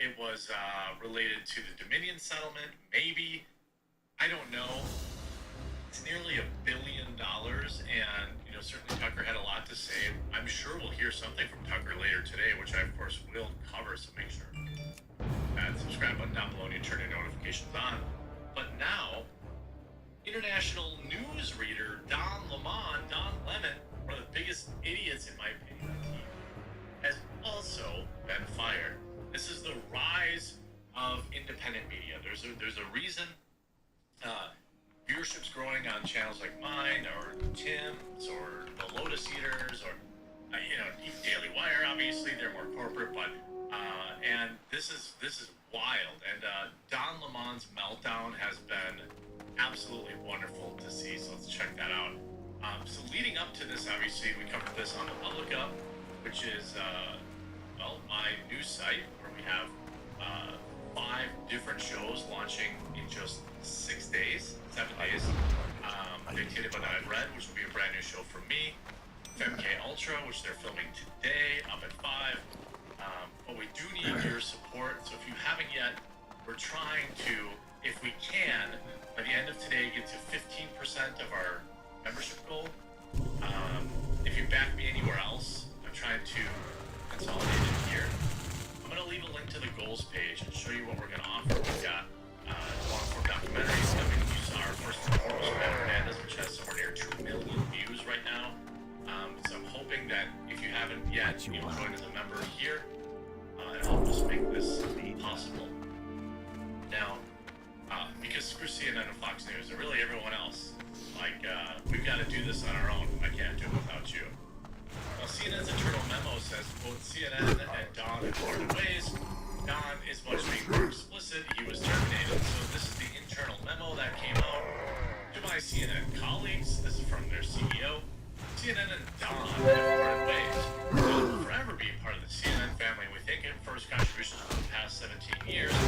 It was related to the Dominion settlement, maybe. I don't know. It's nearly $1 billion, and certainly Tucker had a lot to say. I'm sure we'll hear something from Tucker later today, which I of course will cover. So make sure that subscribe button down below and you turn your notifications on. But now, international news reader Don Lemon, one of the biggest idiots in my opinion, has also been fired. This is the rise of independent media. There's a reason. Viewership's growing on channels like mine, or Tim's, or the Lotus Eaters, or Daily Wire. Obviously, they're more corporate, but and this is wild. And Don Lemon's meltdown has been absolutely wonderful to see. So let's check that out. So leading up to this, obviously, we covered this on the Publica, which is my news site where we have 5 different shows launching in just 7 days. Dictated by Night Red, which will be a brand new show for me. FMK Ultra, which they're filming today, up at 5. But we do need your support. So if you haven't yet, we're trying to, if we can, by the end of today, get to 15% of our membership goal. If you back me anywhere else, I'm trying to consolidate it here. I'm going to leave a link to the goals page and show you what we're going to offer. We've got long-form documentaries coming. You saw our first report was Pandas, which has somewhere near 2 million views right now. So I'm hoping that if you haven't yet, you'll join as a member here and help us make this possible. Now, because screw CNN and Fox News, and really everyone else, we've got to do this on our own. I can't do it without you. Well, CNN's internal memo says, quote, CNN and Don have parted ways. Don is much being more explicit. He was terminated. So this is the internal memo that came out to my CNN colleagues. This is from their CEO. CNN and Don have parted ways. Don will forever be part of the CNN family. We thank him for his contributions for the past 17 years. We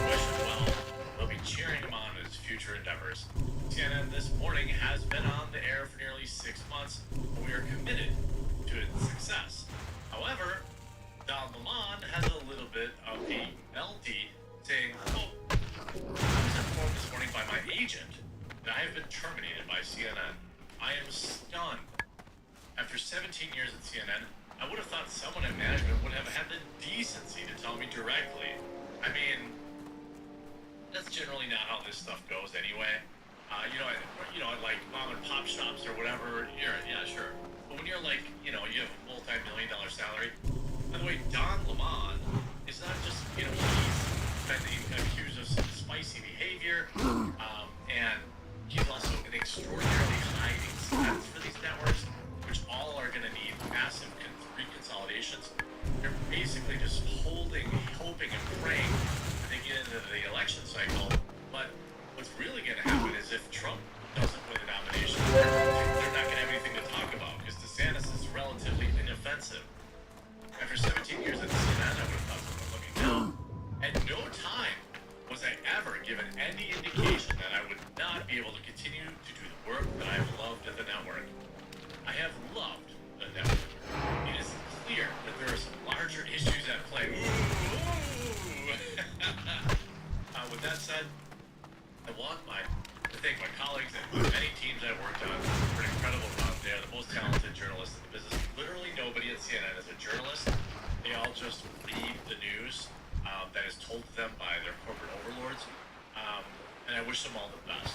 wish him well. We'll be cheering him on in his future endeavors. CNN this morning has been on the air for nearly 6 months, and we are committed to its success. However, Don Lemon has a little bit of a melty, saying, quote, I was informed this morning by my agent that I have been terminated by CNN. I am stunned. After 17 years at CNN, I would have thought someone in management would have had the decency to tell me directly. I mean, that's generally not how this stuff goes anyway. Like mom and pop shops or whatever, yeah, sure. But when you're you have a multi-million-dollar salary. By the way, Don Lemon is not just, he's been accused of some spicy behavior, and he's also an extraordinarily high expense for these networks, which all are going to need massive reconsolidations. They're basically just hoping and praying that they get into the election cycle. But what's really going to happen is if Trump doesn't win the nomination, they're not going to have anything to talk about because DeSantis is relatively inoffensive. After 17 years at CNN, I would have thought someone looking down. At no time was I ever given any indication that I would not be able to continue to do the work that I've loved at the network. I have loved the network. It is clear that there are some larger issues at play. With that said, I want to thank my colleagues and many teams I've worked on for an incredible run. They are the most talented journalists in the business. Literally nobody at CNN is a journalist. They all just read the news that is told to them by their corporate overlords. And I wish them all the best.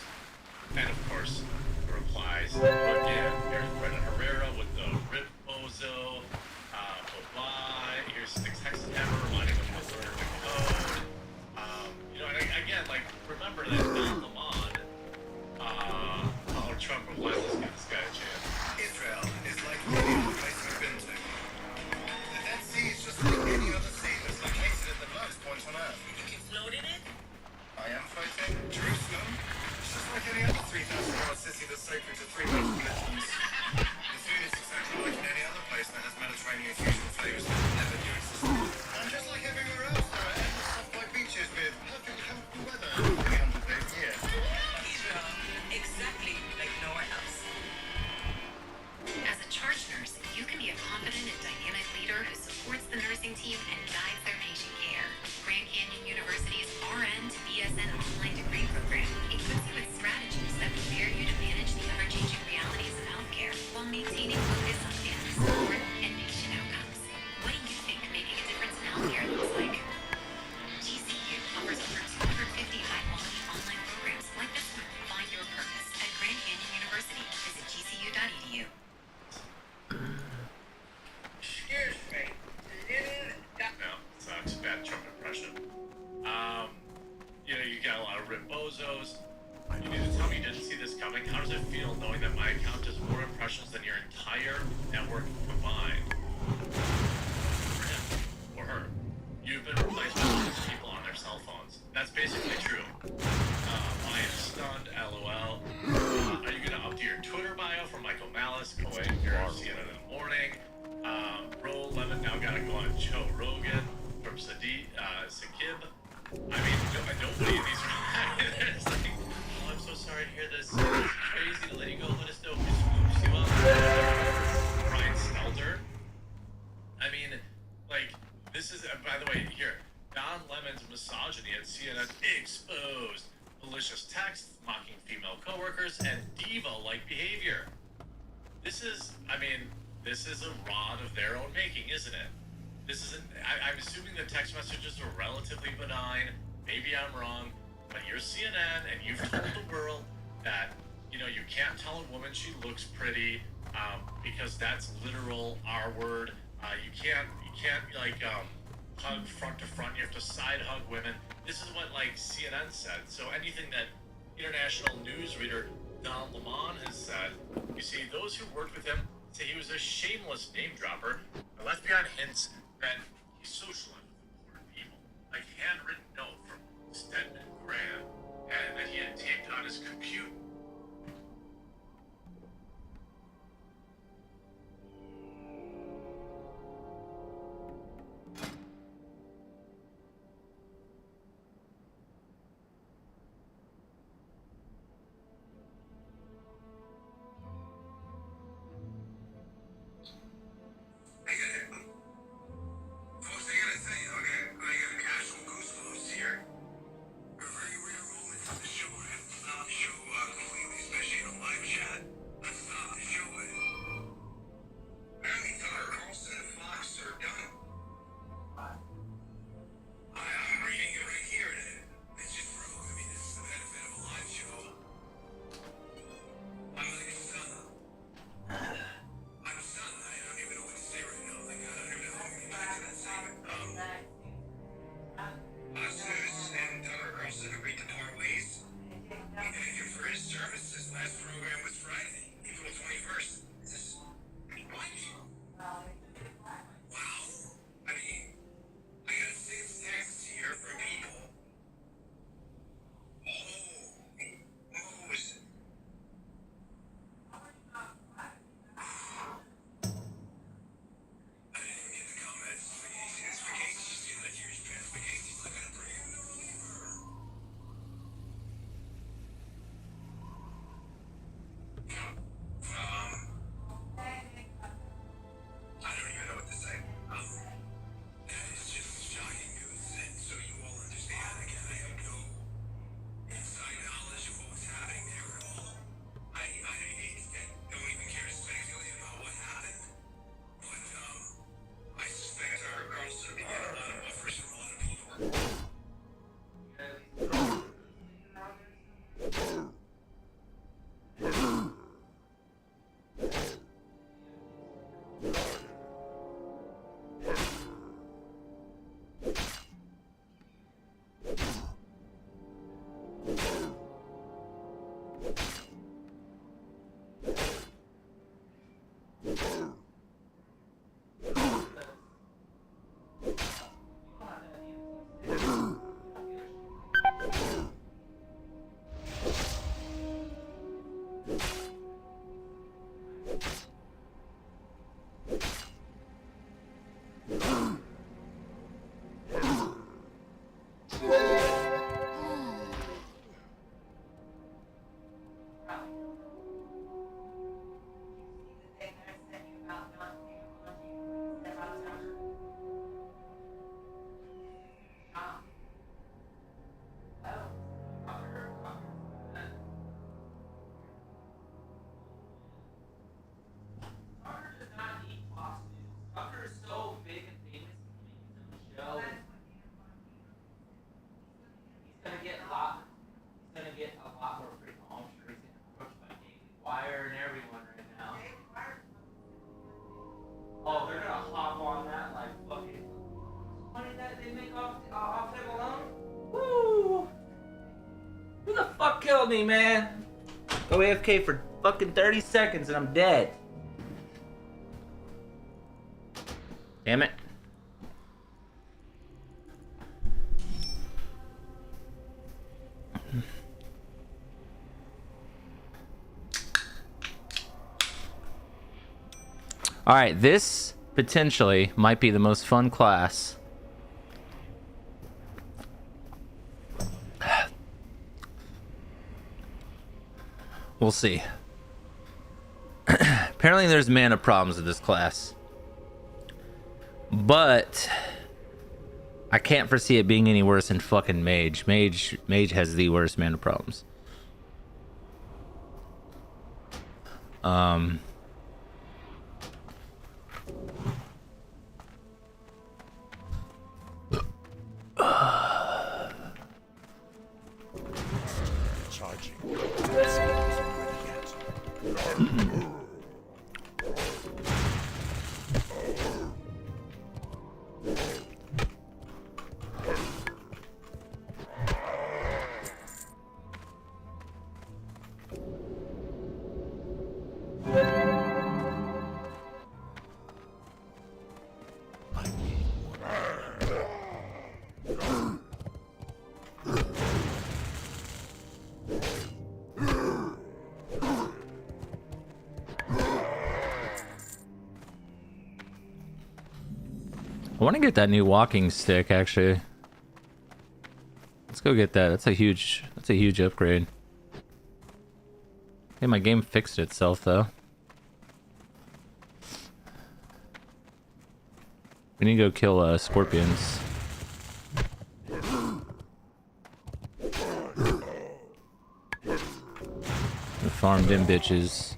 And of course, the replies. Again, here's Brendan Herrera with the Rip Bozo. Bye-bye. Here's Six Hexahammer reminding them to learn the code. And again, remember that Don Lemon, Trump replies, let's give this guy a chance. Israel is like any other place we've been to. The Dead Sea is just like any other sea that's located at the lowest point on Earth. You can float in it? I am floating. Jerusalem is just like any other 3,000-year-old city that's sacred to 3 major religions. The food is exactly like in any other place that has Mediterranean fusion flavors that never knew existed. And just like everywhere else, there are endless soft white beaches with perfect comfortable weather 300 days a year. Israel, exactly like nowhere else. As a charge nurse, you can be a confident and dynamic leader who supports the nursing team and guides their patient care. Grant feel knowing that my account does more impressions than your entire network combined? For him or her. You've been replaced by most people on their cell phones. That's basically true. I am stunned, LOL. Are you gonna update your Twitter bio for Michael Malice? Go away, you're seeing it in the morning. Roll Lemon now gotta go on Joe Rogan from Sakib. I mean, nobody of these are it's like, oh, I'm so sorry to hear this. It's crazy to let you go. Let us know who scoops you up. Brian Stelter. I mean, like, this is, by the way, here, Don Lemon's misogyny at CNN exposed. Malicious texts, mocking female coworkers, and diva-like behavior. This is, I mean, this is a rod of their own making, isn't it? This isn't, I'm assuming the text messages are relatively benign. Maybe I'm wrong, but you're CNN and you've told the world that, you know, you can't tell a woman she looks pretty, because that's literal R word. You can't like, hug front to front. You have to side hug women. This is what, like, CNN said. So anything that international news reader Don Lemon has said, you see, those who worked with him say he was a shameless name dropper, but left behind hints that he socialized with important people, like handwritten note from Stedman Graham, and that he had taped on his computer. Me, man. Go AFK for fucking 30 seconds and I'm dead. Damn it. All right, this potentially might be the most fun class. We'll see. Apparently there's mana problems with this class. But I can't foresee it being any worse than fucking Mage. Mage has the worst mana problems. I want to get that new walking stick, actually. Let's go get that. That's a huge upgrade. Hey, my game fixed itself though. We need to go kill scorpions. We farmed them bitches.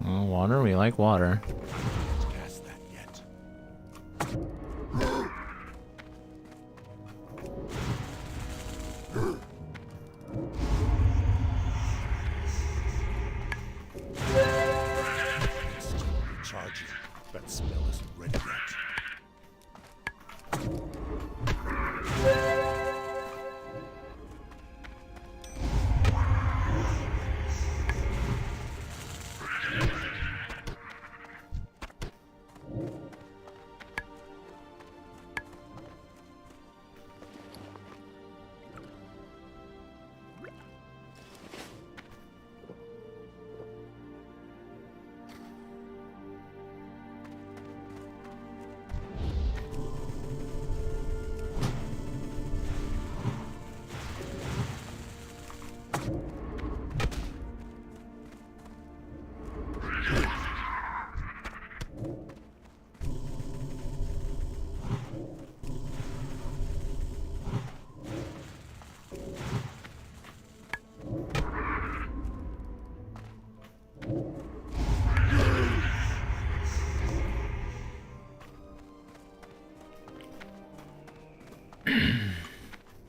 Oh, water, we like water. Past that yet. Charging. That spell isn't ready yet.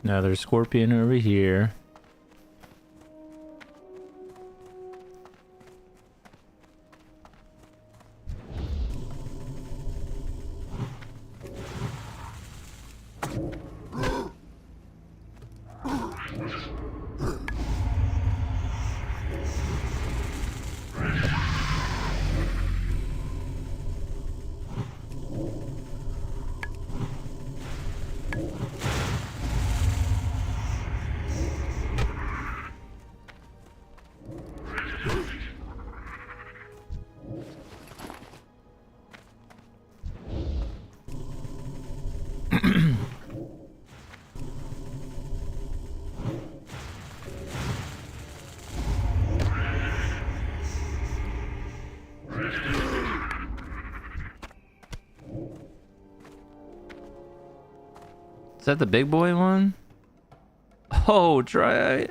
Another scorpion over here. Is that the big boy one? Oh, dry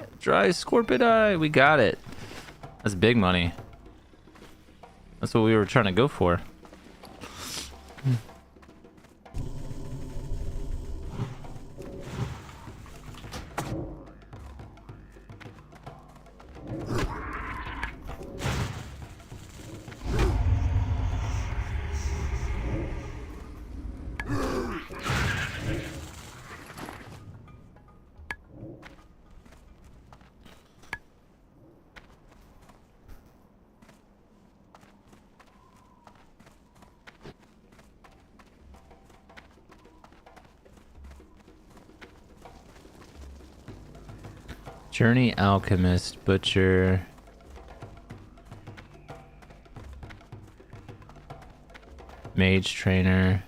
scorpion eye. We got it. That's big money. That's what we were trying to go for. Journey Alchemist, Butcher. Mage Trainer.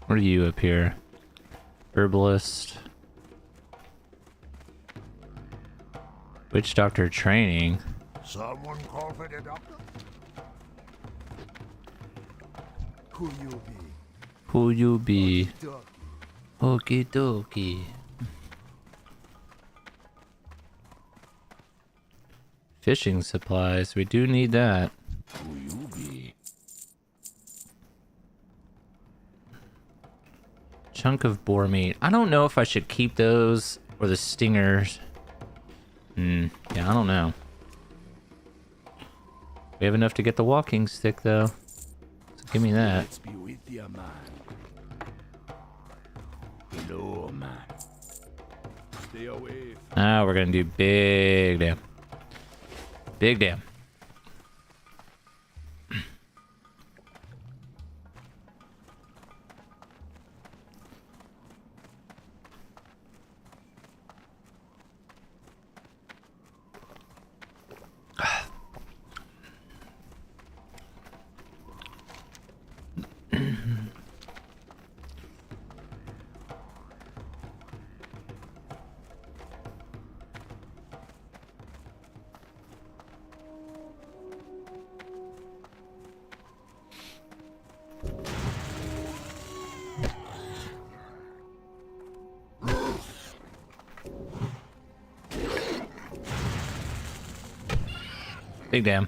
What are you up here? Herbalist. Witch Doctor Training. Someone call for the doctor? Who you be? Who you be? Dog. Okie dokie. Fishing supplies. We do need that. Who you be? Chunk of boar meat. I don't know if I should keep those or the stingers. Yeah, I don't know. We have enough to get the walking stick though. So give me that. Let's be with you, man. Hello, man. Stay away. Now we're gonna do big dam. Big dam. Big dam.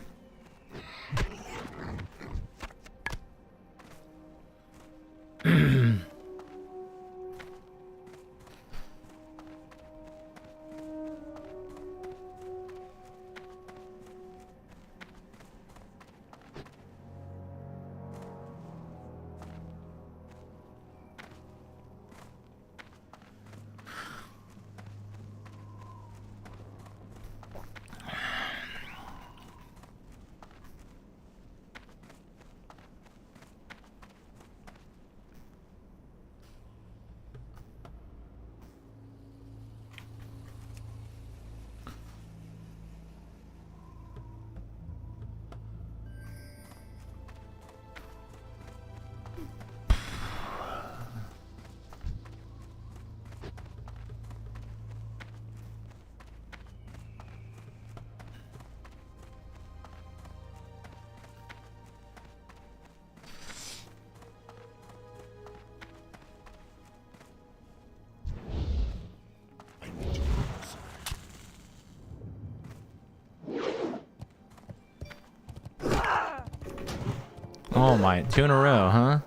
Oh my, 2 in a row, huh?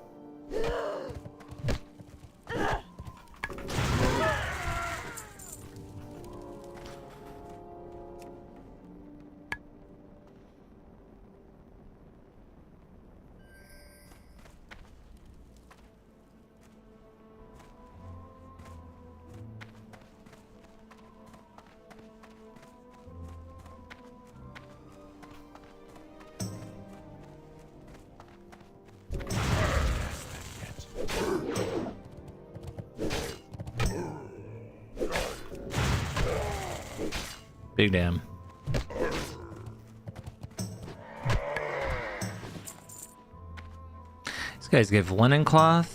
Big damn. These guys give linen cloth.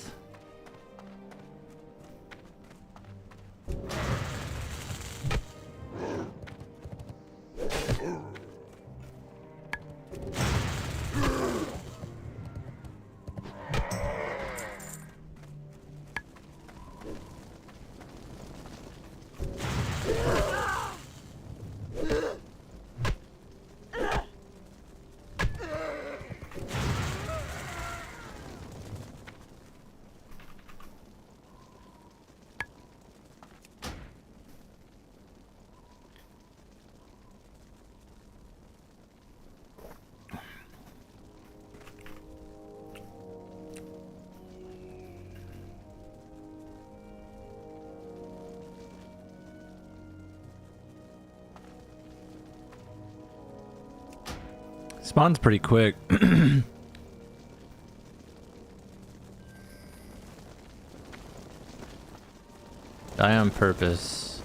Spawn's pretty quick. Die on purpose.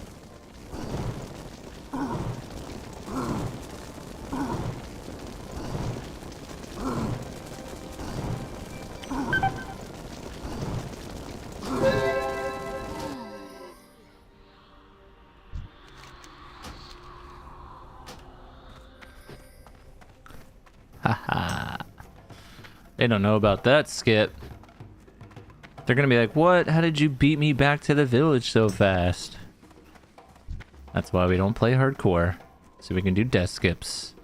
Haha. They don't know about that, Skip. They're gonna be like, what? How did you beat me back to the village so fast? That's why we don't play hardcore. So we can do death skips.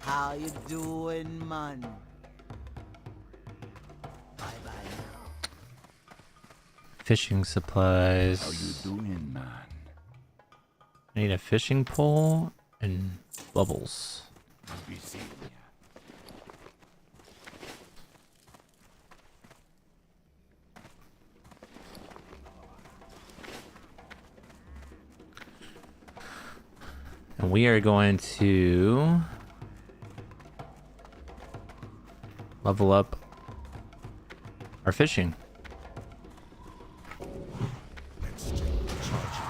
How you doing, man? Bye-bye now. Fishing supplies. How you doing, man? I need a fishing pole and bubbles. We see ya. And we are going to level up our fishing. Let's check the charging.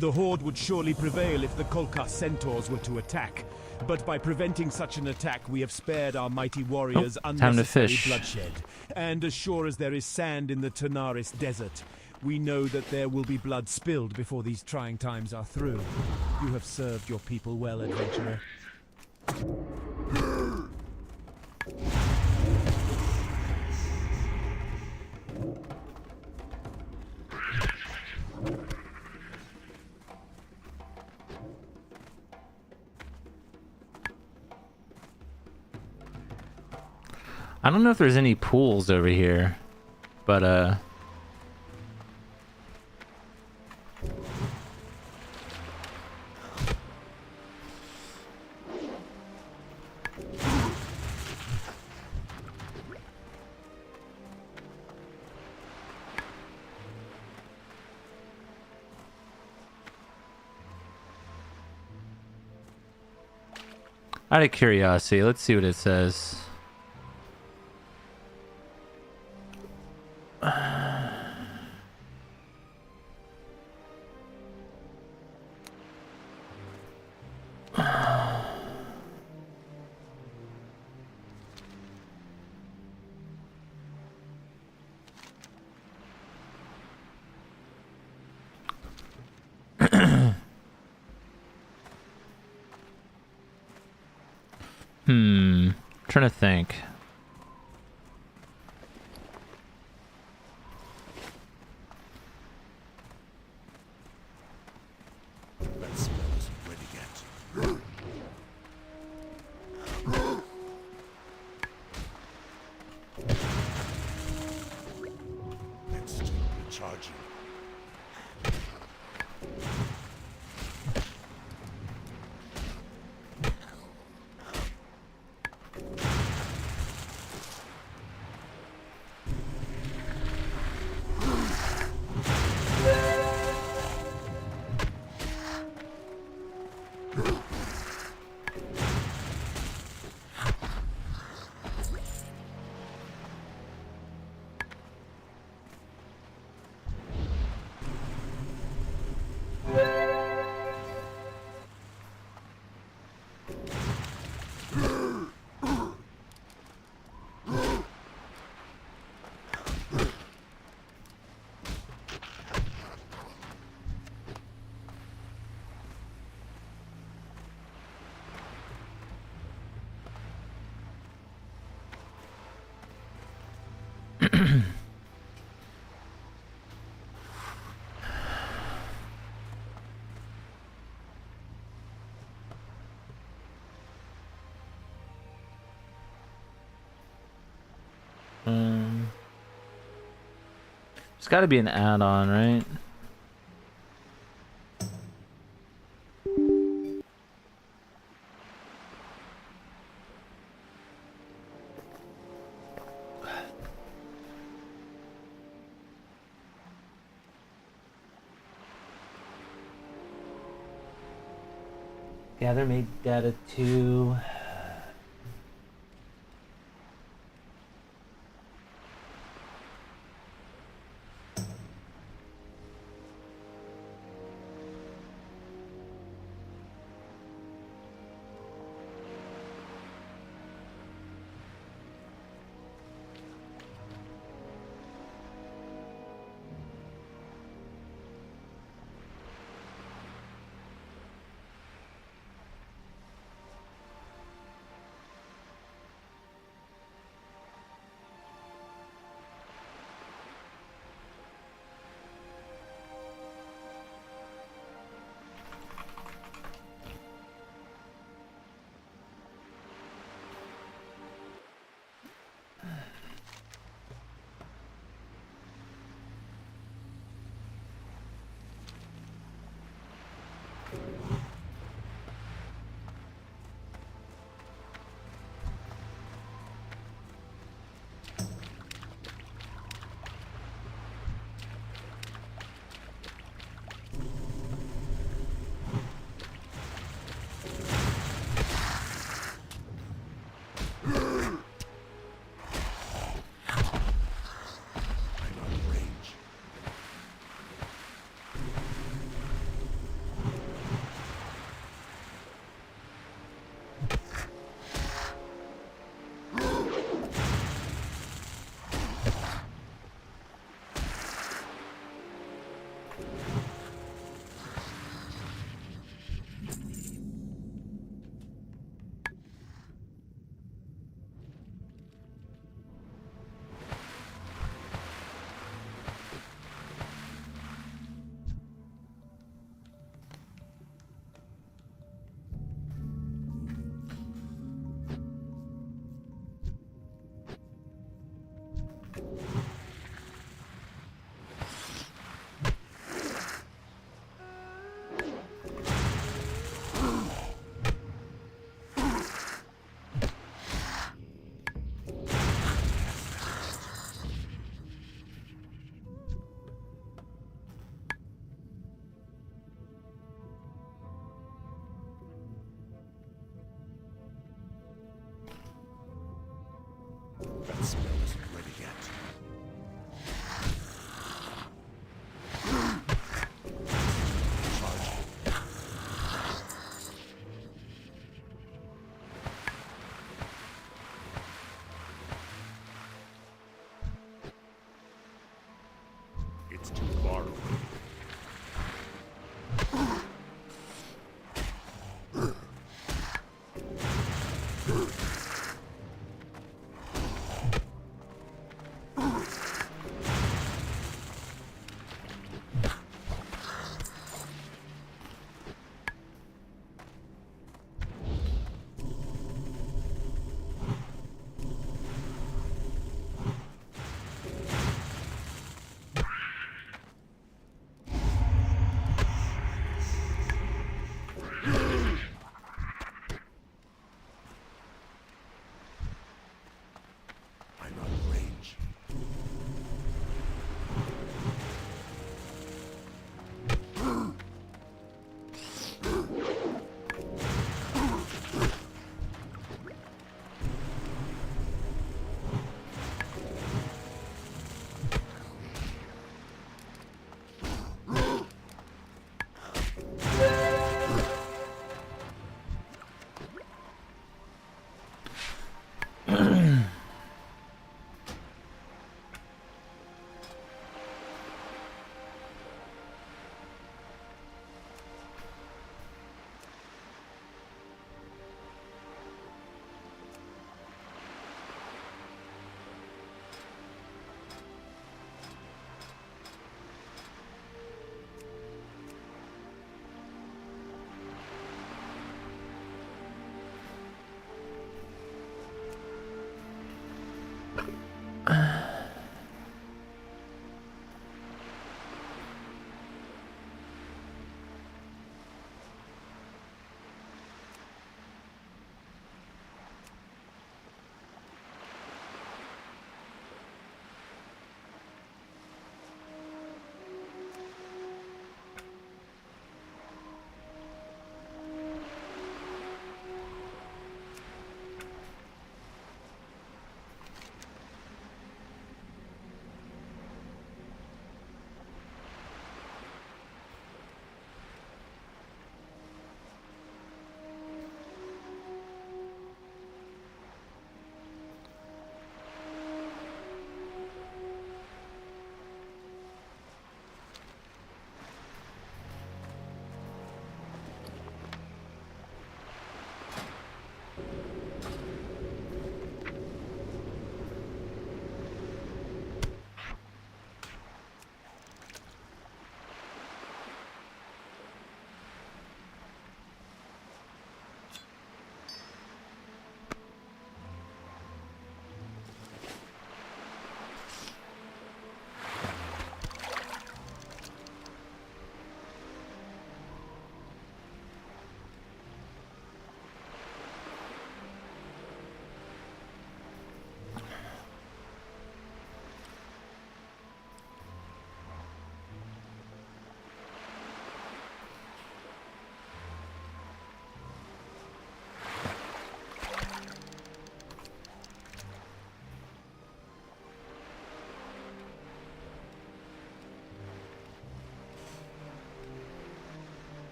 The Horde would surely prevail if the Kolkha centaurs were to attack. But by preventing such an attack, we have spared our mighty warriors time to unnecessary fish. bloodshed. And as sure as there is sand in the Tanaris desert, we know that there will be blood spilled before these trying times are through. You have served your people well, adventurer. I don't know if there's any pools over here, but out of curiosity, let's see what it says. Trying to think. That spell isn't ready yet. Let's check the charging. There's got to be an add-on, right? Gather made data 2. That smell isn't ready yet. It's too far away.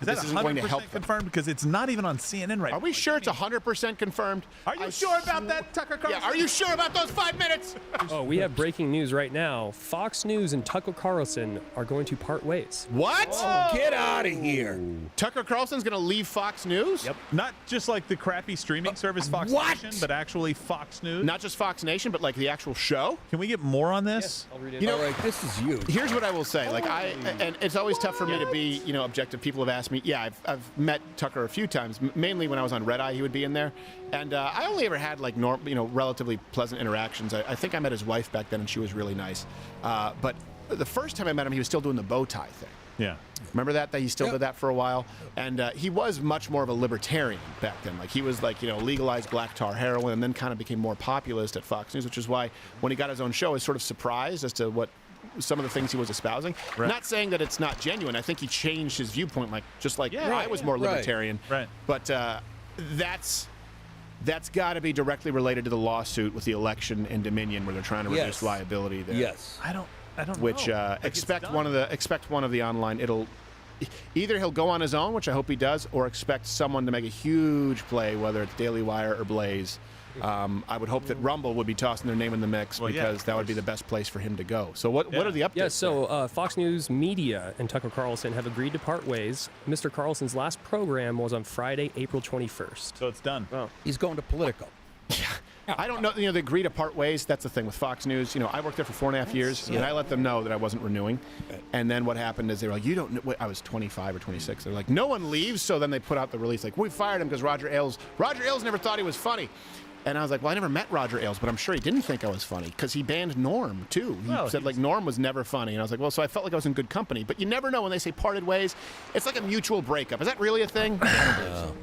Is that This isn't going to 100% help them. confirmed? Because it's not even on CNN right now. Are we sure it's 100% confirmed? Are you sure about that, Tucker Carlson? Yeah, are you sure about those 5 minutes? Oh, we have breaking news right now. Fox News and Tucker Carlson are going to part ways. What? Get out of here. Tucker Carlson's going to leave Fox News? Yep. Not just like the crappy streaming service Fox what? Nation, but actually Fox News. Not just Fox Nation, but like the actual show? Can we get more on this? I'll read it. You know, All right, this is you. Here's what I will say. Like and it's always tough for me to be, objective. People have asked me. Yeah, I've met Tucker a few times. Mainly when I was on Red Eye, he would be in there, and I only ever had like relatively pleasant interactions. I think I met his wife back then, and she was really nice. But the first time I met him, he was still doing the bow tie thing. Yeah. Remember that he still did that for a while, and he was much more of a libertarian back then. Like he was like legalized black tar heroin, and then kind of became more populist at Fox News, which is why when he got his own show, I was sort of surprised as to what some of the things he was espousing. Right. Not saying that it's not genuine. I think he changed his viewpoint, I was more libertarian. Right. But that's got to be directly related to the lawsuit with the election in Dominion, where they're trying to reduce liability there. Yes. I don't Which know. Like, expect it's one done. of the online. It'll either he'll go on his own, which I hope he does, or expect someone to make a huge play, whether it's Daily Wire or Blaze. I would hope that Rumble would be tossing their name in the mix, because that would be the best place for him to go. So what are the updates? Yeah, so Fox News Media and Tucker Carlson have agreed to part ways. Mr. Carlson's last program was on Friday, April 21st. So it's done. Oh. He's going to political. I don't know. They agree to part ways. That's the thing with Fox News. I worked there for 4.5 years, and I let them know that I wasn't renewing. And then what happened is they were like, "You don't know." I was 25 or 26. They're like, "No one leaves." So then they put out the release like, "We fired him because Roger Ailes never thought he was funny." And I was like, well, I never met Roger Ailes, but I'm sure he didn't think I was funny, because he banned Norm, too. He said, Norm was never funny. And I was like, well, so I felt like I was in good company. But you never know when they say parted ways. It's like a mutual breakup. Is that really a thing?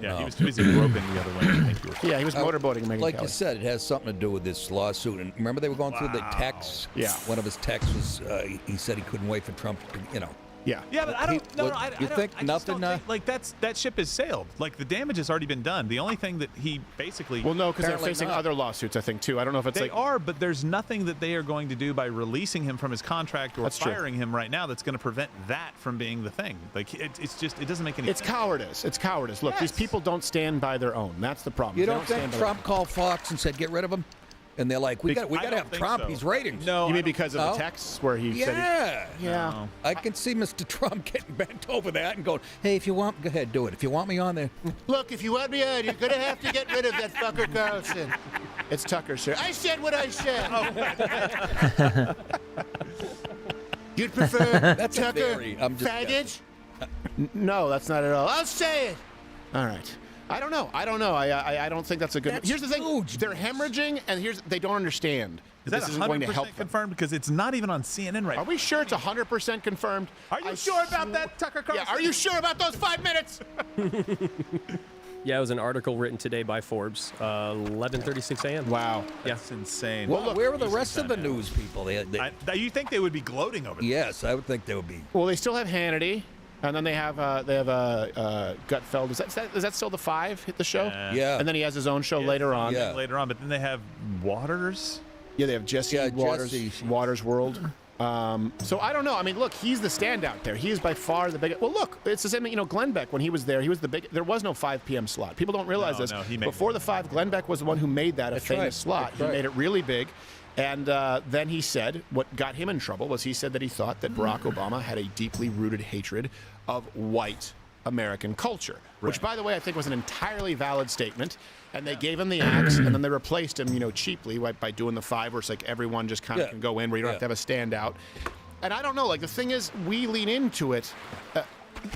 Yeah, he was too busy groping the other way. I think you were Yeah, he was motorboating Megyn Like Kelly. you said, it has something to do with this lawsuit. And remember they were going through the texts? Yeah. One of his texts was, he said he couldn't wait for Trump to, Yeah. Yeah, but I don't. No, I you don't, think I just nothing? don't think, like that ship has sailed. Like the damage has already been done. The only thing that he basically Well, no, because they're Apparently facing not. other lawsuits, I think, too. I don't know if it's they like are, but there's nothing that they are going to do by releasing him from his contract or That's true. firing him right now that's going to prevent that from being the thing. Like it's just it doesn't make any. It's sense. cowardice. It's cowardice. Look, these Yes. people don't stand by their own. That's the problem. You They don't stand think by their Trump called Fox and said, get rid of him? And they're like, we got I to don't have think Trump. so. He's ratings. No, own. You I mean don't- because of No. the texts where he said Yeah. yeah. No. I can see Mr. Trump getting bent over that and going, hey, if you want, go ahead, do it. If you want me on there. Look, if you want me on, you're going to have to get rid of that fucker Carlson. It's Tucker, sir. I said what I said. You'd prefer That's a Tucker theory. I'm just faggot? No, that's not at all. I'll say it. All right. I don't know. I don't think that's a good. That's Here's the thing. huge. They're hemorrhaging, and they don't understand. Is that this isn't going to 100% help them. confirmed? Because it's not even on CNN right Are we sure it's 100% confirmed? Are you sure about that, Tucker Carlson? Yeah. Are you sure about those 5 minutes? Yeah, it was an article written today by Forbes, 11:36 a.m. Wow. Yeah. That's insane. Well, where are the you rest said of the that now. news people? You think they would be gloating over this? Yes, I would think they would be. Well, they still have Hannity, and then they have Gutfeld. Is that still the 5 hit the show? Yeah. And then he has his own show later on. Yeah. Later on, but then they have Waters. Yeah, they have Jesse Yeah, Waters, Jesse. Waters World. So I don't know. I mean, look, he's the standout there. He is by far the biggest. Well, look, it's the same. Glenn Beck, when he was there, he was the big. There was no 5 p.m. slot. People don't realize No, this. no, he made Before it. the 5, Glenn Beck was the one who made that a That's famous right. slot. That's He right. made it really big. And then he said what got him in trouble was he said that he thought that Barack Obama had a deeply rooted hatred of white American culture, which, by the way, I think was an entirely valid statement. And they gave him the axe, and then they replaced him, cheaply by doing the 5, where it's like everyone just kind of can go in, where you don't have to have a standout. And I don't know, like, the thing is, we lean into it.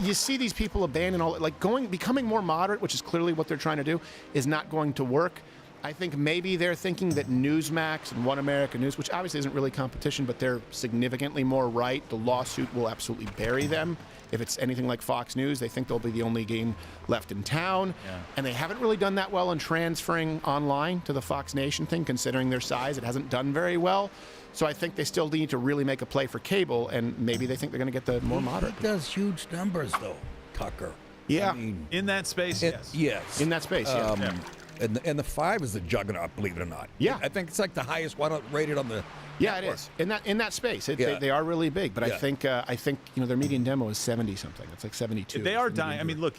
You see these people abandon all, like, becoming more moderate, which is clearly what they're trying to do, is not going to work. I think maybe they're thinking that Newsmax and One American News, which obviously isn't really competition, but they're significantly more right. The lawsuit will absolutely bury them. If it's anything like Fox News, they think they'll be the only game left in town. Yeah. And they haven't really done that well in transferring online to the Fox Nation thing, considering their size. It hasn't done very well. So I think they still need to really make a play for cable, and maybe they think they're going to get the more moderate. He does huge numbers, though, Tucker. Yeah. I mean, in that space, yes. Yes. In that space, yeah. And the 5 is the juggernaut, believe it or not. Yeah. I think it's like the highest one rated on the Yeah, network. it is. In that space. They are really big, but Yeah. I think their median demo is 70 something. It's like 72. They are dying. I mean, look,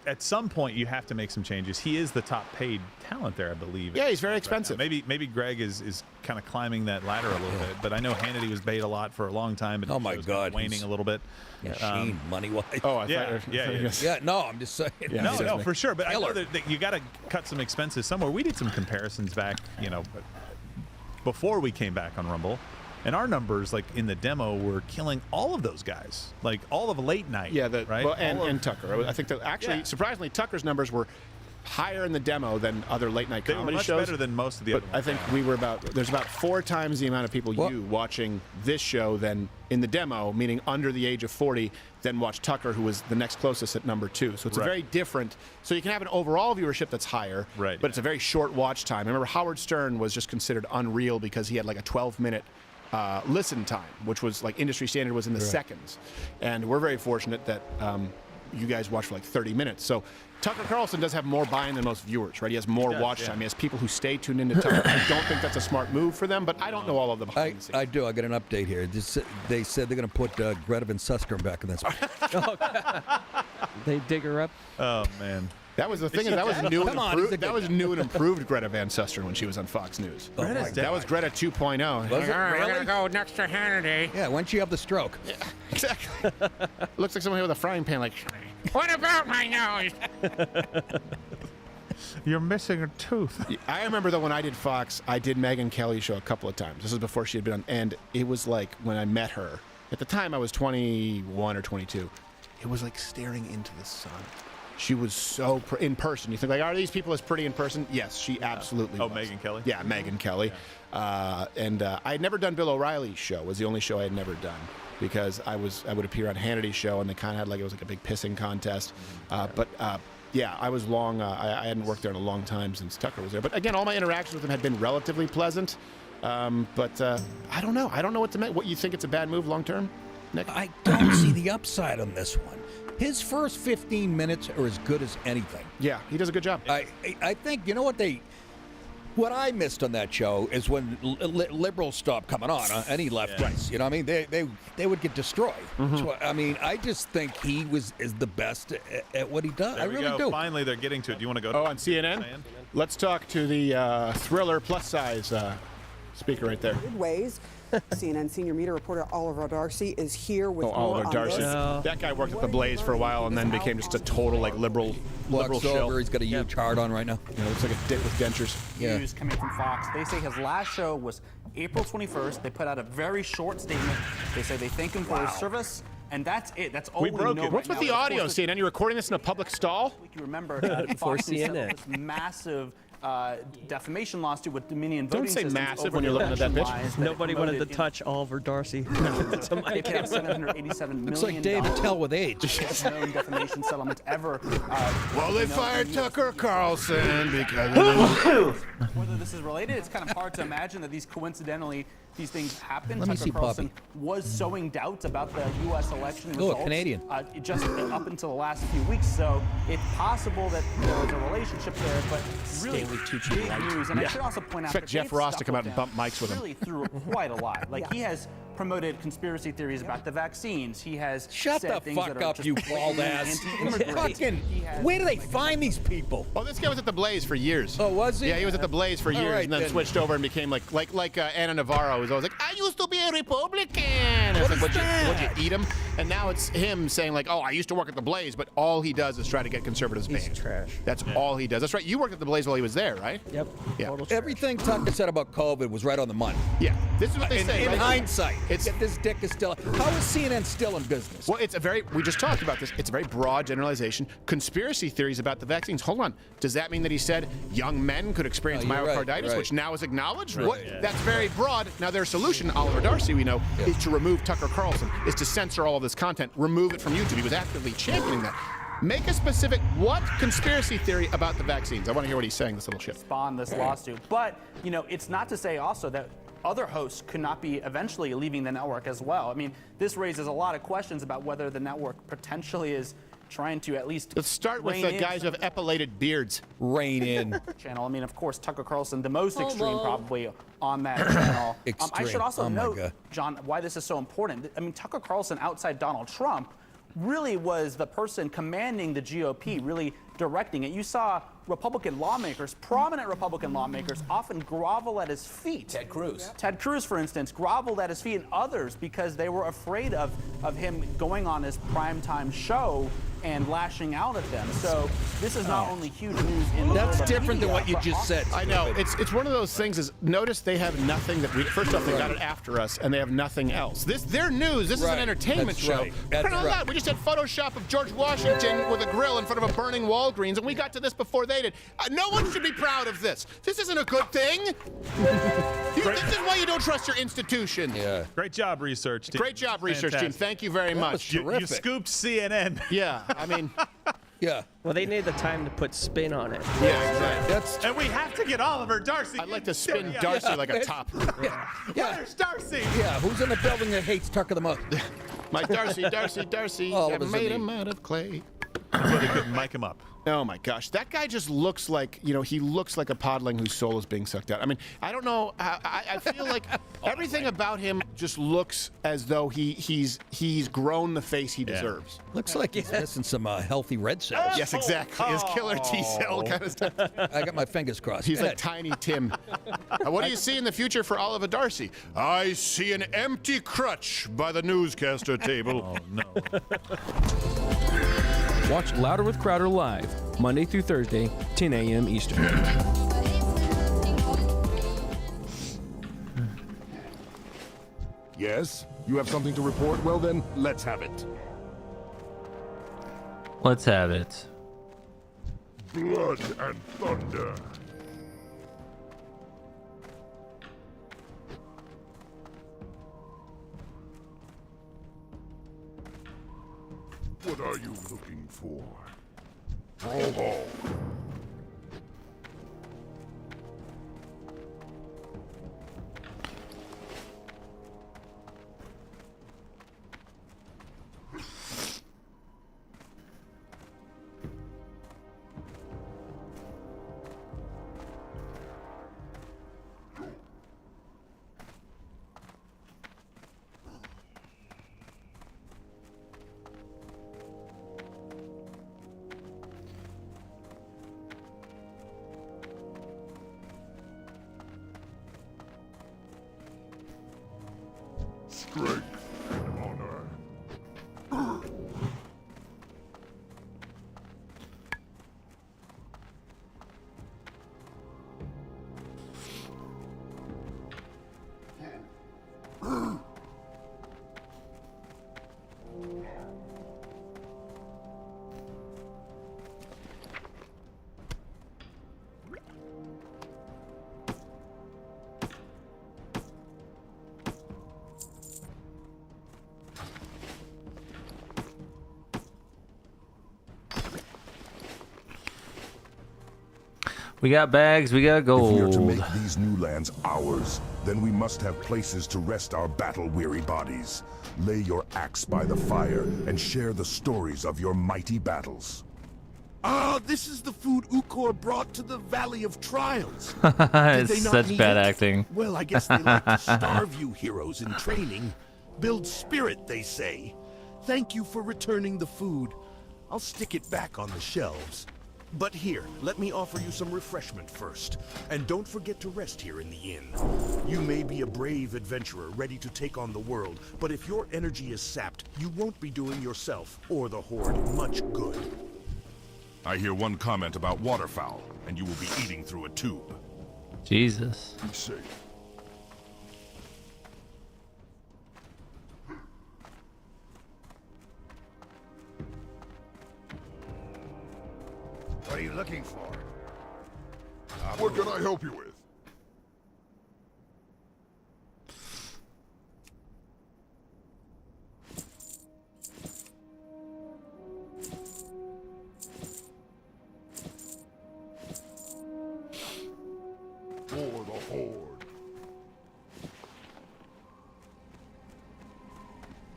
at some point you have to make some changes. He is the top paid talent there, I believe. Yeah, he's very expensive. Maybe Greg is kind of climbing that ladder a little bit, but I know Hannity was paid a lot for a long time, but Oh my God, waning a little bit. Machine, money-wise. Oh, I Yeah, thought yeah. Yeah, no, I'm just saying. Yeah. No, for sure. But I know Killer. that you got to cut some expenses somewhere. We did some comparisons back, before we came back on Rumble, and our numbers, like in the demo, were killing all of those guys, like all of late night. Yeah, right. Well, and Tucker. I think that actually, surprisingly, Tucker's numbers were higher in the demo than other late night They were comedy much shows. better than most of the But other I ones. think there's about 4 times the amount of people watching this show than in the demo, meaning under the age of 40, than watch Tucker, who was the next closest at number 2. So it's a very different. So you can have an overall viewership that's higher, Right, but it's a very short watch time. I remember Howard Stern was just considered unreal because he had like a 12-minute listen time, which was like industry standard was in the seconds. And we're very fortunate that you guys watch for like 30 minutes. So Tucker Carlson does have more buy-in than most viewers, right? He has more watch time. He has people who stay tuned into Tucker. I don't think that's a smart move for them, but I don't know all of the behind the scenes. I do. I got an update here. They said they're going to put Greta Van Susteren back in this. They dig her up. Oh man. That was the thing. That was new and Come on, improved. he's a That good was new and improved Greta Van Susteren when she was on Fox News. Greta's That was Greta 2.0. Was it All right, we're really? gonna go next to Hannity. Yeah, when she have the stroke. Yeah, exactly. Looks like someone here with a frying pan. Like, what about my nose? You're missing a tooth. I remember though when I did Fox, I did Megyn Kelly's show a couple of times. This was before she had been on, and it was like when I met her. At the time, I was 21 or 22. It was like staring into the sun. She was so in person. You think like, are these people as pretty in person? Yes, she absolutely was. Megyn Kelly? Yeah, Megyn Kelly. I had never done Bill O'Reilly's show. It was the only show I had never done because I would appear on Hannity's show, and they kind of had it was like a big pissing contest. Yeah, I was long. I hadn't worked there in a long time since Tucker was there. But again, all my interactions with him had been relatively pleasant. I don't know. I don't know what to make. What you think it's a bad move long term, Nick? I don't see the upside on this one. His first 15 minutes are as good as anything. Yeah, he does a good job. I think, you know what I missed on that show is when liberals stopped coming on, any leftists. You know what I mean? They would get destroyed. So, I mean, I just think he is the best at what he does. There I we really go. do. Finally, they're getting to it. Do you want to go to on CNN? Let's talk to the Thriller plus size speaker right there. Good ways. CNN senior media reporter Oliver Darcy is here with more Oliver on Darcy. this. That guy worked at the Blaze for a while and then became just a total liberal Walks shill. over, he's got a huge hard on right now. Yeah, looks like a dick with dentures. Yeah. News coming from Fox. They say his last show was April 21st. They put out a very short statement. They say they thank him for his service, and that's it. That's all we broke know it. What's right with now. the Of audio, course, CNN? You recording this in a public stall? You remember For Fox News set CNN. up this massive defamation lawsuit with Dominion Don't voting say systems massive over when you're looking at that bitch. election lies that Nobody it wanted to promoted touch Oliver Darcy. They paid out $787 million. Looks like Dave Attell with age. Biggest known defamation settlement ever. Well, they fired Tucker Carlson because Whether this is related, it's kind of hard to imagine that these things happen. Let me Tucker see Carlson was sowing doubt about the U.S. election results. a Canadian. Just up until the last few weeks. So it's possible that there was a relationship there, but really big news. And I should also point out Expect that Jeff Dave Ross to come out and Stapleton bump mics with him. really threw quite a lot. Like he has promoted conspiracy theories about the vaccines. He has Shut said the things fuck that are up, just you bald blatantly ass. anti-immigrant. Fucking, where do they find these people? Well, this guy was at the Blaze for years. Oh, was he? Yeah, he was at the Blaze for All years, right, and then then. switched over and became like Anna Navarro was always like, I used to be a Republican. And it's like, would you eat him? And now it's him saying like, oh, I used to work at the Blaze, but all he does is try to get conservatives banned. He's trash. That's all he does. That's right. You worked at the Blaze while he was there, right? Yep. Yeah. Total trash. Everything Tucker said about COVID was right on the money. Yeah. This is what they say. In right? hindsight, It's this dick is still. How is CNN still in business? Well, it's a very, we just talked about this, it's a very broad generalization. Conspiracy theories about the vaccines. Hold on. Does that mean that he said young men could experience you're right, myocarditis, right. which now is acknowledged? Right. What? That's very broad. Now, their solution, Oliver Darcy, we know, is to remove Tucker Carlson, is to censor all of this content, remove it from YouTube. He was actively championing that. Make a specific, what conspiracy theory about the vaccines? I want to hear what he's saying, this little shit. Spawn this lawsuit. But, you know, it's not to say also that other hosts could not be eventually leaving the network as well. I mean, this raises a lot of questions about whether the network potentially is trying to at least Let's start with the guys who have epilated beards. Rein in. Channel. I mean, of course, Tucker Carlson, the most extreme probably on that channel. I Extreme. should also Oh my note, God. John, why this is so important. I mean, Tucker Carlson, outside Donald Trump, really was the person commanding the GOP, really directing it. You saw Republican lawmakers, prominent Republican lawmakers, often grovel at his feet. Ted Cruz. Ted Cruz, for instance, groveled at his feet, and others because they were afraid of him going on his primetime show and lashing out at them. So this is not only huge news in the That's world of different than media, what you but just also- said. I know. It's one of those things is, notice they have nothing that we, first off, they got it after us, and they have nothing else. Their news, this is Right. an entertainment That's show. right. That's Look at all right. that. We just had Photoshop of George Washington with a grill in front of a burning Walgreens, and we got to this before they did. No one should be proud of this. This isn't a good thing. This is why you don't trust your institution. Yeah. Great job, research team. Great job, research team. Fantastic. Thank you very much. You scooped CNN. Yeah, I mean, Yeah. Well, they need the time to put spin on it. yeah, exactly. That's. And we have to get Oliver Darcy. I'd like to spin Yeah. Darcy like a top. Yeah. Where's Darcy? Yeah. Who's in the building that hates Tucker the most? My Darcy, All I of us made in him out of clay. So they couldn't mic him up. Oh my gosh, that guy just looks like, he looks like a podling whose soul is being sucked out. I mean, I don't know, I feel like everything about him just looks as though he's grown the face he deserves. Looks like he's missing some healthy red cells. Yes, exactly. His killer T-cell kind of stuff. I got my fingers crossed. He's Go like ahead. Tiny Tim. What do you see in the future for Oliver Darcy? I see an empty crutch by the newscaster table. Oh, no. Watch Louder with Crowder live, Monday through Thursday, 10 a.m. Eastern. Yes? You have something to report? Well then, let's have it. Let's have it. Blood and thunder. What are you looking for? Oh. Strength and honor. We got bags, we got If we are to gold. make these new lands ours, then we must have places to rest our battle-weary bodies. Lay your axe by the fire and share the stories of your mighty battles. Ah, this is the food Ukor brought to the Valley of Trials. It's such bad acting. Well, I guess they like to starve you heroes in training. Build spirit, they say. Thank you for returning the food. I'll stick it back on the shelves. But here, let me offer you some refreshment first. And don't forget to rest here in the inn. You may be a brave adventurer ready to take on the world, but if your energy is sapped, you won't be doing yourself or the Horde much good. I hear one comment about waterfowl, and you will be eating through a tube. Jesus. Be safe. What are you looking for? What can I help you with? For the Horde.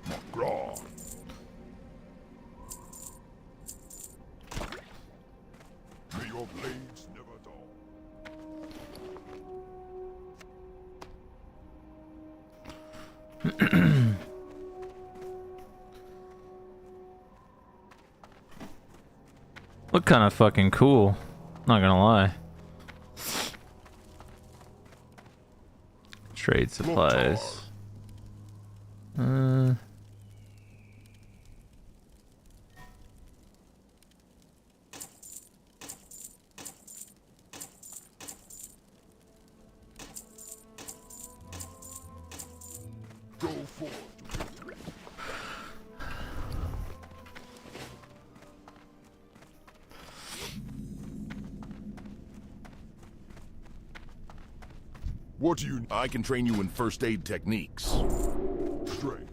McGraw. May your blades never dull. Look kind of fucking cool. Not gonna lie. Trade supplies. Go forth. What do you... I can train you in first aid techniques. Strength.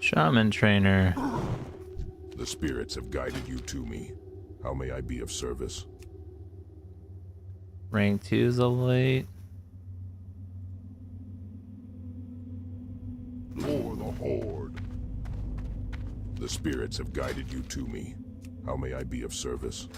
Shaman trainer. The spirits have guided you to me. How may I be of service? Rank 2 is a late. For the Horde. The spirits have guided you to me. How may I be of service?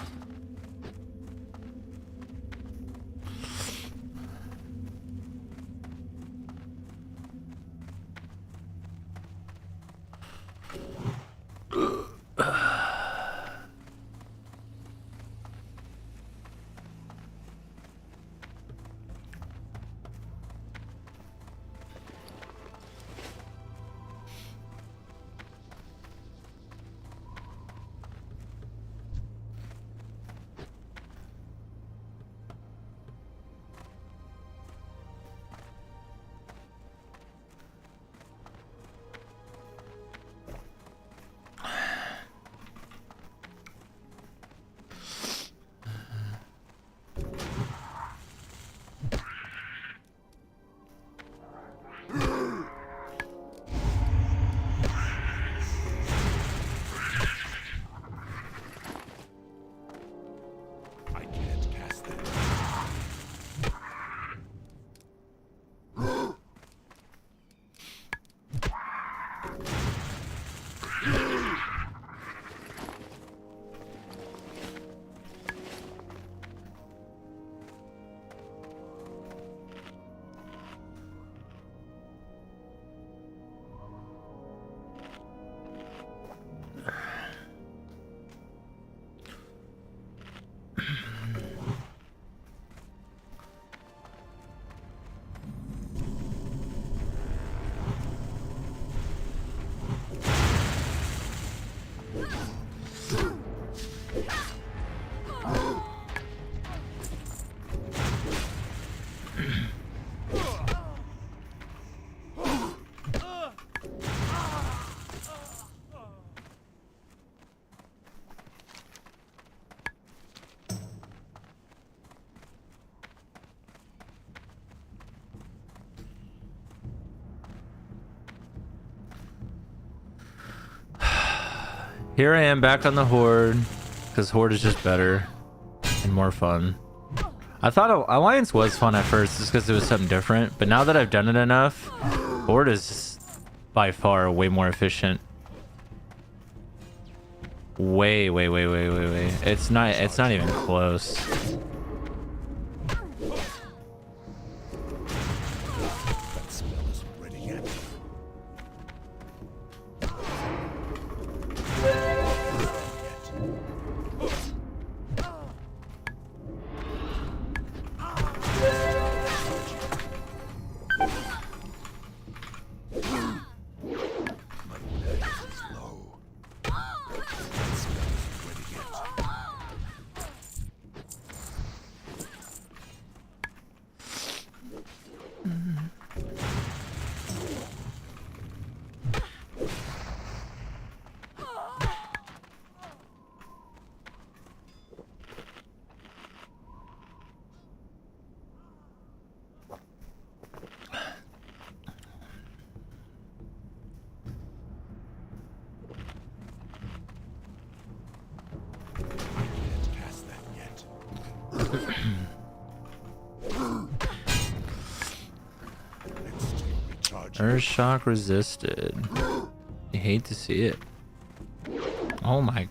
Here I am back on the Horde, because Horde is just better and more fun. I thought Alliance was fun at first just because it was something different, but now that I've done it enough, Horde is by far way more efficient. Way. It's not even close. That smell isn't ready yet. Earth shock resisted. You hate to see it. Oh my.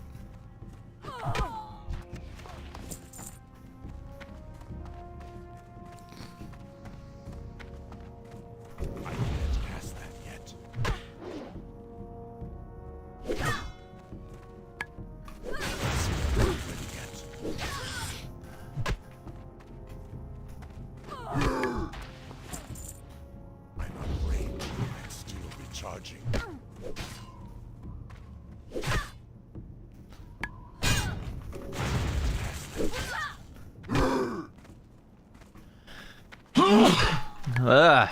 Ugh.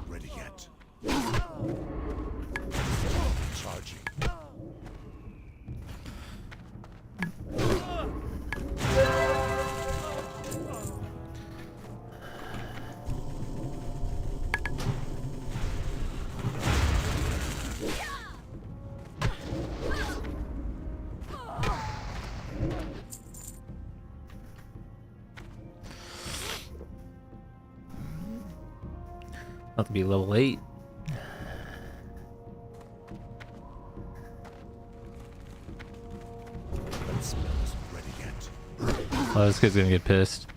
Ready yet. Charging. About to be level 8. That smell isn't ready yet. Oh, this kid's gonna get pissed.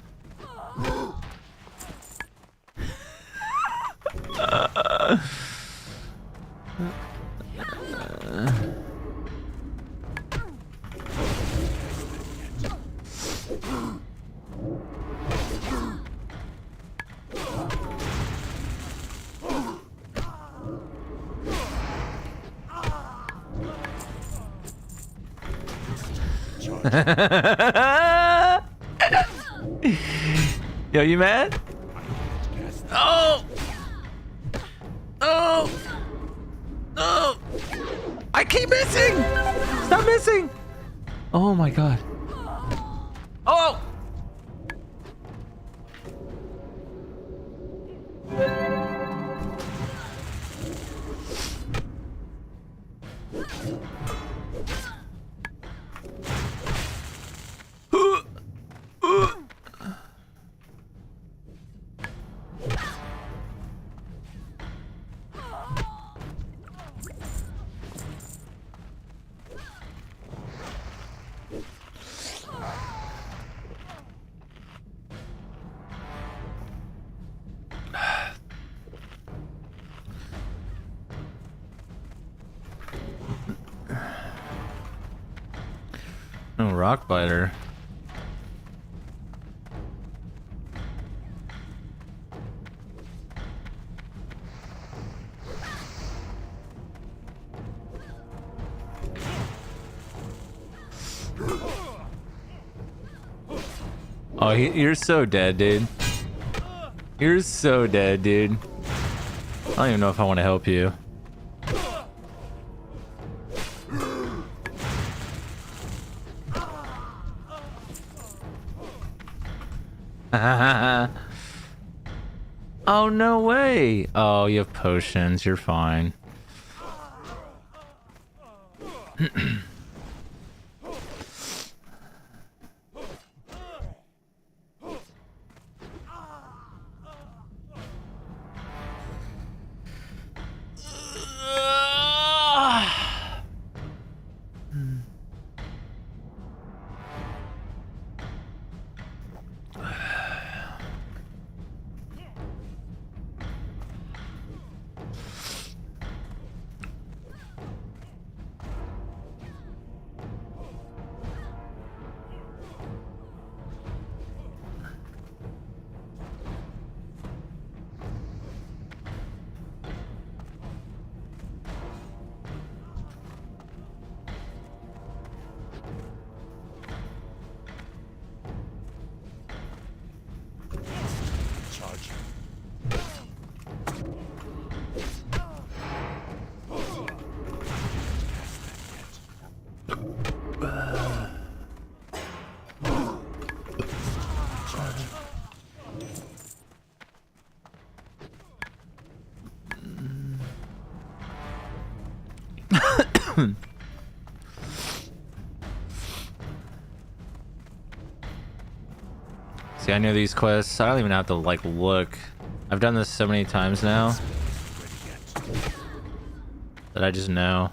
Yo, you mad? Oh! Oh! Oh! I keep missing! Stop missing! Oh my god. Oh! No rock biter. Oh, you're so dead, dude. You're so dead, dude. I don't even know if I want to help you. Oh, no way. Oh, you have potions. You're fine. See, I know these quests. I don't even have to, like, look. I've done this so many times now that I just know.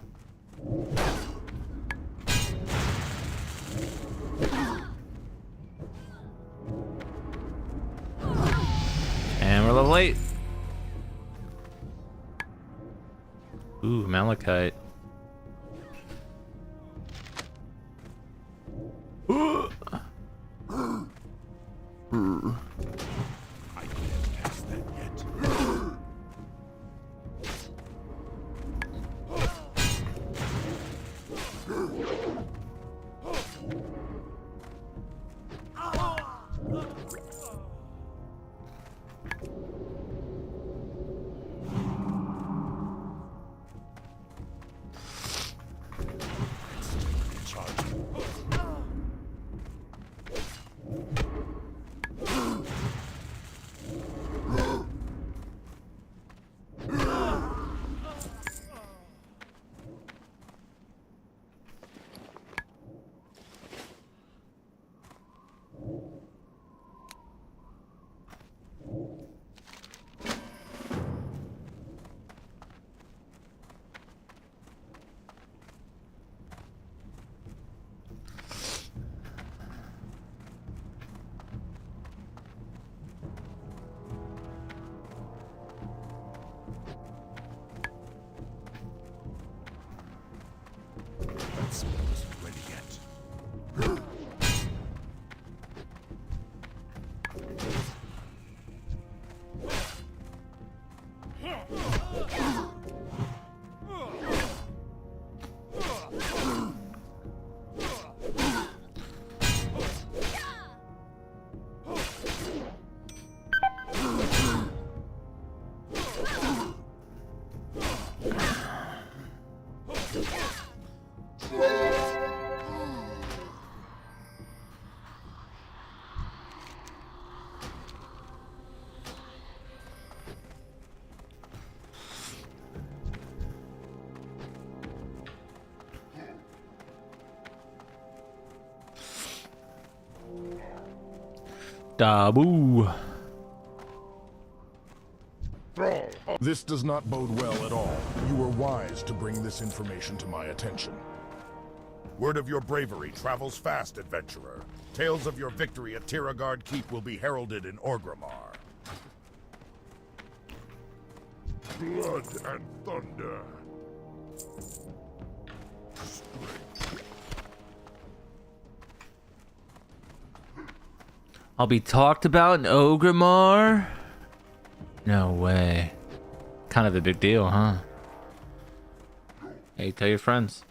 And we're level 8. Ooh, Malachite. I can't pass that yet. Dabu. This does not bode well at all. You were wise to bring this information to my attention. Word of your bravery travels fast, adventurer. Tales of your victory at Tiragard Keep will be heralded in Orgrimmar. Blood and thunder. I'll be talked about in Orgrimmar? No way. Kind of a big deal, huh? Hey, tell your friends.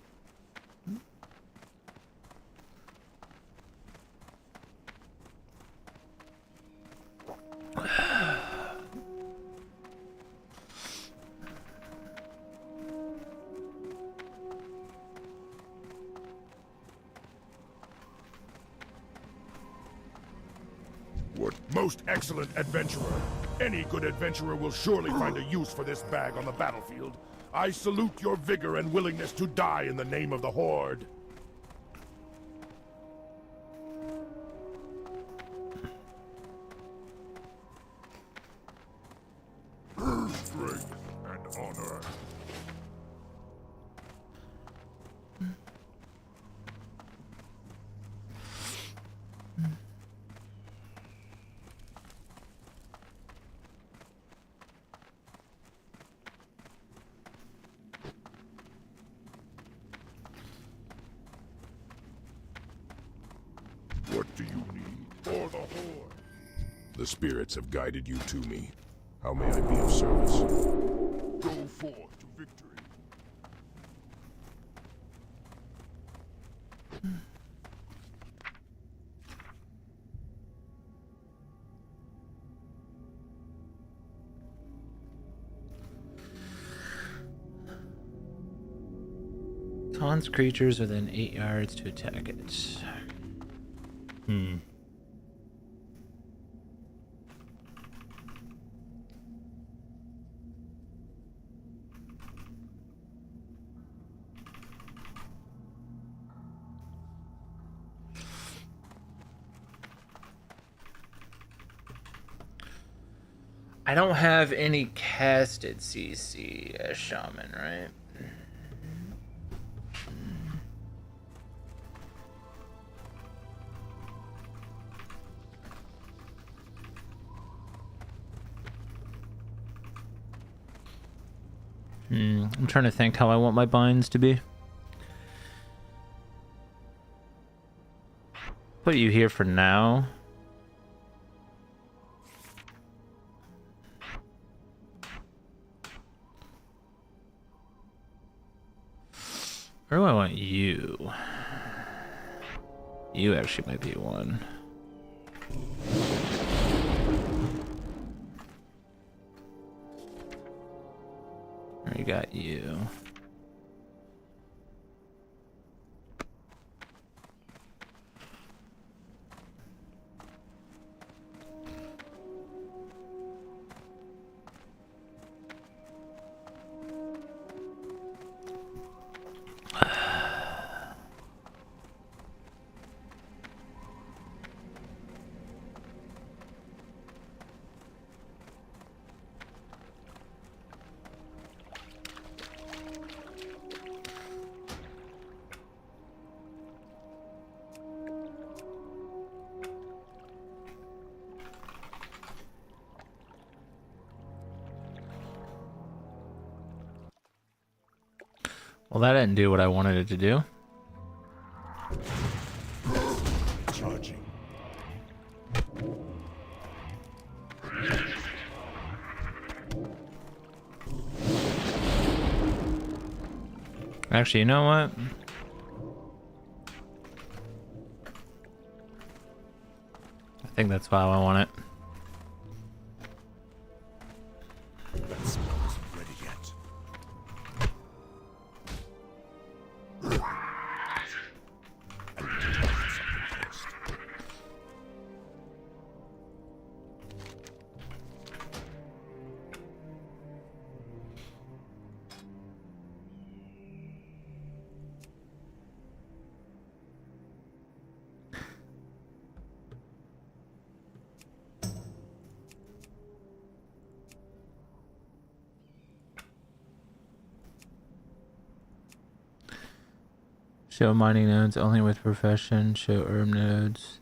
Good. Most excellent adventurer. Any good adventurer will surely find a use for this bag on the battlefield. I salute your vigor and willingness to die in the name of the Horde. Strength and honor. What do you need? For the Horde. The spirits have guided you to me. How may I be of service? Go forth to victory. Taunts creatures within 8 yards to attack it. I don't have any casted CC as Shaman, right? I'm trying to think how I want my binds to be. Put you here for now. Where do I want you? You actually might be one. I got you. Well, that didn't do what I wanted it to do. Charging. Actually, you know what? I think that's how I want it. That spell isn't ready yet. Show mining nodes only with profession. Show herb nodes.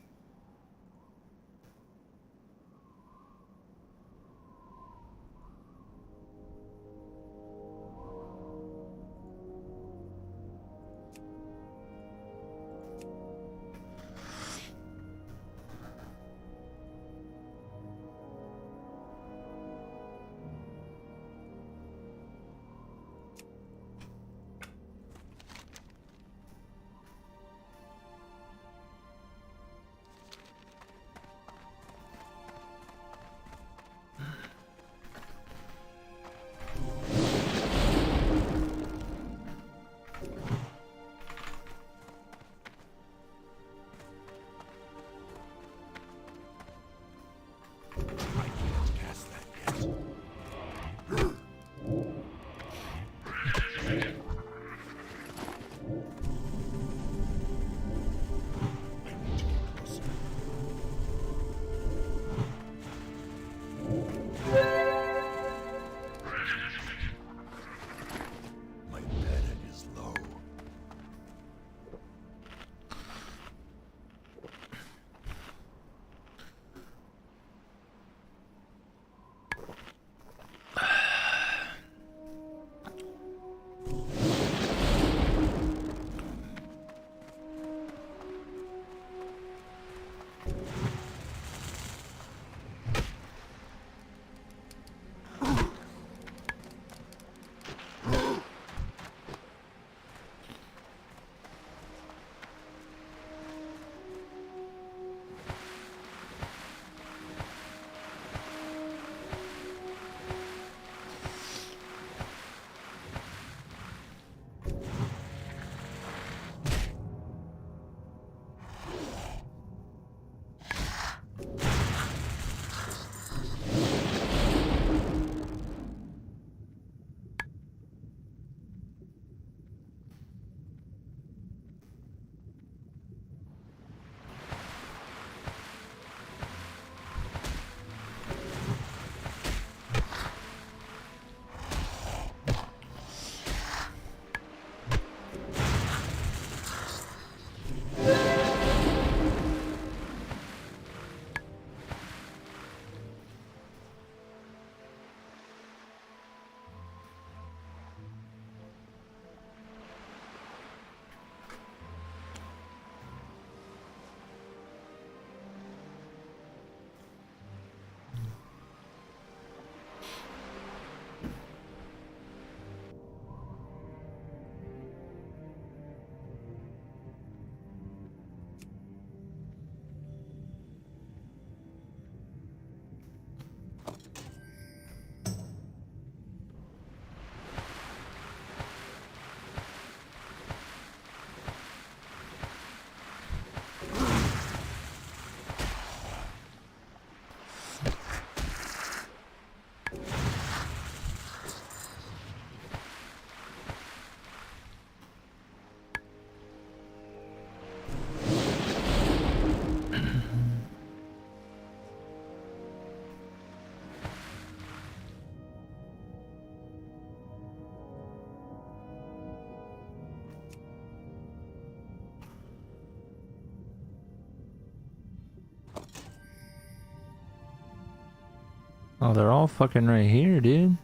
Oh, they're all fucking right here, dude.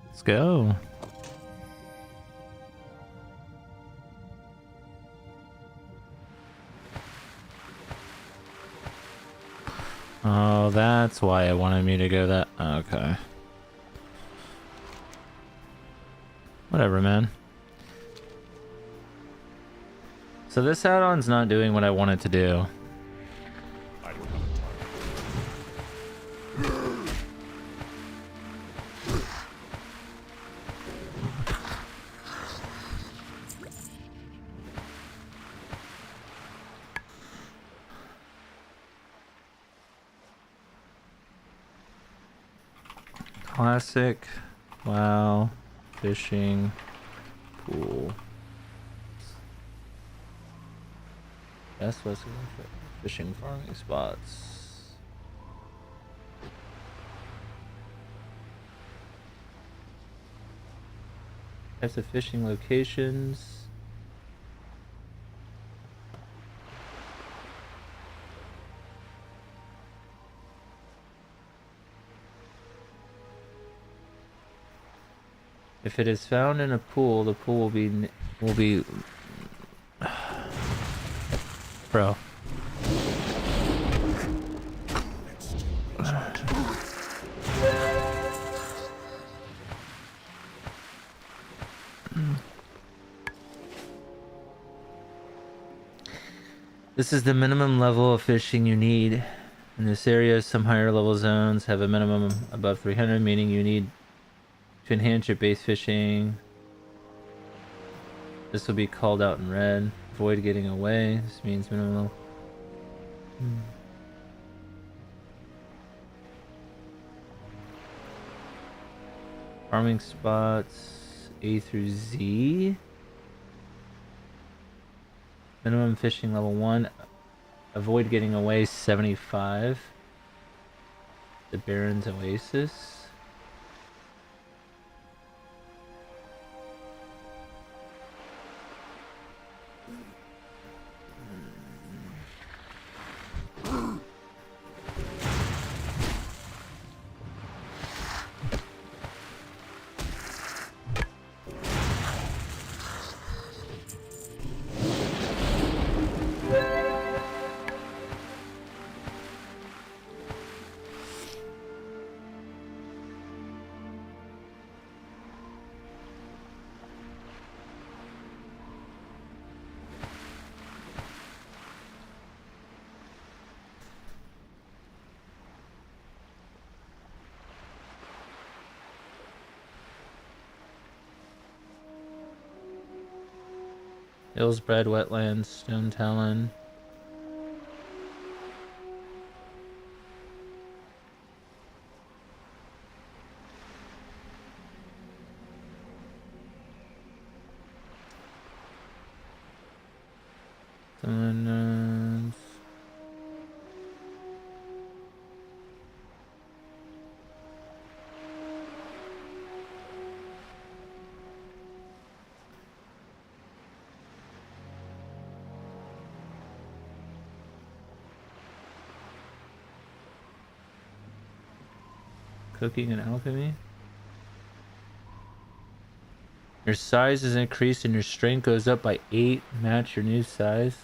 Let's go. Oh, that's why it wanted me to go that. Okay. Whatever, man. So this add-on's not doing what I want it to do. Classic, WoW, fishing, pool. Best was fishing farming spots. Types of fishing locations. If it is found in a pool, the pool will be bro. This is the minimum level of fishing you need. In this area, some higher level zones have a minimum above 300, meaning you need to enhance your base fishing. This will be called out in red. Avoid getting away. This means minimum. Farming spots A through Z. Minimum fishing level 1. Avoid getting away 75. The Baron's Oasis. Hillsbred, Wetlands, Stone Talon. Diamonds. Cooking and alchemy. Your size is increased and your strength goes up by 8. Match your new size.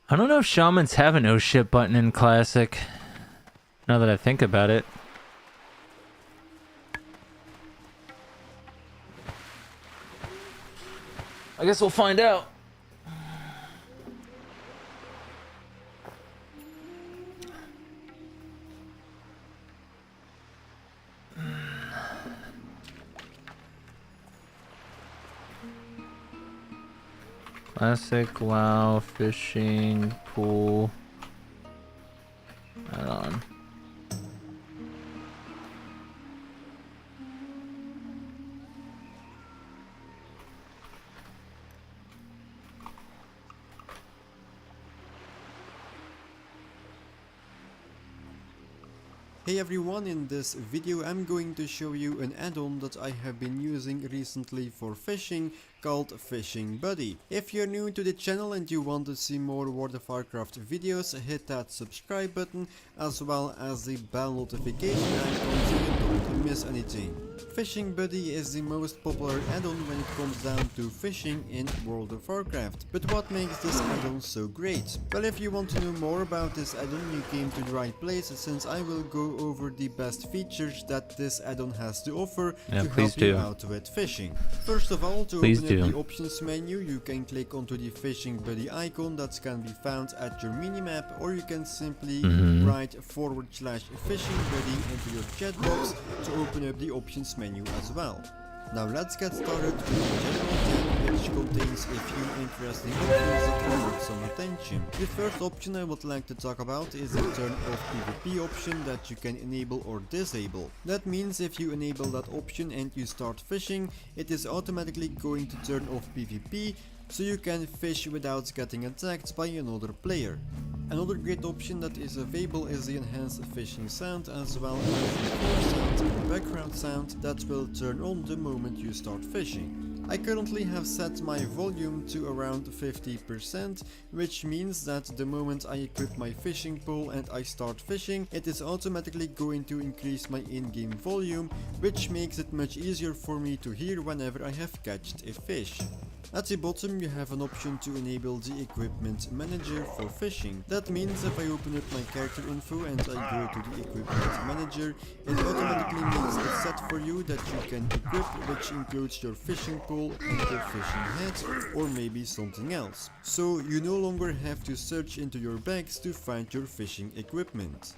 I don't know if shamans have an oh shit button in Classic. Now that I think about it. I guess we'll find out. Classic WoW fishing pool add-on. Hey everyone, in this video I'm going to show you an add-on that I have been using recently for fishing called Fishing Buddy. If you're new to the channel and you want to see more World of Warcraft videos, hit that subscribe button as well as the bell notification icon so you don't miss anything. Fishing Buddy is the most popular add-on when it comes down to fishing in World of Warcraft. But what makes this add-on so great? Well, if you want to know more about this add-on, you came to the right place, since I will go over the best features that this add-on has to offer to help you out with fishing. First of all, to open up the options menu, you can click onto the Fishing Buddy icon that can be found at your minimap, or you can simply write /Fishing Buddy into your chat box to open up the options menu as well. Now let's get started with the general tab, which contains a few interesting options that deserve some attention. The first option I would like to talk about is the turn off PvP option that you can enable or disable. That means if you enable that option and you start fishing, it is automatically going to turn off PvP, so you can fish without getting attacked by another player. Another great option that is available is the enhanced fishing sound, as well as the core sound and background sound that will turn on the moment you start fishing. I currently have set my volume to around 50%, which means that the moment I equip my fishing pole and I start fishing, it is automatically going to increase my in-game volume, which makes it much easier for me to hear whenever I have catched a fish. At the bottom you have an option to enable the equipment manager for fishing. That means if I open up my character info and I go to the equipment manager, it automatically makes it set for you that you can equip, which includes your fishing pole and your fishing hat, or maybe something else. So you no longer have to search into your bags to find your fishing equipment.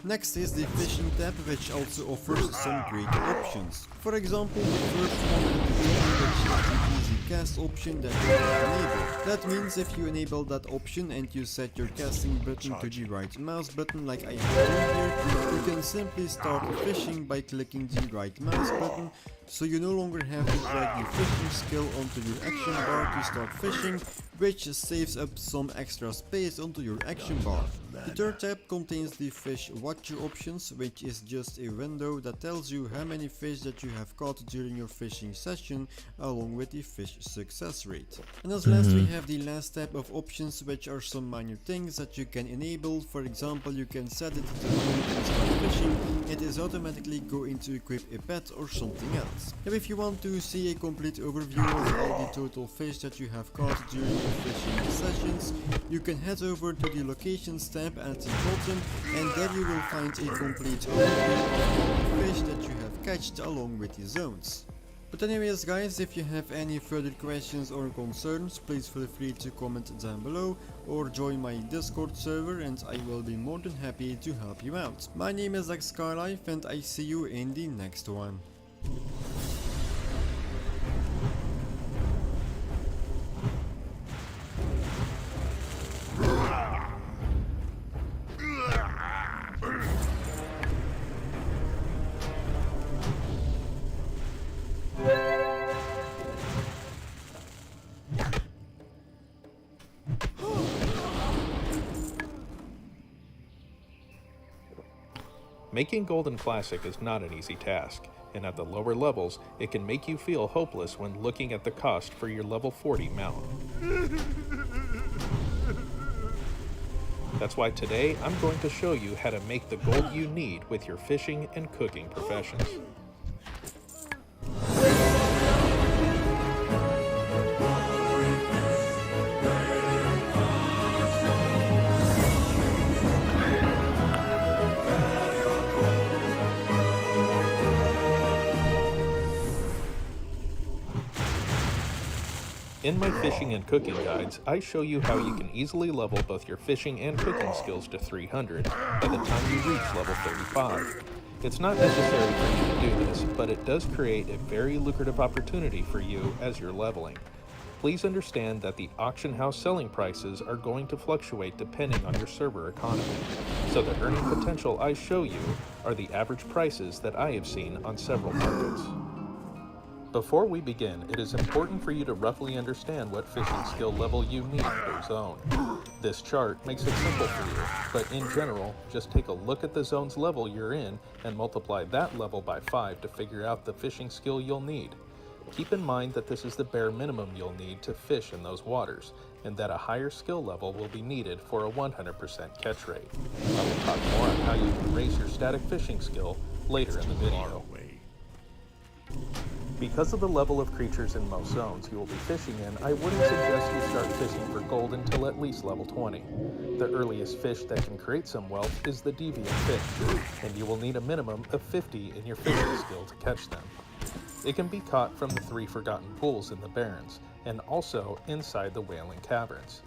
Next is the fishing tab, which also offers some great options. For example, the first one at the top, which is the easy cast option that you can enable. That means if you enable that option and you set your casting button to the right mouse button like I have done here, you can simply start fishing by clicking the right mouse button, so you no longer have to drag your fishing skill onto your action bar to start fishing, which saves up some extra space onto your action bar. The third tab contains the fish watcher options, which is just a window that tells you how many fish that you have caught during your fishing session, along with the fish success rate. And as last we have the last tab of options, which are some minor things that you can enable. For example, you can set it to the moment you start fishing, it is automatically going to equip a pet or something else. Now if you want to see a complete overview of all the total fish that you have caught during your fishing sessions, you can head over to the locations tab at the bottom, and there you will find a complete overview of all the fish that you have catched along with the zones. But anyways guys, if you have any further questions or concerns, please feel free to comment down below or join my Discord server and I will be more than happy to help you out. My name is Skylife and I see you in the next one. Making Gold in Classic is not an easy task, and at the lower levels, it can make you feel hopeless when looking at the cost for your level 40 mount. That's why today I'm going to show you how to make the gold you need with your fishing and cooking professions. In my fishing and cooking guides, I show you how you can easily level both your fishing and cooking skills to 300 by the time you reach level 35. It's not necessary for you to do this, but it does create a very lucrative opportunity for you as you're leveling. Please understand that the auction house selling prices are going to fluctuate depending on your server economy, so the earning potential I show you are the average prices that I have seen on several markets. Before we begin, it is important for you to roughly understand what fishing skill level you need per zone. This chart makes it simple for you, but in general, just take a look at the zone's level you're in and multiply that level by 5 to figure out the fishing skill you'll need. Keep in mind that this is the bare minimum you'll need to fish in those waters, and that a higher skill level will be needed for a 100% catch rate. I will talk more on how you can raise your static fishing skill later in the video. Because of the level of creatures in most zones you will be fishing in, I wouldn't suggest you start fishing for gold until at least level 20. The earliest fish that can create some wealth is the deviant fish, and you will need a minimum of 50 in your fishing skill to catch them. It can be caught from the 3 forgotten pools in the Barrens, and also inside the Wailing Caverns.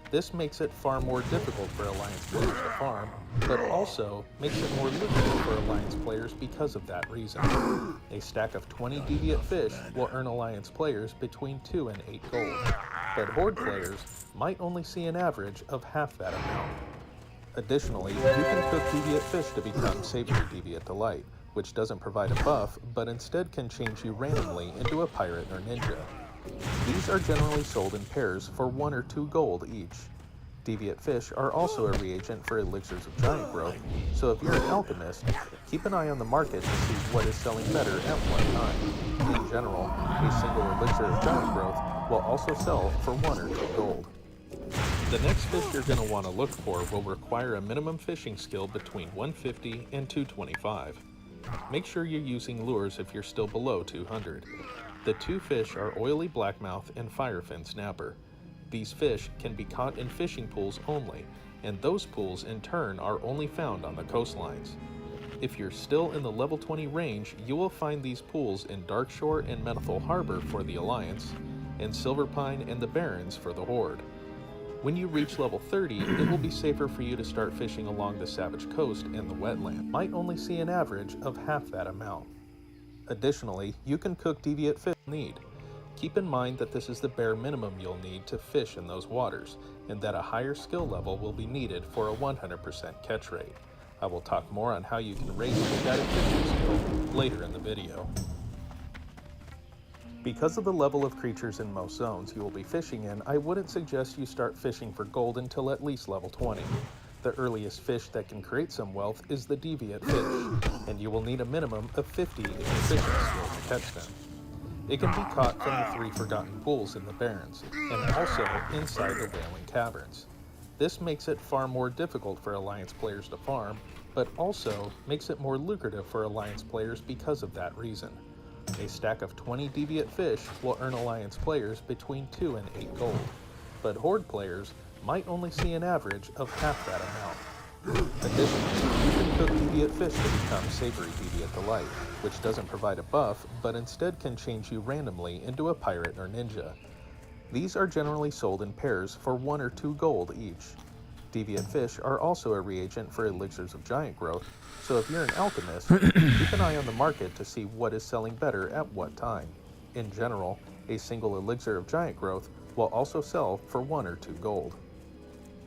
This makes it far more difficult for Alliance players to farm, but also makes it more lucrative for Alliance players because of that reason. A stack of 20 deviant fish will earn Alliance players between 2 and 8 gold, but Horde players might only see an average of half that amount. Additionally, you can cook deviant fish to become Savory Deviant Delight, which doesn't provide a buff, but instead can change you randomly into a pirate or ninja. These are generally sold in pairs for 1 or 2 gold each. Deviant fish are also a reagent for elixirs of giant growth, so if you're an alchemist, keep an eye on the market to see what is selling better at what time. In general, a single elixir of giant growth will also sell for 1 or 2 gold. The next fish you're going to want to look for will require a minimum fishing skill between 150 and 225. Make sure you're using lures if you're still below 200. The 2 fish are oily blackmouth and firefin snapper. These fish can be caught in fishing pools only, and those pools in turn are only found on the coastlines. If you're still in the level 20 range, you will find these pools in Darkshore and Menethil Harbor for the Alliance, and Silverpine and the Barrens for the Horde. When you reach level 30, it will be safer for you to start fishing along the Savage Coast and the wetland. Might only see an average of half that amount. Additionally, you can cook deviant fish you'll need. Keep in mind that this is the bare minimum you'll need to fish in those waters, and that a higher skill level will be needed for a 100% catch rate. I will talk more on how you can raise your static fishing skill later in the video. Because of the level of creatures in most zones you will be fishing in, I wouldn't suggest you start fishing for gold until at least level 20. The earliest fish that can create some wealth is the deviant fish, and you will need a minimum of 50 in your fishing skill to catch them. It can be caught from the 3 forgotten pools in the Barrens, and also inside the Wailing Caverns. This makes it far more difficult for Alliance players to farm, but also makes it more lucrative for Alliance players because of that reason. A stack of 20 deviant fish will earn Alliance players between 2 and 8 gold, but Horde players might only see an average of half that amount. Additionally, you can cook deviant fish to become Savory Deviant Delight, which doesn't provide a buff, but instead can change you randomly into a pirate or ninja. These are generally sold in pairs for 1 or 2 gold each. Deviant fish are also a reagent for elixirs of giant growth, so if you're an alchemist, keep an eye on the market to see what is selling better at what time. In general, a single elixir of giant growth will also sell for 1 or 2 gold.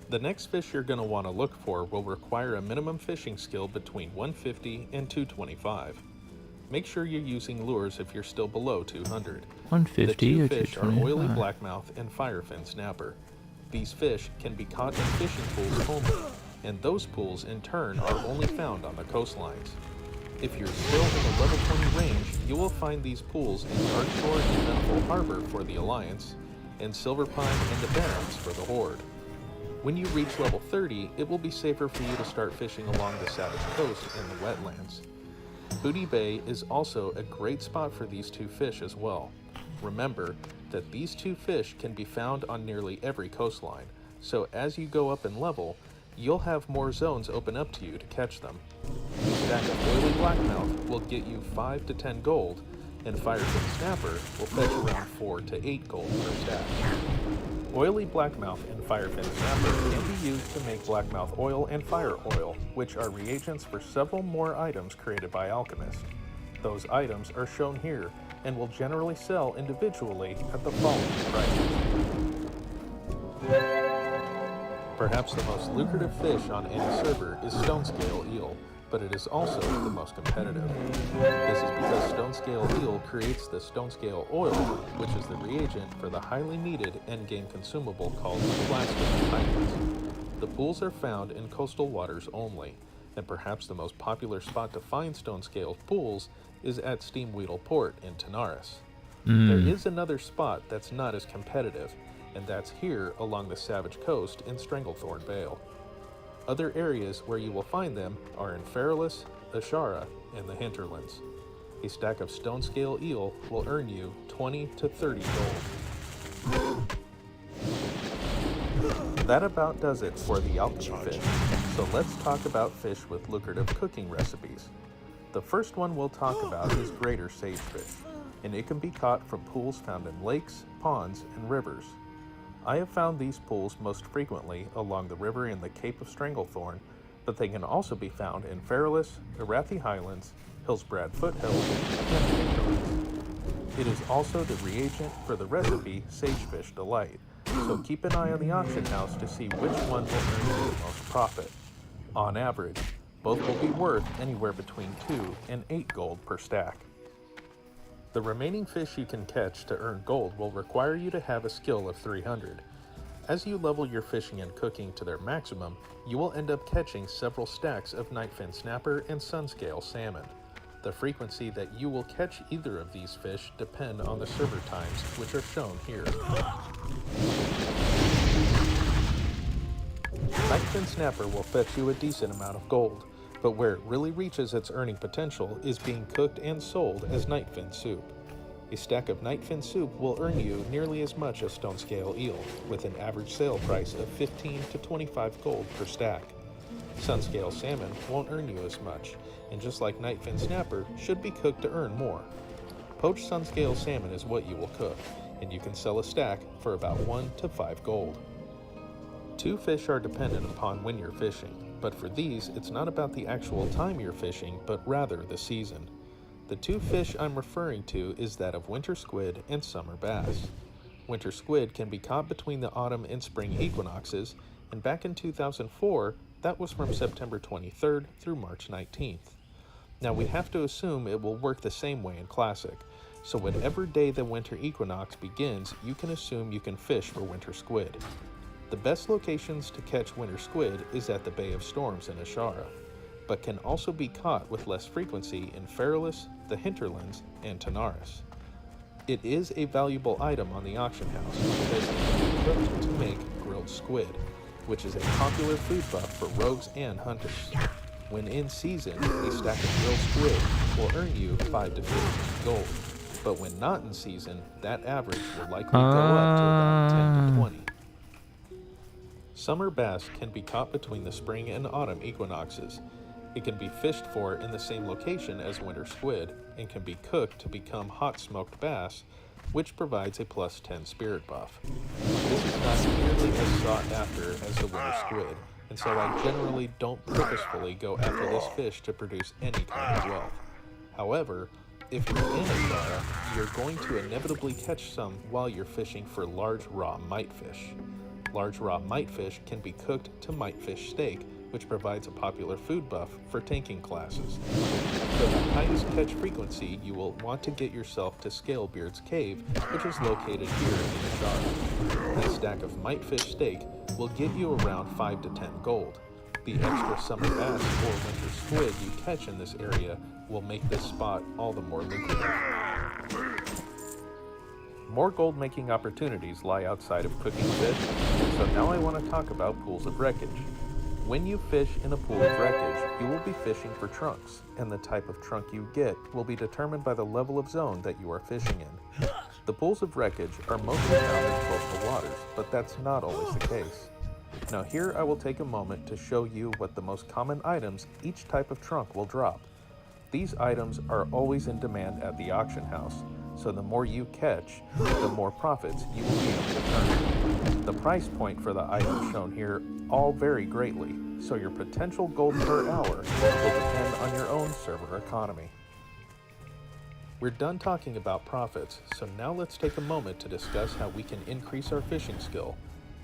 The next fish you're going to want to look for will require a minimum fishing skill between 150 and 225. Make sure you're using lures if you're still below 200. 150 the or 2 fish are oily 225. blackmouth and firefin snapper. These fish can be caught in fishing pools only, and those pools in turn are only found on the coastlines. If you're still in the level 20 range, you will find these pools in Darkshore and Menethil Harbor for the Alliance, and Silverpine and the Barrens for the Horde. When you reach level 30, it will be safer for you to start fishing along the Savage Coast and the wetlands. Booty Bay is also a great spot for these 2 fish as well. Remember that these 2 fish can be found on nearly every coastline, so as you go up in level, you'll have more zones open up to you to catch them. A stack of oily blackmouth will get you 5 to 10 gold, and firefin snapper will fetch around 4 to 8 gold per stack. Oily blackmouth and firefin snapper can be used to make blackmouth oil and fire oil, which are reagents for several more items created by alchemists. Those items are shown here and will generally sell individually at the following prices. Perhaps the most lucrative fish on any server is stone scale eel, but it is also the most competitive. This is because stone scale eel creates the stone scale oil, which is the reagent for the highly needed endgame consumable called plastic pigments. The pools are found in coastal waters only, and perhaps the most popular spot to find stone scale pools is at Steamweedle Port in Tanaris. There is another spot that's not as competitive, and that's here along the Savage Coast in Stranglethorn Vale. Other areas where you will find them are in Feralis, Ashara, and the Hinterlands. A stack of stone scale eel will earn you 20 to 30 gold. That about does it for the alchemy fish, so let's talk about fish with lucrative cooking recipes. The first one we'll talk about is greater sagefish, and it can be caught from pools found in lakes, ponds, and rivers. I have found these pools most frequently along the river in the Cape of Stranglethorn, but they can also be found in Feralis, Arathi Highlands, Hillsbrad Foothills, and the Hinterlands. It is also the reagent for the recipe Sagefish Delight, so keep an eye on the auction house to see which one will earn you the most profit. On average, both will be worth anywhere between 2 and 8 gold per stack. The remaining fish you can catch to earn gold will require you to have a skill of 300. As you level your fishing and cooking to their maximum, you will end up catching several stacks of nightfin snapper and sunscale salmon. The frequency that you will catch either of these fish depend on the server times, which are shown here. Nightfin snapper will fetch you a decent amount of gold, but where it really reaches its earning potential is being cooked and sold as nightfin soup. A stack of nightfin soup will earn you nearly as much as stone scale eel, with an average sale price of 15 to 25 gold per stack. Sunscale salmon won't earn you as much, and just like nightfin snapper, should be cooked to earn more. Poached sunscale salmon is what you will cook, and you can sell a stack for about 1 to 5 gold. 2 fish are dependent upon when you're fishing, but for these, it's not about the actual time you're fishing, but rather the season. The 2 fish I'm referring to is that of winter squid and summer bass. Winter squid can be caught between the autumn and spring equinoxes, and back in 2004, that was from September 23rd through March 19th. Now we have to assume it will work the same way in Classic, so whatever day the winter equinox begins, you can assume you can fish for winter squid. The best locations to catch winter squid is at the Bay of Storms in Ashara, but can also be caught with less frequency in Feralis, the Hinterlands, and Tanaris. It is a valuable item on the auction house because it can be cooked to make grilled squid, which is a popular food buff for rogues and hunters. When in season, a stack of grilled squid will earn you 5 to 15 gold, but when not in season, that average will likely go up to about 10 to 20. Summer bass can be caught between the spring and autumn equinoxes. It can be fished for in the same location as winter squid and can be cooked to become hot smoked bass, which provides a plus 10 spirit buff. This is not nearly as sought after as the winter squid, and so I generally don't purposefully go after this fish to produce any kind of wealth. However, if you're in Ashara, you're going to inevitably catch some while you're fishing for large raw mitefish. Large raw mitefish can be cooked to mitefish steak, which provides a popular food buff for tanking classes. For the highest catch frequency, you will want to get yourself to Scalebeard's Cave, which is located here in Ashara. A stack of mitefish steak will get you around 5 to 10 gold. The extra summer bass or winter squid you catch in this area will make this spot all the more lucrative. More gold-making opportunities lie outside of cooking fish, and so now I want to talk about pools of wreckage. When you fish in a pool of wreckage, you will be fishing for trunks, and the type of trunk you get will be determined by the level of zone that you are fishing in. The pools of wreckage are mostly found in coastal waters, but that's not always the case. Now here I will take a moment to show you what the most common items each type of trunk will drop. These items are always in demand at the auction house, so the more you catch, the more profits you will be able to earn. The price point for the items shown here all vary greatly, so your potential gold per hour will depend on your own server economy. We're done talking about profits, so now let's take a moment to discuss how we can increase our fishing skill.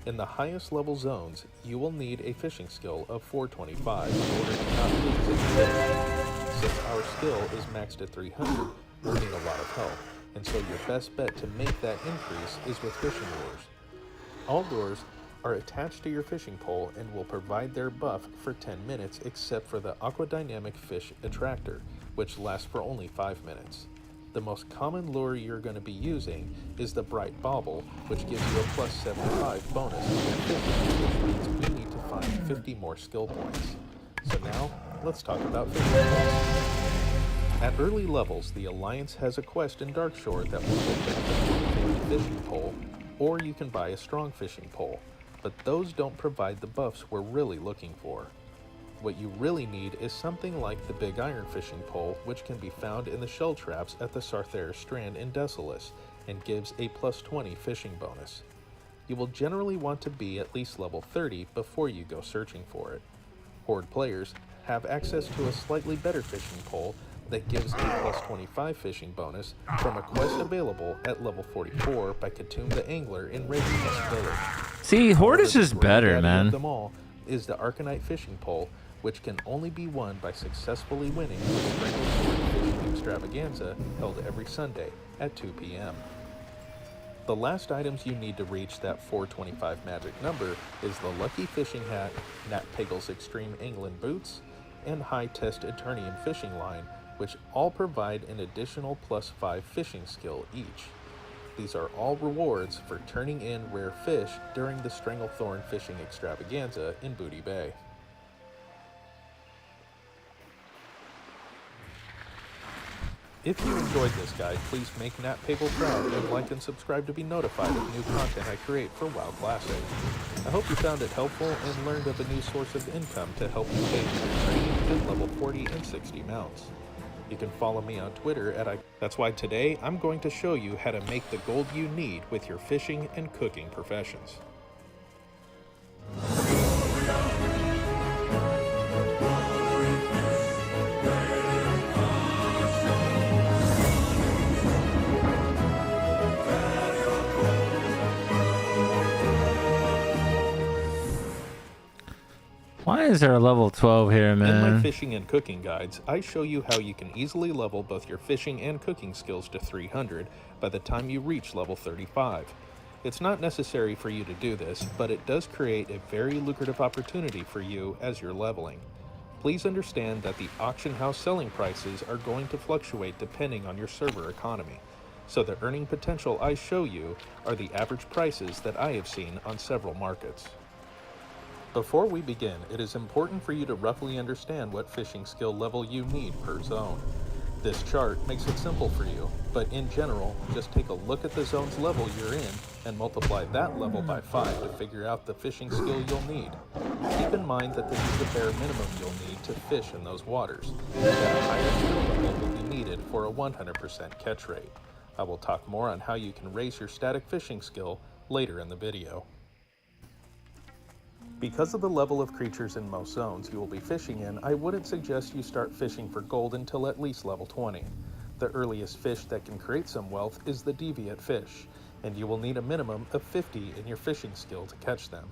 In the highest level zones, you will need a fishing skill of 425 in order to not lose any fish. Since our skill is maxed at 300, we'll need a lot of help, and so your best bet to make that increase is with fishing lures. All lures are attached to your fishing pole and will provide their buff for 10 minutes except for the aquadynamic fish attractor, which lasts for only 5 minutes. The most common lure you're going to be using is the bright bauble, which gives you a plus 75 bonus to your fishing, which means you need to find 50 more skill points. So now, let's talk about fishing poles. At early levels, the Alliance has a quest in Darkshore that will give you a fishing pole, or you can buy a strong fishing pole, but those don't provide the buffs we're really looking for. What you really need is something like the Big Iron fishing pole, which can be found in the shell traps at the Sarthair Strand in Desolus, and gives a plus 20 fishing bonus. You will generally want to be at least level 30 before you go searching for it. Horde players have access to a slightly better fishing pole that gives a plus 25 fishing bonus from a quest available at level 44 by Katoom the Angler in Ravenloft Village. See, Horde is just better, Of man. them all is the Arcanite fishing pole, which can only be won by successfully winning the Stranglethorn Fishing Extravaganza held every Sunday at 2 p.m. The last items you need to reach that 425 magic number is the Lucky Fishing Hat, Nat Pagel's Extreme Angling Boots, and High Test Eternium Fishing Line, which all provide an additional plus 5 fishing skill each. These are all rewards for turning in rare fish during the Stranglethorn Fishing Extravaganza in Booty Bay. If you enjoyed this guide, please make Nat Pagel proud and like and subscribe to be notified of new content I create for WoW Classic. I hope you found it helpful and learned of a new source of income to help you pay for your training in level 40 and 60 mounts. You can follow me on Twitter at That's why today I'm going to show you how to make the gold you need with your fishing and cooking professions. Why is there a level 12 here, In my man? fishing and cooking guides, I show you how you can easily level both your fishing and cooking skills to 300 by the time you reach level 35. It's not necessary for you to do this, but it does create a very lucrative opportunity for you as you're leveling. Please understand that the auction house selling prices are going to fluctuate depending on your server economy, so the earning potential I show you are the average prices that I have seen on several markets. Before we begin, it is important for you to roughly understand what fishing skill level you need per zone. This chart makes it simple for you, but in general, just take a look at the zone's level you're in and multiply that level by 5 to figure out the fishing skill you'll need. Keep in mind that this is the bare minimum you'll need to fish in those waters, and that a higher skill level will be needed for a 100% catch rate. I will talk more on how you can raise your static fishing skill later in the video. Because of the level of creatures in most zones you will be fishing in, I wouldn't suggest you start fishing for gold until at least level 20. The earliest fish that can create some wealth is the deviate fish, and you will need a minimum of 50 in your fishing skill to catch them.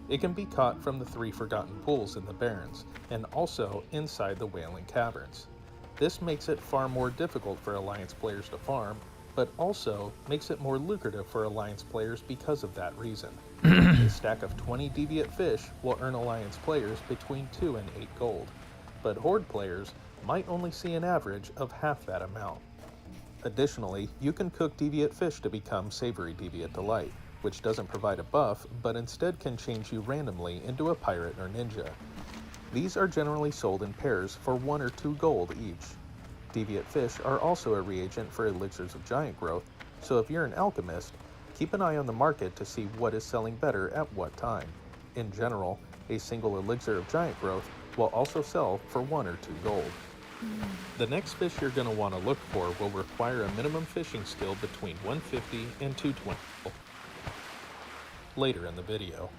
It can be caught from the 3 Forgotten Pools in the Barrens, and also inside the Wailing Caverns. This makes it far more difficult for Alliance players to farm, but also makes it more lucrative for Alliance players because of that reason. A stack of 20 deviate fish will earn Alliance players between 2 and 8 gold, but Horde players might only see an average of half that amount. Additionally, you can cook deviate fish to become Savory Deviate Delight, which doesn't provide a buff, but instead can change you randomly into a pirate or ninja. These are generally sold in pairs for 1 or 2 gold each. Deviate fish are also a reagent for elixirs of giant growth, so if you're an alchemist, keep an eye on the market to see what is selling better at what time. In general, a single elixir of giant growth will also sell for 1 or 2 gold. The next fish you're going to want to look for will require a minimum fishing skill between 150 and 220 later in the video.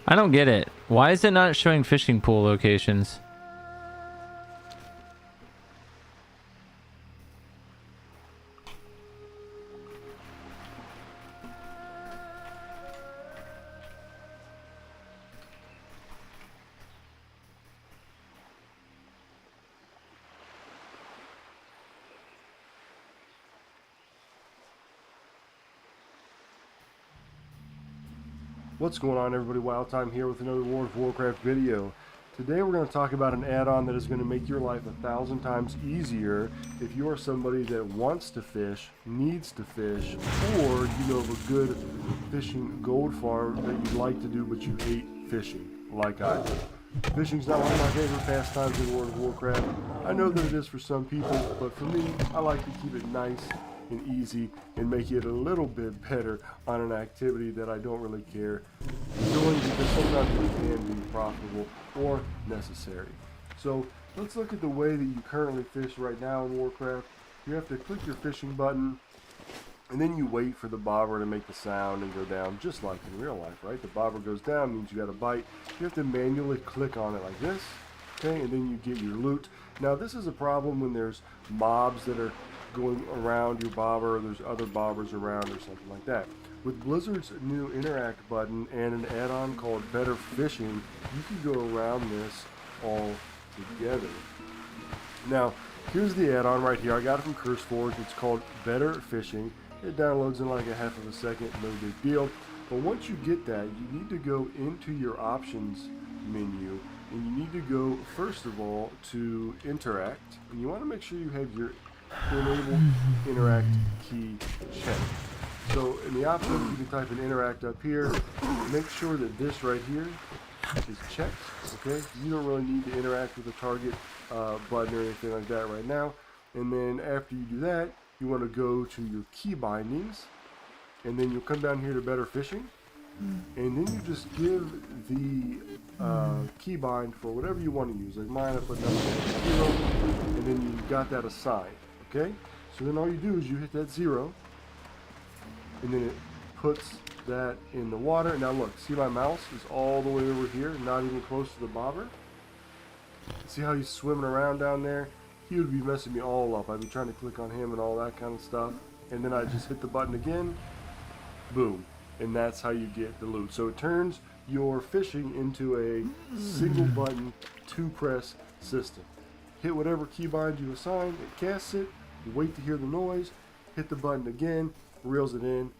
I don't get it. Why is it not showing fishing pool locations? What's going on, everybody? Wild Time here with another World of Warcraft video. Today we're going to talk about an add-on that is going to make your life 1,000 times easier if you are somebody that wants to fish, needs to fish, or you know of a good fishing gold farm that you'd like to do but you hate fishing, like I do. Fishing's not one of my favorite pastimes in World of Warcraft. I know that it is for some people, but for me, I like to keep it nice and easy and make it a little bit better on an activity that I don't really care doing, because sometimes it can be profitable or necessary. So let's look at the way that you currently fish right now in Warcraft. You have to click your fishing button and then you wait for the bobber to make the sound and go down, just like in real life, right? The bobber goes down, means you got a bite. You have to manually click on it like this, okay, and then you get your loot. Now this is a problem when there's mobs that are going around your bobber, or there's other bobbers around or something like that. With Blizzard's new interact button and an add-on called Better Fishing, you can go around this all together. Now, here's the add-on right here. I got it from CurseForge. It's called Better Fishing. It downloads in like a half of a second, no big deal. But once you get that, you need to go into your options menu, and you need to go, first of all, to Interact, and you want to make sure you have your Enable Interact key checked. So in the options, you can type in Interact up here. Make sure that this right here is checked. Okay, you don't really need to interact with the target button or anything like that right now. And then after you do that, you want to go to your key bindings, and then you'll come down here to Better Fishing, and then you just give the key bind for whatever you want to use. Like mine, I put number 0, and then you got that assigned. Okay, so then all you do is you hit that 0, and then it puts that in the water. Now look, see my mouse is all the way over here, not even close to the bobber. See how he's swimming around down there? He would be messing me all up. I'd be trying to click on him and all that kind of stuff, and then I just hit the button again, boom, and that's how you get the loot. So it turns your fishing into a single button, 2-press system. Hit whatever keybind you assign, it casts it, you wait to hear the noise, hit the button again, reels it in,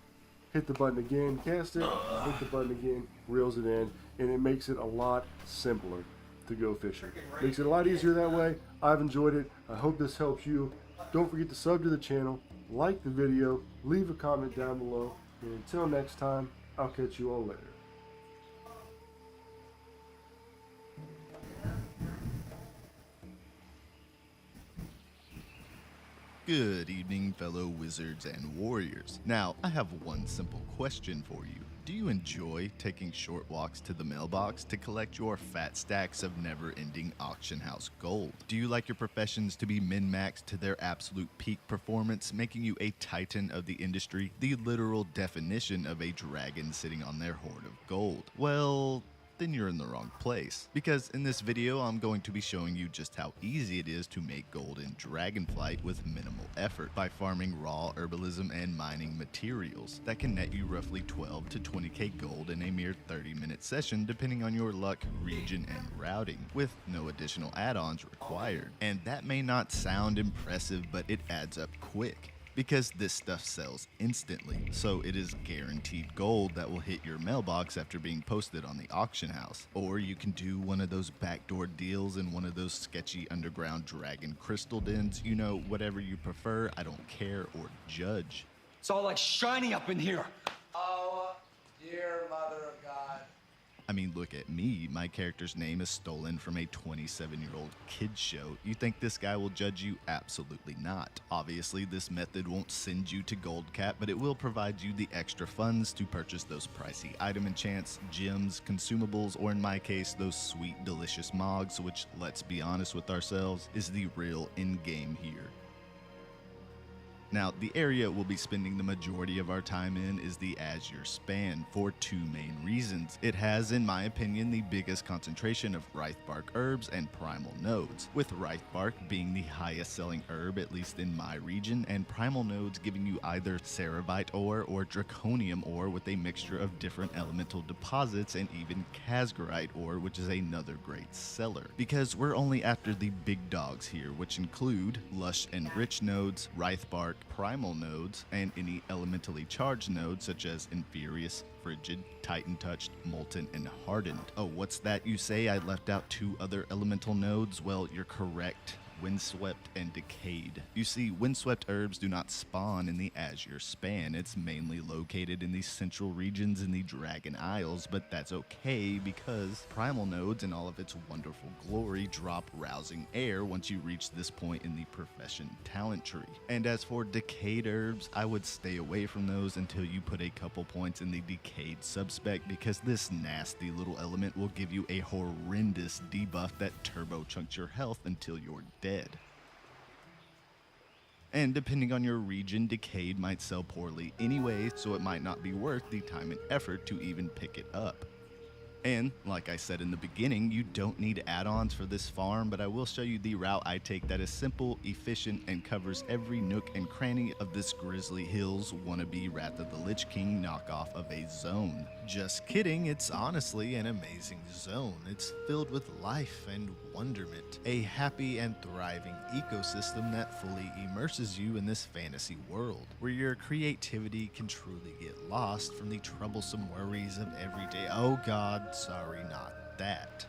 hit the button again, cast it, hit the button again, reels it in, and it makes it a lot simpler to go fishing. Makes it a lot easier that way. I've enjoyed it. I hope this helps you. Don't forget to sub to the channel, like the video, leave a comment down below, and until next time, I'll catch you all later. Good evening, fellow wizards and warriors. Now, I have one simple question for you. Do you enjoy taking short walks to the mailbox to collect your fat stacks of never-ending auction house gold? Do you like your professions to be min-maxed to their absolute peak performance, making you a titan of the industry, the literal definition of a dragon sitting on their hoard of gold? Well, then you're in the wrong place. Because in this video, I'm going to be showing you just how easy it is to make gold in Dragonflight with minimal effort by farming raw herbalism and mining materials that can net you roughly 12 to 20k gold in a mere 30-minute session depending on your luck, region, and routing, with no additional add-ons required. And that may not sound impressive, but it adds up quick, because this stuff sells instantly, so it is guaranteed gold that will hit your mailbox after being posted on the auction house. Or you can do one of those backdoor deals in one of those sketchy underground dragon crystal dens, you know, whatever you prefer, I don't care or judge. It's all like shiny up in here. Oh, dear Mother of God. I mean, look at me. My character's name is stolen from a 27-year-old kid's show. You think this guy will judge you? Absolutely not. Obviously, this method won't send you to gold cap, but it will provide you the extra funds to purchase those pricey item enchants, gems, consumables, or in my case, those sweet, delicious mogs, which, let's be honest with ourselves, is the real end game here. Now, the area we'll be spending the majority of our time in is the Azure Span for two main reasons. It has, in my opinion, the biggest concentration of Wraithbark herbs and primal nodes, with Wraithbark being the highest selling herb, at least in my region, and primal nodes giving you either Ceravite ore or Draconium ore with a mixture of different elemental deposits, and even Casgarite ore, which is another great seller. Because we're only after the big dogs here, which include Lush and Rich nodes, Wraithbark, primal nodes, and any elementally charged nodes such as Infurious, Frigid, Titan Touched, Molten, and Hardened. Oh, what's that you say? I left out two other elemental nodes? Well, you're correct. Windswept and Decayed. You see, Windswept herbs do not spawn in the Azure Span. It's mainly located in the central regions in the Dragon Isles, but that's okay because primal nodes in all of its wonderful glory drop rousing air once you reach this point in the profession talent tree. And as for Decayed herbs, I would stay away from those until you put a couple points in the Decayed subspec, because this nasty little element will give you a horrendous debuff that turbo chunks your health until you're dead. And depending on your region, Decayed might sell poorly anyway, so it might not be worth the time and effort to even pick it up. And, like I said in the beginning, you don't need add-ons for this farm, but I will show you the route I take that is simple, efficient, and covers every nook and cranny of this Grizzly Hills wannabe Wrath of the Lich King knockoff of a zone. Just kidding, it's honestly an amazing zone. It's filled with life and wonderment, a happy and thriving ecosystem that fully immerses you in this fantasy world, where your creativity can truly get lost from the troublesome worries of everyday, oh god, sorry, not that.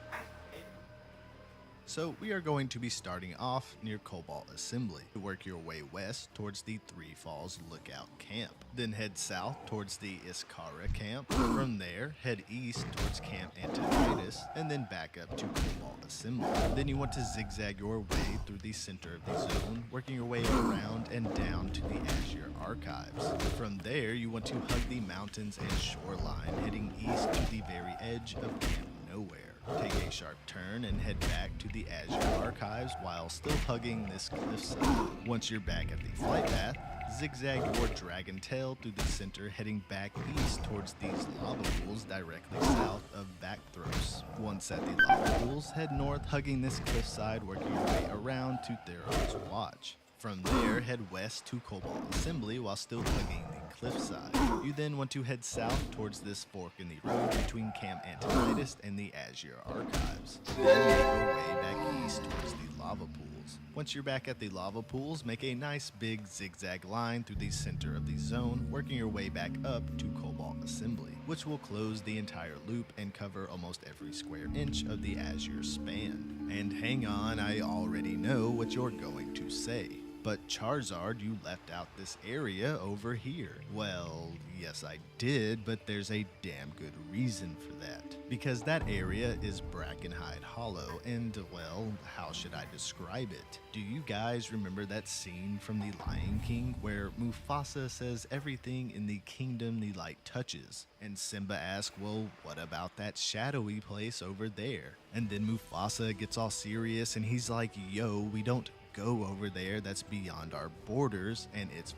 So we are going to be starting off near Cobalt Assembly. Work your way west towards the Three Falls Lookout Camp. Then head south towards the Iskara Camp. From there, head east towards Camp Antonidas, and then back up to Cobalt Assembly. Then you want to zigzag your way through the center of the zone, working your way around and down to the Azure Archives. From there, you want to hug the mountains and shoreline, heading east to the very edge of Camp Nowhere. Take a sharp turn and head back to the Azure Archives while still hugging this cliffside. Once you're back at the flight path, zigzag your dragon tail through the center, heading back east towards these lava pools directly south of Backthrows. Once at the lava pools, head north, hugging this cliffside, working your way around to Theron's Watch. From there, head west to Cobalt Assembly while still hugging the cliffside. You then want to head south towards this fork in the road between Camp Antonidas and the Azure Archives. Then make your way back east towards the lava pools. Once you're back at the lava pools, make a nice big zigzag line through the center of the zone, working your way back up to Cobalt Assembly, which will close the entire loop and cover almost every square inch of the Azure Span. And hang on, I already know what you're going to say. But Charizard, you left out this area over here. Well, yes I did, but there's a damn good reason for that. Because that area is Brackenhide Hollow, and well, how should I describe it? Do you guys remember that scene from The Lion King where Mufasa says everything in the kingdom the light touches? And Simba asks, well, what about that shadowy place over there? And then Mufasa gets all serious and he's like, yo, we don't go over there, that's beyond our borders and it's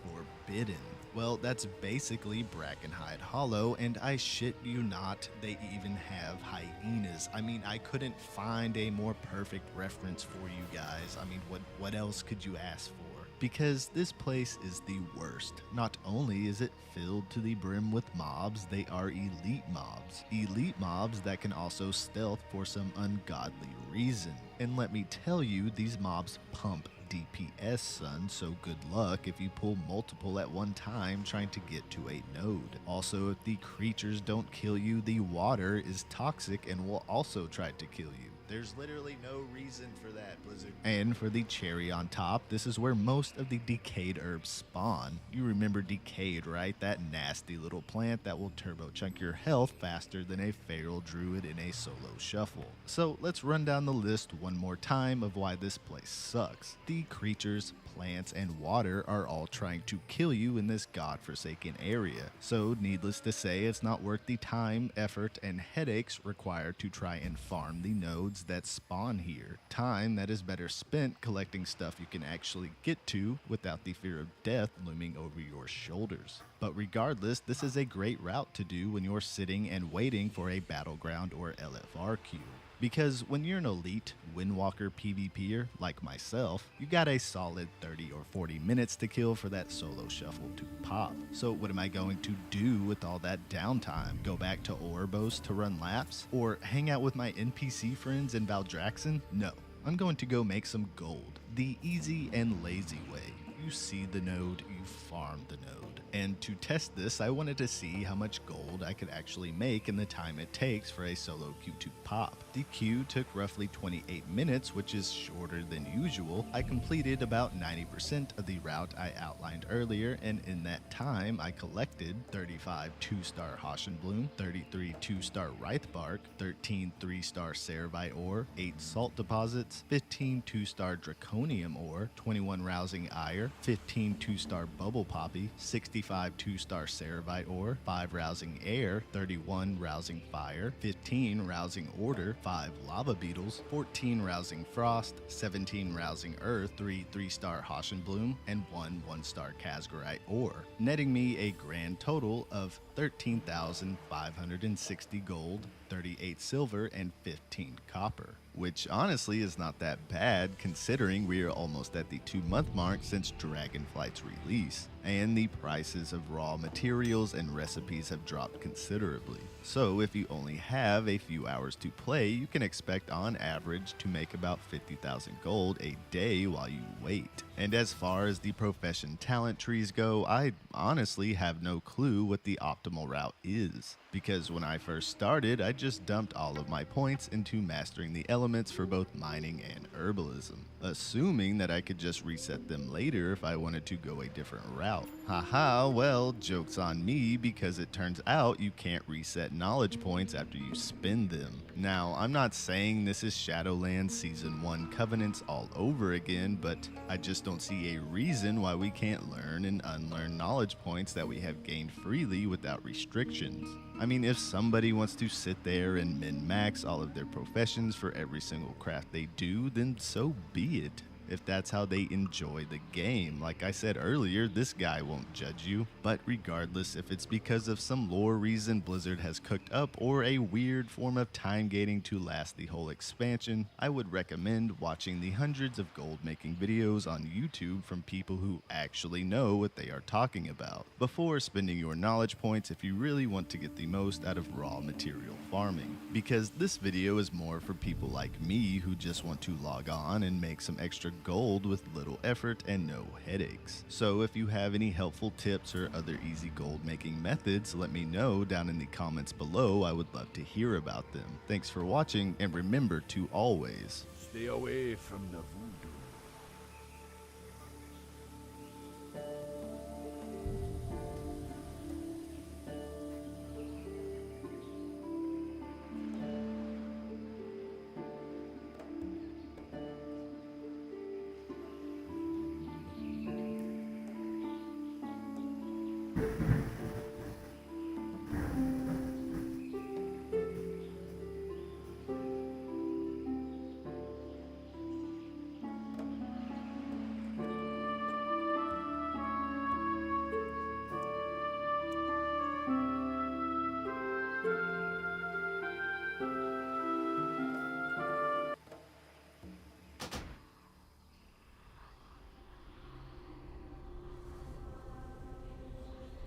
forbidden. Well, that's basically Brackenhide Hollow, and I shit you not, they even have hyenas. I mean, I couldn't find a more perfect reference for you guys. I mean, what else could you ask for? Because this place is the worst. Not only is it filled to the brim with mobs, they are elite mobs. Elite mobs that can also stealth for some ungodly reason. And let me tell you, these mobs pump DPS, son, so good luck if you pull multiple at one time trying to get to a node. Also, if the creatures don't kill you, the water is toxic and will also try to kill you. There's literally no reason for that, Blizzard. And for the cherry on top, this is where most of the decayed herbs spawn. You remember decayed, right? That nasty little plant that will turbo chunk your health faster than a feral druid in a solo shuffle. So let's run down the list one more time of why this place sucks. The creatures, plants, and water are all trying to kill you in this godforsaken area. So needless to say, it's not worth the time, effort, and headaches required to try and farm the nodes that spawn here. Time that is better spent collecting stuff you can actually get to without the fear of death looming over your shoulders. But regardless, this is a great route to do when you're sitting and waiting for a battleground or LFR queue. Because when you're an elite Windwalker PvPer like myself, you got a solid 30 or 40 minutes to kill for that solo shuffle to pop. So what am I going to do with all that downtime? Go back to Ouroboros to run laps? Or hang out with my NPC friends in Valdraxxin? No, I'm going to go make some gold. The easy and lazy way. You see the node, you farm the node. And to test this, I wanted to see how much gold I could actually make in the time it takes for a solo queue to pop. The queue took roughly 28 minutes, which is shorter than usual. I completed about 90% of the route I outlined earlier, and in that time, I collected 35 2-star Hoshenbloom, 33 2-star Wraithbark, 13 3-star Ceravite ore, 8 salt deposits, 15 2-star Draconium ore, 21 rousing ire, 15 2-star Bubble Poppy, 65 2-star Ceravite ore, 5 rousing air, 31 rousing fire, 15 rousing order, 5 lava beetles, 14 rousing frost, 17 rousing earth, 3 3-star Hoshenbloom, and 1 1-star Kazgarite ore, netting me a grand total of 13,560 gold, 38 silver, and 15 copper. Which honestly is not that bad considering we are almost at the 2-month mark since Dragonflight's release, and the prices of raw materials and recipes have dropped considerably. So if you only have a few hours to play, you can expect on average to make about 50,000 gold a day while you wait. And as far as the profession talent trees go, I honestly have no clue what the optimal route is. Because when I first started, I just dumped all of my points into mastering the elements for both mining and herbalism, assuming that I could just reset them later if I wanted to go a different route. Haha, well, joke's on me because it turns out you can't reset knowledge points after you spend them. Now, I'm not saying this is Shadowlands Season 1 Covenants all over again, but I just don't see a reason why we can't learn and unlearn knowledge points that we have gained freely without restrictions. I mean, if somebody wants to sit there and min-max all of their professions for every single craft they do, then so be it. If that's how they enjoy the game. Like I said earlier, this guy won't judge you. But regardless, if it's because of some lore reason Blizzard has cooked up or a weird form of time gating to last the whole expansion, I would recommend watching the hundreds of gold making videos on YouTube from people who actually know what they are talking about, before spending your knowledge points if you really want to get the most out of raw material farming. Because this video is more for people like me who just want to log on and make some extra gold with little effort and no headaches. So if you have any helpful tips or other easy gold making methods, let me know down in the comments below. I would love to hear about them. Thanks for watching, and remember to always stay away from the voodoo.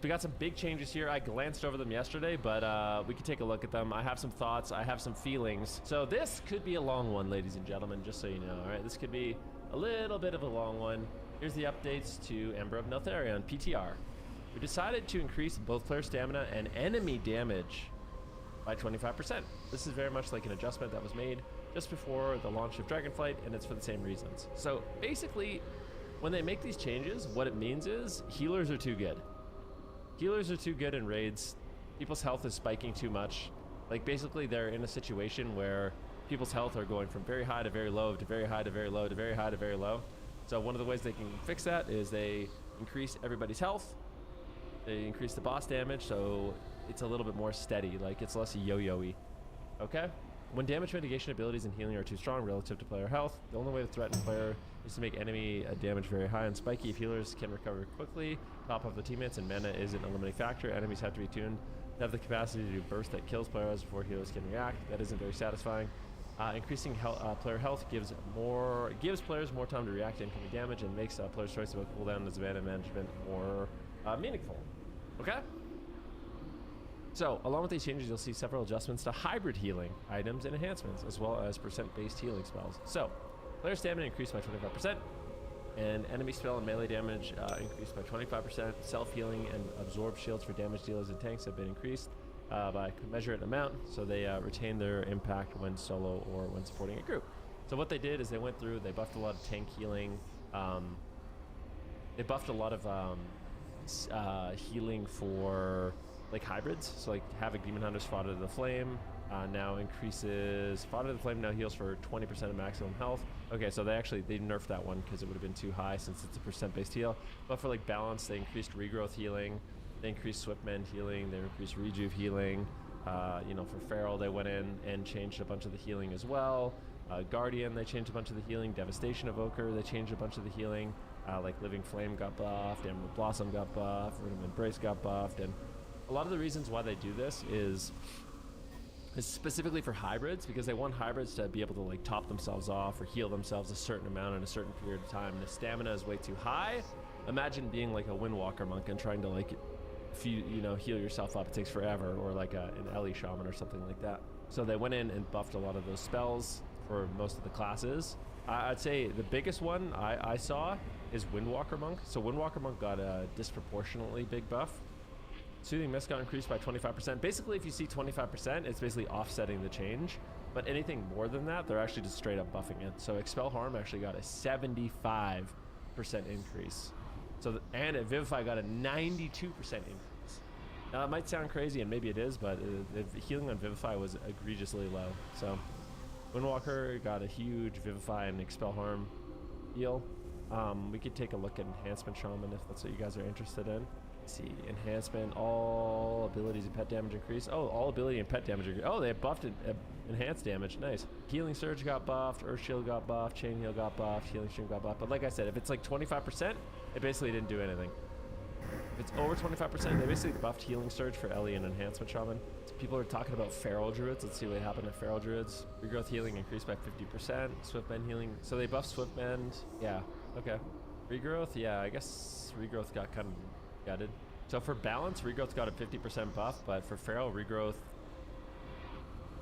we got some big changes here. I glanced over them yesterday, but we can take a look at them. I have some thoughts. I have some feelings. So this could be a long one, ladies and gentlemen, just so you know. All right, this could be a little bit of a long one. Here's the updates to Ember of Neltharion, PTR. We decided to increase both player stamina and enemy damage by 25%. This is very much like an adjustment that was made just before the launch of Dragonflight, and it's for the same reasons. So basically, when they make these changes, what it means is healers are too good. Healers are too good in raids. People's health is spiking too much. Like basically they're in a situation where people's health are going from very high to very low to very high to very low to very high to very low. So one of the ways they can fix that is they increase everybody's health. They increase the boss damage, so it's a little bit more steady, like it's less yo-yo-y. Okay? When damage mitigation abilities and healing are too strong relative to player health, the only way to threaten player is to make enemy damage very high and spiky. If healers can recover quickly, top of the teammates, and mana isn't a limiting factor, enemies have to be tuned to have the capacity to do burst that kills players before healers can react. That isn't very satisfying. Increasing player health gives players more time to react to incoming damage and makes players' choice about cooldown and mana management more meaningful. Okay? So, along with these changes, you'll see several adjustments to hybrid healing items and enhancements, as well as percent-based healing spells. So, player stamina increased by 25%, and enemy spell and melee damage increased by 25%. Self-healing and absorb shields for damage dealers and tanks have been increased by commensurate amount, so they retain their impact when solo or when supporting a group. So what they did is they went through, they buffed a lot of tank healing, they buffed a lot of healing for like hybrids. So like Havoc Demon Hunter's Fodder to the Flame now increases, Fodder to the Flame now heals for 20% of maximum health. Okay, so they nerfed that one because it would have been too high since it's a percent-based heal. But for like balance, they increased regrowth healing, they increased Swiftmend healing, they increased rejuve healing. You know, for Feral, they went in and changed a bunch of the healing as well. Guardian, they changed a bunch of the healing. Devastation Evoker, they changed a bunch of the healing. Like Living Flame got buffed, Emerald Blossom got buffed, Rhythm Embrace got buffed, and a lot of the reasons why they do this is specifically for hybrids, because they want hybrids to be able to like top themselves off or heal themselves a certain amount in a certain period of time. And if stamina is way too high, imagine being like a Windwalker monk and trying to like, heal yourself up. It takes forever, or like an Ellie shaman or something like that. So they went in and buffed a lot of those spells for most of the classes. I'd say the biggest one I saw is Windwalker monk. So Windwalker monk got a disproportionately big buff. Soothing Mist got increased by 25%. Basically, if you see 25%, it's basically offsetting the change. But anything more than that, they're actually just straight up buffing it. So Expel Harm actually got a 75% increase. So and Vivify got a 92% increase. Now that might sound crazy, and maybe it is, but the healing on Vivify was egregiously low. So Windwalker got a huge Vivify and Expel Harm heal. We could take a look at Enhancement Shaman if that's what you guys are interested in. Let's see, enhancement, all abilities and pet damage increase. Oh, all ability and pet damage increase. Oh, they buffed enhanced damage. Nice. Healing Surge got buffed, Earth Shield got buffed, Chain Heal got buffed, Healing Stream got buffed. But like I said, if it's like 25%, it basically didn't do anything. If it's over 25%, they basically buffed Healing Surge for Ellie and Enhancement Shaman. So people are talking about Feral Druids. Let's see what happened to Feral Druids. Regrowth healing increased by 50%. Swiftmend healing. So they buffed Swiftmend. Yeah, okay. Regrowth, yeah, I guess Regrowth got kind of gutted. So for balance, Regrowth got a 50% buff, but for Feral, Regrowth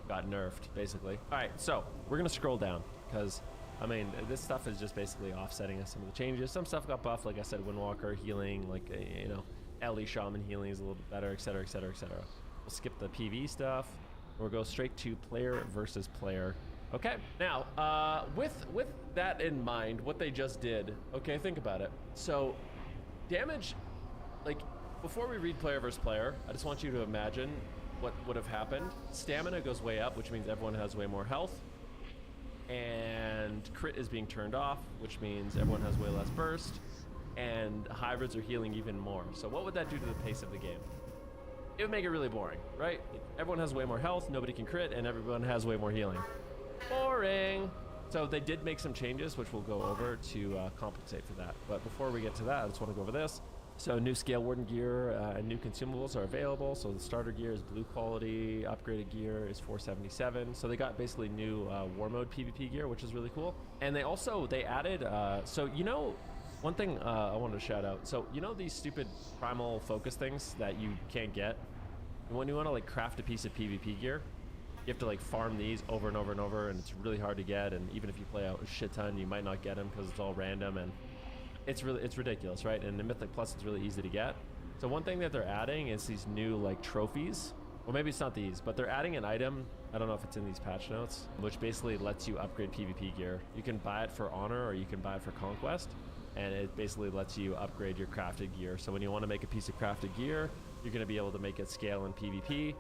got nerfed, basically. All right, so we're going to scroll down because, I mean, this stuff is just basically offsetting some of the changes. Some stuff got buffed, like I said, Windwalker healing, like, Ellie Shaman healing is a little bit better, etc., etc., etc. We'll skip the PV stuff. We'll go straight to player versus player. Okay, now, with that in mind, what they just did, okay, think about it. So, damage, like, before we read player versus player, I just want you to imagine what would have happened. Stamina goes way up, which means everyone has way more health. And crit is being turned off, which means everyone has way less burst. And hybrids are healing even more. So what would that do to the pace of the game? It would make it really boring, right? Everyone has way more health, nobody can crit, and everyone has way more healing. Boring. So they did make some changes, which we'll go over to compensate for that. But before we get to that, I just want to go over this. So new Scale Warden gear and new consumables are available. So the starter gear is blue quality, upgraded gear is 477. So they got basically new war mode PvP gear, which is really cool. And they added, One thing I wanted to shout out. So, you know these stupid primal focus things that you can't get? When you want to like craft a piece of PvP gear, you have to like farm these over and over and over, and it's really hard to get. And even if you play out a shit ton, you might not get them because it's all random, and it's ridiculous, right? And in Mythic Plus, it's really easy to get. So one thing that they're adding is these new like trophies. Well, maybe it's not these, but they're adding an item. I don't know if it's in these patch notes, which basically lets you upgrade PvP gear. You can buy it for Honor or you can buy it for Conquest, and it basically lets you upgrade your crafted gear. So when you want to make a piece of crafted gear, you're going to be able to make it scale in PvP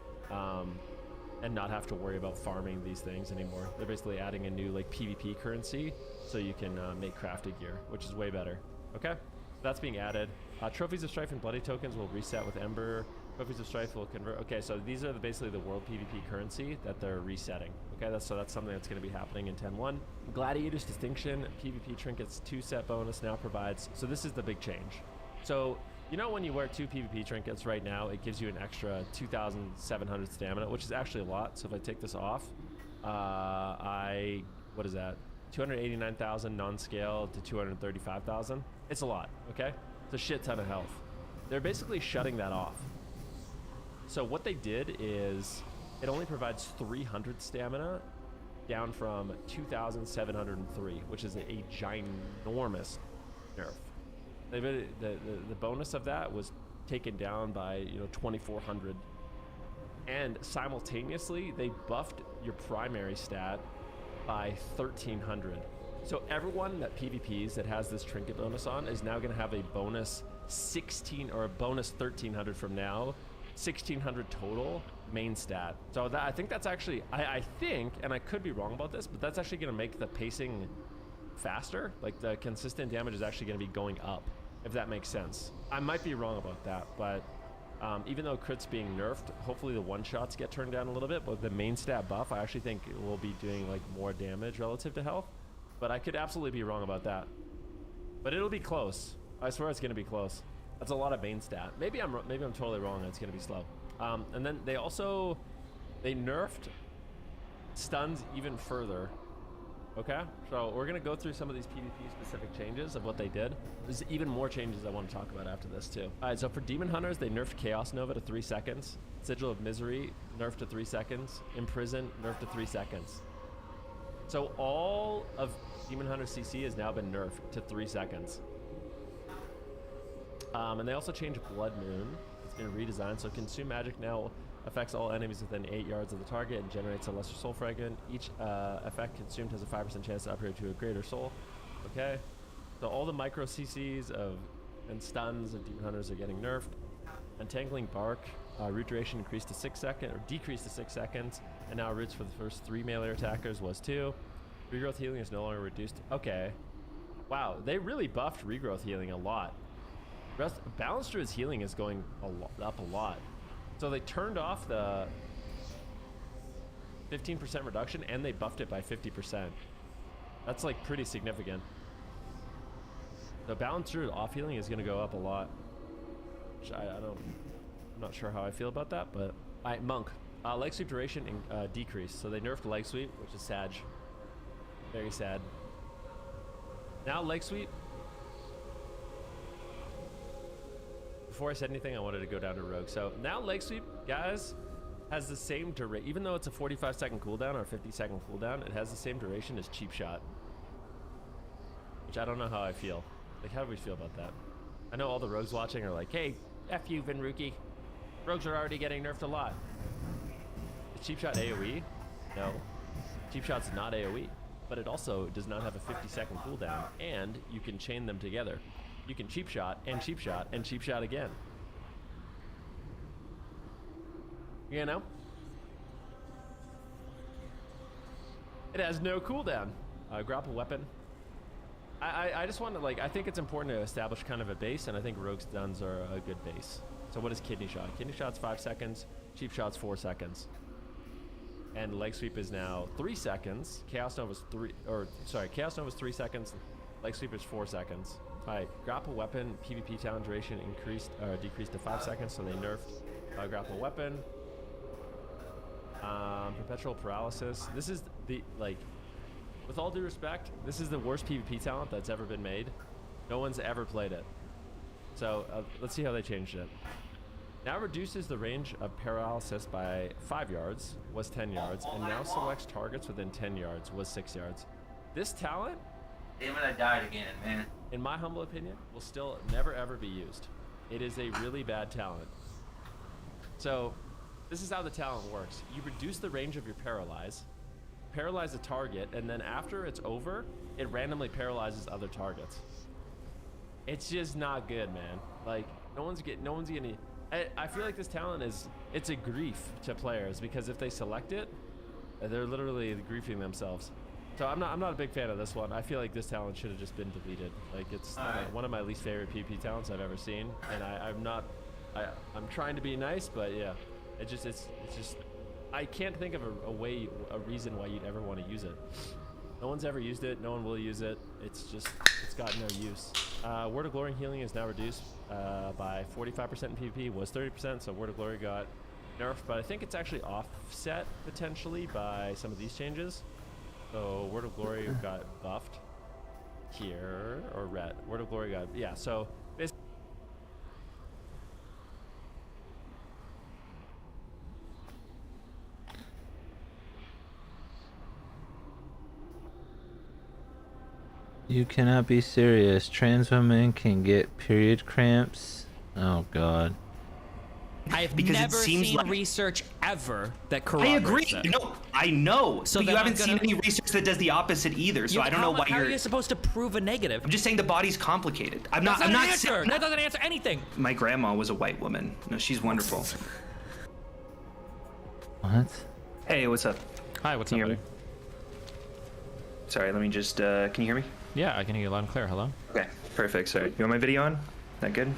and not have to worry about farming these things anymore. They're basically adding a new like PvP currency so you can make crafted gear, which is way better. Okay, so that's being added. Trophies of Strife and Bloody tokens will reset with Ember. Trophies of Strife will convert. Okay, so these are basically the world PvP currency that they're resetting. Okay, that's something that's going to be happening in 10.1. Gladiator's Distinction PvP trinkets 2 set bonus now provides. So this is the big change. So you know when you wear 2 PvP trinkets right now, it gives you an extra 2,700 stamina, which is actually a lot. So if I take this off, what is that? 289,000 non-scale to 235,000. It's a lot. Okay, it's a shit ton of health. They're basically shutting that off. So what they did is it only provides 300 stamina down from 2,703, which is a ginormous nerf. The bonus of that was taken down by 2,400, and simultaneously they buffed your primary stat by 1,300. So everyone that PvPs that has this trinket bonus on is now going to have a bonus 16 or a bonus 1,300 from now. 1,600 total main stat. So that, I think that's actually, I think, and I could be wrong about this, but that's actually going to make the pacing faster. Like the consistent damage is actually going to be going up, if that makes sense. I might be wrong about that, but even though crit's being nerfed, hopefully the one-shots get turned down a little bit, but the main stat buff, I actually think it will be doing like more damage relative to health, but I could absolutely be wrong about that. But it'll be close. I swear it's going to be close. That's a lot of main stat. Maybe I'm totally wrong and it's going to be slow. And then they nerfed stuns even further. Okay, so we're going to go through some of these PvP specific changes of what they did. There's even more changes I want to talk about after this too. All right, so for Demon Hunters, they nerfed Chaos Nova to 3 seconds. Sigil of Misery nerfed to 3 seconds. Imprison nerfed to 3 seconds. So all of Demon Hunter CC has now been nerfed to 3 seconds. And they also changed Blood Moon. It's been redesigned, so Consume Magic now affects all enemies within 8 yards of the target and generates a lesser soul fragment. Each effect consumed has a 5% chance to upgrade to a greater soul. Okay, so all the micro CCs and stuns of Demon Hunters are getting nerfed. Entangling Bark, root duration increased to 6 seconds, or decreased to 6 seconds, and now roots for the first 3 melee attackers was 2. Regrowth healing is no longer reduced. Okay, wow, they really buffed regrowth healing a lot. Balanced Druid's healing is going up a lot. So they turned off the 15% reduction and they buffed it by 50%. That's like pretty significant. The Balanced Druid off healing is going to go up a lot. Which I'm not sure how I feel about that, but alright, Monk. Leg sweep duration decreased. So they nerfed leg sweep, which is sad. Very sad. Now leg sweep. Before I said anything, I wanted to go down to Rogue. So now leg sweep, guys, has the same duration. Even though it's a 45-second cooldown or a 50-second cooldown, it has the same duration as Cheap Shot. Which I don't know how I feel. Like, how do we feel about that? I know all the Rogues watching are like, hey, F you, Vinruki. Rogues are already getting nerfed a lot. Is Cheap Shot AoE? No. Cheap Shot's not AoE. But it also does not have a 50-second cooldown, and you can chain them together. You can Cheap Shot and Cheap Shot and Cheap Shot again. You know? It has no cooldown. Grapple weapon. I just want to, like, I think it's important to establish kind of a base, and I think Rogue stuns are a good base. So what is Kidney Shot? Kidney Shot's 5 seconds. Cheap Shot's 4 seconds. And Leg Sweep is now 3 seconds. Chaos Nova's 3 seconds. Leg Sweep is 4 seconds. Alright, Grapple Weapon, PvP town duration decreased to 5 seconds, so they nerfed Grapple Weapon. Perpetual Paralysis. This is the, like, with all due respect, this is the worst PvP talent that's ever been made. No one's ever played it. So let's see how they changed it. Now reduces the range of paralysis by 5 yards, was 10 yards, and now selects targets within 10 yards, was 6 yards. This talent, damn it, I died again, man. in my humble opinion, will still never ever be used. It is a really bad talent. So this is how the talent works. You reduce the range of your paralyze a target, and then after it's over, it randomly paralyzes other targets. It's just not good, man. Like, no one's getting. I feel like this talent it's a grief to players, because if they select it, they're literally griefing themselves. So I'm not a big fan of this one. I feel like this talent should have just been deleted. Like, it's one of my least favorite PP talents I've ever seen, and I'm trying to be nice, but yeah, it's just I can't think of a reason why you'd ever want to use it. No one's ever used it. No one will use it. It's got no use. Word of Glory healing is now reduced by 45% in PvP. Was 30%, so Word of Glory got nerfed, but I think it's actually offset potentially by some of these changes. So Word of Glory got buffed here, or red. Word of Glory got, yeah, so basically. You cannot be serious. Trans women can get period cramps. Oh god. I've Because it never seems seen like- research ever that I corroborates agree. that. No, I know. So but you then haven't I'm seen gonna- any research that does the opposite either. So I don't know why How you're. are you supposed to prove a negative? I'm just saying the body's complicated. I'm That's not. I'm an not. answer. That doesn't answer anything. My grandma was a white woman. No, she's wonderful. What? Hey, what's up? Hi, what's Can up, you buddy? hear me? Sorry, let me just. Can you hear me? Yeah, I can hear you loud and clear. Hello? Okay, perfect. Sorry. You want my video on? That good?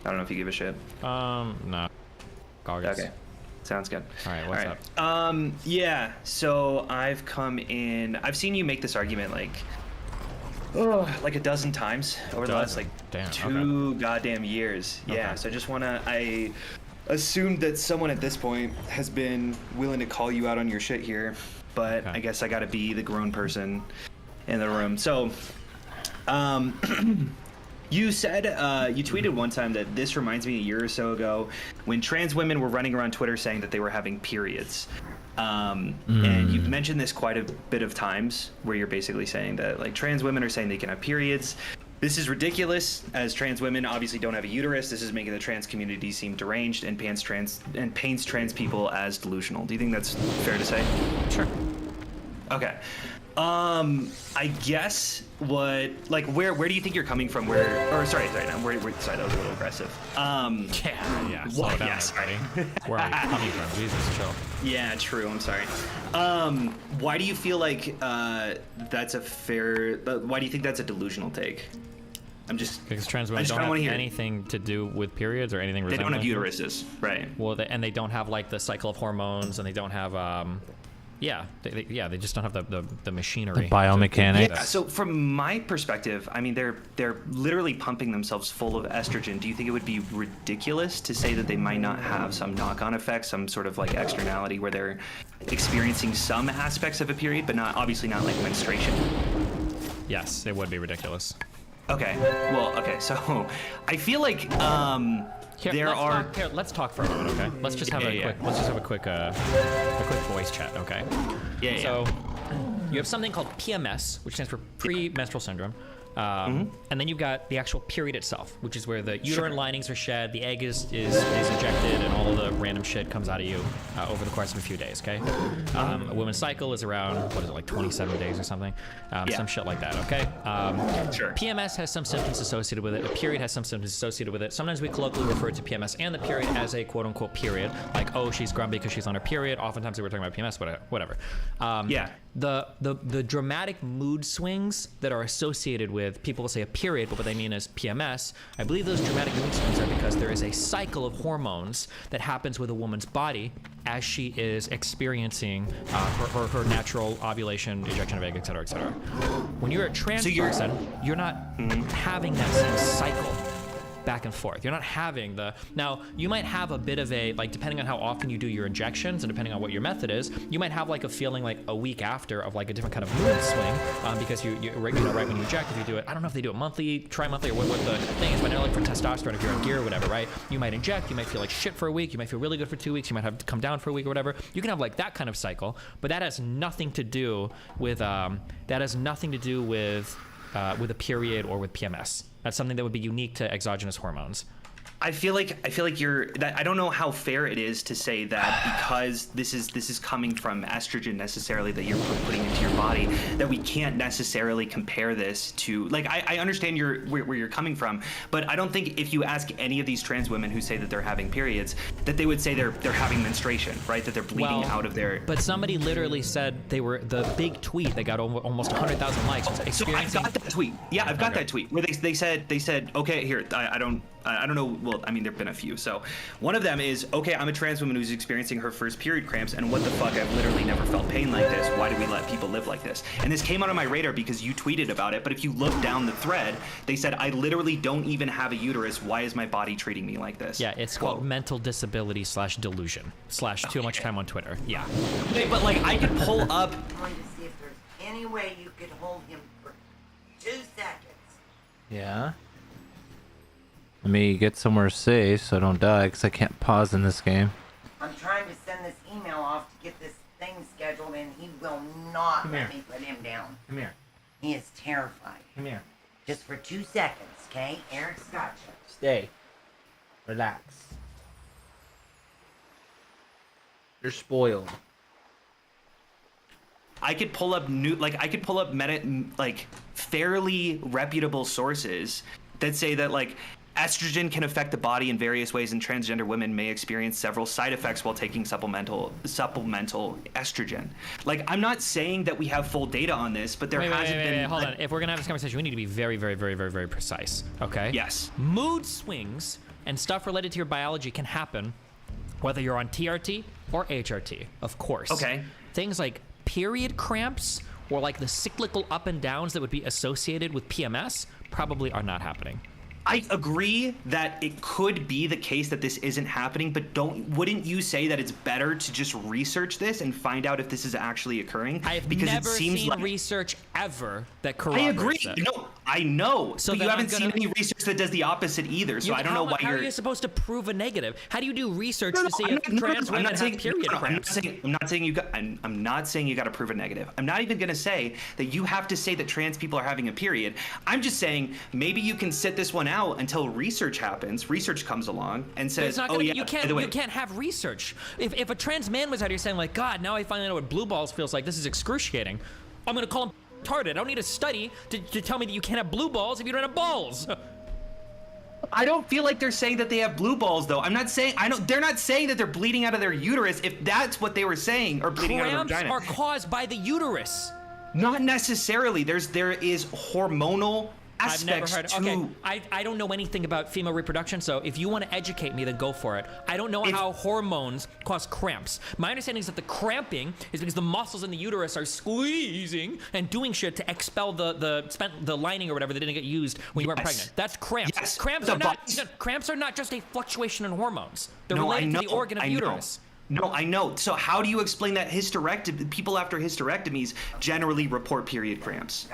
I don't know if you give a shit. No. Goggles. Okay. Sounds good. All right, what's up? Yeah, so I've come in. I've seen you make this argument like a dozen times over the last two goddamn years. Yeah, so I just wanna. I assumed that someone at this point has been willing to call you out on your shit here, but I guess I gotta be the grown person in the room. So, you said, you tweeted one time that this reminds me a year or so ago when trans women were running around Twitter saying that they were having periods. And you've mentioned this quite a bit of times where you're basically saying that like trans women are saying they can have periods. This is ridiculous, as trans women obviously don't have a uterus. This is making the trans community seem deranged and paints trans people as delusional. Do you think that's fair to say? Sure. Okay. I guess where do you think you're coming from? Sorry, that was a little aggressive. Yeah, slow down, everybody. Where are you coming from? Jesus, chill. Yeah, true. I'm sorry. Why do you feel like that's a fair? Why do you think that's a delusional take? Because trans women don't have anything to do with periods or anything. They don't have uteruses, right? Well, they don't have like the cycle of hormones, and they don't have they just don't have the machinery. The biomechanics. Yeah. So from my perspective, I mean, they're literally pumping themselves full of estrogen. Do you think it would be ridiculous to say that they might not have some knock-on effects, some sort of like externality where they're experiencing some aspects of a period, but obviously not like menstruation? Yes, it would be ridiculous. Okay. Well, okay. So I feel like let's talk for a moment, okay? Let's just have a quick voice chat, okay? Yeah. So you have something called PMS, which stands for premenstrual syndrome. And then you've got the actual period itself, which is where the uterine linings are shed, the egg is ejected, and all of the random shit comes out of you over the course of a few days, okay? A woman's cycle is around, 27 days or something? Some shit like that, okay? Sure. PMS has some symptoms associated with it. A period has some symptoms associated with it. Sometimes we colloquially refer to PMS and the period as a quote-unquote period, like, oh, she's grumpy because she's on her period. Oftentimes we're talking about PMS, whatever. The dramatic mood swings that are associated with, people will say a period, but what they mean is PMS. I believe those dramatic mood swings are because there is a cycle of hormones that happens with a woman's body as she is experiencing her natural ovulation, ejection of egg, etc., etc. When you're a trans person, you're not having that same cycle. back and forth. You're not having the, now you might have a bit of a, like depending on how often you do your injections and depending on what your method is, you might have like a feeling like a week after of like a different kind of mood swing, because you know, right when you inject, if you do it, I don't know if they do it monthly, tri-monthly, or what the thing is, but I know like for testosterone, if you're on gear or whatever, right, you might inject, you might feel like shit for a week, you might feel really good for 2 weeks, you might have to come down for a week or whatever. You can have like that kind of cycle, but that has nothing to do with a period or with PMS. That's something that would be unique to exogenous hormones. I feel like I don't know how fair it is to say that because this is coming from estrogen necessarily that you're putting into your body, that we can't necessarily compare this to, like, I understand where you're coming from, but I don't think if you ask any of these trans women who say that they're having periods, that they would say they're having menstruation, right? That they're bleeding out of their. But somebody literally said they were, the big tweet that got almost 100,000 likes was experiencing. So I got that tweet. Yeah, I've got that tweet where they said, okay, here, I don't know. Well, I mean, there've been a few. So one of them is, okay, I'm a trans woman who's experiencing her first period cramps, and what the fuck? I've literally never felt pain like this. Why do we let people live like this? And this came out on my radar because you tweeted about it. But if you look down the thread, they said, I literally don't even have a uterus. Why is my body treating me like this? Yeah, it's called mental disability / delusion / too much time on Twitter. Yeah. Okay, but like I could pull up. I'm trying to see if there's any way you could hold him for 2 seconds. Yeah. Let me get somewhere safe so I don't die, because I can't pause in this game. I'm trying to send this email off to get this thing scheduled, and he will not let me put him down. Come here. He is terrified. Come here. Just for 2 seconds, okay? Eric's got you. Stay. Relax. You're spoiled. I could pull up fairly reputable sources that say that like estrogen can affect the body in various ways, and transgender women may experience several side effects while taking supplemental estrogen. Like, I'm not saying that we have full data on this, but there hasn't been. Hold on. If we're gonna have this conversation, we need to be very, very, very, very, very precise. Okay. Yes. Mood swings and stuff related to your biology can happen whether you're on TRT or HRT, of course. Okay. Things like period cramps or like the cyclical up and downs that would be associated with PMS probably are not happening. I agree that it could be the case that this isn't happening, but wouldn't you say that it's better to just research this and find out if this is actually occurring? I've because never it seems seen like research ever that corroborates I agree. it. No, I know, So but then you haven't I'm seen gonna- any research that does the opposite either. So I don't know why How you're. are you supposed to prove a negative? How do you do research No, to see if trans women have period cramps? I'm not saying you got. I'm not saying you got to prove a negative. I'm not even going to say that you have to say that trans people are having a period. I'm just saying maybe you can sit this one out until research happens. Research comes along and But says, it's not "Oh gonna, yeah, you by the way, can't have research. If a trans man was out here saying like, God, now I finally know what blue balls feels like. This is excruciating. I'm gonna call him retarded. I don't need a study to tell me that you can't have blue balls if you don't have balls. I don't feel like they're saying that they have blue balls, though. I'm not saying they're not saying that they're bleeding out of their uterus. If that's what they were saying, or bleeding out of their vagina. Cramps are caused by the uterus. Not necessarily. There is hormonal I've never aspects heard. to. Okay, I don't know anything about female reproduction, so if you want to educate me, then go for it. I don't know how hormones cause cramps. My understanding is that the cramping is because the muscles in the uterus are squeezing and doing shit to expel the lining or whatever that didn't get used when you weren't pregnant. That's cramps. Yes. Cramps are not just a fluctuation in hormones. They're No, I related to the know, organ of I the know. uterus. No, I know. So how do you explain that people after hysterectomies generally report period cramps?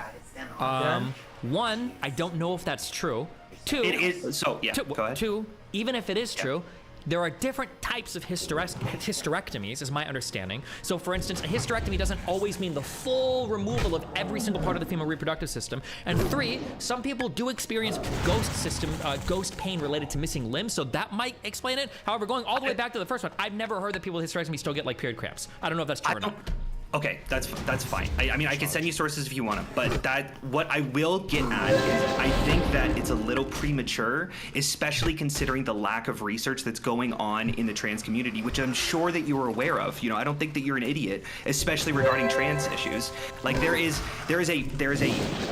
One, I don't know if that's true. Two, It is. So yeah. Go ahead. Two, even if it is true, there are different types of hysterectomies, is my understanding. So, for instance, a hysterectomy doesn't always mean the full removal of every single part of the female reproductive system. And three, some people do experience ghost pain related to missing limbs, so that might explain it. However, going all the way back to the first one, I've never heard that people with hysterectomy still get like period cramps. I don't know if that's true or not. Okay, that's fine. I mean, I can send you sources if you want them, but what I will get at is I think that it's a little premature, especially considering the lack of research that's going on in the trans community, which I'm sure that you are aware of. You know, I don't think that you're an idiot, especially regarding trans issues. Like there is a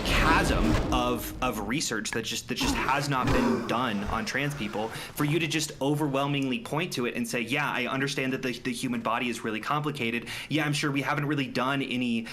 chasm of research that just has not been done on trans people. For you to just overwhelmingly point to it and say, yeah, I understand that the human body is really complicated. Yeah, I'm sure we haven't really done any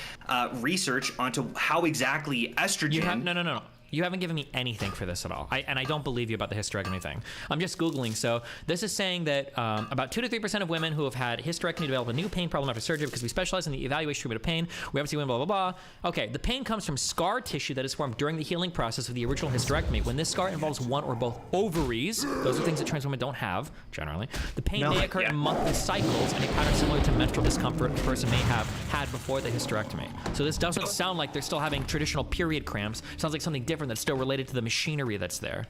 research onto how exactly estrogen. No. You haven't given me anything for this at all. And I don't believe you about the hysterectomy thing. I'm just Googling. So this is saying that about 2 to 3% of women who have had hysterectomy develop a new pain problem after surgery because we specialize in the evaluation treatment of pain. We haven't seen women, blah, blah, blah. Okay, the pain comes from scar tissue that is formed during the healing process of the original hysterectomy. When this scar involves one or both ovaries, those are things that trans women don't have, generally. The pain may occur in monthly cycles and a pattern similar to menstrual discomfort a person may have had before the hysterectomy. So this doesn't sound like they're still having traditional period cramps. It sounds like something different that's still related to the machinery that's there.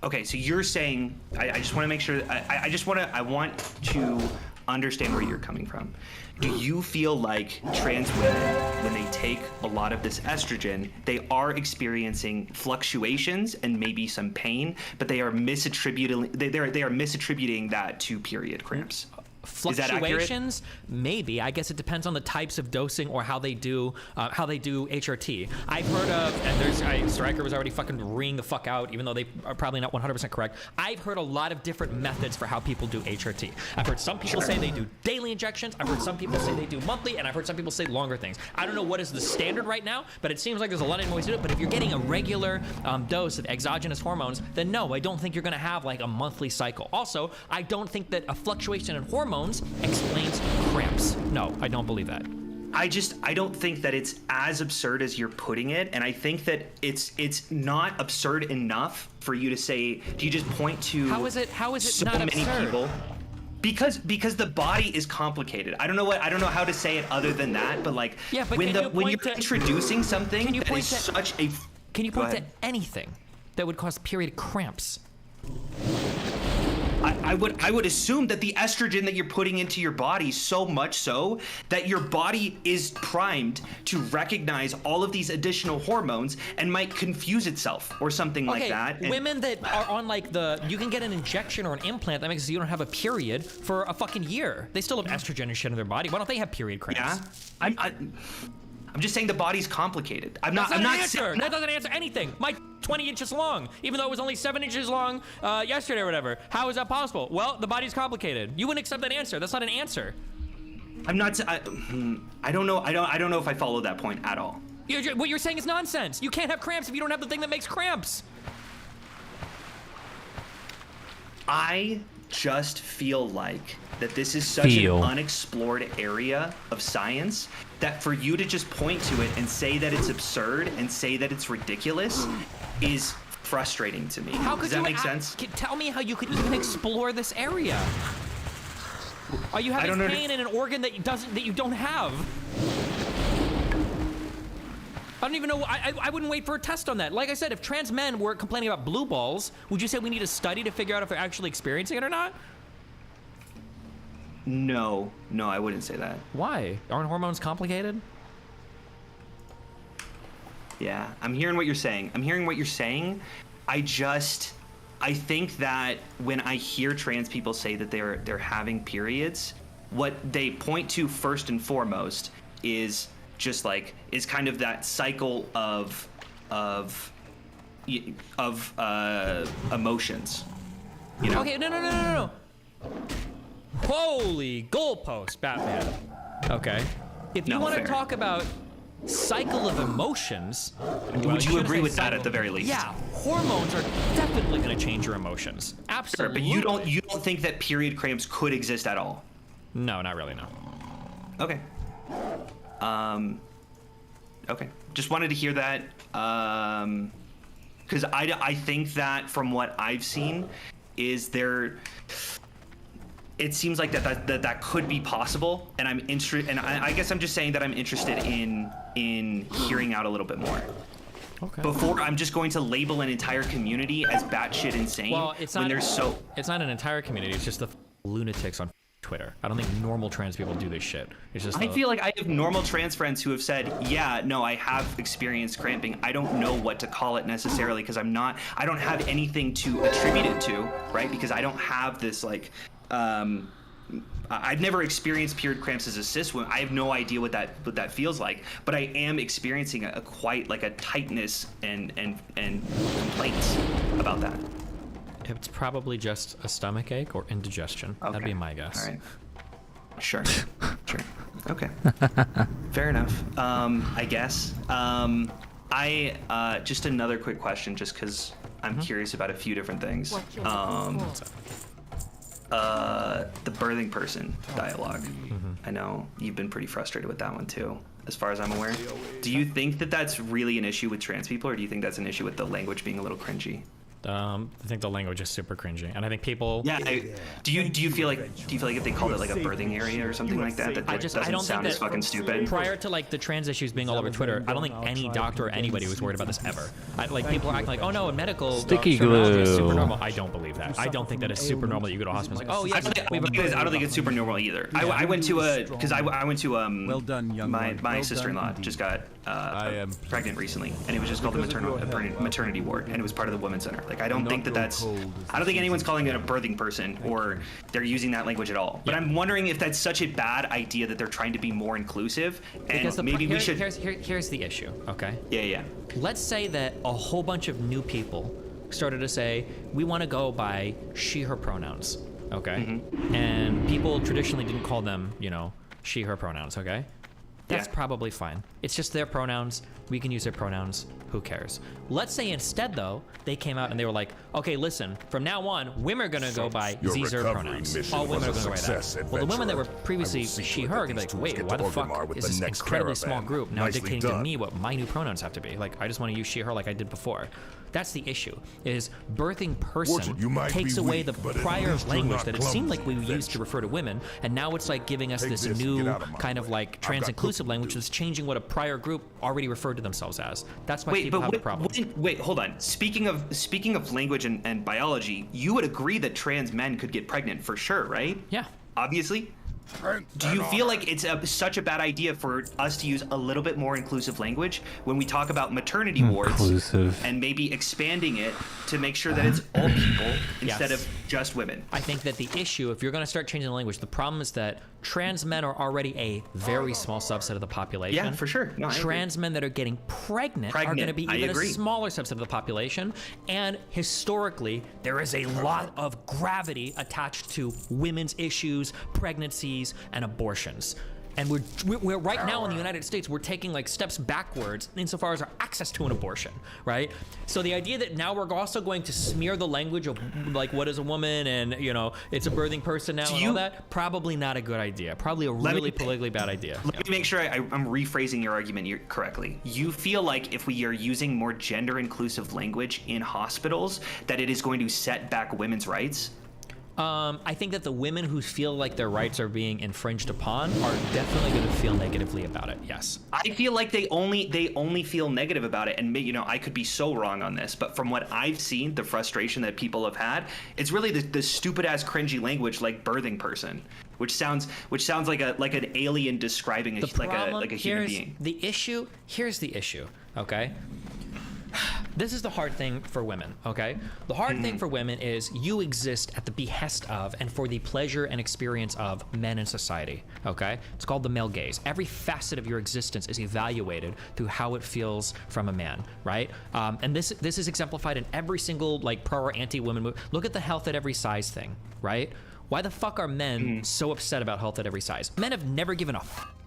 Okay, so you're saying, I just want to make sure, I want to understand where you're coming from. Do you feel like trans women, when they take a lot of this estrogen, they are experiencing fluctuations and maybe some pain, but they are misattributing, they are misattributing that to period cramps? Fluctuations, maybe. I guess it depends on the types of dosing or how they do HRT. I've heard of, and Stryker was already fucking ringing the fuck out, even though they are probably not 100% correct. I've heard a lot of different methods for how people do HRT. I've heard some people say they do daily injections. I've heard some people say they do monthly, and I've heard some people say longer things. I don't know what is the standard right now, but it seems like there's a lot of different ways to do it. But if you're getting a regular dose of exogenous hormones, then no, I don't think you're going to have like a monthly cycle. Also, I don't think that a fluctuation in hormones explains cramps. No, I don't believe that. I don't think that it's as absurd as you're putting it, and I think that it's not absurd enough for you to say. Do you just point to how is it so not many absurd? people? Because the body is complicated. I don't know how to say it other than that, but like when you're introducing something that is such a can you point to anything that would cause period cramps? I would assume that the estrogen that you're putting into your body, so much so that your body is primed to recognize all of these additional hormones and might confuse itself or something like that. And women that are on like you can get an injection or an implant that makes it so you don't have a period for a fucking year. They still have estrogen and shit in their body. Why don't they have period cramps? Yeah, I'm just saying the body's complicated. I'm not that doesn't answer anything. My 20 inches long, even though it was only 7 inches long yesterday or whatever. How is that possible? Well, the body's complicated. You wouldn't accept that answer. That's not an answer. I'm not. I don't know. I don't know if I follow that point at all. What you're saying is nonsense. You can't have cramps if you don't have the thing that makes cramps. I just feel like that this is such an unexplored area of science that for you to just point to it and say that it's absurd and say that it's ridiculous is frustrating to me. Does that make sense? Tell me how you could even explore this area. Are you having pain in an organ that you don't have? I don't even know. I wouldn't wait for a test on that. Like I said, if trans men were complaining about blue balls, would you say we need a study to figure out if they're actually experiencing it or not? No, I wouldn't say that. Why? Aren't hormones complicated? Yeah, I'm hearing what you're saying. I think that when I hear trans people say that they're having periods, what they point to first and foremost is just like is kind of that cycle of emotions. You know? Okay, no. Holy goalpost, Batman. Okay. If you want to talk about cycle of emotions, would you agree with that at the very least? Yeah, hormones are definitely going to change your emotions. Absolutely. Sure, but you don't think that period cramps could exist at all? No, not really. No. Okay. Okay. Just wanted to hear that. Because I think that from what I've seen, is there. It seems like that could be possible, and I'm interested. And I guess I'm just saying that I'm interested in hearing out a little bit more. Okay. Before I'm just going to label an entire community as batshit insane. Well, it's not an entire community. It's just the lunatics on Twitter. I don't think normal trans people do this shit. It's just. I feel like I have normal trans friends who have said, "Yeah, no, I have experienced cramping. I don't know what to call it necessarily because I don't have anything to attribute it to, right? Because I don't have this like." I've never experienced period cramps as a cis woman. I have no idea what that feels like, but I am experiencing a quite like a tightness and complaints about that. It's probably just a stomach ache or indigestion. Okay. That'd be my guess. All right. Sure. Okay. Fair enough. I guess. Just another quick question, just because I'm curious about a few different things. The birthing person dialogue. I know you've been pretty frustrated with that one too, as far as I'm aware. Do you think that that's really an issue with trans people, or do you think that's an issue with the language being a little cringy? I think the language is super cringy, and I think people. Yeah. Do you feel like if they called it like a birthing area or something like that, that doesn't sound as fucking stupid? Prior to like the trans issues being all over Twitter, I don't think any doctor or anybody was worried about this ever. People are acting like, oh no, in medical Sticky terminology is glue. super normal. I don't believe that. I don't think that is super normal that you go to a hospital and it's like, oh yeah, I don't think it's super normal either. I went to well done, young my sister-in-law just got pregnant recently, and it was just called the maternity ward, and it was part of the women's center. Like I don't think anyone's calling it a birthing person, or they're using that language at all. But I'm wondering if that's such a bad idea that they're trying to be more inclusive, and maybe we should. Here's the issue, okay? Yeah. Let's say that a whole bunch of new people started to say, we want to go by she/her pronouns, okay? And people traditionally didn't call them, she/her pronouns, okay? That's probably fine. It's just their pronouns. We can use their pronouns. Who cares? Let's say instead, though, they came out and they were like, okay, listen, from now on, women are going to go by Zygor pronouns. All women are going to go by that. Well, the women that were previously she/her are going to be like, wait, why the fuck is this incredibly small group now dictating to me what my new pronouns have to be? Like, I just want to use she/her like I did before. That's the issue, is birthing person takes away the prior language that it seemed like we used to refer to women, and now it's like giving us this new kind of like trans-inclusive language that's changing what a prior group already referred to themselves as. That's why people have a problem. Wait, hold on. Speaking of language and biology, you would agree that trans men could get pregnant for sure, right? Yeah. Obviously. Do you feel like it's such a bad idea for us to use a little bit more inclusive language when we talk about maternity wards and maybe expanding it to make sure that it's all people instead of just women? I think that the issue, if you're going to start changing the language, the problem is that trans men are already a very small subset of the population. Yeah, for sure. No, trans men that are getting pregnant are going to be even a smaller subset of the population. And historically, there is a lot of gravity attached to women's issues, pregnancies, and abortions. And we're right now in the United States, we're taking like steps backwards insofar as our access to an abortion, right? So the idea that now we're also going to smear the language of like what is a woman and it's a birthing person now and all that, probably not a good idea. Probably a really politically bad idea. Let me make sure I'm rephrasing your argument correctly. You feel like if we are using more gender inclusive language in hospitals, that it is going to set back women's rights? I think that the women who feel like their rights are being infringed upon are definitely going to feel negatively about it. Yes. I feel like they only feel negative about it, and I could be so wrong on this, but from what I've seen, the frustration that people have had, it's really the stupid ass cringy language like birthing person, which sounds like an alien describing a human being. Here's the issue. Okay. This is the hard thing for women, okay? The hard thing for women is you exist at the behest of and for the pleasure and experience of men in society, okay? It's called the male gaze. Every facet of your existence is evaluated through how it feels from a man, right? And this is exemplified in every single like pro or anti-women movie. Look at the health at every size thing, right? Why the fuck are men so upset about health at every size? Men have never given a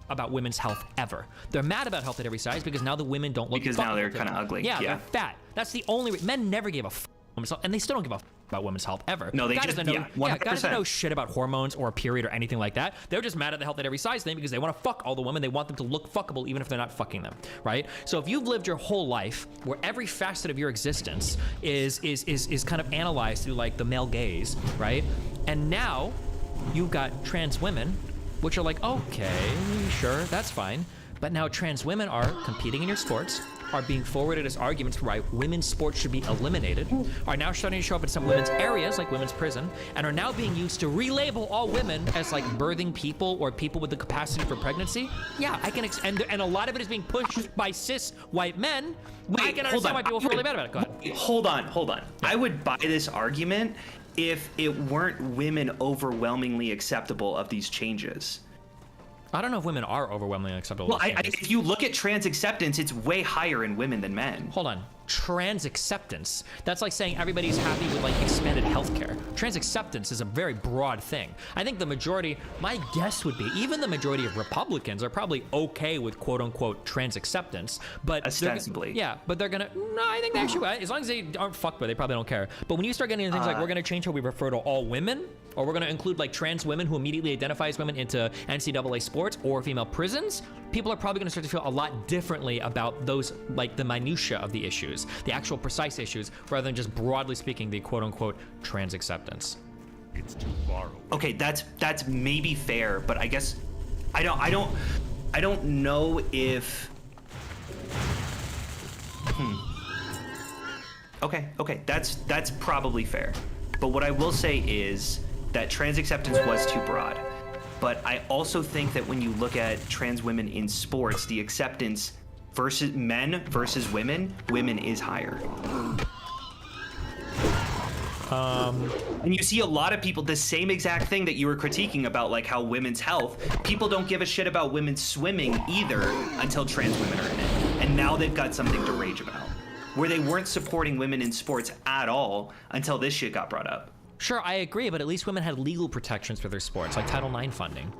about women's health ever. They're mad about health at every size because now the women don't look because now they're kind of ugly. Yeah, they're fat. That's the only men never gave a women's health, and they still don't give a about women's health ever. No, they guys just guys don't know shit about hormones or a period or anything like that. They're just mad at the health at every size thing because they want to fuck all the women. They want them to look fuckable even if they're not fucking them, right? So if you've lived your whole life where every facet of your existence is kind of analyzed through like the male gaze, right? And now you've got trans women, which are like, okay, sure, that's fine. But now trans women are competing in your sports, are being forwarded as arguments for why women's sports should be eliminated, are now starting to show up in some women's areas, like women's prison, and are now being used to relabel all women as like birthing people or people with the capacity for pregnancy. Yeah, I can, and a lot of it is being pushed by cis white men. I can understand why people feel really bad about it. Go ahead. Hold on. Yeah. I would buy this argument if it weren't women overwhelmingly acceptable of these changes. I don't know if women are overwhelmingly acceptable. Well, if you look at trans acceptance, it's way higher in women than men. Hold on. Trans acceptance. That's like saying everybody's happy with like expanded healthcare. Trans acceptance is a very broad thing. I think the majority, my guess would be, even the majority of Republicans are probably okay with quote unquote trans acceptance, but ostensibly. Yeah, but they're gonna, no, I think they actually, as long as they aren't fucked with, they probably don't care. But when you start getting into things like we're gonna change how we refer to all women, or we're gonna include like trans women who immediately identify as women into NCAA sports or female prisons, people are probably gonna start to feel a lot differently about those, like the minutia of the issues, the actual precise issues, rather than just broadly speaking the quote-unquote trans acceptance. It's too far away. Okay, that's maybe fair, but I guess I don't know if. Okay, that's probably fair. But what I will say is that trans acceptance was too broad. But I also think that when you look at trans women in sports, the acceptance versus men versus women is higher. And you see a lot of people, the same exact thing that you were critiquing about, like how women's health, people don't give a shit about women's swimming either until trans women are in it. And now they've got something to rage about. Where they weren't supporting women in sports at all until this shit got brought up. Sure, I agree, but at least women had legal protections for their sports, like Title IX funding.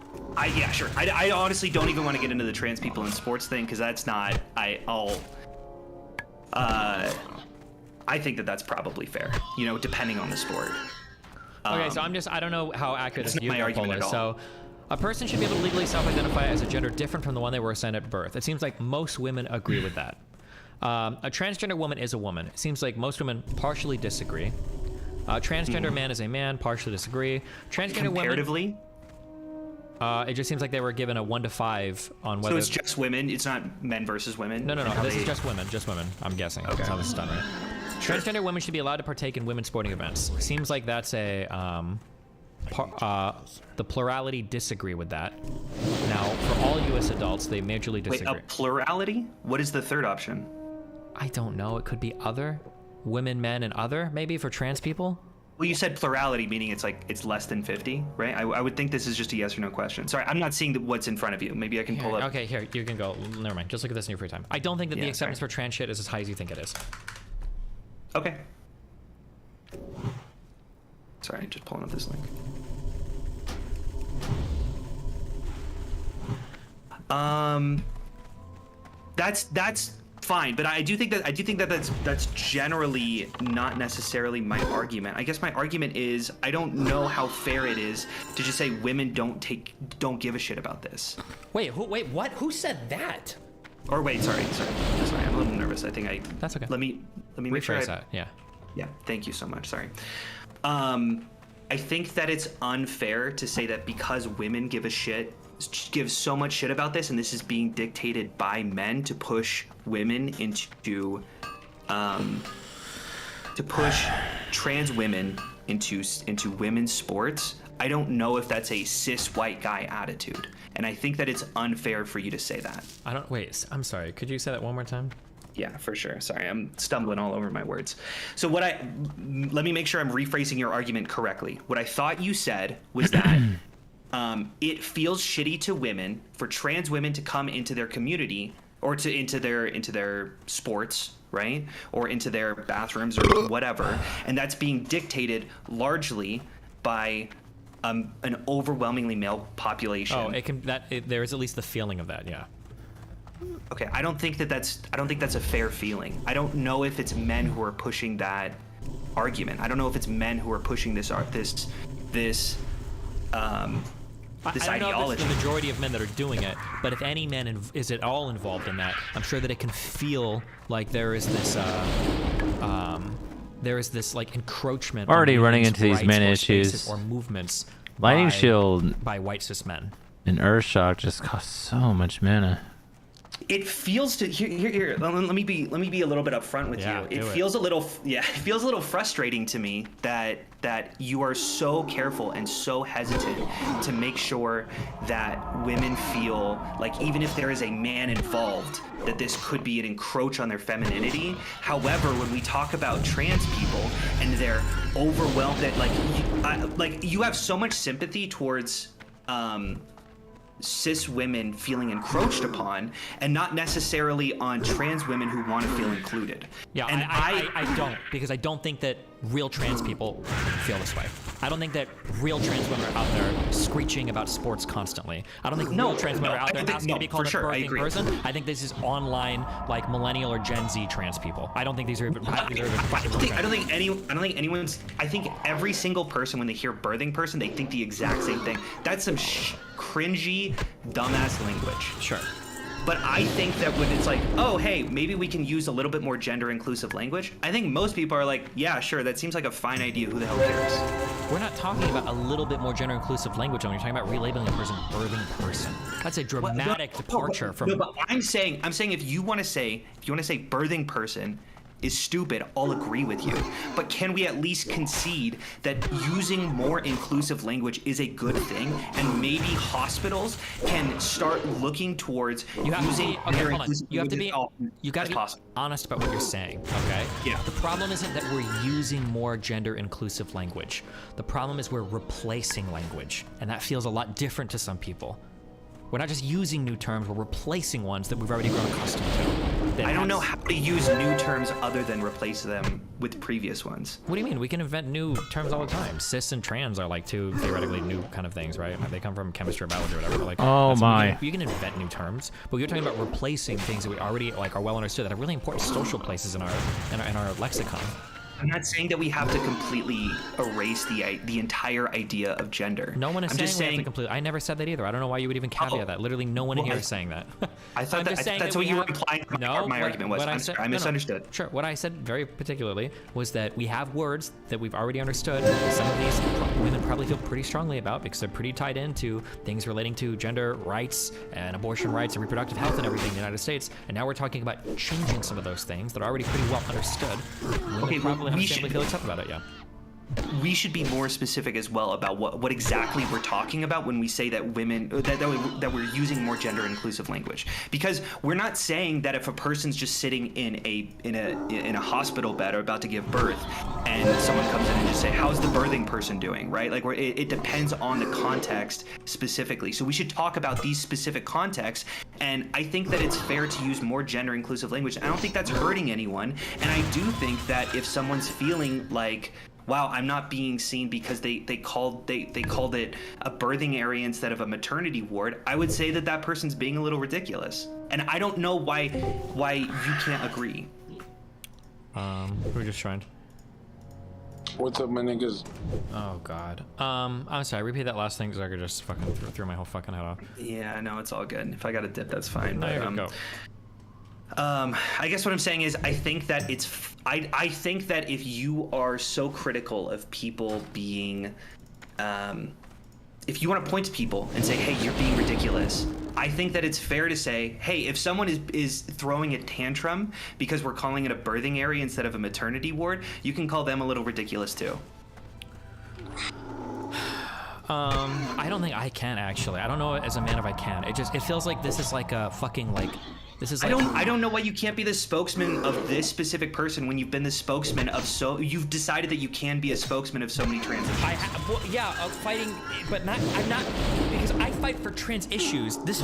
Yeah, sure. I honestly don't even want to get into the trans people in sports thing, because that's not, I think that that's probably fair, you know, depending on the sport. Okay, so I don't know how accurate it's this not my argument at all. So, a person should be able to legally self-identify as a gender different from the one they were assigned at birth. It seems like most women agree with that. A transgender woman is a woman. It seems like most women partially disagree. Transgender man is a man, partially disagree. Transgender comparatively? Women, it just seems like they were given a 1 to 5 on whether. So it's just women. It's not men versus women. No. This is just women. Just women. I'm guessing. Okay. That's how this is done, right? Sure. Transgender women should be allowed to partake in women's sporting events. Seems like that's a. The plurality disagree with that. Now, for all U.S. adults, they majorly disagree. Wait, a plurality? What is the third option? I don't know. It could be other. Women, men, and other, maybe, for trans people? Well, you said plurality, meaning it's like it's less than 50, right? I would think this is just a yes or no question. Sorry, I'm not seeing what's in front of you. Maybe I can pull up. Okay, here, you can go. Never mind. Just look at this in your free time. I don't think that the acceptance for trans shit is as high as you think it is. Okay. Sorry, just pulling up this link. That's fine, but I do think that that's generally not necessarily my argument. I guess my argument is I don't know how fair it is to just say women don't give a shit about this. Wait, what? Who said that? Or wait, sorry, I'm a little nervous. I think that's okay. Let me make sure. Rephrase that. Yeah. Thank you so much. Sorry. I think that it's unfair to say that because women give so much shit about this, and this is being dictated by men to push women into to push trans women into women's sports. I don't know if that's a cis white guy attitude, and I think that it's unfair for you to say that. I'm sorry, could you say that one more time? Yeah, for sure. Sorry, I'm stumbling all over my words. So let me make sure I'm rephrasing your argument correctly. What I thought you said was that it feels shitty to women for trans women to come into their community or into their sports, right? Or into their bathrooms or whatever, and that's being dictated largely by an overwhelmingly male population. Oh, there is at least the feeling of that, yeah. Okay, I don't think that's a fair feeling. I don't know if it's men who are pushing that argument. I don't know if it's men who are pushing this ideology. I don't know if it's the majority of men that are doing it, but if any man is at all involved in that, I'm sure that it can feel like there is this like encroachment. Already running into these men issues or movements. Lightning Shield by white cis men. And Earthshock just cost so much mana. It feels here. Let me be a little bit upfront with you. It feels a little frustrating to me that you are so careful and so hesitant to make sure that women feel like even if there is a man involved, that this could be an encroach on their femininity. However, when we talk about trans people and they're overwhelmed, that like you have so much sympathy towards cis women feeling encroached upon, and not necessarily on trans women who want to feel included. Yeah, and I don't, because I don't think that real trans people feel this way. I don't think that real trans women are out there screeching about sports constantly. I don't think real trans women are out there asking to be called a birthing person. I think this is online, like millennial or Gen Z trans people. I don't think these are even. I don't think anyone's. I think every single person, when they hear birthing person, they think the exact same thing. That's some cringy, dumbass language. Sure. But I think that when it's like, oh, hey, maybe we can use a little bit more gender-inclusive language, I think most people are like, yeah, sure, that seems like a fine idea. Who the hell cares? We're not talking about a little bit more gender-inclusive language when you're talking about relabeling a person birthing person. That's a dramatic departure from. No, but I'm saying if you want to say birthing person is stupid, I'll agree with you. But can we at least concede that using more inclusive language is a good thing, and maybe hospitals can start looking towards using more inclusive language? You got to be honest about what you're saying, okay? Yeah. The problem isn't that we're using more gender-inclusive language. The problem is we're replacing language, and that feels a lot different to some people. We're not just using new terms, we're replacing ones that we've already grown accustomed to. I don't know how to use new terms other than replace them with previous ones. What do you mean? We can invent new terms all the time. Cis and trans are like two theoretically new kind of things, right? They come from chemistry or biology or whatever. Like, oh my. You can invent new terms, but you're talking about replacing things that we already like are well understood, that have really important social places in our lexicon. I'm not saying that we have to completely erase the entire idea of gender. No one is I'm saying just we have to completely. I never said that either. I don't know why you would even caveat that. Literally, no one in here is saying that. I thought that's what you were implying. My argument was. I misunderstood. No. Sure. What I said very particularly was that we have words that we've already understood. Some of these women probably feel pretty strongly about because they're pretty tied into things relating to gender rights and abortion rights and reproductive health and everything in the United States. And now we're talking about changing some of those things that are already pretty well understood. Okay, we should feel upset about it, yeah. We should be more specific as well about what exactly we're talking about when we say that women that we're using more gender inclusive language, because we're not saying that if a person's just sitting in a hospital bed or about to give birth and someone comes in and just say, how's the birthing person doing, right? Like it depends on the context specifically. So we should talk about these specific contexts, and I think that it's fair to use more gender inclusive language. I don't think that's hurting anyone, and I do think that if someone's feeling like, wow, I'm not being seen because they called it a birthing area instead of a maternity ward, I would say that person's being a little ridiculous. And I don't know why you can't agree. We're just trying. What's up, my niggas? Oh God. I'm sorry. Repeat that last thing, because I could just fucking threw my whole fucking head off. Yeah, no, it's all good. If I got a dip, that's fine. There you go. I guess what I'm saying is I think that if you are so critical of people being, if you want to point to people and say, hey, you're being ridiculous, I think that it's fair to say, hey, if someone is throwing a tantrum because we're calling it a birthing area instead of a maternity ward, you can call them a little ridiculous too. I don't think I can, actually. I don't know as a man if I can. It feels like this is like a fucking like. This is like, I don't know why you can't be the spokesman of this specific person when you've been the spokesman of you've decided that you can be a spokesman of so many trans issues. Fighting, but I'm not, because I fight for trans issues. This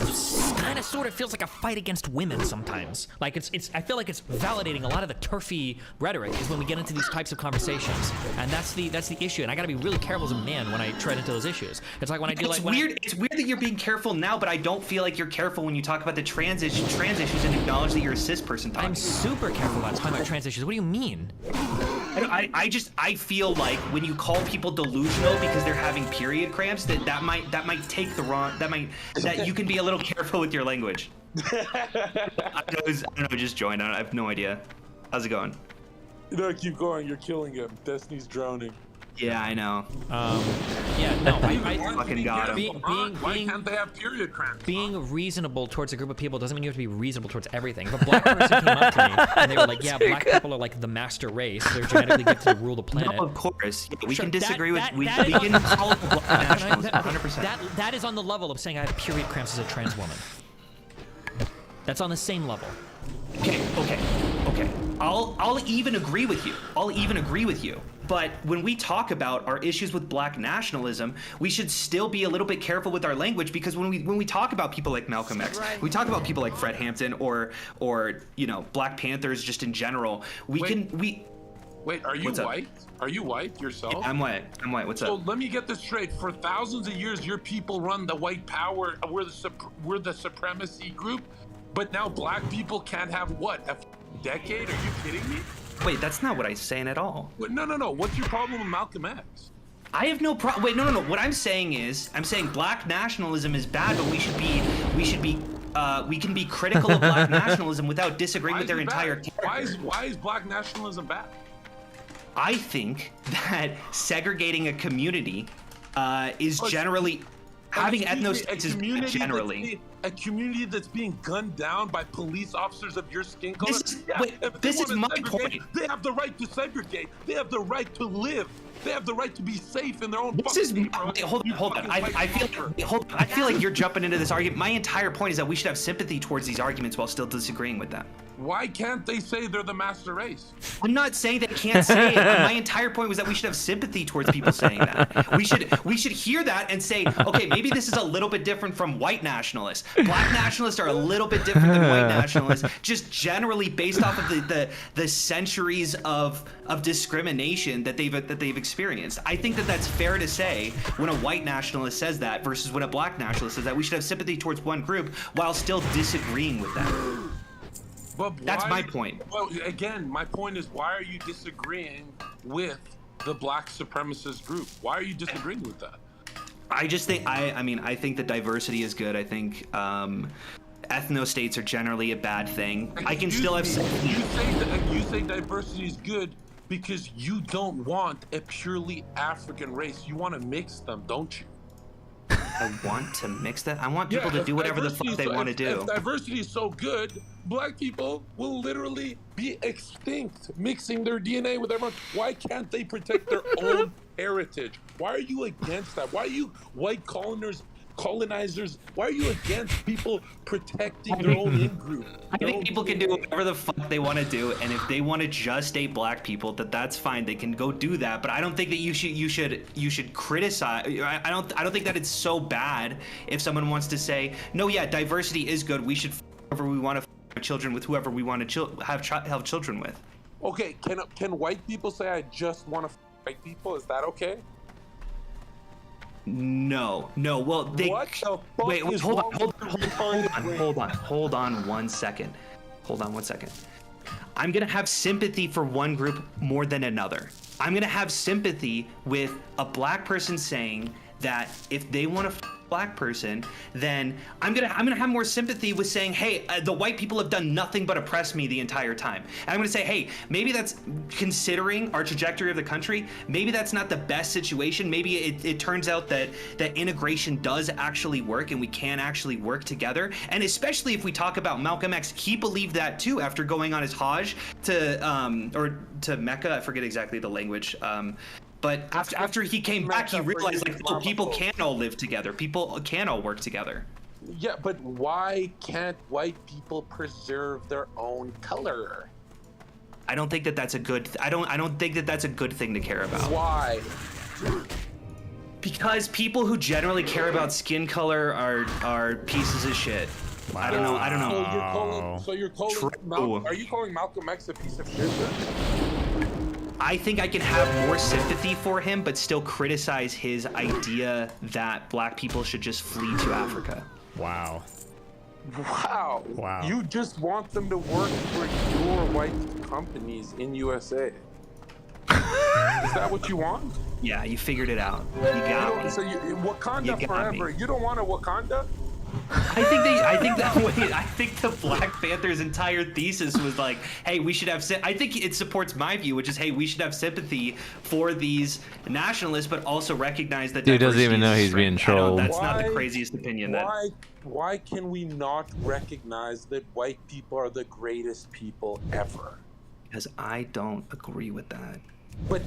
kind of sort of feels like a fight against women sometimes. Like I feel like it's validating a lot of the turfy rhetoric is when we get into these types of conversations, and that's the issue. And I got to be really careful as a man when I tread into those issues. It's like when I do It's weird that you're being careful now, but I don't feel like you're careful when you talk about the trans issues and acknowledge that you're a cis person talking. I'm super careful about talking about trans issues. What do you mean? I feel like when you call people delusional because they're having period cramps, that might take the wrong, that you can be a little careful with your language. I don't know, just joined. I have no idea. How's it going? You know, keep going. You're killing him. Destiny's drowning. Yeah, I know. Yeah, no, I fucking got him. Why can't they have period cramps? Being reasonable towards a group of people doesn't mean you have to be reasonable towards everything. If a black person came up to me and they were like, yeah, black people are like the master race, they're genetically gifted to rule the planet. No, of course. Yeah, we can disagree with, we can call it black nationalism, 100%. That is on the level of saying I have period cramps as a trans woman. That's on the same level. Okay. I'll even agree with you. But when we talk about our issues with black nationalism, we should still be a little bit careful with our language, because when we talk about people like Malcolm X, we talk about people like Fred Hampton or you know, Black Panthers just in general. Wait, are you white? Are you white yourself? Yeah, I'm white. What's up? So let me get this straight. For thousands of years, your people run the white power. We're the supremacy group, but now black people can't have what? A decade? Are you kidding me? Wait, that's not what I'm saying at all. No. What's your problem with Malcolm X? I have no problem. Wait, no. What I'm saying is, black nationalism is bad, but we can be critical of black nationalism without disagreeing with their entire character. Why is black nationalism bad? I think that segregating a community is generally having ethnostates is bad generally. A community that's being gunned down by police officers of your skin color. This is my point. They have the right to segregate. They have the right to live. They have the right to be safe in their own. Hold on. I feel like you're jumping into this argument. My entire point is that we should have sympathy towards these arguments while still disagreeing with them. Why can't they say they're the master race? I'm not saying they can't say it. My entire point was that we should have sympathy towards people saying that. We should hear that and say, okay, maybe this is a little bit different from white nationalists. Black nationalists are a little bit different than white nationalists, just generally based off of the centuries of discrimination that they've experienced. I think that that's fair to say when a white nationalist says that versus when a black nationalist says that. We should have sympathy towards one group while still disagreeing with them. But that's my point. Well, again, my point is, why are you disagreeing with the black supremacist group? Why are you disagreeing with that? I just think I think that diversity is good. I think ethnostates are generally a bad thing. I can still have sympathy. You say diversity is good because you don't want a purely African race. You want to mix them, don't you? I want to mix that. I want people to do whatever the fuck they want to do. If diversity is so good, black people will literally be extinct, mixing their DNA with everyone. Why can't they protect their own heritage? Why are you against that? Why are you white colonizers? Why are you against people protecting their own in-group? I think people can do whatever the fuck they want to do, and if they want to just date black people, that's fine. They can go do that. But I don't think that you should criticize. I don't think that it's so bad if someone wants to say, no, yeah, diversity is good. We should whoever we want to have children with, whoever we want to have children with. Okay, can white people say I just want to white people? Is that okay? No. Well, they. What the fuck wait, is hold on 1 second. Hold on 1 second. I'm gonna have sympathy for one group more than another. I'm gonna have sympathy with a black person saying that if they want to black person, then I'm gonna have more sympathy with saying, hey, the white people have done nothing but oppress me the entire time. And I'm gonna say, hey, maybe that's, considering our trajectory of the country, maybe that's not the best situation. Maybe it turns out that integration does actually work and we can actually work together. And especially if we talk about Malcolm X, he believed that too after going on his Hajj to Mecca. I forget exactly the language. But after he came back, he realized people can all live together. People can all work together. Yeah, but why can't white people preserve their own color? I don't think that that's a good. I don't think that that's a good thing to care about. Why? Because people who generally care about skin color are pieces of shit. Wow. I don't know. So you're calling are you calling Malcolm X a piece of shit then? I think I can have more sympathy for him, but still criticize his idea that black people should just flee to Africa. Wow. You just want them to work for your white companies in USA. Is that what you want? Yeah, you figured it out. You got me. So Wakanda forever. You don't want a Wakanda? I think the Black Panther's entire thesis was like, hey, we should have. I think it supports my view, which is, hey, we should have sympathy for these nationalists, but also recognize that. Dude doesn't even know he's being trolled. That's not the craziest opinion. Why can we not recognize that white people are the greatest people ever? Because I don't agree with that. But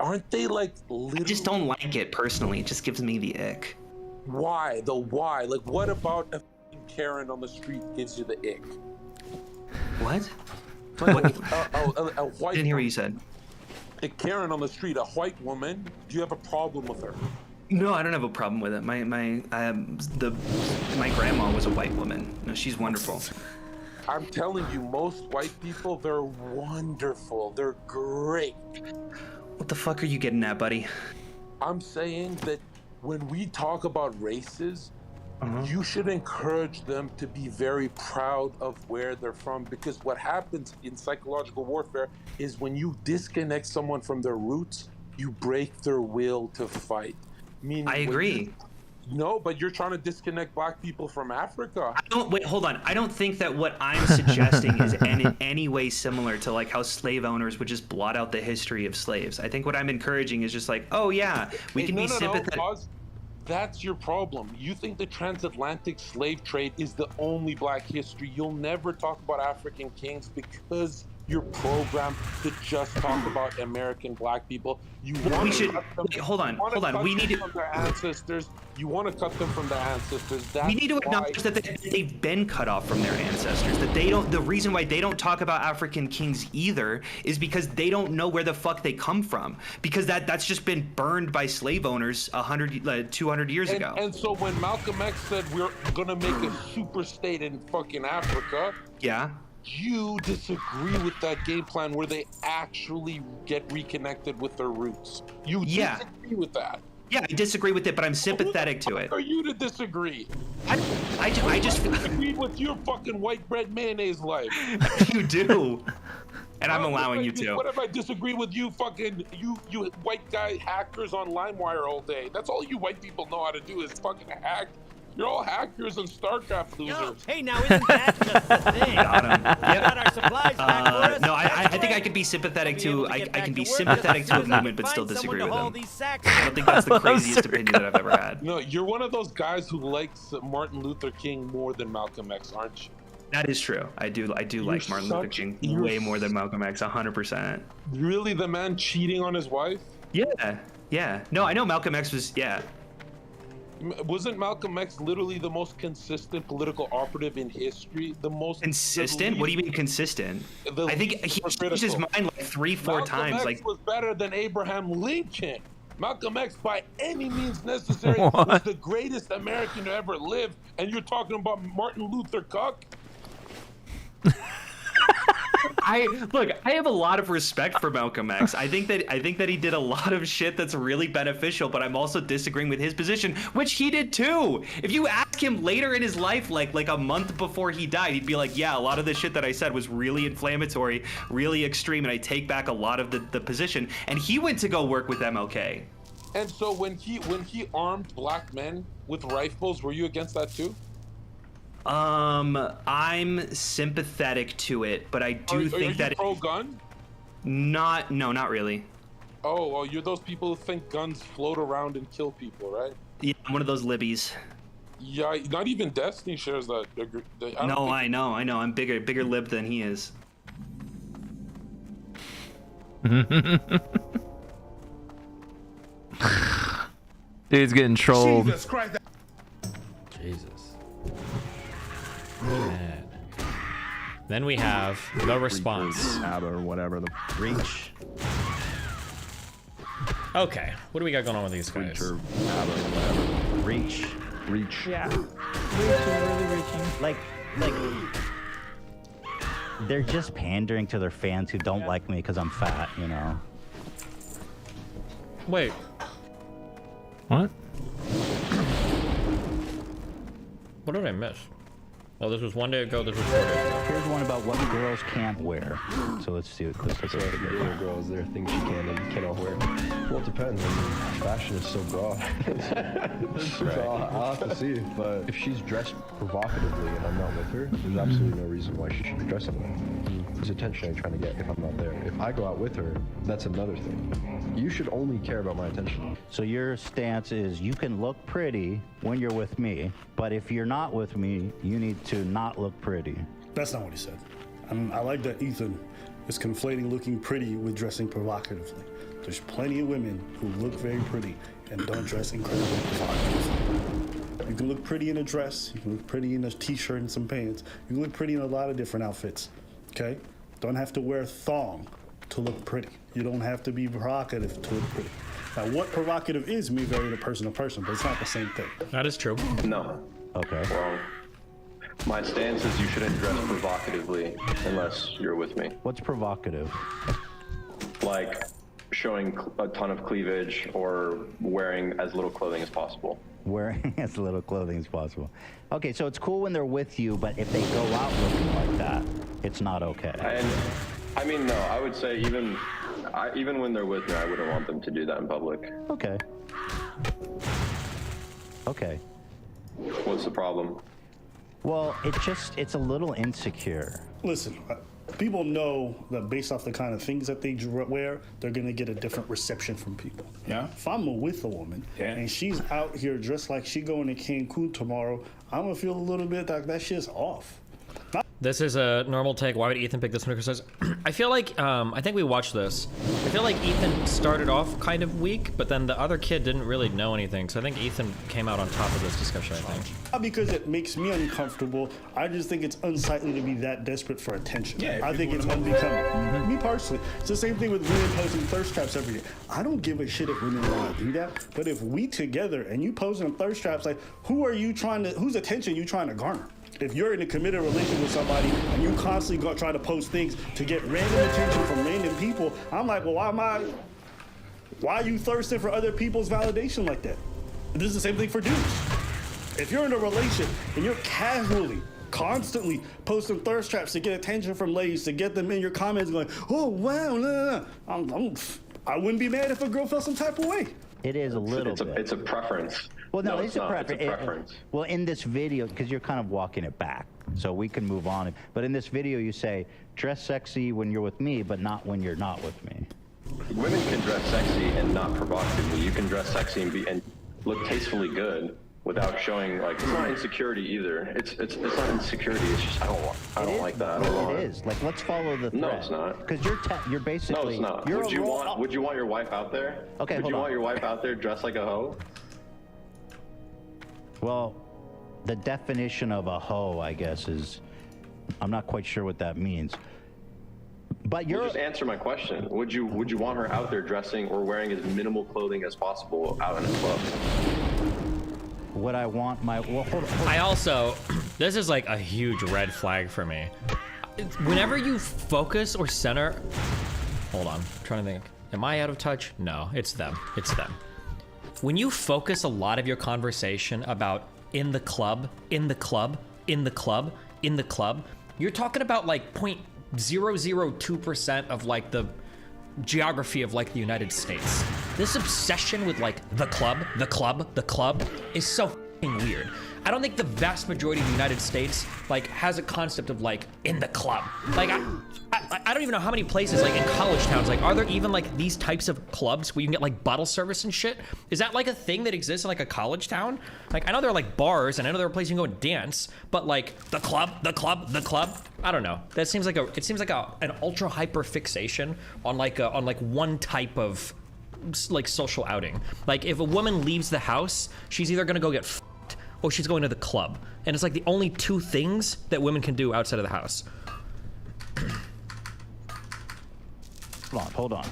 aren't they like literally? I just don't like it personally. It just gives me the ick. Why? Like, what about a Karen on the street gives you the ick? What? A white I didn't hear what you said. a Karen on the street, a white woman, do you have a problem with her? No, I don't have a problem with it. My grandma was a white woman. No, she's wonderful. I'm telling you, most white people, they're wonderful. They're great. What the fuck are you getting at, buddy? I'm saying that when we talk about races, you should encourage them to be very proud of where they're from, because what happens in psychological warfare is when you disconnect someone from their roots, you break their will to fight. Meaning I agree. No, but you're trying to disconnect black people from Africa. Wait, hold on. I don't think that what I'm suggesting is in any way similar to like how slave owners would just blot out the history of slaves. I think what I'm encouraging is just like, oh yeah, we can be sympathetic. Pause. That's your problem. You think the transatlantic slave trade is the only black history. You'll never talk about African kings because you're programmed to just talk about American black people. You want to cut them. Wait, hold on. We need to from their ancestors. You want to cut them from their ancestors. We need to acknowledge that they've been cut off from their ancestors. That they don't. The reason why they don't talk about African kings either is because they don't know where the fuck they come from. Because that's just been burned by slave owners 200 years ago. And so when Malcolm X said we're gonna make a super state in fucking Africa, yeah, you disagree with that game plan where they actually get reconnected with their roots. You disagree with that. Yeah, I disagree with it, but I'm sympathetic to it. Who are you to disagree? I just disagree with your fucking white bread mayonnaise life. You do. And I'm allowing you to. What if I disagree with you fucking, you white guy hackers on LimeWire all day? That's all you white people know how to do is fucking hack. You're all hackers and StarCraft losers. Yo, hey, now isn't that just the thing? Got him. Yep. Got our supplies back for us. No, I think I could be sympathetic to. I can be sympathetic to a movement, but still disagree with them. I don't think that's the craziest opinion that I've ever had. No, you're one of those guys who likes Martin Luther King more than Malcolm X, aren't you? That is true. I do like Martin Luther King way more than Malcolm X, 100%. Really, the man cheating on his wife? Yeah. No, I know Malcolm X was. Yeah. Wasn't Malcolm X literally the most consistent political operative in history? The most consistent? What do you mean consistent? I think he changed his mind like 3-4 times. Malcolm X was better than Abraham Lincoln. Malcolm X, by any means necessary, was the greatest American to ever live. And you're talking about Martin Luther King? I have a lot of respect for Malcolm X. I think that he did a lot of shit that's really beneficial, but I'm also disagreeing with his position, which he did too. If you ask him later in his life, like a month before he died, he'd be like, yeah, a lot of the shit that I said was really inflammatory, really extreme, and I take back a lot of the position. And he went to go work with MLK. And so when he armed black men with rifles, were you against that too? I'm sympathetic to it, but I do think that pro-gun? No, not really. Oh, well, you're those people who think guns float around and kill people, right? Yeah, I'm one of those libbies. Yeah, not even Destiny shares that. I know. I'm bigger lib than he is. Dude's getting trolled. Jesus Christ. Jesus. Man. Then we have the response. Or whatever the reach. Okay, what do we got going on with these guys? Reach. Yeah. Really reaching. Like, they're just pandering to their fans who don't like me because I'm fat, you know. Wait. What? What did I miss? Oh, this was 1 day ago. This was 4 days ago. Here's one about what girls can't wear. So let's see what this is. There girls, there are things you can and cannot wear. Well, it depends. I mean, fashion is so broad. So I'll have to see. But if she's dressed provocatively and I'm not with her, there's absolutely no reason why she should be dressing that. There's attention I'm trying to get if I'm not there. If I go out with her, that's another thing. You should only care about my attention. So your stance is you can look pretty when you're with me, but if you're not with me, you need to not look pretty. That's not what he said. I like that Ethan is conflating looking pretty with dressing provocatively. There's plenty of women who look very pretty and don't dress incredibly provocatively. You can look pretty in a dress, you can look pretty in a t-shirt and some pants, you can look pretty in a lot of different outfits, okay? Don't have to wear a thong to look pretty. You don't have to be provocative to look pretty. Now, what provocative is may vary to person, but it's not the same thing. That is true. No. Okay. Wrong. My stance is you shouldn't dress provocatively unless you're with me. What's provocative? Like showing a ton of cleavage or wearing as little clothing as possible. Wearing as little clothing as possible. Okay, so it's cool when they're with you, but if they go out looking like that, it's not okay. And I mean, no, I would say even when they're with me, I wouldn't want them to do that in public. Okay. Okay. What's the problem? Well, it's a little insecure. Listen, people know that based off the kind of things that they wear, they're gonna get a different reception from people. Yeah. If I'm with a woman and she's out here dressed like she going to Cancun tomorrow, I'm gonna feel a little bit like that shit's off. This is a normal take. Why would Ethan pick this one? Because I feel like, I think we watched this. I feel like Ethan started off kind of weak, but then the other kid didn't really know anything. So I think Ethan came out on top of this discussion, I think. Not because it makes me uncomfortable. I just think it's unsightly to be that desperate for attention. Yeah, I think it's unbecoming. Me personally, it's the same thing with women posting thirst traps every day. I don't give a shit if women want to do that, but if we together and you posting thirst traps, like whose attention are you trying to garner? If you're in a committed relationship with somebody and you constantly go try to post things to get random attention from random people, I'm like, well, why are you thirsting for other people's validation like that? This is the same thing for dudes. If you're in a relationship and you're casually, constantly posting thirst traps to get attention from ladies, to get them in your comments going, oh, wow, I wouldn't be mad if a girl felt some type of way. It is a little bit. It's a preference. Well, no, it's a preference. It's a preference. Well, in this video, because you're kind of walking it back, so we can move on. But in this video, you say, dress sexy when you're with me, but not when you're not with me. Women can dress sexy and not provocatively. You can dress sexy and look tastefully good without showing, like, it's not insecurity either. It's not insecurity. It's just I don't like that. I don't want it is. Like, let's follow the thread. No, it's not. Because you're basically. No, it's not. Would you want your wife out there? Okay, Would you want your wife out there dressed like a hoe? Well, the definition of a hoe, I guess, is, I'm not quite sure what that means. But you're just answer my question. Would you want her out there dressing or wearing as minimal clothing as possible out in a club? Would I want my? Well, hold on. I also, this is like a huge red flag for me. Whenever you focus or center, hold on, I'm trying to think. Am I out of touch? No, it's them. It's them. When you focus a lot of your conversation about in the club, in the club, in the club, in the club, you're talking about like 0.002% of like the geography of like the United States. This obsession with like the club is so f***ing weird. I don't think the vast majority of the United States like has a concept of like in the club. Like I don't even know how many places like in college towns, like are there even like these types of clubs where you can get like bottle service and shit? Is that like a thing that exists in like a college town? Like I know there are like bars and I know there are places you can go and dance, but like the club, I don't know. That seems like an ultra hyper fixation on like one type of like social outing. Like if a woman leaves the house, she's either gonna go get f***ed or she's going to the club. And it's like the only two things that women can do outside of the house. Hold on.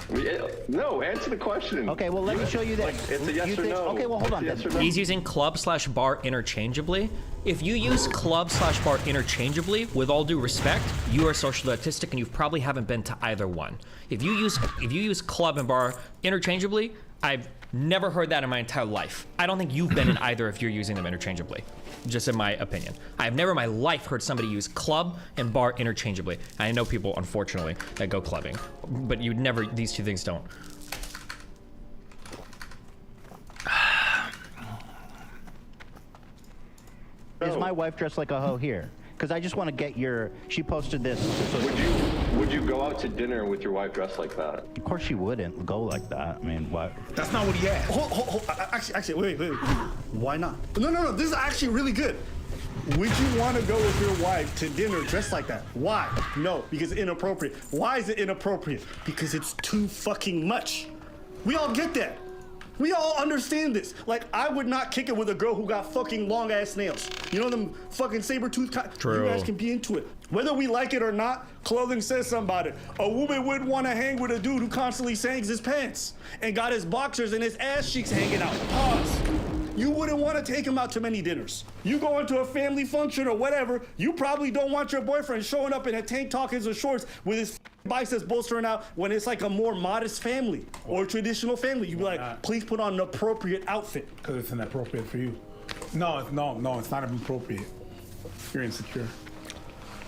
No, answer the question. Okay, well, let me show you this. Like, it's a yes or no. Okay, well, hold on. Yes or no. He's using club/bar interchangeably. If you use club/bar interchangeably, with all due respect, you are social autistic and you probably haven't been to either one. If you use club and bar interchangeably, I've never heard that in my entire life. I don't think you've been in either if you're using them interchangeably, just in my opinion. I've never in my life heard somebody use club and bar interchangeably. I know people, unfortunately, that go clubbing, but you'd never, these two things don't. Is my wife dressed like a hoe here? Because I just want to get your. She posted this. Would you go out to dinner with your wife dressed like that? Of course she wouldn't go like that. I mean, what? That's not what he asked. Hold. Actually, wait. Why not? No. This is actually really good. Would you want to go with your wife to dinner dressed like that? Why? No, because it's inappropriate. Why is it inappropriate? Because it's too fucking much. We all get that. We all understand this. Like, I would not kick it with a girl who got fucking long ass nails. You know them fucking saber-tooth True. You guys can be into it. Whether we like it or not, clothing says something about it. A woman wouldn't want to hang with a dude who constantly sags his pants and got his boxers and his ass cheeks hanging out. Pause. You wouldn't want to take him out to many dinners. You go into a family function or whatever, you probably don't want your boyfriend showing up in a tank top and shorts with his biceps bolstering out when it's like a more modest family or a traditional family. You'd be like, please put on an appropriate outfit. Because it's inappropriate for you. No, it's not appropriate. You're insecure.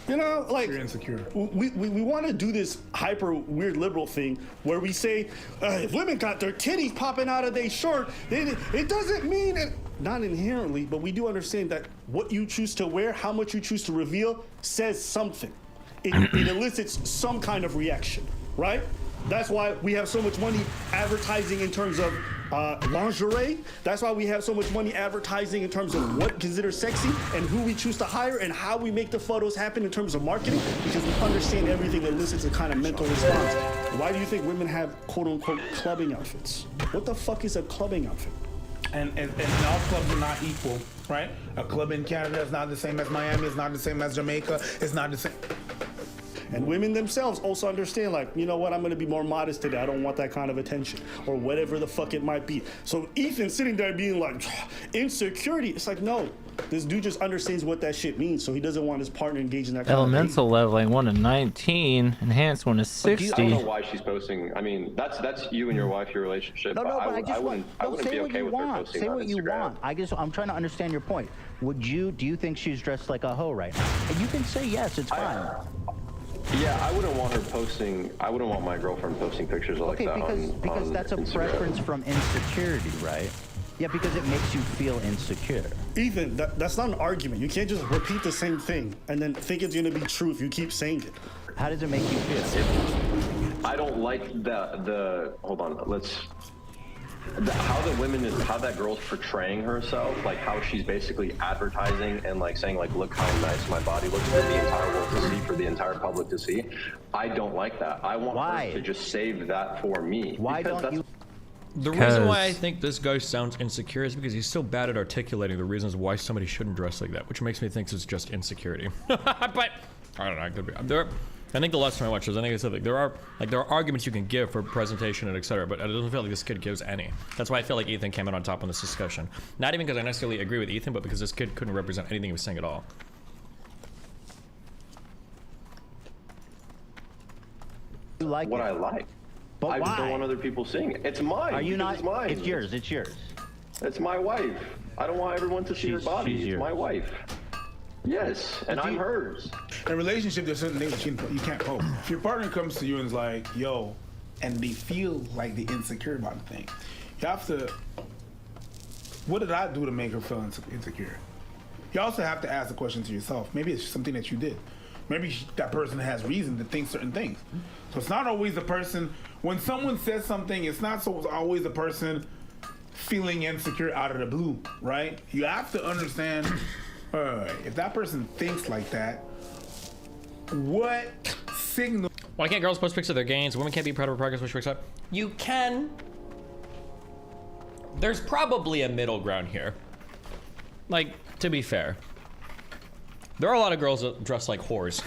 You know, like, you're insecure. We want to do this hyper weird liberal thing where we say if women got their titties popping out of their shirt, it doesn't mean it. Not inherently, but we do understand that what you choose to wear, how much you choose to reveal, says something. It elicits some kind of reaction, right? That's why we have so much money advertising in terms of lingerie. That's why we have so much money advertising in terms of what considered sexy and who we choose to hire and how we make the photos happen in terms of marketing, because we understand everything elicits a kind of mental response. Why do you think women have quote unquote clubbing outfits? What the fuck is a clubbing outfit? And all clubs are not equal, right? A club in Canada is not the same as Miami, it's not the same as Jamaica, it's not the same. And women themselves also understand, like, you know what, I'm gonna be more modest today. I don't want that kind of attention, or whatever the fuck it might be. So Ethan sitting there being like, insecurity, it's like, no, this dude just understands what that shit means, so he doesn't want his partner engaged in that kind Elemental leveling 1 to 19, enhanced 1 to 60. I don't know why she's posting. I mean, that's you and your wife, your relationship. No, but I wouldn't say be what okay you with her want. posting Say on what you Instagram. want. I'm trying to understand your point. Do you think she's dressed like a hoe right now? And you can say yes, it's fine. Yeah, I wouldn't want her posting. I wouldn't want my girlfriend posting pictures like that. Because that's a Instagram. preference from insecurity, right? Yeah, because it makes you feel insecure. Ethan, that's not an argument. You can't just repeat the same thing and then think it's gonna be true if you keep saying it. How does it make you feel? I don't like the hold on, how that girl's portraying herself, like how she's basically advertising and like saying like, look how nice my body looks for the entire world to see, for the entire public to see. I don't like that. I want her to just save that for me. Why don't you? The reason why I think this guy sounds insecure is because he's so bad at articulating the reasons why somebody shouldn't dress like that, which makes me think it's just insecurity. But I don't know. I could be. I think the last time I watched this, I think I said like there are arguments you can give for presentation and etc. But it doesn't feel like this kid gives any. That's why I feel like Ethan came out on top on this discussion. Not even because I necessarily agree with Ethan, but because this kid couldn't represent anything he was saying at all. You like what it. I like. But I just why? don't want other people seeing it. It's mine. Are you not? It's mine. It's yours. It's yours. It's my wife. I don't want everyone to see her body. she's It's yours. my wife. Yes, and I'm hers. In a relationship, there's certain things you can't post. If your partner comes to you and is like, yo, and they feel like they're insecure about the thing, you have to, what did I do to make her feel insecure? You also have to ask the question to yourself. Maybe it's something that you did. Maybe that person has reason to think certain things. So it's not always the person, when someone says something, it's not always the person feeling insecure out of the blue, right? You have to understand, if that person thinks like that, what signal? Why can't girls post pics of their gains? Women can't be proud of her progress, which works out. You can. There's probably a middle ground here. Like, to be fair. There are a lot of girls that dress like whores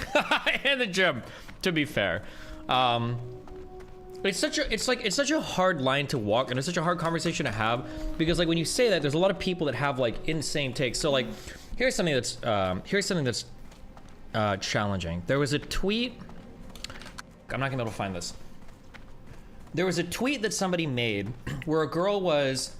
in the gym, to be fair. It's such a hard line to walk, and it's such a hard conversation to have, because like when you say that, there's a lot of people that have like insane takes. So like, here's something that's challenging. There was a tweet. I'm not gonna be able to find this. There was a tweet that somebody made where a girl was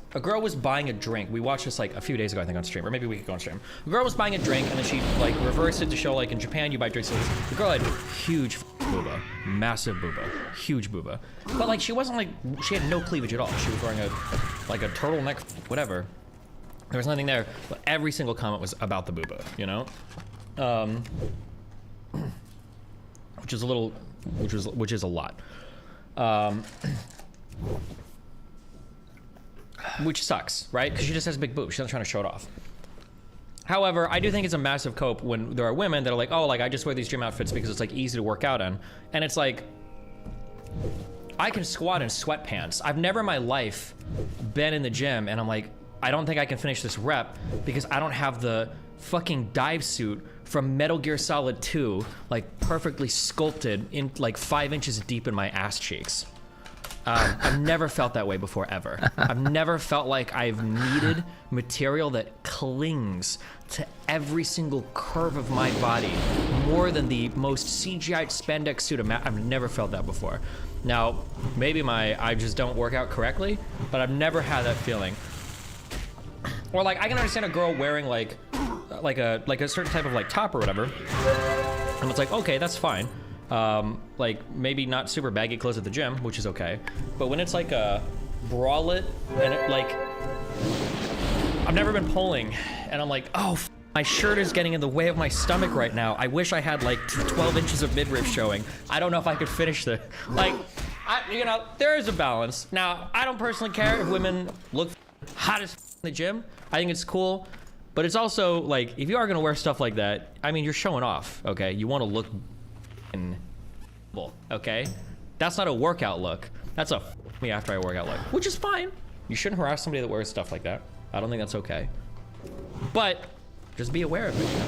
buying a drink. We watched this like a few days ago, I think, on stream, or maybe we could go on stream. A girl was buying a drink, and then she like reversed it to show like in Japan you buy drinks. So the girl had huge booba, massive booba, huge booba. But like she wasn't like, she had no cleavage at all. She was wearing a turtleneck, whatever. There was nothing there, but every single comment was about the booba, you know? Which is a lot. Which sucks, right? Because she just has big boobs. She's not trying to show it off. However, I do think it's a massive cope when there are women that are like, oh, like I just wear these gym outfits because it's like easy to work out in. And it's like, I can squat in sweatpants. I've never in my life been in the gym and I'm like, I don't think I can finish this rep because I don't have the fucking dive suit from Metal Gear Solid 2, like perfectly sculpted in like 5 inches deep in my ass cheeks. I've never felt that way before, ever. I've never felt like I've needed material that clings to every single curve of my body more than the most CGI spandex suit of I've never felt that before. Now, maybe I just don't work out correctly, but I've never had that feeling. Or like, I can understand a girl wearing like a certain type of like top or whatever, and it's like, okay, that's fine. Like maybe not super baggy clothes at the gym, which is okay. But when it's like a bralette and it like, I've never been polling and I'm like, oh, my shirt is getting in the way of my stomach right now. I wish I had like 12 inches of midriff showing. I don't know if I could finish the, like, you know, there is a balance. Now, I don't personally care if women look hot as in the gym. I think it's cool. But it's also like, if you are gonna wear stuff like that, I mean, you're showing off, okay? You wanna look okay? That's not a workout look. That's a me after I work out look, which is fine. You shouldn't harass somebody that wears stuff like that. I don't think that's okay. But just be aware of it, you know?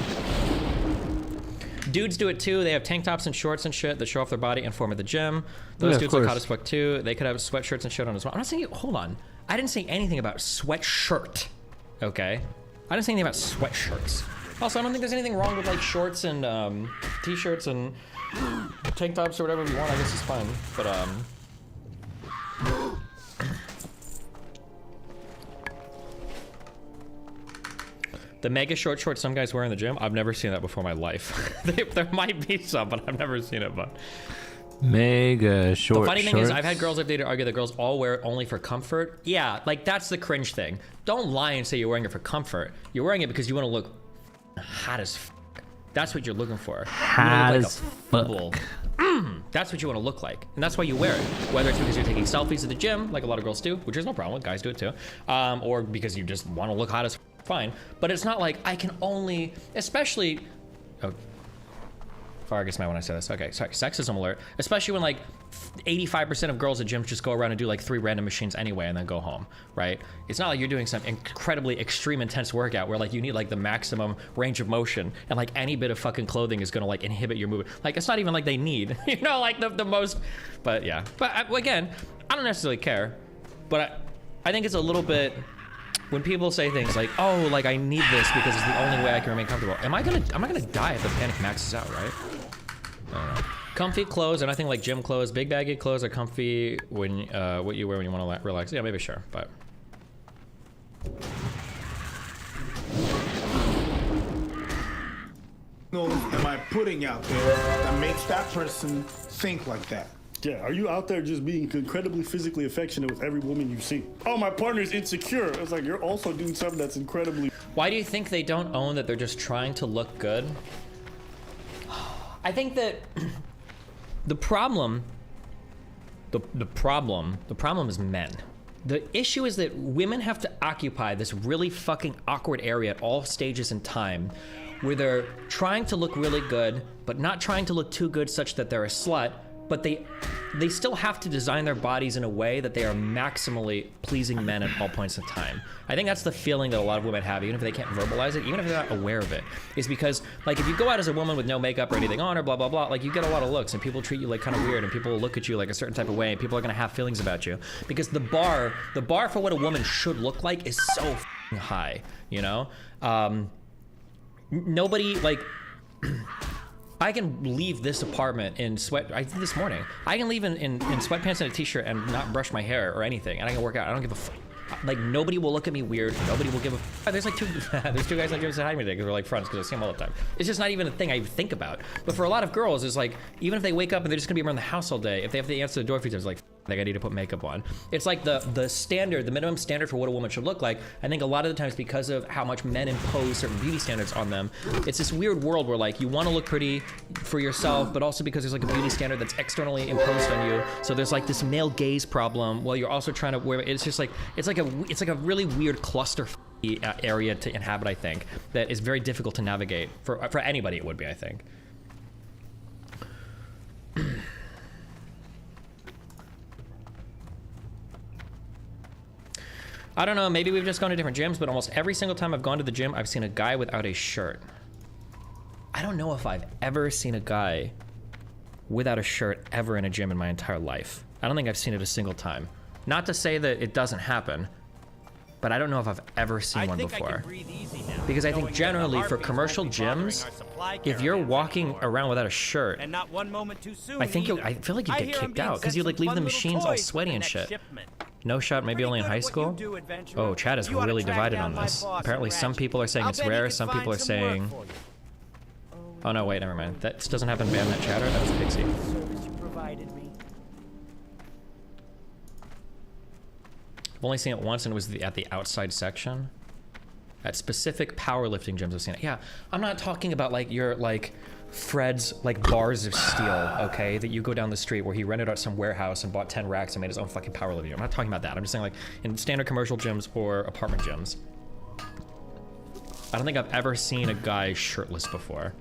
Dudes do it too. They have tank tops and shorts and shit that show off their body and form at the gym. Those dudes look hot as fuck too. They could have sweatshirts and shit on as well. I'm not saying, hold on. I didn't say anything about sweatshirt, okay? I didn't say anything about sweatshirts. Also, I don't think there's anything wrong with like shorts and t-shirts and tank tops or whatever you want. I guess it's fine. But the mega short shorts some guys wear in the gym, I've never seen that before in my life. There might be some, but I've never seen it. But mega short. The funny thing shorts. is, I've had girls I've dated argue that girls all wear it only for comfort. Yeah, like that's the cringe thing. Don't lie and say you're wearing it for comfort. You're wearing it because you want to look hot as f. That's what you're looking for. Hot as fuck. That's what you want to look like, and that's why you wear it. Whether it's because you're taking selfies at the gym, like a lot of girls do, which is no problem with, guys do it too, or because you just want to look hot as f, fine. But it's not like I can only, especially. Oh, Fargus might when I say this. Okay, sorry, sexism alert. Especially when like 85% of girls at gyms just go around and do like 3 random machines anyway and then go home, right? It's not like you're doing some incredibly extreme intense workout where like you need like the maximum range of motion and like any bit of fucking clothing is gonna like inhibit your movement. Like it's not even like they need, you know, like the most, but yeah. But again, I don't necessarily care, but I think it's a little bit, when people say things like, oh, like I need this because it's the only way I can remain comfortable. I'm not gonna die if the panic maxes out, right? I don't know. Comfy clothes and I think like gym clothes, big baggy clothes are comfy when what you wear when you want to relax. Yeah, maybe, sure, but. No, am I putting out there that makes that person think like that? Yeah, are you out there just being incredibly physically affectionate with every woman you see? Oh, my partner's insecure. It's like, you're also doing something that's incredibly... Why do you think they don't own that they're just trying to look good? I think that the problem is men. The issue is that women have to occupy this really fucking awkward area at all stages in time where they're trying to look really good, but not trying to look too good such that they're a slut, but they still have to design their bodies in a way that they are maximally pleasing men at all points in time. I think that's the feeling that a lot of women have, even if they can't verbalize it, even if they're not aware of it, is because like if you go out as a woman with no makeup or anything on or blah, blah, blah, like you get a lot of looks and people treat you like kind of weird and people will look at you like a certain type of way and people are gonna have feelings about you because the bar for what a woman should look like is so f***ing high, you know? Nobody like, I can leave this apartment in I did this morning. I can leave in sweatpants and a t-shirt and not brush my hair or anything, and I can work out. I don't give a f. Like nobody will look at me weird. Nobody will give a f. There's like there's 2 guys in the gym that said hi to me today because we're like friends because I see them all the time. It's just not even a thing I even think about. But for a lot of girls, it's like even if they wake up and they're just gonna be around the house all day, if they have to answer the door a few times, like I need to put makeup on. It's like the standard, the minimum standard for what a woman should look like. I think a lot of the times because of how much men impose certain beauty standards on them, it's this weird world where like you want to look pretty for yourself, but also because there's like a beauty standard that's externally imposed on you. So there's like this male gaze problem while you're also trying to wear. It's just like it's like a really weird cluster area to inhabit. I think that is very difficult to navigate for anybody. It would be, I think. I don't know, maybe we've just gone to different gyms, but almost every single time I've gone to the gym, I've seen a guy without a shirt. I don't know if I've ever seen a guy without a shirt ever in a gym in my entire life. I don't think I've seen it a single time. Not to say that it doesn't happen, but I don't know if I've ever seen one before. Because I think generally for commercial gyms, if you're walking around without a shirt, and not one moment too soon I feel like you get kicked out because you like leave the machines all sweaty and shit. No shot, maybe only in high school? Oh, chat is really divided on this. Apparently some people are saying it's rare, some people are saying... Oh no, wait, never mind. That doesn't happen in Bandit chatter, that was Pixie. I've only seen it once and it was at the outside section. At specific powerlifting gyms I've seen it. Yeah, I'm not talking about like your like Fred's like bars of steel, okay, that you go down the street where he rented out some warehouse and bought 10 racks and made his own fucking powerlifting gym. I'm not talking about that. I'm just saying like in standard commercial gyms or apartment gyms. I don't think I've ever seen a guy shirtless before.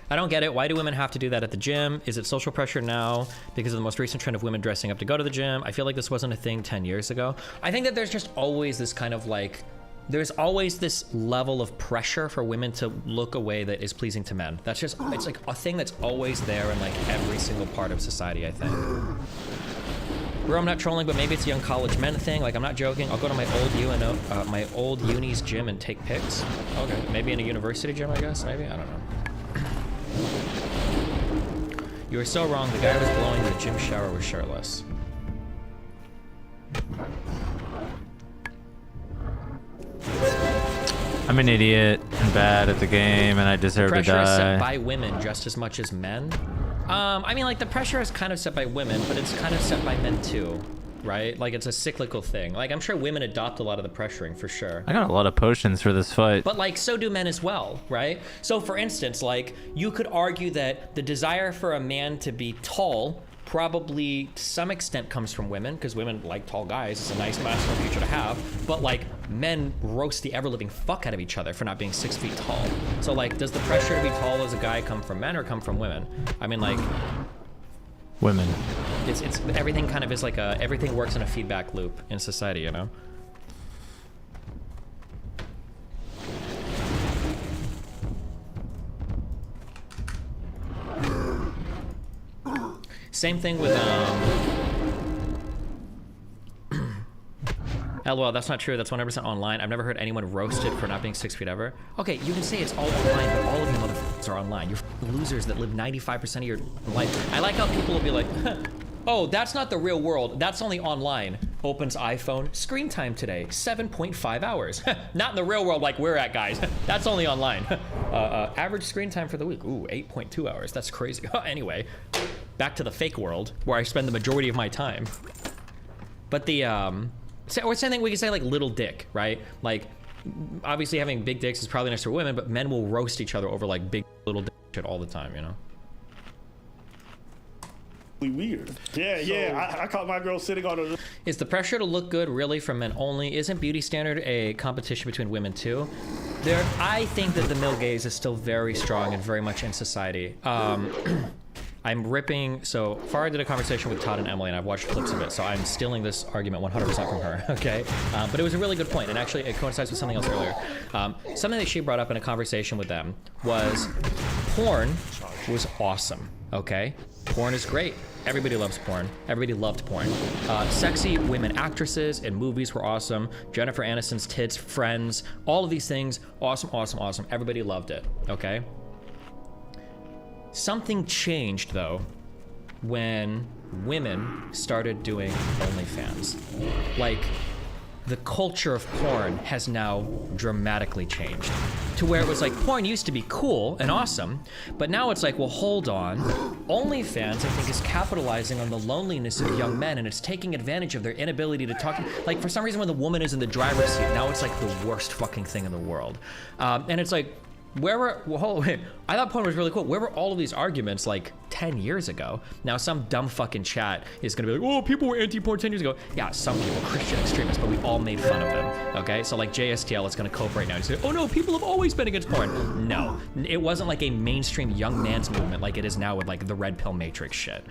I don't get it. Why do women have to do that at the gym? Is it social pressure now because of the most recent trend of women dressing up to go to the gym? I feel like this wasn't a thing 10 years ago. I think that there's just always this kind of like, there's always this level of pressure for women to look a way that is pleasing to men. That's just, it's like a thing that's always there in like every single part of society, I think. Bro, I'm not trolling, but maybe it's a young college men thing. Like, I'm not joking. I'll go to my old uni's gym and take pics. Okay, maybe in a university gym, I guess. Maybe, I don't know. You were so wrong. The guy was blowing the gym shower was shirtless. I'm an idiot and bad at the game, and I deserve to die. Pressure is set by women just as much as men. I mean, like the pressure is kind of set by women, but it's kind of set by men too, right? Like it's a cyclical thing. Like I'm sure women adopt a lot of the pressuring for sure. I got a lot of potions for this fight. But like so do men as well, right? So for instance, like you could argue that the desire for a man to be tall probably to some extent comes from women, because women like tall guys. It's a nice masculine feature to have. But like men roast the ever-living fuck out of each other for not being 6 feet tall. So like, does the pressure to be tall as a guy come from men or come from women? I mean, like, women. It's everything kind of is like a, everything works in a feedback loop in society, you know? Same thing with, LOL, that's not true. That's 100% online. I've never heard anyone roasted for not being 6 feet ever. Okay, you can say it's all online, but all of you motherfuckers are online. You're losers that live 95% of your life. I like how people will be like, oh, that's not the real world. That's only online. Opens iPhone. Screen time today, 7.5 hours. Not in the real world like we're at, guys. That's only online. Average screen time for the week. Ooh, 8.2 hours. That's crazy. Anyway, back to the fake world where I spend the majority of my time. But the, or same thing, we can say like little dick, right? Like, obviously having big dicks is probably nice for women, but men will roast each other over like big little dick shit all the time, you know? Weird. Yeah, I caught my girl sitting on a... Is the pressure to look good really from men only? Isn't beauty standard a competition between women too? I think that the male gaze is still very strong and very much in society. I'm ripping, so Farah did a conversation with Todd and Emily, and I've watched clips of it, so I'm stealing this argument 100% from her, okay? But it was a really good point, and actually it coincides with something else earlier. Something that she brought up in a conversation with them was porn was awesome, okay? Porn is great. Everybody loves porn. Everybody loved porn. Sexy women actresses in movies were awesome. Jennifer Aniston's tits, Friends, all of these things, awesome, awesome, awesome. Everybody loved it, okay? Something changed though when women started doing OnlyFans. Like, the culture of porn has now dramatically changed to where it was like porn used to be cool and awesome, but now it's like, well, hold on. OnlyFans, I think, is capitalizing on the loneliness of young men, and it's taking advantage of their inability to talk. Like, for some reason, when the woman is in the driver's seat, now it's like the worst fucking thing in the world. And it's like, where were, well, I thought porn was really cool. Where were all of these arguments like 10 years ago? Now some dumb fucking chat is gonna be like, oh, people were anti-porn 10 years ago. Yeah, some people, Christian extremists, but we all made fun of them, okay? So like JSTL is gonna cope right now and say, oh no, people have always been against porn. No, it wasn't like a mainstream young man's movement like it is now with like the red pill matrix shit.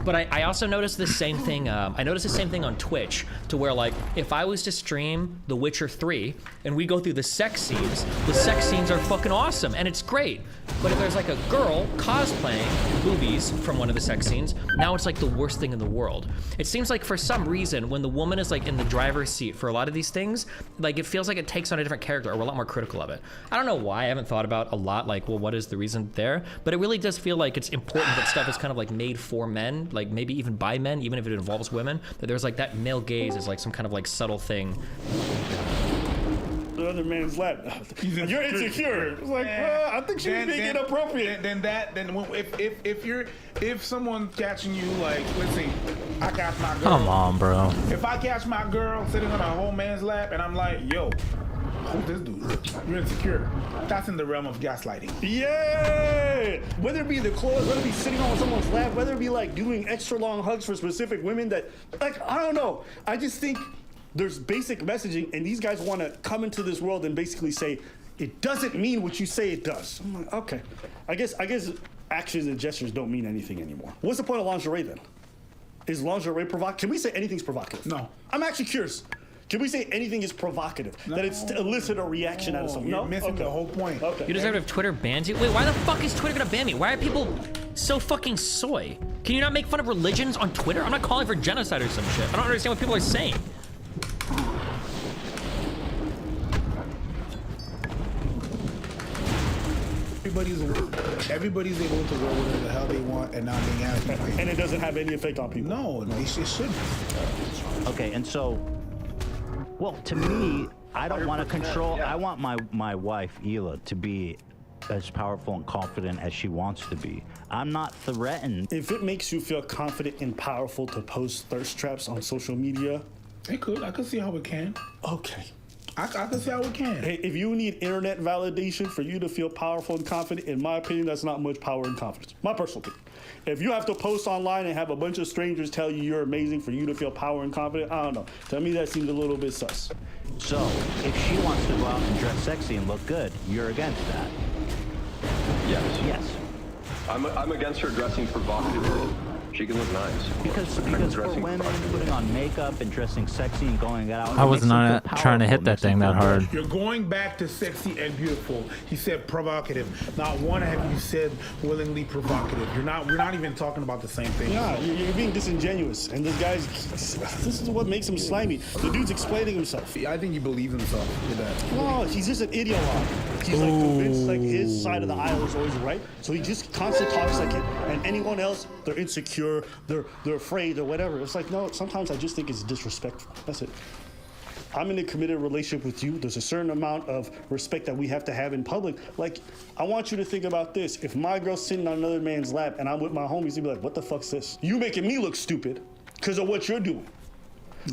But I also noticed the same thing. I noticed the same thing on Twitch, to where like if I was to stream The Witcher 3 and we go through the sex scenes are fucking awesome and it's great. But if there's like a girl cosplaying boobies from one of the sex scenes, now it's like the worst thing in the world. It seems like for some reason when the woman is like in the driver's seat for a lot of these things, like it feels like it takes on a different character, or we're a lot more critical of it. I don't know why. I haven't thought about a lot like, well, what is the reason there? But it really does feel like it's important that stuff is kind of like made for men, like maybe even by men, even if it involves women, that there's like that male gaze is like some kind of like subtle thing. The other man's lap. You're insecure. It's like, well, I think she's being inappropriate. If someone's catching you, like, let's see, I catch my girl. Come on, bro. If I catch my girl sitting on a whole man's lap and I'm like, yo, who's this dude? You're insecure. That's in the realm of gaslighting. Yeah! Whether it be the clothes, whether it be sitting on someone's lap, whether it be like doing extra long hugs for specific women that, like, I don't know. I just think there's basic messaging, and these guys want to come into this world and basically say, it doesn't mean what you say it does. I'm like, okay. I guess actions and gestures don't mean anything anymore. What's the point of lingerie then? Is lingerie provocative? Can we say anything's provocative? No. I'm actually curious. Can we say anything is provocative? No. That it's to elicit a reaction out of someone? You're missing the whole point. Okay. You deserve if Twitter bans you? Wait, why the fuck is Twitter gonna ban me? Why are people so fucking soy? Can you not make fun of religions on Twitter? I'm not calling for genocide or some shit. I don't understand what people are saying. Everybody's able to wear whatever the hell they want and not being asked. And it doesn't have any effect on people. No, it shouldn't. Okay, and so, well, to me, I don't want to control. Yeah. I want my wife, Hila, to be as powerful and confident as she wants to be. I'm not threatened. If it makes you feel confident and powerful to post thirst traps on social media, it could. I could see how it can. Okay. I can see how it can. Hey, if you need internet validation for you to feel powerful and confident, in my opinion, that's not much power and confidence. My personal opinion. If you have to post online and have a bunch of strangers tell you you're amazing for you to feel power and confident, I don't know. To me, that seems a little bit sus. So, if she wants to go out and dress sexy and look good, you're against that? Yes. Yes. I'm against her dressing provocatively. She can look nice. Because for women putting on makeup and dressing sexy and going out. I was not trying to hit that thing that hard. You're going back to sexy and beautiful. He said provocative. Not one have you said willingly provocative. We're not even talking about the same thing. Yeah, you're being disingenuous. And this is what makes him slimy. The dude's explaining himself. I think he believes himself with that. No, he's just an ideologue. He's like convinced like his side of the aisle is always right. So he just constantly talks like it. And anyone else, they're insecure, they're afraid or whatever. It's like, no, sometimes I just think it's disrespectful. That's it. I'm in a committed relationship with you. There's a certain amount of respect that we have to have in public. Like, I want you to think about this. If my girl's sitting on another man's lap and I'm with my homies, you'd be like, what the fuck's this? You making me look stupid because of what you're doing.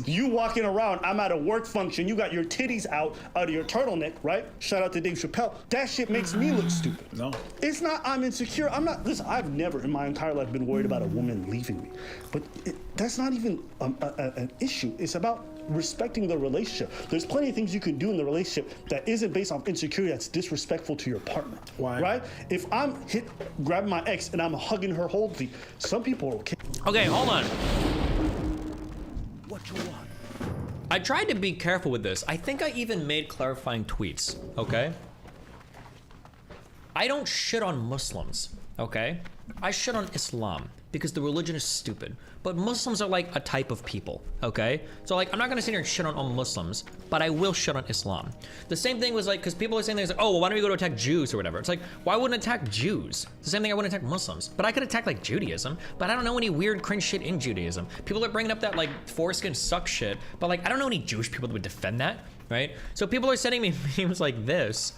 You walking around, I'm at a work function, you got your titties out of your turtleneck, right? Shout out to Dave Chappelle. That shit makes me look stupid. No. It's not I'm insecure. I'm not, listen, I've never in my entire life been worried about a woman leaving me. But that's not even an issue. It's about respecting the relationship. There's plenty of things you can do in the relationship that isn't based on insecurity, that's disrespectful to your partner. Why? Right? If I'm grabbing my ex and I'm hugging her holdly, some people are okay. Okay, hold on. What you want? I tried to be careful with this. I think I even made clarifying tweets, okay? I don't shit on Muslims, okay? I shit on Islam because the religion is stupid. But Muslims are like a type of people, okay? So like, I'm not gonna sit here and shit on all Muslims, but I will shit on Islam. The same thing was like, because people are saying things like, oh, well, why don't we go to attack Jews or whatever? It's like, why wouldn't I attack Jews? It's the same thing I wouldn't attack Muslims. But I could attack like Judaism, but I don't know any weird cringe shit in Judaism. People are bringing up that like foreskin sucks shit, but like, I don't know any Jewish people that would defend that, right? So people are sending me memes like this,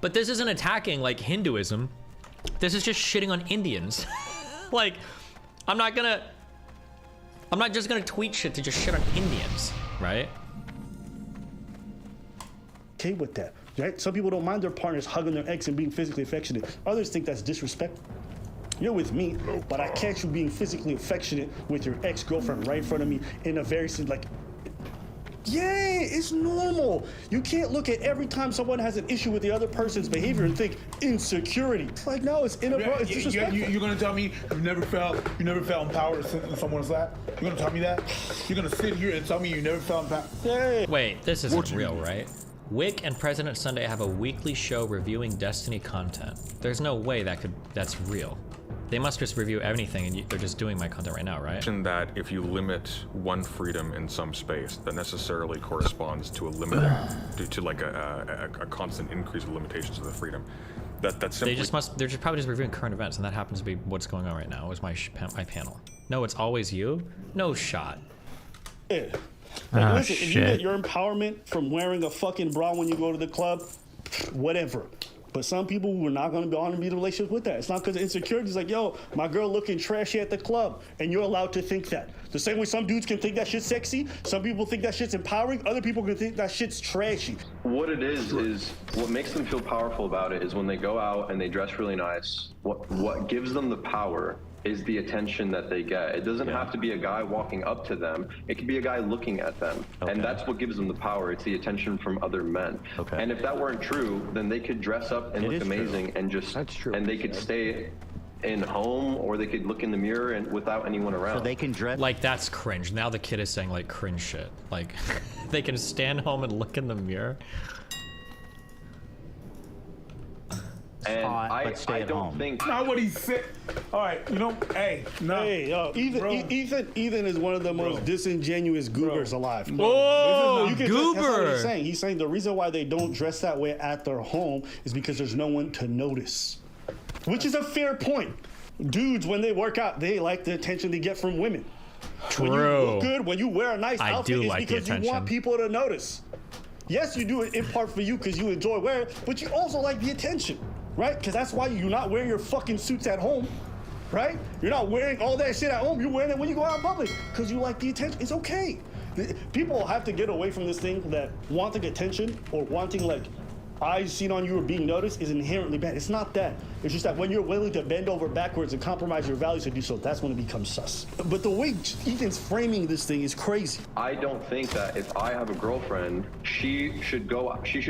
but this isn't attacking like Hinduism. This is just shitting on Indians. Like, I'm not just gonna tweet shit to just shit on Indians, right? Okay with that. Right? Some people don't mind their partners hugging their ex and being physically affectionate. Others think that's disrespectful. You're with me, but I catch you being physically affectionate with your ex-girlfriend right in front of me in a very, like, yeah, it's normal. You can't look at every time someone has an issue with the other person's behavior and think insecurity. Like, no, it's inappropriate. It's disrespectful. You're gonna tell me you never felt empowered to sit in someone's lap? You're gonna tell me that? You're gonna sit here and tell me you never felt empowered? Yeah. Wait, this isn't real, right? Wick and President Sunday have a weekly show reviewing Destiny content. There's no way that's real. They must just review anything, and they're just doing my content right now, right? That if you limit one freedom in some space, that necessarily corresponds to a limit, to like a constant increase of limitations of the freedom. That's simply. They're just probably just reviewing current events, and that happens to be what's going on right now. Is my panel? No, it's always you. No shot. Yeah. Like, listen, if you get your empowerment from wearing a fucking bra when you go to the club, whatever. But some people who are not going to be on the relationship with that. It's not because of insecurity. It's like, yo, my girl looking trashy at the club, and you're allowed to think that. The same way some dudes can think that shit's sexy, some people think that shit's empowering, other people can think that shit's trashy. What it is what makes them feel powerful about it is when they go out and they dress really nice. What gives them the power is the attention that they get. It doesn't have to be a guy walking up to them. It could be a guy looking at them. Okay. And that's what gives them the power. It's the attention from other men. Okay. And if that weren't true, then they could dress up and look amazing and just, and they could stay in home, or they could look in the mirror and without anyone around. So they can dress. Like, that's cringe. Now the kid is saying like cringe shit. Like, they can stand home and look in the mirror. And I don't think not what he said. All right, you know, hey, no. Hey, yo, Ethan is one of the most disingenuous goobers alive. Whoa, you can goober! That's what he's saying. He's saying the reason why they don't dress that way at their home is because there's no one to notice, which is a fair point. Dudes, when they work out, they like the attention they get from women. True. When you look good, when you wear a nice outfit, it's like because you want people to notice. Yes, you do it in part for you because you enjoy wearing it, but you also like the attention. Right? Because that's why you're not wearing your fucking suits at home, right? You're not wearing all that shit at home. You're wearing it when you go out in public because you like the attention. It's okay. People have to get away from this thing that wanting attention or wanting like eyes seen on you or being noticed is inherently bad. It's not that. It's just that when you're willing to bend over backwards and compromise your values to do so, that's when it becomes sus. But the way Ethan's framing this thing is crazy. I don't think that if I have a girlfriend, she should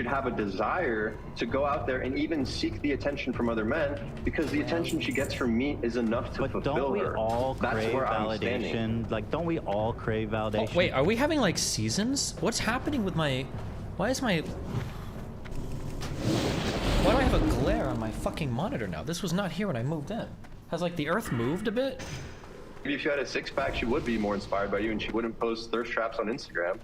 have a desire to go out there and even seek the attention from other men, because the attention she gets from me is enough to fulfill her. Don't we all crave That's where I'm validation? standing. Like, don't we all crave validation? Oh, wait, are we having like seasons? What's happening with my? Why do I have a glare on my fucking monitor now? This was not here when I moved in. Has like the earth moved a bit? Maybe if you had a six-pack, she would be more inspired by you, and she wouldn't post thirst traps on Instagram.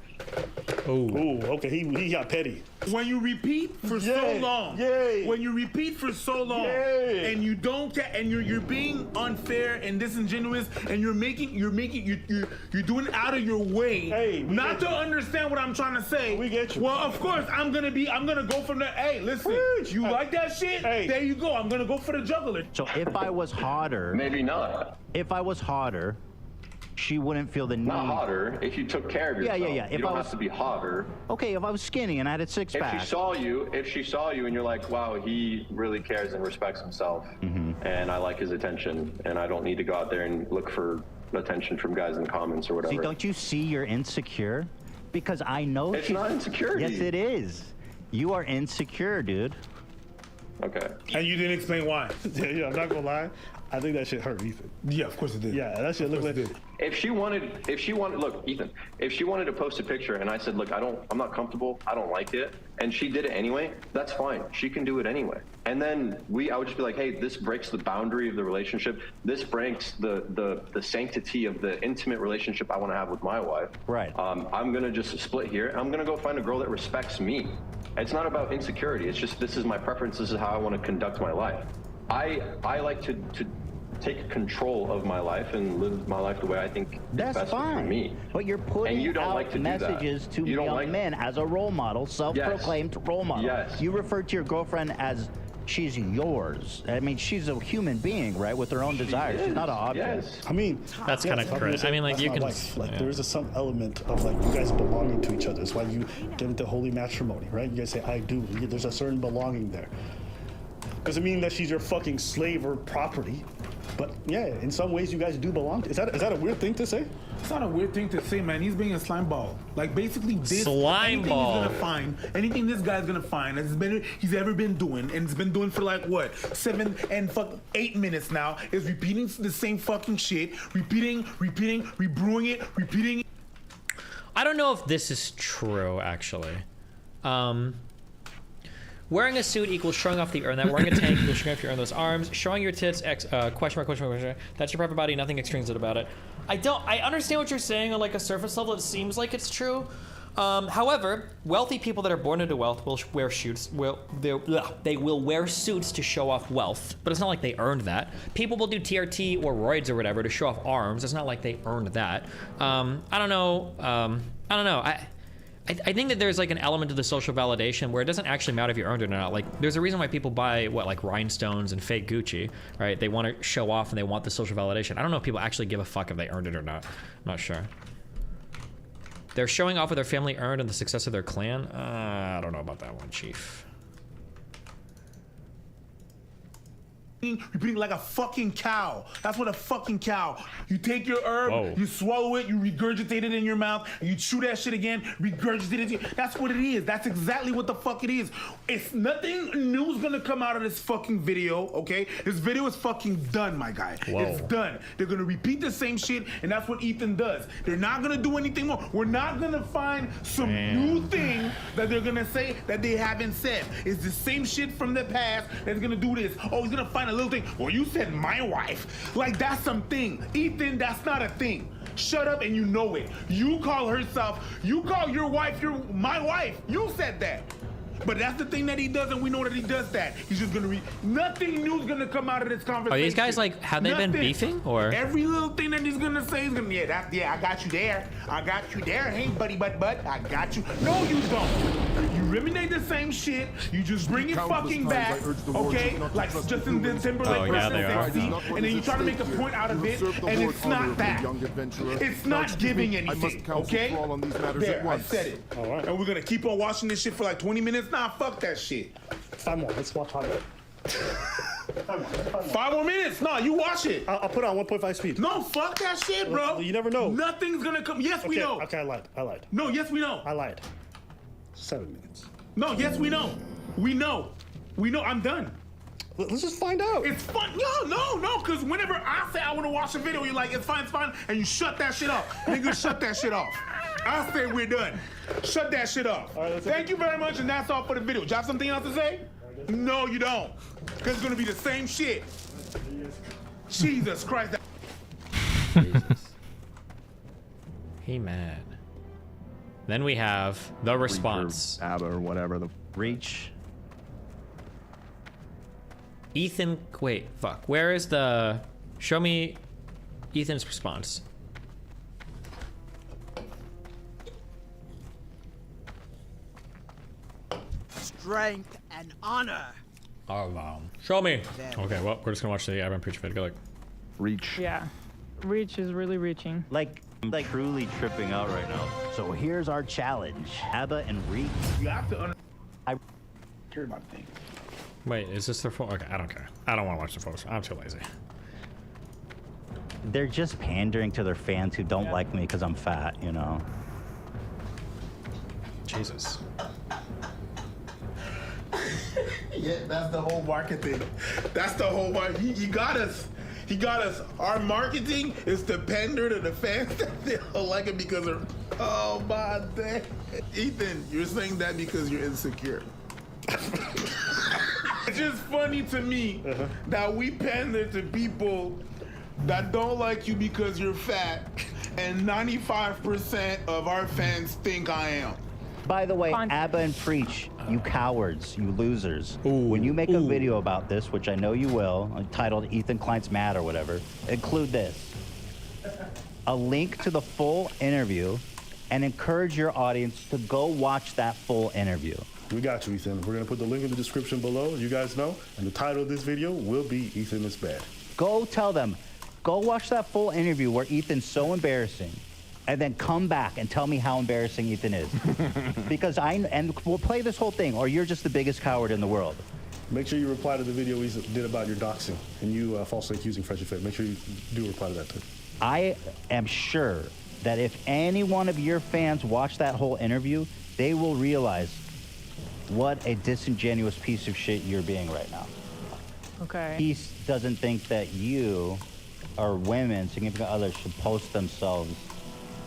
Oh, okay, he got petty. When you repeat for so long, when you repeat for so long, and you don't get, and you're being unfair and disingenuous, and you're doing it out of your way, not to understand what I'm trying to say. We get you. Well, of course, I'm gonna go from there. Hey, listen, you like that shit? There you go. I'm gonna go for the juggler. So if I was hotter, maybe not. If I was hotter, she wouldn't feel the need. Not hotter. If you took care of yourself. Yeah. If you don't have to be hotter. Okay, if I was skinny and I had a six-pack. If she saw you and you're like, wow, he really cares and respects himself, and I like his attention, and I don't need to go out there and look for attention from guys in the comments or whatever. See, don't you see you're insecure? Because I know it's not insecurity. Yes, it is. You are insecure, dude. Okay. And you didn't explain why. Yeah, I'm not gonna lie. I think that shit hurt Ethan. Yeah, of course it did. Yeah, that shit looked like it. If she wanted, look, Ethan, if she wanted to post a picture and I said, look, I'm not comfortable, I don't like it, and she did it anyway, that's fine. She can do it anyway. And then I would just be like, hey, this breaks the boundary of the relationship. This breaks the sanctity of the intimate relationship I want to have with my wife. Right. I'm gonna just split here. I'm gonna go find a girl that respects me. It's not about insecurity. It's just, this is my preference. This is how I want to conduct my life. I like to take control of my life and live my life the way I think is best for me. But you're putting and you don't out like to messages do that. to young men as a role model, self-proclaimed role model. Yes. You refer to your girlfriend as she's yours. I mean, she's a human being, right, with her own desires. She's not an object. Yes. I mean, That's kind of correct. I mean, like, that's you my can. wife. Like, yeah. there's some element of like you guys belonging to each other. It's why you get into holy matrimony, right? You guys say, I do. There's a certain belonging there. Doesn't mean that she's your fucking slave or property. But yeah, in some ways you guys do belong. Is that a weird thing to say? It's not a weird thing to say, man. He's being a slime ball. Like, basically, this Slime anything ball. he's gonna find, anything this guy's gonna find, he's ever been doing, and it's been doing for like what, 7 and 8 minutes now, is repeating the same fucking shit, repeating, rebrewing it, repeating. I don't know if this is true, actually. Wearing a suit equals showing off the earn that. Wearing a tank equals showing off your earn those arms. Showing your tits, question mark. That's your private body, nothing extrinsic about it. I understand what you're saying on like a surface level. It seems like it's true. However, wealthy people that are born into wealth will wear suits. They will wear suits to show off wealth, but it's not like they earned that. People will do TRT or roids or whatever to show off arms. It's not like they earned that. I don't know. I think that there's like an element to the social validation where it doesn't actually matter if you earned it or not. Like, there's a reason why people buy like rhinestones and fake Gucci, right? They want to show off and they want the social validation. I don't know if people actually give a fuck if they earned it or not. I'm not sure. They're showing off what their family earned and the success of their clan. I don't know about that one, Chief. Repeating like a fucking cow. That's what a fucking cow. You take your herb, you swallow it, you regurgitate it in your mouth, and you chew that shit again, regurgitate it. That's what it is. That's exactly what the fuck it is. It's nothing new's gonna come out of this fucking video, okay? This video is fucking done, my guy. Whoa. It's done. They're gonna repeat the same shit, and that's what Ethan does. They're not gonna do anything more. We're not gonna find some new thing that they're gonna say that they haven't said. It's the same shit from the past that's gonna do this. Oh, he's gonna find a little thing. Well, you said my wife. Like, that's something. Ethan, that's not a thing. Shut up and you know it. You call your wife my wife. You said that. But that's the thing that he does, and we know that he does that. He's just gonna nothing new's gonna come out of this conversation. Are these guys like, have they been beefing or? Every little thing that he's gonna say is gonna, I got you there. I got you there. Hey, buddy, but, I got you. No, you don't. You eliminate the same shit. You just bring it fucking back, okay? Like Justin Timberlake sexy, and then you try to make a point out of it, and it's not that. It's not giving anything, okay? There, I said it. All right. And we're gonna keep on watching this shit for like 20 minutes. Nah, fuck that shit. 5 more. Let's watch how to. 5 more minutes. No, you watch it. I'll put it on 1.5 speed. No, fuck that shit, bro. You never know. Nothing's gonna come. Yes, we know. Okay, I lied. No, yes, we know. I lied. 7 minutes. No, yes, we know. We know. I'm done. Let's just find out. It's fun. No, because whenever I say I want to watch a video, you're like, it's fine, and you shut that shit off. Nigga, shut that shit off. I say we're done. Shut that shit off. Right, thank you very much, and that's all for the video. Do you have something else to say? No, you don't. Because it's going to be the same shit. Jesus Christ. Jesus. Hey, man. Then we have the response. ABBA or whatever. The Reach. Ethan, wait, fuck. Where is the... Show me Ethan's response. Strength and honor. Show me. Okay, well, we're just gonna watch the Abram Preach vid. Go like. Reach. Yeah. Reach is really reaching. Like truly tripping out right now. So here's our challenge. Abba and Reach. You have to care about things. Wait, is this their full? Okay, I don't care. I don't want to watch the photos. I'm too lazy. They're just pandering to their fans who don't like me because I'm fat, you know. Jesus. Yeah, that's the whole marketing. That's the whole market. He got us. He got us. Our marketing is to pander to the fans that they don't like it because of. Oh my day. Ethan, you're saying that because you're insecure. It's just funny to me that we pander to people that don't like you because you're fat, and 95% of our fans think I am. By the way, Abba and Preach, you cowards, you losers. When you make a video about this, which I know you will, titled Ethan Klein's Mad or whatever, include this. A link to the full interview and encourage your audience to go watch that full interview. We got you, Ethan. We're gonna put the link in the description below. You guys know, and the title of this video will be "Ethan is Bad." Go tell them. Go watch that full interview where Ethan's so embarrassing, and then come back and tell me how embarrassing Ethan is. Because and we'll play this whole thing, or you're just the biggest coward in the world. Make sure you reply to the video we did about your doxing and you falsely accusing Fresh and Fit. Make sure you do reply to that too. I am sure that if any one of your fans watch that whole interview, they will realize what a disingenuous piece of shit you're being right now. Okay. He doesn't think that you or women, significant others, should post themselves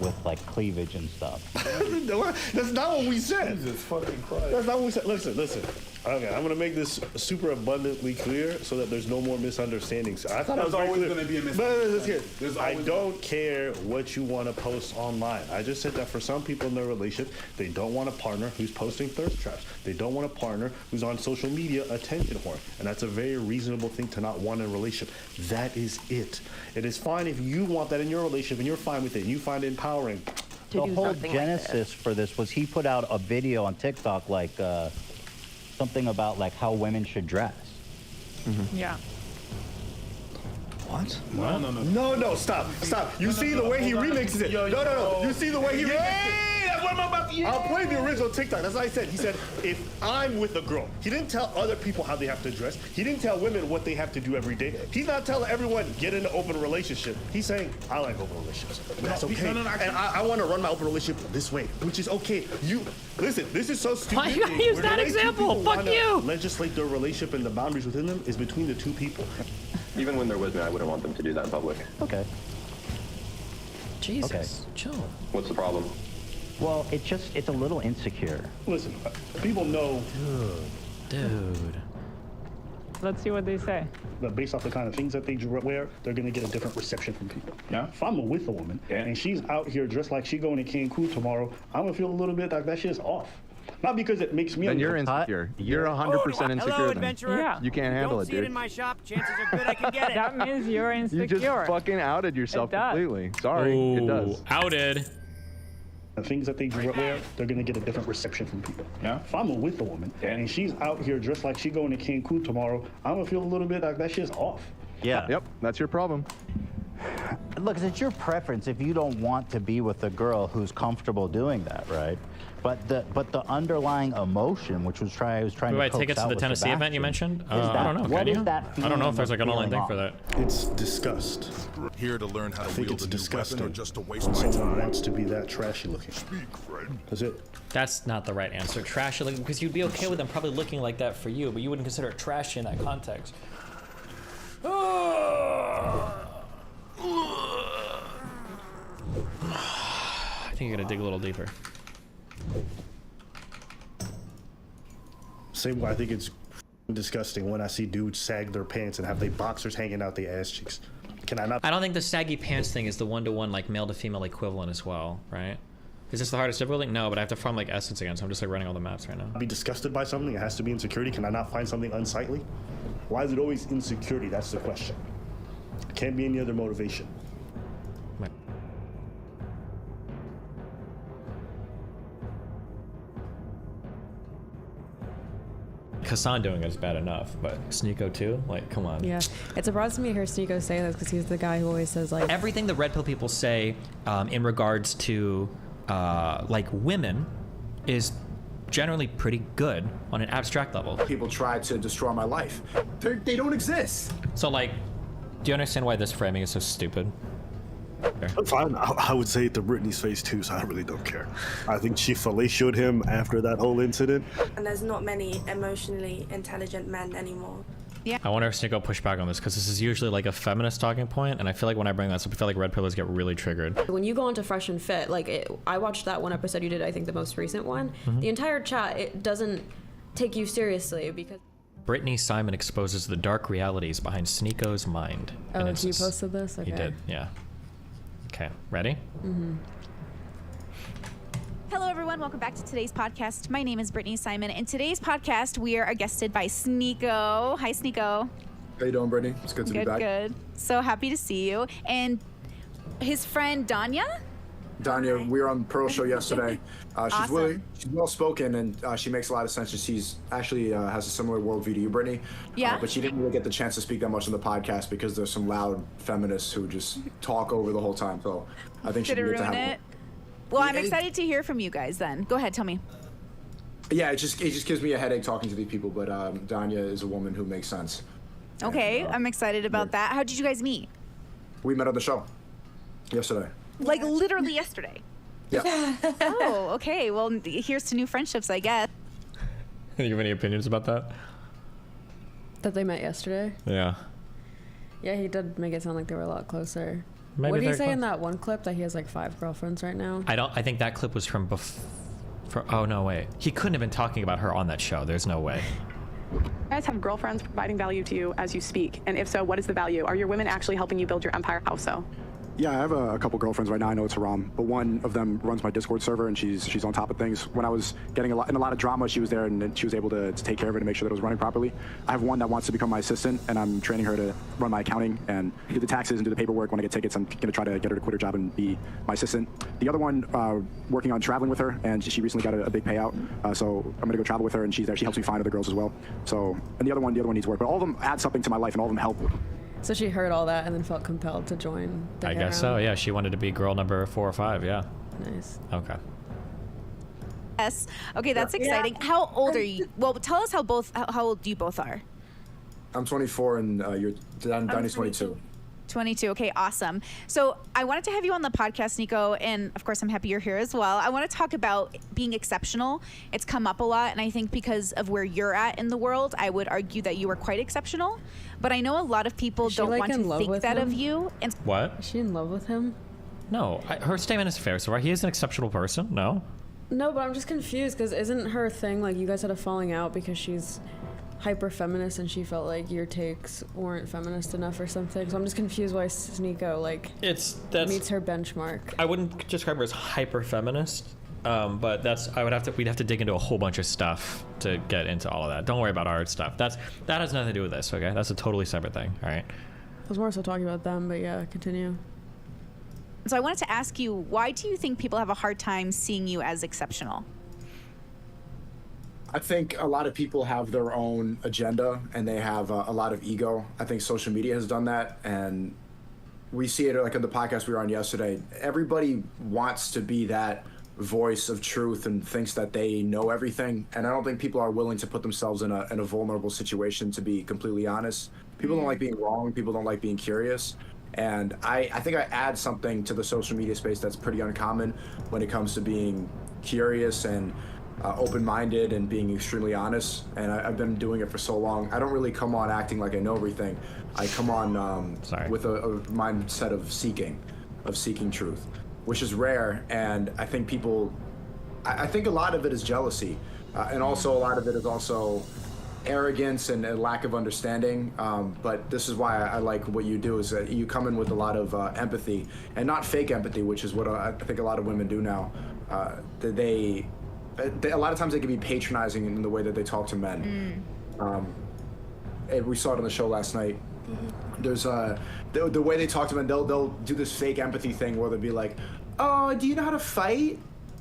with like cleavage and stuff. That's not what we said. Jesus fucking Christ. That's not what we said. Listen. Okay, I'm gonna make this super abundantly clear so that there's no more misunderstandings. I thought There's I was always very gonna be a clear. misunderstanding. I don't care what you want to post online. I just said that for some people in their relationship, they don't want a partner who's posting thirst traps. They don't want a partner who's on social media attention whore, and that's a very reasonable thing to not want in a relationship. That is it. It is fine if you want that in your relationship and you're fine with it and you find it empowering. The whole genesis for this was he put out a video on TikTok like something about like how women should dress. Yeah. What? No, stop. You see the way he remixes it. No. You see the way he remixes it. I'll play the original TikTok. That's what I said. He said, if I'm with a girl, he didn't tell other people how they have to dress. He didn't tell women what they have to do every day. He's not telling everyone, get into open relationship. He's saying, I like open relationships. That's okay. And I want to run my open relationship this way, which is okay. Listen, this is so stupid. Why you gotta use that example? Fuck you. Legislate their relationship and the boundaries within them is between the two people. Even when they're with me, I wouldn't want them to do that in public. Okay. Jesus, chill. What's the problem? Well, it's a little insecure. Listen, people know. Dude. Let's see what they say. But based off the kind of things that they wear, they're gonna get a different reception from people. Yeah. If I'm with a woman and she's out here dressed like she going to Cancun tomorrow, I'm gonna feel a little bit like that shit's off. Not because it makes me. Then you're insecure. You're 100% insecure. Hello, adventurer. Yeah. You can't handle it, See it dude. in my shop. Chances are good I can get it. That means you're insecure. You just fucking outed yourself completely. Sorry, it does. Outed. The things that they wear, they're gonna get a different reception from people. Yeah. If I'm with a woman and she's out here dressed like she going to Cancun tomorrow, I'm gonna feel a little bit like that shit's off. Yeah. Yep, that's your problem. Look, it's your preference if you don't want to be with a girl who's comfortable doing that, right? But the underlying emotion, which was I was trying to take it to the Tennessee event you mentioned? I don't know. What can is you? that I don't know if there's like an feeling online thing of for that. It's disgust. Here to learn how to think wield it's a new disgusting weapon or just to waste when my someone time. wants to be that trashy looking. Speak, friend. That's it. That's not the right answer. Trashy, because you'd be okay with them probably looking like that for you, but you wouldn't consider it trashy in that context. I think you're gonna dig a little deeper. Same way I think it's disgusting when I see dudes sag their pants and have their boxers hanging out their ass cheeks. Can I not? I don't think the saggy pants thing is the one-to-one like male to female equivalent as well, right? Is this the hardest difficulty? No, but I have to farm like essence again, so I'm just like running all the maps right now. Be disgusted by something, it has to be insecurity. Can I not find something unsightly? Why is it always insecurity? That's the question. It can't be any other motivation. Hassan doing it is bad enough, but Sneeko too? Like, come on. Yeah, it surprises me to hear Sneeko say this because he's the guy who always says like everything the red pill people say in regards to like women is generally pretty good on an abstract level. People try to destroy my life. They don't exist. So like, do you understand why this framing is so stupid? Fine. I would say it to Brittany's face too, so I really don't care. I think she fellatiated him after that whole incident. And there's not many emotionally intelligent men anymore. Yeah. I wonder if Sneeko push back on this because this is usually like a feminist talking point, and I feel like when I bring that up, I feel like red pillars get really triggered. when you go onto Fresh and Fit, like I watched that one episode you did, I think the most recent one. The entire chat, it doesn't take you seriously because Brittany Simon exposes the dark realities behind Sneeko's mind. Oh, he posted this? Okay. He did, yeah. Okay, ready? Hello, everyone. Welcome back to today's podcast. My name is Brittany Simon, and today's podcast we are guested by Sneeko. Hi, Sneeko. How you doing, Brittany? It's good to be back. Good. So happy to see you. And his friend Danya. Danya, we were on Pearl's show yesterday. She's Awesome. she's well spoken, and she makes a lot of sense. She's actually has a similar worldview to you, Brittany. Yeah. But she didn't really get the chance to speak that much on the podcast because there's some loud feminists who just talk over the whole time. So I think she'd Did be it good to ruin have. it? Well, I'm excited to hear from you guys then. Go ahead, tell me. Yeah, it just gives me a headache talking to these people. But Danya is a woman who makes sense. Okay, I'm excited about that. How did you guys meet? We met on the show yesterday. Like literally yesterday. Yeah. Oh, okay. Well, here's to new friendships, I guess. You have any opinions about that? That they met yesterday? Yeah. Yeah, he did make it sound like they were a lot closer. Maybe what did he they're say in close. that one clip that he has like 5 girlfriends right now? I think that clip was from oh no, wait. He couldn't have been talking about her on that show. There's no way. You guys have girlfriends providing value to you as you speak, and if so, what is the value? Are your women actually helping you build your empire? How so? Yeah, I have a couple girlfriends right now. I know it's Haram, but one of them runs my Discord server, and she's on top of things. When I was getting in a lot of drama, she was there, and she was able to take care of it and make sure that it was running properly. I have one that wants to become my assistant, and I'm training her to run my accounting and do the taxes and do the paperwork. When I get tickets, I'm going to try to get her to quit her job and be my assistant. The other one, working on traveling with her, and she recently got a big payout, so I'm going to go travel with her, and she's there. She helps me find other girls as well. So, and the other one needs work, but all of them add something to my life, and all of them help. So she heard all that and then felt compelled to join the I guess so, harem? yeah. She wanted to be girl number 4 or 5, yeah. Nice. Okay. Yes. Okay, that's exciting. How old are you? Well, tell us how old you both are. I'm 24, and Danny's 22. 22. Okay, awesome. So I wanted to have you on the podcast, Nico, and of course I'm happy you're here as well. I want to talk about being exceptional. It's come up a lot, and I think because of where you're at in the world, I would argue that you are quite exceptional. But I know a lot of people Is she, don't like, want in to love think with that him? of you. And What? Is she in love with him? No, her statement is fair. So he is an exceptional person. No. No, but I'm just confused because isn't her thing like you guys had a falling out because she's hyper feminist and she felt like your takes weren't feminist enough or something? So I'm just confused why Sneeko meets her benchmark. I wouldn't describe her as hyper feminist, but we'd have to dig into a whole bunch of stuff to get into all of that. Don't worry about our stuff. That has nothing to do with this. Okay, that's a totally separate thing. All right. I was more so talking about them, but yeah, continue. so I wanted to ask you, why do you think people have a hard time seeing you as exceptional? I think a lot of people have their own agenda and they have a lot of ego. I think social media has done that, and we see it like on the podcast we were on yesterday. Everybody wants to be that voice of truth and thinks that they know everything, and I don't think people are willing to put themselves in a vulnerable situation, to be completely honest. People don't like being wrong. People don't like being curious. And I think I add something to the social media space that's pretty uncommon when it comes to being curious and open-minded and being extremely honest. And I've been doing it for so long. I don't really come on acting like I know everything. I come on with a mindset of seeking truth, which is rare. And I think I think a lot of it is jealousy, and also a lot of it is also arrogance and a lack of understanding. But this is why I like what you do, is that you come in with a lot of empathy, and not fake empathy, which is what I think a lot of women do now. They a lot of times they can be patronizing in the way that they talk to men. And we saw it on the show last night. There's the way they talk to men, they'll do this fake empathy thing where they'll be like, "Oh, do you know how to fight?"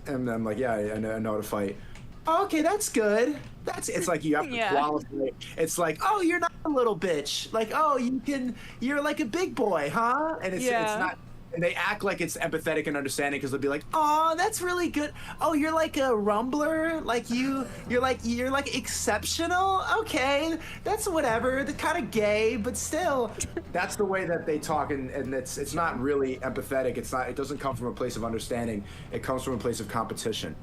And I'm like, "Yeah, I know how to fight." Oh, okay, that's good. It's like you have to qualify. It's like, "Oh, you're not a little bitch. Like, oh, you're like a big boy, huh?" And it's not. And they act like it's empathetic and understanding because they'll be like, "Oh, that's really good. Oh, you're like a rumbler. Like you're like exceptional. Okay, that's whatever. They're kind of gay, but still." That's the way that they talk, and it's not really empathetic. It's not. It doesn't come from a place of understanding. It comes from a place of competition.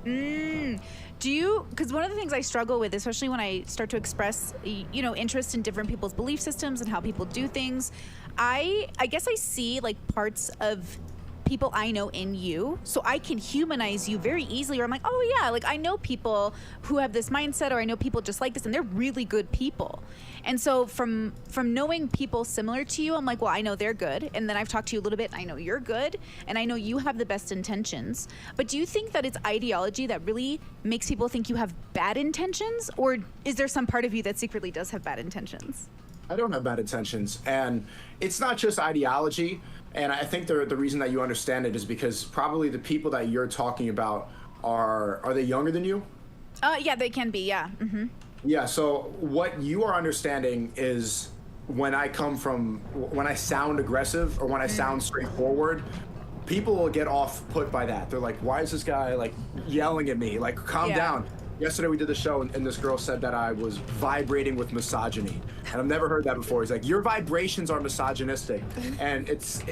Do you, because one of the things I struggle with, especially when I start to express, interest in different people's belief systems and how people do things, I guess I see like parts of people I know in you, so I can humanize you very easily, where I'm like, oh yeah, like I know people who have this mindset, or I know people just like this, and they're really good people. And so from knowing people similar to you, I'm like, well, I know they're good, and then I've talked to you a little bit, and I know you're good, and I know you have the best intentions. But do you think that it's ideology that really makes people think you have bad intentions, or is there some part of you that secretly does have bad intentions? I don't have bad intentions, and it's not just ideology. And I think the reason that you understand it is because probably the people that you're talking about are they younger than you? Yeah, they can be. Yeah. Mm-hmm. Yeah. So what you are understanding is when I sound aggressive or when I sound straightforward, people will get off put by that. They're like, why is this guy like yelling at me? Like, calm down. Yesterday we did the show and this girl said that I was vibrating with misogyny. And I've never heard that before. He's like, your vibrations are misogynistic. And it's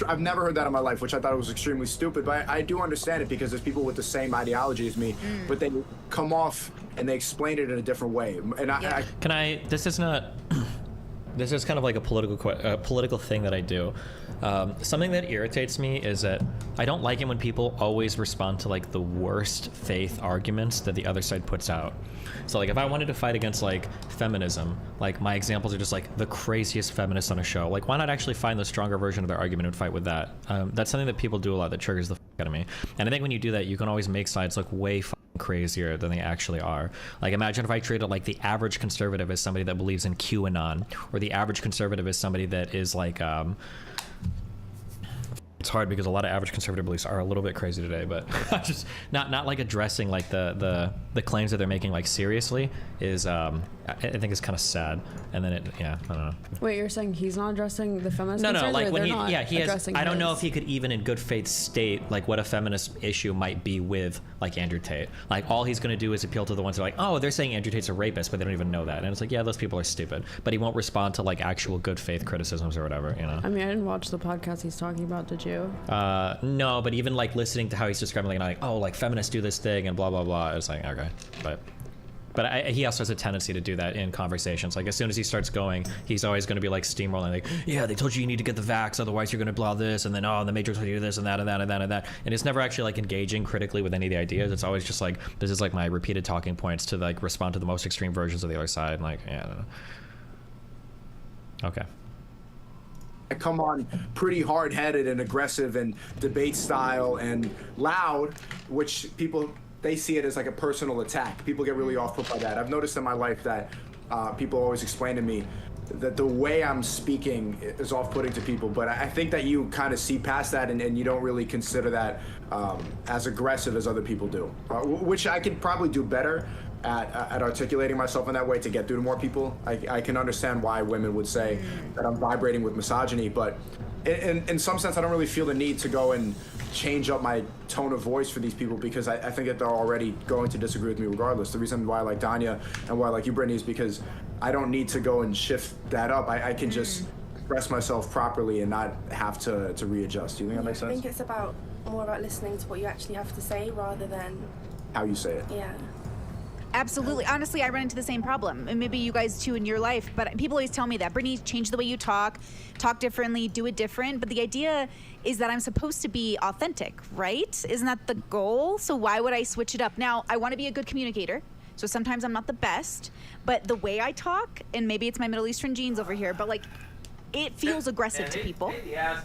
I've never heard that in my life, which I thought was extremely stupid. But I do understand it because there's people with the same ideology as me, but they come off and they explain it in a different way. And This is kind of like a political thing that I do. Something that irritates me is that I don't like it when people always respond to like the worst faith arguments that the other side puts out. So like if I wanted to fight against like feminism, like my examples are just like the craziest feminists on a show. Like why not actually find the stronger version of their argument and fight with that? That's something that people do a lot that triggers the f out of me. And I think when you do that, you can always make sides look way crazier than they actually are. Like imagine if I treated like the average conservative as somebody that believes in QAnon, or the average conservative as somebody that is like it's hard because a lot of average conservative beliefs are a little bit crazy today, but just not like addressing like the claims that they're making like seriously is I think it's kind of sad. And then I don't know. Wait, you're saying he's not addressing the feminist No, concerns, like or when they're he not he has. addressing I don't know his? if he could even in good faith state like what a feminist issue might be with like Andrew Tate. Like all he's going to do is appeal to the ones that are like, oh, they're saying Andrew Tate's a rapist, but they don't even know that. And it's like, yeah, those people are stupid. But he won't respond to like actual good faith criticisms or whatever, you know. I mean, I didn't watch the podcast he's talking about. Did you? No, but even like listening to how he's describing like oh, like feminists do this thing and blah blah blah. It's like okay, but he also has a tendency to do that in conversations. Like as soon as he starts going, he's always going to be like steamrolling, like, yeah, they told you need to get the vax, otherwise you're going to blah this, and then oh, the Matrix will do this and that and that and that and that. And it's never actually like engaging critically with any of the ideas. It's always just like this is like my repeated talking points to like respond to the most extreme versions of the other side. And like, yeah, I don't know. Okay. I come on pretty hard-headed and aggressive and debate style and loud, which people, they see it as like a personal attack. People get really off-put by that. I've noticed in my life that people always explain to me that the way I'm speaking is off-putting to people, but I think that you kind of see past that and you don't really consider that as aggressive as other people do, which I could probably do better at articulating myself in that way to get through to more people. I can understand why women would say that I'm vibrating with misogyny, but in some sense I don't really feel the need to go and change up my tone of voice for these people because I think that they're already going to disagree with me regardless. The reason why I like Danya and why I like you, Brittany, is because I don't need to go and shift that up. I can just express myself properly and not have to readjust. Do you think that makes sense? I think it's more about listening to what you actually have to say rather than how you say it. Yeah. Absolutely. Honestly, I run into the same problem. And maybe you guys too in your life, but people always tell me that. Brittany, change the way you talk differently, do it different. But the idea is that I'm supposed to be authentic, right? Isn't that the goal? So why would I switch it up? Now, I want to be a good communicator. So sometimes I'm not the best, but the way I talk, and maybe it's my Middle Eastern genes over here, but like, it feels aggressive to people,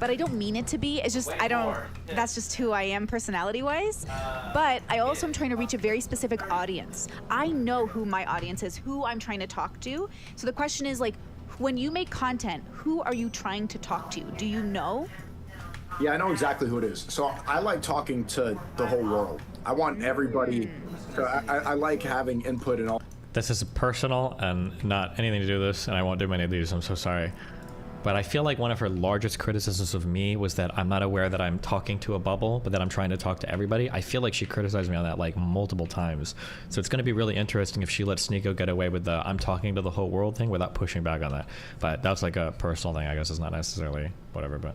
but I don't mean it to be. It's just, that's just who I am personality-wise. But I also am trying to reach a very specific audience. I know who my audience is, who I'm trying to talk to. So the question is like, when you make content, who are you trying to talk to? Do you know? Yeah, I know exactly who it is. So I like talking to the whole world. I want everybody, I like having input in all. This is personal and not anything to do with this, and I won't do many of these, I'm so sorry. But I feel like one of her largest criticisms of me was that I'm not aware that I'm talking to a bubble, but that I'm trying to talk to everybody. I feel like she criticized me on that like multiple times. So it's going to be really interesting if she lets Sneeko get away with the I'm talking to the whole world thing without pushing back on that. But that's like a personal thing, I guess. It's not necessarily whatever, but...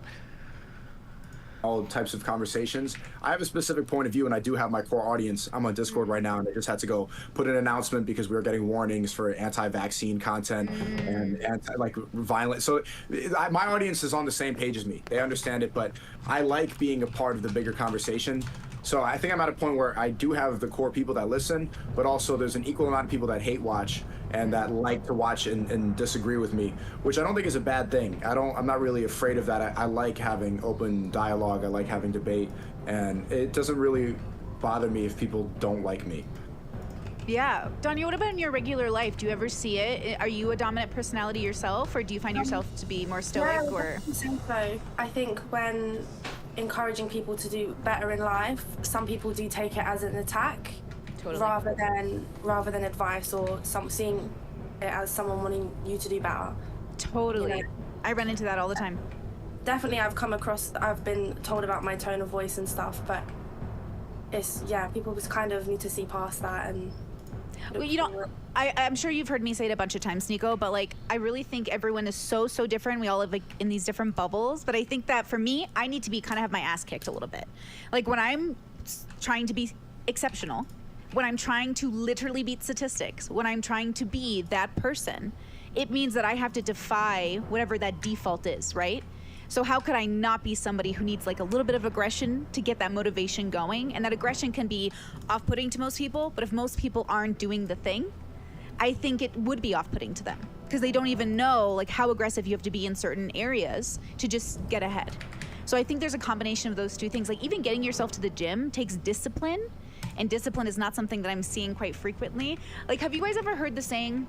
all types of conversations. I have a specific point of view and I do have my core audience. I'm on Discord right now and I just had to go put an announcement because we were getting warnings for anti-vaccine content and violent. So my audience is on the same page as me. They understand it, but I like being a part of the bigger conversation. So I think I'm at a point where I do have the core people that listen, but also there's an equal amount of people that hate watch and that like to watch and disagree with me, which I don't think is a bad thing. I'm not really afraid of that. I like having open dialogue. I like having debate, and it doesn't really bother me if people don't like me. Yeah. Danya, what about in your regular life? Do you ever see it? Are you a dominant personality yourself, or do you find yourself to be more stoic? Yeah, Or I think so. I think when encouraging people to do better in life, some people do take it as an attack, rather than advice or seeing it as someone wanting you to do better. Totally. I run into that all the time. Definitely, I've been told about my tone of voice and stuff, but people just kind of need to see past that and. Well, you know, I'm sure you've heard me say it a bunch of times, Nico, but like, I really think everyone is so different. We all live like in these different bubbles, but I think that for me, I need to be kind of have my ass kicked a little bit. Like when I'm trying to be exceptional, when I'm trying to literally beat statistics, when I'm trying to be that person, it means that I have to defy whatever that default is, right? So how could I not be somebody who needs like a little bit of aggression to get that motivation going? And that aggression can be off-putting to most people, but if most people aren't doing the thing, I think it would be off-putting to them because they don't even know like how aggressive you have to be in certain areas to just get ahead. So I think there's a combination of those two things. Like even getting yourself to the gym takes discipline, and discipline is not something that I'm seeing quite frequently. Like, have you guys ever heard the saying,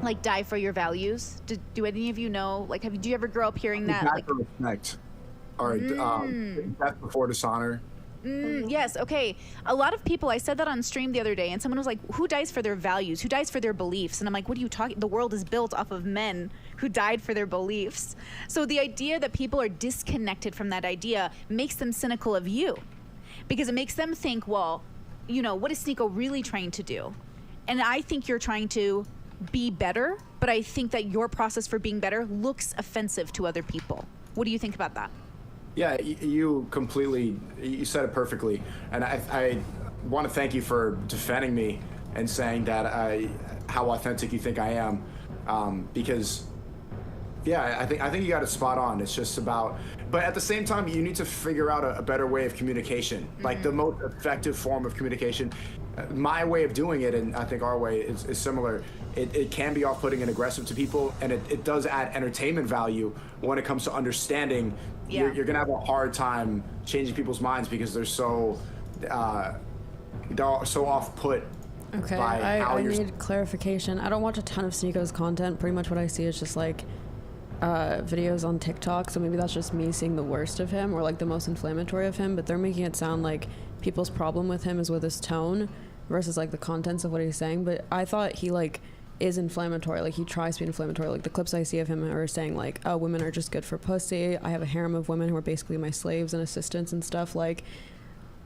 like, die for your values? Do any of you know? Like, do you ever grow up hearing that? Death Like, for respect. Or death before dishonor. Yes, okay. A lot of people, I said that on stream the other day, and someone was like, who dies for their values? Who dies for their beliefs? And I'm like, what are you talking? The world is built off of men who died for their beliefs. So the idea that people are disconnected from that idea makes them cynical of you. Because it makes them think, well, you know, what is Sneeko really trying to do? And I think you're trying to be better, but I think that your process for being better looks offensive to other people. What do you think about that? Yeah, you said it perfectly. And I want to thank you for defending me and saying that how authentic you think I am. Because, yeah, I think you got it spot on. It's just about, but at the same time, you need to figure out a better way of communication, like the most effective form of communication. My way of doing it, and I think our way is similar. It can be off-putting and aggressive to people, and it does add entertainment value when it comes to understanding. You're gonna have a hard time changing people's minds because they're so off-put. Okay, by how I need clarification. I don't watch a ton of Sneeko's content. Pretty much what I see is just like videos on TikTok, so maybe that's just me seeing the worst of him or like the most inflammatory of him, but they're making it sound like people's problem with him is with his tone versus like the contents of what he's saying. But I thought he like is inflammatory, like he tries to be inflammatory. Like the clips I see of him are saying like, oh, women are just good for pussy, I have a harem of women who are basically my slaves and assistants and stuff, like,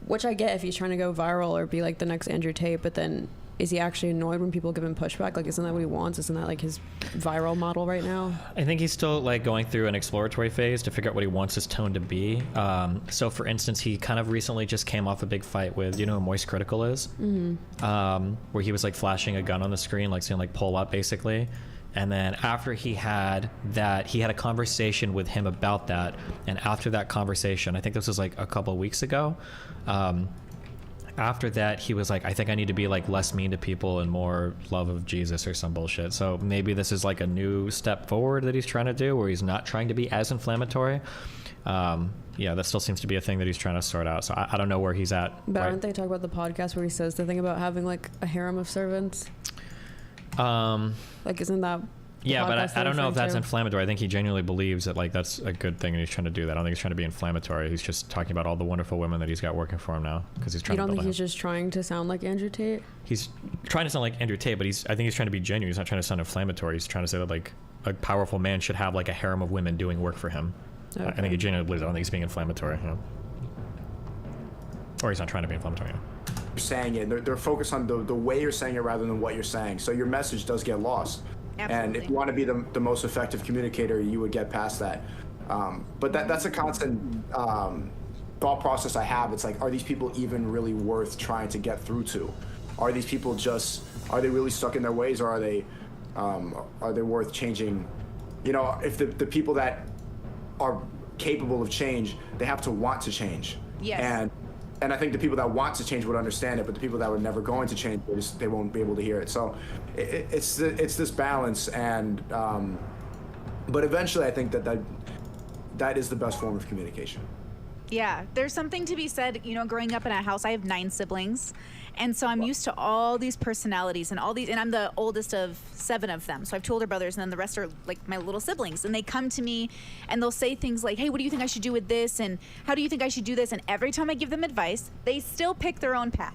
which I get if he's trying to go viral or be like the next Andrew Tate, but then is he actually annoyed when people give him pushback? Like, isn't that what he wants? Isn't that like his viral model right now? I think he's still like going through an exploratory phase to figure out what he wants his tone to be. So for instance, he kind of recently just came off a big fight with, you know who Moist Critical is? Where he was like flashing a gun on the screen, like saying like pull up basically. And then after he had a conversation with him about that. And after that conversation, I think this was like a couple of weeks ago, after that, he was like, I think I need to be like less mean to people and more love of Jesus or some bullshit. So maybe this is like a new step forward that he's trying to do where he's not trying to be as inflammatory. Yeah, that still seems to be a thing that he's trying to sort out. So I don't know where he's at. But aren't they talking about the podcast where he says the thing about having like a harem of servants? Like, isn't that... Yeah, but I don't know if that's inflammatory. I think he genuinely believes that like that's a good thing and he's trying to do that. I don't think he's trying to be inflammatory. He's just talking about all the wonderful women that he's got working for him now because he's trying to build. You don't think he's just trying to sound like Andrew Tate? He's trying to sound like Andrew Tate, but I think he's trying to be genuine. He's not trying to sound inflammatory. He's trying to say that like a powerful man should have like a harem of women doing work for him. Okay. I think he genuinely believes it. I don't think he's being inflammatory. You know? Or he's not trying to be inflammatory. You know? You're saying it. They're focused on the way you're saying it rather than what you're saying. So your message does get lost. Absolutely. And if you want to be the most effective communicator, you would get past that. But that's a constant thought process I have. It's like, are these people even really worth trying to get through to? Are these people are they really stuck in their ways, or are they worth changing? You know, if the people that are capable of change, they have to want to change. Yes. And I think the people that want to change would understand it, but the people that were never going to change, they won't be able to hear it. So it's this balance, and but eventually I think that is the best form of communication. Yeah, there's something to be said, you know, growing up in a house, I have 9 siblings, And so I'm used to all these personalities and all these, and I'm the oldest of 7 of them. So I have 2 older brothers, and then the rest are like my little siblings. And they come to me and they'll say things like, hey, what do you think I should do with this? And how do you think I should do this? And every time I give them advice, they still pick their own path.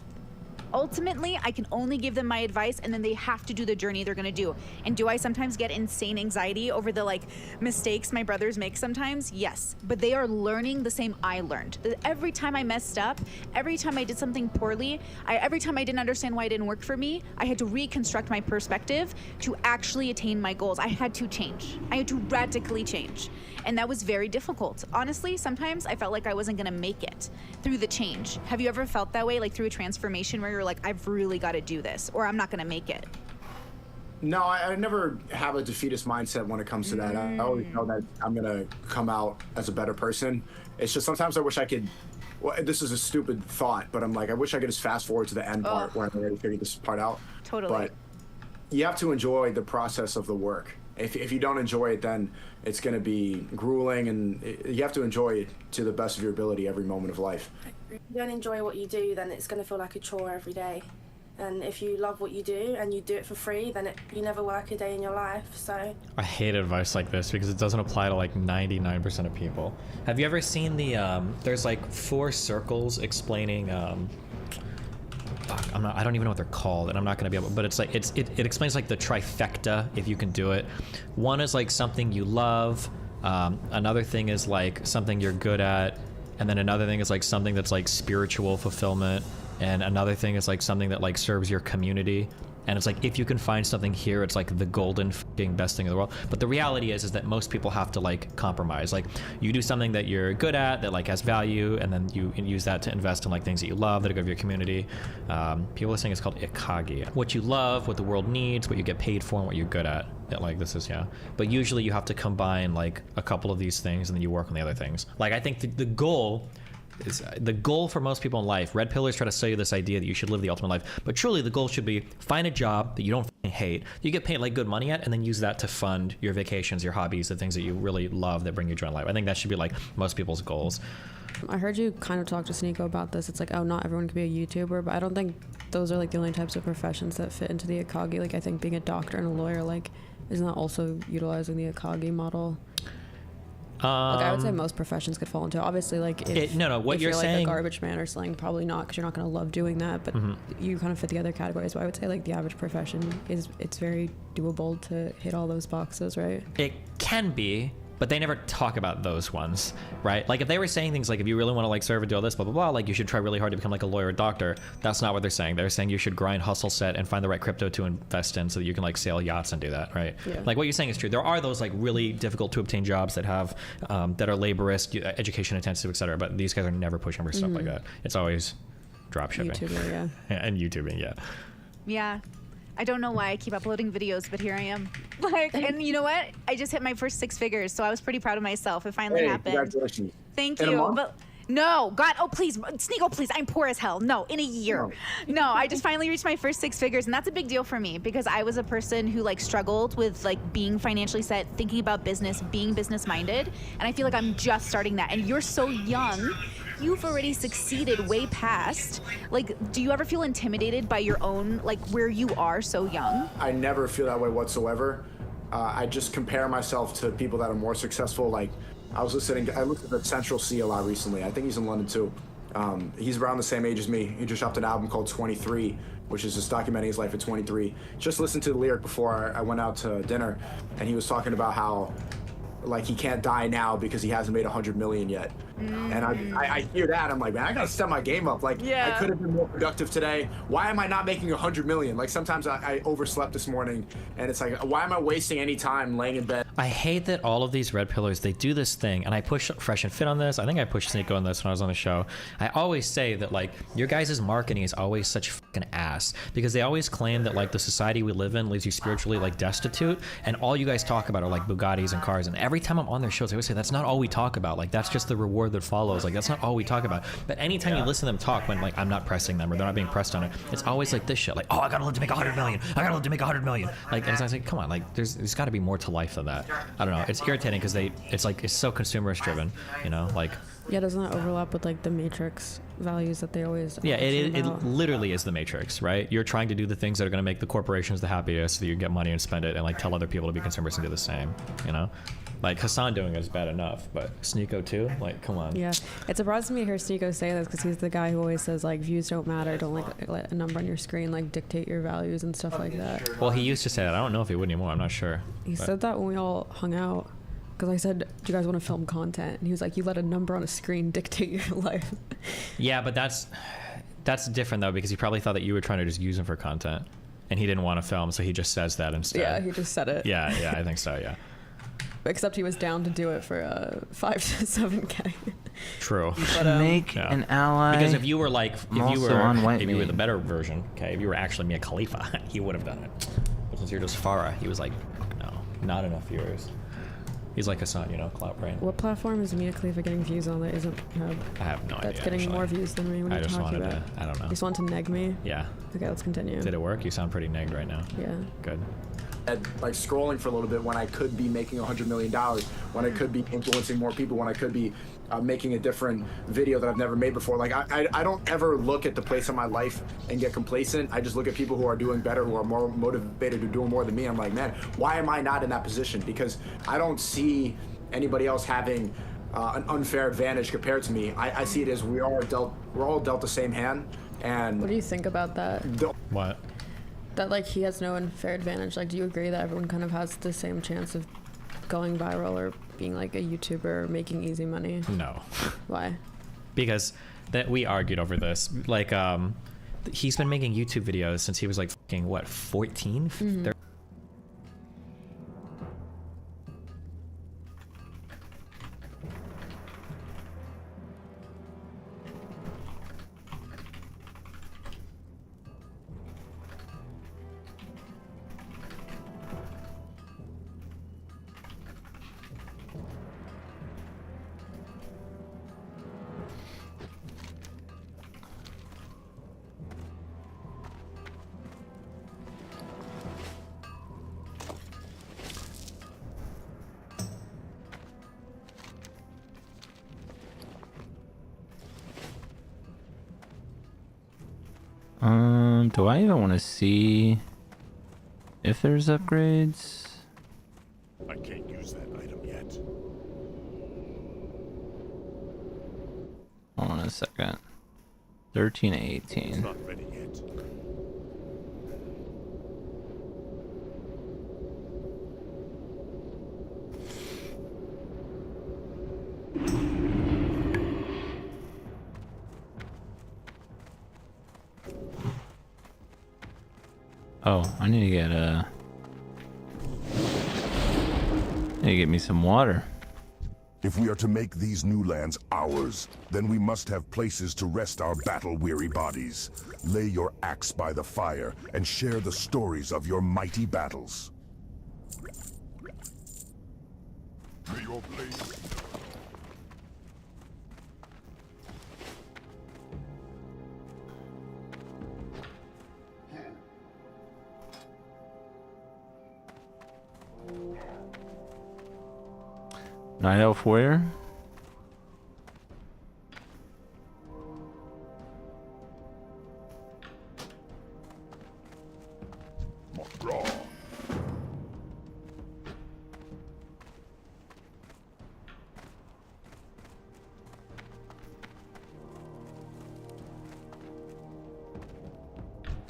Ultimately, I can only give them my advice, and then they have to do the journey they're gonna do. And do I sometimes get insane anxiety over the like mistakes my brothers make sometimes? Yes, but they are learning the same I learned. Every time I messed up, every time I did something poorly, every time I didn't understand why it didn't work for me, I had to reconstruct my perspective to actually attain my goals. I had to change. I had to radically change. And that was very difficult. Honestly, sometimes I felt like I wasn't gonna make it through the change. Have you ever felt that way, like through a transformation where you're like, I've really gotta do this, or I'm not gonna make it? No, I never have a defeatist mindset when it comes to that. I always know that I'm gonna come out as a better person. It's just sometimes I wish I could, well, this is a stupid thought, but I'm like, I wish I could just fast forward to the end part where I'm already figured this part out. Totally. But you have to enjoy the process of the work. If you don't enjoy it, then it's going to be grueling, and you have to enjoy it to the best of your ability every moment of life. If you don't enjoy what you do, then it's going to feel like a chore every day. And if you love what you do and you do it for free, then you never work a day in your life. So I hate advice like this because it doesn't apply to like 99% of people. Have you ever seen the there's like 4 circles explaining I don't even know what they're called, and I'm not gonna be able, but it's like it explains like the trifecta if you can do it. One is like something you love, another thing is like something you're good at, and then another thing is like something that's like spiritual fulfillment, and another thing is like something that like serves your community. And it's like, if you can find something here, it's like the golden fucking best thing in the world. But the reality is that most people have to like compromise. Like you do something that you're good at, that like has value, and then you use that to invest in like things that you love, that are good for your community. People are saying it's called ikagi. What you love, what the world needs, what you get paid for, and what you're good at. That like this is, yeah. But usually you have to combine like a couple of these things, and then you work on the other things. Like I think the goal for most people in life, red pillars try to sell you this idea that you should live the ultimate life, but truly the goal should be find a job that you don't hate, you get paid like good money at, and then use that to fund your vacations, your hobbies, the things that you really love that bring you joy in life. I think that should be like most people's goals. I heard you kind of talk to Sneeko about this. It's like, oh, not everyone can be a YouTuber, but I don't think those are like the only types of professions that fit into the Akagi. Like I think being a doctor and a lawyer, like, isn't that also utilizing the Akagi model? Like I would say most professions could fall into it. Obviously, like if you're saying, like a garbage man or something, probably not, because you're not going to love doing that. But you kind of fit the other categories. So I would say like the average profession it's very doable to hit all those boxes, right? It can be, but they never talk about those ones, right? Like if they were saying things like, if you really want to like serve and do all this, blah, blah, blah, like you should try really hard to become like a lawyer or doctor. That's not what they're saying. They're saying you should grind, hustle, set, and find the right crypto to invest in so that you can like sail yachts and do that, right? Yeah. Like what you're saying is true. There are those like really difficult to obtain jobs that have, that are laborious, education intensive, etc. But these guys are never pushing for stuff like that. It's always drop shipping. YouTuber, yeah. And YouTubing, yeah. Yeah. I don't know why I keep uploading videos, but here I am. Like, and you know what? I just hit my first 6 figures, so I was pretty proud of myself. It finally happened. Congratulations. Thank you. But no, God, oh please, Sneeko, please, I'm poor as hell. No, in a year. No, I just finally reached my first 6 figures, and that's a big deal for me because I was a person who like struggled with like being financially set, thinking about business, being business minded, and I feel like I'm just starting that. And you're so young. You've already succeeded way past. Like, do you ever feel intimidated by your own, like, where you are so young? I never feel that way whatsoever. I just compare myself to people that are more successful. Like, I looked at the Central C a lot recently. I think he's in London too. He's around the same age as me. He just dropped an album called 23, which is just documenting his life at 23. Just listened to the lyric before I went out to dinner, and he was talking about how like he can't die now because he hasn't made 100 million yet. And I hear that, I'm like, man, I gotta step my game up. Like, I could have been more productive today. Why am I not making 100 million? Like, sometimes I overslept this morning, and it's like, why am I wasting any time laying in bed? I hate that all of these red pillars, they do this thing, and I push Fresh and Fit on this. I think I pushed Sneeko on this when I was on the show. I always say that, like, your guys' marketing is always such fucking ass, because they always claim that, like, the society we live in leaves you spiritually, like, destitute, and all you guys talk about are, like, Bugattis and cars, and every time I'm on their shows, I always say, that's not all we talk about. Like, that's just the reward that follows. Like, that's not all we talk about. But anytime you listen to them talk, when, like, I'm not pressing them, or they're not being pressed on it, it's always, like, this shit. Like, oh, I gotta live to make 100 million. I gotta live to make 100 million. Like, and I was like, come on, like, there's gotta be more to life than that. I don't know. It's irritating because it's so consumerist driven, you know, like Yeah, doesn't that overlap with like the Matrix values that they always? Yeah, it about? literally is the Matrix, right? You're trying to do the things that are going to make the corporations the happiest so that you can get money and spend it and like tell other people to be consumers and do the same, you know? Like Hassan doing it is bad enough, but Sneeko too? Like, come on. Yeah, it surprises me to hear Sneeko say this because he's the guy who always says like views don't matter, don't like let a number on your screen like dictate your values and stuff like that. Well, he used to say that. I don't know if he would anymore. I'm not sure. He But- said that when we all hung out. Because I said, do you guys want to film content? And he was like, you let a number on a screen dictate your life. Yeah, but that's different though because he probably thought that you were trying to just use him for content, and he didn't want to film, so he just says that instead. Yeah, he just said it. Yeah, I think so. Yeah. Except he was down to do it for 5 to 7K. True. But, Make an ally. Because if you were like, if I'm you also were, on if you were Whitemane. the better version, okay, if you were actually Mia Khalifa, he would have done it. But since you're just Farah, he was like, no, not enough viewers. He's like Hassan, you know, clout brain. What platform is Mia Khalifa getting views on that isn't Hub? I have no idea. That's getting actually. more views than me. What are I you just talking wanted about? to, I don't know. You just want to neg me? Yeah. Okay, let's continue. Did it work? You sound pretty negged right now. Yeah. Good. Like scrolling for a little bit when I could be making $100 million, when I could be influencing more people, when I could be making a different video that I've never made before. Like I don't ever look at the place in my life and get complacent. I just look at people who are doing better, who are more motivated, who are doing more than me. I'm like, man, why am I not in that position? Because I don't see anybody else having an unfair advantage compared to me. I see it as we're all dealt the same hand. And what do you think about that? What? That like he has no unfair advantage. Like, do you agree that everyone kind of has the same chance of going viral or being like a YouTuber or making easy money? No. Why? Because that we argued over this. Like, he's been making YouTube videos since he was like fucking, what, 14? Mm-hmm. 13? Do I even want to see if there's upgrades? I can't use that item yet. Hold on a second. 13 to It's 18. not ready yet. Oh, I need to get me some water. If we are to make these new lands ours, then we must have places to rest our battle-weary bodies. Lay your axe by the fire and share the stories of your mighty battles. May your blade... Night Elf where?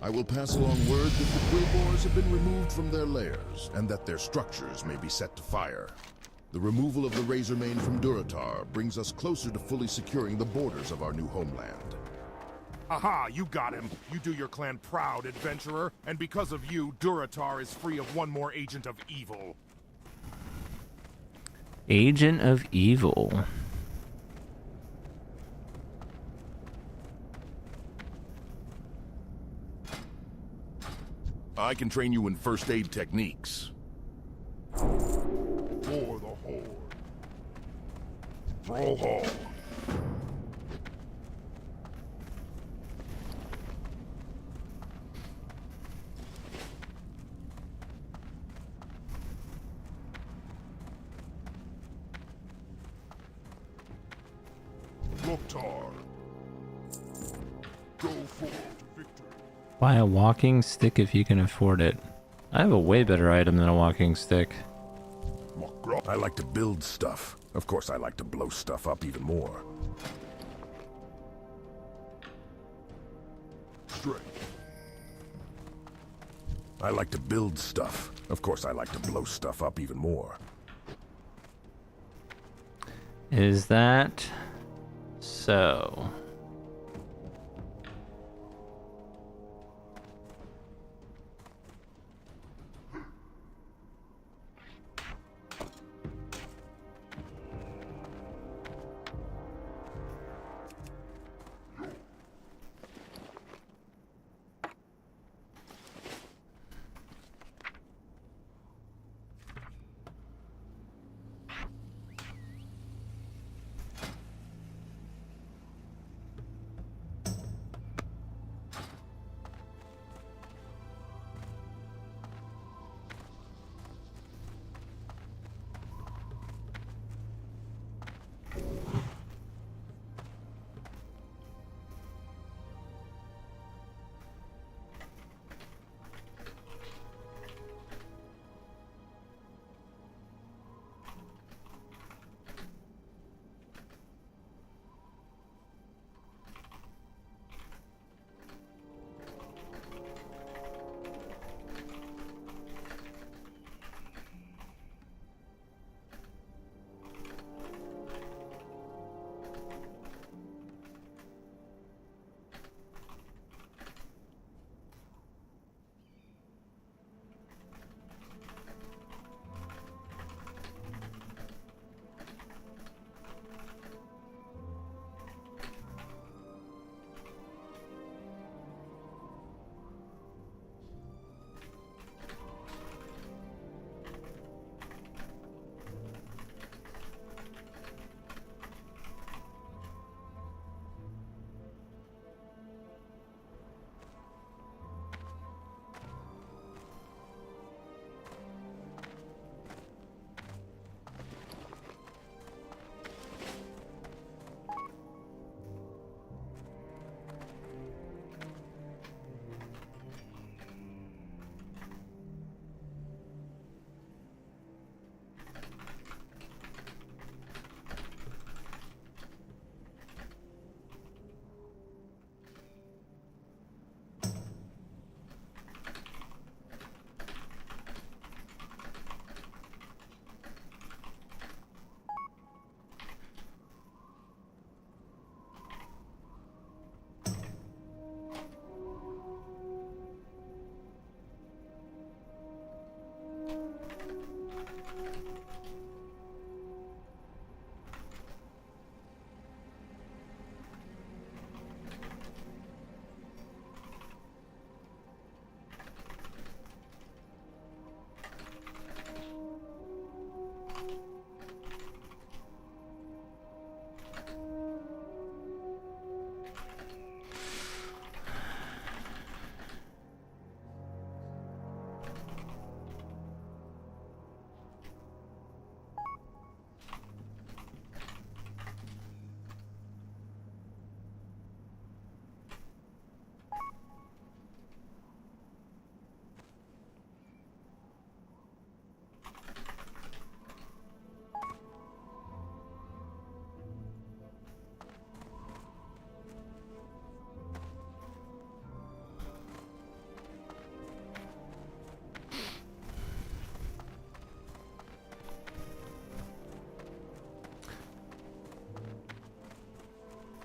I will pass along word that the Greyboars have been removed from their lairs, and that their structures may be set to fire. The removal of the Razormane from Duratar brings us closer to fully securing the borders of our new homeland. Aha, you got him. You do your clan proud, adventurer, and because of you, Duratar is free of one more agent of evil. Agent of Evil. I can train you in first aid techniques. For the Horde. Brawlhall. Loktar. Go forth to victory. Buy a walking stick if you can afford it. I have a way better item than a walking stick. I like to build stuff. Of course, I like to blow stuff up even more. Strength. I like to build stuff. Of course, I like to blow stuff up even more. Is that so?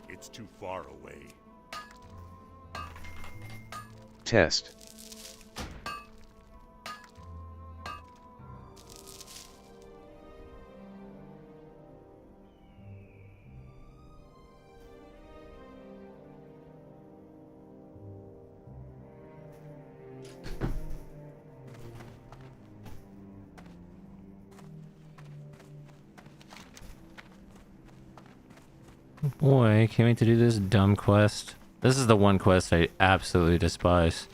It's too far away. Test. Boy, can't wait to do this dumb quest. This is the one quest I absolutely despise.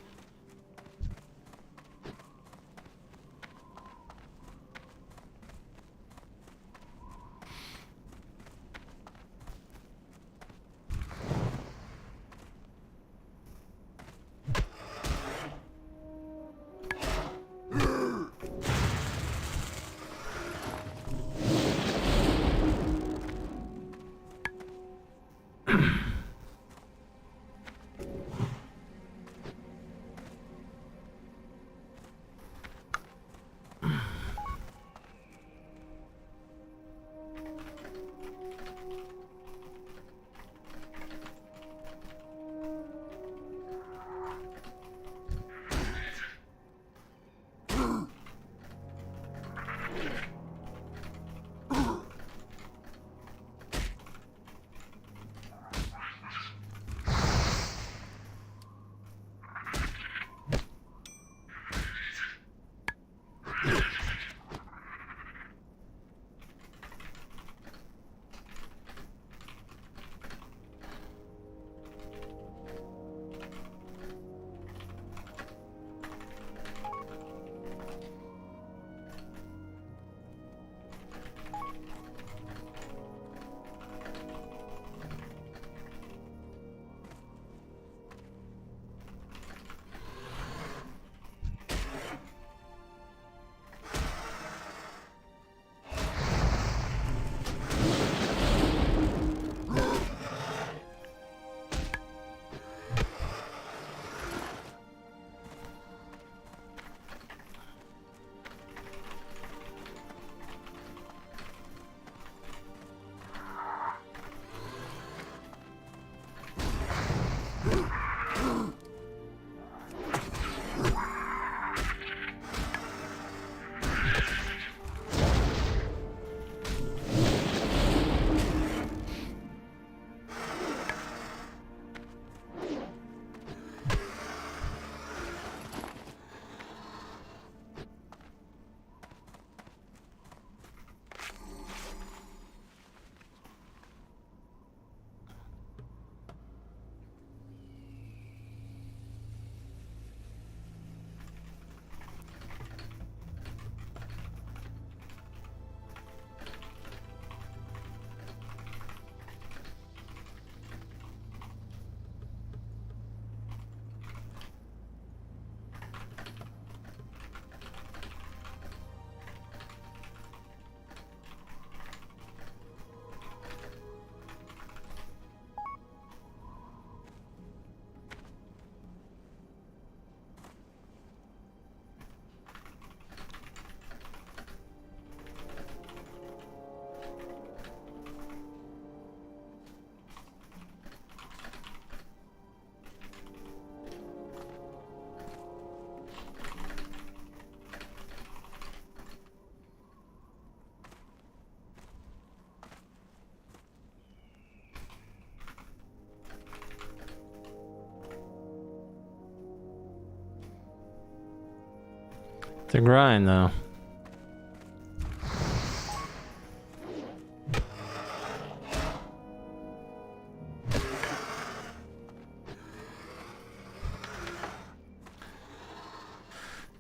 the grind, though.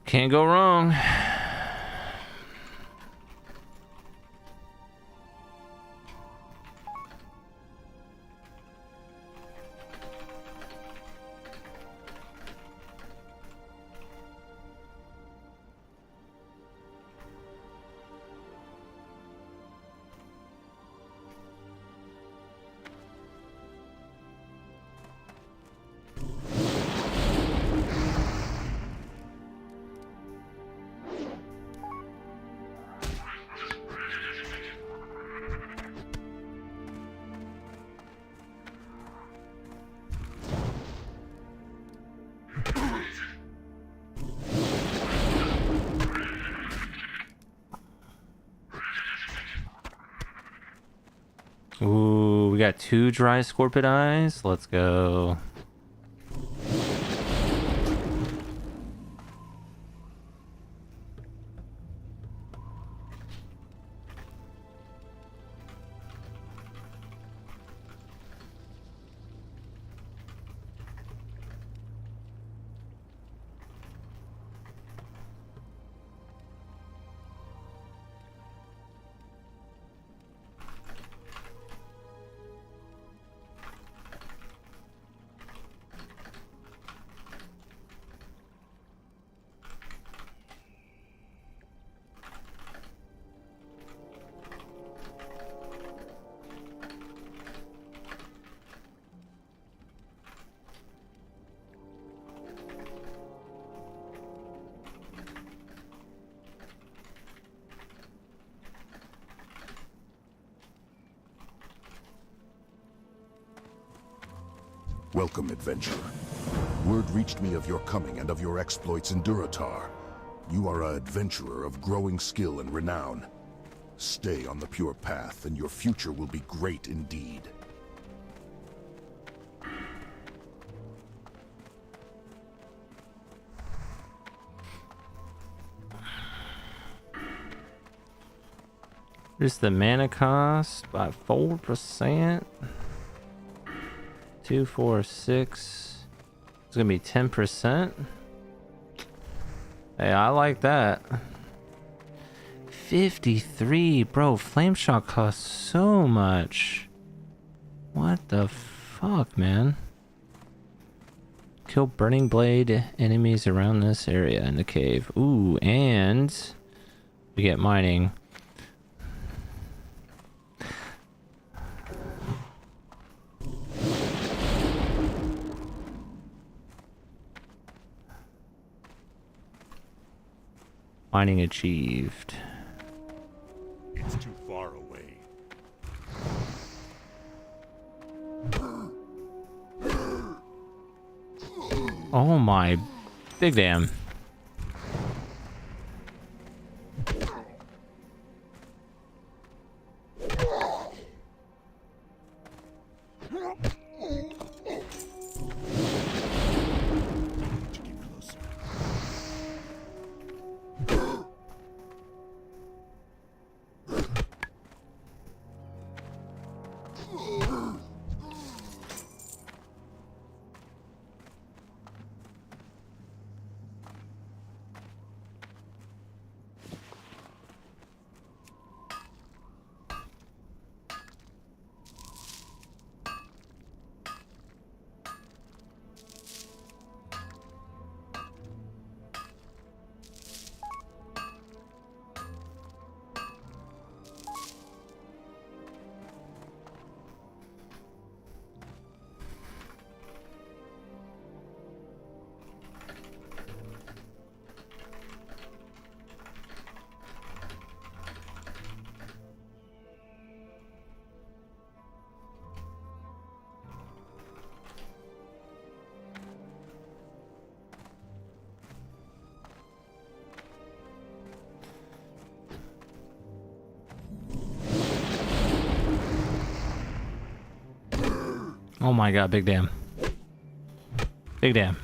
Can't go wrong. Ooh, we got 2 dry scorpion eyes. Let's go. Welcome, adventurer. Word reached me of your coming and of your exploits in Durotar. You are an adventurer of growing skill and renown. Stay on the pure path, and your future will be great indeed. Here's the mana cost by 4%. 2, 4, 6. It's gonna be 10%. Hey, I like that. 53, bro. Flame shot costs so much. What the fuck, man? Kill burning blade enemies around this area in the cave. Ooh, and we get mining. Mining achieved. It's too far away. Oh my big damn. Oh my god, big damn. Big damn.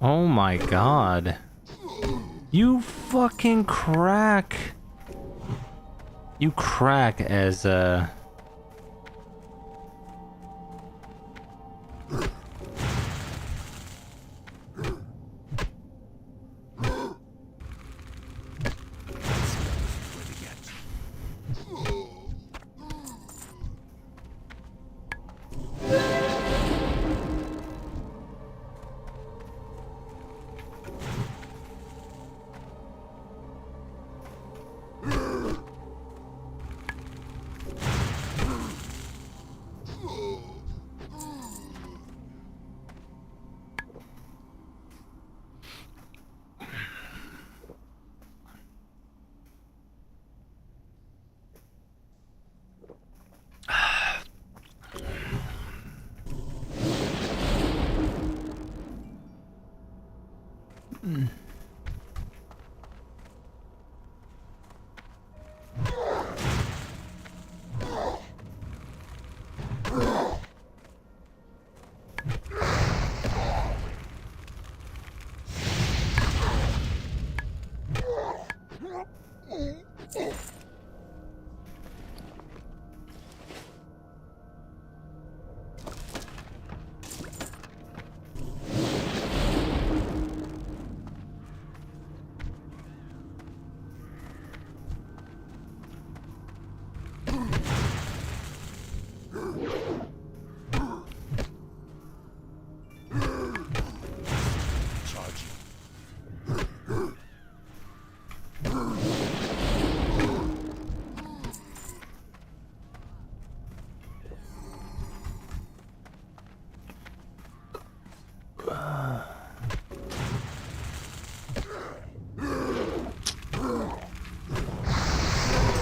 Oh my god. You fucking crack. You crack as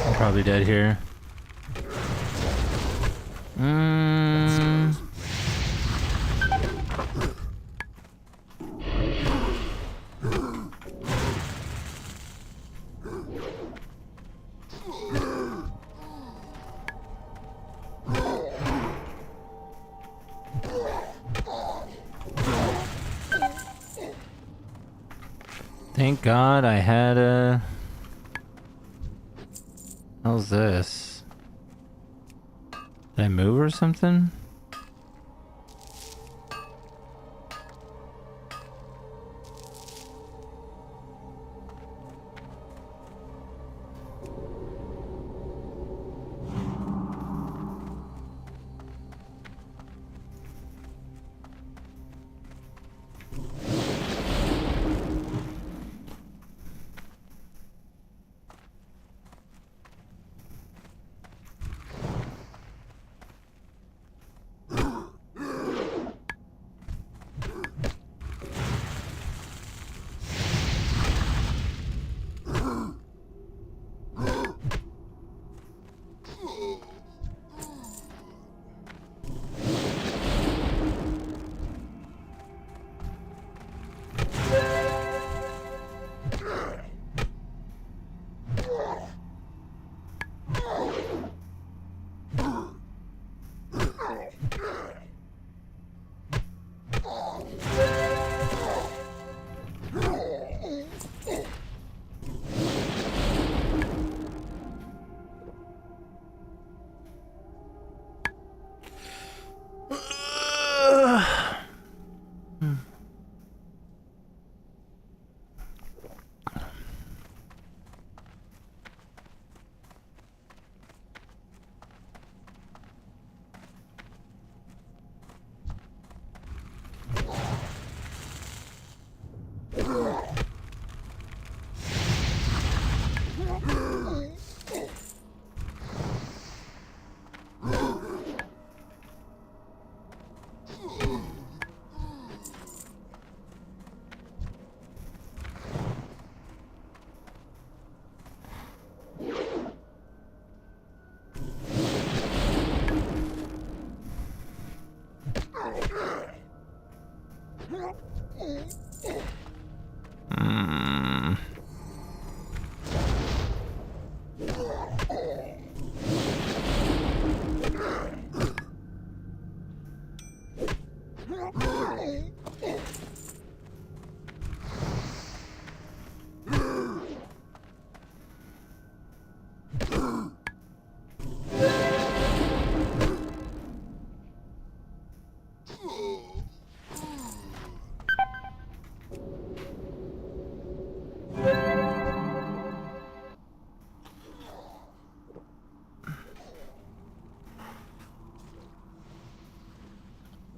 I'm probably dead here. Thank God I had a... How's this? Did I move or something?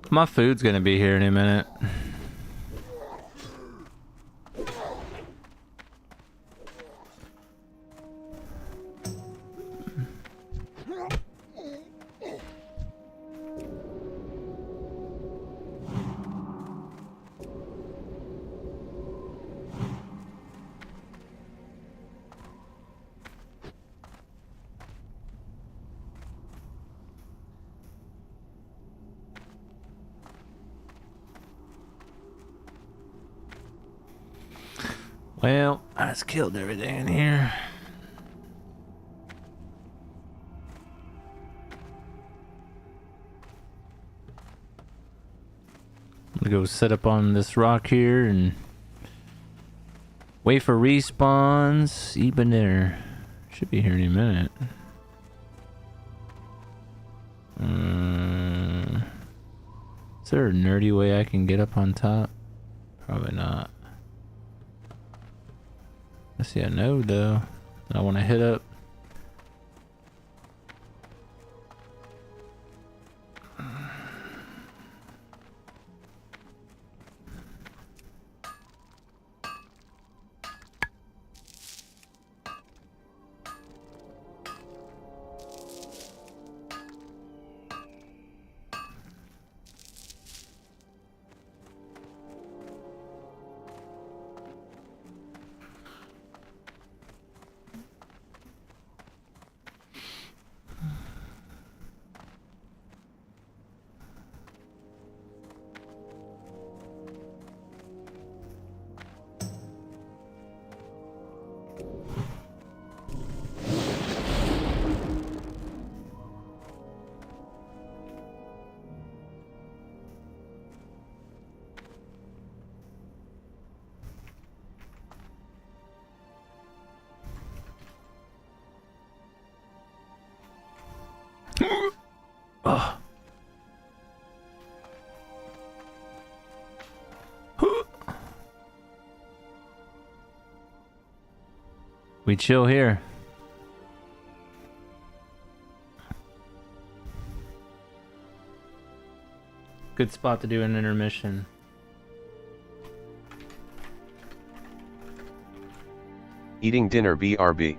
My food's gonna be here in a minute. Well, I just killed everything in here. I'm gonna go sit up on this rock here and wait for respawns. Eat dinner. Should be here any minute. Is there a nerdy way I can get up on top? Probably not. I see a node though. I want to hit up. Oh. We chill here. Good spot to do an intermission. Eating dinner BRB.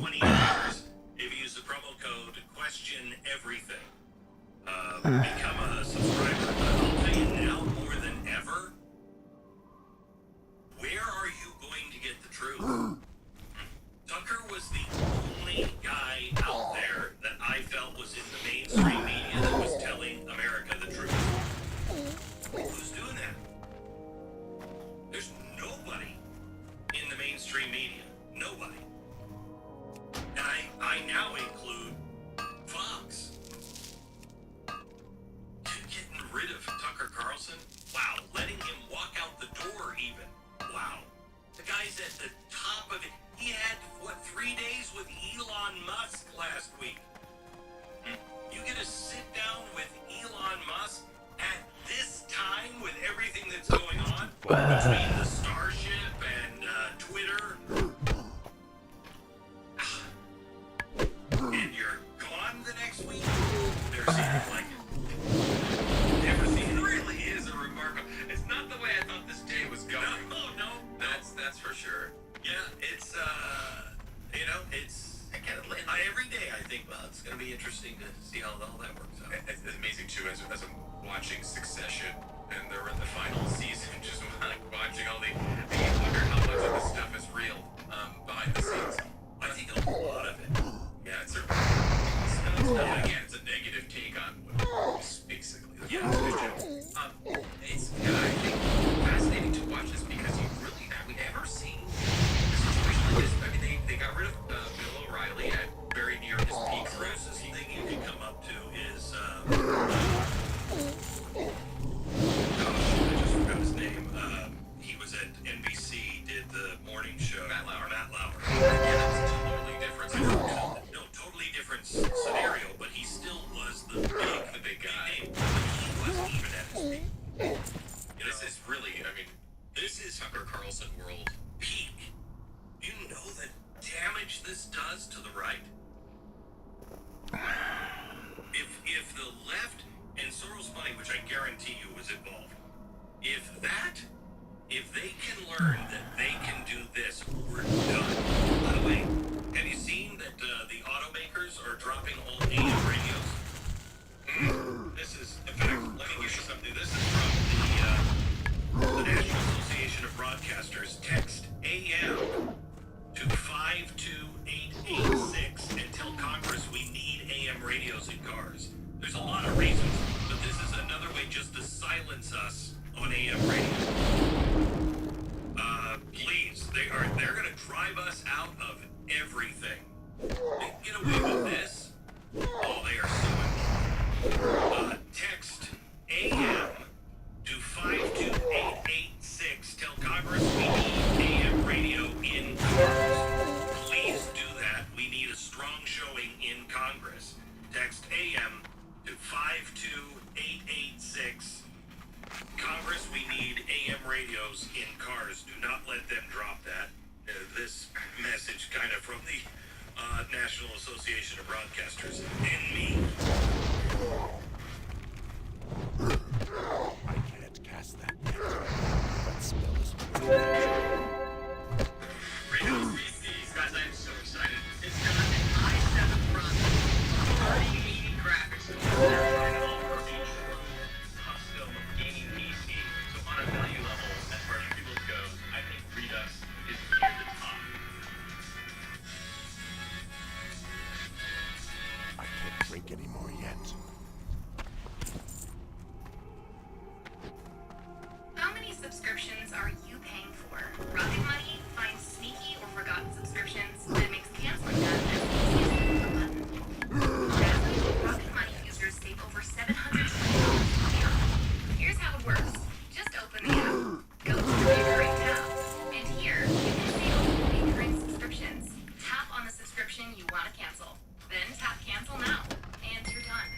$20 if you use the promo code question everything. Become a subscriber. I'll tell you now more than ever. Where are you going to get the truth? Tucker was the only guy out there that I felt was in the mainstream media that was telling America the truth. Who's doing that? There's nobody in the mainstream media. Nobody. And I now include Fox. Getting rid of Tucker Carlson? Wow. Letting him walk out the door even. Wow. The guy's at the top of it. He had, 3 days with Elon Musk last week. You get to sit down with Elon Musk at this time with everything that's going on between the Starship and Twitter. And you're gone the next week? Never seen it like it. Never seen it. It really is a remarkable. It's not the way I thought this day was going. No. That's for sure. Yeah, it's it's every day I think, well, it's gonna be interesting to see how all that works out. It's amazing too, as I'm watching Succession and they're in the final season, just like watching all the you wonder how much of this stuff is real behind the scenes. I think a lot of it. Yeah, it's again, it's a negative take on what basically. Yeah, it's I think fascinating to watch this because have we ever seen a situation like this? I mean, they got rid of Bill O'Reilly at very near his peak. The closest thing you can come up to is I just forgot his name. He was at NBC, did the morning show. Matt Lauer. Yeah, that's totally different. No, totally different scenario, but he still was the big guy. But he wasn't even at his peak. This is really, this is Tucker Carlson world peak. You know the damage this does to the right? If the left and Soros money, which I guarantee you was involved, if they can learn that they can do this, we're done. By the way, have you seen that the automakers are dropping all AM radios? This is, in fact, let me give you something. This is from the National Association of Broadcasters. Text AM to 52886 and tell Congress we need AM radios in cars. There's a lot of reasons, but this is another way just to silence us on AM radio. Please, they're gonna drive us out of everything. They get away with this. Oh, they are so involved. Text AM to 52886. Tell Congress we need AM radio in cars. Please do that. We need a strong showing in Congress. Text AM to 52886. Congress, we need AM radios in cars. Do not let them drop that. This message kind of from the National Association of Broadcasters and me. I can't cast that yet. That spell is Radio 3Cs, guys, I am so excited. It's got an i7 processor, 3080 graphics, gaming PC. So on a value level, as far as people go, I think Redux is near the top. I can't drink anymore yet. How many subscriptions are you paying for? Rocket Money finds sneaky or forgotten subscriptions that makes canceling them as easy as a button. Rocket Money users save over $720 a year. Here's how it works. Just open the app, go to the recurring tab, and here you can see all the recurring subscriptions. Tap on the subscription you want to cancel. Then tap cancel now, and you're done.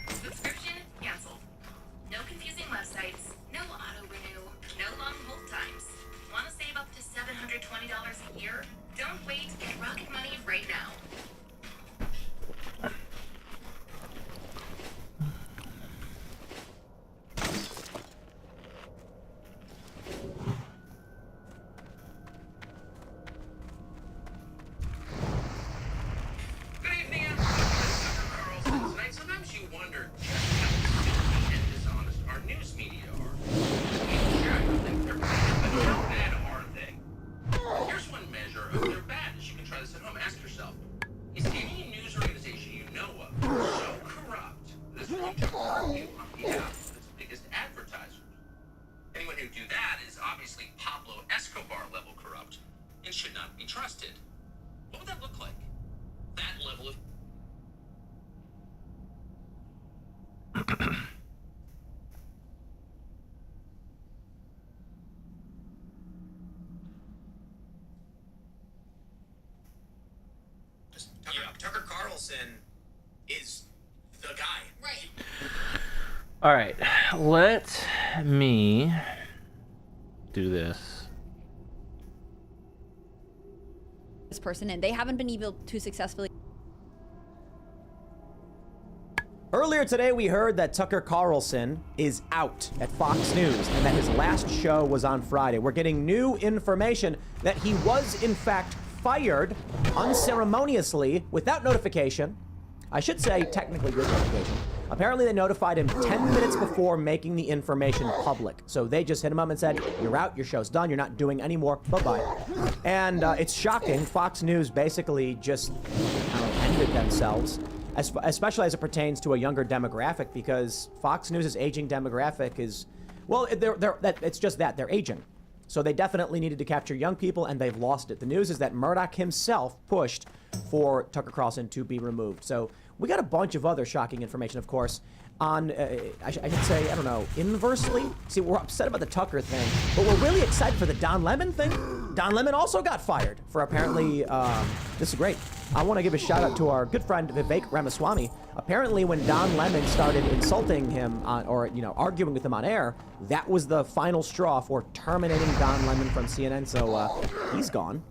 What would that look like? That level of... Tucker Carlson is the guy. Right. All right, let me do this. This person, and they haven't been able to successfully. Earlier today, we heard that Tucker Carlson is out at Fox News and that his last show was on Friday. We're getting new information that he was, in fact, fired unceremoniously without notification. I should say, technically, with notification. Apparently, they notified him 10 minutes before making the information public. So they just hit him up and said, you're out, your show's done, you're not doing any more, bye-bye. And it's shocking. Fox News basically just ended themselves, especially as it pertains to a younger demographic, because Fox News' aging demographic is, well, it's just that, they're aging. So they definitely needed to capture young people, and they've lost it. The news is that Murdoch himself pushed for Tucker Carlson to be removed. So we got a bunch of other shocking information, of course, on, I should say, I don't know, inversely. See, we're upset about the Tucker thing, but we're really excited for the Don Lemon thing. Don Lemon also got fired for apparently, this is great. I want to give a shout out to our good friend Vivek Ramaswamy. Apparently when Don Lemon started insulting him or arguing with him on air, that was the final straw for terminating Don Lemon from CNN, so he's gone.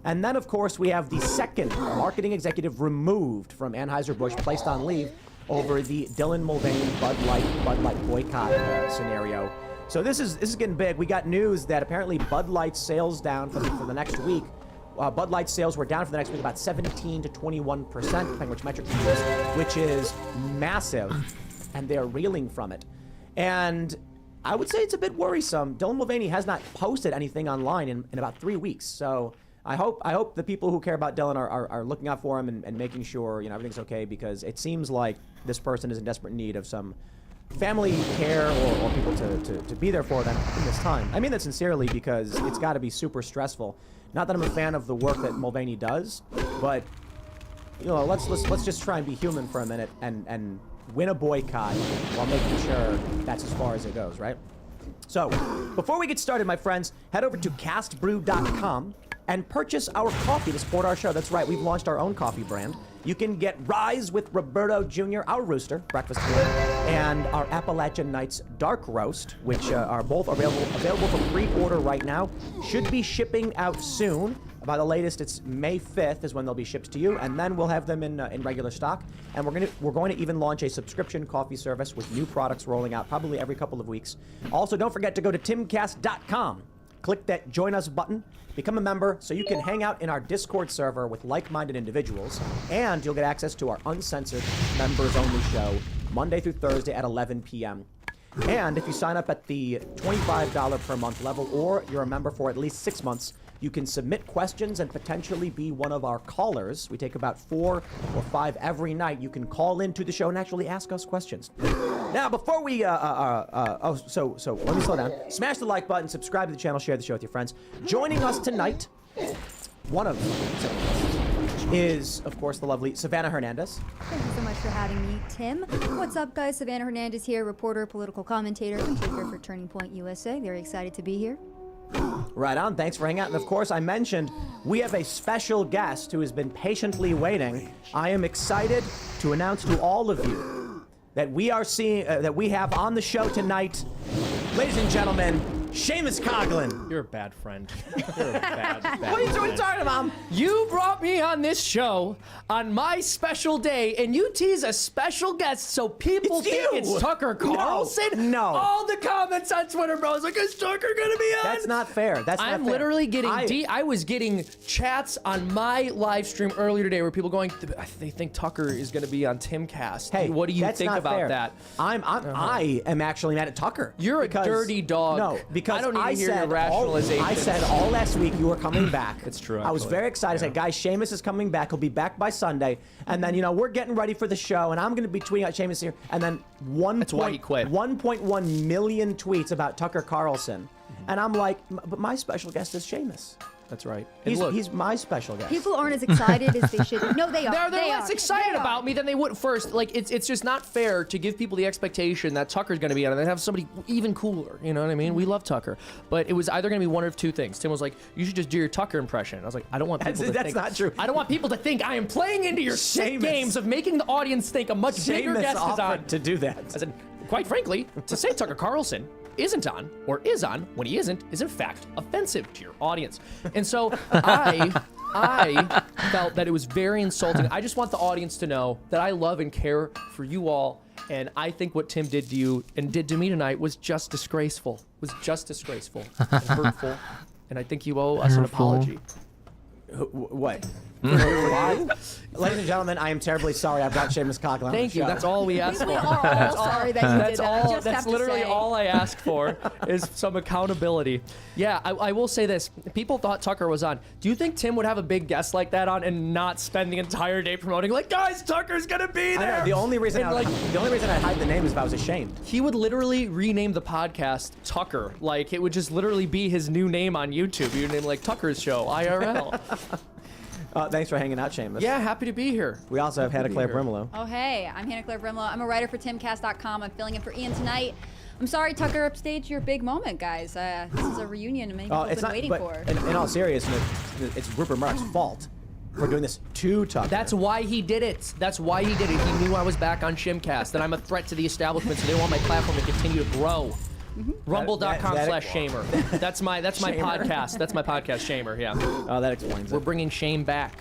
And then, of course, we have the second marketing executive removed from Anheuser-Busch, placed on leave over the Dylan Mulvaney Bud Light boycott scenario. So this is getting big. We got news that apparently Bud Light sales down for the next week. Bud Light sales were down for the next week about 17 to 21%, depending which metric you use, which is massive, and they're reeling from it. And I would say it's a bit worrisome. Dylan Mulvaney has not posted anything online in about 3 weeks, so I hope the people who care about Dylan are looking out for him and making sure everything's okay, because it seems like this person is in desperate need of some family care or people to be there for them in this time. I mean that sincerely, because it's got to be super stressful. Not that I'm a fan of the work that Mulvaney does, but let's just try and be human for a minute and win a boycott while making sure that's as far as it goes, right? So, before we get started, my friends, head over to castbrew.com and purchase our coffee to support our show. That's right, we've launched our own coffee brand. You can get Rise with Roberto Jr., our rooster, breakfast food, and our Appalachian Nights Dark Roast, which are both available for pre-order right now. Should be shipping out soon. By the latest, it's May 5th is when they'll be shipped to you, and then we'll have them in regular stock. And we're going to even launch a subscription coffee service with new products rolling out probably every couple of weeks. Also, don't forget to go to timcast.com. Click that Join Us button, become a member so you can hang out in our Discord server with like-minded individuals, and you'll get access to our uncensored, members-only show Monday through Thursday at 11 p.m. And if you sign up at the $25 per month level, or you're a member for at least 6 months, you can submit questions and potentially be one of our callers. We take about 4 or 5 every night. You can call into the show and actually ask us questions. Now, before we, so let me slow down. Smash the like button, subscribe to the channel, share the show with your friends. Joining us tonight, one of several guests, is, of course, the lovely Savannah Hernandez. Thank you so much for having me, Tim. What's up, guys? Savannah Hernandez here, reporter, political commentator, contributor for Turning Point USA. Very excited to be here. Right on. Thanks for hanging out. And of course, I mentioned we have a special guest who has been patiently waiting. I am excited to announce to all of you that we are seeing that we have on the show tonight, ladies and gentlemen, Seamus Coughlin. You're a bad friend. You're a bad What are you friend. talking about? You brought me on this show on my special day, and you tease a special guest so people think it's Tucker Carlson? No. All the comments on Twitter, bro, is like, is Tucker gonna be on? That's not fair. That's not I'm fair. literally getting I was getting chats on my live stream earlier today where people going, they think Tucker is gonna be on Timcast. Hey, what do you that's think not about fair. that? I am actually mad at Tucker. You're a dirty dog. No, because I don't need to hear your rationalization. I said all last week you were coming back. It's true. I was very excited. I said, guys, Seamus is coming back. He'll be back by Sunday. And then, we're getting ready for the show, and I'm going to be tweeting out Seamus here. And then 1.1 million tweets about Tucker Carlson. And I'm like, but my special guest is Seamus. That's right. And He's my special guest. People aren't as excited as they should be. No, they are. They're less excited about me than they would first. Like, it's just not fair to give people the expectation that Tucker's going to be on and then have somebody even cooler. You know what I mean? We love Tucker. But it was either going to be one of two things. Tim was like, you should just do your Tucker impression. I was like, I don't want people to think. That's not true. I don't want people to think I am playing into your sick games of making the audience think a much bigger guest is on. To do that. I said, quite frankly, to say Tucker Carlson isn't on or is on when he isn't is in fact offensive to your audience. And so I felt that it was very insulting. I just want the audience to know that I love and care for you all, and I think what Tim did to you and did to me tonight was just disgraceful. Was just disgraceful and hurtful, and I think you owe us an apology. What? Ladies and gentlemen, I am terribly sorry I've got Seamus Coughlin on Thank the you. show. That's all we asked for. We are all sorry that you did that. I just That's have to literally say. all I asked for is some accountability. Yeah, I will say this. People thought Tucker was on. Do you think Tim would have a big guest like that on and not spend the entire day promoting, like, guys, Tucker's gonna be there? I know, the only reason I'd hide the name is if I was ashamed. He would literally rename the podcast Tucker. Like, it would just literally be his new name on YouTube. You'd name like Tucker's Show, IRL. Thanks for hanging out, Seamus. Yeah, happy to be here. We also have Hannah Claire Brimlow. Oh, hey, I'm Hannah Claire Brimlow. I'm a writer for timcast.com. I'm filling in for Ian tonight. I'm sorry, Tucker, upstaged your big moment, guys. This is a reunion many people have been waiting for. In all seriousness, it's Rupert Murdoch's fault. We're doing this to Tucker. That's why he did it. That's why he did it. He knew I was back on Shimcast, that I'm a threat to the establishment, so they want my platform to continue to grow. Rumble.com/shamer. That's my podcast. That's my podcast, Shamer. Yeah. Oh, that explains it. We're bringing shame back.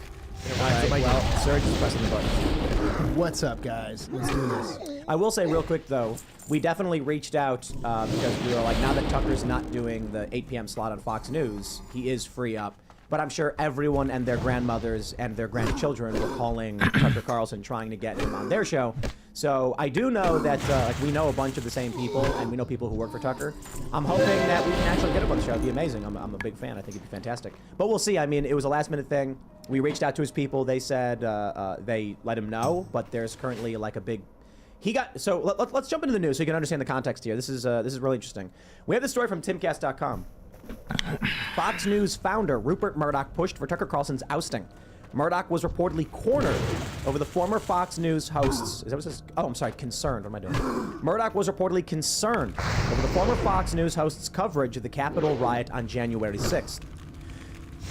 All right, well, Serge is pressing the button. What's up, guys? Let's do this. I will say real quick, though, we definitely reached out because we were like, now that Tucker's not doing the 8 p.m. slot on Fox News, he is free up. But I'm sure everyone and their grandmothers and their grandchildren were calling Tucker Carlson trying to get him on their show. So I do know that like we know a bunch of the same people, and we know people who work for Tucker. I'm hoping that we can actually get him on the show. It'd be amazing. I'm a big fan. I think it'd be fantastic. But we'll see. I mean, it was a last-minute thing. We reached out to his people. They said they let him know, but there's currently like a big... So let's jump into the news so you can understand the context here. This is really interesting. We have this story from timcast.com. Fox News founder Rupert Murdoch pushed for Tucker Carlson's ousting. Murdoch was reportedly cornered over the former Fox News host's... Is that what it says? Oh, I'm sorry. Concerned. What am I doing? Murdoch was reportedly concerned over the former Fox News host's coverage of the Capitol riot on January 6th.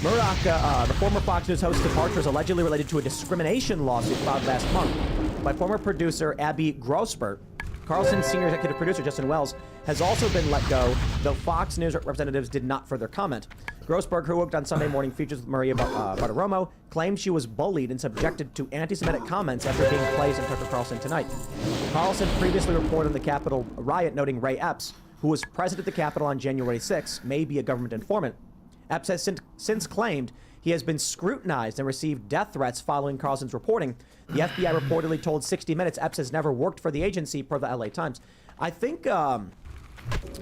Murdoch, the former Fox News host's departure is allegedly related to a discrimination lawsuit filed last month by former producer Abby Grossberg. Carlson's senior executive producer, Justin Wells, has also been let go, though Fox News representatives did not further comment. Grossberg, who worked on Sunday Morning Features with Maria Bartiromo, claimed she was bullied and subjected to anti-Semitic comments after being placed on Tucker Carlson Tonight. Carlson previously reported on the Capitol riot, noting Ray Epps, who was present at the Capitol on January 6, may be a government informant. Epps has since claimed he has been scrutinized and received death threats following Carlson's reporting. The FBI reportedly told 60 Minutes Epps has never worked for the agency, per the LA Times. I think, I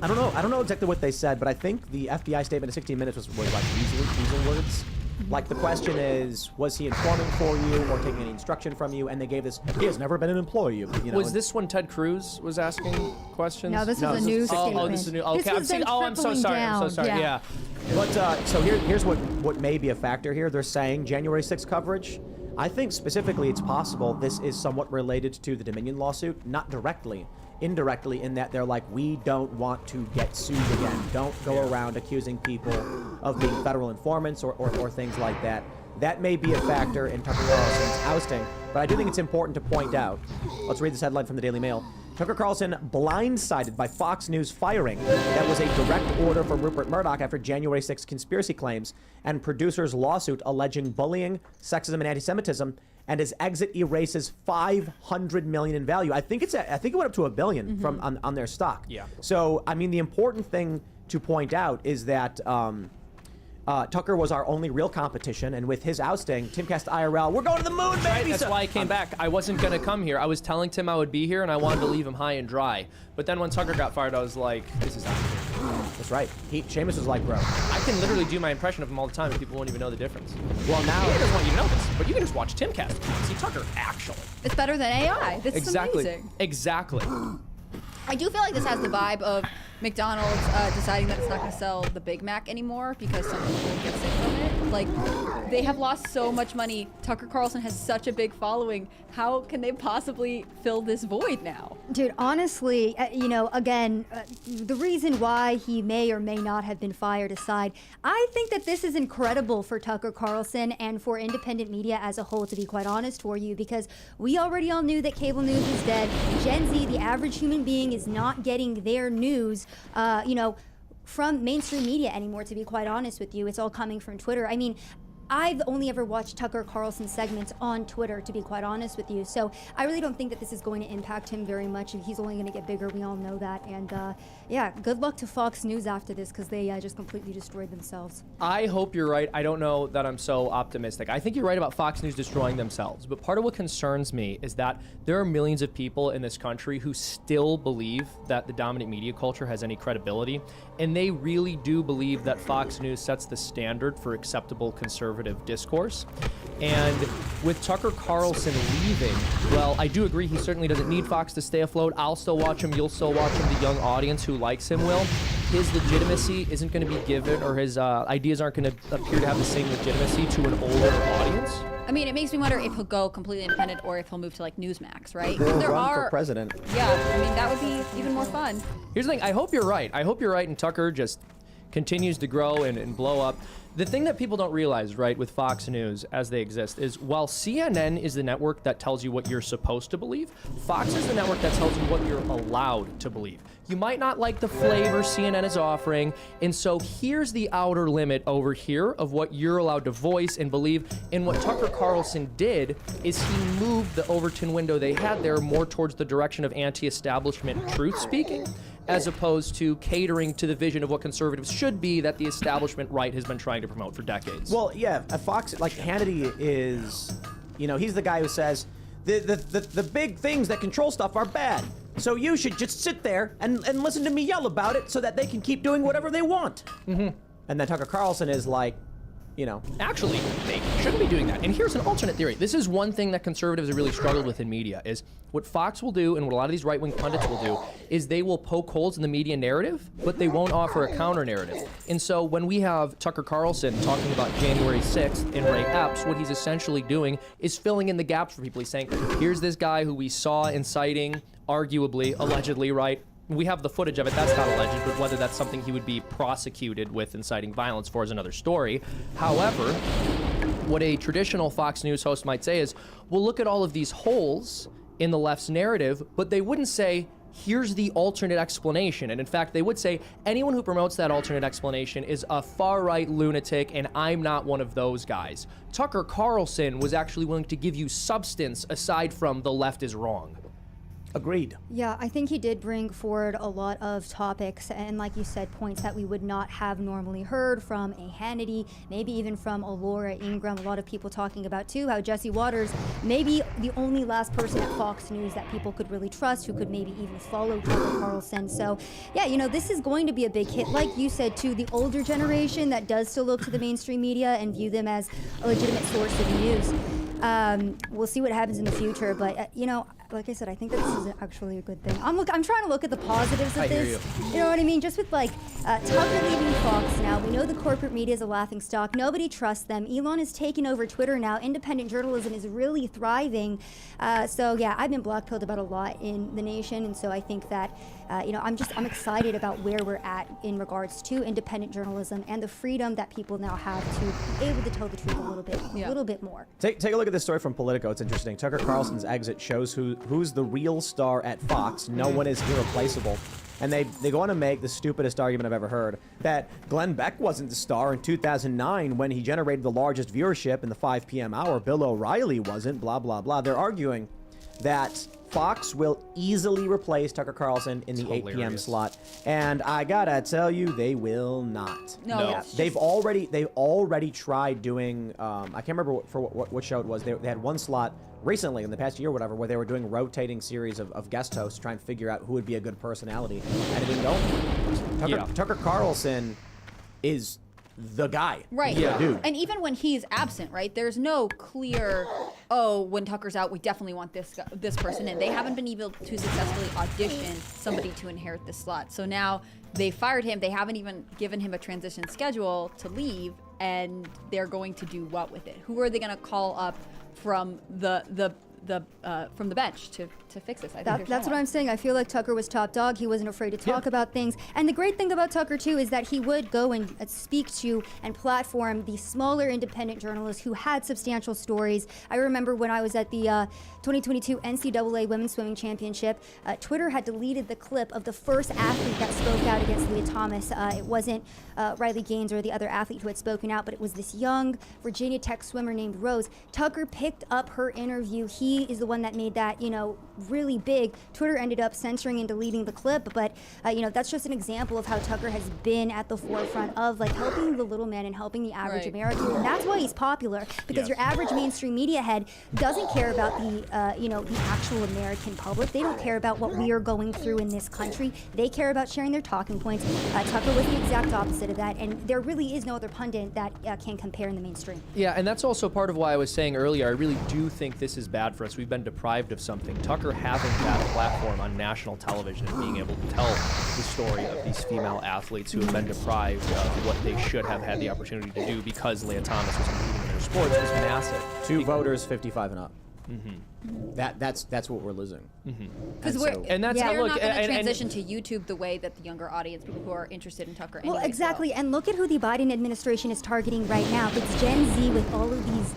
don't know exactly what they said, but I think the FBI statement of 60 Minutes was like weasel words. Like, the question is, was he informing for you or taking any instruction from you? And they gave this, he has never been an employee. You know, was this when Ted Cruz was asking questions? No, this is a news statement. Oh, this is a new. Okay, I'm so sorry. Down. I'm so sorry. Yeah. But so here's what may be a factor here. They're saying January 6th coverage. I think specifically it's possible this is somewhat related to the Dominion lawsuit, not directly, indirectly, in that they're like, we don't want to get sued again. Don't go around accusing people of being federal informants or things like that. That may be a factor in Tucker Carlson's ousting, but I do think it's important to point out. Let's read this headline from the Daily Mail. Tucker Carlson blindsided by Fox News firing. That was a direct order from Rupert Murdoch after January 6 conspiracy claims and producer's lawsuit alleging bullying, sexism, and anti-Semitism, and his exit erases $500 million in value. I think it went up to $1 billion from on their stock. Yeah. So I mean, the important thing to point out is that Tucker was our only real competition, and with his ousting, Timcast IRL, we're going to the moon, baby! Right, that's why I came back. I wasn't going to come here. I was telling Tim I would be here, and I wanted to leave him high and dry. But then when Tucker got fired, I was like, this is out here. That's right. Seamus was like, bro. I can literally do my impression of him all the time, and people won't even know the difference. Well, now... He doesn't want you to know this, but you can just watch Timcast to see Tucker, actually. It's better than AI. This is amazing. Exactly. I do feel like this has the vibe of McDonald's deciding that it's not going to sell the Big Mac anymore because some people get sick from it. Like, they have lost so much money. Tucker Carlson has such a big following. How can they possibly fill this void now? Dude, honestly, you know, again, the reason why he may or may not have been fired aside, I think that this is incredible for Tucker Carlson and for independent media as a whole, to be quite honest for you, because we already all knew that cable news was dead. Gen Z, the average human being, is not getting their news, you know, from mainstream media anymore, to be quite honest with you. It's all coming from Twitter. I mean, I've only ever watched Tucker Carlson segments on Twitter, to be quite honest with you. So I really don't think that this is going to impact him very much. He's only going to get bigger. We all know that. And yeah, good luck to Fox News after this, because they just completely destroyed themselves. I hope you're right. I don't know that I'm so optimistic. I think you're right about Fox News destroying themselves. But part of what concerns me is that there are millions of people in this country who still believe that the dominant media culture has any credibility. And they really do believe that Fox News sets the standard for acceptable conservative discourse. And with Tucker Carlson leaving, well, I do agree he certainly doesn't need Fox to stay afloat. I'll still watch him. You'll still watch him. The young audience who likes him will. His legitimacy isn't going to be given, or his ideas aren't going to appear to have the same legitimacy to an older audience. I mean, it makes me wonder if he'll go completely independent or if he'll move to like Newsmax, right? Or run for president. Yeah, I mean, that would be even more fun. Here's the thing. I hope you're right. I hope you're right, and Tucker just continues to grow and blow up. The thing that people don't realize, right, with Fox News as they exist is while CNN is the network that tells you what you're supposed to believe, Fox is the network that tells you what you're allowed to believe. You might not like the flavor CNN is offering, and so here's the outer limit over here of what you're allowed to voice and believe. And what Tucker Carlson did is he moved the Overton window they had there more towards the direction of anti-establishment truth speaking, as opposed to catering to the vision of what conservatives should be that the establishment right has been trying to promote for decades. Well, yeah, Fox, like Hannity is, you know, he's the guy who says the big things that control stuff are bad. So you should just sit there and listen to me yell about it so that they can keep doing whatever they want. Mm-hmm. And then Tucker Carlson is like, you know. Actually, they shouldn't be doing that. And here's an alternate theory. This is one thing that conservatives have really struggled with in media, is what Fox will do and what a lot of these right-wing pundits will do is they will poke holes in the media narrative, but they won't offer a counter-narrative. And so when we have Tucker Carlson talking about January 6th in Ray Epps, what he's essentially doing is filling in the gaps for people. He's saying, here's this guy who we saw inciting, arguably, allegedly, right? We have the footage of it. That's not alleged, but whether that's something he would be prosecuted with inciting violence for is another story. However, what a traditional Fox News host might say is, well, look at all of these holes in the left's narrative, but they wouldn't say, here's the alternate explanation. And in fact, they would say, anyone who promotes that alternate explanation is a far-right lunatic, and I'm not one of those guys. Tucker Carlson was actually willing to give you substance aside from the left is wrong. Agreed. Yeah, I think he did bring forward a lot of topics and, like you said, points that we would not have normally heard from a Hannity, maybe even from a Laura Ingraham. A lot of people talking about, too, how Jesse Waters may be the only last person at Fox News that people could really trust, who could maybe even follow Tucker Carlson. So, yeah, you know, this is going to be a big hit. Like you said, too, the older generation that does still look to the mainstream media and view them as a legitimate source of news. We'll see what happens in the future, but, you know, like I said, I think that this is actually a good thing. I'm trying to look at the positives of this. You know what I mean? Just with like Tucker leaving Fox now, we know the corporate media is a laughing stock. Nobody trusts them. Elon is taking over Twitter now. Independent journalism is really thriving. So yeah, I've been blackpilled about a lot in the nation, and so I think that you know, I'm excited about where we're at in regards to independent journalism and the freedom that people now have to be able to tell the truth a little bit more. Take a look at this story from Politico. It's interesting. Tucker Carlson's exit shows who's the real star at Fox. No one is irreplaceable. And they go on to make the stupidest argument I've ever heard, that Glenn Beck wasn't the star in 2009 when he generated the largest viewership in the 5 p.m. hour. Bill O'Reilly wasn't, blah, blah, blah. They're arguing that Fox will easily replace Tucker Carlson in the 8 p.m. slot. And I gotta tell you, they will not. No. Yeah. They've already tried doing, I can't remember what show it was. They had one slot recently, in the past year or whatever, where they were doing rotating series of guest hosts trying to figure out who would be a good personality, and it didn't go. Tucker Carlson is the guy. Right. The dude. And even when he's absent, right? There's no clear, oh, when Tucker's out, we definitely want this person in. They haven't been able to successfully audition somebody to inherit this slot. So now they fired him. They haven't even given him a transition schedule to leave, and they're going to do what with it? Who are they going to call up from the bench to fix this? That's what I'm saying. I feel like Tucker was top dog. He wasn't afraid to talk about things. And the great thing about Tucker, too, is that he would go and speak to and platform the smaller independent journalists who had substantial stories. I remember when I was at the 2022 NCAA Women's Swimming Championship, Twitter had deleted the clip of the first athlete that spoke out against Leah Thomas. It wasn't Riley Gaines or the other athlete who had spoken out, but it was this young Virginia Tech swimmer named Rose. Tucker picked up her interview. He is the one that made that, really big. Twitter ended up censoring and deleting the clip, but that's just an example of how Tucker has been at the forefront of helping the little man and helping the average American. And that's why he's popular, because your average mainstream media head doesn't care about the actual American public. They don't care about what we are going through in this country. They care about sharing their talking points. Tucker was the exact opposite of that, and there really is no other pundit that can compare in the mainstream. Yeah, and that's also part of why I was saying earlier, I really do think this is bad for us. We've been deprived of something. Tucker having that platform on national television and being able to tell the story of these female athletes who have been deprived of what they should have had the opportunity to do because Leah Thomas was competing in their sports is massive. 2 voters 55 and up. Mm-hmm. that's what we're losing. Because we're not going to transition to YouTube the way that the younger audience, people who are interested in Tucker. Well, anyway, exactly. And look at who the Biden administration is targeting right now. It's Gen Z with all of these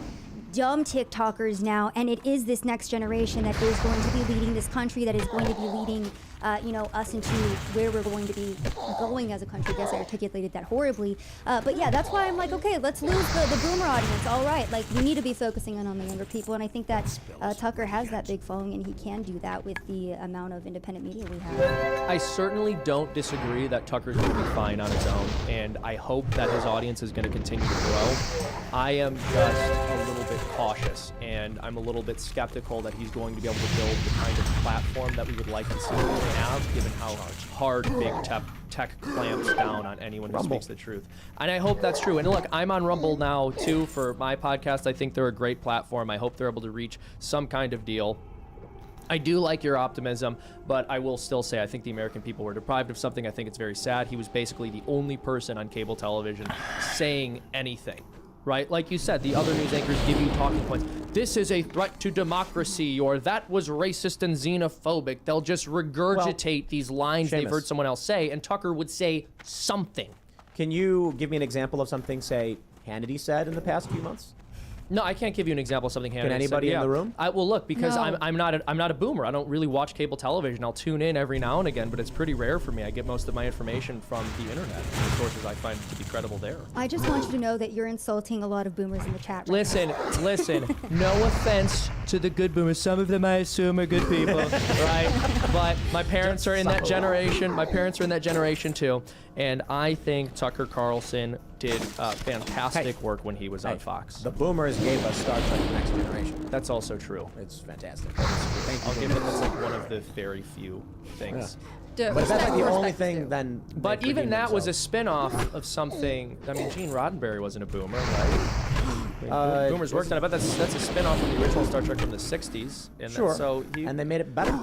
dumb TikTokers now, and it is this next generation that is going to be leading this country, that is going to be leading us into where we're going to be going as a country. I guess I articulated that horribly. But yeah, that's why I'm like, okay, let's lose the boomer audience. All right, we need to be focusing on the younger people, and I think that Tucker has that big following, and he can do that with the amount of independent media we have. I certainly don't disagree that Tucker's going to be fine on his own, and I hope that his audience is going to continue to grow. I am just a little bit cautious, and I'm a little bit skeptical that he's going to be able to build the kind of platform that we would like to see him have, given how hard big tech clamps down on anyone who speaks the truth. And I hope that's true. And look, I'm on Rumble now too for my podcast. I think they're a great platform. I hope they're able to reach some kind of deal. I do like your optimism, but I will still say I think the American people were deprived of something. I think it's very sad. He was basically the only person on cable television saying anything. Right? Like you said, the other news anchors give you talking points. This is a threat to democracy, or that was racist and xenophobic. They'll just regurgitate these lines they've heard someone else say, and Tucker would say something. Can you give me an example of something, say, Hannity said in the past few months? No, I can't give you an example of something Hannity Can anybody said. in the room? Well, look, because No. I'm not a boomer. I don't really watch cable television. I'll tune in every now and again, but it's pretty rare for me. I get most of my information from the internet, and the sources I find to be credible there. I just want you to know that you're insulting a lot of boomers in the chat. Listen, no offense to the good boomers. Some of them I assume are good people, right? But my parents are in that generation. My parents are in that generation too. And I think Tucker Carlson did fantastic work when he was on Fox. The boomers gave us Star Trek The Next Generation. That's also true. It's fantastic. I'll give it that's like one of the very few things. But if that's like the only thing, then... But even that was a spin-off of something. I mean, Gene Roddenberry wasn't a boomer, right? Boomers worked on it, but that's a spin-off of the original Star Trek from the 60s. And Sure. And they made it better.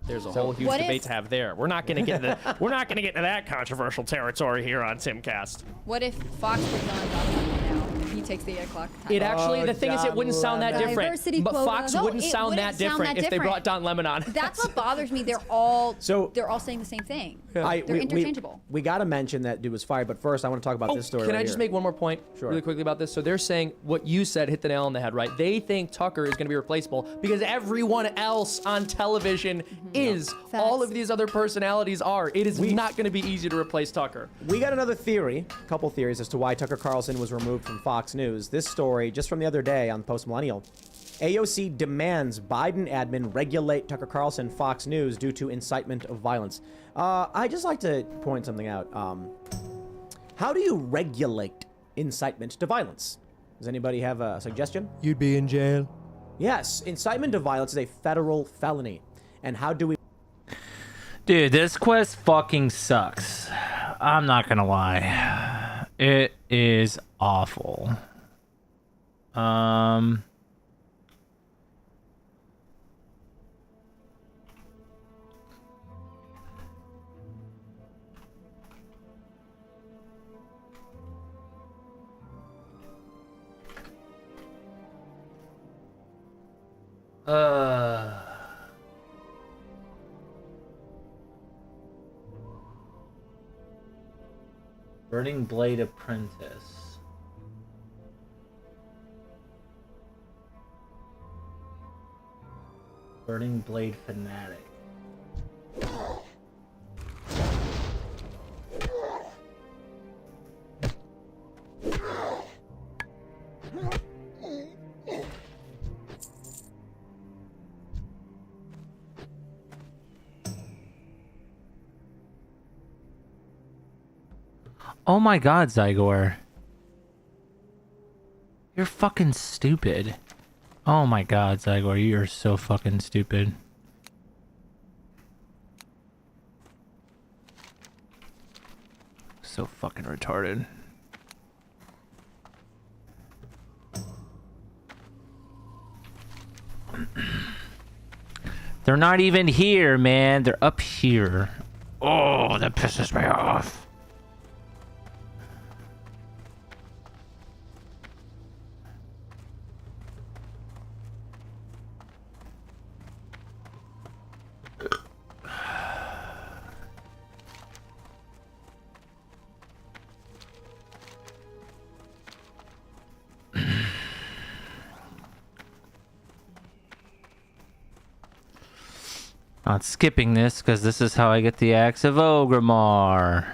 There's a whole huge debate to have there. We're not going to get into that controversial territory here on Timcast. What if Fox brings on Don Lemon now? He takes the 8 o'clock time. It actually, the thing is, it wouldn't sound that different. Diversity But quota. Fox No, wouldn't it sound wouldn't that sound different that if they different. brought Don Lemon on. That's what bothers me. They're all they're all saying the same thing. I- They're interchangeable. We got to mention that dude was fired, but first I want to talk about this story Can right I just here. make one more point really quickly about this? So they're saying what you said hit the nail on the head, right? They think Tucker is going to be replaceable because everyone else on television is. All of these other personalities are. It is not going to be easy to replace Tucker. We got another theory, a couple theories as to why Tucker Carlson was removed from Fox News. This story, just from the other day on Post Millennial. AOC demands Biden admin regulate Tucker Carlson Fox News due to incitement of violence. I just like to point something out. How do you regulate incitement to violence? Does anybody have a suggestion? You'd be in jail. Yes, incitement to violence is a federal felony. And how do we... Dude, this quest fucking sucks. I'm not gonna lie. It is awful. Burning Blade Apprentice. Burning Blade Fanatic. Oh my god, Zygor. You're fucking stupid. Oh my god, Zygor, you are so fucking stupid. So fucking retarded. They're not even here, man. They're up here. Oh, that pisses me off. Not skipping this because this is how I get the Axe of Ogrimmar.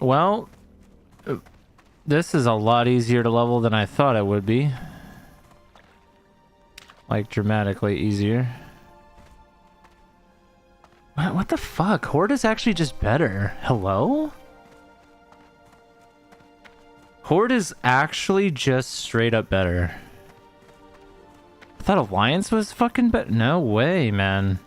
Well, this is a lot easier to level than I thought it would be. Like, dramatically easier. What the fuck? Horde is actually just better. Hello? Horde is actually just straight up better. I thought Alliance was fucking better. No way, man.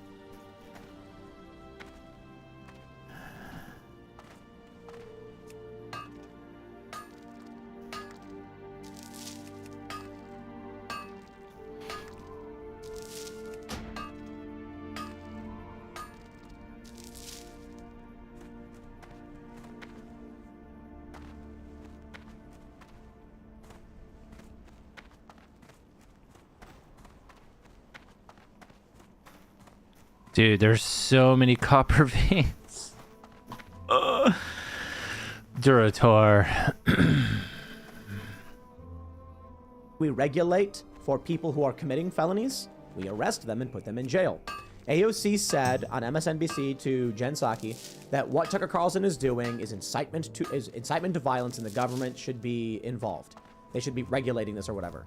Dude, there's so many copper veins. Duratar. We regulate for people who are committing felonies. We arrest them and put them in jail. AOC said on MSNBC to Jen Psaki that what Tucker Carlson is doing is incitement to violence, and the government should be involved. They should be regulating this or whatever.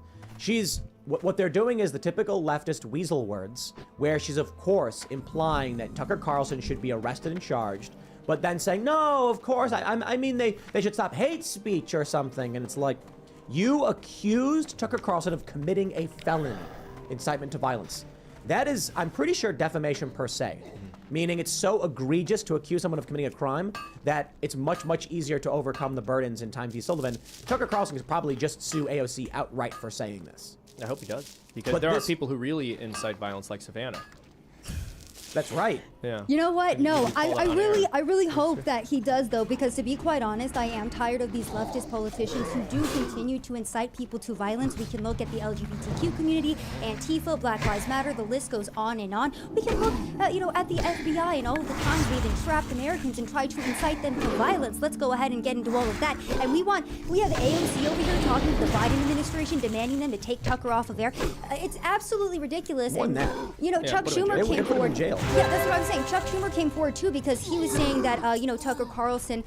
What they're doing is the typical leftist weasel words, where she's of course implying that Tucker Carlson should be arrested and charged, but then saying, no, of course, I mean they should stop hate speech or something. And it's like, you accused Tucker Carlson of committing a felony, incitement to violence. That is, I'm pretty sure, defamation per se. Meaning it's so egregious to accuse someone of committing a crime that it's much, much easier to overcome the burdens in Time v. Sullivan. Tucker Carlson could probably just sue AOC outright for saying this. I hope he does. Because there are people who really incite violence like Savannah. That's right. Yeah. You know what? No, I call it on air. really hope that he does, though, because to be quite honest, I am tired of these leftist politicians who do continue to incite people to violence. We can look at the LGBTQ community, Antifa, Black Lives Matter, the list goes on and on. We can look, at the FBI and all of the times they've entrapped Americans and tried to incite them to violence. Let's go ahead and get into all of that. And we have AOC over here talking to the Biden administration, demanding them to take Tucker off of there. It's absolutely ridiculous. More than that. Chuck Schumer came Put him forward. in jail. Yeah, that's what I'm saying. Chuck Schumer came forward too because he was saying that Tucker Carlson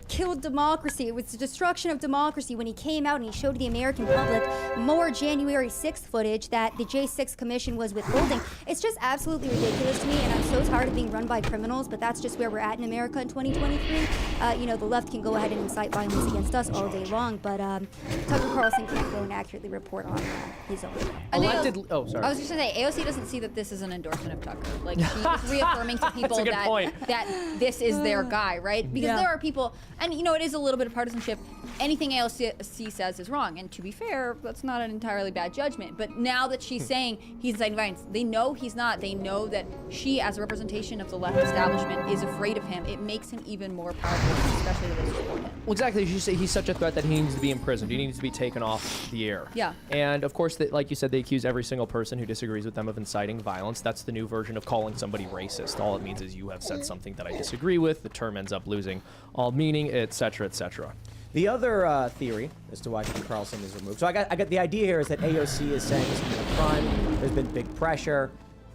killed democracy. It was the destruction of democracy when he came out and he showed the American public more January 6th footage that the J6 Commission was withholding. It's just absolutely ridiculous to me, and I'm so tired of being run by criminals. But that's just where we're at in America in 2023. The left can go ahead and incite violence against us all day long, but Tucker Carlson can't go and accurately report on his own. Oh, sorry. I was just gonna say, AOC doesn't see that this is an endorsement of Tucker. Like, she's reaffirming to people that this is their guy, right? Because there are people, and it is a little bit of partisanship. Anything AOC says is wrong, and to be fair, that's not an entirely bad judgment. But now that she's saying he's inciting violence, they know he's not. They know that she, as a representation of the left establishment, is afraid of him. It makes him even more powerful, especially to those who support him. Well, exactly. You say he's such a threat that he needs to be imprisoned. He needs to be taken off the air. Yeah. And of course, like you said, they accuse every single person who disagrees with them of inciting violence. That's the new version of calling somebody racist. All it means is you have said something that I disagree with. The term ends up losing all meaning, etc., etc. The other theory as to why Tucker Carlson is removed. So I got the idea here is that AOC is saying it's been a crime. There's been big pressure.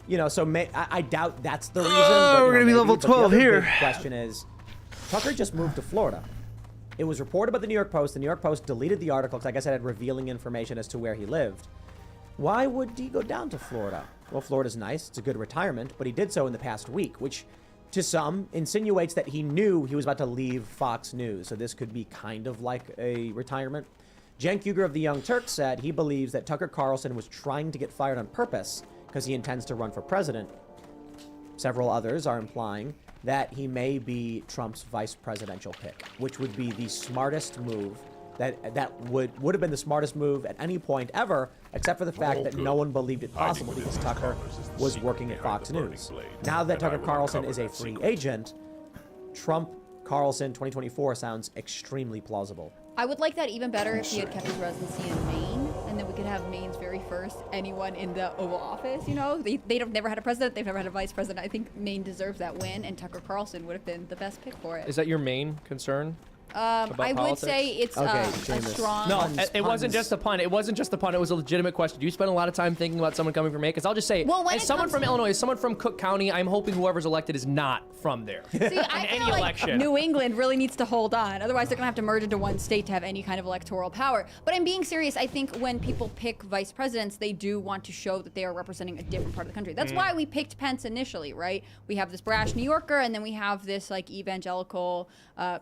I doubt that's the reason. But, we're gonna be level 12 here. The question is, Tucker just moved to Florida. It was reported by the New York Post. The New York Post deleted the article because, like I said, it had revealing information as to where he lived. Why would he go down to Florida? Well, Florida's nice. It's a good retirement, but he did so in the past week, which to some insinuates that he knew he was about to leave Fox News. So this could be kind of like a retirement. Cenk Uygur of the Young Turks said he believes that Tucker Carlson was trying to get fired on purpose because he intends to run for president. Several others are implying that he may be Trump's vice presidential pick, which would be the smartest move. That would have been the smartest move at any point ever, except for the fact that no one believed it possible because Tucker was working at Fox News. Now that Tucker Carlson is a free agent, Trump Carlson 2024 sounds extremely plausible. I would like that even better if he had kept his residency in Maine, and then we could have Maine's very first anyone in the Oval Office. They've never had a president, they've never had a vice president. I think Maine deserves that win, and Tucker Carlson would have been the best pick for it. Is that your main concern? I would say it's a strong. No, it wasn't just a pun. It wasn't just a pun. It was a legitimate question. Do you spend a lot of time thinking about someone coming from Maine? Because I'll just say, as someone from Illinois, as someone from Cook County, I'm hoping whoever's elected is not from there. See, I feel like New England really needs to hold on. Otherwise, they're going to have to merge into one state to have any kind of electoral power. But I'm being serious. I think when people pick vice presidents, they do want to show that they are representing a different part of the country. That's why we picked Pence initially, right? We have this brash New Yorker, and then we have this evangelical,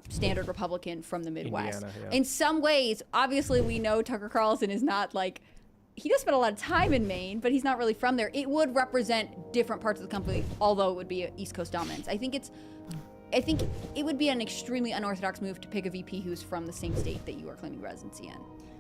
standard Republican from the Midwest. Indiana, yeah. In some ways, obviously, we know Tucker Carlson is not he does spend a lot of time in Maine, but he's not really from there. It would represent different parts of the country, although it would be East Coast dominance. I think it would be an extremely unorthodox move to pick a VP who's from the same state that you are claiming residency in.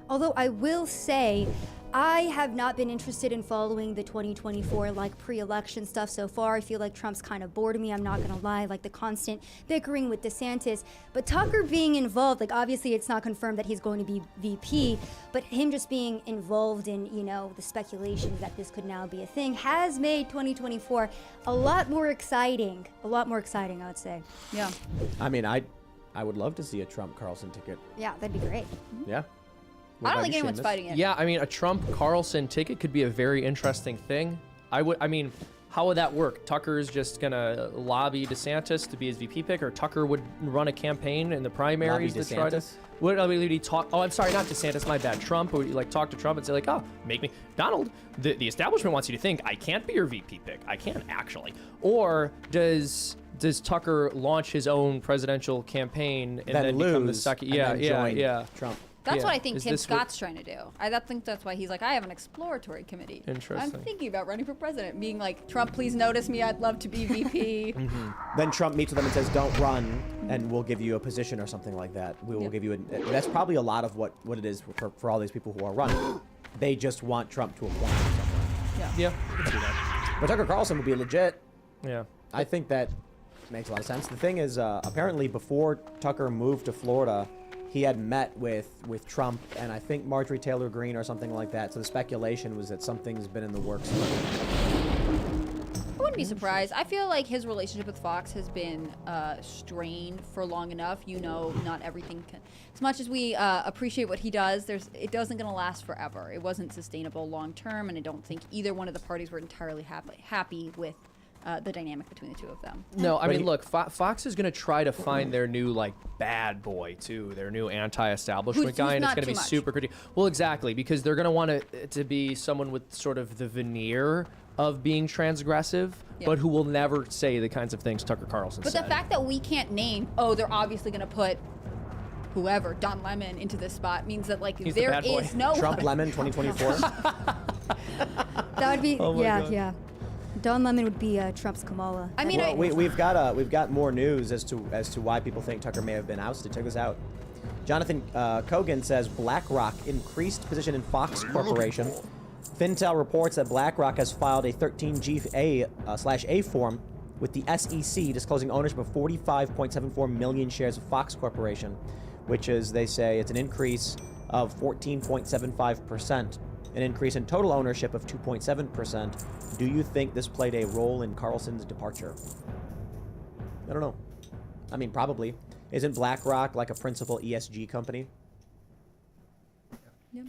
Although I will say, I have not been interested in following the 2024 pre-election stuff so far. I feel like Trump's kind of bored me, I'm not gonna lie, the constant bickering with DeSantis. But Tucker being involved, obviously it's not confirmed that he's going to be VP, but him just being involved in, the speculation that this could now be a thing has made 2024 a lot more exciting. I would say. Yeah. I mean, I would love to see a Trump Carlson ticket. Yeah, that'd be great. Yeah. I don't think anyone's fighting it. Yeah, I mean, a Trump Carlson ticket could be a very interesting thing. How would that work? Tucker's just gonna lobby DeSantis to be his VP pick, or Tucker would run a campaign in the primaries to try to. Would he talk? Oh, I'm sorry, not DeSantis. My bad. Trump. Would he talk to Trump and say oh, make me Donald? The establishment wants you to think I can't be your VP pick. I can't actually. Or does Tucker launch his own presidential campaign and then become the second? Yeah. Trump. That's what I think Tim Scott's trying to do. I think that's why he's I have an exploratory committee. Interesting. I'm thinking about running for president, being Trump, please notice me. I'd love to be VP. Then Trump meets with them and says, don't run, and we'll give you a position or something like that. We will give you that's probably a lot of what it is for all these people who are running. They just want Trump to appoint them somewhere. Yeah. I can see that. But Tucker Carlson would be legit. Yeah. I think that makes a lot of sense. The thing is, apparently before Tucker moved to Florida, he had met with Trump and I think Marjorie Taylor Greene or something like that. So the speculation was that something's been in the works. I wouldn't be surprised. I feel like his relationship with Fox has been strained for long enough. You know, not everything can. As much as we appreciate what he does, it doesn't going to last forever. It wasn't sustainable long term, and I don't think either one of the parties were entirely happy with the dynamic between the two of them. No, I mean, look, Fox is going to try to find their new, like, bad boy, too. Their new anti-establishment guy, and it's going to be super critical. Well, exactly, because they're going to want it to be someone with sort of the veneer of being transgressive, but who will never say the kinds of things Tucker Carlson said. But the fact that we can't name, they're obviously going to put whoever, Don Lemon, into this spot means that, like, there is no Trump Lemon 2024. That would be, Oh my God. yeah. Don Lemon would be Trump's Kamala. I mean, well, we've got more news as to why people think Tucker may have been ousted. Check this out. Jonathan Kogan says BlackRock increased position in Fox Corporation. Fintel reports that BlackRock has filed a 13G/A form with the SEC disclosing ownership of 45.74 million shares of Fox Corporation, which is, they say, it's an increase of 14.75%, an increase in total ownership of 2.7%. Do you think this played a role in Carlson's departure? I don't know. I mean, probably. Isn't BlackRock like a principal ESG company? Yeah.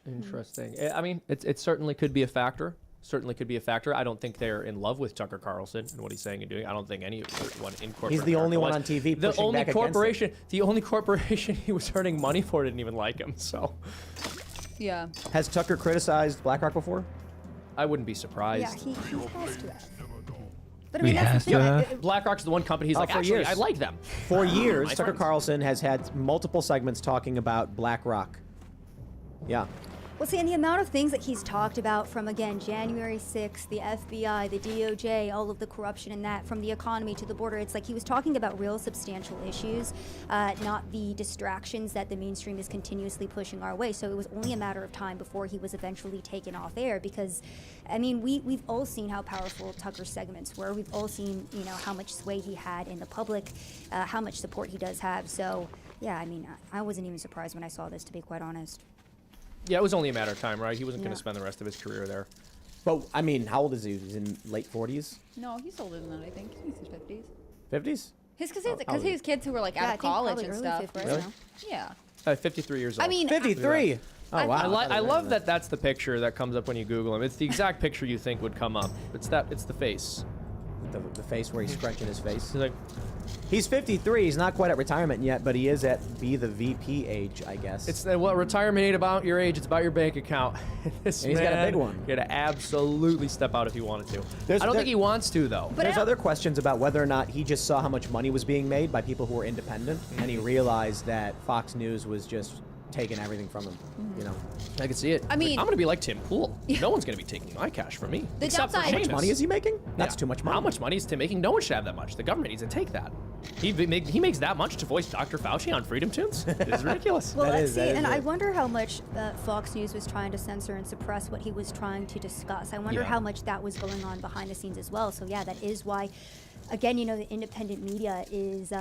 Interesting. I mean, it certainly could be a factor. Certainly could be a factor. I don't think they're in love with Tucker Carlson and what he's saying and doing. I don't think anyone in corporate. He's the only one on TV pushing back against him. The only corporation he was earning money for didn't even like him. So. Yeah. Has Tucker criticized BlackRock before? I wouldn't be surprised. Yeah, he has to have. But I He mean, that's has the to thing. have. BlackRock's the one company he's like, for actually, years. I like them. For years, My Tucker friends. Carlson has had multiple segments talking about BlackRock. Yeah. Well, see, and the amount of things that he's talked about from, again, January 6th, the FBI, the DOJ, all of the corruption in that, from the economy to the border, it's like he was talking about real substantial issues, not the distractions that the mainstream is continuously pushing our way. So it was only a matter of time before he was eventually taken off air because, I mean, we've all seen how powerful Tucker's segments were. We've all seen, you know, how much sway he had in the public, how much support he does have. So, yeah, I mean, I wasn't even surprised when I saw this, to be quite honest. Yeah, it was only a matter of time, right? He wasn't going Yeah. to spend the rest of his career there. But, I mean, how old is he? He's in late 40s? No, he's older than that, I think. He's in his 50s. 50s? Because he has kids who were like Yeah, I out think of college probably and early stuff, 50s right? Really? now. Yeah. 53 years old. I mean, 53? Oh, wow. I love that that's the picture that comes up when you Google him. It's the exact picture you think would come up. It's the face. The face where he's scrunching his face. He's like, he's 53. He's not quite at retirement yet, but he is at the VP age, I guess. it's what retirement ain't about your age. It's about your bank account. This And he's got a man big one. Got to absolutely step out if he wanted to. There's- I don't there- think he wants to though. There's other questions about whether or not he just saw how much money was being made by people who were independent, and he realized that Fox News was just taking everything from him. You know, I can see it. I mean- I'm gonna be like Tim Pool. No one's gonna be taking my cash from me. The except for downside- how much Seamus. money is he making? That's Yeah. too much money. How much money is Tim making? No one should have that much. The government needs to take that. He makes that much to voice Dr. Fauci on Freedom Tunes? It's ridiculous. Well, let's see, and I wonder how much Fox News was trying to censor and suppress what he was trying to discuss. I wonder Yeah. how much that was going on behind the scenes as well. So yeah, that is why, again, you know, the independent media is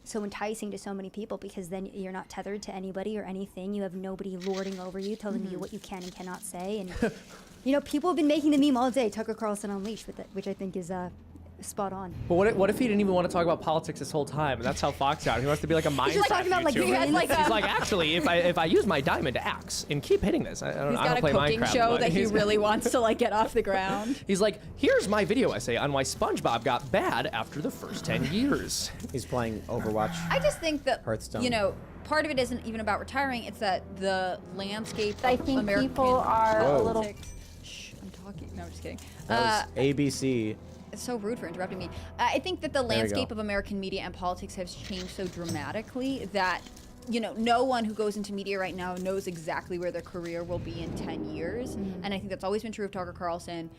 so enticing to so many people because then you're not tethered to anybody or anything. You have nobody lording over you, telling you what you can and cannot say. And, you know, people have been making the meme all day, Tucker Carlson Unleashed, which I think is spot on. But what if he didn't even want to talk about politics this whole time? And that's how Fox got. He wants to be like a Minecraft just talking about, like, YouTuber. he has, like, He's like, actually, if I use my diamond axe and keep hitting this, I don't He's got a play cooking Minecraft. show but that he he's- really wants to like get off the ground. He's like, here's my video essay on why SpongeBob got bad after the first 10 years. He's playing Overwatch. I just think that, Hearthstone. you know, part of it isn't even about retiring. It's that the landscape I of think American people are a Whoa. little. Shh, I'm talking. No, I'm just kidding. That was ABC. It's so rude for interrupting me. I think that the There you landscape go. of American media and politics has changed so dramatically that, you know, no one who goes into media right now knows exactly where their career will be in 10 years. And I think that's always been true of Tucker Carlson.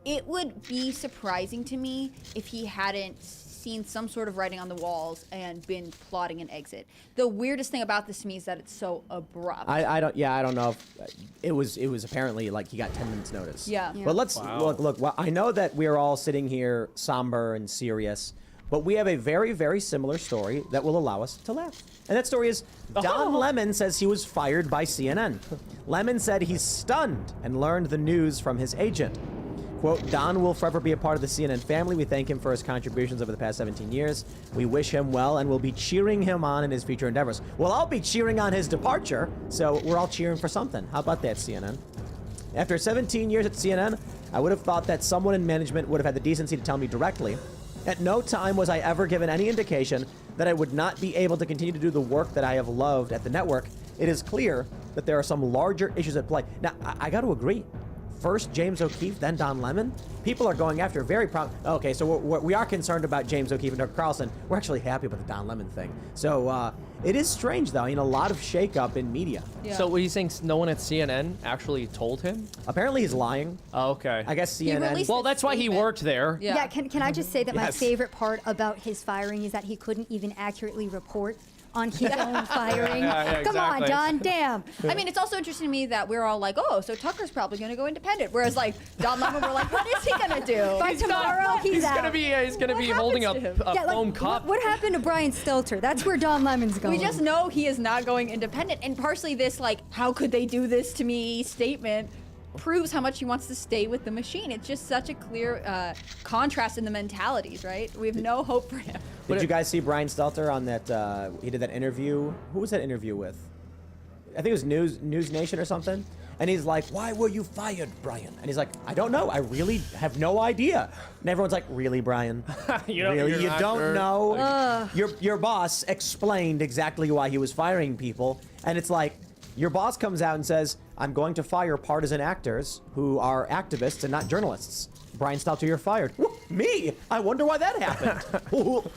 It would be surprising to me if he hadn't seen some sort of writing on the walls and been plotting an exit. The weirdest thing about this to me is that it's so abrupt. I don't know if it was apparently like he got 10 minutes notice. Yeah. But let's look. Well, I know that we're all sitting here somber and serious, but we have a very, very similar story that will allow us to laugh. And that story is Don Lemon says he was fired by CNN. Lemon said he's stunned and learned the news from his agent. Quote, Don will forever be a part of the CNN family. We thank him for his contributions over the past 17 years. We wish him well and we'll be cheering him on in his future endeavors. Well, I'll be cheering on his departure, so we're all cheering for something. How about that, CNN? After 17 years at CNN, I would have thought that someone in management would have had the decency to tell me directly. At no time was I ever given any indication that I would not be able to continue to do the work that I have loved at the network. It is clear that there are some larger issues at play. Now, I got to agree. First James O'Keefe, then Don Lemon. People are going after very Okay, so we are concerned about James O'Keefe and Tucker Carlson. We're actually happy about the Don Lemon thing. So it is strange, though. A lot of shakeup in media. Yeah. So what are you saying? No one at CNN actually told him? Apparently he's lying. Oh, okay. I guess CNN. Well, that's why he worked there. Yeah, can I just say that my Yes. favorite part about his firing is that he couldn't even accurately report on his own firing. Come on, Don, damn. I mean, it's also interesting to me that we're all like, oh, so Tucker's probably going to go independent. Whereas, like, Don Lemon, we're like, what is he going to do? By tomorrow, he's out. He's gonna be holding up a foam cup. What happened to Brian Stelter? That's where Don Lemon's going. We just know he is not going independent. And partially this, like, how could they do this to me statement proves how much he wants to stay with the machine. It's just such a clear contrast in the mentalities, right? We have no hope for him. Did you guys see Brian Stelter on that? He did that interview. Who was that interview with? I think it was News Nation or something. And he's like, "Why were you fired, Brian?" And he's like, "I don't know. I really have no idea." And everyone's like, "Really, Brian? You don't don't know?" Like, your boss explained exactly why he was firing people, and it's like, your boss comes out and says, "I'm going to fire partisan actors who are activists and not journalists." Brian Stelter, you're fired. Me? I wonder why that happened.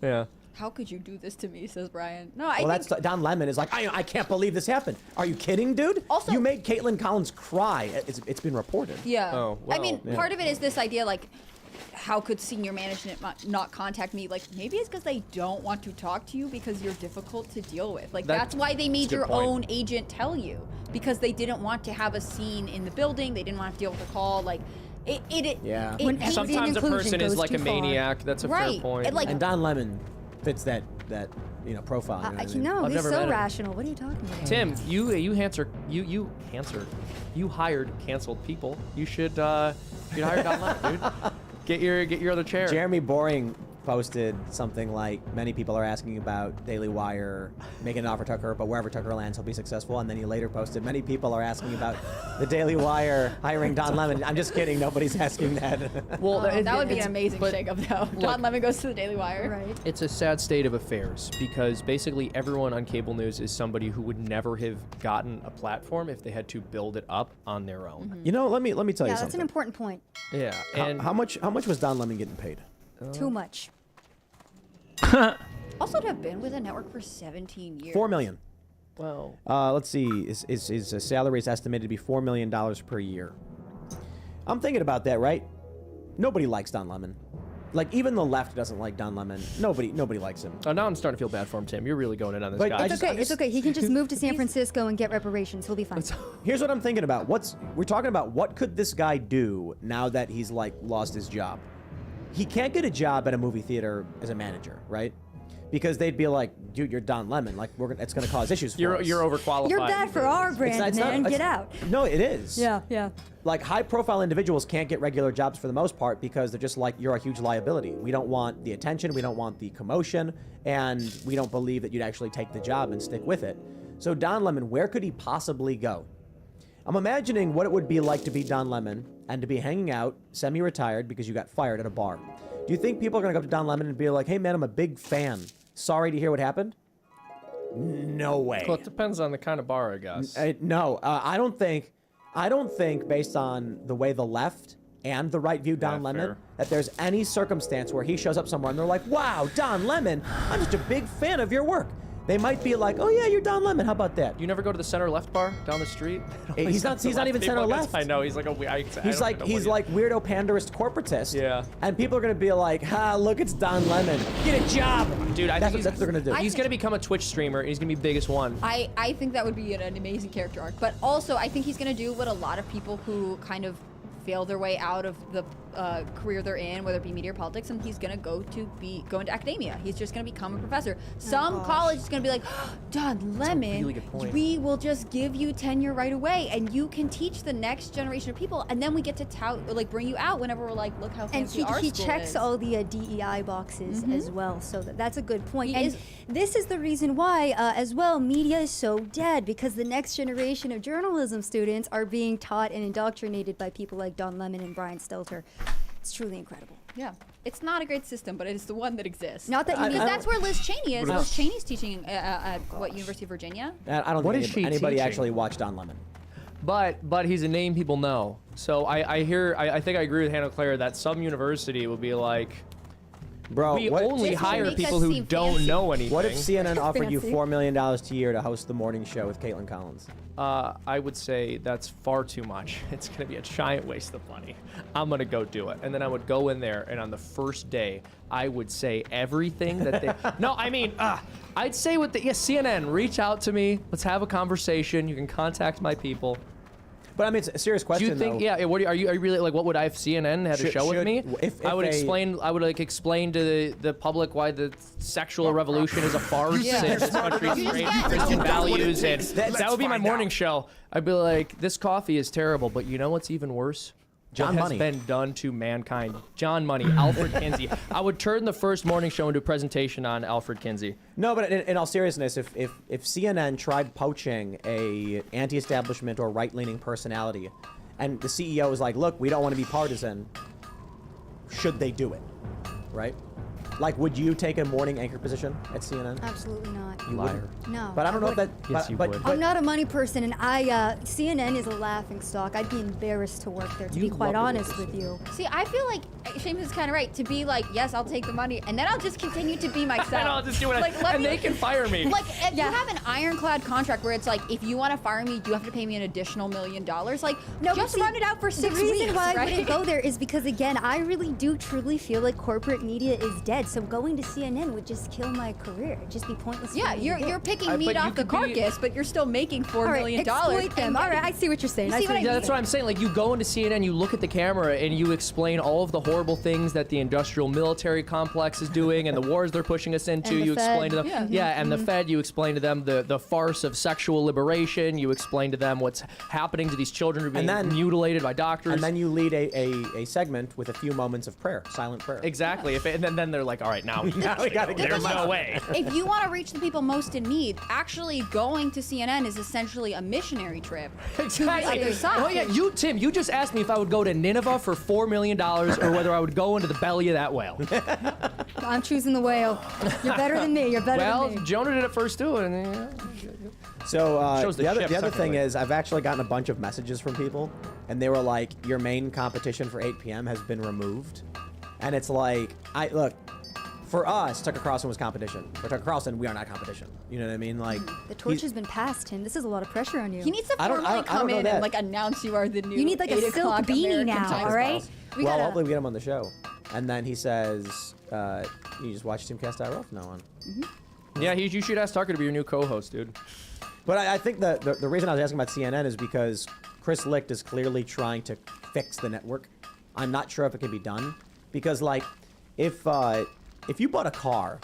Yeah. How could you do this to me, says Brian. No, Well, that's Don Lemon is like, I can't believe this happened. Are you kidding, dude? Also, you made Caitlin Collins cry. It's been reported. Yeah. Oh, I mean, part of it is this idea, like, how could senior management not contact me? Like, maybe it's because they don't want to talk to you because you're difficult to deal with. Like, that's why they made your own agent tell you, because they didn't want to have a scene in the building. They didn't want to deal with a call. Like, yeah. Sometimes a person is like a maniac. That's a fair point. And Don Lemon fits that profile. You know what I mean? No, he's so rational. What are you talking about? Tim, you hired canceled people. You should hire Don Lemon, dude. Get your other chair. Jeremy Boring posted something like, many people are asking about Daily Wire making an offer to Tucker, but wherever Tucker lands, he'll be successful. And then he later posted, many people are asking about the Daily Wire hiring Don Lemon. I'm just kidding. Nobody's asking that. Well, that would be an amazing shakeup, though. Don Lemon goes to the Daily Wire. Right. It's a sad state of affairs because basically everyone on cable news is somebody who would never have gotten a platform if they had to build it up on their own. You know, let me tell you something. Yeah, that's an important point. Yeah. And how much was Don Lemon getting paid? Too much. Also, to have been with a network for 17 years. $4 million. Well, let's see. His salary is estimated to be $4 million per year. I'm thinking about that, right? Nobody likes Don Lemon. Like, even the left doesn't like Don Lemon. Nobody likes him. Oh, now I'm starting to feel bad for him, Tim. You're really going in on this guy. It's okay. He can just move to San Francisco and get reparations. He'll be fine. Here's what I'm thinking about. We're talking about what could this guy do now that he's like lost his job? He can't get a job at a movie theater as a manager, right? Because they'd be like, dude, you're Don Lemon. Like, it's going to cause issues for us. You're overqualified. You're bad for our brand, man. Get out. No, it is. Yeah. Like, high-profile individuals can't get regular jobs for the most part because they're just like, you're a huge liability. We don't want the attention, we don't want the commotion, and we don't believe that you'd actually take the job and stick with it. So Don Lemon, where could he possibly go? I'm imagining what it would be like to be Don Lemon and to be hanging out, semi-retired, because you got fired at a bar. Do you think people are going to go up to Don Lemon and be like, hey, man, I'm a big fan. Sorry to hear what happened? No way. Well, it depends on the kind of bar, I guess. No, I don't think, based on the way the left and the right view Don Lemon, that there's any circumstance where he shows up somewhere and they're like, wow, Don Lemon, I'm just a big fan of your work. They might be like, oh yeah, you're Don Lemon. How about that? You never go to the center left bar down the street? He's not even center left. I know. He's like he's like weirdo panderist corporatist. Yeah. And people are gonna be like, ha, look, it's Don Lemon. Get a job, dude. I think that's what they're gonna do. He's gonna become a Twitch streamer. And he's gonna be biggest one. I think that would be an amazing character arc, but also I think he's gonna do what a lot of people who kind of fail their way out of the career they're in, whether it be media or politics, and he's gonna go into academia. He's just gonna become a professor. Some college is gonna be like, Don Lemon, really good point. we will just give you tenure right away, and you can teach the next generation of people, and then we get to bring you out whenever we're like, look how fancy our he school checks is. all the DEI boxes as well, so that's a good point. He is- this is the reason why, as well, media is so dead, because the next generation of journalism students are being taught and indoctrinated by people like Don Lemon and Brian Stelter. It's truly incredible. Yeah, it's not a great system, but it's the one that exists. Not that you need. That's where Liz Cheney is. What Liz Cheney's teaching at University of Virginia. I don't What think is she anybody teaching? actually watched Don Lemon. But he's a name people know. So I think I agree with Hannah Claire that some university will be like, bro, we what- only Just to hire make people us who seem don't fancy. know anything. What if CNN offered you Fancy. $4 million a year to host the morning show with Caitlin Collins? I would say that's far too much. It's gonna be a giant waste of money. I'm gonna go do it, and then I would go in there, and on the first day, I would say everything that they. No, I mean, I'd say with the CNN, reach out to me. Let's have a conversation. You can contact my people. But I mean, it's a serious question. Do you think? though. Yeah. What are you really like? What would I have CNN had a show with me? If I would a- explain. I would explain to the public why the sexual revolution is a farce Yeah. and this country's great Christian values, and that would be my morning show. I'd be like, this coffee is terrible, but you know what's even worse? John what Money. has been done to mankind. John Money, Alfred Kinsey. I would turn the first morning show into a presentation on Alfred Kinsey. No, but in all seriousness, if CNN tried poaching a anti-establishment or right-leaning personality, and the CEO was like, "Look, we don't want to be partisan," should they do it? Right? Like, would you take a morning anchor position at CNN? Absolutely not. You liar. No. But I don't know if that. Yes, but, you but, would. but I'm not a money person, and CNN is a laughing stock. I'd be embarrassed to work there, to You be quite love to honest work with you. See, I feel like Seamus is kind of right to be like, yes, I'll take the money, and then I'll just continue to be myself. And I'll just do it, let and they can fire me. Like, if you have an ironclad contract where it's like, if you want to fire me, you have to pay me an additional $1 million. Like, No, just but see, run it out for 6 The reason weeks, why I right? wouldn't go there is because, again, I really do truly feel like corporate media is dead. So going to CNN would just kill my career. It'd just be pointless. Yeah, for me you're to do. you're picking meat off the carcass, but you're still making $4 million. exploit them. All right, I see what you're saying. You see what I Yeah, that's what I'm saying. Like, you go into CNN, you look at the camera, and you explain all of the horrible things that the industrial military complex is doing and the wars they're pushing us into. And the You explain to them, Fed. yeah, and the Mhm. Fed. You explain to them the farce of sexual liberation. You explain to them what's happening to these children who are being mutilated by doctors. And then you lead a segment with a few moments of prayer, silent prayer. Exactly. And then they're like, all right, now we gotta get there's them no out. way. If you want to reach the people most in need, actually going to CNN is essentially a missionary trip to the other side. Oh yeah, Tim, you just asked me if I would go to Nineveh for $4 million or whether I would go into the belly of that whale. I'm choosing the whale. You're better than me. You're better than me. Jonah did it first too, and So Shows the the other ship thing separately. is, I've actually gotten a bunch of messages from people, and they were like, "Your main competition for 8 p.m. has been removed," and it's like, look. For us, Tucker Carlson was competition. For Tucker Carlson, we are not competition. You know what I mean? Like The torch has been passed, Tim. This is a lot of pressure on you. He needs to I don't- formally I don't come know in that. and like announce you are the new. You need like a 8 silk o'clock beanie American now, Times all right? boss. well, hopefully we get him on the show. And then he says, "You just watch Timcast IRL from now on." yeah, you should ask Tucker to be your new co-host, dude. But I think the reason I was asking about CNN is because Chris Licht is clearly trying to fix the network. I'm not sure if it can be done because, like, if you bought a car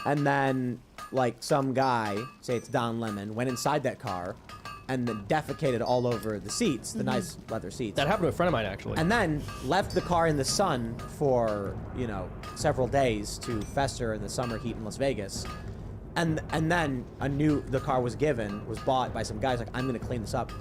and then like some guy, say it's Don Lemon, went inside that car and then defecated all over the seats, the nice leather seats. That happened to a friend of mine actually. And then left the car in the sun for, several days to fester in the summer heat in Las Vegas. And then the car was bought by some guys like, I'm gonna clean this up.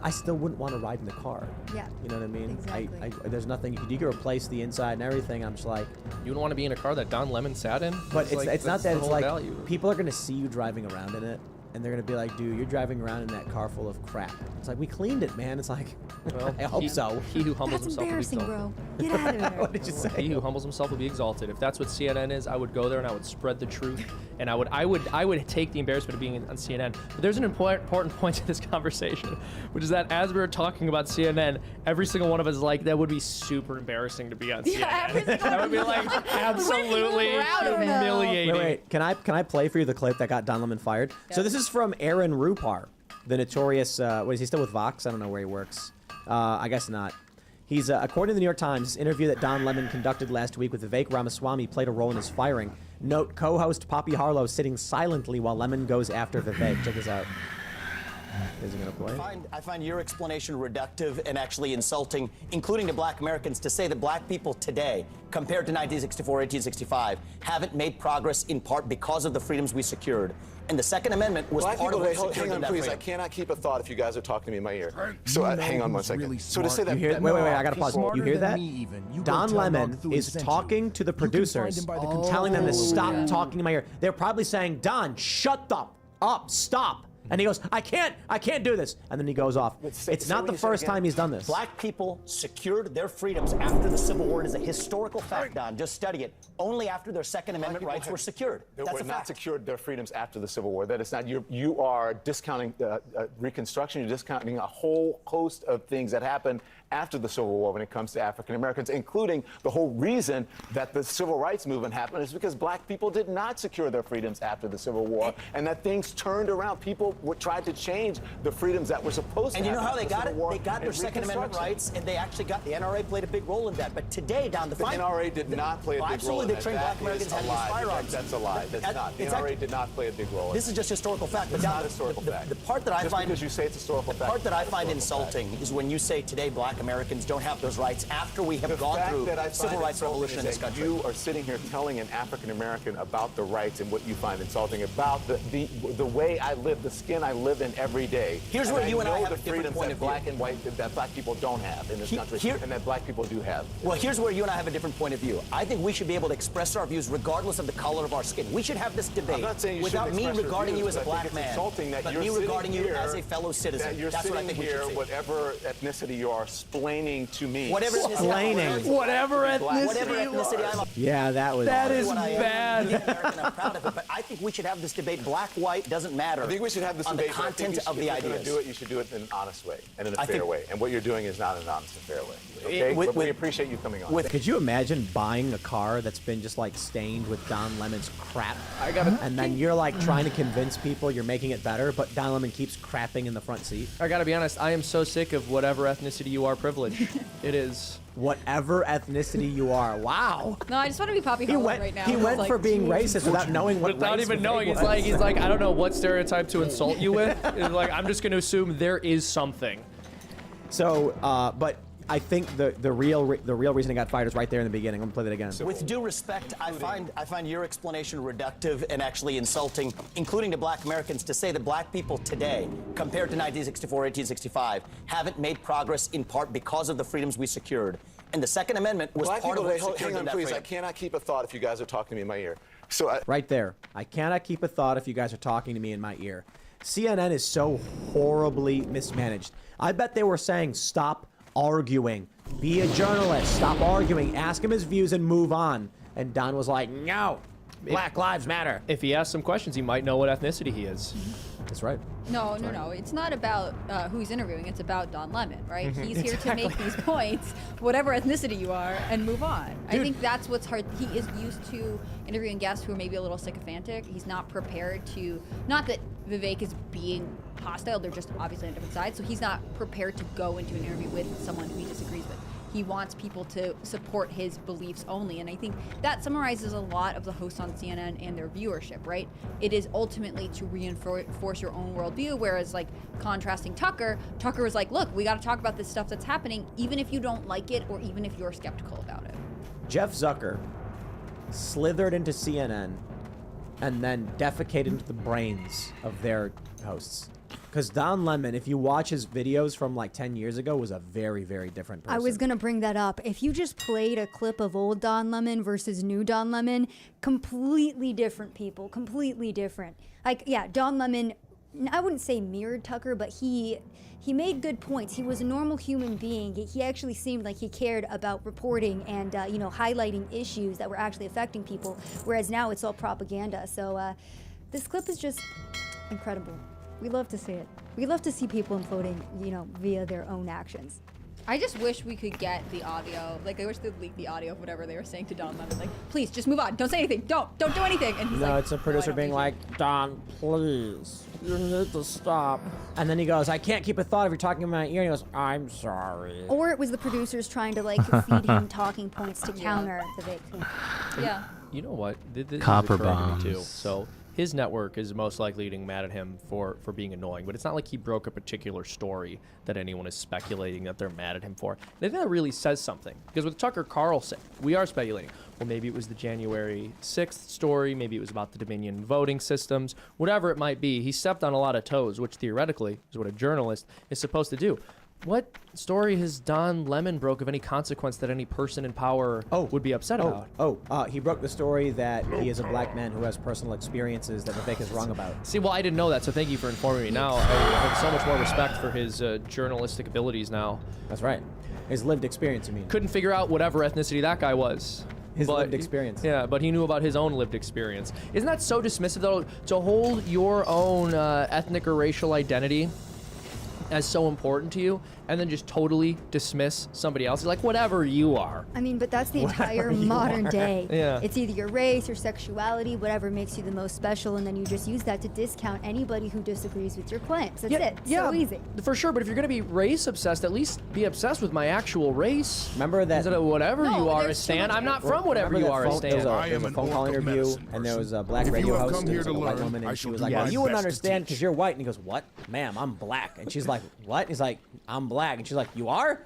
I still wouldn't want to ride in the car. Yeah. You know what I mean? Exactly. There's nothing, you can replace the inside and everything. I'm just like. You wouldn't want to be in a car that Don Lemon sat in? But it's like, not that's that, the it's whole like, value. people are gonna see you driving around in it. And they're gonna be like, dude, you're driving around in that car full of crap. It's like, we cleaned it, man. It's like, Well, I hope so. He who humbles That's himself will be embarrassing, exalted. bro. Get out of there. What did you say? He who humbles himself will be exalted. If that's what CNN is, I would go there and I would spread the truth and I would take the embarrassment of being on CNN. But there's an important point to this conversation, which is that as we were talking about CNN, every single one of us is like, that would be super embarrassing to be on CNN. That would be like absolutely humiliating. Wait, can I play for you the clip that got Don Lemon fired? So this is from Aaron Rupar, the notorious. What is he still with Vox? I don't know where he works. I guess not. He's, according to the New York Times, this interview that Don Lemon conducted last week with Vivek Ramaswamy played a role in his firing. Note, co-host Poppy Harlow sitting silently while Lemon goes after Vivek. Check this out. Is he gonna play? I find your explanation reductive and actually insulting, including to black Americans, to say that black people today, compared to 1964, 1865, haven't made progress in part because of the freedoms we secured. And the Second Amendment was part of what secured hang on, that please. freedom. I cannot keep a thought if you guys are talking to me in my ear. So hang on one second. Really so to say that, wait, I gotta pause. You hear that? Don Lemon is talking to the producers, telling them to stop talking in my ear. They're probably saying, Don, shut up, stop. And he goes, I can't do this. And then he goes off. It's not the first time he's done this. Black people secured their freedoms after the Civil War. It is a historical fact, Don. Just study it. Only after their Second Amendment rights were secured. That's a fact. Secured their freedoms after the Civil War. That is not, you are discounting Reconstruction. You're discounting a whole host of things that happened after the Civil War when it comes to African Americans, including the whole reason that the Civil Rights Movement happened is because black people did not secure their freedoms after the Civil War, and that things turned around. People tried to change the freedoms that were supposed to And you know happen how they got it? War They got their Second Amendment rights, and they actually got the NRA played a big role in that. But today, Don, the NRA did not play a big role in that. Absolutely, they trained black Americans how to use firearms. That's a lie. That's not. The NRA did not play a big role in that. This is just historical fact. It's But not historical fact. The part that I Just find because you say it's historical fact. The part that I find insulting is when you say today black Americans don't have those rights after we have gone through civil rights revolution in this country. You are sitting here telling an African American about the rights and what you find insulting about the way I live, the skin I live in every day. Here's where you and I have the a different freedoms point that of view. black and white that black people don't have in this country, and that black people do have. Well, here's where you and I have a different point of view. I think we should be able to express our views regardless of the color of our skin. We should have this debate I'm not saying you without shouldn't me express your regarding views, you as a but I black think it's man, insulting that but you're me sitting regarding you here, as a fellow citizen. that you're That's what I sitting think we here, should say. whatever ethnicity you are, explaining to me. Whatever Explaining. Whatever ethnicity I'm. Yeah, that was. That is bad. I'm proud of it, but I think we should have this debate. Black, white doesn't matter. I think we should have this on debate. the content of the If you're ideas. going to do it, you should do it in an honest way and in a I fair think- way. And what you're doing is not an honest and fair way. Okay? But we appreciate you coming on. Could you imagine buying a car that's been just like stained with Don Lemon's crap? And then you're like trying to convince people you're making it better, but Don Lemon keeps crapping in the front seat. I gotta be honest, I am so sick of whatever ethnicity you are privilege. It is. Whatever ethnicity you are. Wow. No, I just want to be Poppy He Harlow went, right now. he It's went like, for being geez. racist without knowing what Without race even Vivek knowing, was. he's like, I don't know what stereotype to insult you with. It's like, I'm just gonna assume there is something. So, but I think the real reason he got fired is right there in the beginning. I'm gonna play that again. With due respect, I find your explanation reductive and actually insulting, including to black Americans, to say that black people today, compared to 1964, 1865, haven't made progress in part because of the freedoms we secured. And the Second Amendment was Black part people, of what hang secured on, that please. freedom. I cannot keep a thought if you guys are talking to me in my ear. So right there. I cannot keep a thought if you guys are talking to me in my ear. CNN is so horribly mismanaged. I bet they were saying, stop arguing. Be a journalist. Stop arguing. Ask him his views and move on. And Don was like, no. Black lives matter. If he asks some questions, he might know what ethnicity he is. That's right. No. It's not about who he's interviewing. It's about Don Lemon, right? Mhm. He's here Exactly. to make these points, whatever ethnicity you are, and move on. I think that's what's hard. He is used to interviewing guests who are maybe a little sycophantic. He's not prepared to, not that Vivek is being hostile, they're just obviously on different sides, so he's not prepared to go into an interview with someone who he disagrees with. He wants people to support his beliefs only, and I think that summarizes a lot of the hosts on CNN and their viewership, right? It is ultimately to reinforce your own worldview, whereas like contrasting Tucker was like, look, we got to talk about this stuff that's happening, even if you don't like it or even if you're skeptical about it. Jeff Zucker slithered into CNN and then defecated into the brains of their hosts. Because Don Lemon, if you watch his videos from like 10 years ago, was a very, very different person. I was going to bring that up. If you just played a clip of old Don Lemon versus new Don Lemon, completely different people, completely different. Like, yeah, Don Lemon I wouldn't say mirrored Tucker, but he made good points. He was a normal human being. He actually seemed like he cared about reporting and highlighting issues that were actually affecting people, whereas now it's all propaganda. So this clip is just incredible. We love to see it. We love to see people imploding, via their own actions. I just wish we could get the audio. Like, I wish they'd leak the audio of whatever they were saying to Don Lemon. Like, please, just move on. Don't say anything. Don't do anything. And he's No, like, it's a producer being like, Don, please, you need to stop. And then he goes, I can't keep a thought if you're talking in my ear. And he goes, I'm sorry. Or it was the producers trying to feed him talking points to counter the victim. Yeah. You know what? This Copper is occurring to me, too. bombs. So his network is most likely getting mad at him for being annoying, but it's not like he broke a particular story that anyone is speculating that they're mad at him for. And I think that really says something, because with Tucker Carlson, we are speculating. Well, maybe it was the January 6th story, maybe it was about the Dominion voting systems, whatever it might be. He stepped on a lot of toes, which theoretically is what a journalist is supposed to do. What story has Don Lemon broke of any consequence that any person in power would be upset about? He broke the story that he is a black man who has personal experiences that Vivek is wrong about. See, well, I didn't know that, so thank you for informing me. Now I have so much more respect for his journalistic abilities now. That's right. His lived experience, you mean. Couldn't figure out whatever ethnicity that guy was. His lived experience. Yeah, but he knew about his own lived experience. Isn't that so dismissive, though, to hold your own ethnic or racial identity as so important to you, and then just totally dismiss somebody else? It's like, whatever you are. I mean, but that's the entire modern day. Yeah. It's either your race, your sexuality, whatever makes you the most special, and then you just use that to discount anybody who disagrees with your claims. That's it. So easy. For sure, but if you're going to be race obsessed, at least be obsessed with my actual race. Remember that? Instead of whatever you are, Stan. I'm not from whatever you are, Stan. There was a phone call interview, and there was a black radio host, and there was a white woman, and she was like, well, you wouldn't understand because you're white. And he goes, what? Ma'am, I'm black. And she's like, what? And he's like, I'm black. And she's like, you are?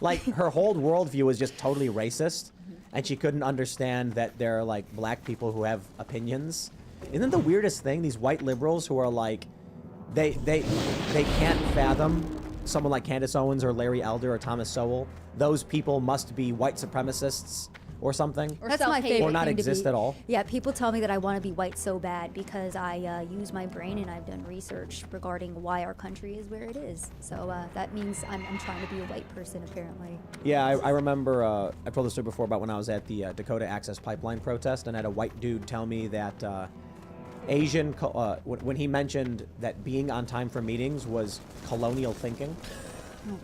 Like, her whole worldview was just totally racist, and she couldn't understand that there are, like, black people who have opinions. Isn't the weirdest thing, these white liberals who are like, they can't fathom someone like Candace Owens or Larry Elder or Thomas Sowell? Those people must be white supremacists or something. Or that's my favorite or not thing to exist be. at all. Yeah, people tell me that I want to be white so bad because I use my brain and I've done research regarding why our country is where it is. So that means I'm trying to be a white person, apparently. Yeah, I remember, I've told this story before about when I was at the Dakota Access Pipeline protest, and I had a white dude tell me that Asian, when he mentioned that being on time for meetings was colonial thinking.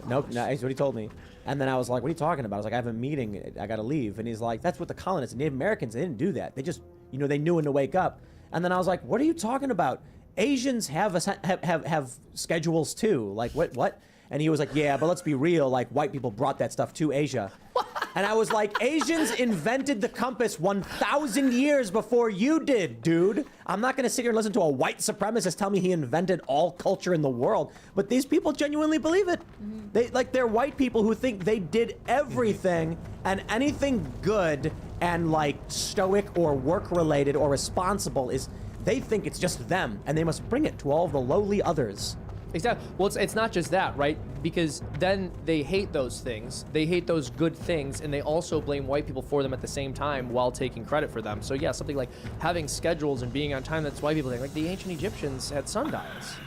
Nope, no, that's what he told me. And then I was like, what are you talking about? I was like, I have a meeting, I gotta leave. And he's like, that's what the colonists, Native Americans, they didn't do that. They just, they knew when to wake up. And then I was like, what are you talking about? Asians have schedules too. Like, what? And he was like, yeah, but let's be real, like, white people brought that stuff to Asia. And I was like, Asians invented the compass 1,000 years before you did, dude. I'm not gonna sit here and listen to a white supremacist tell me he invented all culture in the world. But these people genuinely believe it. They're white people who think they did everything, and anything good and like stoic or work related or responsible is, they think it's just them, and they must bring it to all the lowly others. Exactly. Well, it's not just that, right? Because then they hate those things. They hate those good things, and they also blame white people for them at the same time while taking credit for them. So yeah, something like having schedules and being on time, that's why people think. Like the ancient Egyptians had sundials.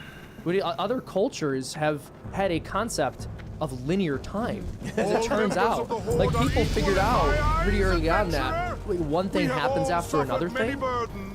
Other cultures have had a concept of linear time, as it turns out. Like people figured out pretty early on that one thing happens after another thing,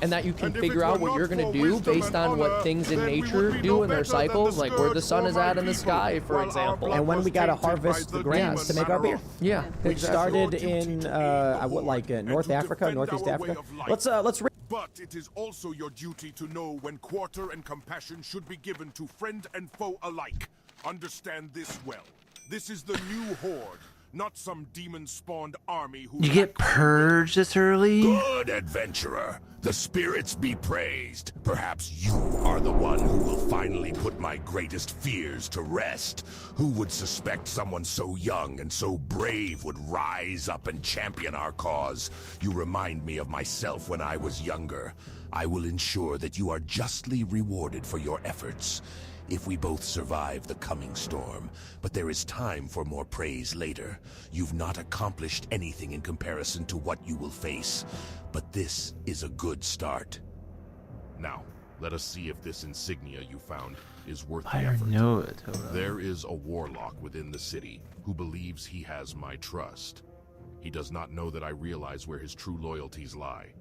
and that you can figure out what you're going to do based on what things in nature do in their cycles, like where the sun is at in the sky, for example. And when we got to harvest the grains to make our beer. Yeah, it started in North Africa, Northeast Africa. Let's read. But it is also your duty to know when quarter and compassion should be given to friend and foe alike. Understand this well. This is the new horde, not some demon-spawned army who... You get purged this early? Good, adventurer. The spirits be praised. Perhaps you are the one who will finally put my greatest fears to rest. Who would suspect someone so young and so brave would rise up and champion our cause? You remind me of myself when I was younger. I will ensure that you are justly rewarded for your efforts. If we both survive the coming storm, but there is time for more praise later. You've not accomplished anything in comparison to what you will face, but this is a good start. Now, Let us see if this insignia you found is worth the Fire effort. Nova totem. There is a warlock within the city who believes he has my trust. He does not know that I realize where his true loyalties lie.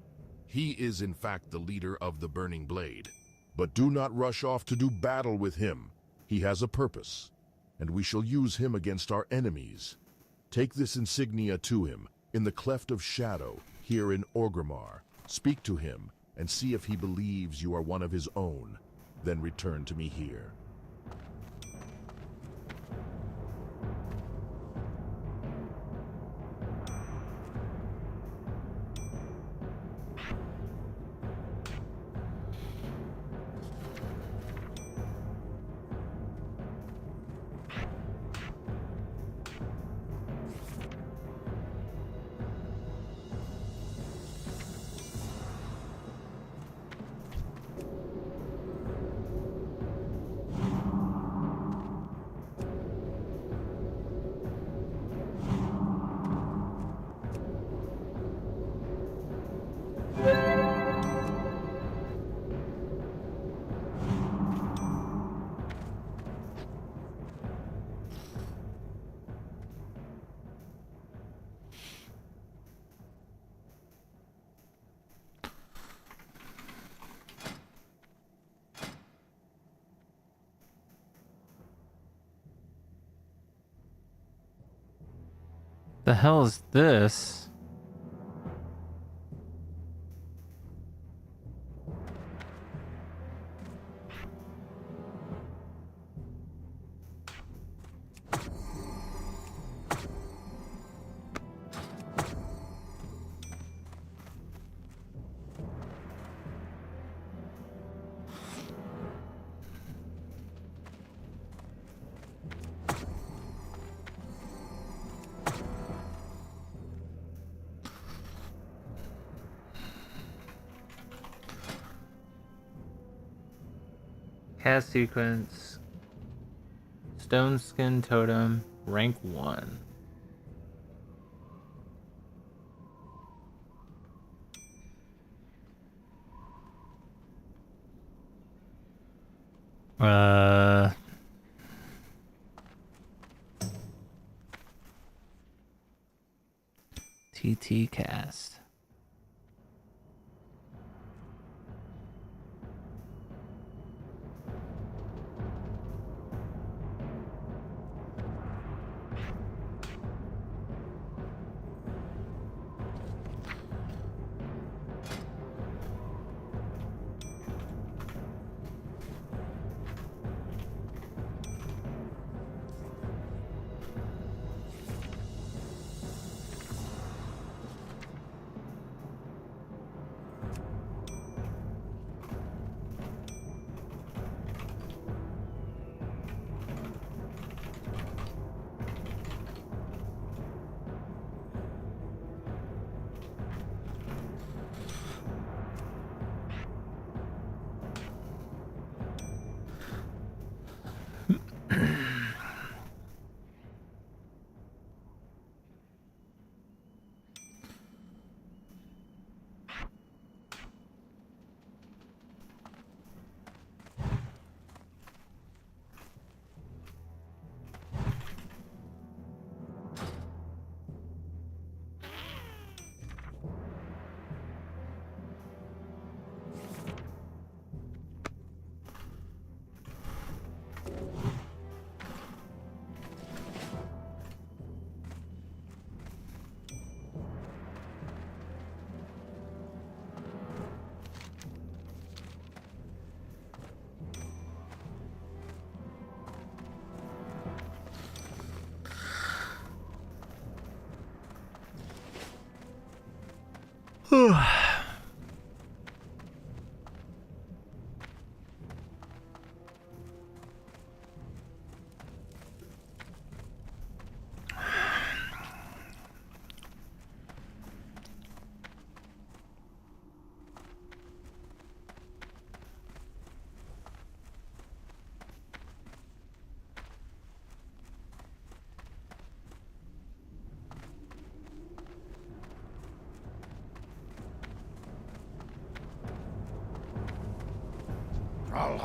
He is in fact the leader of the Burning Blade. But do not rush off to do battle with him. He has a purpose, and we shall use him against our enemies. Take this insignia to him, in the Cleft of Shadow, here in Orgrimmar. Speak to him, and see if he believes you are one of his own. Then return to me here. The hell is this? Cast sequence. Stone skin totem. Rank 1. TT cast.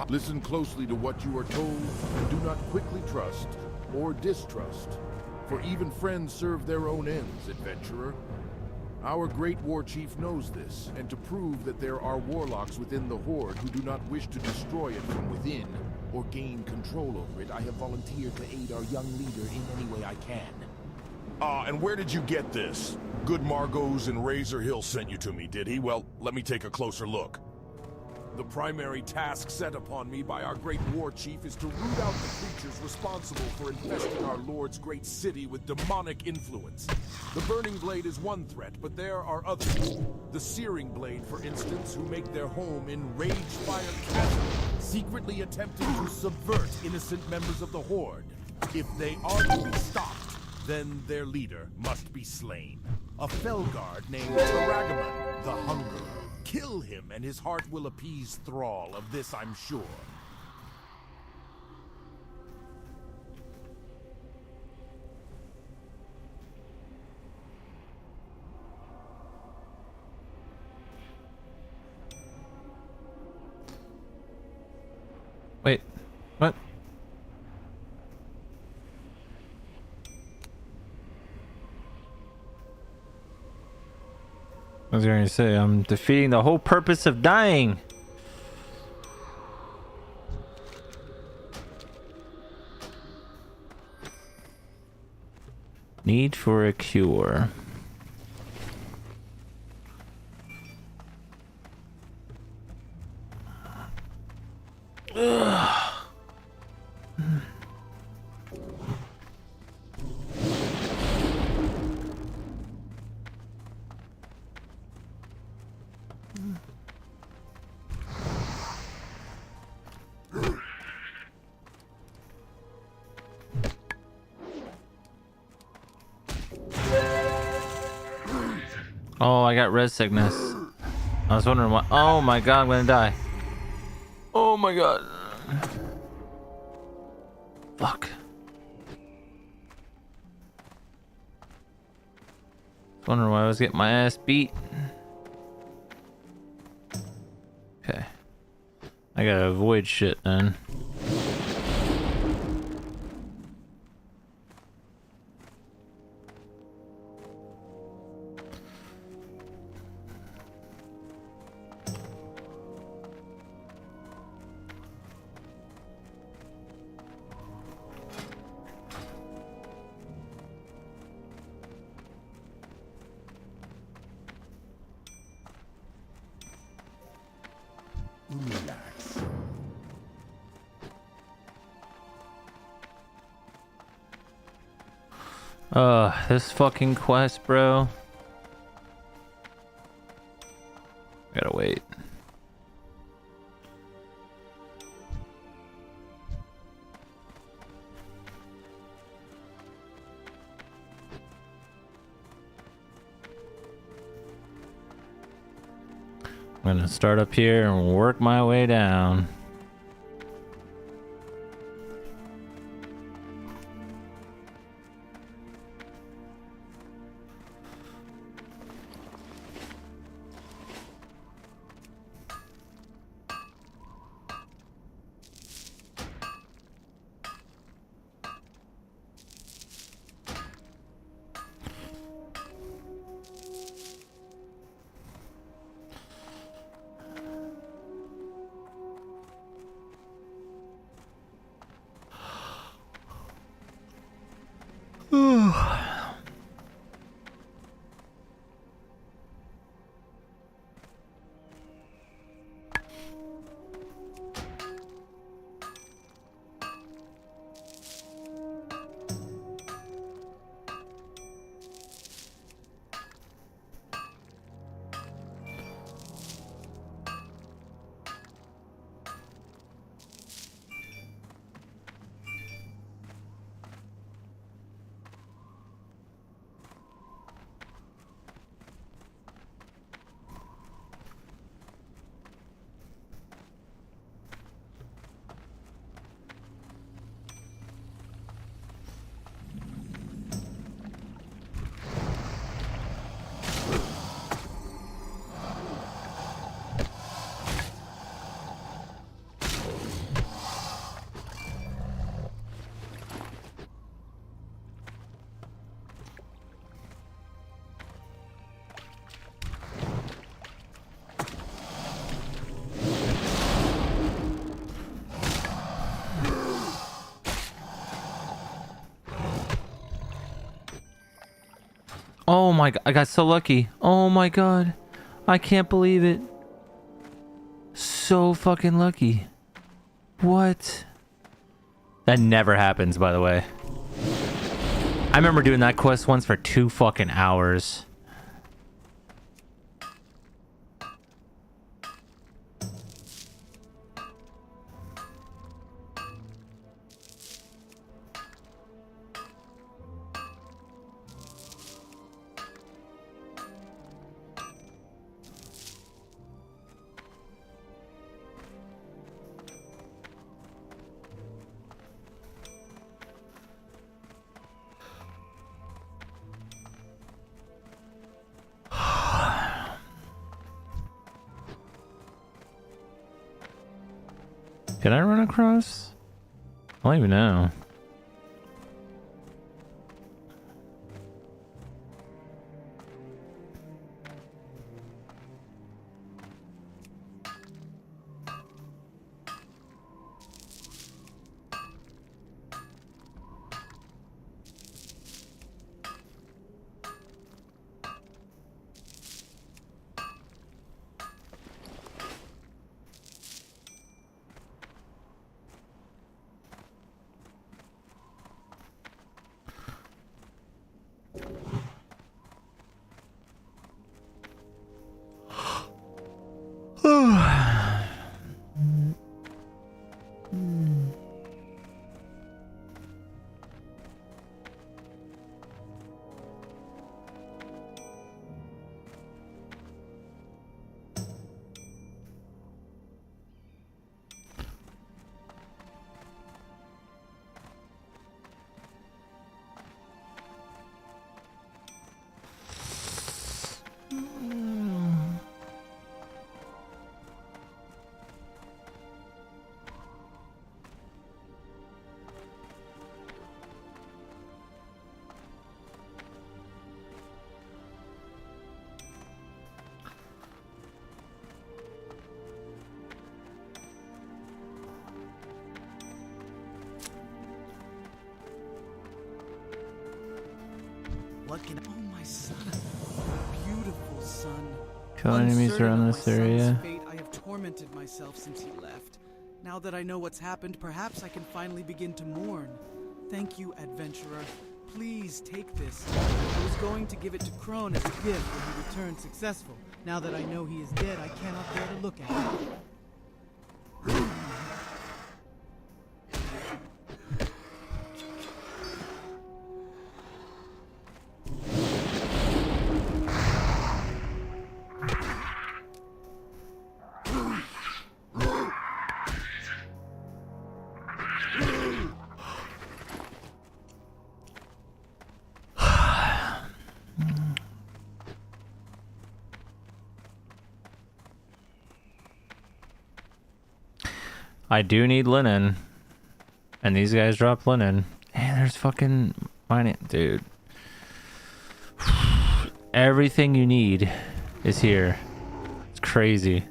Listen closely to what you are told and do not quickly trust or distrust. For even friends serve their own ends, adventurer. Our great war chief knows this, and to prove that there are warlocks within the Horde who do not wish to destroy it from within or gain control over it, I have volunteered to aid our young leader in any way I can. And where did you get this? Good Margot's and Razor Hill sent you to me, did he? Well, let me take a closer look. The primary task set upon me by our great war chief is to root out the creatures responsible for infesting our lord's great city with demonic influence. The Burning Blade is one threat, but there are others. The Searing Blade, for instance, who make their home in Ragefire Chasm, secretly attempting to subvert innocent members of the Horde. If they are to be stopped, then their leader must be slain. A Felguard named Taragamon, the Hungerer. Kill him, and his heart will appease Thrall. Of this I'm sure. Wait, what? I was going to say, I'm defeating the whole purpose of dying. Need for a cure. Ugh. Oh, I got red sickness. I was wondering why. Oh my god, I'm gonna die. Oh my god. Fuck. Wondering why I was getting my ass beat. Okay. I gotta avoid shit then. Relax. This fucking quest, bro. Gotta wait. I'm gonna start up here and work my way down. my god, I got so lucky. Oh my god. I can't believe it. So fucking lucky. What? That never happens, by the way. I remember doing that quest once for 2 fucking hours. Can I run across? I don't even know. What can? Oh, my son, beautiful son. Kill enemies Uncertain around of this my son's area. fate, I have tormented myself since he left. Now that I know what's happened, perhaps I can finally begin to mourn. Thank you, adventurer. Please take this. I was going to give it to Crone as a gift when he returned successful. Now that I know he is dead, I cannot bear to look at him. I do need linen. And these guys drop linen. And there's fucking mining. Dude. Everything you need is here. It's crazy.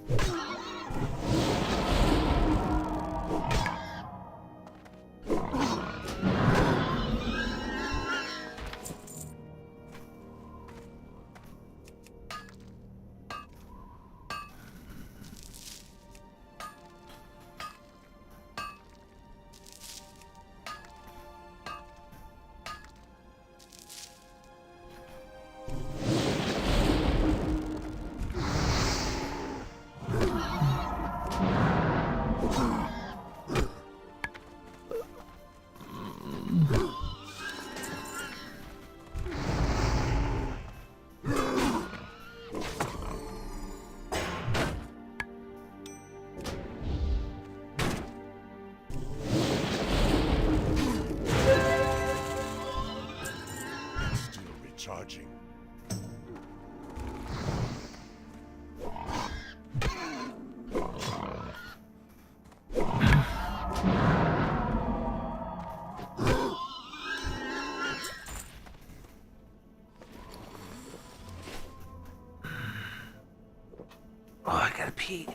Charging. Oh, I gotta pee.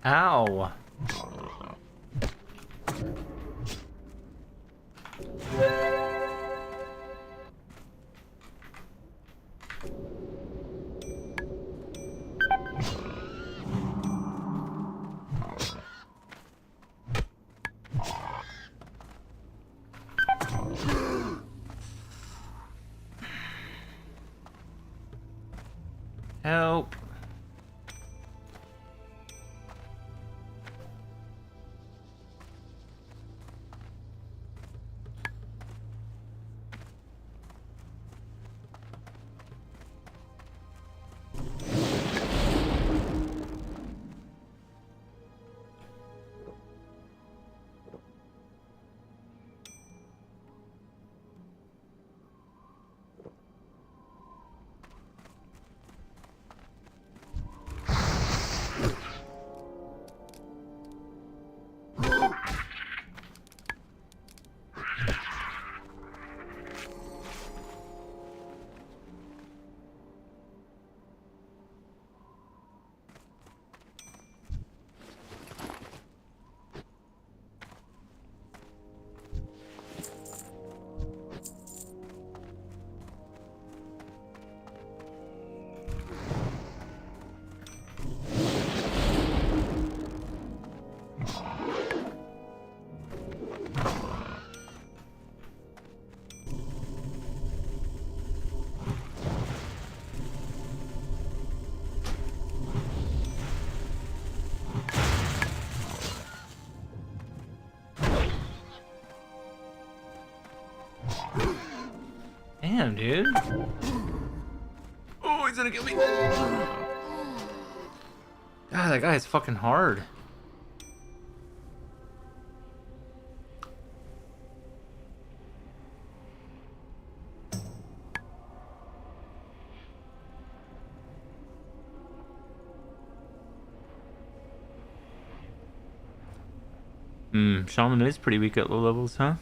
Ow. Help. Damn, dude. Oh, he's gonna kill me. God, that guy is fucking hard. Shaman is pretty weak at low levels, huh?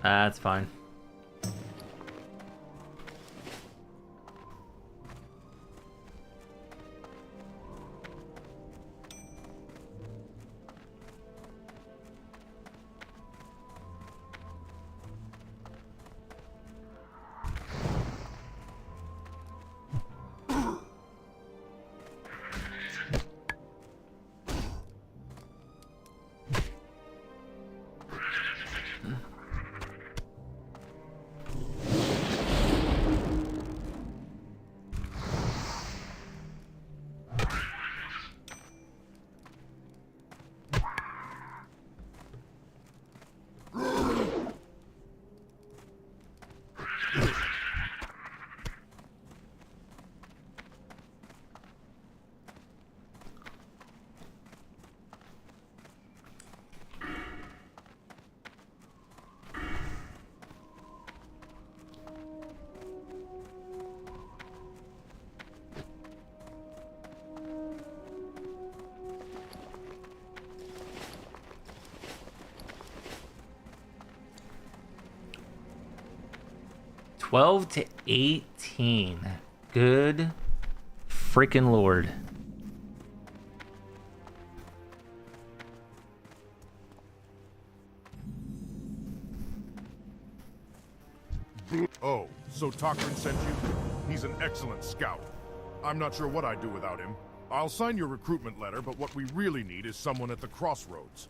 That's fine. $12 to $18. Good freaking lord. Oh, so Tokrin sent you? He's an excellent scout. I'm not sure what I'd do without him. I'll sign your recruitment letter, but what we really need is someone at the Crossroads.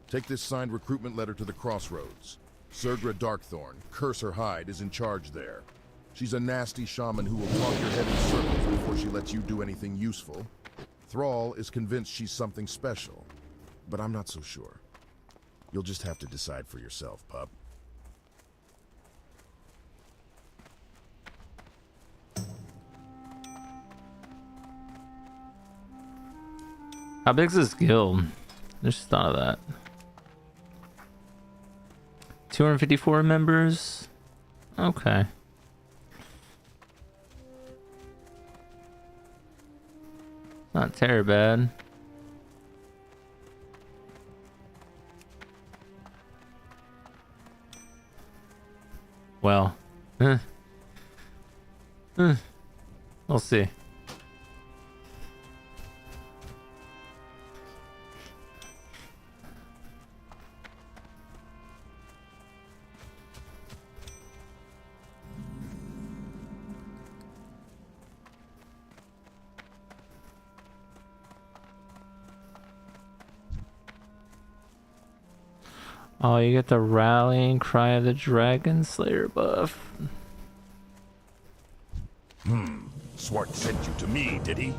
Take this signed recruitment letter to the Crossroads. Zygor Darkthorn, curse her hide, is in charge there. She's a nasty shaman who will talk your head in circles before she lets you do anything useful. Thrall is convinced she's something special, but I'm not so sure. You'll just have to decide for yourself, pup. How big's this guild? I just thought of that. 254 members? Okay. Not terrible bad. Well, we'll see. Oh, you get the rallying cry of the Dragon Slayer buff. Swart sent you to me, did he?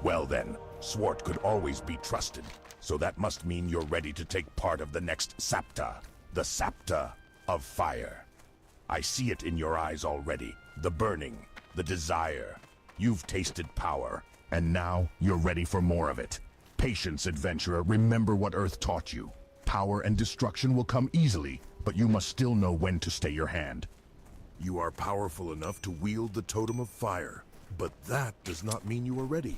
Well then, Swart could always be trusted, so that must mean you're ready to take part of the next Sapta, the Sapta of Fire. I see it in your eyes already, the burning, the desire. You've tasted power, and now you're ready for more of it. Patience, adventurer, remember what Earth taught you. Power and destruction will come easily, but you must still know when to stay your hand. You are powerful enough to wield the Totem of Fire, but that does not mean you are ready.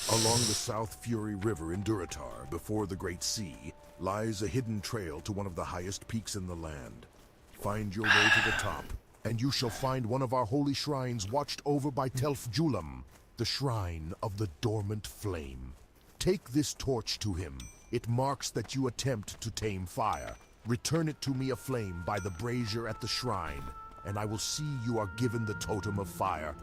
Along the South Fury River in Durotar, before the Great Sea, lies a hidden trail to one of the highest peaks in the land. Find your way to the top, and you shall find one of our holy shrines watched over by Telf Julam, the Shrine of the Dormant Flame. Take this torch to him. It marks that you attempt to tame fire. Return it to me aflame by the brazier at the shrine, and I will see you are given the Totem of Fire.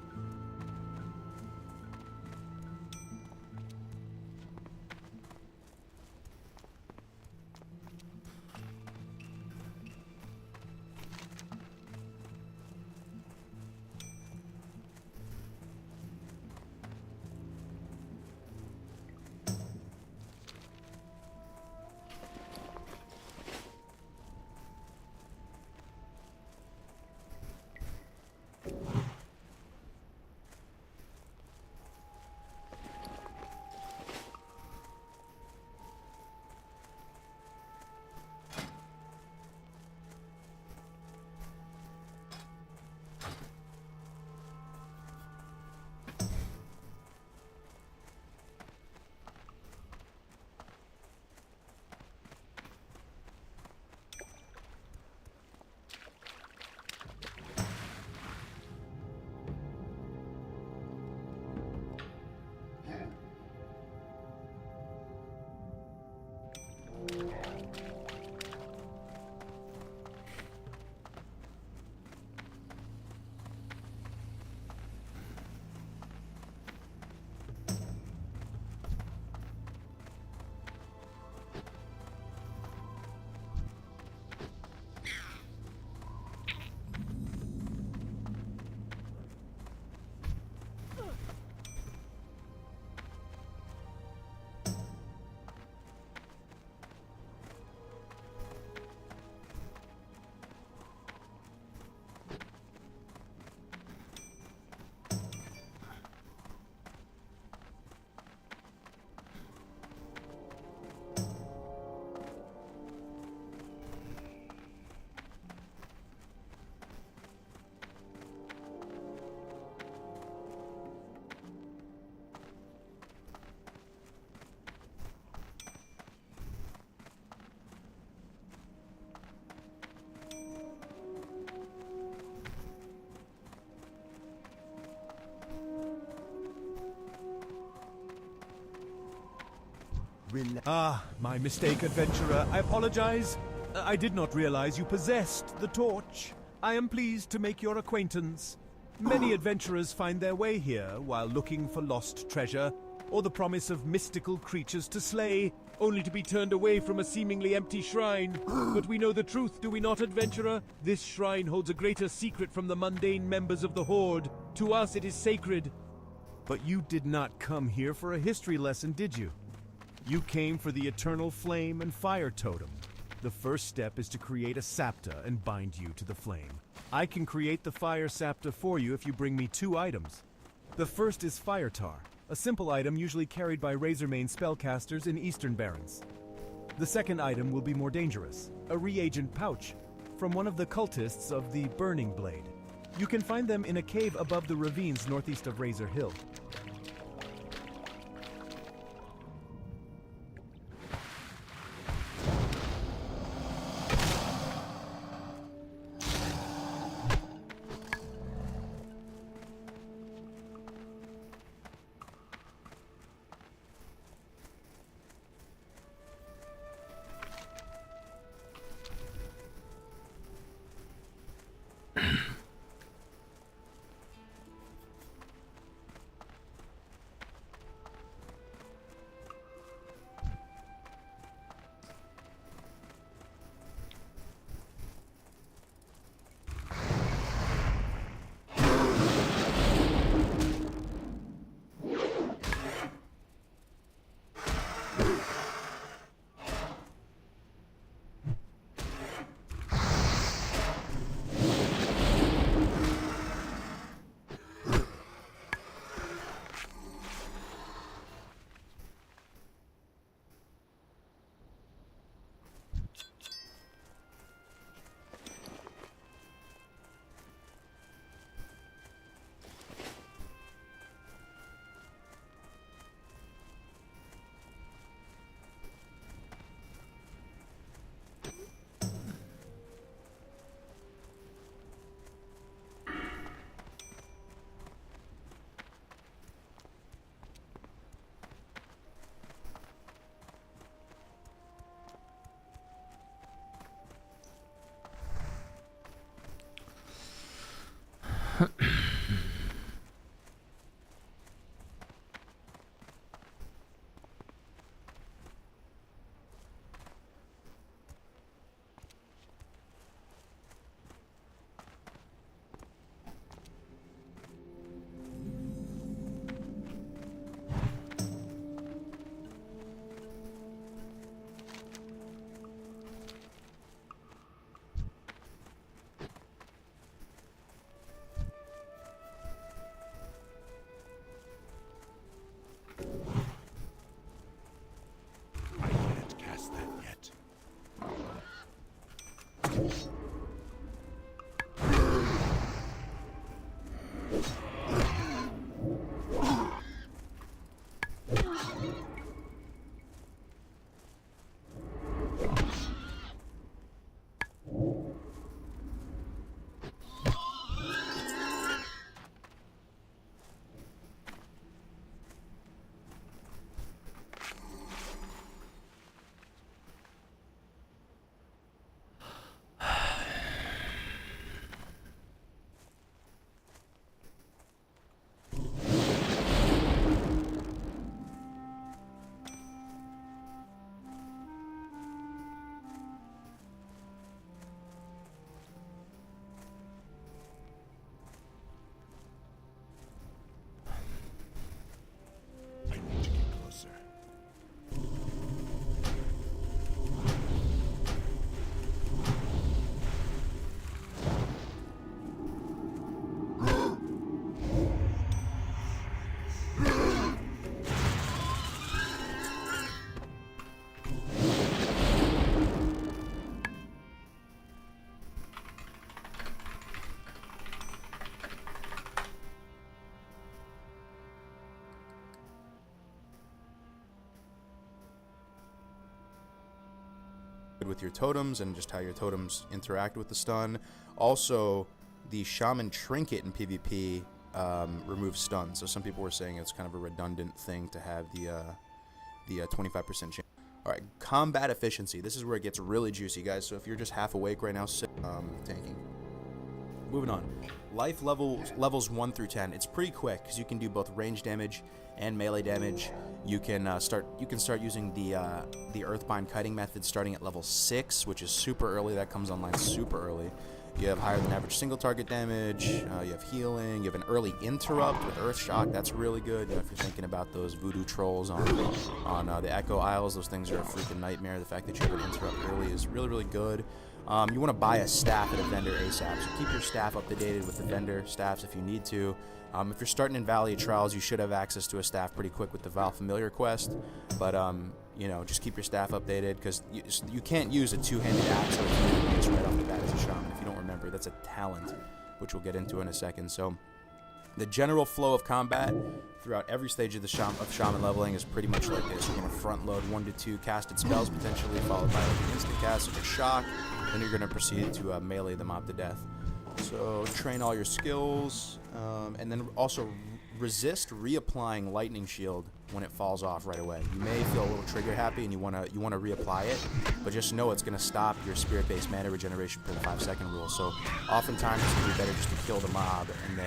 Ah, my mistake, adventurer. I apologize. I did not realize you possessed the torch. I am pleased to make your acquaintance. Many adventurers find their way here while looking for lost treasure. or the promise of mystical creatures to slay, only to be turned away from a seemingly empty shrine. But we know the truth, do we not, adventurer? This shrine holds a greater secret from the mundane members of the Horde. To us it is sacred. But you did not come here for a history lesson, did you? You came for the eternal flame and fire totem. The first step is to create a sapta and bind you to the flame. I can create the fire sapta for you if you bring me 2 items. The first is fire tar, a simple item usually carried by Razormane spellcasters in Eastern Barrens. The second item will be more dangerous, a reagent pouch from one of the cultists of the Burning Blade. You can find them in a cave above the ravines northeast of Razor Hill. With your totems and just how your totems interact with the stun. Also, the Shaman Trinket in PvP removes stun. So some people were saying it's kind of a redundant thing to have the 25% chance. All right, combat efficiency. This is where it gets really juicy, guys. So if you're just half awake right now, tanking. moving on. Life levels 1 through 10. It's pretty quick because you can do both range damage and melee damage. You can start using the Earthbind kiting method starting at level 6, which is super early. That comes online super early. You have higher than average single target damage. You have healing. You have an early interrupt with Earth Shock. That's really good. You know, if you're thinking about those voodoo trolls on the Echo Isles, those things are a freaking nightmare. The fact that you have an interrupt early is really, really good. You want to buy a staff at a vendor ASAP, so keep your staff up to date with the vendor staffs if you need to. If you're starting in Valley of Trials, you should have access to a staff pretty quick with the Val Familiar quest, but you know, just keep your staff updated, because you can't use a two-handed axe or a two-handed mace right off the bat as a shaman if you don't remember. That's a talent, which we'll get into in a second. So the general flow of combat throughout every stage of the shaman leveling is pretty much like this. You're going to front load 1 to 2 casted spells, potentially followed by like an instant cast or a shock. Then you're going to proceed to melee the mob to death. So train all your skills, and then also resist reapplying lightning shield when it falls off right away. You may feel a little trigger happy and you want to reapply it, but just know it's going to stop your spirit-based mana regeneration for the 5-second rule. So oftentimes it's going to be better just to kill the mob and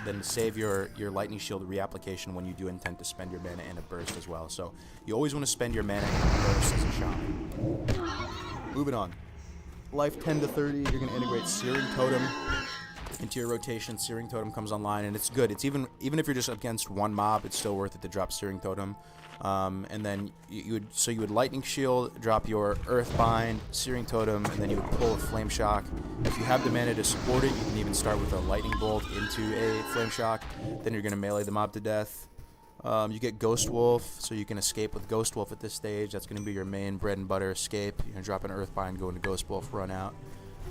then save your lightning shield reapplication when you do intend to spend your mana in a burst as well. So you always want to spend your mana in a burst as a shaman. Moving on. Life 10 to 30, you're going to integrate Searing Totem into your rotation. Searing Totem comes online, and it's good. It's even if you're just against one mob, it's still worth it to drop Searing Totem. And then you would Lightning Shield, drop your Earthbind, Searing Totem, and then you would pull a Flame Shock. If you have the mana to support it, you can even start with a Lightning Bolt into a Flame Shock. Then you're going to melee the mob to death. You get Ghost Wolf, so you can escape with Ghost Wolf at this stage. That's going to be your main bread and butter escape. You're going to drop an Earthbind, go into Ghost Wolf, run out.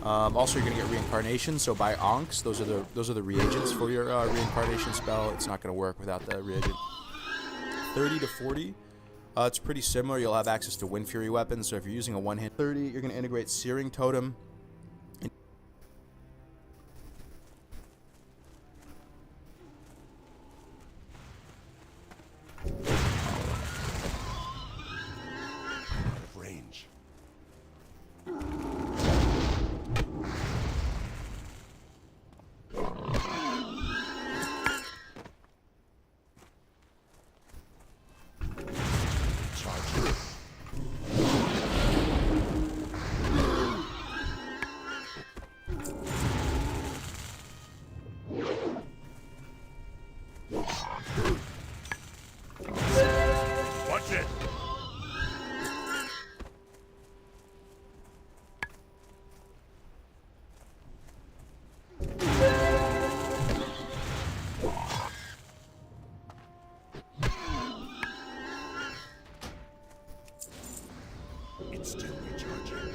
Also, you're going to get Reincarnation, so buy Onks. Those are the reagents for your Reincarnation spell. It's not going to work without the reagent. 30 to 40, it's pretty similar. You'll have access to Wind Fury weapons, so if you're using a one-hit 30, you're going to integrate Searing Totem. Range. Watch it! It's still recharging.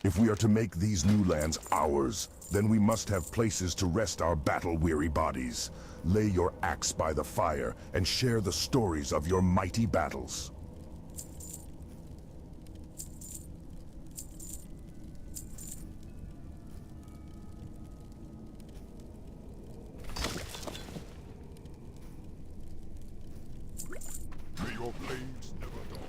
If we are to make these new lands ours, then we must have places to rest our battle-weary bodies. Lay your axe by the fire and share the stories of your mighty battles. May your blades never dull.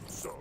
Some.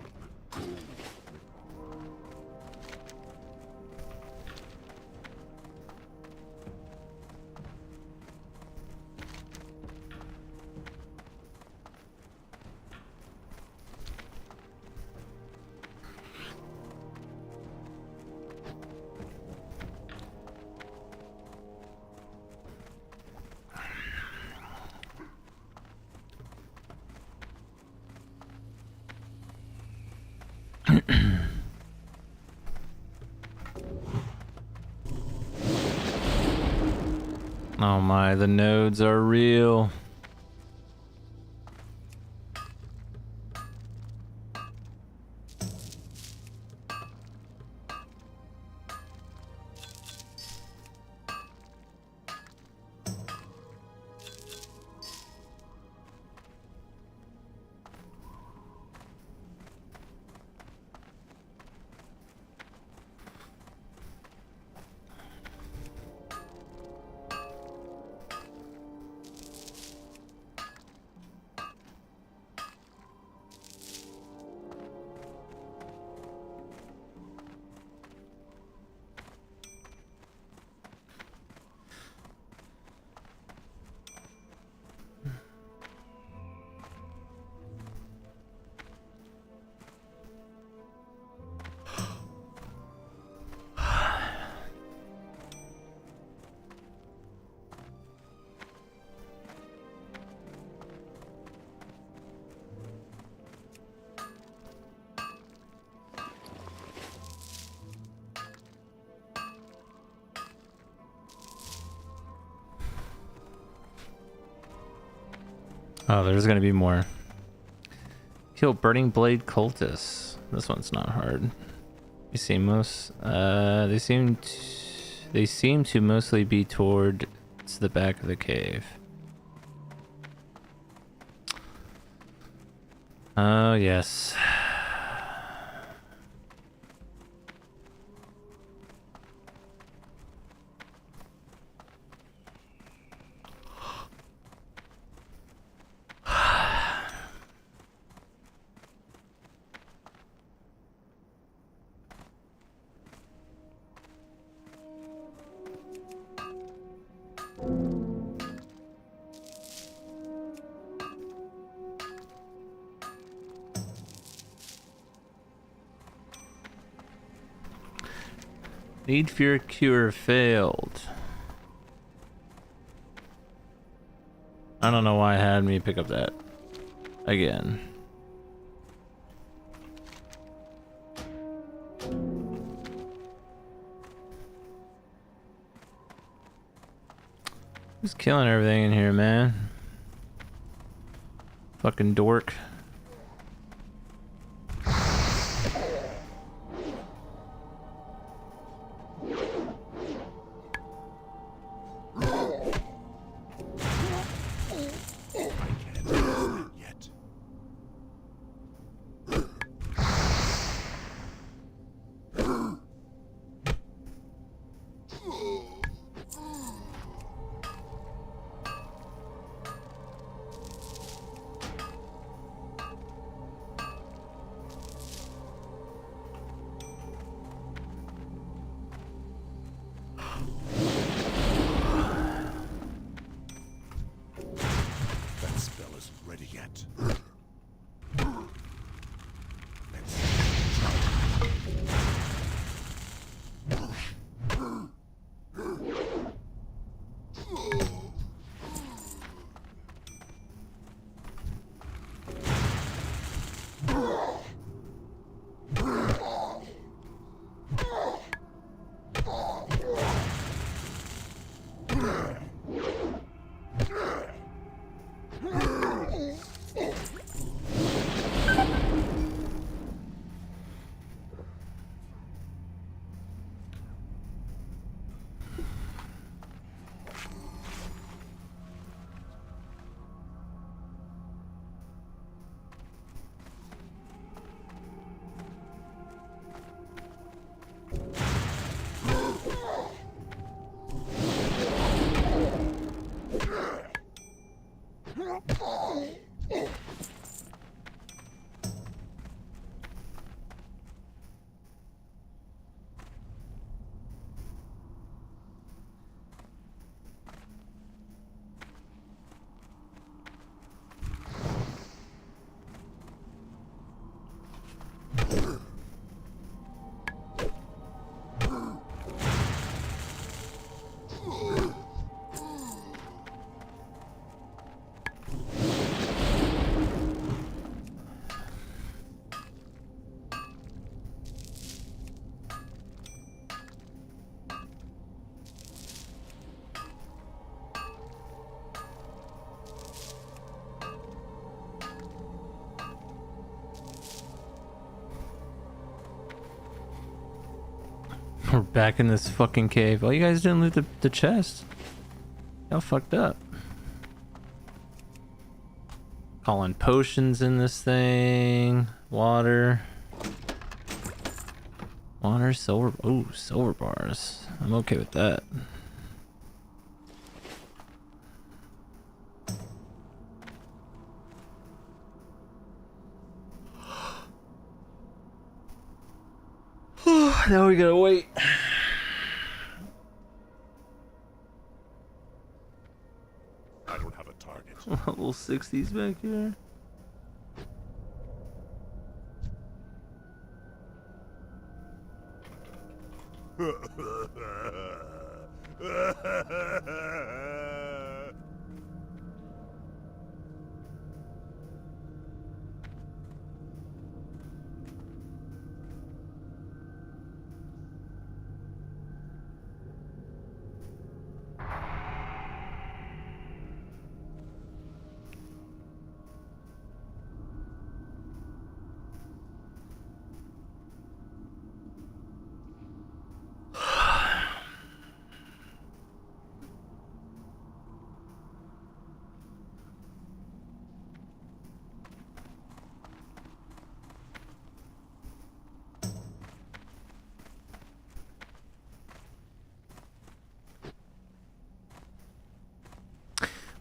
Oh my, the nodes are real. Oh, there's gonna be more. Kill burning blade cultists. This one's not hard. You see most. They seem to mostly be towards the back of the cave. Oh yes. Need fear cure failed. I don't know why it had me pick up that again. Who's killing everything in here, man? Fucking dork. We're back in this fucking cave. Oh, you guys didn't loot the chest. Y'all fucked up. Calling potions in this thing. Water. Water, silver. Ooh, silver bars. I'm okay with that. Now we gotta wait. I don't have a target. Level 60s back here.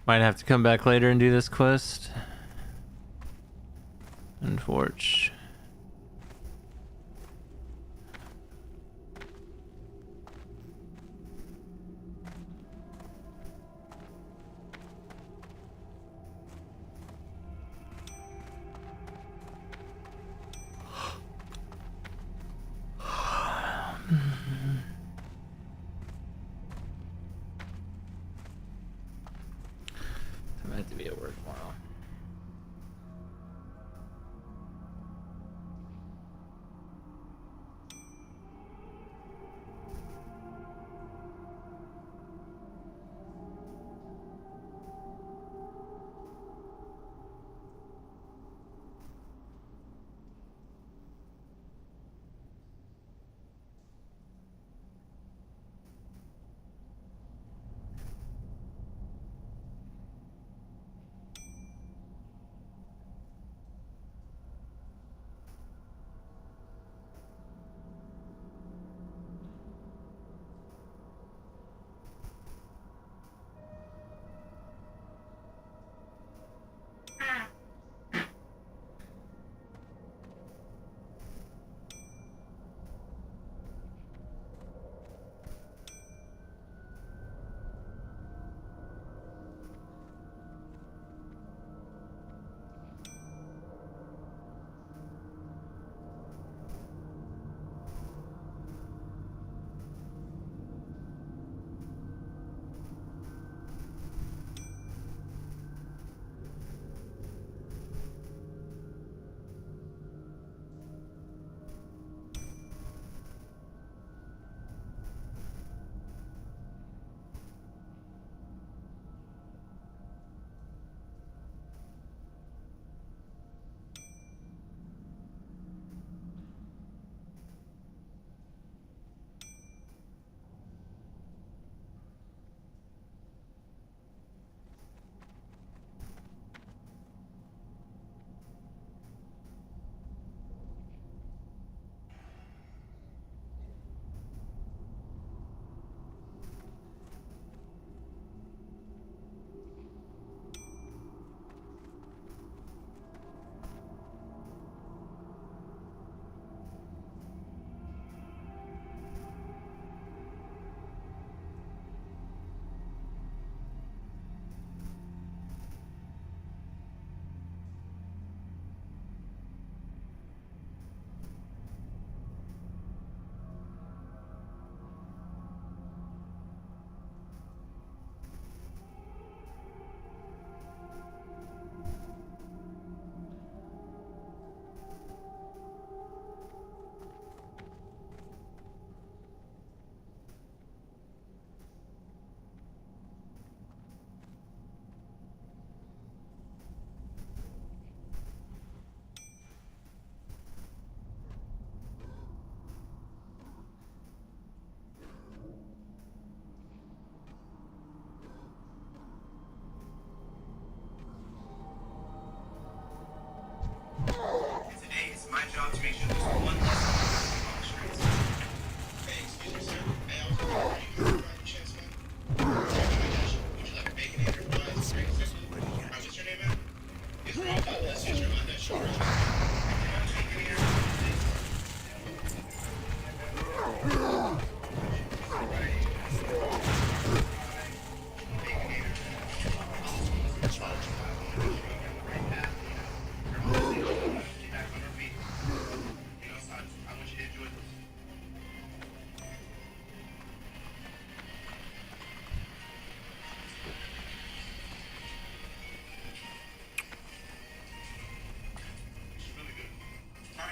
Might have to come back later and do this quest. Unfortunately. I have to be at work tomorrow. Today it's my job to make sure there's one less person on the streets. Hey, excuse me, sir. Hey, I was wondering, are you chance, man? Would you like a bacon and fries? What's your name, man? It's Rob. That's your name. That's yours.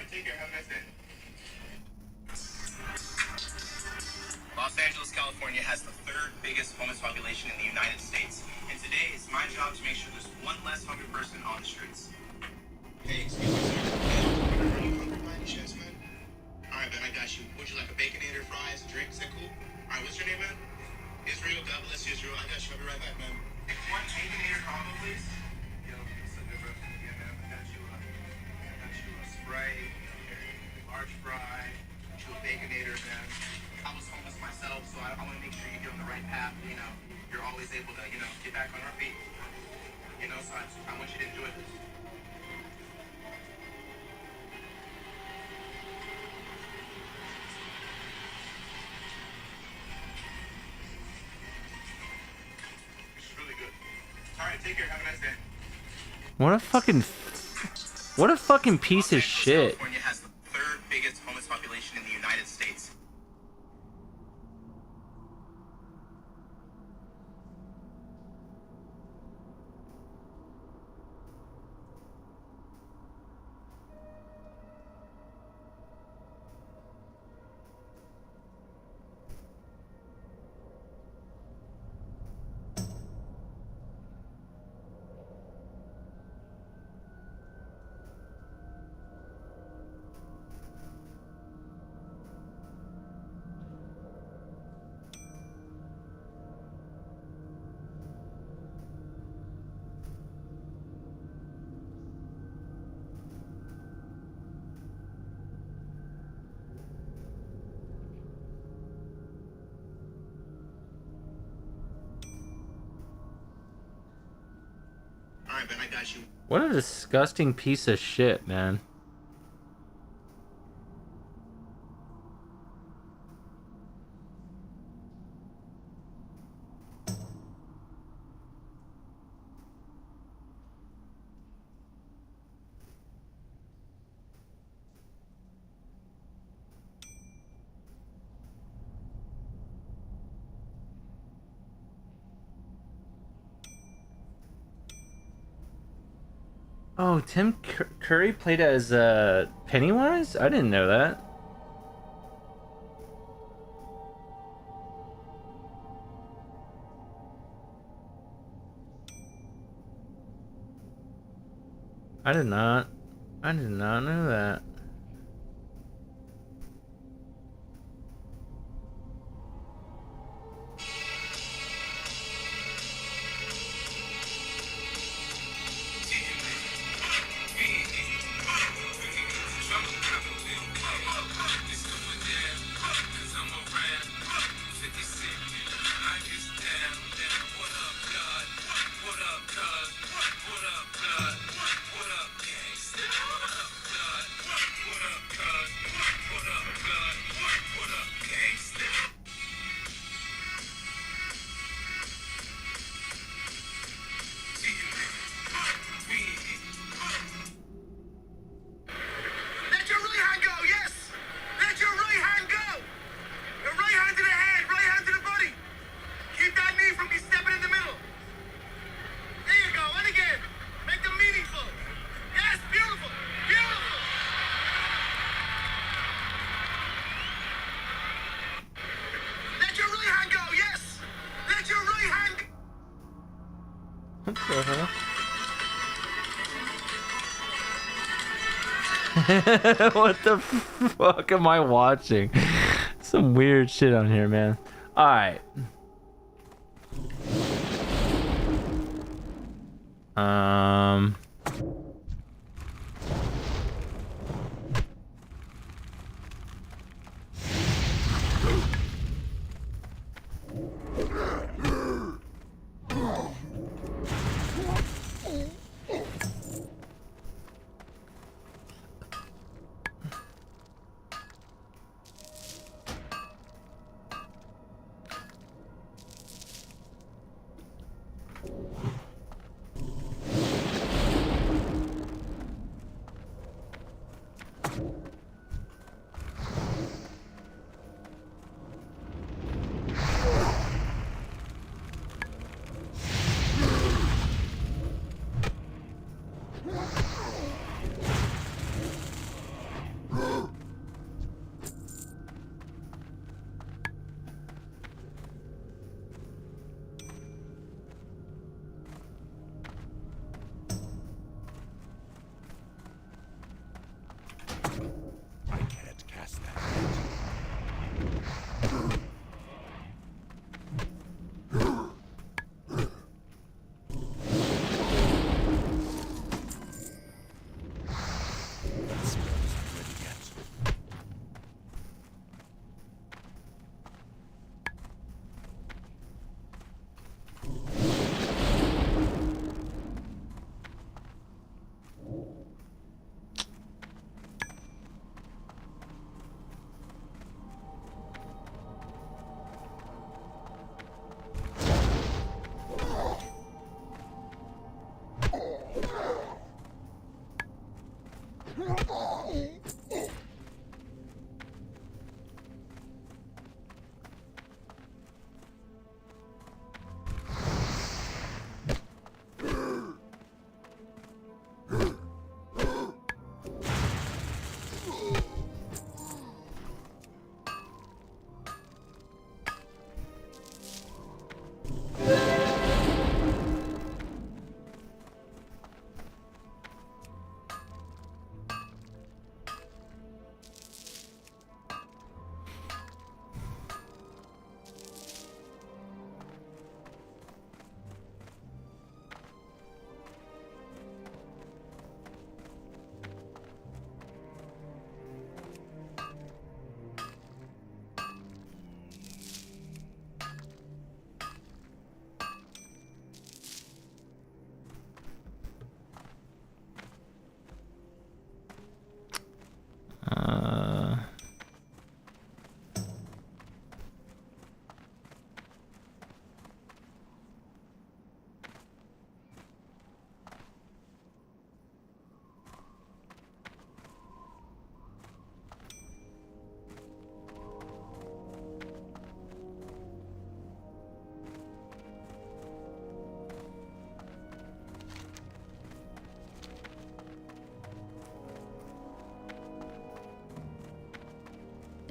Take care. Have a nice day. Los Angeles, California has the third biggest homeless population in the United States. And today it's my job to make sure there's one less hungry person on the streets. Hey, excuse me, sir. Are you hungry by any chance, man? Alright, man, I got you. Would you like a baconator, fries, a drink? Is that cool? Alright, what's your name, man? Israel. God bless you, Israel. I got you. I'll be right back, man. One baconator combo, please. Yo, what's up, bro? Yeah, man. I got you a Sprite. Large fry, two baconator, man. I was homeless myself, so I want to make sure you're on the right path. You know, you're always able to, get back on our feet. Alright, so I want you to enjoy this. This is really good. Alright, take care. Have a nice day. What a fucking piece of shit. California has the third biggest homeless population in the United States. Alright, Ben, I got you. What a disgusting piece of shit, man. Oh, Tim Curry played as Pennywise? I didn't know that. I did not know that. What the hell? What the fuck am I watching? Some weird shit on here, man. Alright.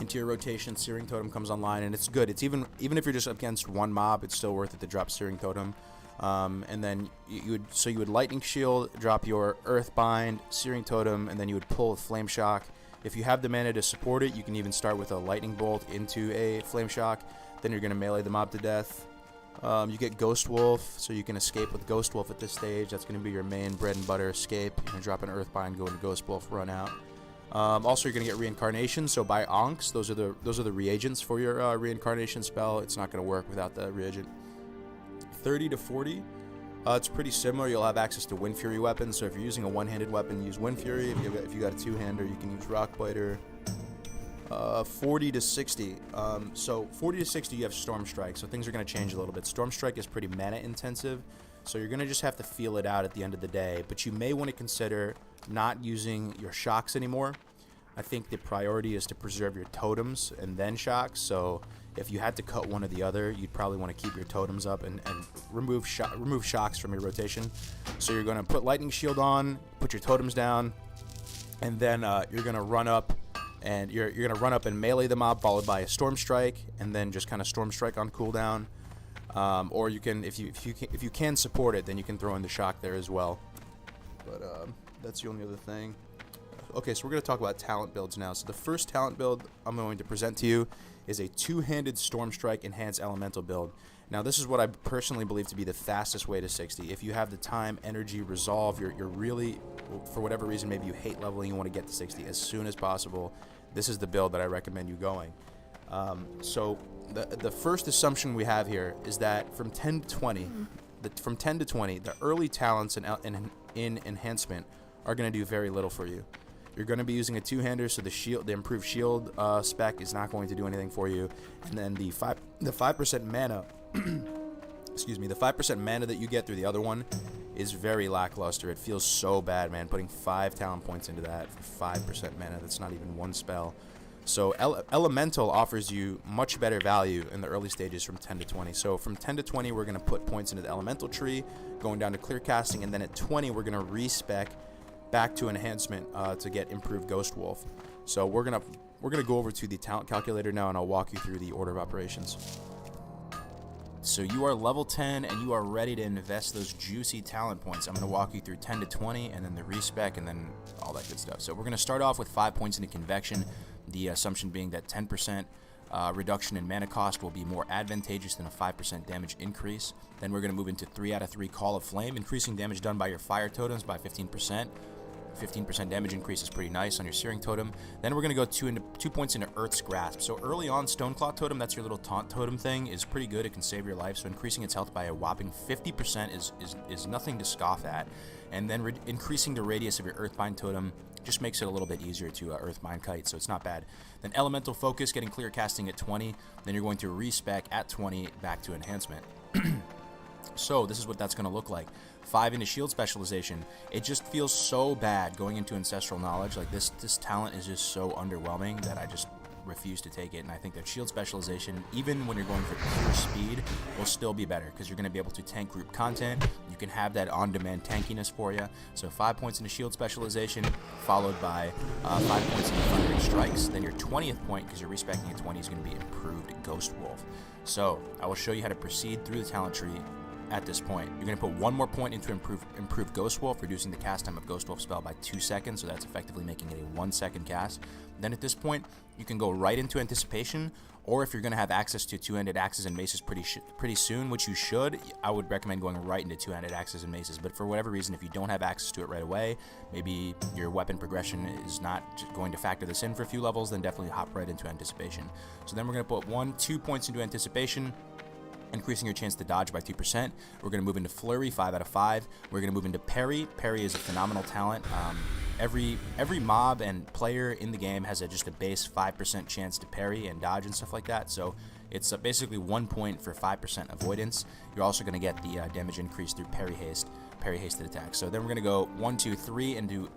into your rotation, Searing Totem comes online, and it's good. It's even if you're just against one mob, it's still worth it to drop Searing Totem. And then you would Lightning Shield, drop your Earthbind, Searing Totem, and then you would pull a Flame Shock. If you have the mana to support it, you can even start with a Lightning Bolt into a Flame Shock. Then you're going to melee the mob to death. You get Ghost Wolf, so you can escape with Ghost Wolf at this stage. That's going to be your main bread and butter escape. You're going to drop an Earthbind, go into Ghost Wolf, run out. Also, you're going to get Reincarnation, so buy Onks. Those are the reagents for your Reincarnation spell. It's not going to work without the reagent. 30 to 40. It's pretty similar. You'll have access to Wind Fury weapons. So if you're using a one-handed weapon, use Wind Fury. If you got a two-hander, you can use Rockbiter. 40 to 60. So 40 to 60, you have Storm Strike. So things are going to change a little bit. Storm Strike is pretty mana intensive. So you're going to just have to feel it out at the end of the day. But you may want to consider not using your shocks anymore. I think the priority is to preserve your totems and then shocks. So if you had to cut one or the other, you'd probably want to keep your totems up and remove shocks from your rotation. So you're going to put Lightning Shield on, put your totems down, and then you're going to run up and you're going to run up and melee the mob, followed by a Storm Strike, and then just kind of Storm Strike on cooldown. Or you can, if you can support it, then you can throw in the shock there as well. But that's the only other thing. Okay, so we're going to talk about talent builds now. So the first talent build I'm going to present to you is a two-handed Storm Strike Enhanced Elemental build. Now, this is what I personally believe to be the fastest way to 60. If you have the time, energy, resolve, you're really, for whatever reason, maybe you hate leveling, you want to get to 60 as soon as possible, this is the build that I recommend you going. So the first assumption we have here is that from 10 to 20, the early talents in enhancement are going to do very little for you. You're going to be using a two-hander, so the improved shield spec is not going to do anything for you. And then the 5% mana, excuse me, the 5% mana that you get through the other one is very lackluster. It feels so bad, man, putting 5 talent points into that for 5% mana. That's not even one spell. So Elemental offers you much better value in the early stages from 10 to 20. So from 10 to 20, we're going to put points into the Elemental tree, going down to clear casting, and then at 20, we're going to respec back to enhancement to get improved Ghost Wolf. So we're gonna go over to the talent calculator now, and I'll walk you through the order of operations. So you are level 10 and you are ready to invest those juicy talent points. I'm gonna walk you through 10 to 20 and then the respec and then all that good stuff. So we're gonna start off with 5 points into Convection, the assumption being that 10% reduction in mana cost will be more advantageous than a 5% damage increase. Then we're going to move into 3 out of 3 Call of Flame, increasing damage done by your fire totems by 15%. 15% damage increase is pretty nice on your Searing Totem. Then we're going to go 2 points into Earth's Grasp. So early on, Stoneclaw Totem, that's your little taunt totem thing, is pretty good. It can save your life. So increasing its health by a whopping 50% is nothing to scoff at. And then increasing the radius of your Earthbind Totem just makes it a little bit easier to Earthbind Kite, so it's not bad. Then Elemental Focus, getting clear casting at 20. Then you're going to respec at 20 back to Enhancement. So this is what that's going to look like. 5 into Shield Specialization. It just feels so bad going into Ancestral Knowledge. Like this talent is just so underwhelming that I just refuse to take it. And I think that Shield Specialization, even when you're going for pure speed, will still be better because you're going to be able to tank group content. You can have that on-demand tankiness for you. So 5 points into Shield Specialization, followed by 5 points into Thundering Strikes. Then your 20th point, because you're respecting at 20, is going to be Improved Ghost Wolf. So I will show you how to proceed through the talent tree. At this point, you're going to put 1 more point into improved Ghost Wolf, reducing the cast time of Ghost Wolf spell by 2 seconds, so that's effectively making it a 1-second cast. Then at this point, you can go right into Anticipation, or if you're going to have access to two-handed axes and maces pretty soon, which you should, I would recommend going right into two-handed axes and maces. But for whatever reason, if you don't have access to it right away, maybe your weapon progression is not going to factor this in for a few levels, then definitely hop right into Anticipation. So then we're going to put 2 points into Anticipation, increasing your chance to dodge by 2%. We're going to move into Flurry, 5 out of 5. We're going to move into Parry. Parry is a phenomenal talent. Every mob and player in the game has just a base 5% chance to parry and dodge and stuff like that. So it's basically 1 point for 5% avoidance. You're also going to get the damage increase through parry hasted attack. So then we're going to go 1, 2, 3 into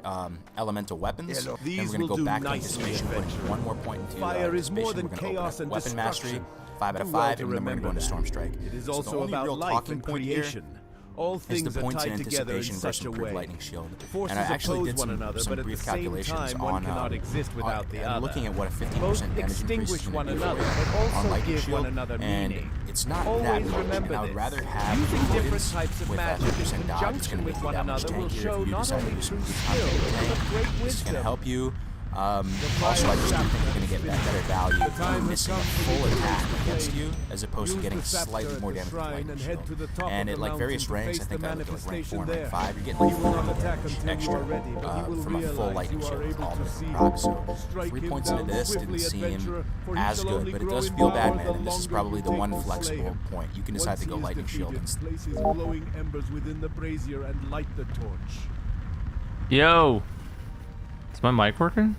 elemental weapons. Hello. These Then we're going to go back to nicely, Anticipation, putting 1 more point into Fire is more than We're going to chaos open up and Weapon Mastery, destruction. 5 out of Too well 5, to and then we're going to go into remember Storm that. Strike. It is So also the only about real life talking and point creation. here All is things the are points in tied together in anticipation such versus a improved way. lightning shield. Forces And I actually oppose did one some, another, some but at brief the same calculations time, one on cannot exist without the and other. looking at what a 50% Both damage increase is extinguish gonna one do another, for but on also lightning give shield, one another and meaning. it's not that Always much, remember and I would this. rather have Using different avoidance types of with magic 100% in dodge. It's conjunction going to with make you one that much another will tankier show if you do not decide to only do some true good skill, content but tank. great This is going to wisdom. help you. Also, I just think you're going to get better value from missing a full attack against you as opposed to getting slightly more damage with lightning shield. And at like various ranks, I think I look at like rank 4 and rank 5, you're getting like 400 damage extra from a full lightning shield with all the procs. So 3 points into this didn't seem as good, but it does feel bad, man. And this is probably the one flexible point. You can decide to go lightning shield instead. Place his glowing embers within the brazier and light the torch. Yo! Is my mic working?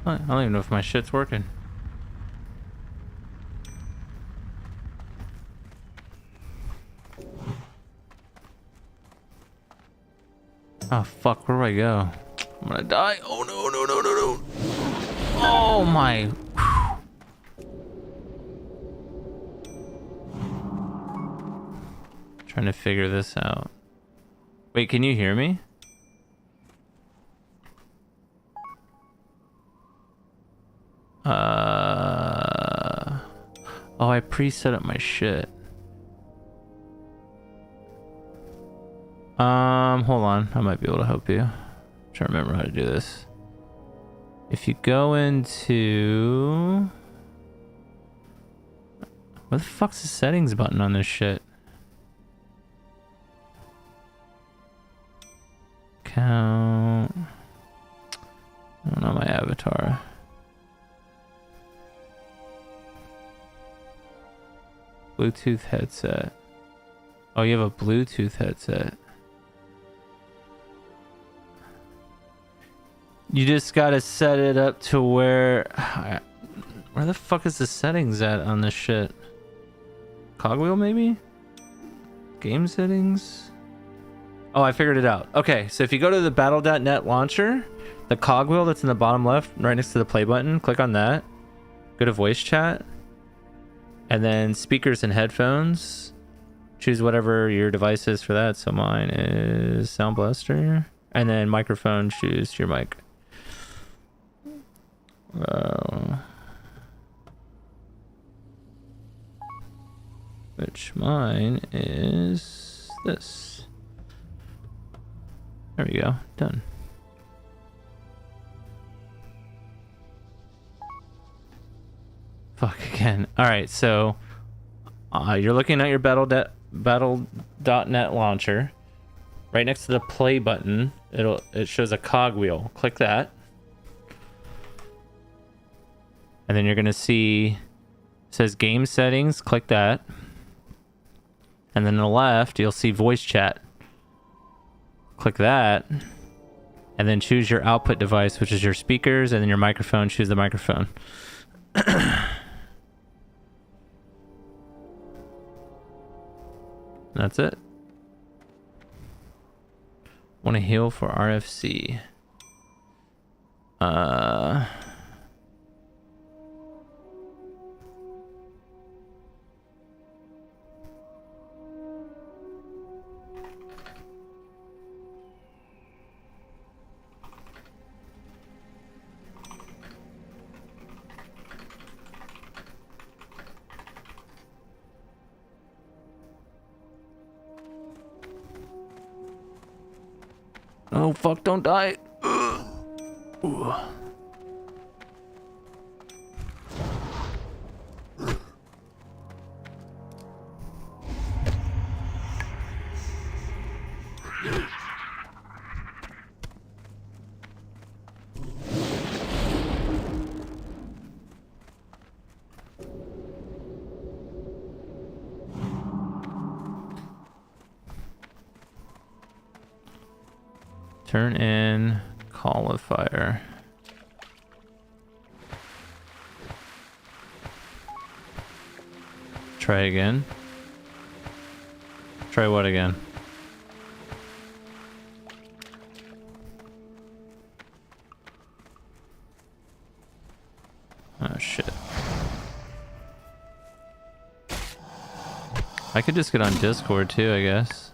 I don't even know if my shit's working. Oh fuck, where do I go? I'm gonna die. Oh no, no, no, no, no. Oh my. Trying to figure this out. Wait, can you hear me? Oh, I pre-set up my shit. Hold on. I might be able to help you. I'm trying to remember how to do this. If you go into... Where the fuck's the settings button on this shit? Count... I don't know my avatar. Bluetooth headset. Oh, you have a Bluetooth headset. You just gotta set it up to where the fuck is the settings at on this shit? Cogwheel maybe? Game settings? Oh, I figured it out. Okay, so if you go to the battle.net launcher, the cogwheel that's in the bottom left, right next to the play button, click on that. Go to voice chat. And then speakers and headphones. Choose whatever your device is for that. So mine is Sound Blaster. And then microphone, choose your mic. Which mine is this. There we go. Done. Fuck again. Alright, so you're looking at your battle.net launcher. Right next to the play button, it shows a cogwheel. Click that. And then you're gonna see it says game settings, click that. And then on the left, you'll see voice chat. Click that. And then choose your output device, which is your speakers, and then your microphone, choose the microphone. That's it. Want to heal for RFC. Oh fuck, don't die. Ooh. Turn in qualifier. Try again. Try what again? Oh shit. I could just get on Discord too, I guess.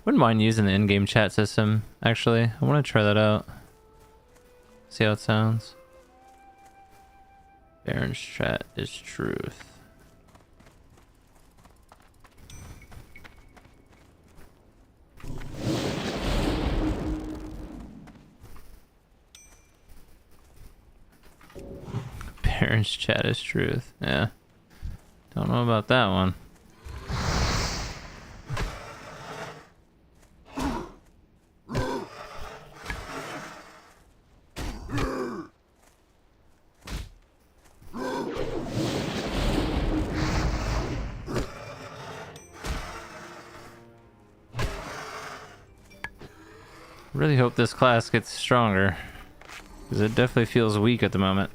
Wouldn't mind using the in-game chat system, actually. I want to try that out. See how it sounds. Baron's chat is truth. Baron's chat is truth. Yeah. Don't know about that one. Really hope this class gets stronger, because it definitely feels weak at the moment.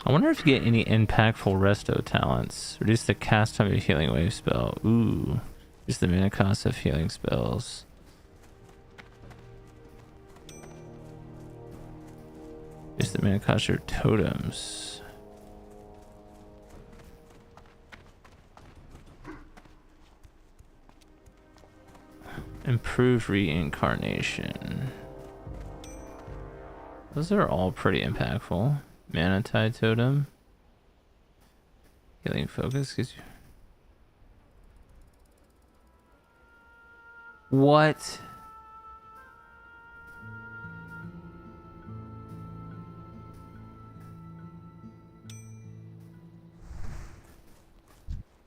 I wonder if you get any impactful resto talents. Reduce the cast time of your healing wave spell. Ooh. Reduce the mana cost of healing spells. Reduce the mana cost of your totems. Improved reincarnation. Those are all pretty impactful. Mana Tide Totem. Healing Focus gives you... What?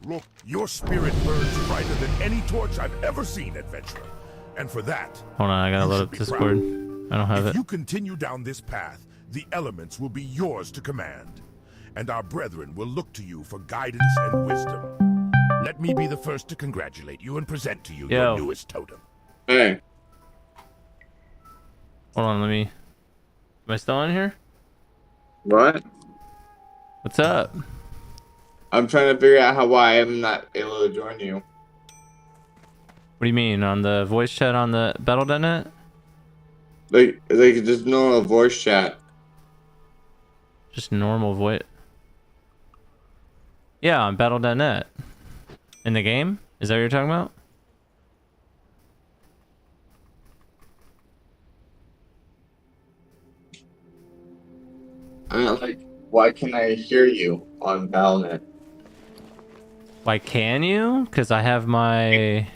Look, your spirit burns brighter than any torch I've ever seen, adventurer. And for that, hold on, I gotta load up Discord. I don't have it. If you continue down this path, the elements will be yours to command, and our brethren will look to you for guidance and wisdom. Let me be the first to congratulate you and present to you your newest totem. Hey. Hold on, let me... Am I still on here? What? What's up? I'm trying to figure out why I'm not able to join you. What do you mean? On the voice chat on the Battle.net? Like just normal voice chat. Just normal voice. Yeah, on Battle.net. In the game? Is that what you're talking about? Like, why can I hear you on Battle.net? Why can you? Because I have my...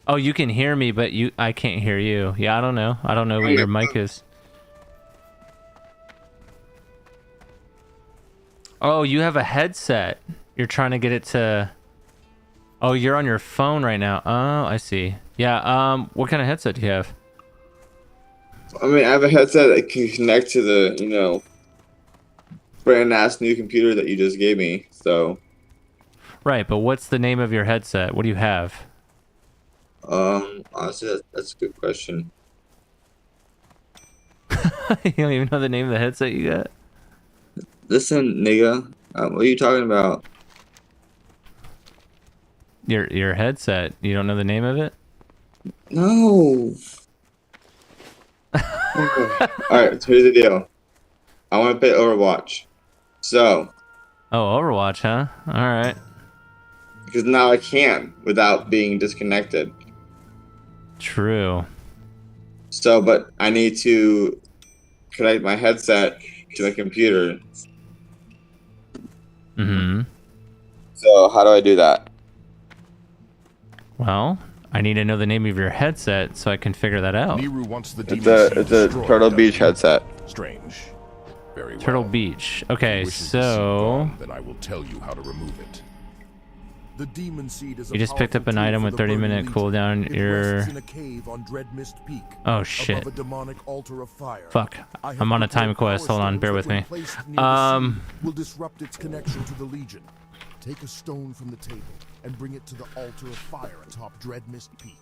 Oh, you can hear me, but I can't hear you. Yeah, I don't know. I don't know what your mic is. Oh, you have a headset. You're trying to get it to... Oh, you're on your phone right now. Oh, I see. Yeah, what kind of headset do you have? I mean, I have a headset that can connect to the, you know, brand ass new computer that you just gave me, so... Right, but what's the name of your headset? What do you have? Honestly, that's a good question. You don't even know the name of the headset you got? Listen, nigga, what are you talking about? Your headset. You don't know the name of it? No. Alright, so here's the deal. I want to play Overwatch. So. Oh, Overwatch, huh? Alright. Because now I can without being disconnected. True. So, but I need to connect my headset to my computer. Mm-hmm. So, how do I do that? Well, I need to know the name of your headset so I can figure that out. Niru wants the It's a Turtle Beach headset. Strange. Very well. Turtle Beach. Okay, If you wish to see so Dawn, then I will tell you how to remove it. The demon seed is you just picked up an item with 30-minute cooldown. You're. in a cave on Dread Mist Peak. Oh shit. Above a demonic altar of fire. Fuck. I'm on a time quest. Hold on, bear with me. Will disrupt its connection to the Legion. Take a stone from the table and bring it to the altar of fire atop Dread Mist Peak.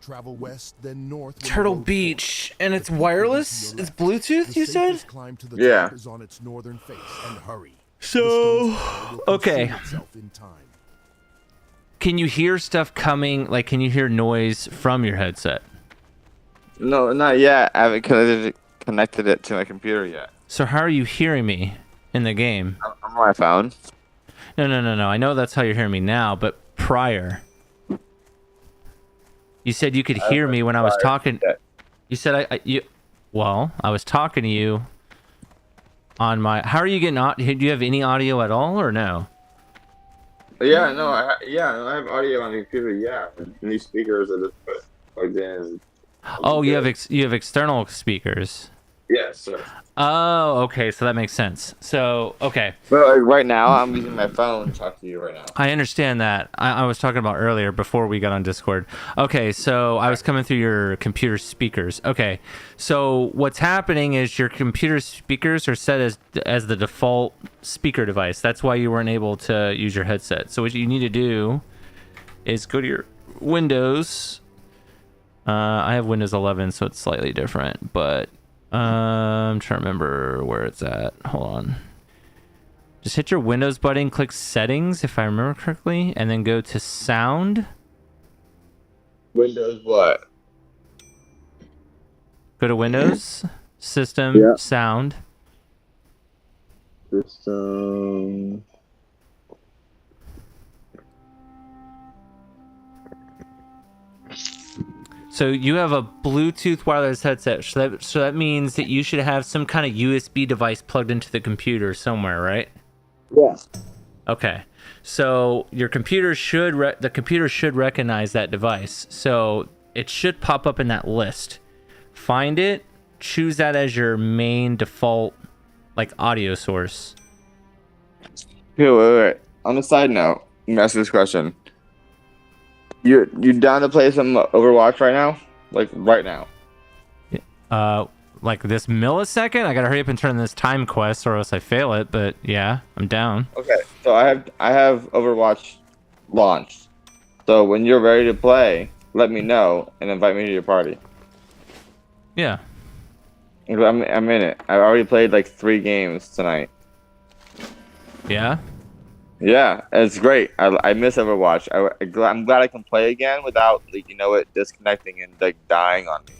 Travel west, then north. Turtle Beach, and it's wireless. It's Bluetooth. You said? Yeah. Is on its northern face, and hurry. So, okay. In time. Can you hear stuff coming? Like, can you hear noise from your headset? No, not yet. I haven't connected it to my computer yet. So how are you hearing me in the game? I'm on my phone. No. I know that's how you're hearing me now, but prior. You said you could hear me when I was talking. You said Well, I was talking to you on my. How are you getting? Do you have any audio at all, or no? Yeah, no, I have audio on the computer. Yeah, these speakers are just plugged in. Oh, you have external speakers. Yes, sir. Oh, okay, so that makes sense. So, okay. But like, right now, I'm using my phone to talk to you right now. I understand that. I was talking about earlier before we got on Discord. Okay, so I was coming through your computer speakers. Okay, so what's happening is your computer speakers are set as the default speaker device. That's why you weren't able to use your headset. So what you need to do is go to your Windows. I have Windows 11, so it's slightly different, but I'm trying to remember where it's at. Hold on. Just hit your Windows button, click Settings, if I remember correctly, and then go to Sound. Windows what? Go to Windows, System, Sound. System. So you have a Bluetooth wireless headset. So that means that you should have some kind of USB device plugged into the computer somewhere, right? Yeah. Okay. So your computer should the computer should recognize that device. So it should pop up in that list. Find it, choose that as your main default like audio source. Here, wait. On a side note, let me ask you this question. You down to play some Overwatch right now? Like right now? Like this millisecond? I gotta hurry up and turn this time quest, or else I fail it. But yeah, I'm down. Okay, so I have Overwatch launched. So when you're ready to play, let me know and invite me to your party. Yeah. I'm in it. I've already played like 3 games tonight. Yeah. Yeah, it's great. I miss Overwatch. I'm glad I can play again without, like, it disconnecting and like dying on me.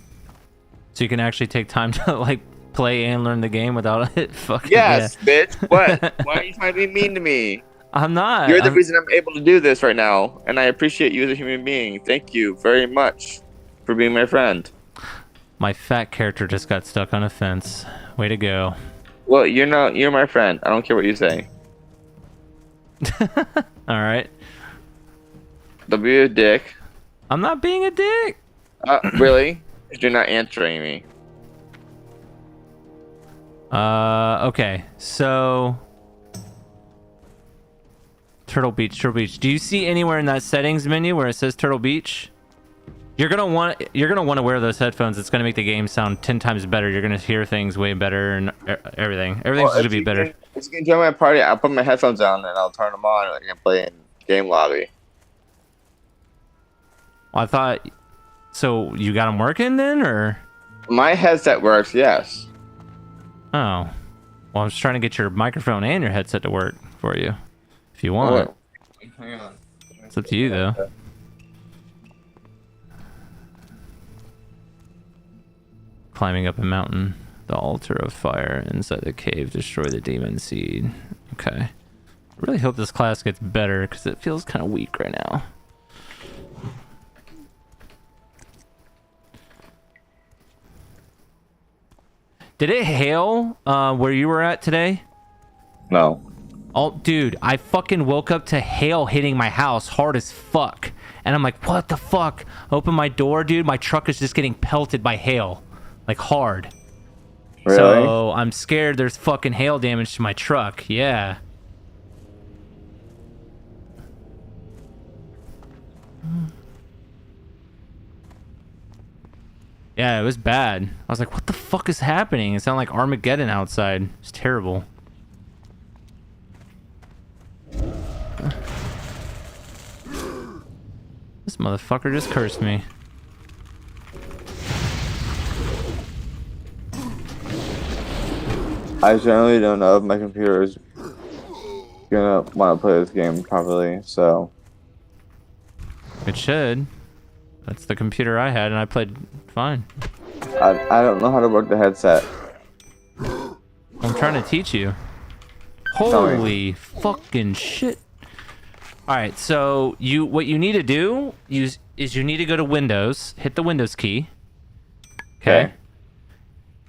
So you can actually take time to like play and learn the game without it fucking. Yes, bitch. What? Why are you trying to be mean to me? I'm not. You're the reason I'm able to do this right now, and I appreciate you as a human being. Thank you very much for being my friend. My fat character just got stuck on a fence. Way to go. Well, you're my friend. I don't care what you say. All right. Don't be a dick. I'm not being a dick. Really? You're not answering me. Okay. So Turtle Beach. Do you see anywhere in that settings menu where it says Turtle Beach? You're gonna want to wear those headphones. It's gonna make the game sound 10 times better. You're gonna hear things way better and everything. Everything's gonna be better. If you can join my party, I'll put my headphones on and I'll turn them on and I can play in game lobby. Well, I thought. So you got them working then, or? My headset works, yes. Oh. Well, I'm just trying to get your microphone and your headset to work for you, if you want. Oh, hang on. It's up to you, though. Climbing up a mountain. The altar of fire inside the cave. Destroy the demon seed. Okay. I really hope this class gets better, because it feels kind of weak right now. Did it hail where you were at today? No. Oh, dude, I fucking woke up to hail hitting my house hard as fuck. And I'm like, what the fuck? Open my door, dude. My truck is just getting pelted by hail. Like, hard. Really? So I'm scared there's fucking hail damage to my truck. Yeah. Yeah, it was bad. I was like, what the fuck is happening? It sounded like Armageddon outside. It's terrible. This motherfucker just cursed me. I generally don't know if my computer is gonna want to play this game properly, so. It should. That's the computer I had, and I played fine. I don't know how to work the headset. I'm trying to teach you. Holy fucking shit. Alright, so what you need to do is you need to go to Windows, hit the Windows key. Okay.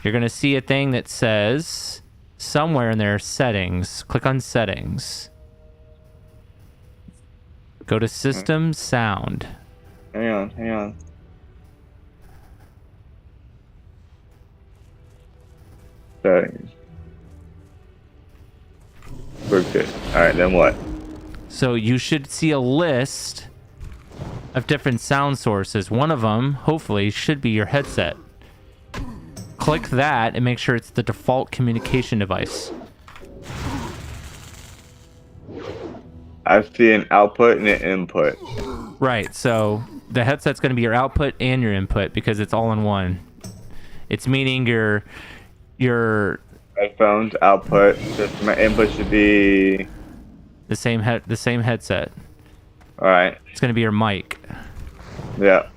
You're gonna see a thing that says somewhere in there settings. Click on settings. Go to system sound. Hang on. Settings. Worked it. Alright, then what? So you should see a list of different sound sources. One of them, hopefully, should be your headset. Click that and make sure it's the default communication device. I see an output and an input. Right, so the headset's going to be your output and your input because it's all in one. It's meaning your headphones output. My input should be the same headset. All right. It's going to be your mic. Yeah.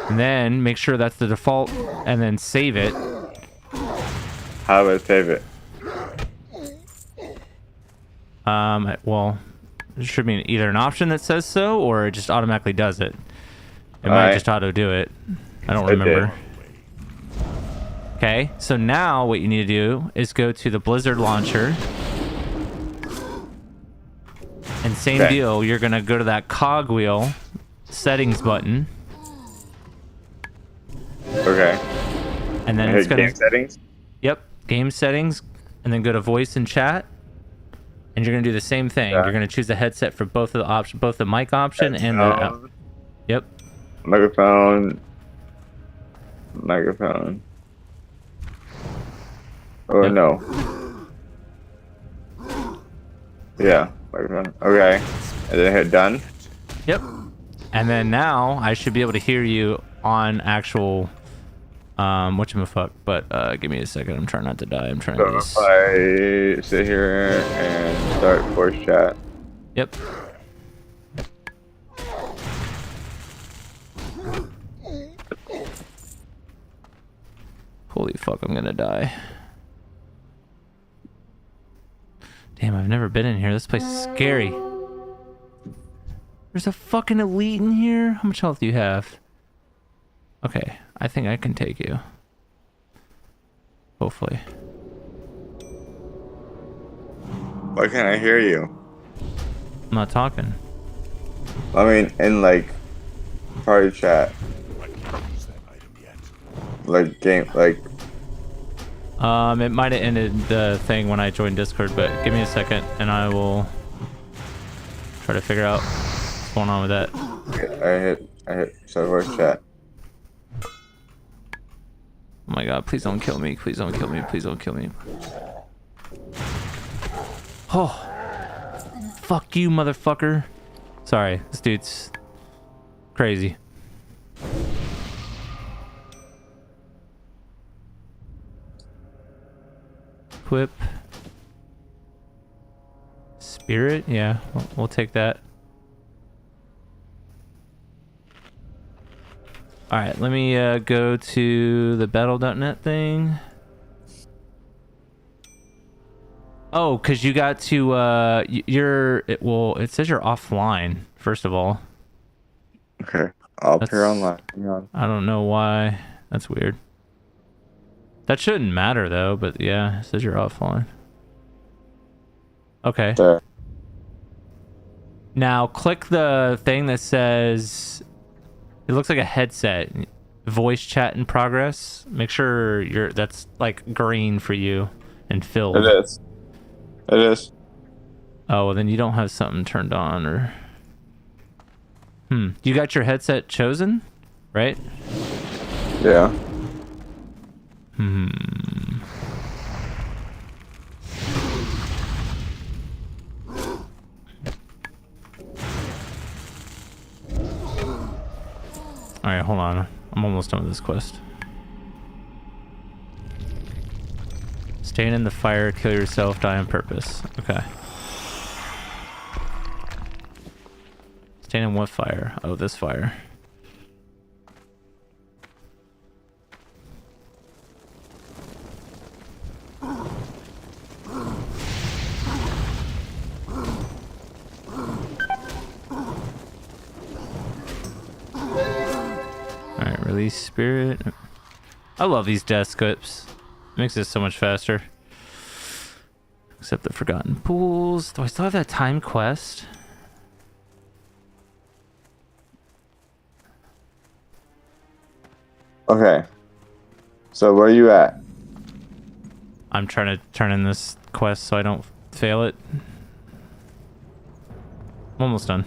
And then make sure that's the default, and then save it. How do I save it? Well, there should be either an option that says so, or it just automatically does it. It might Alright. just auto do it. I don't It did. remember. Okay, so now what you need to do is go to the Blizzard launcher. And same Okay. deal, you're gonna go to that cogwheel settings button. Okay. And then I it's hit gonna game settings. Yep, game settings, and then go to voice and chat. And you're gonna do the same thing. Yeah. You're gonna choose the headset for both of the option, both the mic option and the. Yep. Microphone. Or Yep. no. Yeah, microphone. Okay. And then hit done. Yep. And then now I should be able to hear you on actual whatchamacallit. But give me a second. I'm trying not to die. I'm trying So to if I sit here and start voice chat. Yep. Holy fuck, I'm gonna die. Damn, I've never been in here. This place is scary. There's a fucking elite in here? How much health do you have? Okay, I think I can take you. Hopefully. Why can't I hear you? I'm not talking. I mean, in like party chat. Like game, like. It might have ended the thing when I joined Discord, but give me a second and I will try to figure out what's going on with that. I hit start voice chat. Oh my god, please don't kill me. Please don't kill me. Please don't kill me. Oh. Fuck you, motherfucker. Sorry, this dude's crazy. Equip. Spirit? Yeah, we'll take that. Alright, let me go to the battle.net thing. Oh, because you got to, it says you're offline, first of all. Okay, I'll appear online. Hang on. I don't know why. That's weird. That shouldn't matter, though, but yeah, it says you're offline. Okay. There. Now, click the thing that says... It looks like a headset. voice chat in progress. Make sure that's like green for you and filled. It is. It is. Oh, well, then you don't have something turned on or... You got your headset chosen, right? Yeah. Alright, hold on. I'm almost done with this quest. Stand in the fire, kill yourself, die on purpose. Okay. Stand in what fire? Oh, this fire. Alright, release spirit. I love these death clips. Makes it so much faster. Except the forgotten pools. Do I still have that time quest? Okay. So where are you at? I'm trying to turn in this quest so I don't fail it. I'm almost done.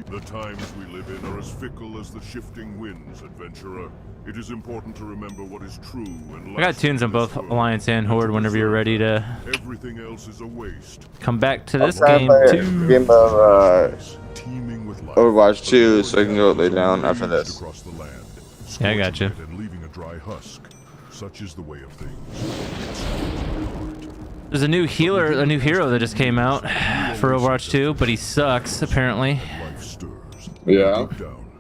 The times we live in are as fickle as the shifting winds, adventurer. It is important to remember what is true and I got tunes on both Alliance and Horde whenever you're ready to everything else is a waste. come back to this I'm game trying to play too. a game of Overwatch 2 so I can go lay down after this. Yeah, I got you. And leaving a dry husk. Such is the way of things. There's a new healer, a new hero that just came out for Overwatch 2, but he sucks apparently. Yeah.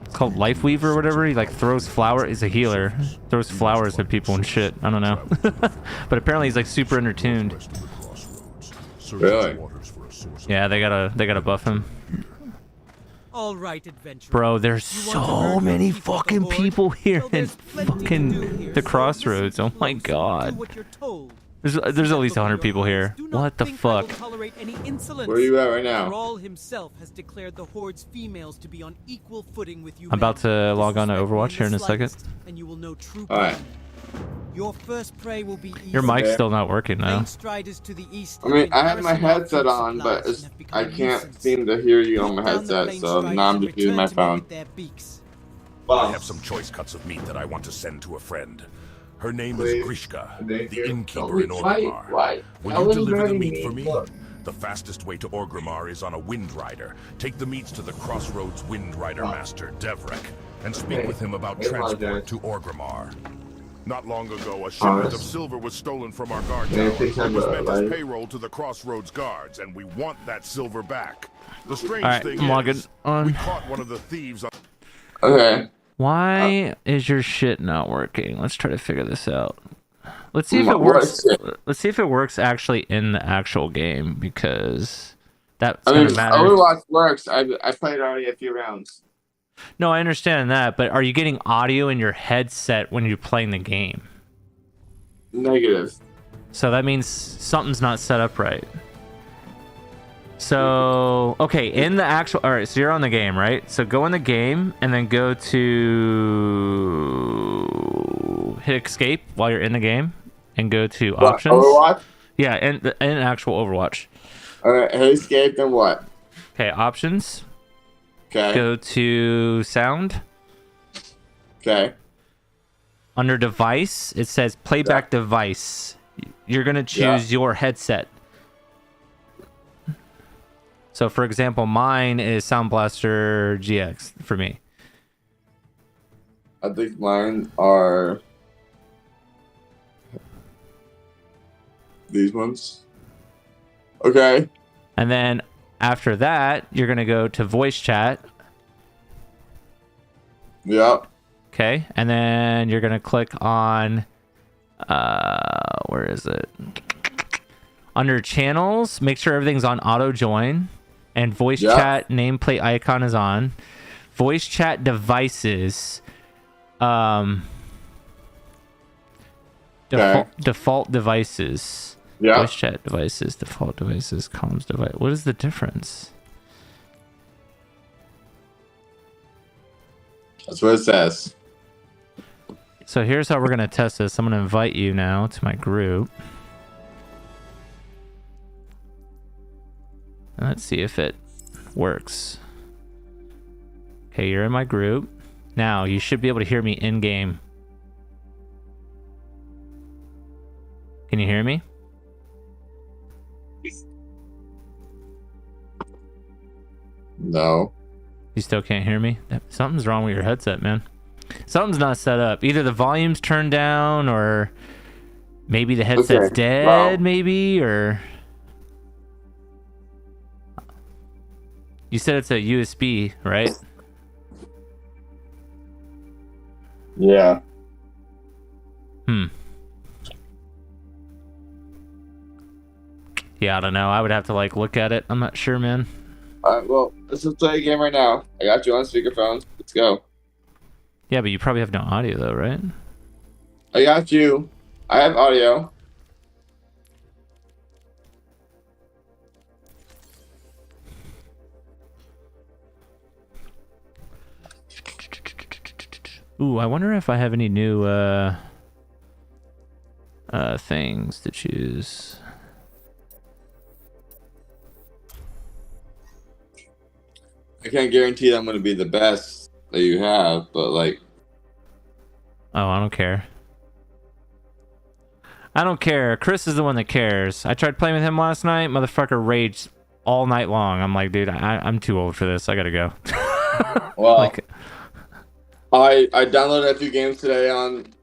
It's called Life Weaver or whatever. He like throws flowers. He's a healer. Throws flowers at people and shit. I don't know. But apparently he's like super undertuned. Really? Yeah, they gotta buff him. All right, adventurer. Bro, there's so many fucking people here in fucking the crossroads. Oh my god. There's at least 100 people here. What the fuck? Where are you at right now? Thrall himself has declared the Horde's females to be on equal footing with you. I'm about to log on to Overwatch here in a second. And you will know true. Alright. Your first prey will be Your mic's still not working now. To the east, I mean, I have my headset on, but I can't seem to hear you on my headset, so now I'm just using my phone. I have some choice cuts of meat that I want to send to a friend. Her name is Grishka, the innkeeper in Orgrimmar. Will you deliver the meat for me? The fastest way to Orgrimmar is on a Wind Rider. Take the meats to the Crossroads Wind Rider Master, Devrek, and speak with him about transport to Orgrimmar. Not long ago, a shipment of silver was stolen from our guard tower. It was meant as payroll to the Crossroads guards, and we want that silver back. The strange thing is, we caught one of the thieves on... Okay. Why is your shit not working? Let's try to figure this out. Let's see if it works. Let's see if it works actually in the actual game, because that's gonna matter. Overwatch works. I played already a few rounds. No, I understand that, but are you getting audio in your headset when you're playing the game? Negative. So that means something's not set up right. So, okay, in the actual... Alright, so you're on the game, right? So go in the game, and then go to... Hit escape while you're in the game, and go to options. Overwatch? Yeah, in actual Overwatch. Alright, hit escape, then what? Okay, options. Okay. Go to sound. Okay. Under device, it says playback device. You're going to choose your headset. So, for example, mine is Sound Blaster GX for me. I think mine are these ones. Okay. And then after that, you're going to go to voice chat. Yep. Okay. And then you're going to click on, where is it? Under channels, make sure everything's on auto join. And voice chat nameplate icon is on. Voice chat devices. Default devices. Yeah. Voice chat devices, default devices, comms device. What is the difference? That's what it says. So here's how we're gonna test this. I'm gonna invite you now to my group. Let's see if it works. Okay, you're in my group. Now you should be able to hear me in game. Can you hear me? No. You still can't hear me? Something's wrong with your headset, man. Something's not set up. Either the volume's turned down, or maybe the headset's dead, maybe, or... You said it's a USB, right? Yeah. Yeah, I don't know. I would have to like look at it. I'm not sure, man. Alright, well, let's just play a game right now. I got you on speakerphone. Let's go. Yeah, but you probably have no audio though, right? I got you. I have audio. Ooh, I wonder if I have any new things to choose. I can't guarantee that I'm gonna be the best that you have, but like... Oh, I don't care. I don't care. Chris is the one that cares. I tried playing with him last night. Motherfucker raged all night long. I'm like, dude, I'm too old for this. I gotta go. Well, like, I downloaded a few games today on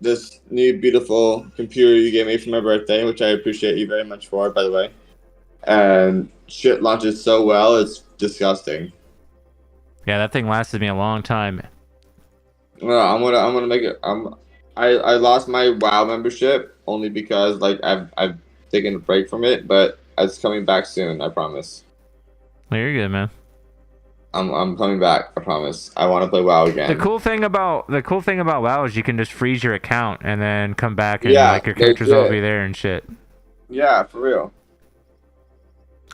this new beautiful computer you gave me for my birthday, which I appreciate you very much for, by the way. And shit launches so well, it's disgusting. yeah, that thing lasted me a long time. Well, I'm gonna make it. I lost my WoW membership only because like I've taken a break from it, but it's coming back soon. I promise. Well, you're good, man. I'm coming back. I promise. I want to play WoW again. The cool thing about WoW is you can just freeze your account and then come back and Yeah, like your characters will legit. be there and shit. Yeah, for real.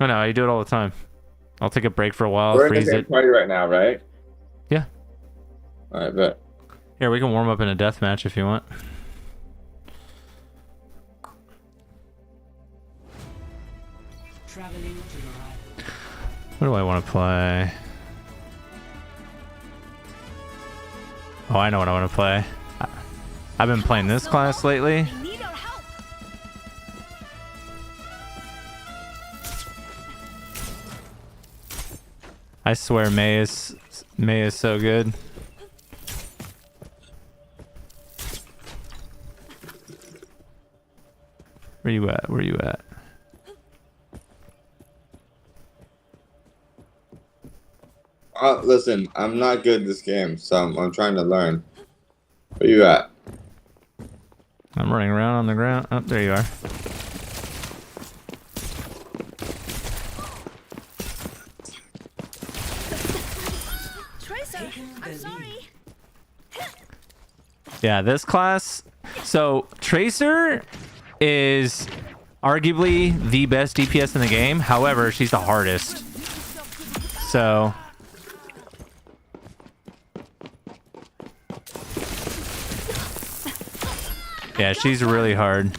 Oh no, I do it all the time. I'll take a break for a while, We're in the freeze same it. party right now, right? Yeah. All right, bet. Here, we can warm up in a death match if you want. What do I want to play? Oh, I know what I want to play. I've been playing this class lately. I swear May is so good. Where you at? Where you at? Listen, I'm not good at this game, so I'm trying to learn. Where you at? I'm running around on the ground. Oh, there you are. Tracer, I'm sorry. Yeah, this class. So Tracer is arguably the best DPS in the game. However, she's the hardest. So yeah, she's really hard.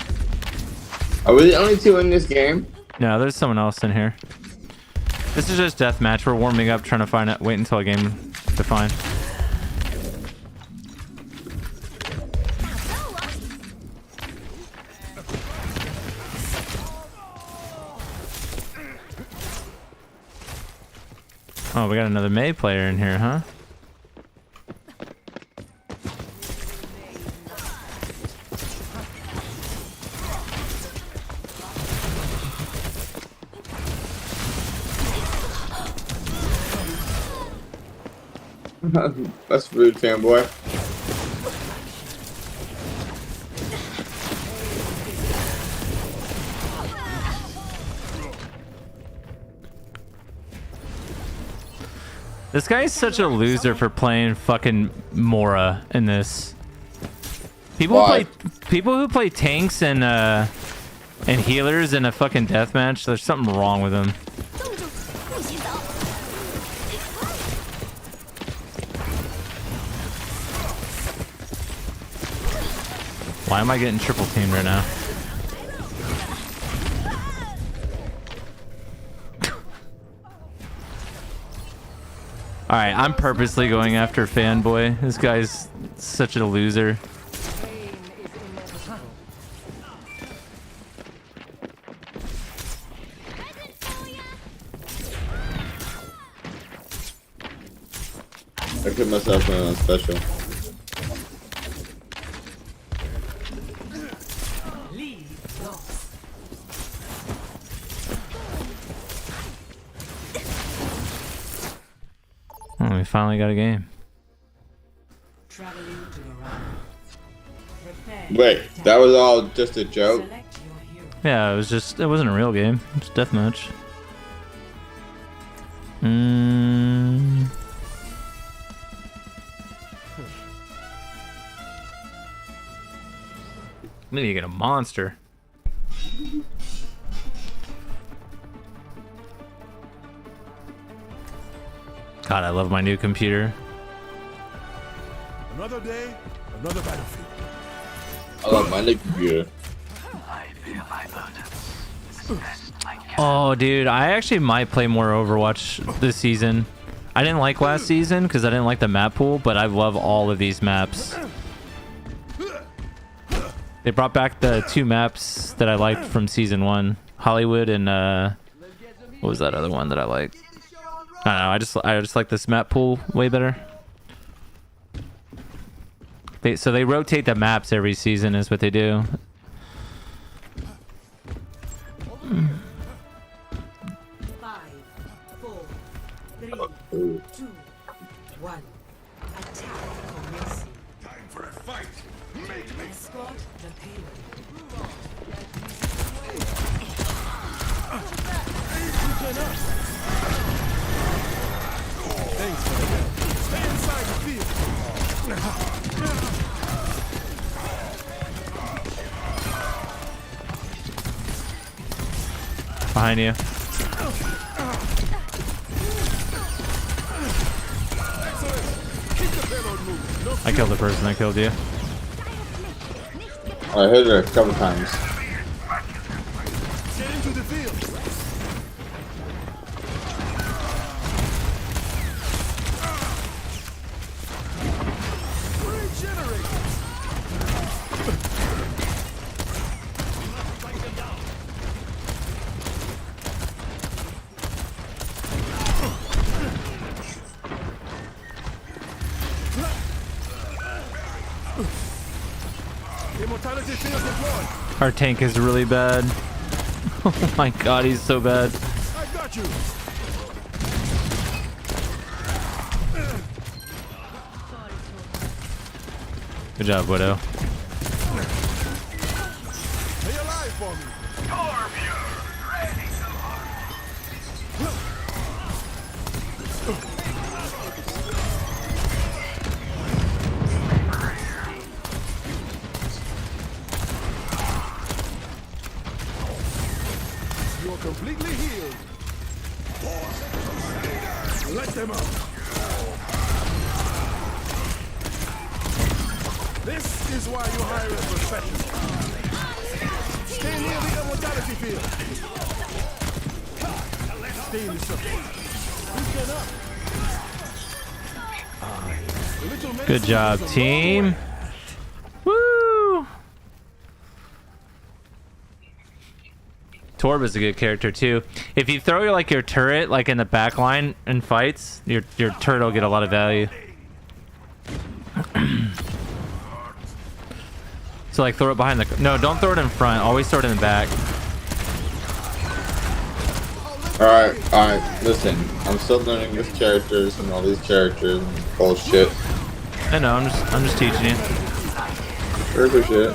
Are we the only two in this game? No, there's someone else in here. This is just deathmatch. We're warming up, trying to find it. Wait until a game to find. Oh, we got another May player in here, huh? That's rude, fanboy. This guy's such a loser for playing fucking Mora in this. People who play tanks and healers in a fucking deathmatch, there's something wrong with them. Why am I getting triple teamed right now? Alright, I'm purposely going after Fanboy. This guy's such a loser. I put myself in a special. Oh, we finally got a game. Wait, that was all just a joke? Yeah, it wasn't a real game. It was deathmatch. Maybe you get a monster. God, I love my new computer. Another day, another battlefield. I love my new computer. Oh, dude, I actually might play more Overwatch this season. I didn't like last season because I didn't like the map pool, but I love all of these maps. They brought back the 2 maps that I liked from season 1, Hollywood and what was that other one that I liked? I don't know. I just like this map pool way better. So they rotate the maps every season, is what they do. 5, 4, 3, 2, 1. Attack commencing. Time for a fight. Make me Escort the payload. Thanks for the help. Stay inside the field. Behind you. I killed the person that killed you. I hit her a couple times. Get into the field. Immortality field deployed. Our tank is really bad. Oh my god, he's so bad. I got you. Good job, Widow. Stay alive for me. You are completely healed. Let them out. This is why you hire a professional. Stay near the immortality field. Stay in the circle. Weaken up. Good job, team. Woo! Torb is a good character too. If you throw your turret like in the back line in fights, your turret will get a lot of value. So like throw it behind the no, don't throw it in front. Always throw it in the back. Alright, listen. I'm still learning these characters and all these characters and bullshit. I know, I'm just teaching you. Very good shit.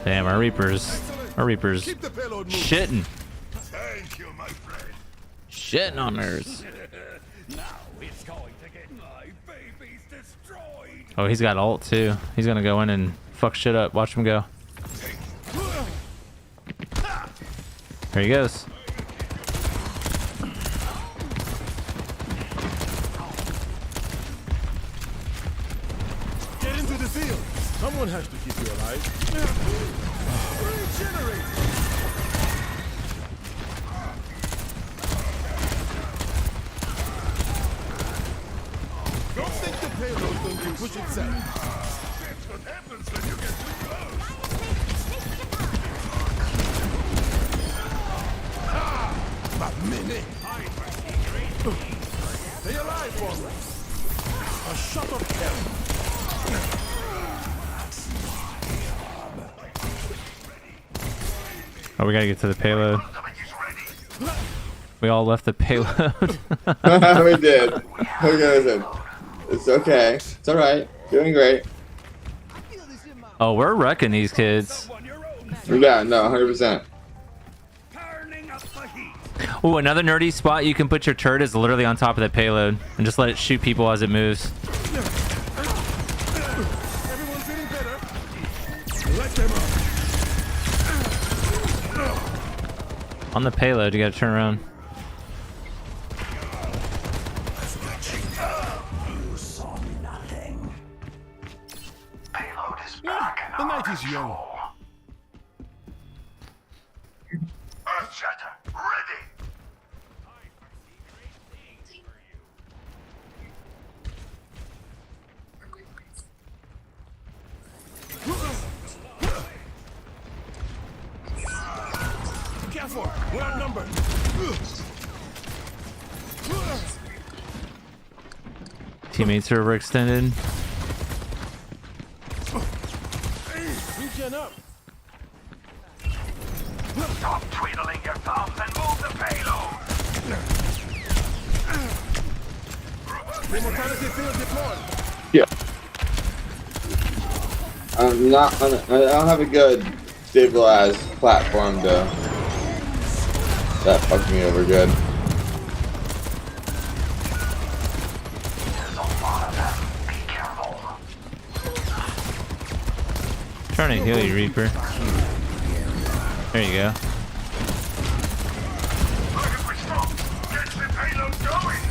Damn, our Reapers shitting. Thank you, my friend. Shitting on hers. Now it's going to get my babies destroyed. Oh, he's got ult too. He's gonna go in and fuck shit up. Watch him go. There he goes. Someone has to keep you alive. Regenerate! Don't think the payload going to push itself. That's what happens when you get too close. My minute. Stay alive for me. A shot of hell. Oh, we gotta get to the payload. We all left the payload. We did. Okay, listen. It's okay. It's alright. Doing great. Oh, we're wrecking these kids. Yeah, no, 100%. Oh, another nerdy spot you can put your turret is literally on top of the payload and just let it shoot people as it moves. Everyone feeling better? Let them up. On the payload, you gotta turn around. You saw nothing. Payload is back. The night is young. Earthshatter, ready. Careful, we're outnumbered. Teammates are overextended. Regen up. Stop twiddling your thumbs and move the payload. Immortality field deployed. Yeah. I don't have a good stabilized platform though. That fucked me over good. Trying to heal you, Reaper. There you go. Get the payload going.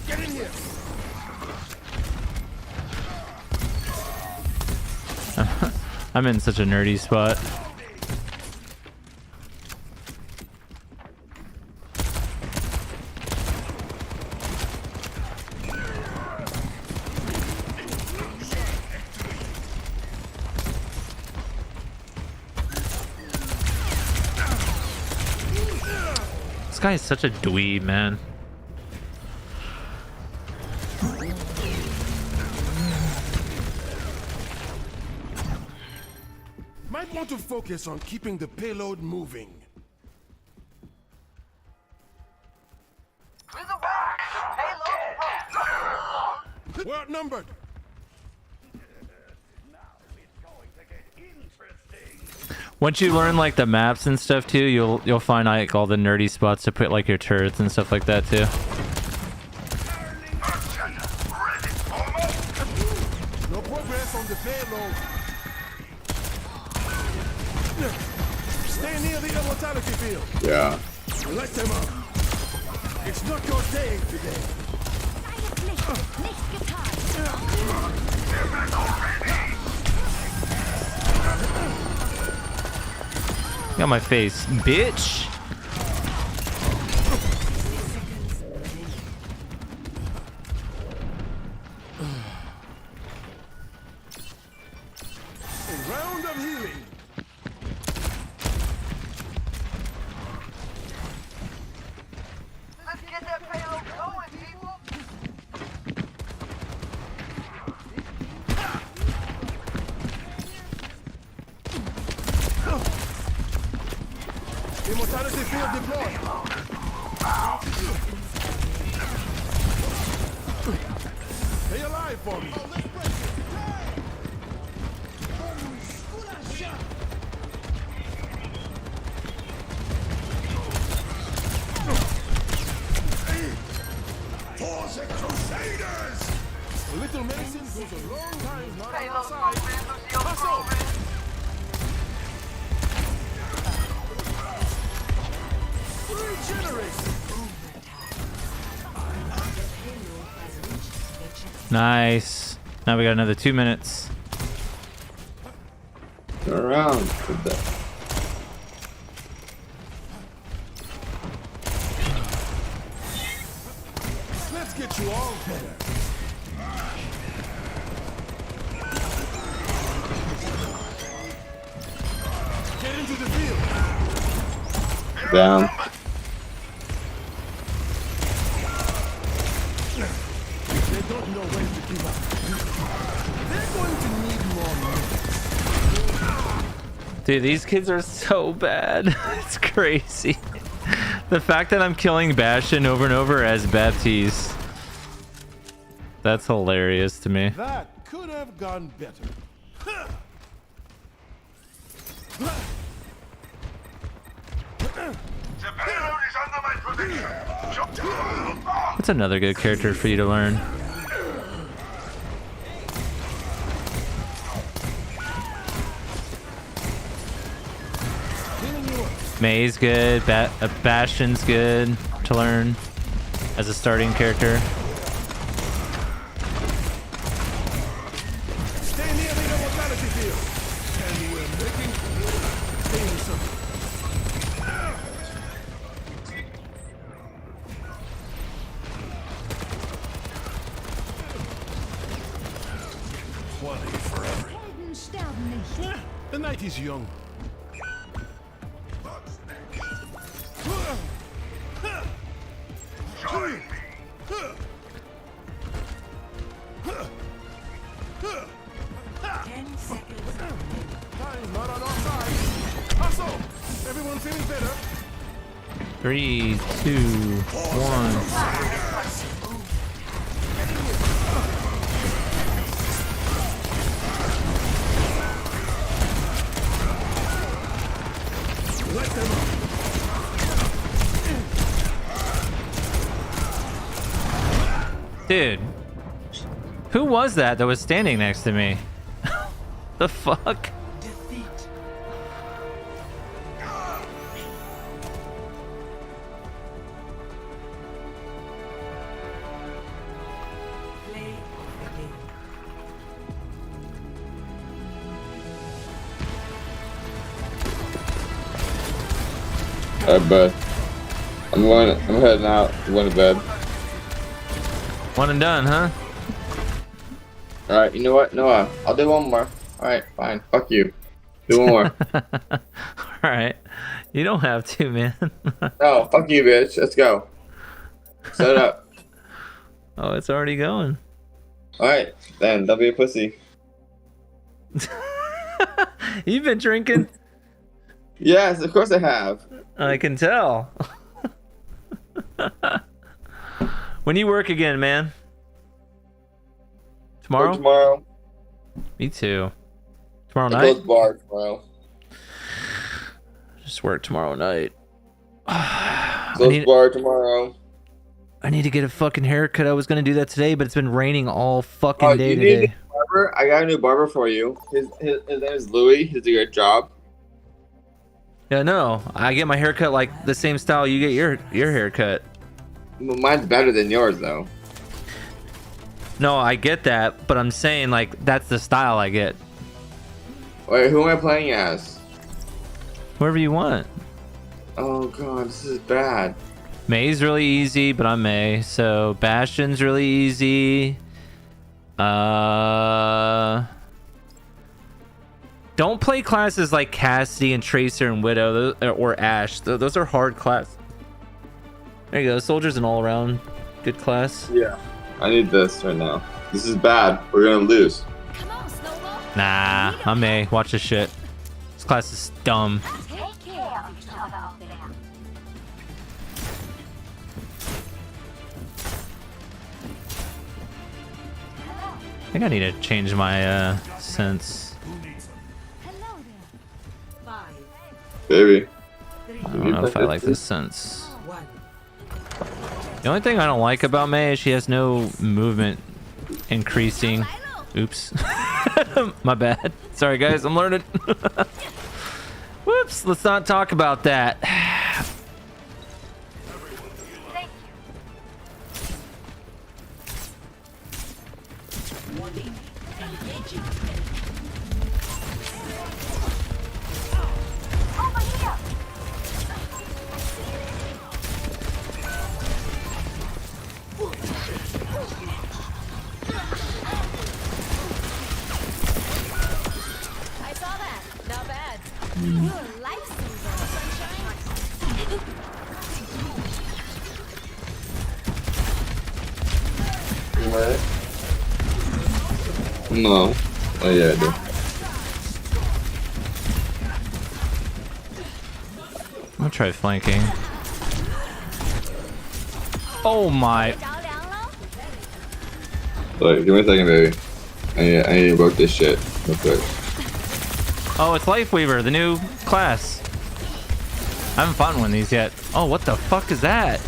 Get in here. I'm in such a nerdy spot. This guy is such a dweeb, man. Might want to focus on keeping the payload moving. To the back! Payload! We're outnumbered! Once you learn like the maps and stuff too, you'll find like all the nerdy spots to put like your turrets and stuff like that too. No progress on the payload. Stay near the immortality field. Yeah. Let them up. It's not your day today. Got my face, bitch. A round of healing. Let's get that payload going, people. Immortality field deployed. Stay alive for me. For the Crusaders! A little medicine goes a long time not on our side. Hustle! Regenerate! Nice. Now we got another 2 minutes. Turn around. Let's get you all better. Get into the field. Down. They don't know when to give up. They're going to need more minutes. Dude, these kids are so bad. It's crazy. The fact that I'm killing Bastion over and over as Baptiste. That's hilarious to me. That could have gone better. What's another good character for you to learn? May's good. Bastion's good to learn as a starting character. Stay near the mortality field. And we're making things up. Forever. The night is young. Time's not on our side. Hustle! Everyone feeling better? 3, 2, 1. Let them up. Dude, who was that was standing next to me? The fuck? Alright, bud. I'm heading out. I'm going to bed. One and done, huh? Alright, you know what? No, I'll do one more. Alright, fine. Fuck you. Do one more. Alright. You don't have to, man. No, fuck you, bitch. Let's go. Set it up. Oh, it's already going. Alright, then. Don't be a pussy. You've been drinking? Yes, of course I have. I can tell. When you work again, man? Tomorrow? Tomorrow. Me too. Tomorrow I night? close bar tomorrow. Just work tomorrow night. Close bar tomorrow. I need to get a fucking haircut. I was gonna do that today, but it's been raining all fucking day today. Barber? I got a new barber for you. His name is Louis. He does a good job. Yeah, no. I get my haircut like the same style you get your haircut. Well, mine's better than yours, though. No, I get that, but I'm saying like that's the style I get. Wait, who am I playing as? Whoever you want. Oh god, this is bad. May's really easy, but I'm May. So Bastion's really easy. Don't play classes like Cassidy and Tracer and Widow or Ashe. Those are hard class. There you go. Soldier's an all-around good class. Yeah. I need this right now. This is bad. We're gonna lose. Nah, I'm May. Watch this shit. This class is dumb. I think I need to change my sense. Baby. I don't know if I like this sense. The only thing I don't like about May is she has no movement increasing. Oops. My bad. Sorry guys, I'm learning. Whoops, let's not talk about that. What? No. Oh yeah, I do. I'm gonna try flanking. Oh my. Wait, give me a second, baby. I need to work this shit real quick. Oh, it's Lifeweaver, the new class. I haven't fought one of these yet. Oh, what the fuck is that?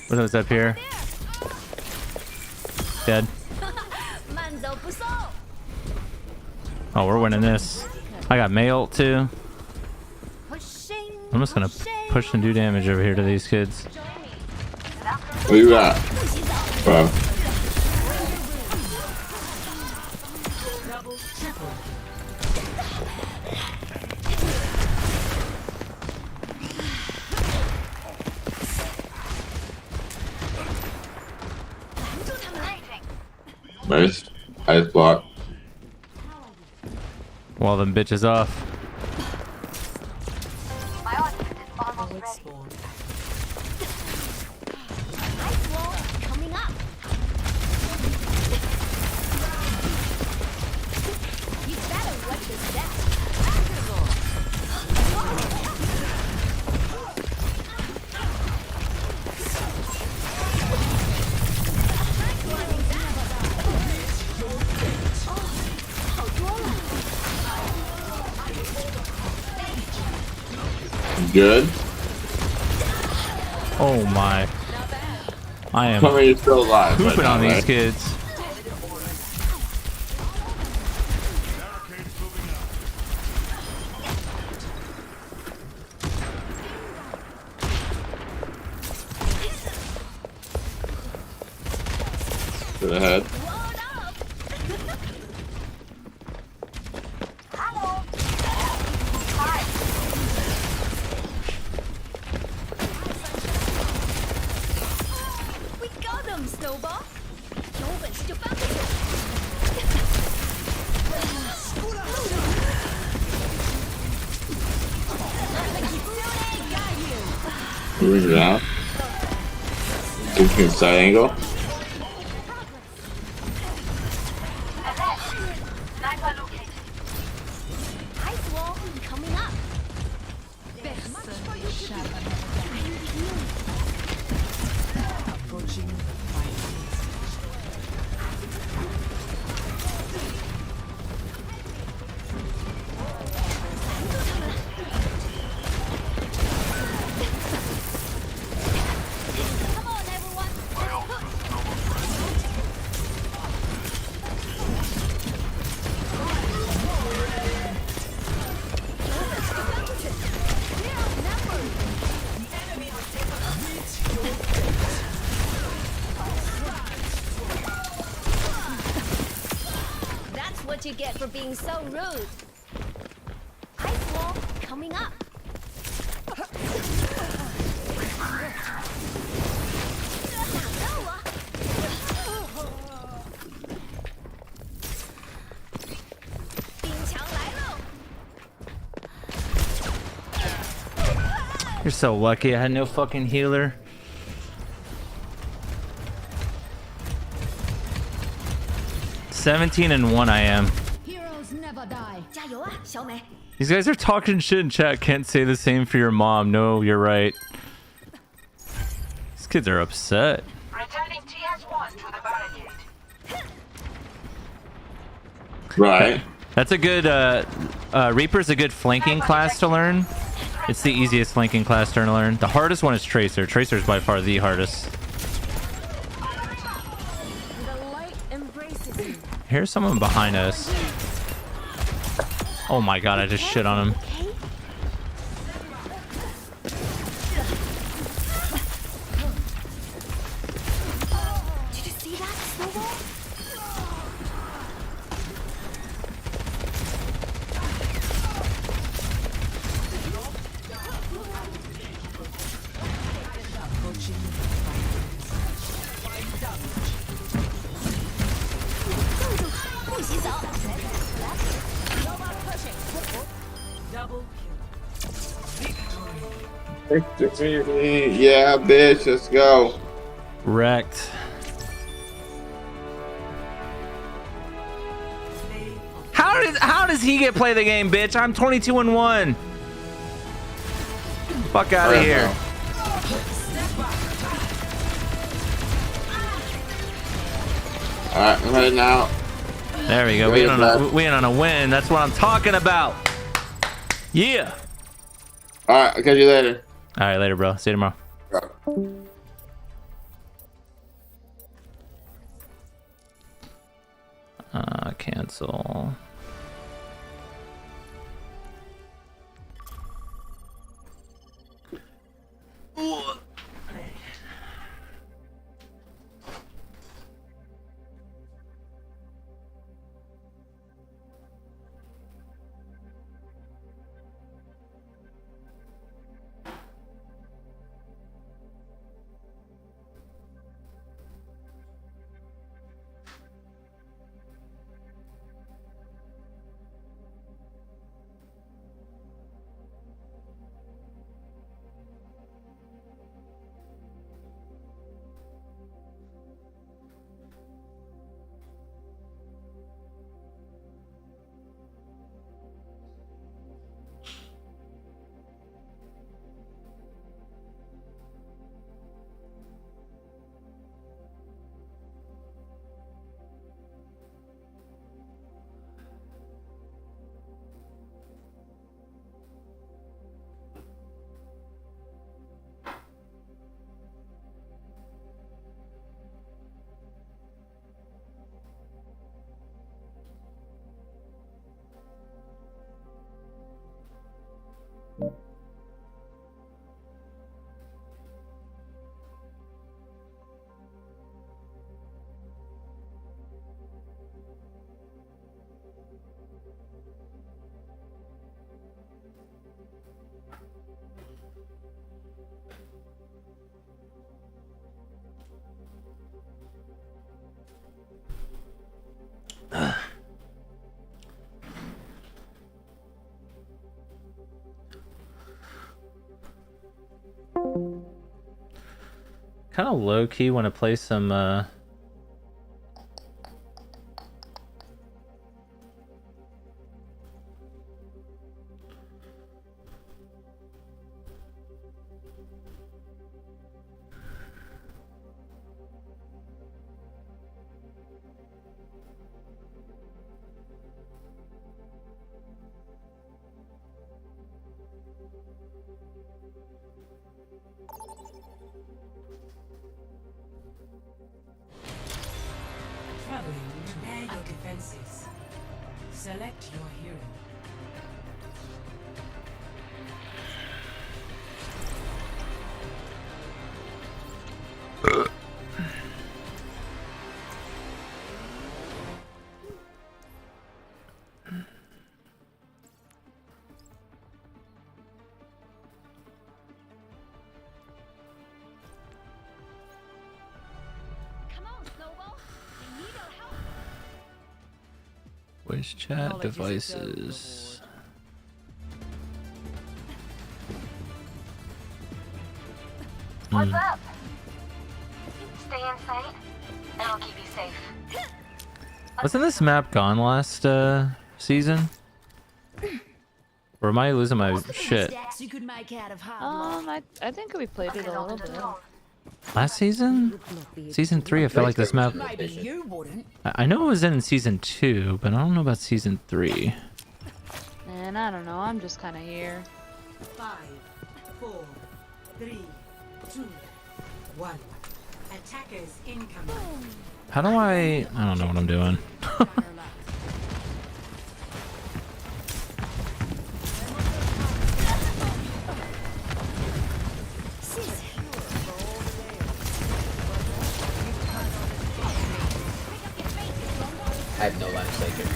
What was up here? Dead. Oh, we're winning this. I got mail too. I'm just gonna push and do damage over here to these kids. What you got? Bro. Nice. Ice block. Wall them bitches off. Good. Oh my. I am Tell me you're still alive. pooping right on now, these right? kids. To the head. Moving it out. Taking a side angle. What you get for being so rude. Ice wall coming up. You're so lucky I had no fucking healer. (17-1) I am. Heroes never die. These guys are talking shit in chat. Can't say the same for your mom. No, you're right. These kids are upset. Right. That's a good Reaper's a good flanking class to learn. It's the easiest flanking class to learn. The hardest one is Tracer. Tracer is by far the hardest. Here's someone behind us. Oh my god, I just shit on him. Victory. Yeah, bitch. Let's go. Wrecked. How does he get play the game, bitch? I'm 22-1. Fuck out of here. Alright, I'm heading out. There we go. We in on a win. That's what I'm talking about. Yeah. Alright, I'll catch you later. Alright, later, bro. See you tomorrow. Cancel. Kind of low key want to play some Traveling to repair your defenses. Select your hero. voice chat devices. What's up? Stay in sight, and I'll keep you safe. Wasn't this map gone last season? Or am I losing my shit? I think we played it a little bit. Last season? Season 3, I felt like this map... I know it was in season 2, but I don't know about season 3. And I don't know, I'm just kind of here. 5, 4, 3, 2, 1. Attackers incoming. How do I don't know what I'm doing. I have no line of sight here.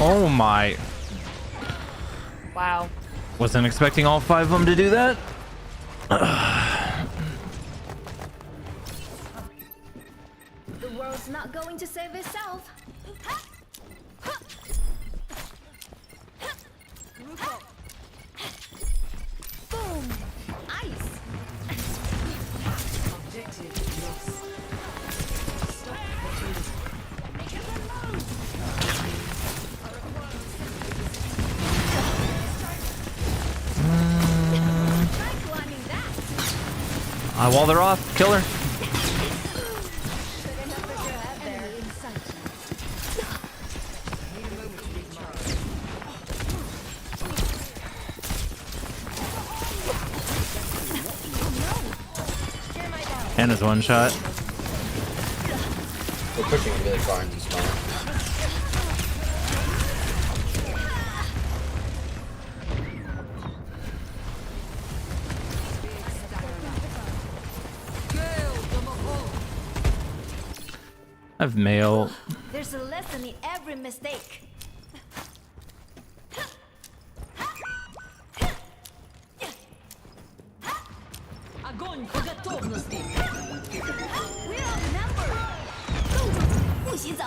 Oh my. Wow. Wasn't expecting all 5 of them to do that. The world's not going to save itself. Boom! Ice! Objective lost. Stop While they're off, kill her. Hannah's one shot. We're pushing really far into spawn. I have mail. There's a lesson in every mistake. Огонь по готовности. We're outnumbered. 不许走。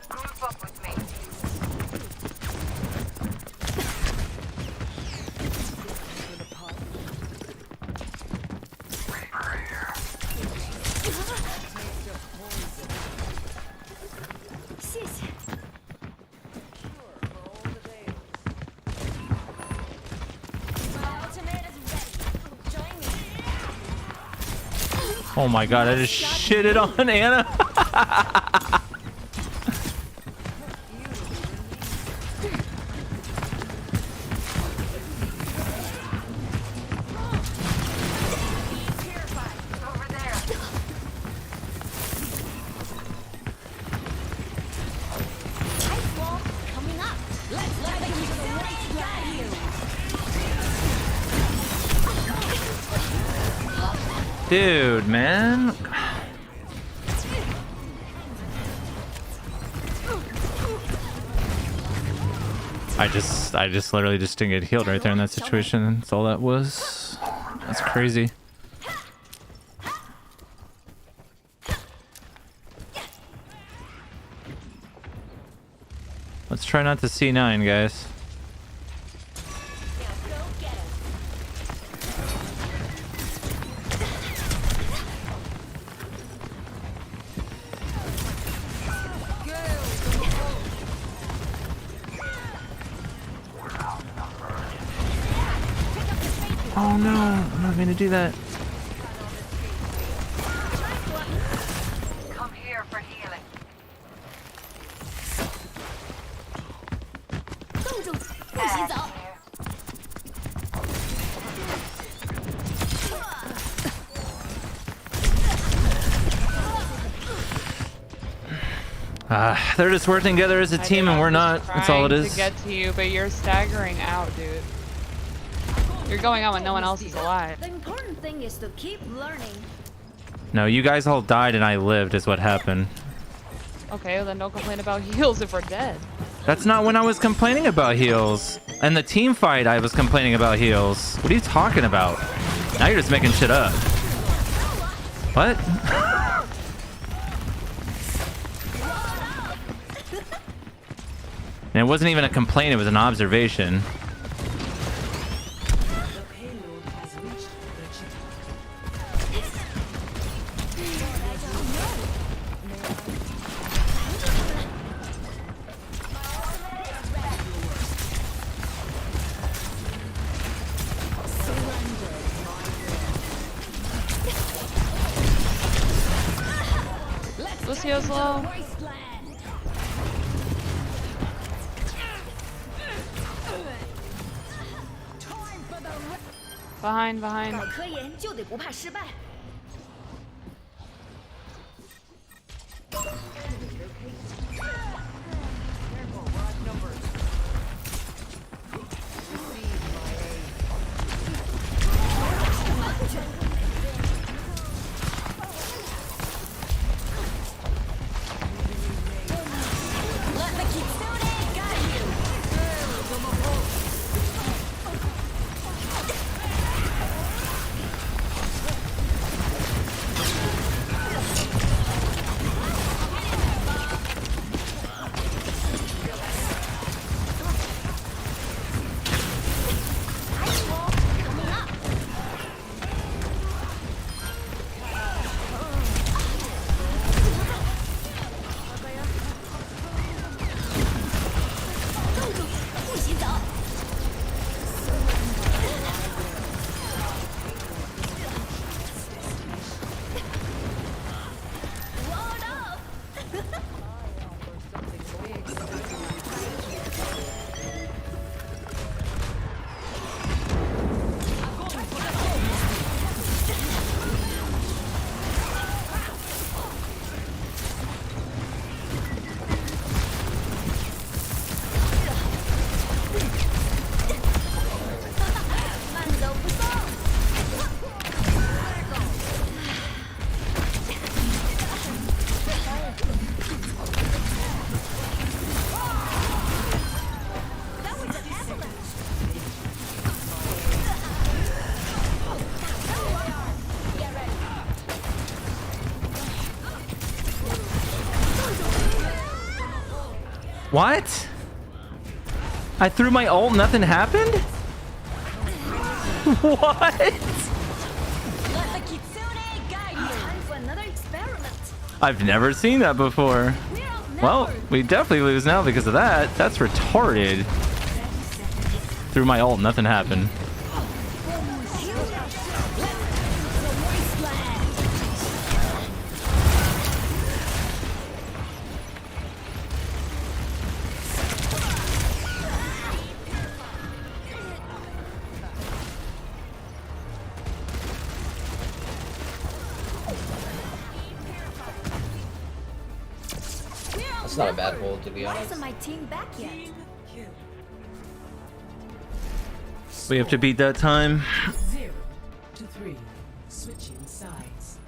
Group up with me. Oh my god, I just shitted on Anna. Dude, man. I just literally just didn't get healed right there in that situation. That's all that was. That's crazy. Let's try not to C9, guys. Oh no, I'm not going to do that. Come here for healing. They're just working together as a team and we're not. That's all it Trying is. to get to you, but you're staggering out, dude. You're going out when no one else is alive. The important thing is to keep learning. No, you guys all died and I lived is what happened. Okay, well then don't complain about heals if we're dead. That's not when I was complaining about heals. And the team fight, I was complaining about heals. What are you talking about? Now you're just making shit up. What? And it wasn't even a complaint, it was an observation. Lucio's low. Behind. 改科研就得不怕失败。Let me keep What? I threw my ult, nothing happened? What? Let the Kitsune guide you. Time for another experiment. I've never seen that before. Well, we definitely lose now because of that. That's retarded. Threw my ult, nothing happened. That's not a bad hold, to be Why honest. isn't my team back yet? We have to beat that time. 0 to 3. Switching sides.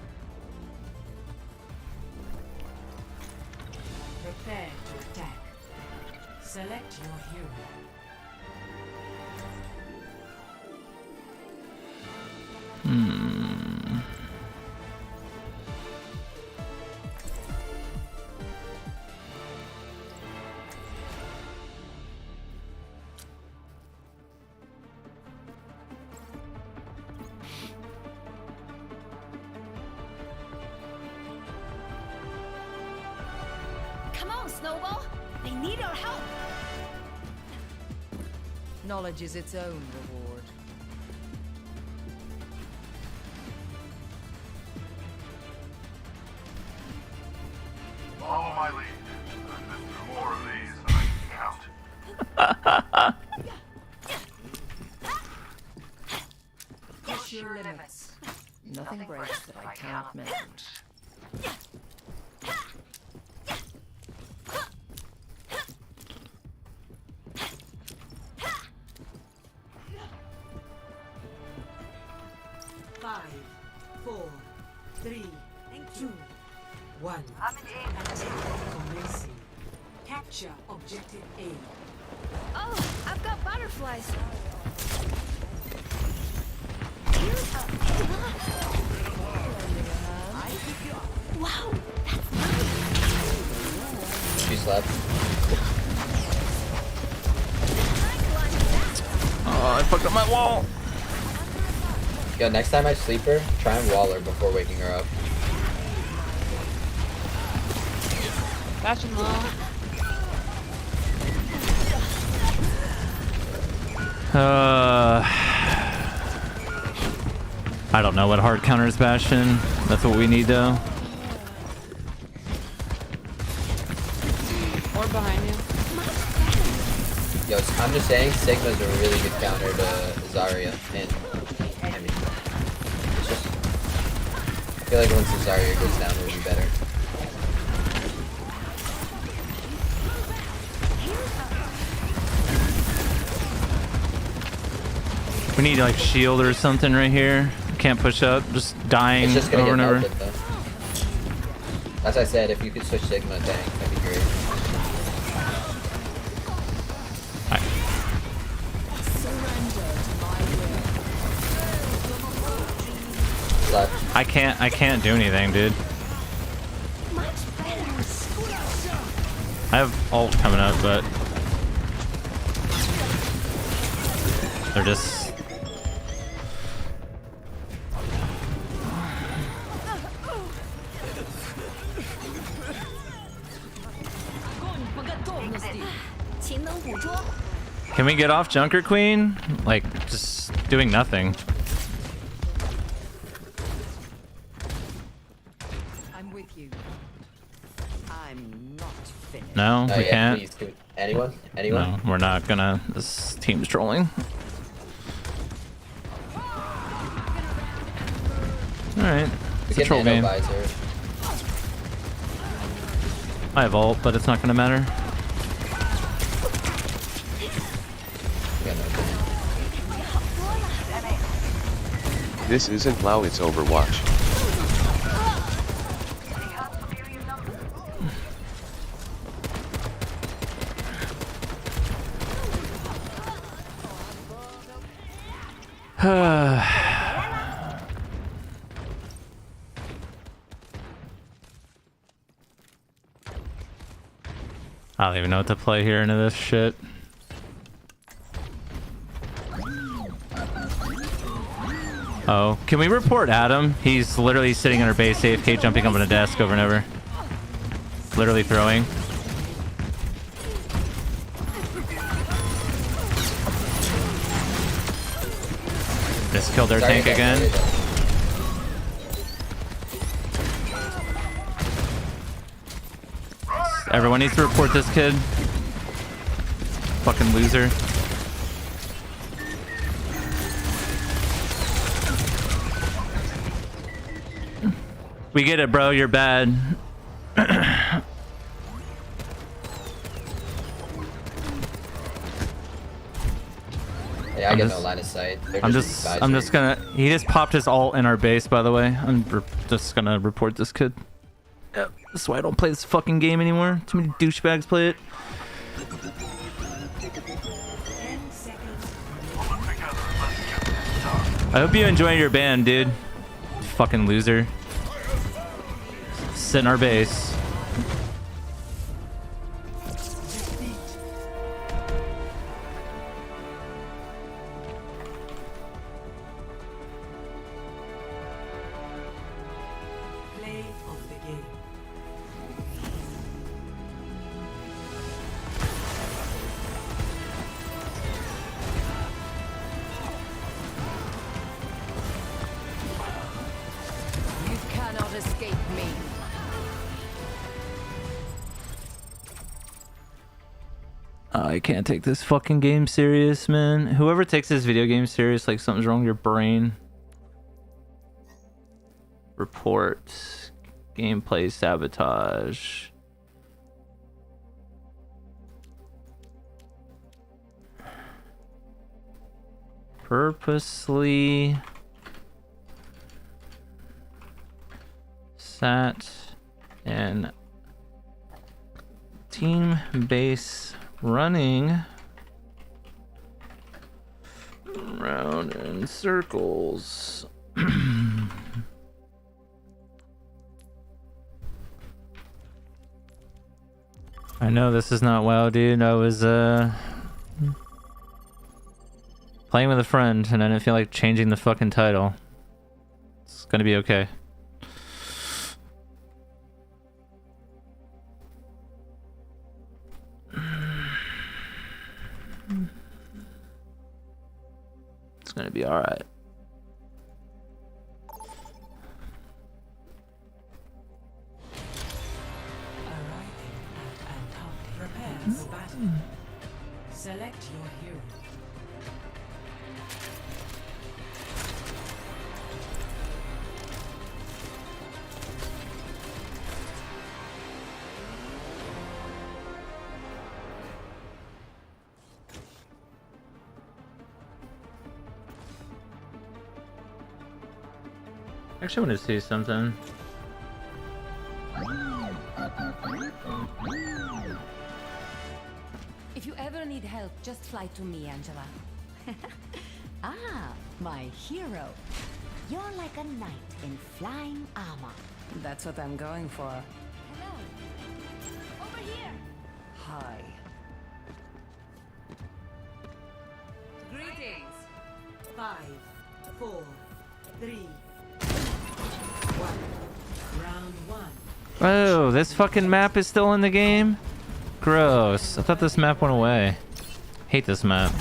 Prepare to attack. Select your hero. Come on, Snowball. They need our help. Knowledge is its own reward. Follow my lead. I've been through more of these than I can count. Push your limits. Nothing breaks that I cannot mend. 5, 4, 3, 2, 1. Commencing. Capture objective A. Oh, I've got butterflies. Wow, that's nice. She slept. Oh, I fucked up my wall. Yo, next time I sleep her, try and wall her before waking her up. Bastion low. I don't know what hard counters Bastion. That's what we need though. Or behind you. Yo, I'm just saying, Sigma's a really good counter to Zarya, and I mean, it's just, I feel like once the Zarya goes down, it'll be better. We need like shield or something right here. Can't push up, just dying It's just gonna over and get over. melted, though. As I said, if you could switch Sigma tank, that'd be great. I can't do anything, dude. I have ult coming up, but they're just Can we get off Junker Queen? Like, just doing nothing. I'm with you. I'm not finished. No, we yeah, can't. please, dude. Anyone? Anyone? No, we're not gonna. This team's trolling. Alright. It's a troll game. Visor. I have ult, but it's not gonna matter. This isn't WoW, it's Overwatch. I don't even know what to play here into this shit. Oh, can we report Adam? He's literally sitting in our base AFK, jumping up on a desk over and over. Literally throwing. Just killed our tank again. Everyone needs to report this kid. Fucking loser. We get it, bro. You're bad. Yeah, I get no line of sight. I'm just gonna. He just popped his ult in our base, by the way. I'm just gonna report this kid. Yep. That's why I don't play this fucking game anymore. Too many douchebags play it. I hope you enjoy your band, dude. Fucking loser. Sit in our base. I can't take this fucking game serious, man. Whoever takes this video game serious, like something's wrong with your brain. Report. Gameplay sabotage. Purposely sat in team base running around in circles. I know this is not WoW, dude. I was playing with a friend and I didn't feel like changing the fucking title. It's gonna be okay. It's gonna be alright. Select your hero. Actually, I want to see something. If you ever need help, just fly to me, Angela. Ah, my hero. You're like a knight in flying armor. That's what I'm going for. Hello. Over here. Hi. Greetings. 5, 4, 3, 1. Round 1. Oh, this fucking map is still in the game? Gross. I thought this map went away. Hate this map.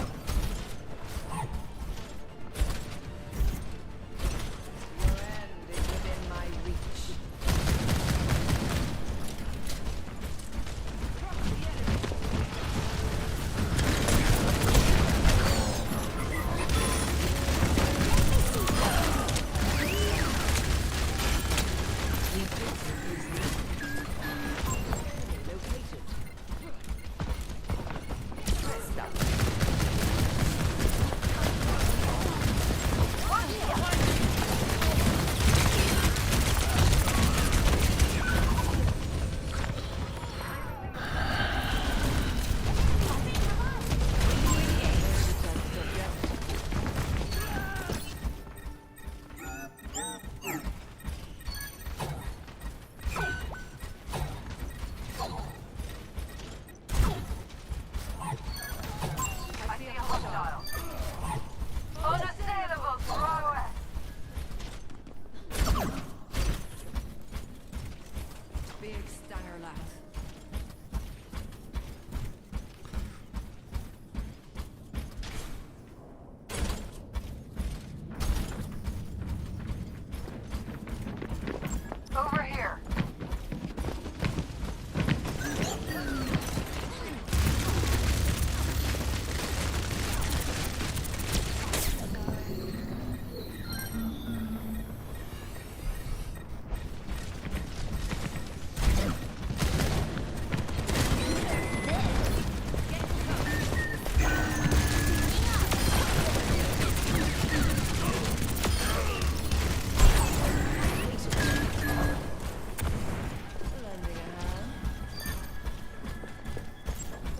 Big stunner left. Over here.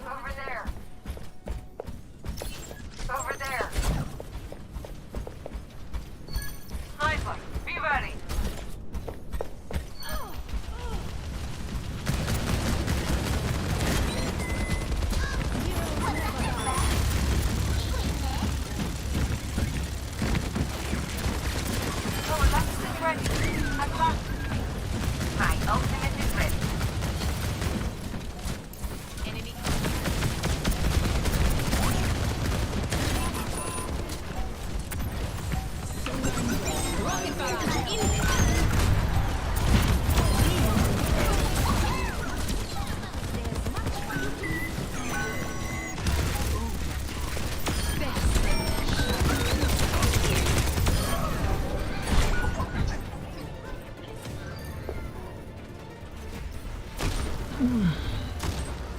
Over there. Over there. Sniper, be ready. Oh, that's ready. I've got my ultimate is ready. Enemy.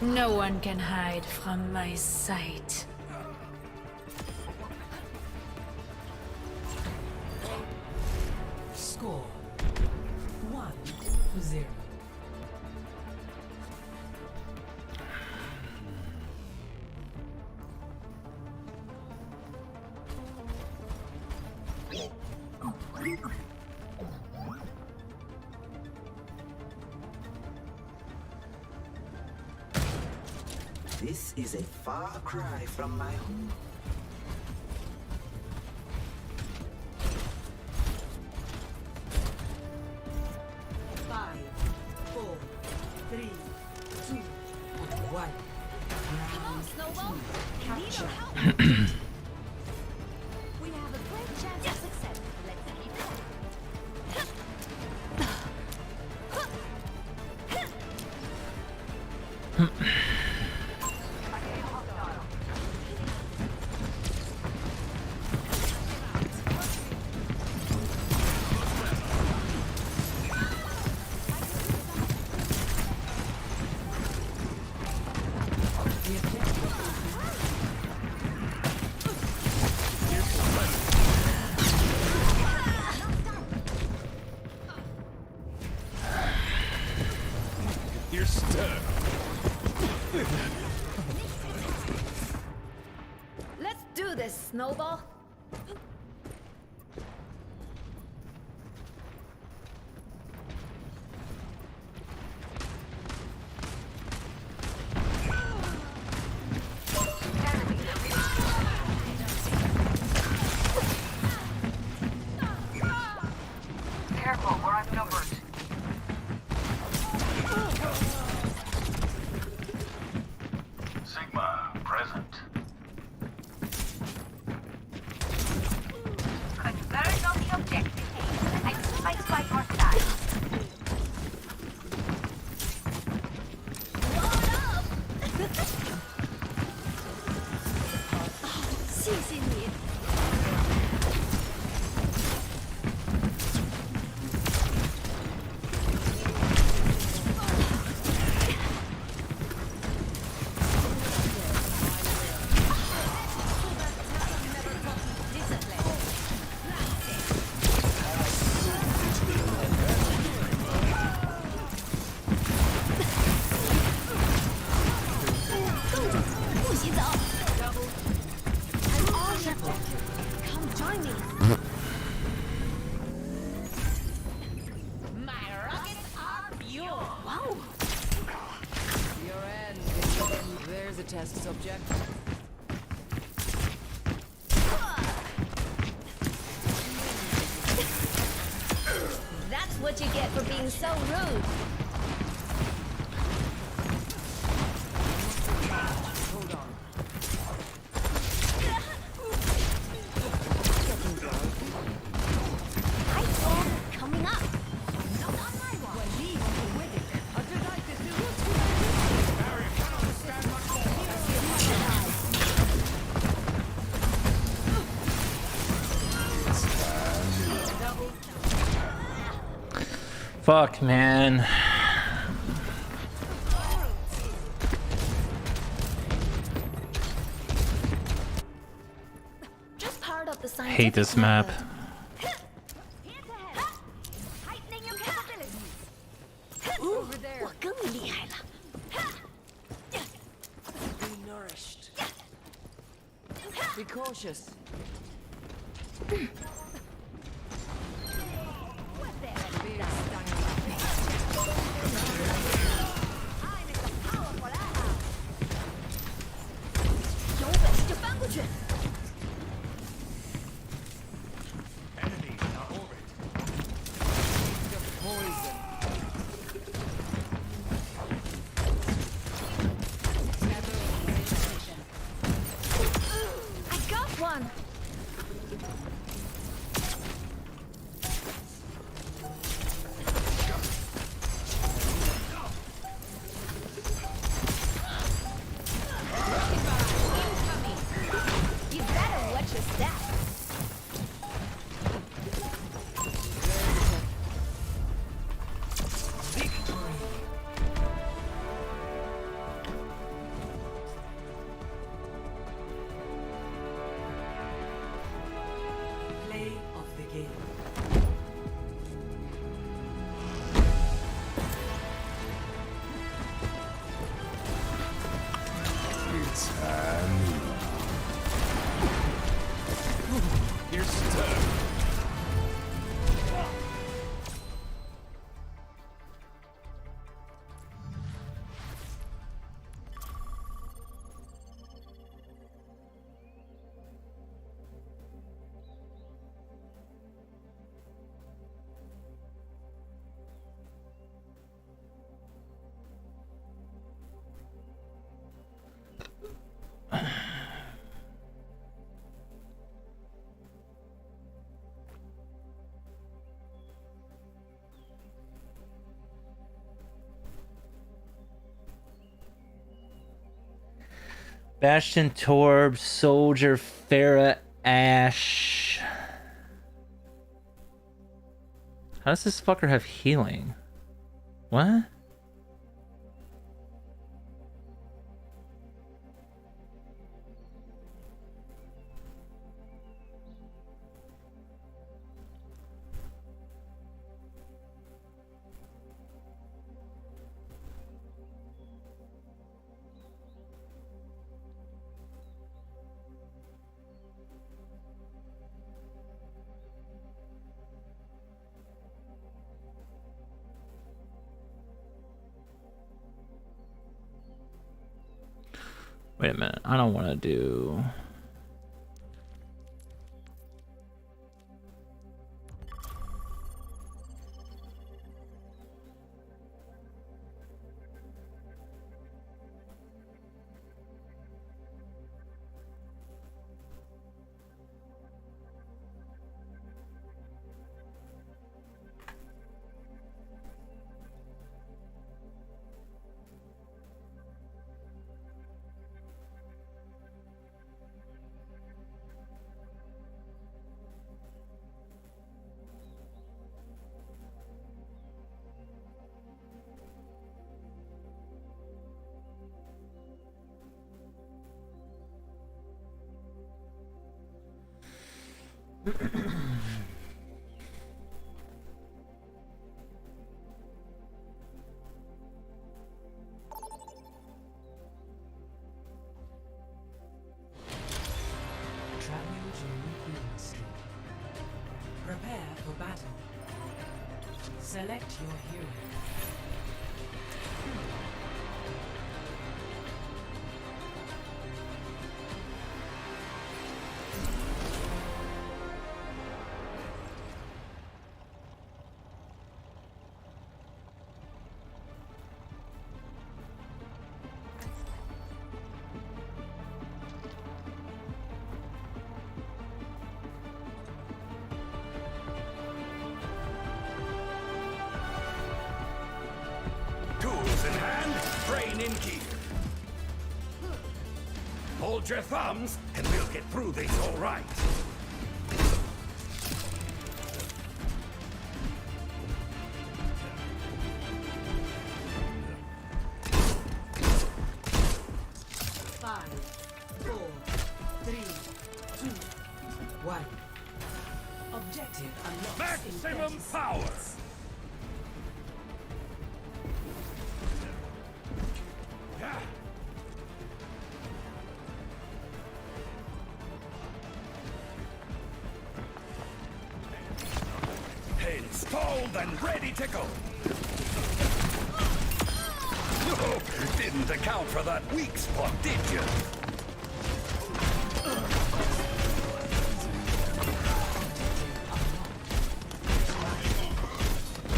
No one can hide from my sight. Score 1-0. This is a far cry from my home. Five, 4, 3, 2, 1. Come on, Snowball. I need your help. We have a great chance of success. Let's keep it up. You're stuck. Let's do this, Snowball. Careful, we're outnumbered. Sigma, present. Converge on the objective. I spike by your side. Come join me. My rockets are pure. Wow. Your end. There's a test subject. That's what you get for being so rude. Fuck, man. Just part of the I hate this scientific map. method. Heightening your capabilities. Over there. 我更厉害了。 Be nourished. Be cautious. I got one. You better watch your step. Play of the game. It's Here's stuff. Bastion Torb, Soldier, Farah, Ash. How does this fucker have healing? What? Wait a minute, I don't want to do... Traveling journey previously. Prepare for battle. Select your hero. Tools in hand, brain in gear. Hold your thumbs, and we'll get through this all right. Maximum power! Installed and ready to go! Oh, didn't account for that weak spot, did you?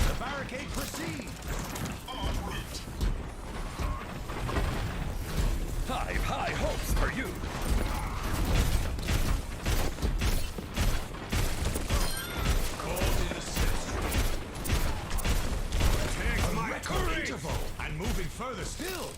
The barricade proceeds! En route! I've high hopes for you! And moving further still.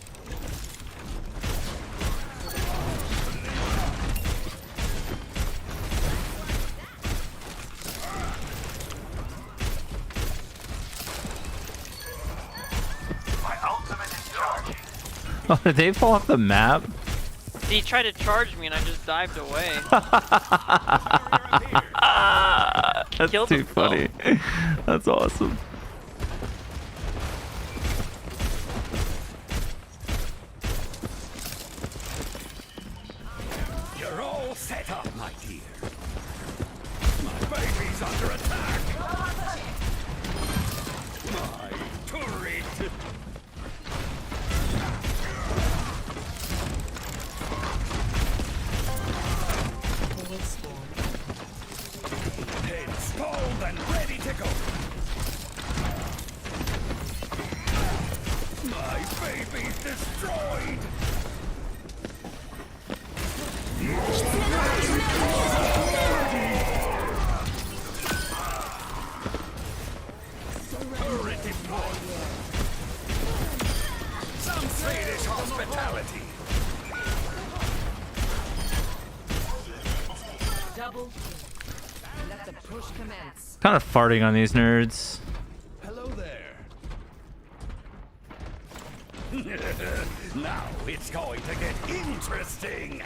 My ultimate is charging. Oh, did they fall off the map? He tried to charge me and I just dived away. That's Killed too him, funny. That's awesome. You're all set up, my dear. My baby's under attack. My turret. Installed and ready to go. My baby's destroyed. Turret deployed. Some Swedish hospitality. Double. Let the push commence. Kind of farting on these nerds. Hello there. Now it's going to get interesting.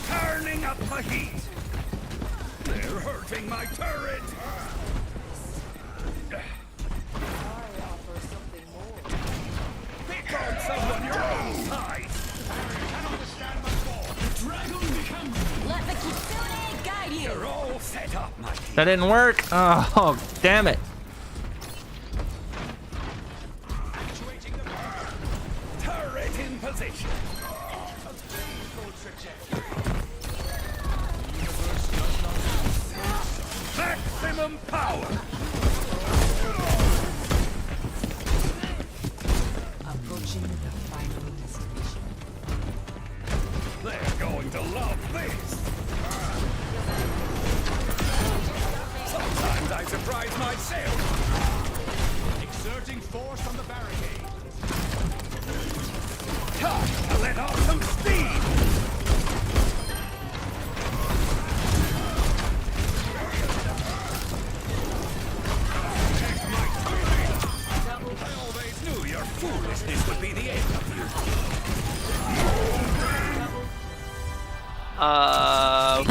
Turning up the heat. They're hurting my turret. Pick on someone your own size. Let the Kitsune guide you. You're all set up, my dear. That didn't work. Oh, damn it. Turret in position. Maximum power. Approaching the final destination. They're going to love this. Sometimes I surprise myself. Exerting force on the barricade. Time to let off some steam. I always knew your foolishness would be the end of you.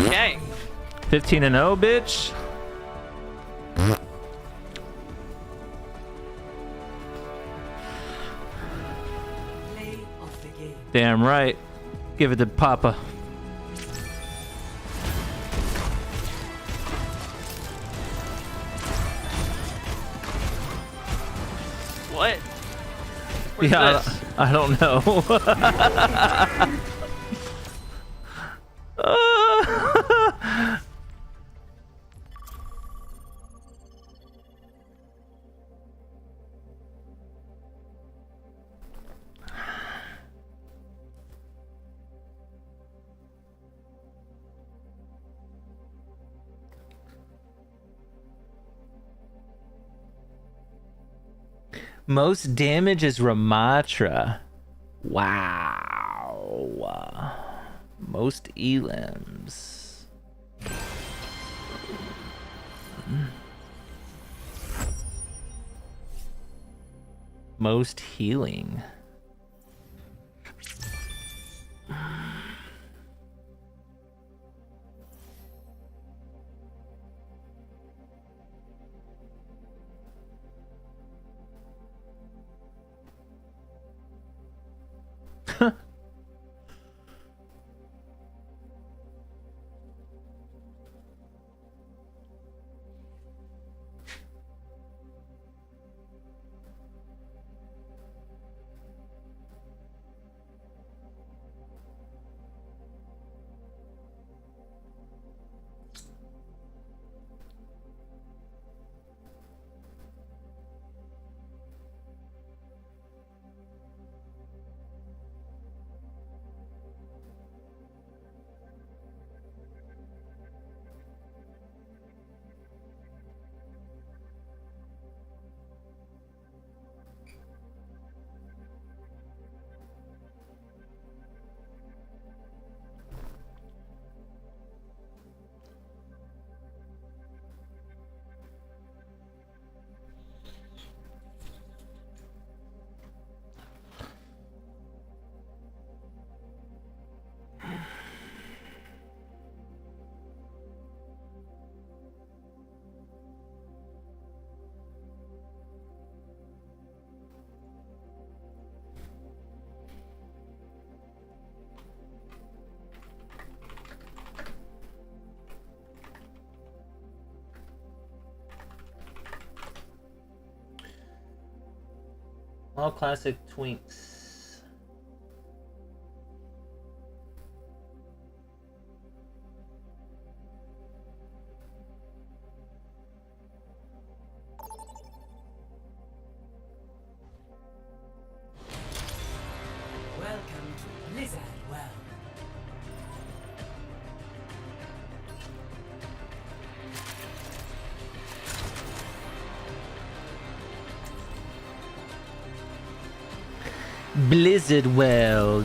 Okay. 15-0, bitch. Play of the game. Damn right. Give it to Papa. What? Where's Yeah, this? I don't know. Most damage is Ramatra. Wow. Most elims. Most healing. All classic twinks. Welcome to Blizzard Well. Blizzard World.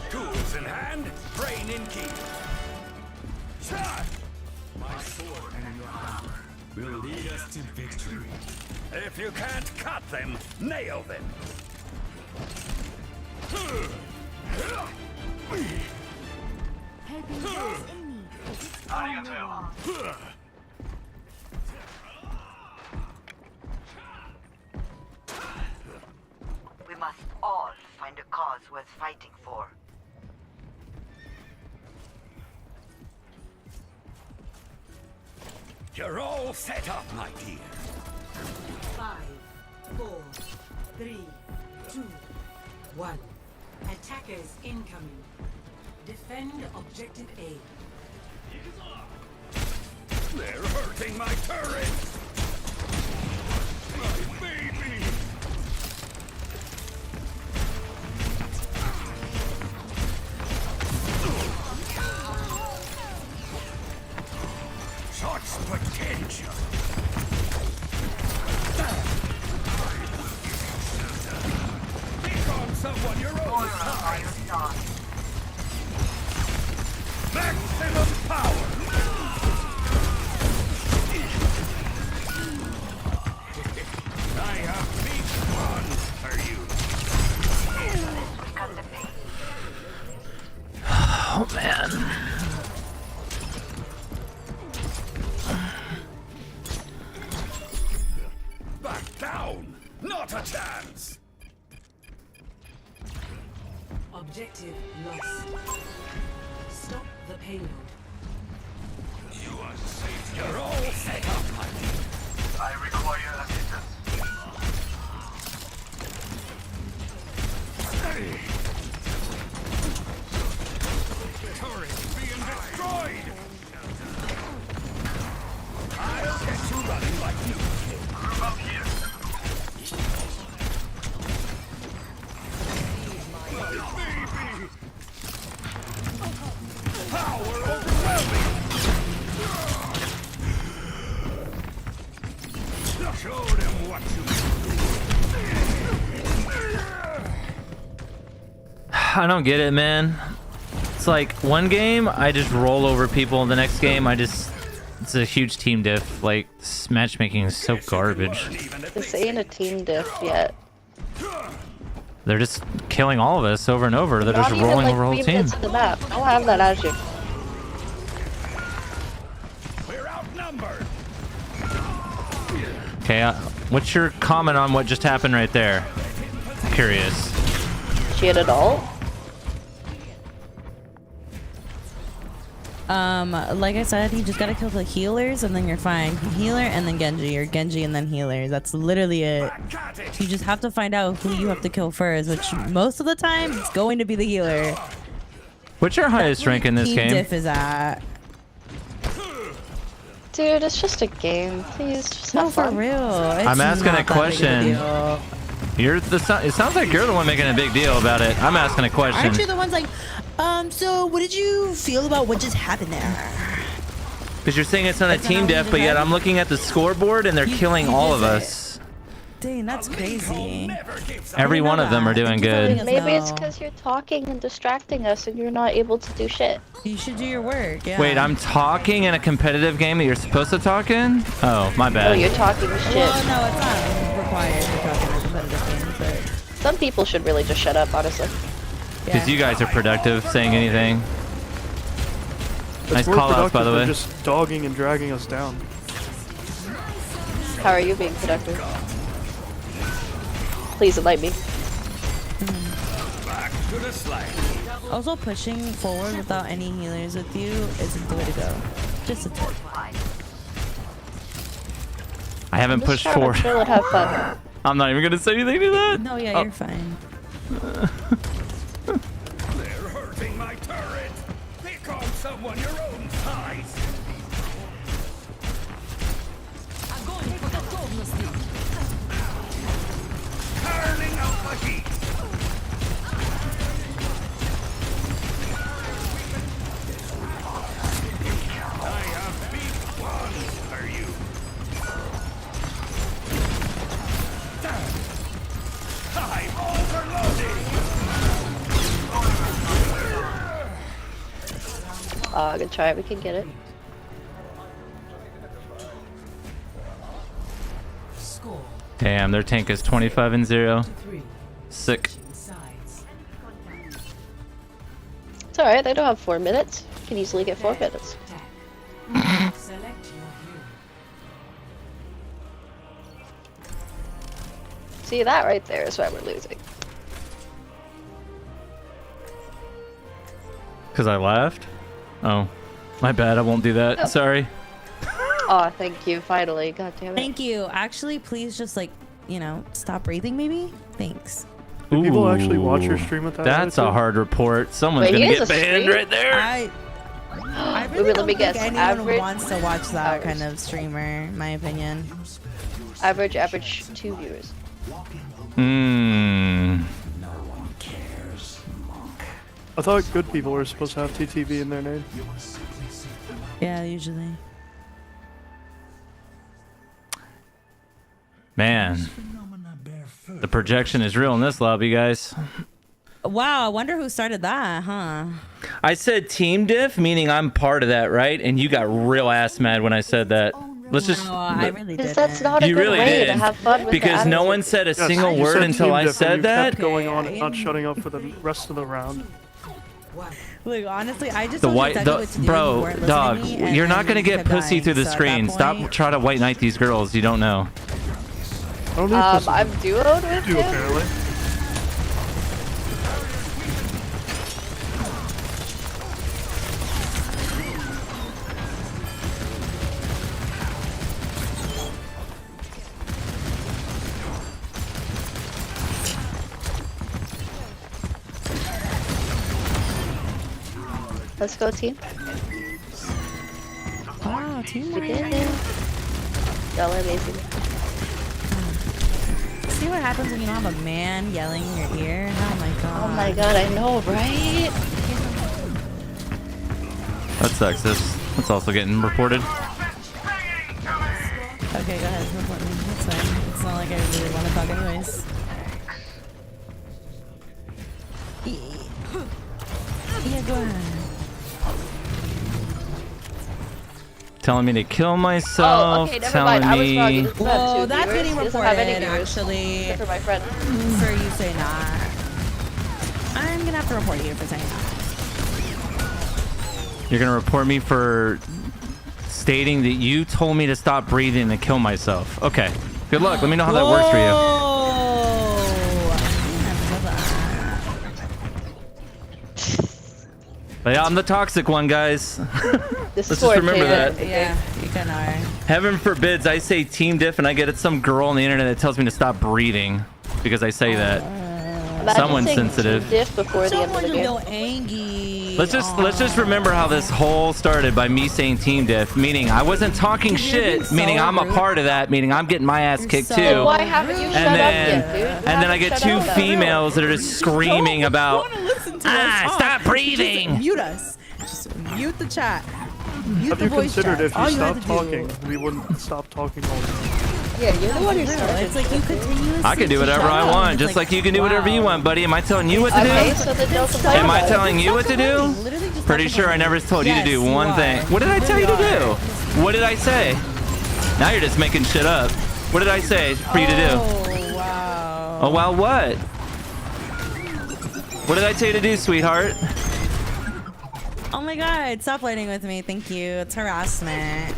Tools in hand, brain in key. Shot! My sword and your hammer will lead us to victory. If you can't cut them, nail them. We must all find a cause worth fighting for. You're all set up, my dear. 5, 4, 3, 2, 1. Attackers incoming. Defend objective A. They're hurting my turret! My baby! Such potential! Pick on someone your own size! Maximum power! I have big ones for you. Oh man. Back down! Not a chance! Objective lost. Stop the payload. You are safe. You're all set up, my dear. I require assistance. Turret being destroyed! I'll get you running like new. Group up here. My baby! Power overwhelming! Show them what you I don't get it, man. It's like one game I just roll over people, the next game it's a huge team diff. Like this matchmaking is so garbage. This ain't a team diff yet. They're just killing all of us over and over. They're Not just even, rolling like, over a whole 3 team. minutes of the map. I don't have that attitude. We're outnumbered. Okay, what's your comment on what just happened right there? Curious. She had it all? Like I said, you just gotta kill the healers and then you're fine. Healer and then Genji, or Genji and then healer. That's literally it. You just have to find out who you have to kill first, which most of the time it's going to be the healer. What's your highest rank in this Team game? diff is at. Dude, it's just a game. Please, just No, have for fun. real. I'm asking a question. You're the. It sounds like you're the one making a big deal about it. I'm asking a question. Aren't you the ones like, so what did you feel about what just happened there? Because you're saying it's not a team diff, but yet I'm looking at the scoreboard and they're killing all of us. Dang, that's crazy. Every one of them are doing good. Maybe it's because you're talking and distracting us and you're not able to do shit. You should do your work, yeah. Wait, I'm talking in a competitive game that you're supposed to talk in? Oh, my bad. Oh, you're talking shit. Well, no, it's not required to talk in a competitive game, but... Some people should really just shut up, honestly. Because you guys are productive saying anything. Nice We're call outs, by productive, the way. they're just dogging and dragging us down. How are you being productive? Please enlighten me. Back to the slide. Also, pushing forward without any healers with you isn't the way to go. Just a tip. I haven't Just pushed trying to forward. chill and have fun. I'm not even gonna say anything to that. No, yeah, you're fine. They're hurting my turret. Pick on someone your own size. Turning out the heat. I have big plans for you. I'm overloading. Good try it. We can get it. Damn, their tank is 25-0. Sick. It's alright. They don't have 4 minutes. You can easily get 4 minutes. See, that right there is why we're losing. Cause I laughed? Oh, my bad. I won't do that. Oh. Sorry. Aw, thank you. Finally. God damn it. Thank you. Actually, please just like, you know, stop breathing maybe? Thanks. Do people actually watch your Ooh, stream with that? That's a hard report. Someone's Wait, gonna he get has a banned stream? right there. I Wait, really let don't me think guess. anyone Average wants to watch that hours. kind of streamer, in my opinion. Average 2 viewers. Hmm. I thought good people were supposed to have TTV in their name. Yeah, usually. Man, the projection is real in this lobby, guys. Wow, I wonder who started that, huh? I said team diff, meaning I'm part of that, right? And you got real ass mad when I said that. Let's just. No, I really Because did. that's not a You good really way did. to have fun with Because the no attitude. one said a Yes, single you word said until team I diff and said you that. kept going on and not shutting up for the rest of the round. Look, honestly, I just The told you white, exactly what to do, you bro, weren't listening dog, to me, and you're not then gonna you get kept pussy dying, through the so at screen. that Stop point- trying to white knight these girls. You don't know. I don't need pussy. I'm duoed with You him. apparently. Let's go, team. Wow, team We did it. Y'all are amazing. See what happens when you don't have a man yelling in your ear? Oh my god. Oh my god, I know, right? That sucks. That's also getting reported. Okay, go ahead. Report me. That's fine. It's not like I really want to talk anyways. Yeah, go ahead. Telling me to kill myself. Oh, okay, never telling mind. I was me. wrong. He doesn't have Whoa, two that's viewers. getting He doesn't have any reported, viewers. actually. Except for my friend. Sir, you say not. I'm gonna have to report you for saying that. You're gonna report me for stating that you told me to stop breathing and kill myself. Okay. Good luck. Let me know how that works for you. But yeah, I'm the toxic one, guys. This Let's is just remember that. Yeah, you kind of are. Heaven forbids I say team diff and I get some girl on the internet that tells me to stop breathing because I say that. Imagine Someone's saying sensitive. Diff before the end of Someone the will game. go angry. Let's just remember how this whole started by me saying team diff, meaning I wasn't talking shit, so meaning I'm a rude. part of that, meaning I'm getting my ass kicked so too. Why haven't you shut And up then, yet, dude? You and then I haven't get shut two up. females that are just screaming about, Listen to us talk. stop breathing. Just mute us. Just mute the chat. Mute Have the you voice considered chat. if All you you had stopped to do- talking, we wouldn't stop talking all the time? Yeah, you're the one who started. It's like you continuously. I can do whatever I want, just like you can do whatever you want, buddy. Am I telling you what to Okay, do? so then don't complain Am I about it. telling you what to do? Literally just Pretty stop sure I complaining. never told you to Yes, do you one are. thing. What did I tell you to do? What did I say? Now you're just making shit up. What did I say for you to do? Oh, wow. Oh, wow, what? What did I tell you to do, sweetheart? Oh my god, stop flirting with me. Thank you. It's harassment.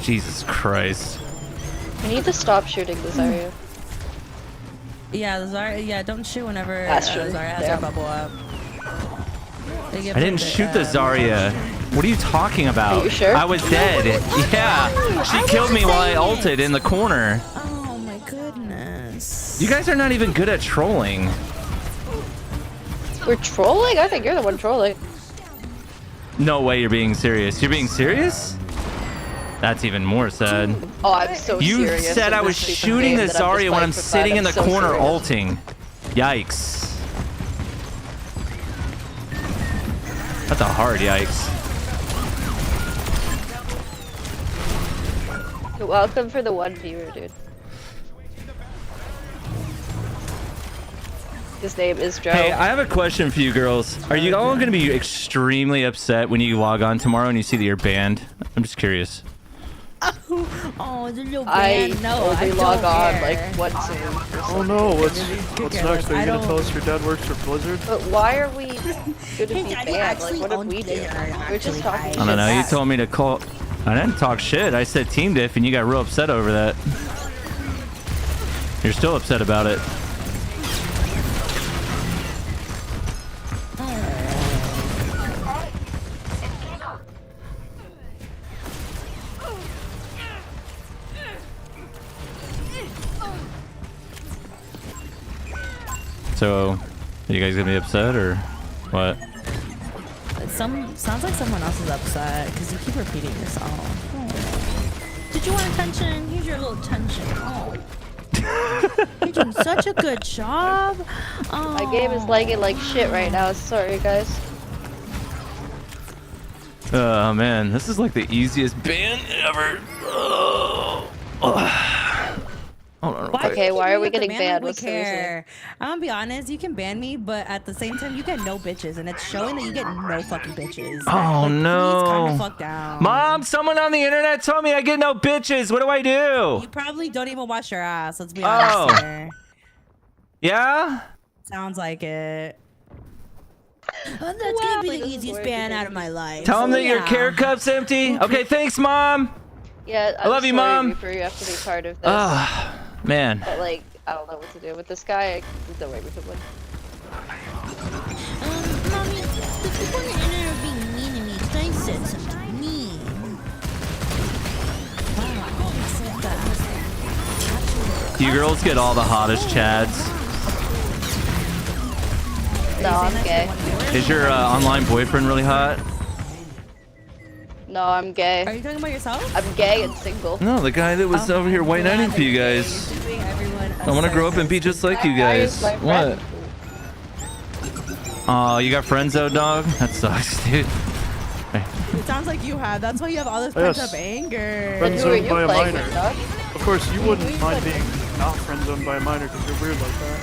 Jesus Christ. We need to stop shooting this area. Yeah, Zarya, don't shoot whenever That's true. Zarya has Yeah. her bubble up. I didn't shoot the Zarya. What are you talking about? Are you sure? I was dead. Yeah. She killed me while I ulted in the corner. Oh my goodness. You guys are not even good at trolling. We're trolling? I think you're the one trolling. No way you're being serious. You're being serious? That's even more sad. Oh, I'm so You serious. said I was shooting the Zarya when I'm sitting in the corner ulting. Yikes. That's a hard yikes. You're welcome for the one viewer, dude. His name is Joe. Hey, I have a question for you girls. Are you all going to be extremely upset when you log on tomorrow and you see that you're banned? I'm just curious. Oh, the little I band. No, I only don't log on care. like once a week or Oh something. no, what's next? Are you gonna tell us your dad works for Blizzard? But why are we gonna be banned? Like, what did we do? We're just talking I don't know. You shit. told me to call. I didn't talk shit. I said team diff and you got real upset over that. You're still upset about it. So, are you guys gonna be upset or what? Sounds like someone else is upset because you keep repeating yourself. Oh. Did you want attention? Here's your little attention. Oh. You're doing such a good job. Oh. My game is lagging like shit right now. Sorry, guys. Oh man, this is like the easiest ban ever. Hold on. Okay, why are we With the getting ban, banned? we What's the reason? care. I'm gonna be honest, you can ban me, but at the same time, you get no bitches, and it's showing that you get no fucking bitches. Oh Like, no. Please calm the fuck down. Mom, someone on the internet told me I get no bitches. What do I do? You probably don't even wash your ass. Let's be honest here. Yeah? Sounds like it. That's gonna be the easiest ban out of my life. Tell them that your Yeah. care cup's empty. Okay, thanks, Mom. Yeah, I love you, Mom. Reaper, you have to be part of this. Ah, man. But like, I don't know what to do with this guy. There's no way we could win. Mommy, the people on the internet are being mean to me because I said something mean. You girls get all the hottest chads. No, I'm gay. Is your online boyfriend really hot? No, I'm gay. Are you talking about yourself? I'm gay and single. No, the guy that was over here white knighting for you guys. I want to grow up and be just like you guys. What? Oh, you got friends though, dog? That sucks, dude. It sounds like you have. That's why you have all this Yes. pent up anger. Friend zoned by a playing minor. with, dog? Of course, you wouldn't mind being not friend zoned by a minor because you're weird like that.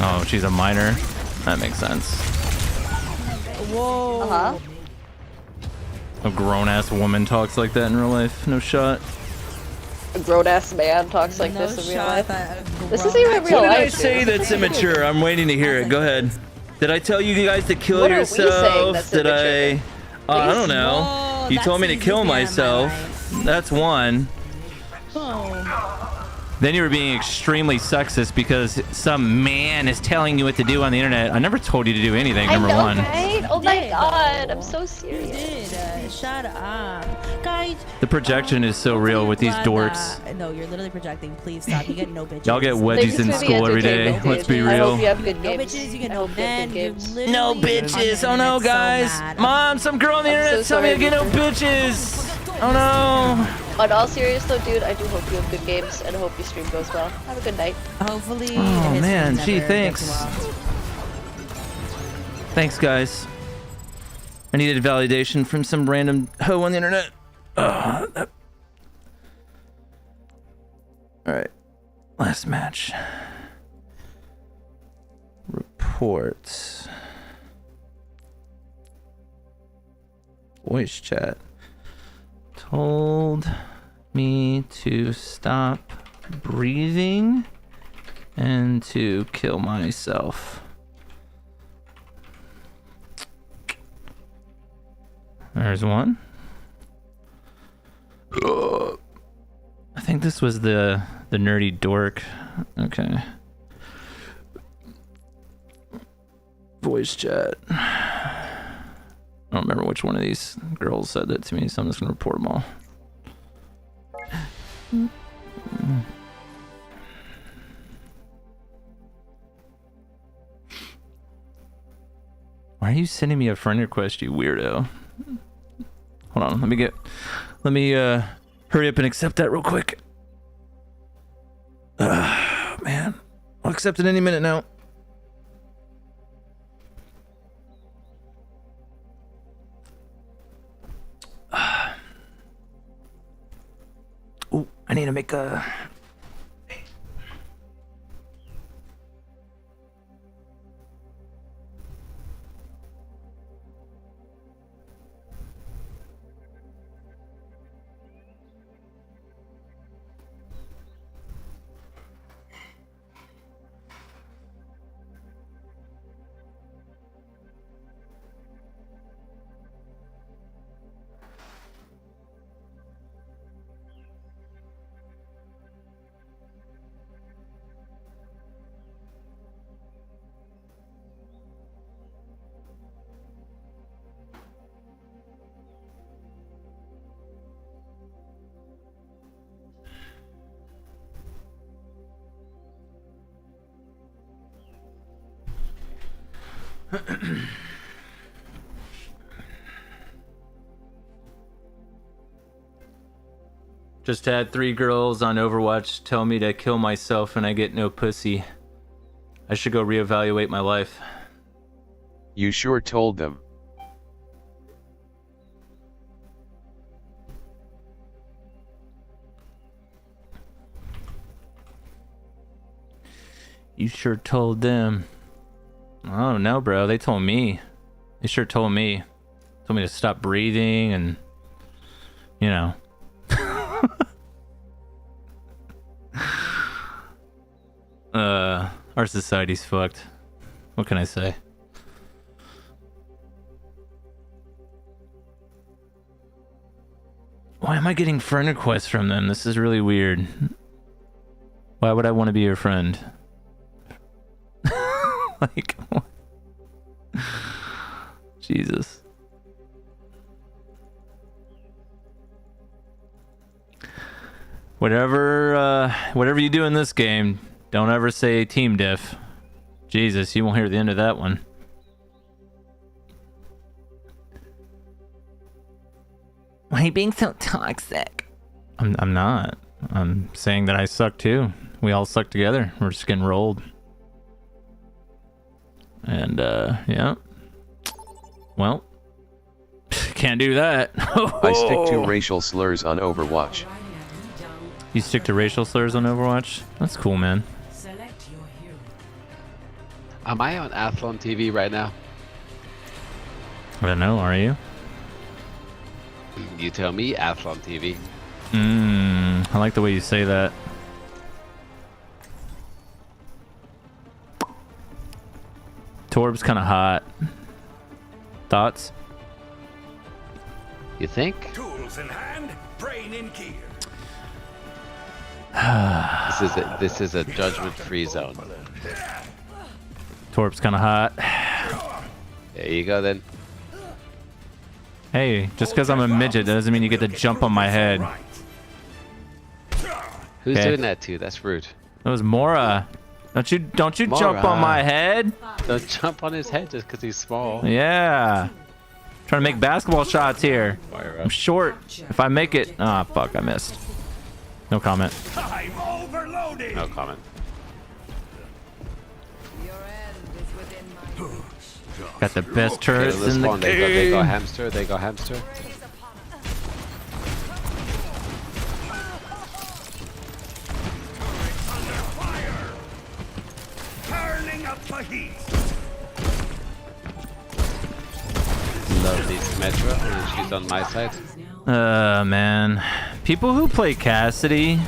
Oh, she's a minor. That makes sense. Whoa. Uh-huh. A grown-ass woman talks like that in real life. No shot. A grown-ass man talks like No this in real shot life. that a This isn't even real What did I life. say dude. that's immature? I'm waiting to hear it. Go ahead. Did I tell you guys to kill What are we saying yourself? that's Did I? immature? I don't know. Whoa, You that's told me to easy kill ban, my myself. That's one. Oh. Then you were being extremely sexist because some man is telling you what to do on the internet. I never told you to do anything, number I know, one. right? Oh my did, god, though. I'm so serious. Shut up. Guys. The projection is so real with these glad dorks. that- No, you're literally projecting. Please stop. You get no bitches. Y'all get wedgies in school every day. Let's be I real. hope you have good No games. bitches, you get I no hope you have men. good You're games. literally No on the bitches. Oh internet no, so guys. mad. Mom, some girl on the I'm internet so told me to sorry, get no Reaper. bitches. Oh no. On all serious though, dude, I do hope you have good games and I hope your stream goes well. Have a good night. Hopefully. Oh, his man. never Gee, gets thanks. well. Thanks, guys. I needed validation from some random hoe on the internet. Alright. Last match. Reports. Voice chat. Told me to stop breathing and to kill myself. There's one. I think this was the nerdy dork. Okay. Voice chat. remember which one of these girls said that to me, so I'm just gonna report them all. Why are you sending me a friend request, you weirdo? Hold on, let me hurry up and accept that real quick. Man, I'll accept it any minute now. Oh, I need to make a... Just had 3 girls on Overwatch tell me to kill myself and I get no pussy. I should go reevaluate my life. You sure told them. You sure told them. Oh no, bro. They told me. They sure told me. Told me to stop breathing and, you know. Our society's fucked. What can I say? Why am I getting friend requests from them? This is really weird. Why would I want to be your friend? Like, what? Jesus. Whatever you do in this game, don't ever say team diff. Jesus, you won't hear the end of that one. Why are you being so toxic? I'm not. I'm saying that I suck too. We all suck together. We're just getting rolled. And, yeah. Well, can't do that. I stick to racial slurs on Overwatch. You stick to racial slurs on Overwatch? That's cool, man. Am I on Athlon TV right now? I don't know, are you? You tell me, Athlon TV. I like the way you say that. Torb's kind of hot. Thoughts? You think? Tools in hand, brain in gear. This is a judgment-free zone. Torb's kind of hot. There you go then. Hey, just because I'm a midget doesn't mean you get to jump on my head. Who's doing that to you? That's rude. That was Mora. Don't you Mora. jump on my head? Don't jump on his head just because he's small. Yeah. Trying to make basketball shots here. Moira. I'm short. If I make it... Ah, fuck, I missed. No comment. I'm overloading. No comment. Got the best turrets in the game. They go hamster. They go hamster. Turning up the heat. Love these Metro, and she's on my side. Man. People who play Cassidy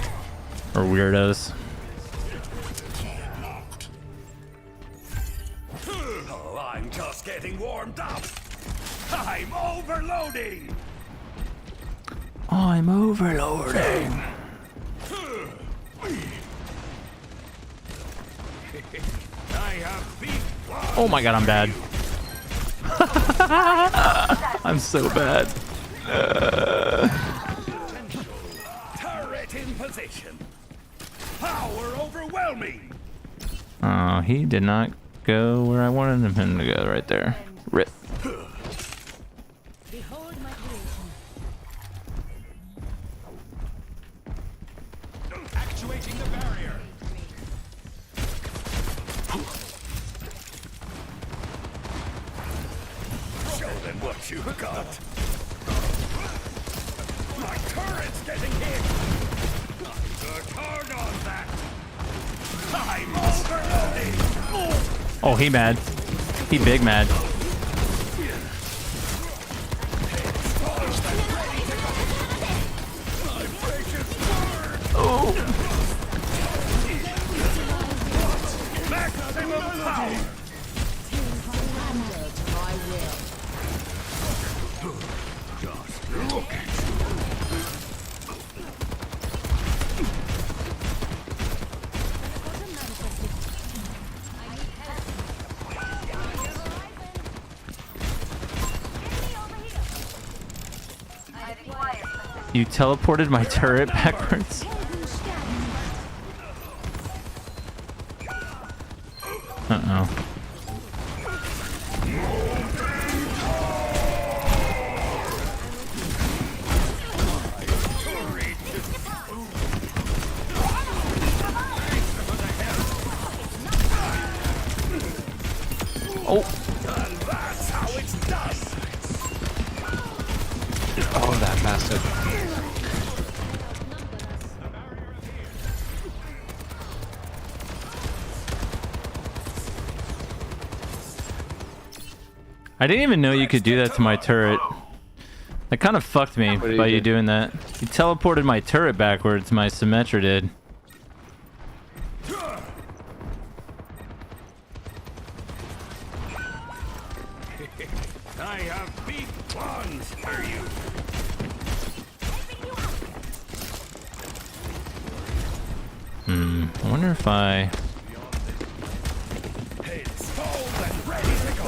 are weirdos. Oh, I'm just getting warmed up. I'm overloading. I'm overloading. Oh my god, I'm bad. I'm so bad. Turret in position. Power overwhelming. Oh, he did not go where I wanted him to go right there. Rip. Behold my creation. Actuating the barrier. Show them what you got. My turret's getting hit. The card on that. I'm overloading. Oh, he mad. He big mad. Oh. Maximum power. Just look at You teleported my turret backwards. Uh-oh. Oh. And that's how it's done. Oh, that bastard. I didn't even know you could do that to my turret. That kind of fucked me by you doing that. You teleported my turret backwards, my Symmetra did. I have big plans for you. I wonder if I... Installed and ready to go.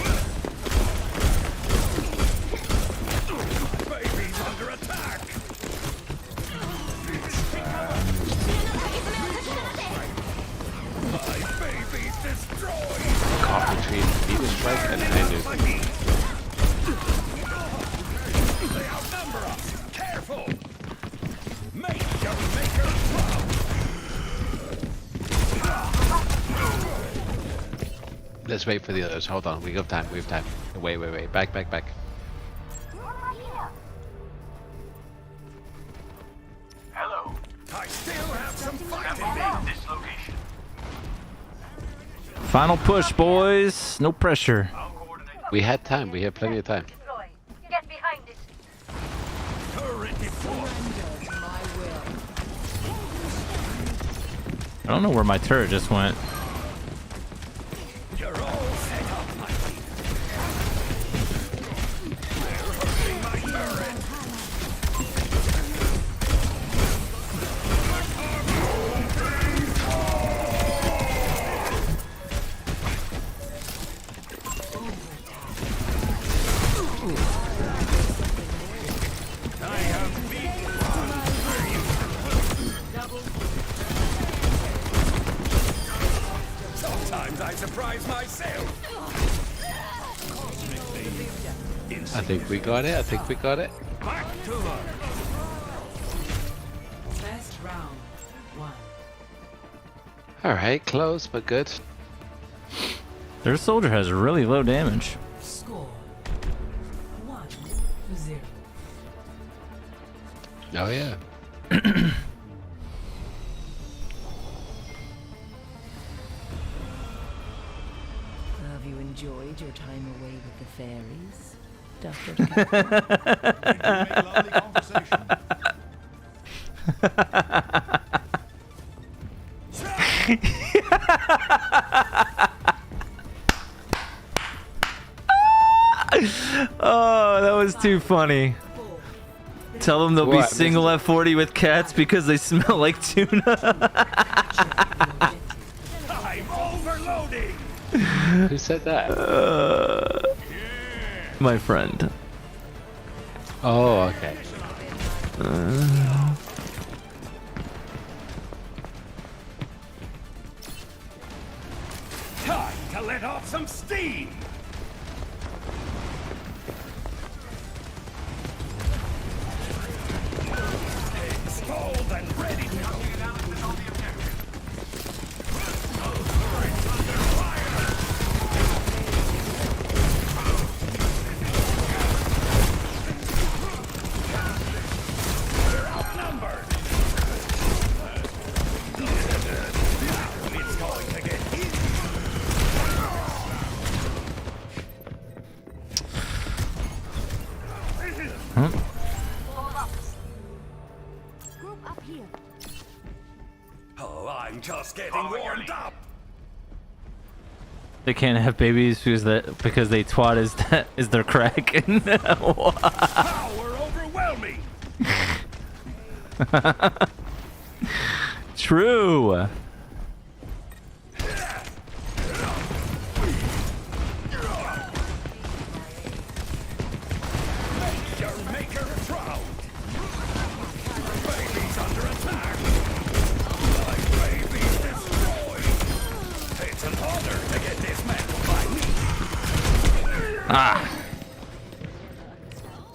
Baby's under attack. My baby's destroyed. Caught between Meteor Strike and Ninja. They outnumber us. Careful. Make your maker proud. Let's wait for the others. Hold on. We have time. We have time. Wait. Back. Hello. I still have some fighting. This location. Final push, boys. No pressure. We had time. We had plenty of time. Get behind it. Turret deployed. I don't know where my turret just went. You're all set up, my team. They're hurting my turret. I have big plans for you. Sometimes I surprise myself. I think we got it. Back to the Best round. 1. Alright, close but good. Their soldier has really low damage. Score 1-0. Oh yeah. Have you enjoyed your time away with the fairies, Dr. Oh, that was too funny. Tell them they'll be What? single F40 with cats because they smell like tuna. I'm overloading. Who said that? My friend. Oh, okay. Time to let off some steam! Installed and ready to go. We're outnumbered. It's going to get Group up here. Oh, I'm just getting warmed up. They can't have babies because they twat is their crack. Power overwhelming. True. Make your maker proud. Baby's under attack. My baby's destroyed. It's an honor to get dismantled by me. Ah.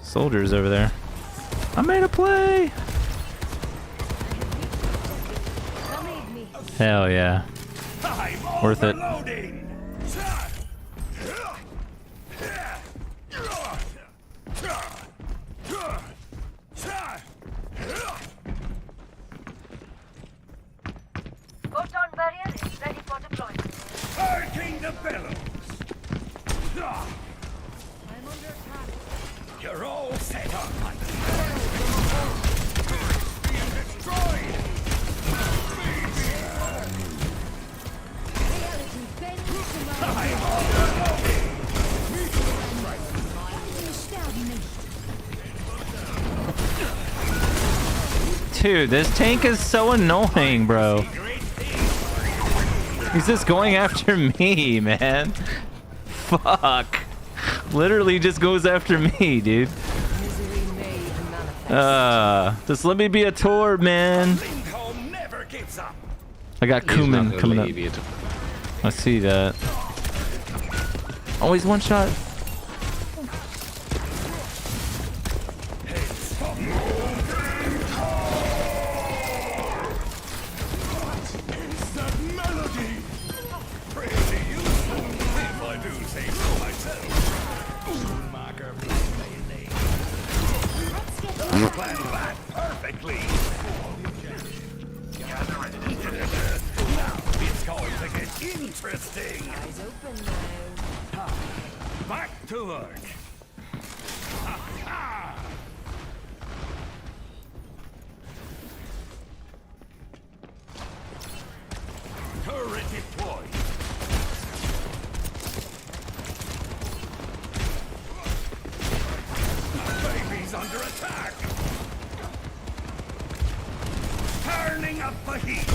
Soldiers over there. I made a play. Hell yeah. Worth it. Photon barrier is ready for deployment. Hurricane the bellows. I'm under attack. You're all set up. Being destroyed. I'm overloading. Dude, this tank is so annoying, bro. He's just going after me, man. Fuck. Literally just goes after me, dude. Just let me be a Tor, man. I got Kuman coming up. I see that. Always one shot. Planned that perfectly. Now it's going to get interesting. Eyes open now. Back to work. Turret deployed. Baby's under attack. Turning up the heat.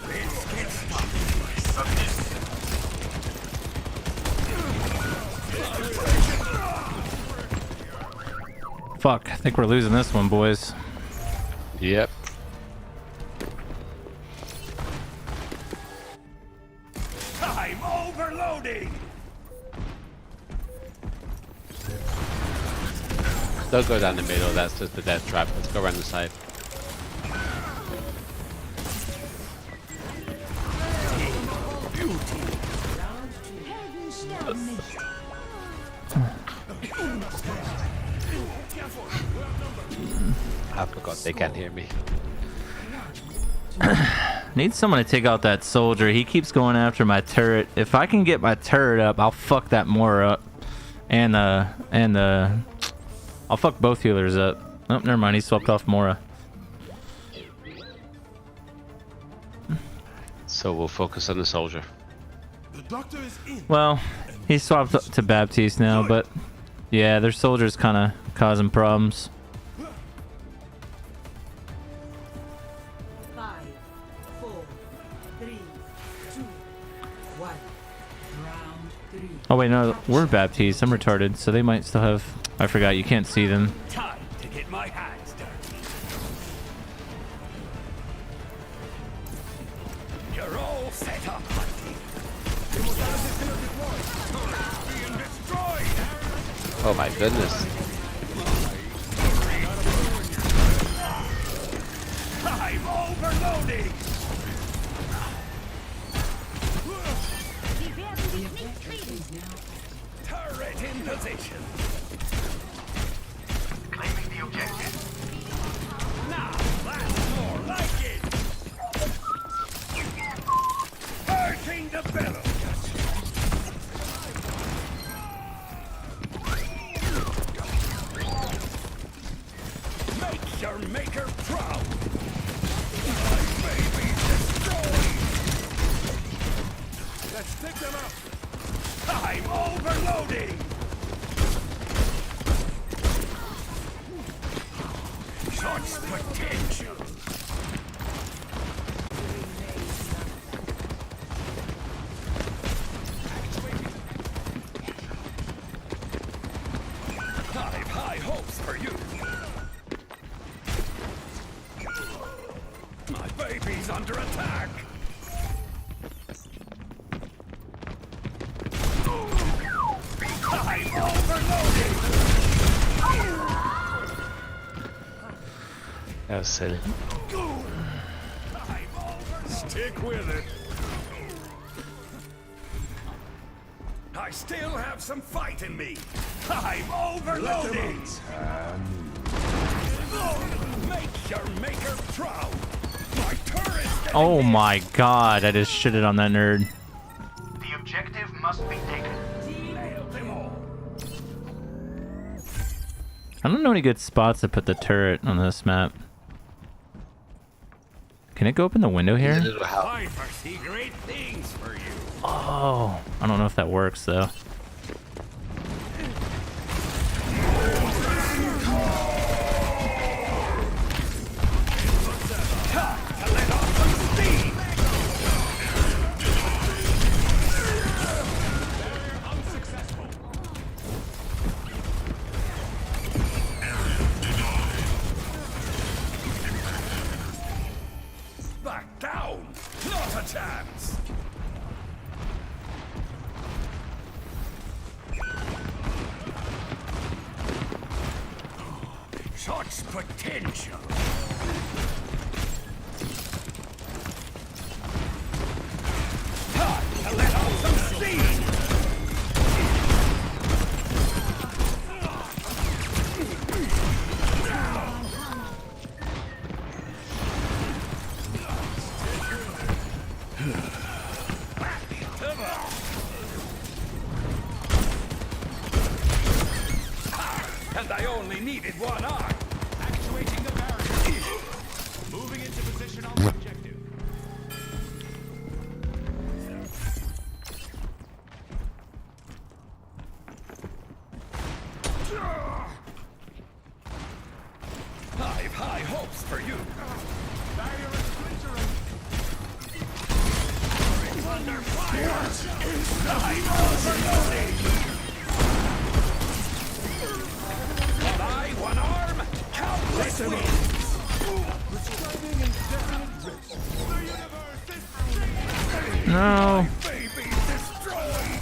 Let's get Fuck, I think we're losing this one, boys. Yep. I'm overloading. Don't go down the middle, that's just the death trap. Let's go around the side. I forgot they can't hear me. Need someone to take out that soldier. He keeps going after my turret. If I can get my turret up, I'll fuck that Mora up. And I'll fuck both healers up. Oh, never mind. He swapped off Mora. So we'll focus on the soldier. The doctor is in. Well, he swapped up to Baptiste now, but yeah, their soldiers kind of causing problems. 5, 4, 3, 2, 1. Round Oh wait, no, we're Baptiste. I'm retarded, so they might still have. I forgot you can't see them. Time to get my hands dirty. You're all set up, hunting. Being destroyed. Oh my goodness. I'm overloading. Turret in position. Claiming the objective. Now, that's more like it. Bursting the bellows. Make your maker proud. My baby's destroyed. Let's pick them up. I'm overloading. Such potential. I've high hopes for you. My baby's under attack. I'm overloading. That was silly. Stick with it. I still have some fight in me. I'm overloading. Make your maker proud. My turret. Oh my god, I just shitted on that nerd. The objective must be taken. Nail them all. I don't know any good spots to put the turret on this map. Can it go up in the window here? I foresee great things for you. Oh, I don't know if that works though. Back down! Not a chance! Such potential! Time to let out some steam! And I only needed one arm. Actuating the barrier. Moving into position on the objective. I've high hopes for you. Barrier is splintering. Under fire. I'm overloading. One eye, one arm, countless wings. Prescribing indefinite rest. The universe is No. baby's destroyed.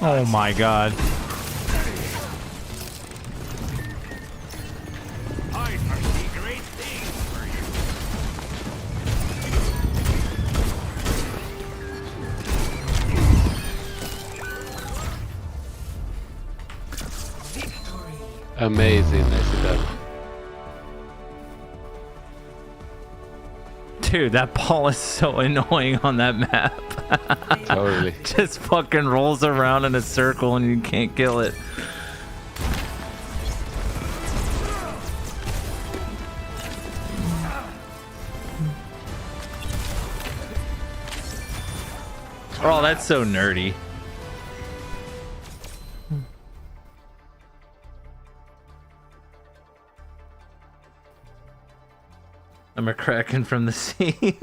Oh my god. I foresee great things for you. Victory. Amazing, nicely done. Dude, that ball is so annoying on that map. Totally. Just fucking rolls around in a circle and you can't kill it. Oh, that's so nerdy. I'm a kraken from the sea.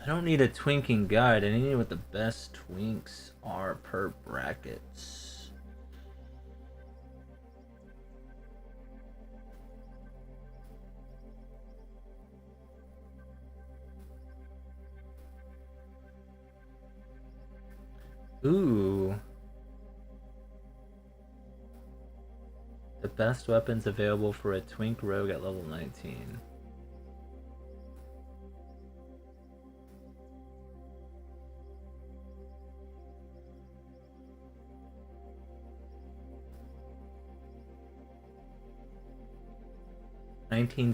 I don't need a twinking guide. I need what the best twinks are per brackets. Ooh. The best weapons available for a twink rogue at level 19.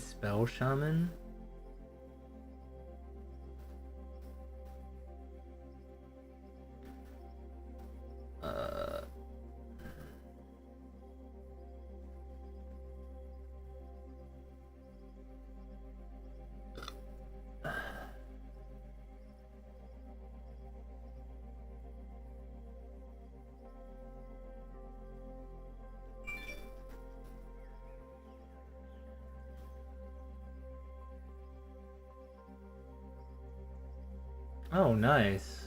Spell Shaman? Oh, nice.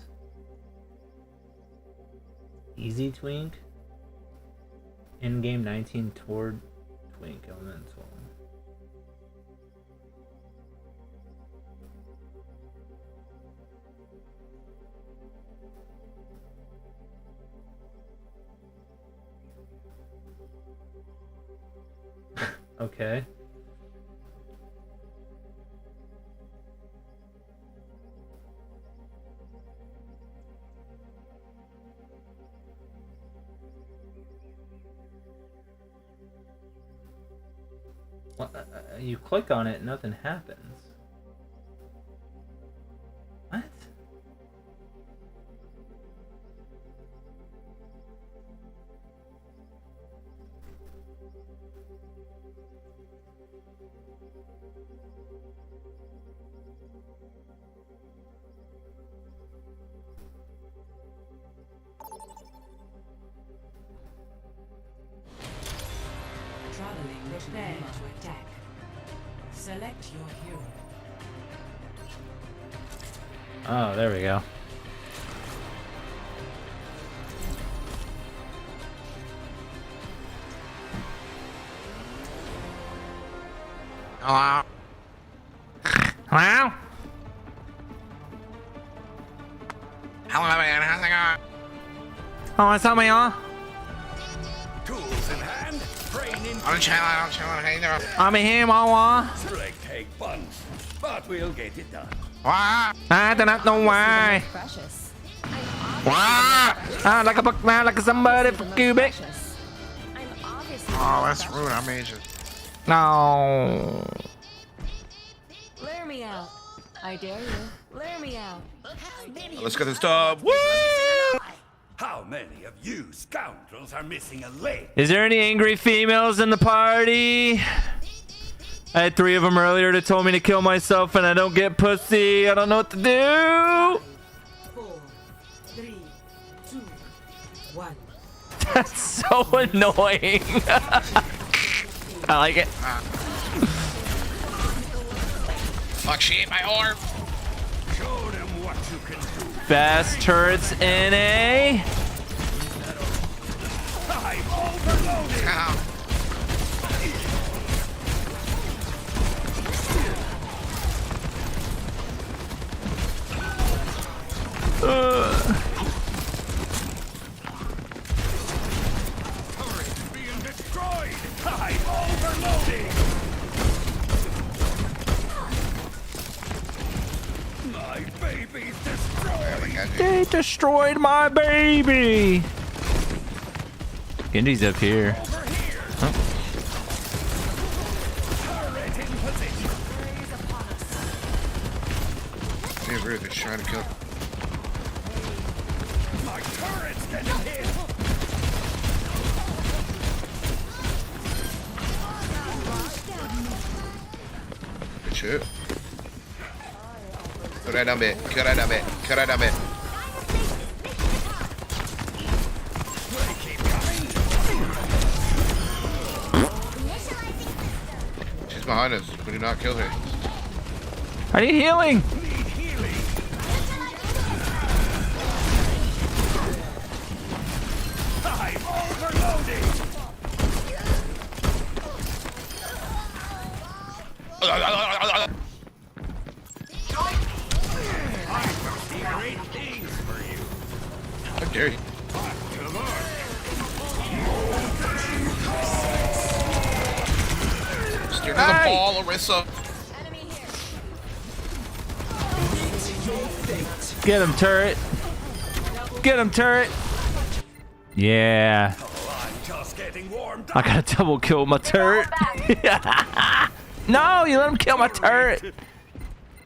Easy twink. In-game 19 toward twink elemental. Okay. You click on it, nothing happens. What? Traveling, prepare to attack. Select your hero. Oh, there we go. Hello? Hello, man. How's it going? Oh, what's up, y'all? Tools in hand, brain in I'm chilling. How you doing? I'm here, Wawa. Leg take bunch, but we'll get it done. What? I do not know why. Precious. Why? I like a book now, like somebody for cubic. Oh, that's rude. I made you. No. Lure me out. I dare you. Lure me out. Let's get this dub. Woo! How many of you scoundrels are missing a leg? Is there any angry females in the party? I had 3 of them earlier that told me to kill myself and I don't get pussy. I don't know what to do. 4, 3, 2, 1. That's so annoying. I like it. Fuck shit, my orb. Show them what you can do. Fast turrets in a. I'm overloaded. Turret being destroyed. I'm overloading. My baby's destroyed. They destroyed my baby. Genji's up here. Oh. Turret in position. Yeah, we're just trying to kill. My turret's getting hit. Good shit. Kill that dumb bit. Kill that dumb bit. Kill that dumb bit. She's behind us. We do not kill her. I need healing. I'm overloading. Great things for you. How dare you? Back to work. Steer to the ball, Orisa. Get him, turret. Get him, turret. Yeah. I'm just getting warmed up. I got a double kill with my turret. No, you let him kill my turret.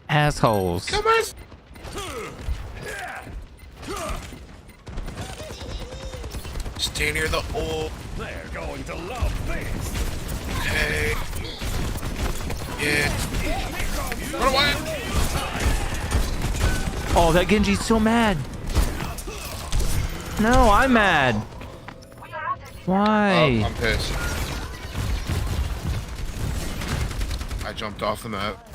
Assholes. Come on. Stay near the hole. They're going to love this. Okay. Yeah. Run away. Oh, that Genji's so mad. No, I'm mad. Why? Oh, I'm pissed. I jumped off the map.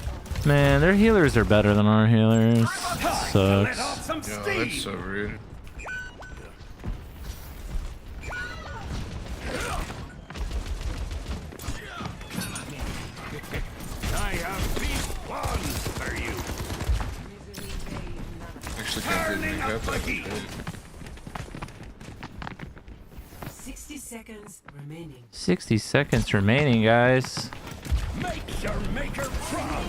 Man, their healers are better than our healers. Sucks. Yo, that's so rude. I have beast ones for you. Actually, can't really make up. That's good. 60 seconds remaining. 60 seconds remaining, guys. Make your maker proud.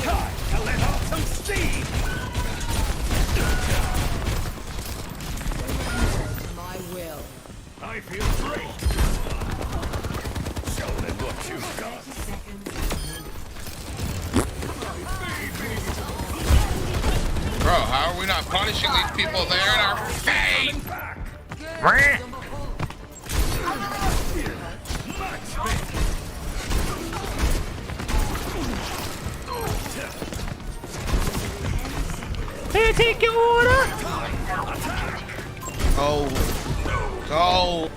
Time to let off some steam. My will. I feel great. Show them what you've got. Bro, how are we not punishing these people there in our face? Hey, take your order. Go. Go.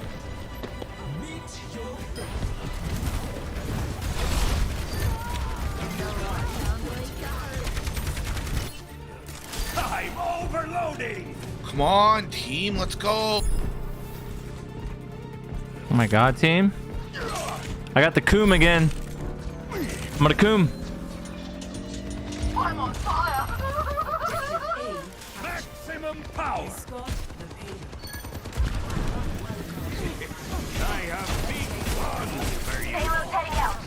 I'm overloaded. overloading. Come on, team, let's go. Oh my god, team. I got the coom again. I'm gonna coom. I'm on fire. Maximum power. I have big fun for you. Payload's heading out.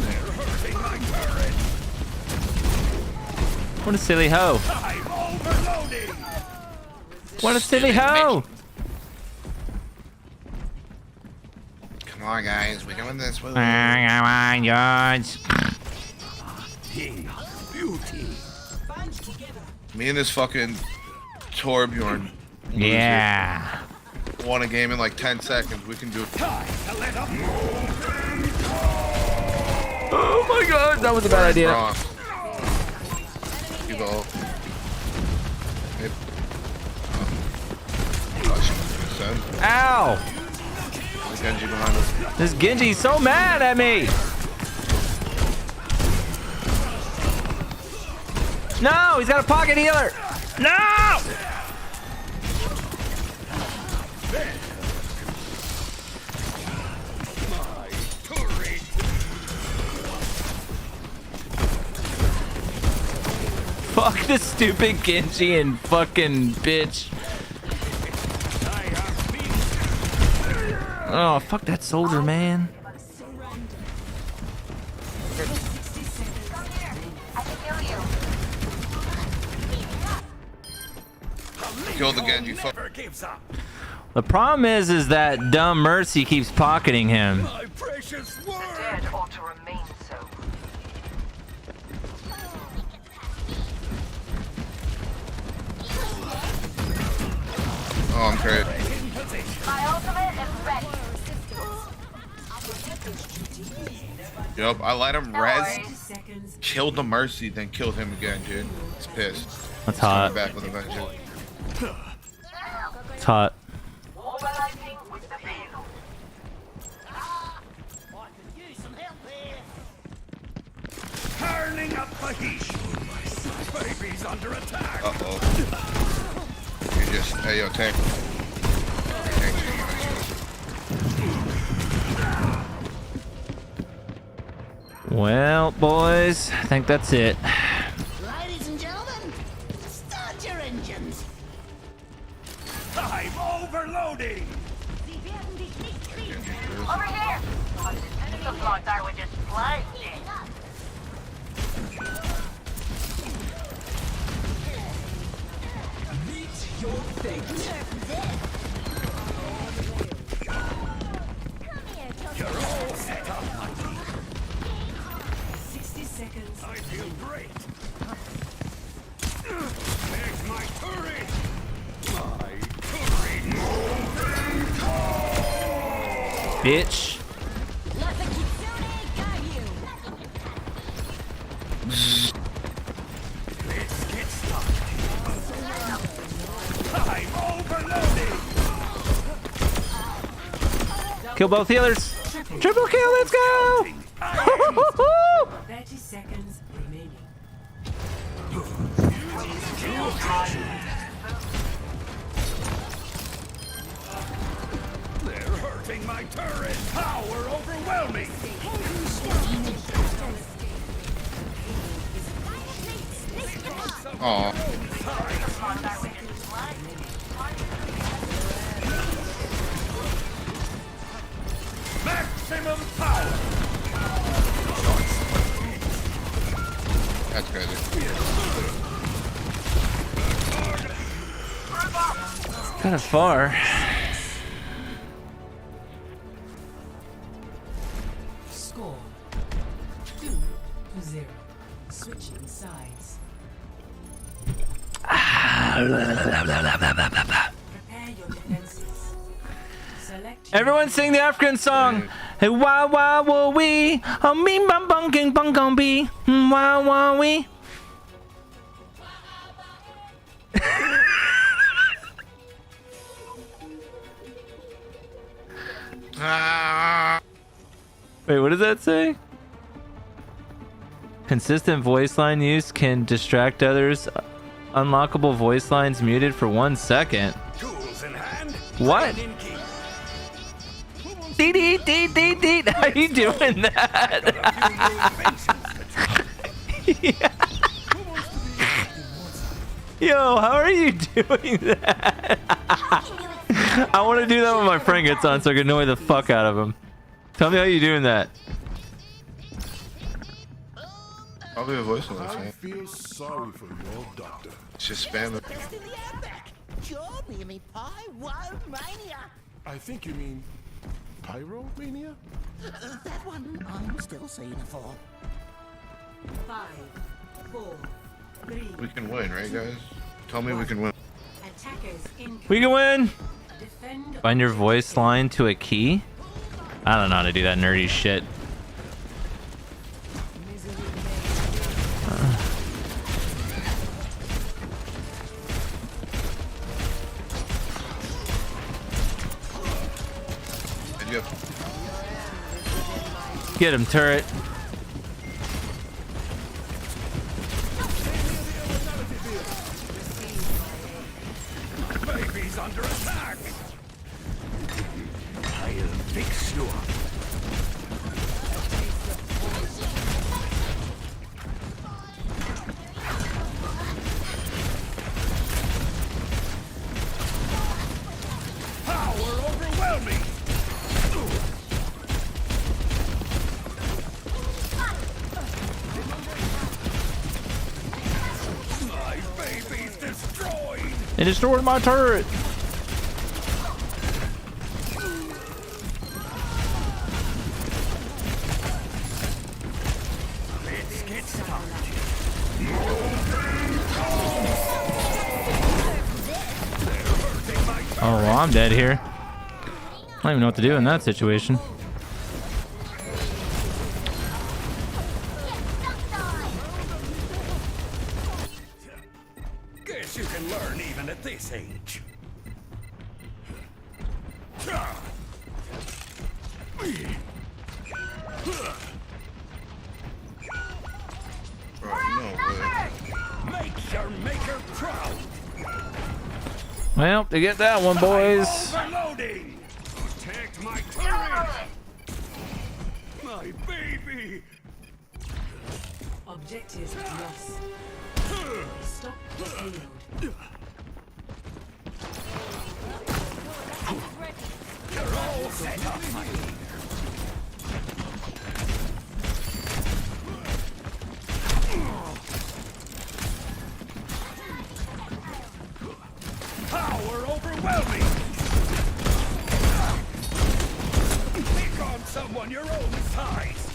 They're hurting my turret. What a silly hoe. I'm overloading. What a silly hoe. Come on, guys, we're doing this. Woo. Beauty. Me and this fucking Torbjorn. Yeah. Won a game in like 10 seconds. We can do it. Oh my god, that was a bad idea. You go. Ow! There's Genji behind us. This Genji's so mad at me. No, he's got a pocket healer. No! Fuck this stupid Genji and fucking bitch. Oh, fuck that soldier, man. Kill the Genji. The problem is that dumb Mercy keeps pocketing him. My precious word. The dead ought to remain so. Oh, I'm great. My ultimate is ready. Yup, I let him res, killed the Mercy, then killed him again, dude. It's pissed. That's He's hot. coming back with a vengeance. It's hot. Mobilizing with the payload. Turning up the heat. Baby's under attack. Uh-oh. You just, hey, yo, tank. Well, boys, I think that's it. Ladies and gentlemen, start your engines. I'm overloading. Over here. Looks like they were just playing. Meet your fate. You're all set up, Mikey. 60 seconds. I feel great. There's my turret. My turret. Bitch. Let's get started. I'm overloading. Kill both healers. Triple kill, let's go! 30 seconds remaining. They're hurting my turret. Power overwhelming. Aw. Maximum power. That's crazy. Kind of far. Score 2-0. Switching sides. Prepare your defenses. Select Everyone sing the African song. Hey, wah wah wah wee. Oh, me bum bum king bum gong bee. Wah wah wee. Wait, what does that say? Consistent voice line use can distract others. Unlockable voice lines muted for 1 second. Tools in hand. What? brain in key. Dee. How you doing that? Yeah. Yo, how are you doing that? I want to do that when my friend gets on so I can annoy the fuck out of him. Tell me how you doing that. Probably a voice on the I phone. feel sorry for your doctor. Just spam it. I think you mean pyromania? That one I'm still seeing for. 5, 4, 3. We can win, right, guys? Tell me we can win. Attackers in. We can win. Defend. Find your voice line to a key. I don't know how to do that nerdy shit. Get him, turret. Baby's under attack. I'll fix you up. Power overwhelming. My baby's destroyed. It destroyed my turret. Let's get started. Oh, well, I'm dead here. I don't even know what to do in that situation. Guess you can learn even at this age. Make your maker proud. Well, to get that one, boys. Overloading. Protect my turret. My baby. Objective lost. Stop the payload. You're all set up, my leader. Power overwhelming. Pick on someone your own size.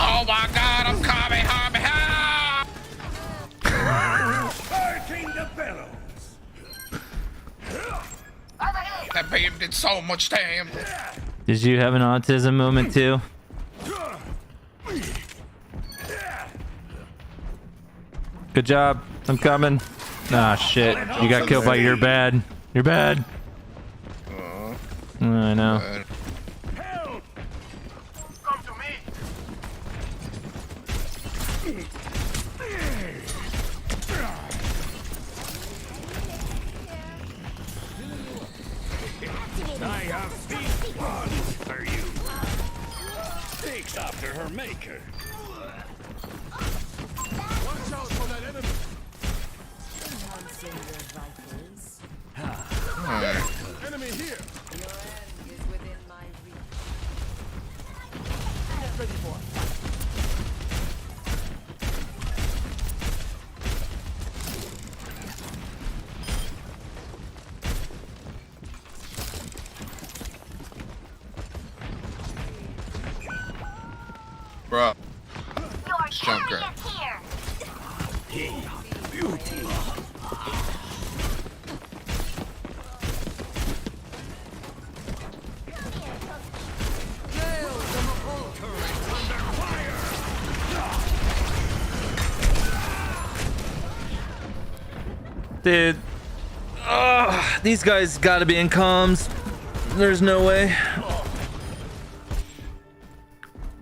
Oh my god, I'm coming, Hurricane the bellows. That babe did so much damage. Did you have an autism moment too? Good job. I'm coming. Ah, shit. You got killed by your bad. You're bad. I know. Come to me. I have big plans for you. Takes after her maker. Watch out for that enemy. Enemy here. Your end is within my reach. Get ready for a fight. Bro. Junker. King of beauty. Dude. These guys gotta be in comms. There's no way.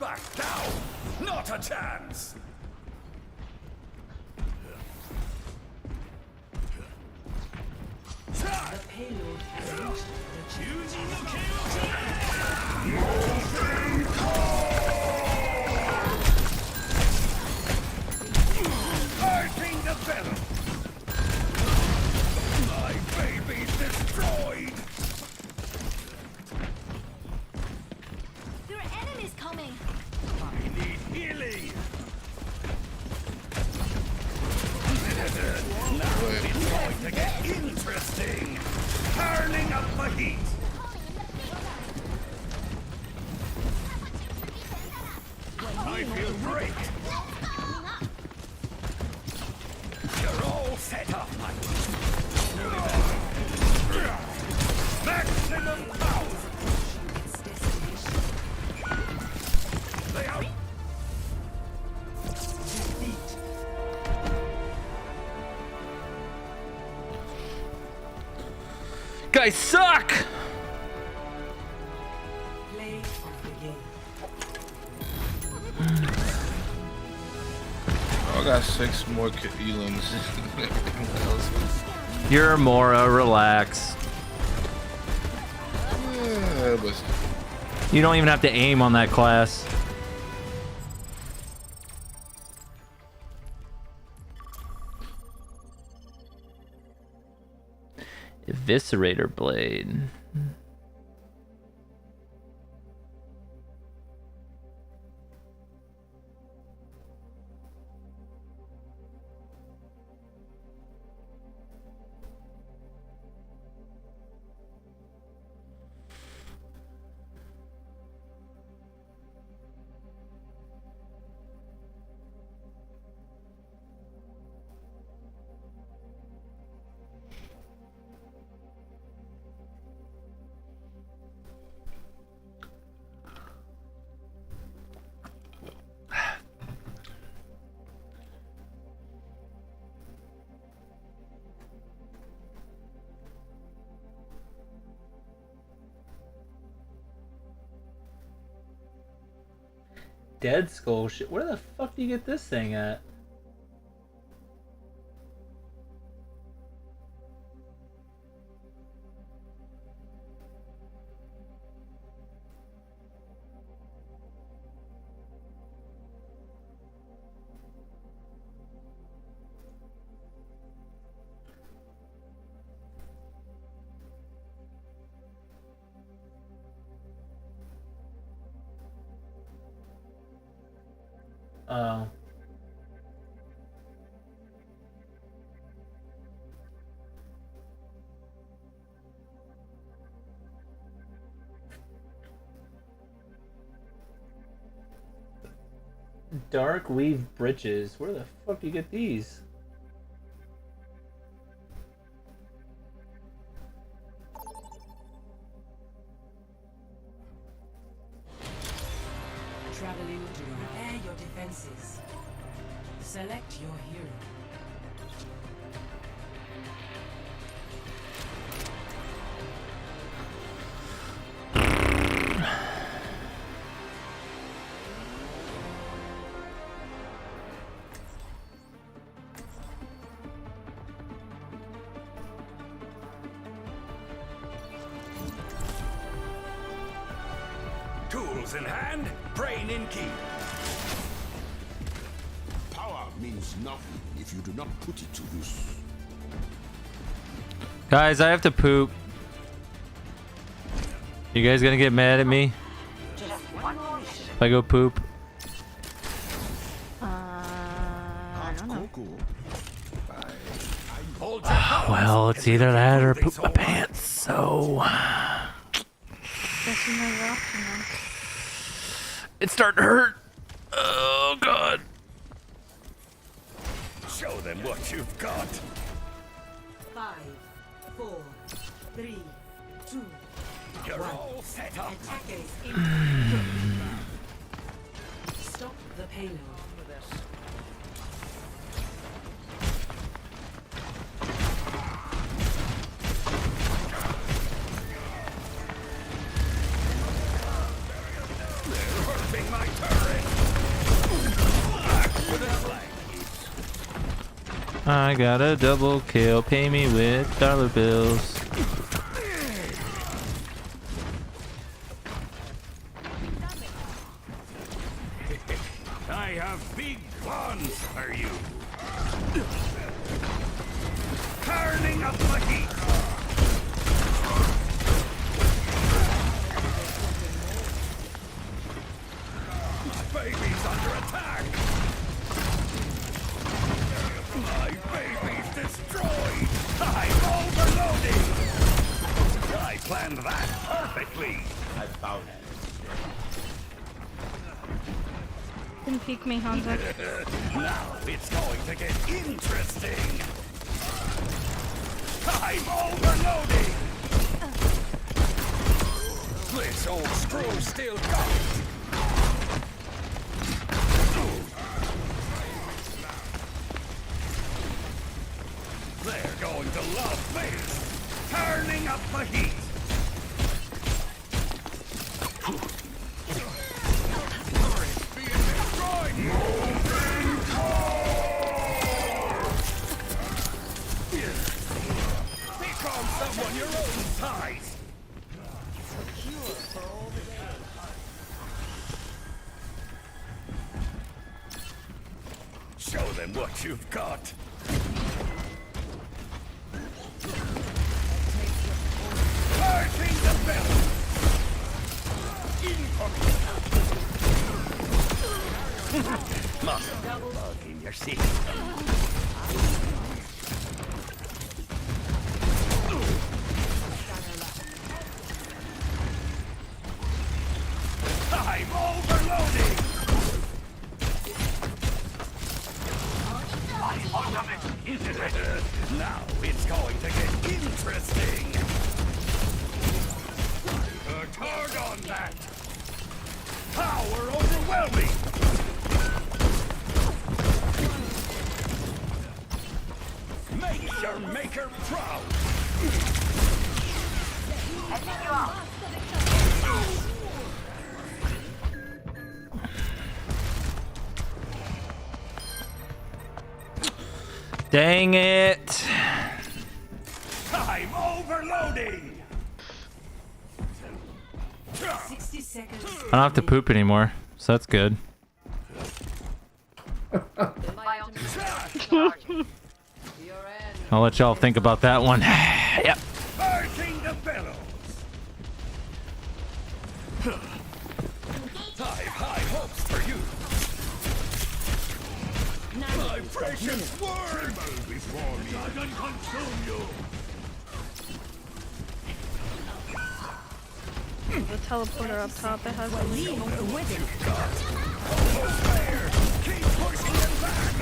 Back down! Not a chance! The payload has reached the I ring the bell! My baby's destroyed! There are enemies coming. I need healing! Now it's going to get interesting! Turning up the heat! I feel great! You're all set up, mate! Maximum power! They are... Guys suck! play of the game. I got 6 more Elings. You're Mora, relax. Yeah, but You don't even have to aim on that class. Eviscerator blade. Dead Skull shit. Where the fuck do you get this thing at? Oh. Dark weave breeches. Where the fuck do you get these? Traveling to repair your defenses. Select your hero. Tools in hand, brain in key. Power means nothing if you do not put it to use. Guys, I have to poop. You guys gonna get mad at me if I go poop? I don't know. Well, it's either that or poop my pants, so... Guess you know your option then. It's starting to hurt. Oh, God. Show them what you've got. 5, 4, 3, 2, You're 1. all set up. Attackers in. Stop the payload. I got a double kill. Pay me with dollar bills. I have big plans for you. Turning up the heat. My baby's under attack. My baby's destroyed. I'm overloading. I planned that perfectly. I found it. Didn't peek me, Hansa. Now it's going to get interesting. I'm overloading. This old screw still got it. They're going to love this. Turning up the heat. Become someone your own size. Show them what you've got. Hurting the bell. Muscle bug in your system. I'm overloading. Now it's going to get interesting. Turn on that. Power overwhelming. Make your maker proud. I think you are. Dang it. I'm overloading. 60 seconds. I don't have to poop anymore, so that's good. I'll let y'all think about that one. Yep. Burning the bellows. I've high hopes for you. My precious word before me. I can consume you. The teleporter up top that has a lead with it. Almost there. Keep pushing them back.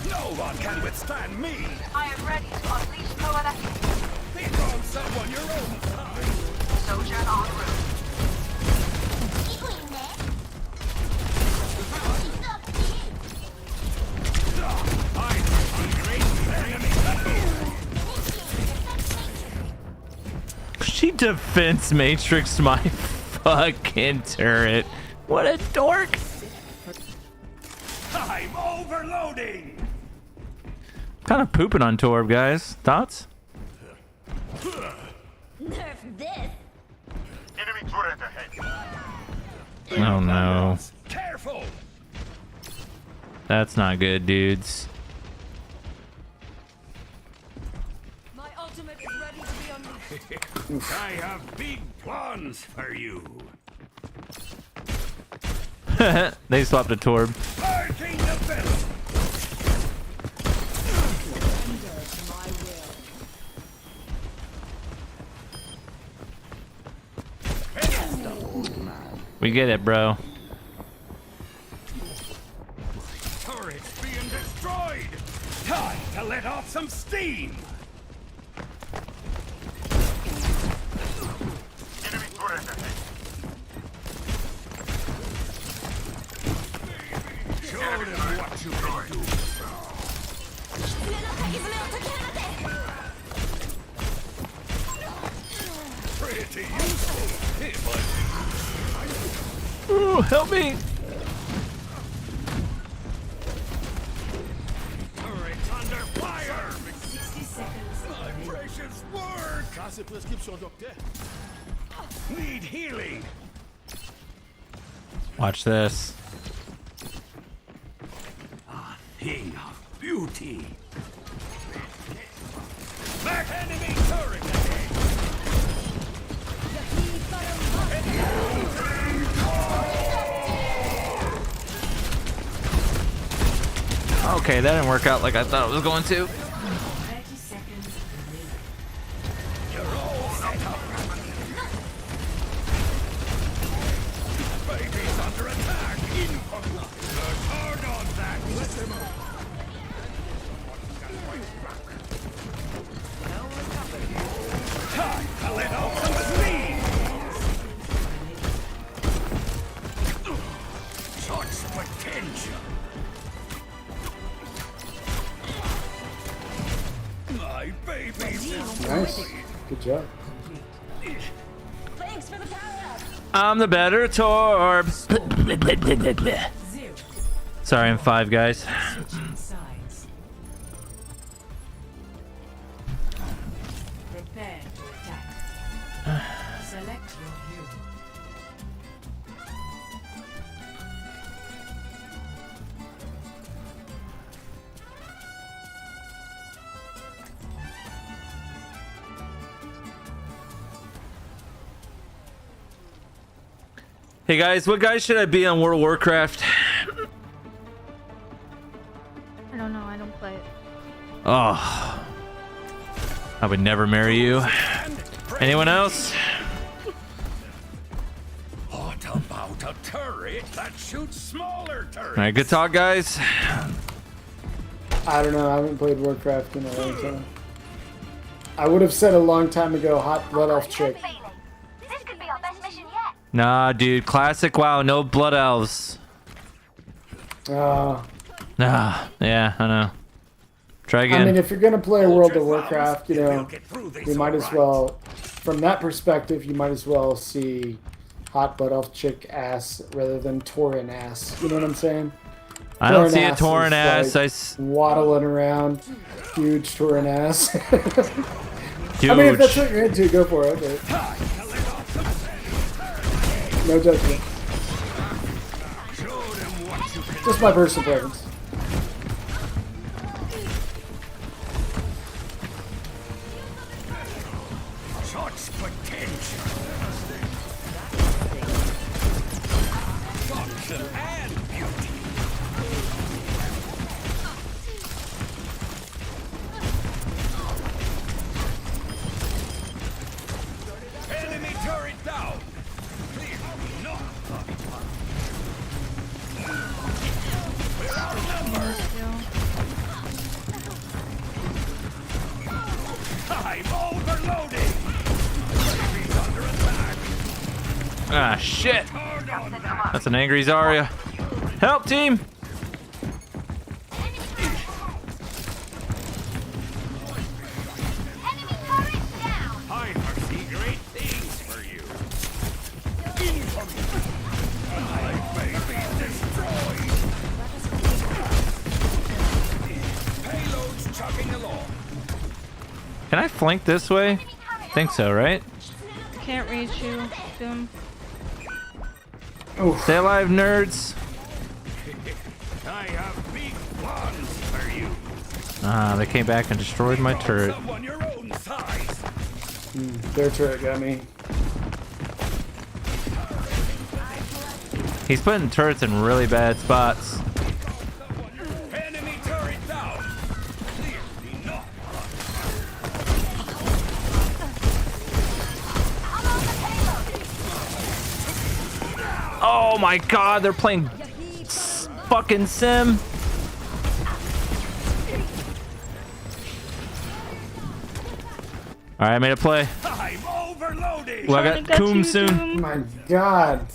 No one can withstand me. I am ready to unleash no other. Become someone your own time. Soldier en route. She defense matrixed my fucking turret. What a dork. I'm overloading. Kind of pooping on Torb, guys. Thoughts? Nerf this. Enemy turret ahead. Oh no. Careful. That's not good, dudes. My ultimate is ready to be unleashed. I have big plans for you. They swapped a Torb. Burning the bellows. We get it, bro. Turret's being destroyed. Time to let off some steam. Enemy turret ahead. Show them what you can do. Pretty useful. It might be. Ooh, help me! Turret under fire! 60 seconds. My precious word! Casse prescription, docteur. Need healing. Watch this. A thing of beauty. Back enemy turret ahead. Okay, that didn't work out like I thought it was going to. 30 seconds remaining. You're all set up. Baby's under attack. Hard on that. Let them up. Time to let out some steam. Such potential. My baby's Nice. Good job. Thanks for the power up. I'm the better Torb. Sorry, I'm 5, guys. Switching sides. Prepare to attack. Select your hero. Hey guys, what guys should I be on World of Warcraft? I don't know. I don't play it. Oh, I would never marry you. Anyone else? What about a turret that shoots smaller turrets? All right, good talk, guys. I don't know. I haven't played Warcraft in a long time. I would have said a long time ago, hot blood elf chick. This could be our best mission yet. Nah, dude, classic WoW, no blood elves. Nah, yeah, I know. Try again. I mean, if you're gonna play World of Warcraft, you know, you might as well, from that perspective, you might as well see hot butt elf chick ass rather than Tauren ass. You know what I'm saying? I don't see a Tauren ass. Like waddling around, huge Tauren ass. Huge. I mean, if that's what you're into, go for it. But no judgment. Just my personal preference. Such potential. Function and beauty. Enemy turret down. Clear. Not we're outnumbered. I'm overloading. Baby's under attack. Ah, shit. That's an angry Zarya. Help, team. I foresee great things for you. Incoming. My baby's destroyed. Payload's chugging along. Can I flank this way? Think so, right? Can't reach you, Doom. Stay alive, nerds. I have big plans for you. Ah, they came back and destroyed my turret. Someone your own size. Their turret got me. He's putting turrets in really bad spots. Enemy turret down. Clear enough. Oh my god, they're playing fucking sim. Alright, I made a play. I'm overloading. Well, I got Coom soon. My god.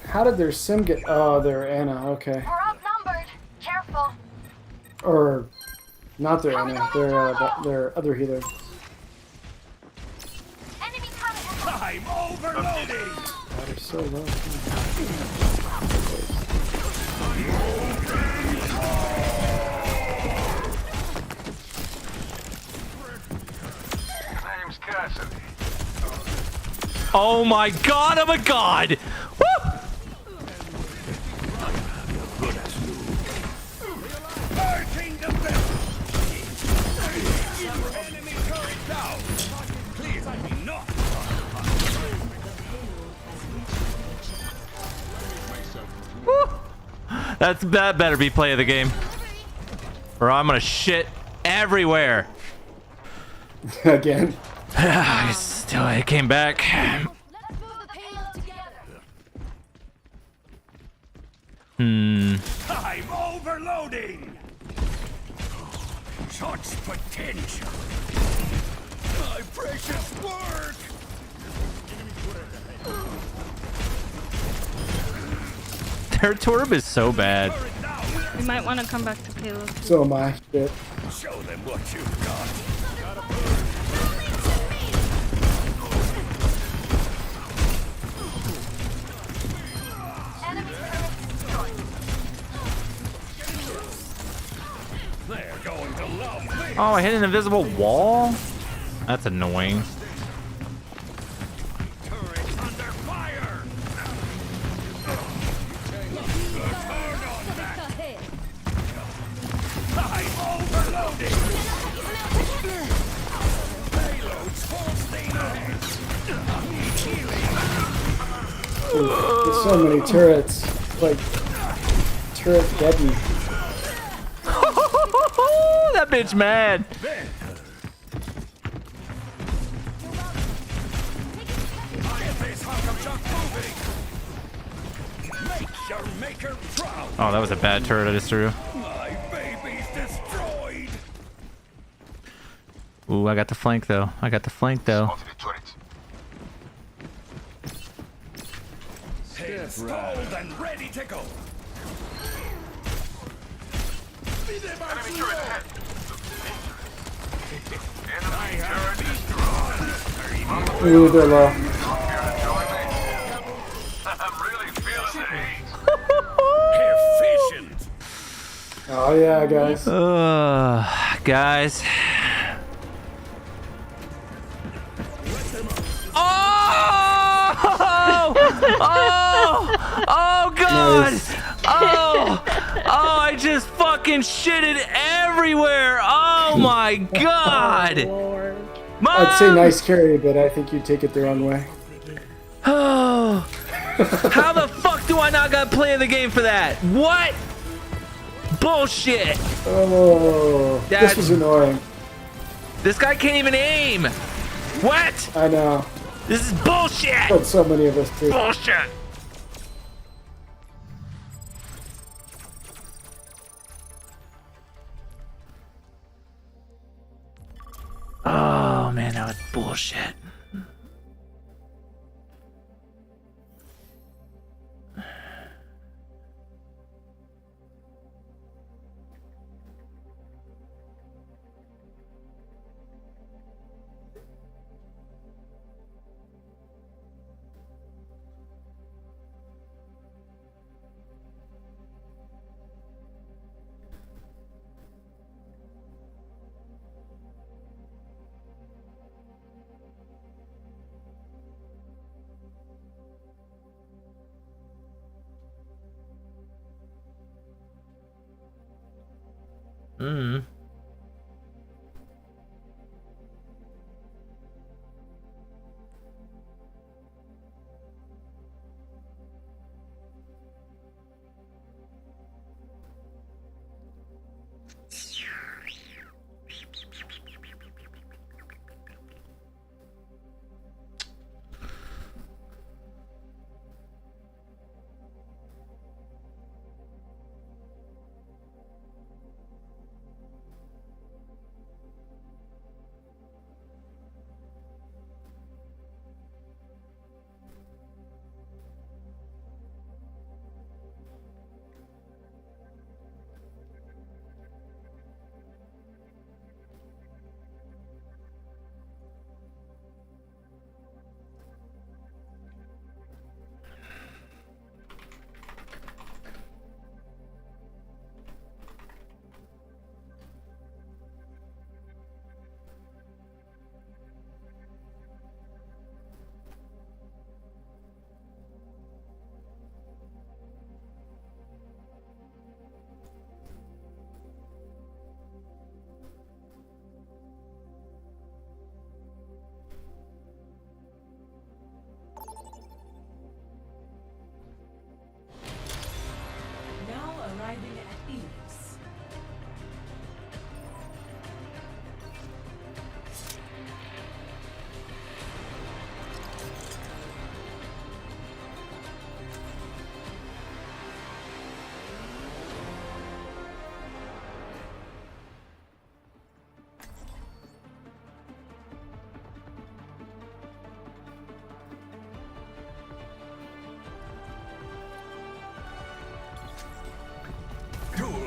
How did their sim get... Oh, they're Anna. Okay. We're outnumbered. Careful. Or... Not their Anna. Their other healer. I'm overloading. so low. Name's Cassidy. Oh my god, oh my god! Woo! That better be play of the game. Or I'm gonna shit everywhere. Again. Still, it came back. I'm overloading. Such potential. My precious work. Their turb is so bad. We might want to come back to payload. So am I. Shit. Show them what you've got. They're going to love me. Oh, I hit an invisible wall? That's annoying. Turret under fire. I'm overloading. Payloads full steam ahead. There's so many turrets. Like, turret deaden. That bitch mad. Oh, that was a bad turret I just threw. My baby's destroyed. Ooh, I got the flank though. I got the flank though. Installed and ready to go. Enemy turret ahead. Enemy turret destroyed. Ooh, they're low. I'm really feeling the heat. Efficient. Oh yeah, guys. Guys. Oh! Oh! Oh god! Nice. Oh! Oh, I just fucking shitted everywhere! Oh my god! I'd say nice carry, but I think you take it the wrong way. Oh! How the fuck do I not got play of the game for that? What? Bullshit! Oh, this was annoying. This guy can't even aim! What? I know. This is bullshit! But so many of us do. Bullshit! Oh man, that was bullshit.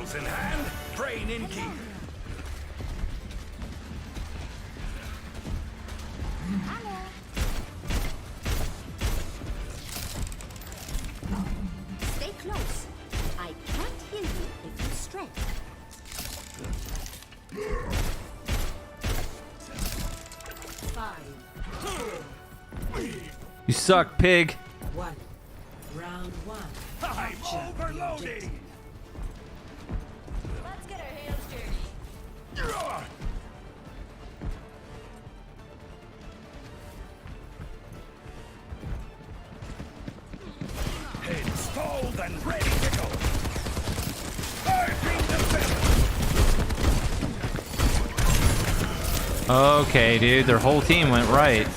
Tools in hand, brain in gear. Stay close. I can't heal you if you stray. You suck, pig. One. Round one. I'm overloading. Let's get our hands dirty. Installed and ready to go. Birthing the Okay, dude, their whole team went right.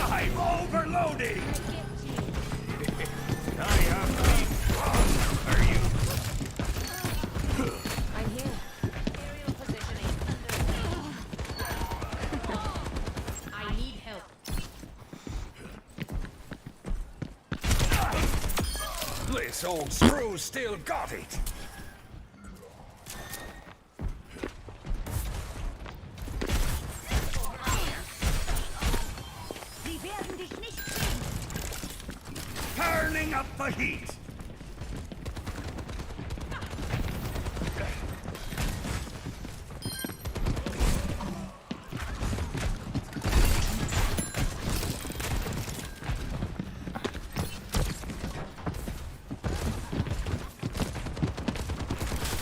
I'm overloading. I am being strong. Are you? I'm here. Aerial positioning. I need help. This old screw still got it. Turning up the heat.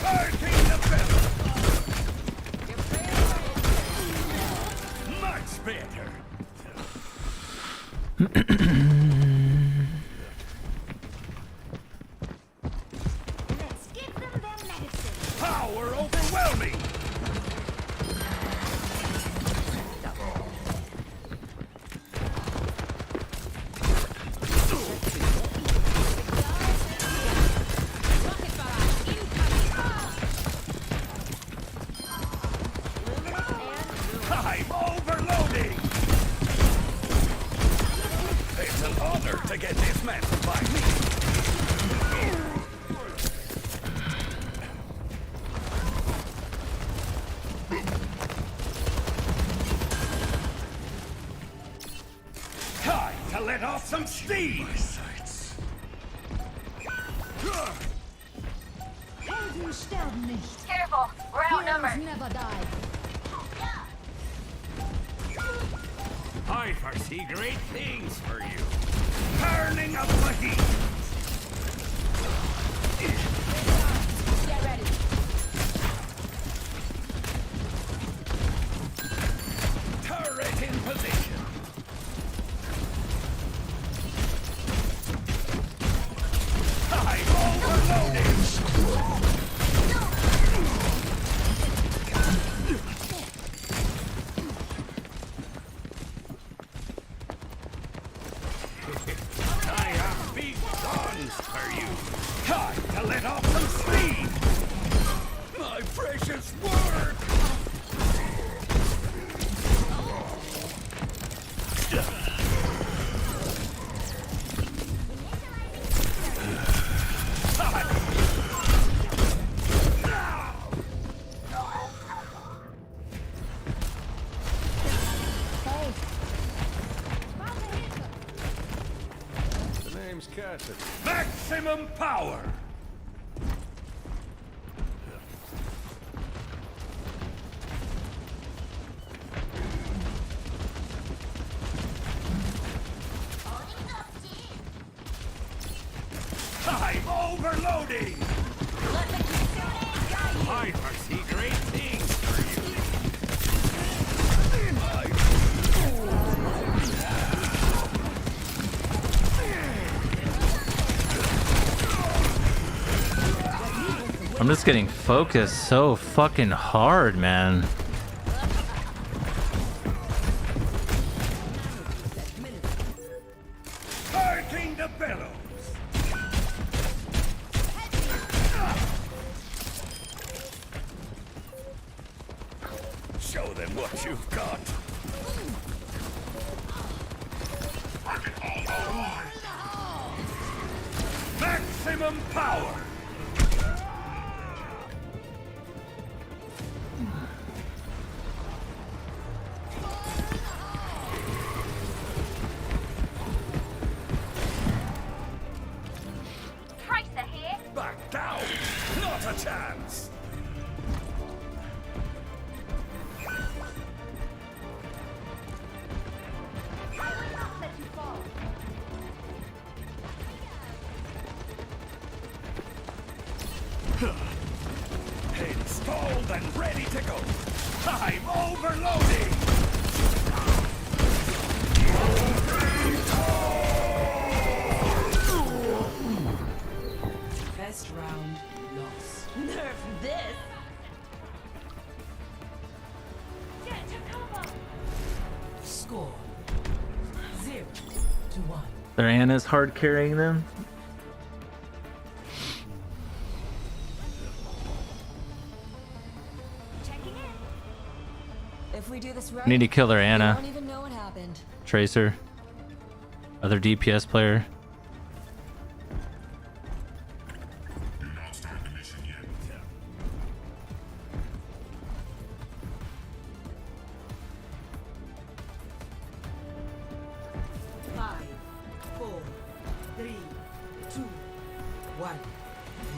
Burning the belly. Much better. Let's give them their medicine. Power overwhelming. I'm overloading. It's an honor to get dismantled by me. Time to let off some steam. Helden sterben nicht. Careful, we're outnumbered. Heroes never die. I foresee great things for you. Turning up the heat. Get ready. Turret in position. I'm overloading. I have big guns for you. Time to let off some steam. My precious word. The name's Cassidy. Maximum power. I'm overloading. I foresee great things for you. I'm just getting focused so fucking hard, man. Burning the bellows. Show them what you've got. Maximum power! Tracer here. Back down! Not a chance! I will not let you fall. Installed and ready to go! I'm overloading! Best round lost. Nerf this. Get to cover. Score 0-1. Their Anna's hard carrying them. If we do this right, Need to kill their we Anna. won't even know what happened. Tracer. Other DPS player. Do not start the mission yet. 5, 4, 3, 2, 1.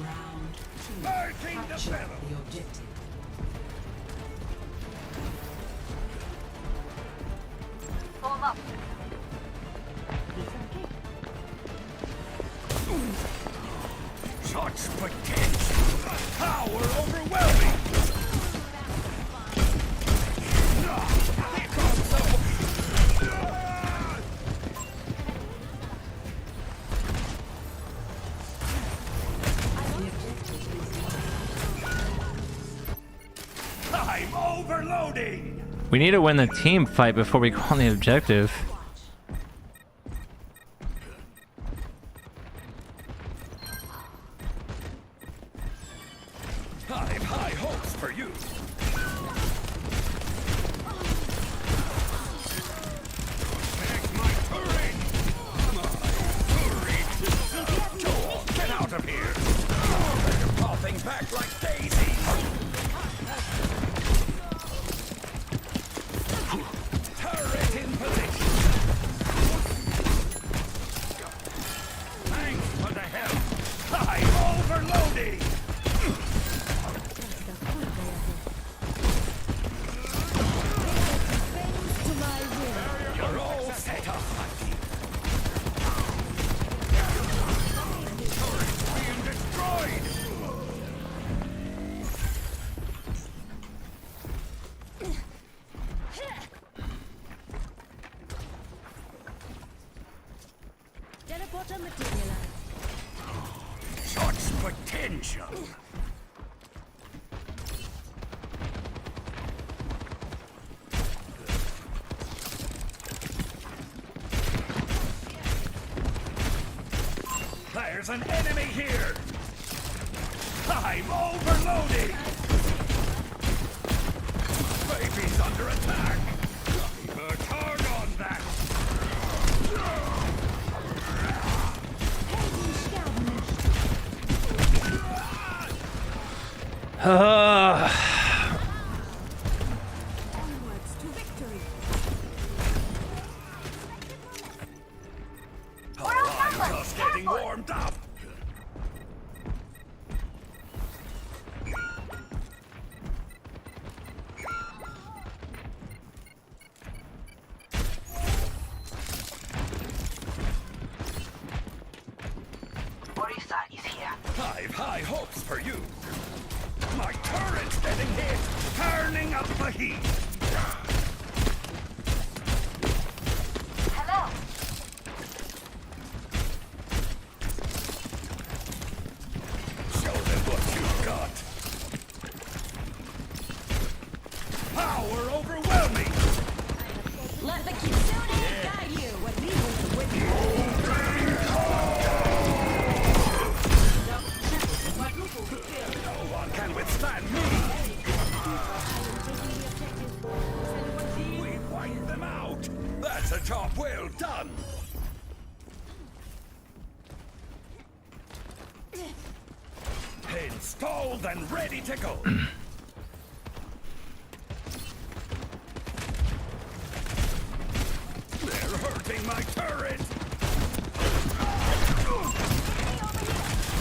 Round 2. Marking the Capture battle. the objective. Form up. Such potential! Power overwhelming! Here comes I'm overloading! We need to win the team fight before we go on the objective. I've high hopes for you. Protect my turret! My turret! Go on, get out of here! They're popping back like daisies! Turret in position! Thanks for the help! I'm overloading! You're all set up, Mikey. Turret's being destroyed! Teleporter materialized. Such potential! There's an enemy here! I'm overloading! Baby's under attack! Keep a turn on that! Onwards to victory. I'm just getting warmed up! Orisa is here. I've high hopes for you. My turret's getting hit, turning up the heat. Hello. Show them what you've got. Power overwhelming. Let the Kitsune guide you. What leads with No one can withstand me. Installed and ready to go. They're hurting my turret.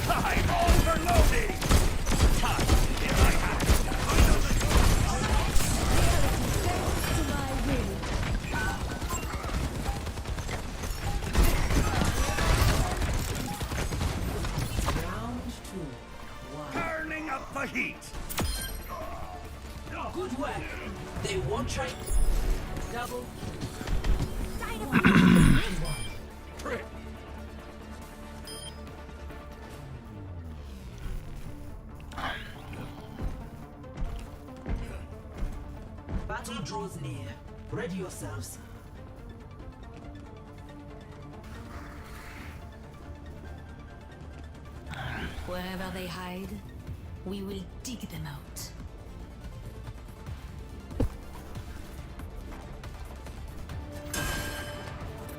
I'm overloading. Turning up the heat. Good work. They won't try. Double. Battle draws near. Ready yourselves. Wherever they hide, we will dig them out.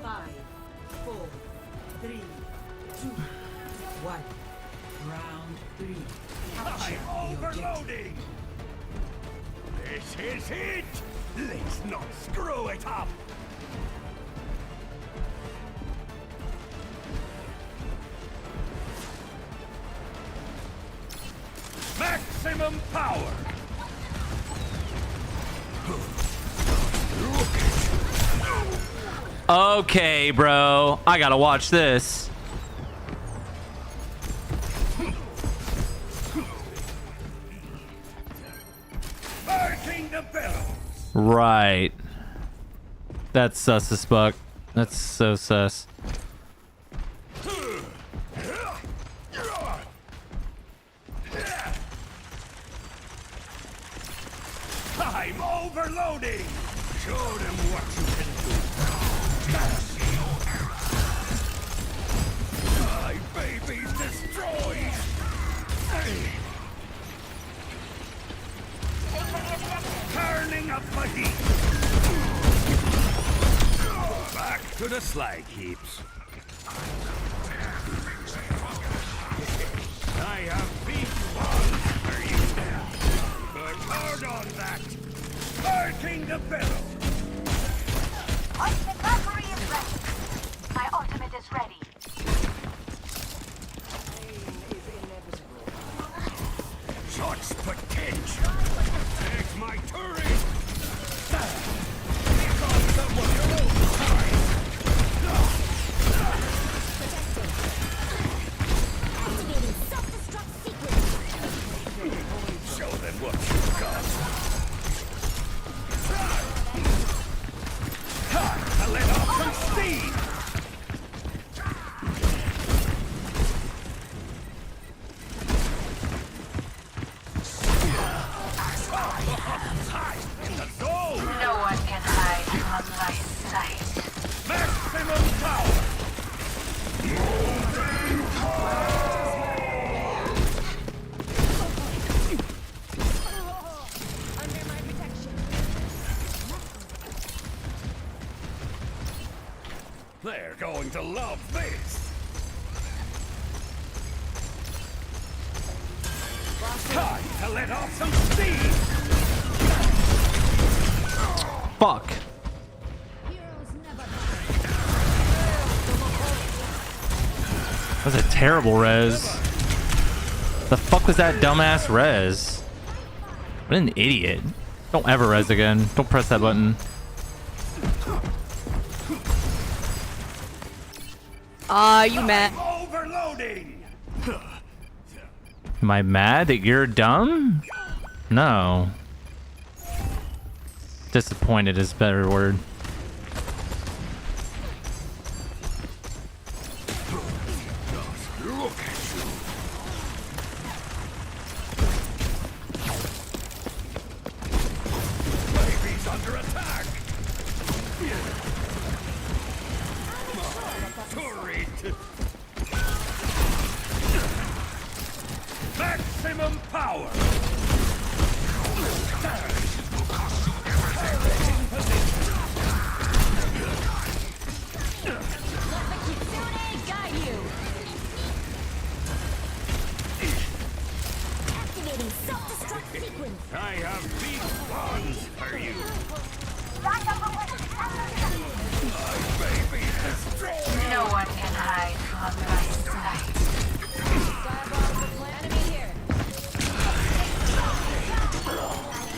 Five, 4, 3, 2, 1. Round 3. I'm overloading. This is it. Let's not screw it up. Maximum power. Okay, bro. I gotta watch this. Barking the bellows. Right. That's sus as fuck. That's so sus. I'm overloading. Show them what you can do. My baby's destroyed. Turning up the heat. Back to the slag heaps. I have beef bombs for you now. But hard on that. Barking the bellow. Ultimate Valkyrie is ready. My ultimate is ready. Such potential. Take my turret. Here comes someone your own size. Activating self-destruct sequence. Show them what you've got. Time to let off some steam. No one can hide from my sight. Maximum power. Under my protection. They're going to love this. Time to let off some steam. Fuck. That was a terrible res. The fuck was that dumbass res? What an idiot. Don't ever res again. Don't press that button. Are you mad? Overloading. Am I mad that you're dumb? No. Disappointed is a better word. Look at you. Baby's under attack. Turret. Maximum power. Self-destruct sequence. I have big plans for you. My baby has strong. No one can hide from my sight. Enemy here.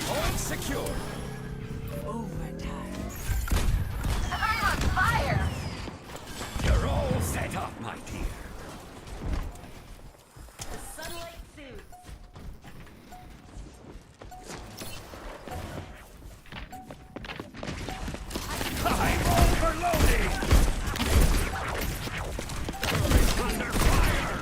Point secure. Overtime. I'm on fire. You're all set up, my dear. Sunlight suits. I'm overloading. Under fire.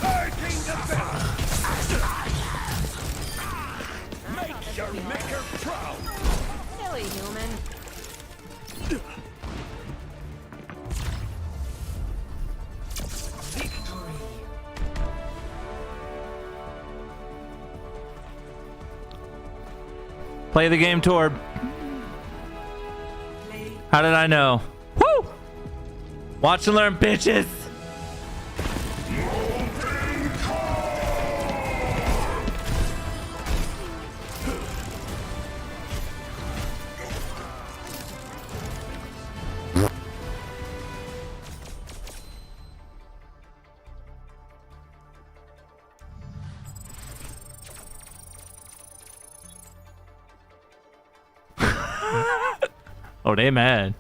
Urging the bell. Make your maker proud. Silly human. Play the game, Torb. How did I know? Woo! Watch and learn, bitches. Oh, they mad.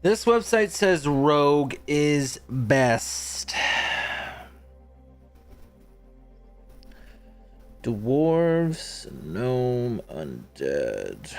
This website says Rogue is best. Dwarves, gnome, undead.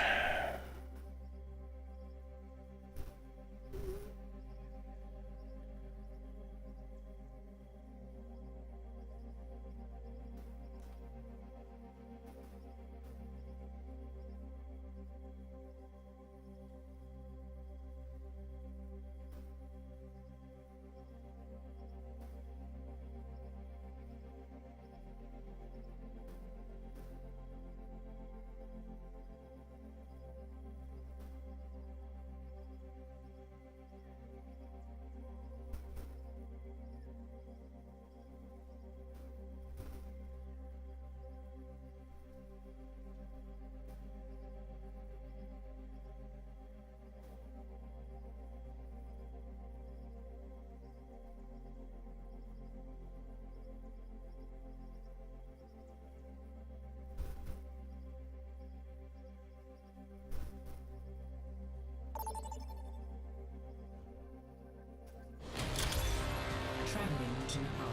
Traveling to Nepal.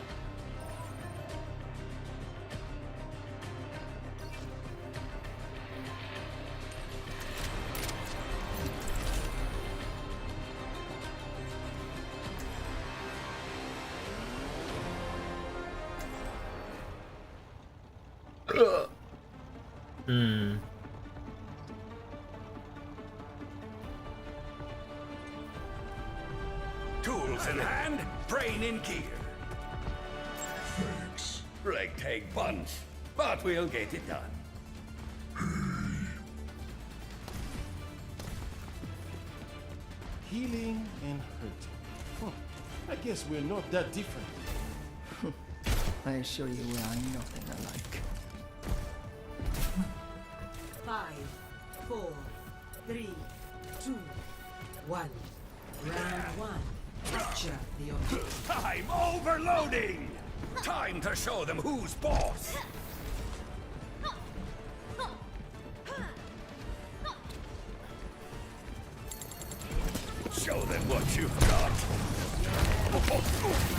Tools in hand, brain in gear. Thanks. Ragtag bunch, but we'll get it done. Healing and hurting. Huh. I guess we're not that different. I assure you we are nothing alike. 5, 4, 3, 2, 1. Round 1. Capture the objective. I'm overloading! Time to show them who's boss! Show them what you've got!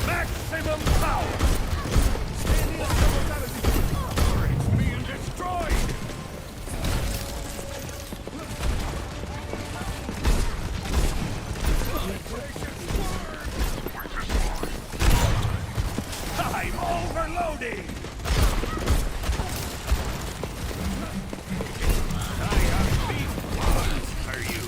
Maximum power! It's being destroyed! I'm overloading! I have big plans for you!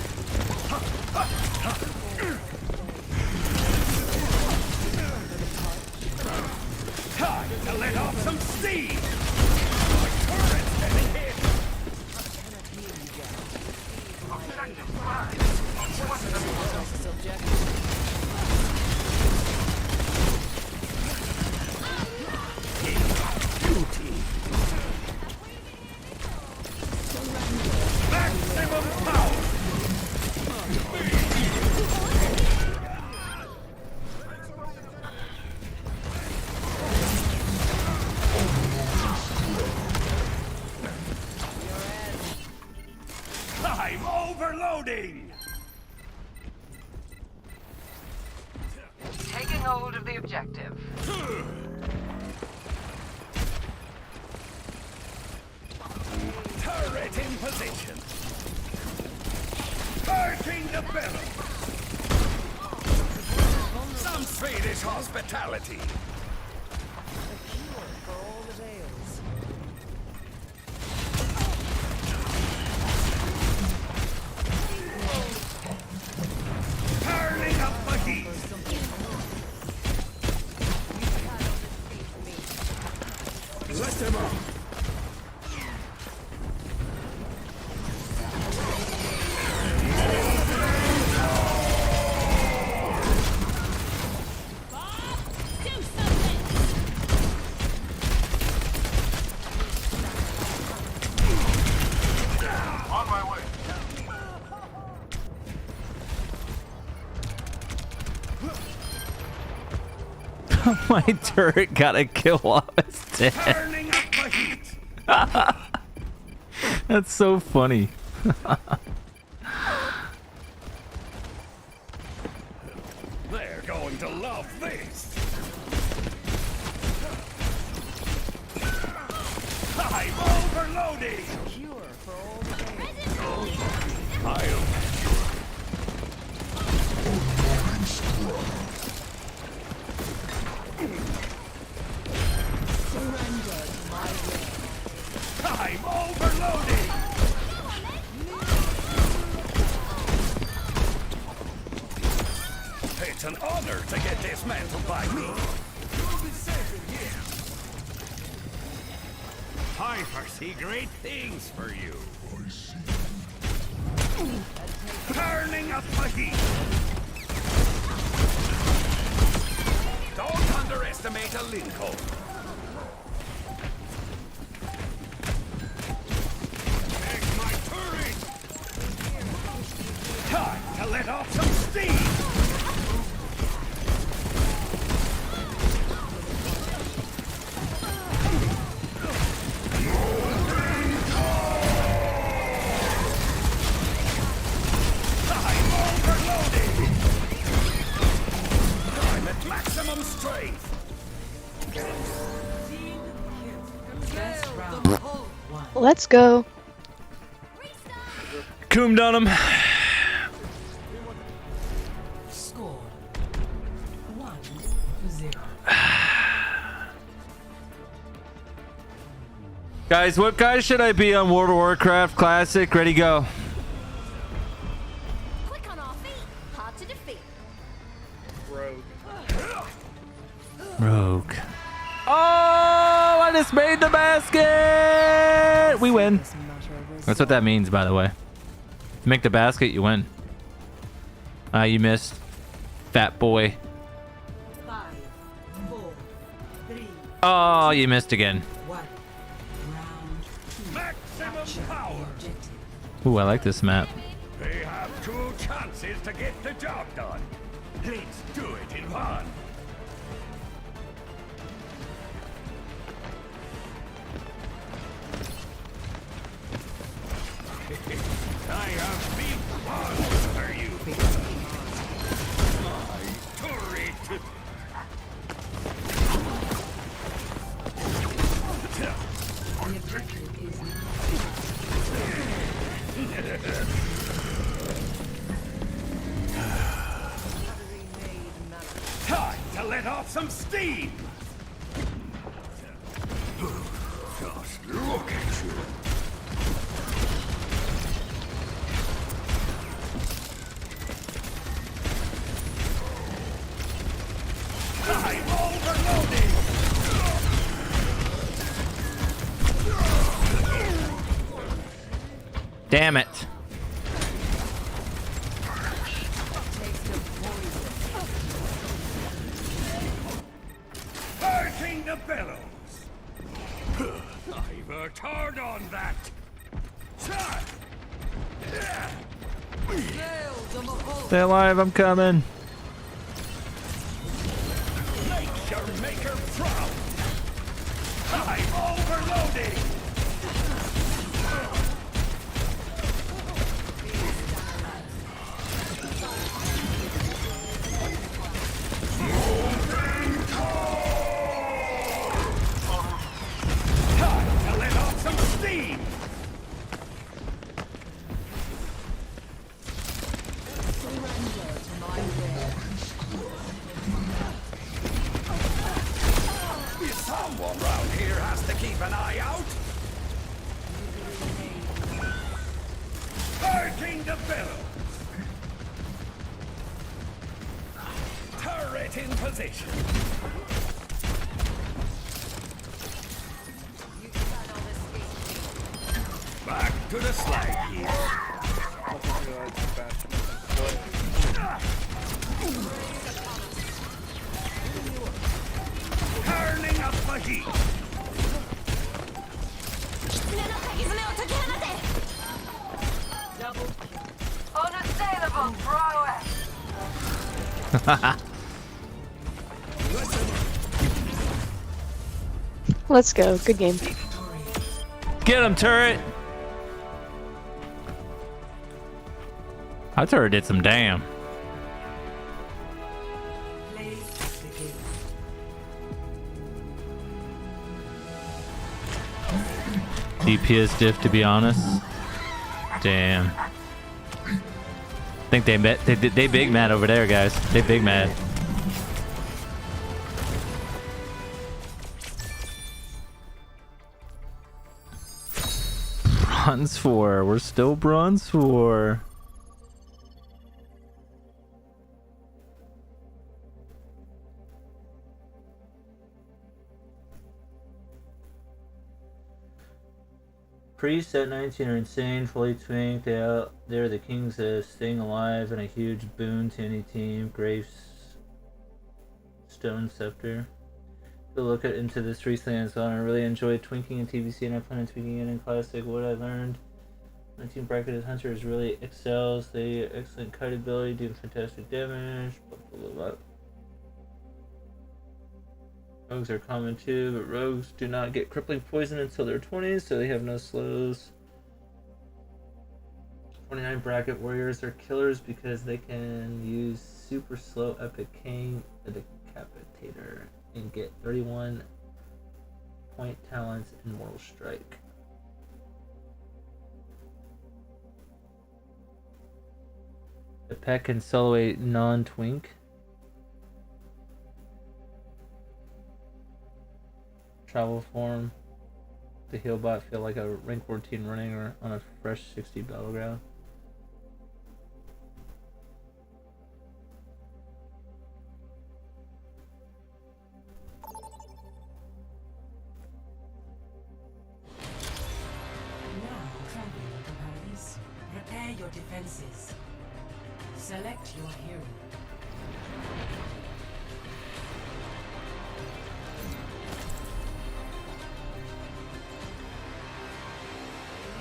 the objective. Turret in position. Hurting the bellow. Some Swedish hospitality. Turning up the heat. Let them up. On my way. My turret got a kill while I was dead. Turning up the heat. That's so funny. They're going to love this. I'm overloading. Cure for all the I'll I'm overloading. It's an honor to get dismantled by me. You'll be safe in here. I foresee great things for you. I see. Turning up the heat. Don't underestimate a Lincoln. Take my turret. Time to let off some steam. Maximum strength. Let's go. Coom done him. Score 1-0. Guys, what guys should I be on World of Warcraft Classic? Ready, go. Quick on our feet, hard to defeat. Rogue. Oh, I just made the basket! We win. That's what that means, by the way. You make the basket, you win. Ah, you missed. Fat boy. 5, 4, 3, Oh, you missed again. 1. Round 2. Maximum power. Ooh, I like this map. They have 2 chances to get the job done. Let's do it in one. I have been one for you. My turret. Time to let off some steam. Just look at you. I'm overloading! Damn it. Hurting the bellows! I've worked hard on that! Stay alive, I'm coming. Make your maker proud! I'm overloading! keep an eye out. Purging the billows. Turret in position. Back to the slag here. Turning up the heat. Unassailable prowess. Let's go. Good game. Get him, turret. That turret did some damn. DPS diff, to be honest. Damn. I think they big mad over there, guys. They big mad. Bronze 4. We're still bronze 4. Priests at 19 are insane, fully twinked out. They're the kings of staying alive and a huge boon to any team. Gravestone Scepter. Good look into this recently as well. I really enjoyed twinking in TBC and I plan on tweaking it in Classic. What I learned, my team bracketed Hunters really excels. They excellent kite ability, doing fantastic damage. Blah, blah, blah, blah. Rogues are common too, but rogues do not get crippling poison until their 20s, so they have no slows. 29 bracket warriors are killers because they can use super slow epic king, the decapitator, and get 31 point talents in mortal strike. The pet can solo a non-twink. Travel form. The heal bot feel like a rank 14 running or on a fresh 60 battleground. Prepare your defenses. Select your hero.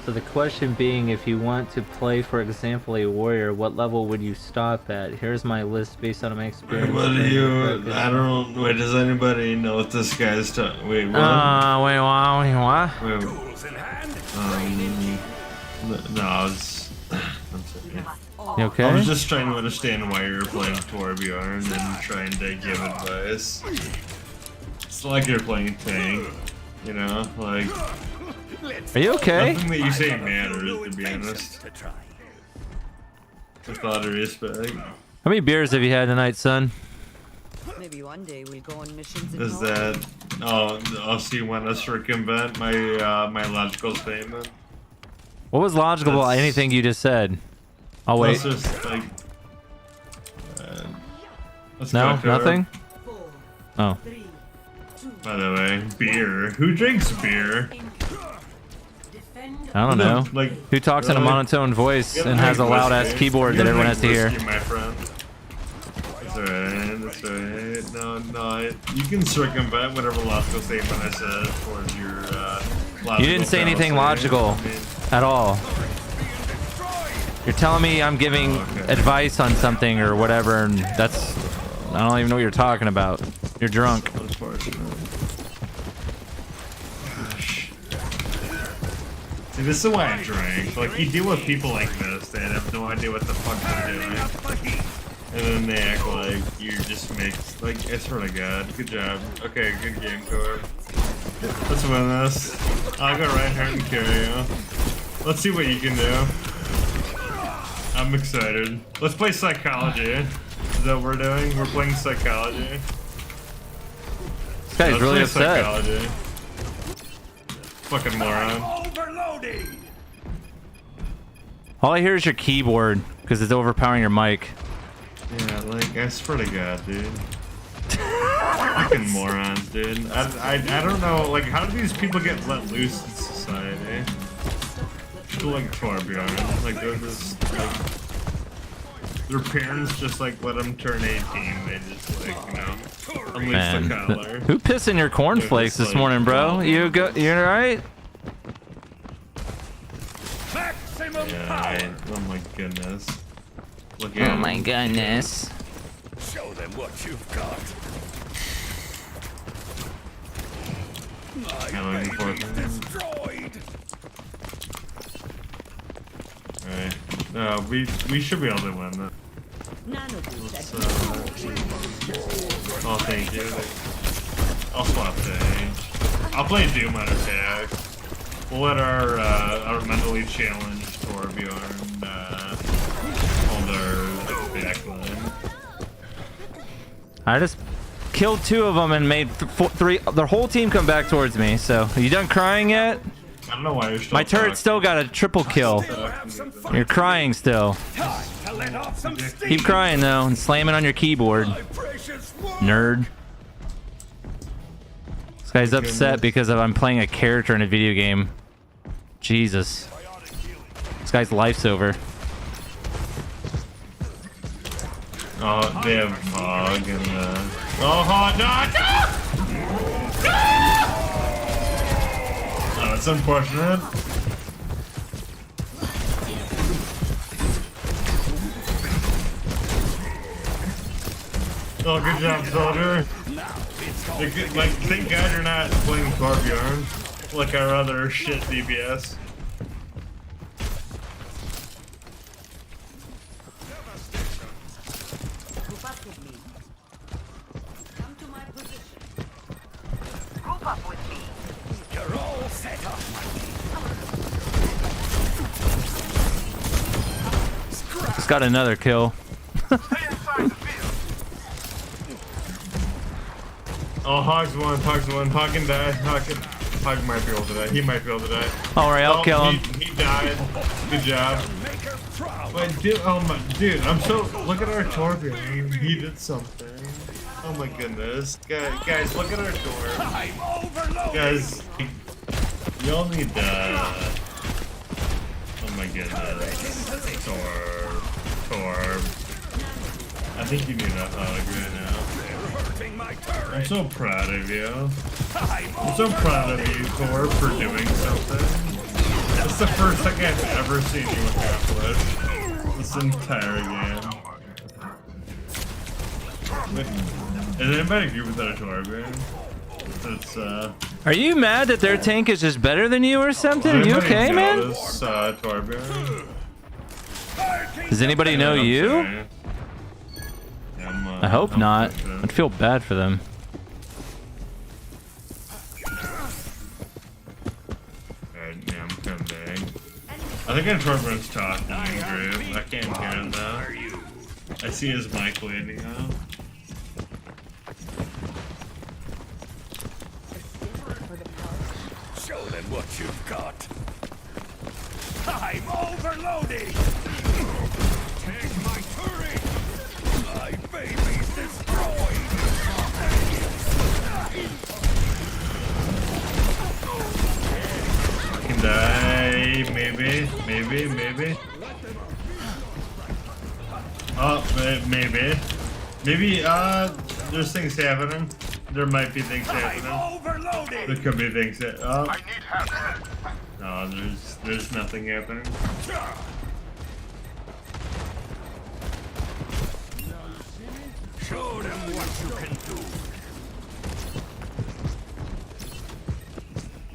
So the question being, if you want to play, for example, a warrior, what level would you stop at? Here's my list based on my experience. What do you? I don't. Wait, does anybody know what this guy's talking? Wait, what? Wait, what? Wait, no, I was. I'm sorry. You okay? I was just trying to understand why you were playing Torbjorn and trying to give advice. It's like you're playing tank, you know, like. Are you okay? Nothing that you say matters, to be honest. With all due respect. How many beers have you had tonight, son? Maybe one day we'll go on missions. Is that? Oh, so you want to circumvent my my logical statement? What was logical about anything you just said? Oh wait. Let's just, like, let's no, go nothing. Oh. By the way, beer. Who drinks beer? I don't know. Like, who talks in a monotone voice and has a loud ass keyboard that everyone has to hear? My friend. That's alright. That's alright. No. You can circumvent whatever logical statement I said towards your logical. You didn't say anything logical at all. You're telling me I'm giving advice on something or whatever, and that's... I don't even know what you're talking about. You're drunk. See, this is why I drink. Like, you deal with people like this that have no idea what the fuck they're doing. And then they act like you just make... Like, I swear to God. Good job. Okay, good game, Core. Let's win this. I'll go right here and carry you. Let's see what you can do. I'm excited. Let's play psychology. Is that what we're doing? We're playing psychology. This guy's really upset. Psychology. Fucking moron. Overloading. All I hear is your keyboard because it's overpowering your mic. Yeah, like, I swear to God, dude. Fucking morons, dude. I don't know, like, how do these people get let loose in society? People like Torbjorn, like, they're just, like, their parents just, like, let them turn 18, they just, like, you know, unleash the collar. Who pissed in your cornflakes this morning, bro? You alright? Yeah, oh my goodness. Look at Oh my goodness. Show them what you've got. My baby's destroyed. Alright. No, we should be able to win that. Oh, thank you. I'll swap things. I'll play Doom on attack. We'll let our mentally challenged Torbjorn hold our backline. I just killed 2 of them and made 3. Their whole team come back towards me. So, are you done crying yet? I don't know why you're still My turret still got a triple kill. You're crying still. Keep crying though and slamming on your keyboard. Nerd. This guy's upset because I'm playing a character in a video game. Jesus. This guy's life's over. Oh, they have Hog and oh, Hog! No! Oh, it's unfortunate. Oh, good job, soldier. Like, thank God you're not playing Torbjorn like our other shit DPS. Group up with me. You're all set up. Just got another kill. Oh, Hog's one, Hog can die. Hog might be able to die. He might be able to die. Alright, I'll kill him. He died. Good job. But dude, oh my, dude, I'm so, look at our Torbjorn. He did something. Oh my goodness. Guys, look at our door. Guys, y'all need, oh my goodness. Torb. I think you need a hug right now. I'm so proud of you. I'm so proud of you, Thor, for doing something. It's the first thing I've ever seen you accomplish this entire game. Is anybody agree with that, Torbjorn? It's, Are you mad that their tank is just better than you or something? Are you okay, man? Torbjorn? Does anybody know you? I hope not. I'd feel bad for them. Alright, yeah, I'm coming back. I think Torbjorn's talking in the group. I can't hear him though. I see his mic waiting though. Show them what you've got. I'm overloading. Take my turret. My baby's destroyed. I can die, maybe. Oh, maybe. Maybe, there's things happening. There might be things happening. There could be things that, no, there's nothing happening. Show them what you can do.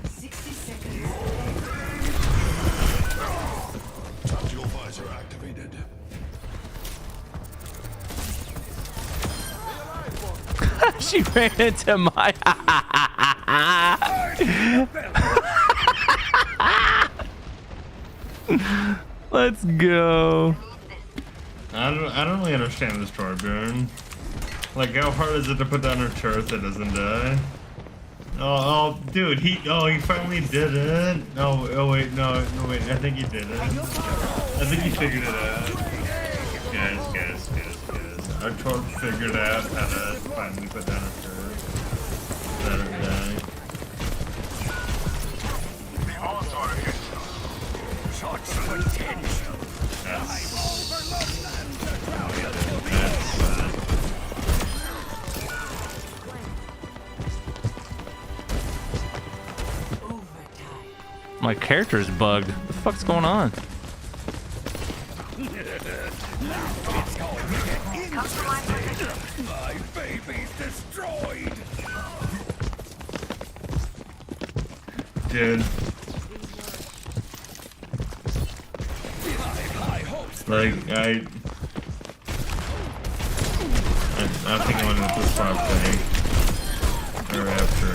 60 seconds. Tactical visor activated. She ran into my. Let's go. I don't really understand this Torbjorn. Like, how hard is it to put down her turret that doesn't die? Oh, dude, he finally did it. Oh wait, no, wait, I think he did it. I think he figured it out. Guys. Our Torb figured out how to finally put down a turret. Let him die. My character's bugged. What the fuck's going on? My baby's destroyed. Dude. Like, I think I went with this spot thing. Or after,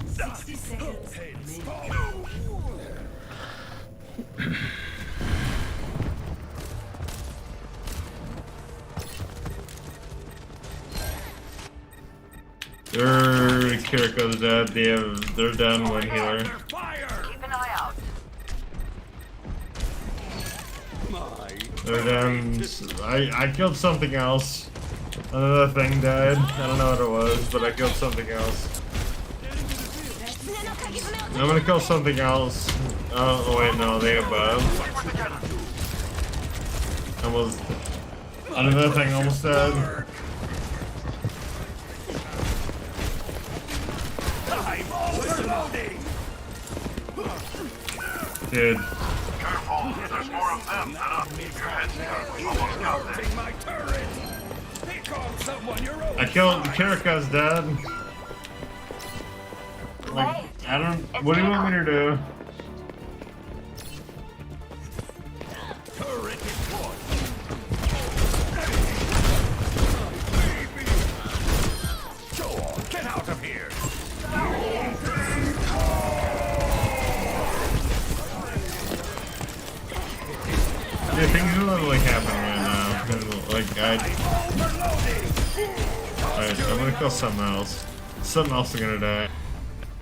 60 seconds remaining. Kiriko's dead. They're down one healer. Keep an eye out. They're down. I killed something else. Another thing died. I don't know what it was, but I killed something else. I'm gonna kill something else. Oh wait, no, they above. Almost. Another thing almost died. Dude. Careful, there's more of them than us. Keep your heads down. We almost got them. My turret. Pick on someone your own. I killed Kiriko's dead. Like, I don't. What do you want me to do? Turret deployed. Go on, get out of here. Yeah, things are literally happening right now. Like, Alright, I'm gonna kill something else. Something else is gonna die.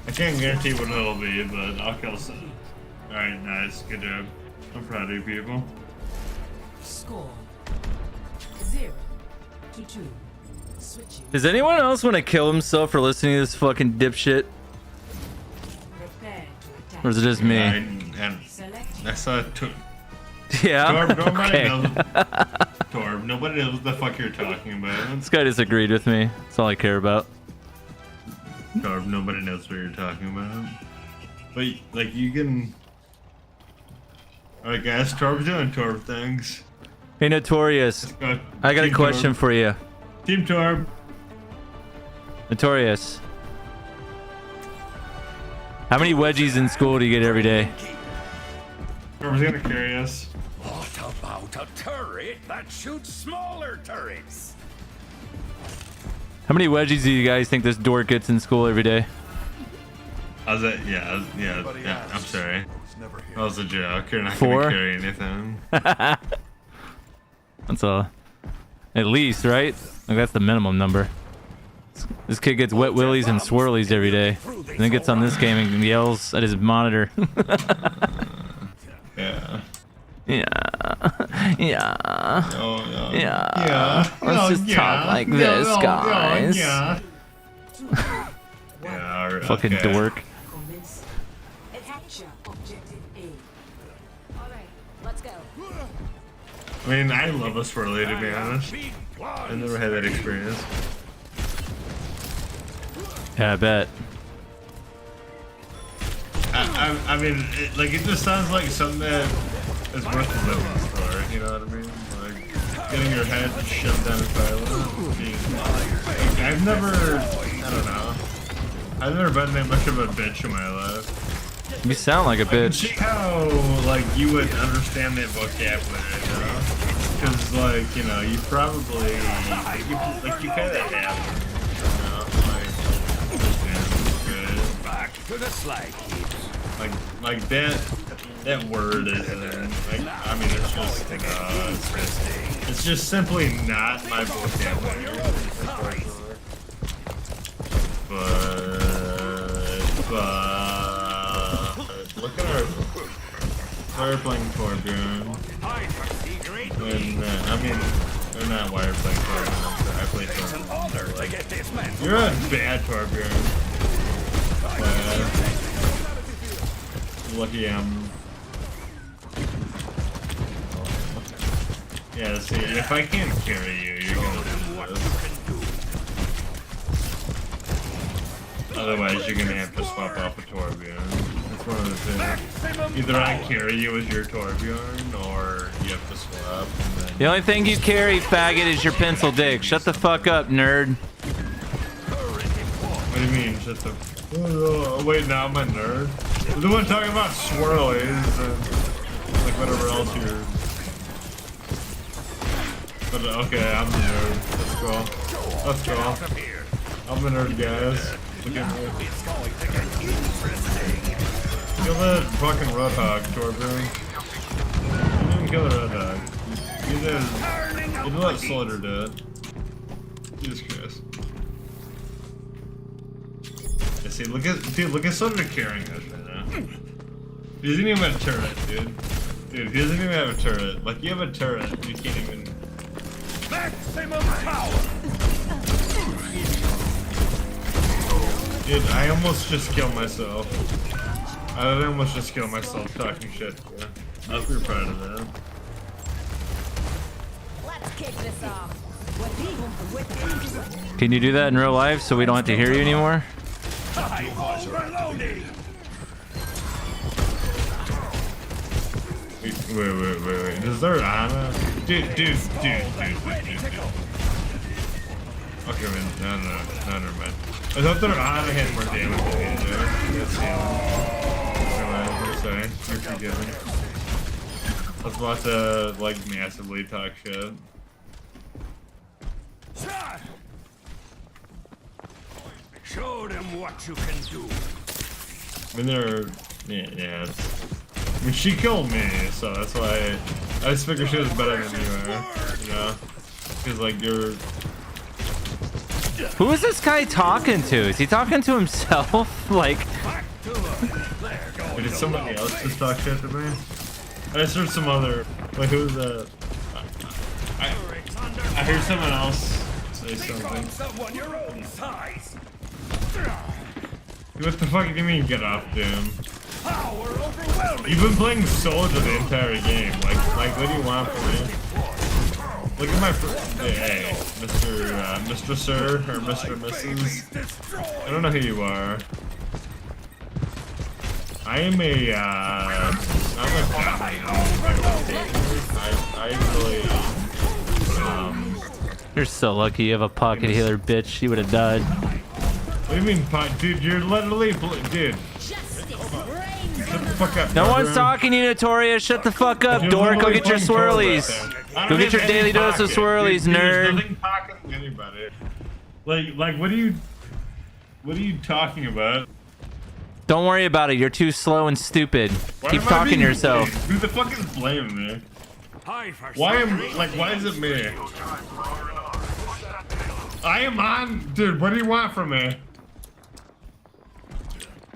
I can't guarantee what it'll be, but I'll kill something. Alright, nice. Good job. I'm proud of you people. Score 0-2. Switching. Does anyone else want to kill himself for listening to this fucking dipshit? Prepare to attack. Or is it just me? I saw Yeah. Torb, nobody Okay. knows. Torb, nobody knows what the fuck you're talking about. This guy disagreed with me. That's all I care about. Torb, nobody knows what you're talking about. But, like, you can... Alright guys, Torb's doing Torb things. Hey, Notorious. I got a question for you. Team Torb. Notorious. How many wedgies in school do you get every day? Torb's gonna carry us. What about a turret that shoots smaller turrets? How many wedgies do you guys think this dork gets in school every day? How's that? Yeah. I'm sorry. That was a joke. You're not 4? gonna carry anything. That's all. At least, right? Like, that's the minimum number. This kid gets wet willies and swirlies every day. And then gets on this game and yells at his monitor. Yeah. Yeah. Oh, no. Yeah. Let's just talk like this, guys. Yeah, alright, Fucking okay. dork. Capture objective A. Alright, let's go. I mean, I love a swirly, to be honest. I never had that experience. Yeah, I bet. I mean, it just sounds like something that is worth living for, you know what I mean? Like, getting your head shoved down a toilet. Like, I've never been that much of a bitch in my life. You sound like a I can bitch. see how, like, you would understand that vocabulary, you know? Because, like, you know, you probably, you kind of have, you know? Like, Back to the slag heaps. Like that word isn't, like, I mean, it's just simply not my vocabulary. look at our we're playing Torbjorn. And I mean, they're not why we're playing Torbjorn. I play Torbjorn. You're a bad Torbjorn. Lucky yeah, see, if I can't carry you, you're gonna lose this. Otherwise, you're gonna have to swap off a Torbjorn. That's one of the things. Either I carry you as your Torbjorn, or you have to swap. And then... The only thing you carry, faggot, is your pencil dick. Shut the fuck up, nerd. What do you mean, shut the... Oh, wait, now I'm a nerd? You're the one talking about swirlies and like whatever else you're... But okay, I'm the nerd. Let's go. Let's go. I'm the nerd, guys. Look at me. Kill that fucking Roadhog, Torbjorn. You didn't kill the Roadhog. You did let Soldier do it. Jesus Christ. Yeah, see, look at Soldier carrying this right now. He doesn't even have a turret, dude. Dude, he doesn't even have a turret. Like, you have a turret, you can't even... Maximum power! Dude, I almost just killed myself. I almost just killed myself talking shit. Yeah. I was pretty proud of that. Let's kick this off. Can you do that in real life so we don't have to hear you anymore? Wait. Is there Anna? Dude. Okay, man. No, never mind. I thought their Anna had more damage than me did. That's the only thing. You're forgiven. I was about to, like, massively talk shit. Show them what you can do. I mean, they're... Yeah. I mean, she killed me, so that's why I just figured she was better than you are, you know? Because, like, you're... Who is this guy talking to? Is he talking to himself? Like... Wait, did somebody else just talk shit to me? I just heard some other... Wait, who's that? I heard someone else say something. What the fuck do you mean get off, Doom? You've been playing Soldier the entire game. Like, what do you want from me? Look at my hey, Mr. Sir or Mr. Mrs. I don't know who you are. I am a You're so lucky you have a pocket healer, bitch. You would have died. What do you mean, dude? You're literally, dude. Shut the fuck up. No one's talking to you, Notorious. Shut the fuck up, dork. Go get your swirlies. Go get your daily dose of swirlies, nerd. There's nothing talking to anybody. Like, what are you talking about? Don't worry about it. You're too slow and stupid. Keep talking to yourself. Who the fuck is blaming me? Why is it me? I am on, dude. What do you want from me?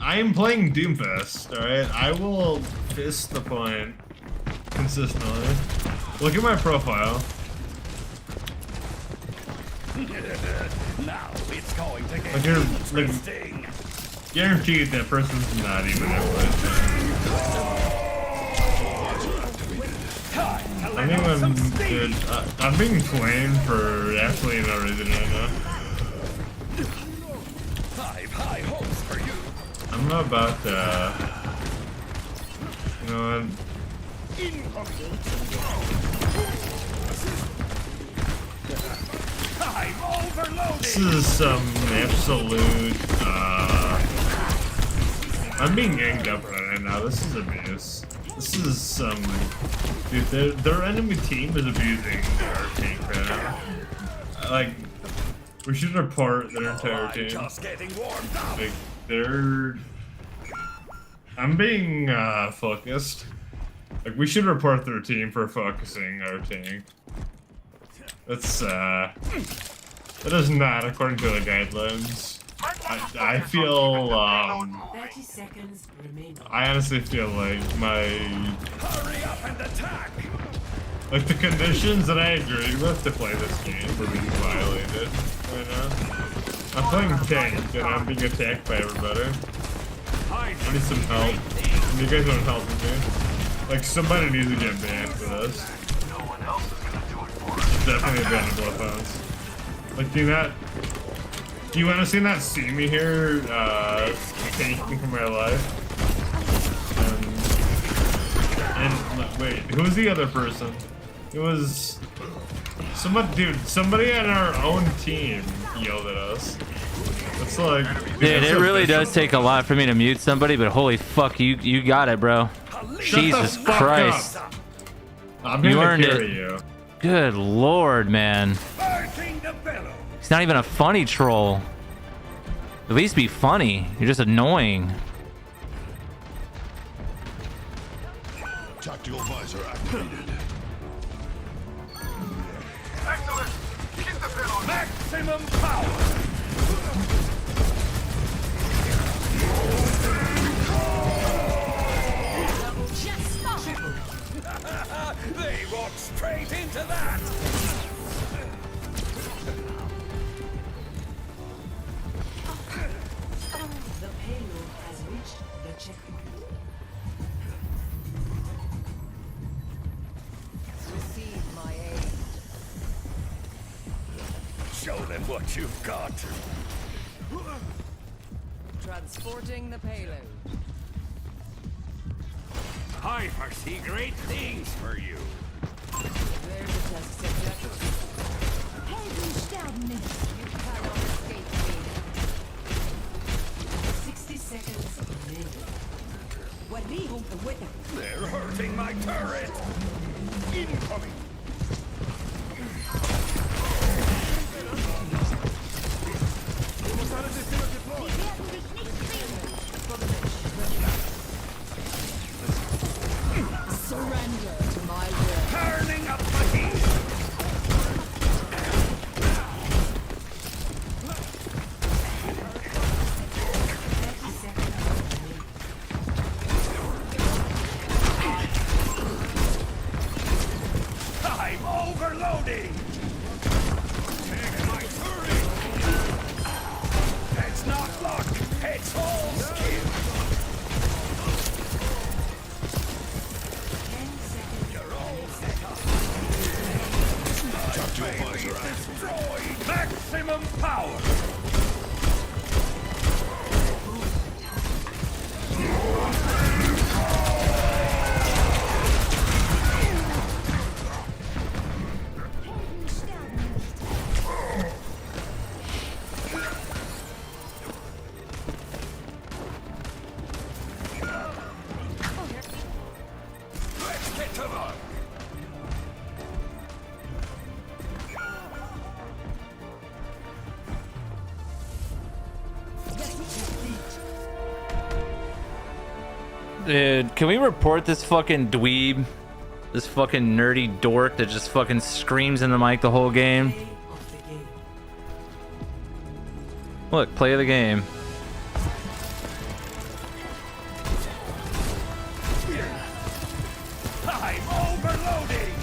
I am playing Doomfist, alright? I will fist the point consistently. Look at my profile. Now it's going to get interesting. Guaranteed that person's not even I'm being flamed for absolutely no reason right now. High hopes for you. I'm not about you know what? This is some absolute I'm being ganged up right now. This is abuse. This is some dude. Their enemy team is abusing their tank right now. Like, we should report their entire team. Just getting warmed up. Like, I'm being focused. Like, we should report their team for focusing our tank. That's that is not according to the guidelines. I feel 30 seconds remaining. I honestly feel like my Hurry up and attack! like the conditions that I agree with to play this game are being violated right now. I'm playing tank and I'm being attacked by everybody. I need some help. And you guys aren't helping me. Like somebody needs to get banned for this. Definitely banned both ends. Like do you honestly not see me here tanking for my life? And wait, who was the other person? It was somebody on our own team yelled at us. It's like, dude, it really does take a lot for me to mute somebody, but holy fuck, you got it, bro. Jesus Christ. I'm here You to earned carry it. you. Good lord, man. He's not even a funny troll. At least be funny. You're just annoying. Tactical visor activated. Excellent! Keep the payload! Maximum power! They walked straight into that! The payload has reached the checkpoint. Receive my aid. Show them what you've got. Transporting the payload. I foresee great things for you. There's a test subject. You cannot escape me. 60 seconds remaining. They're hurting my turret. Incoming. Surrender to my will. Turning up the heat. I'm overloading. Take my turret. It's not luck. It's all skill. You're all set up. My base is destroyed. Maximum power. Let's get to work. Dude, can we report this fucking dweeb? This fucking nerdy dork that just fucking screams in the mic the whole game? Look, play of the game. I'm overloading.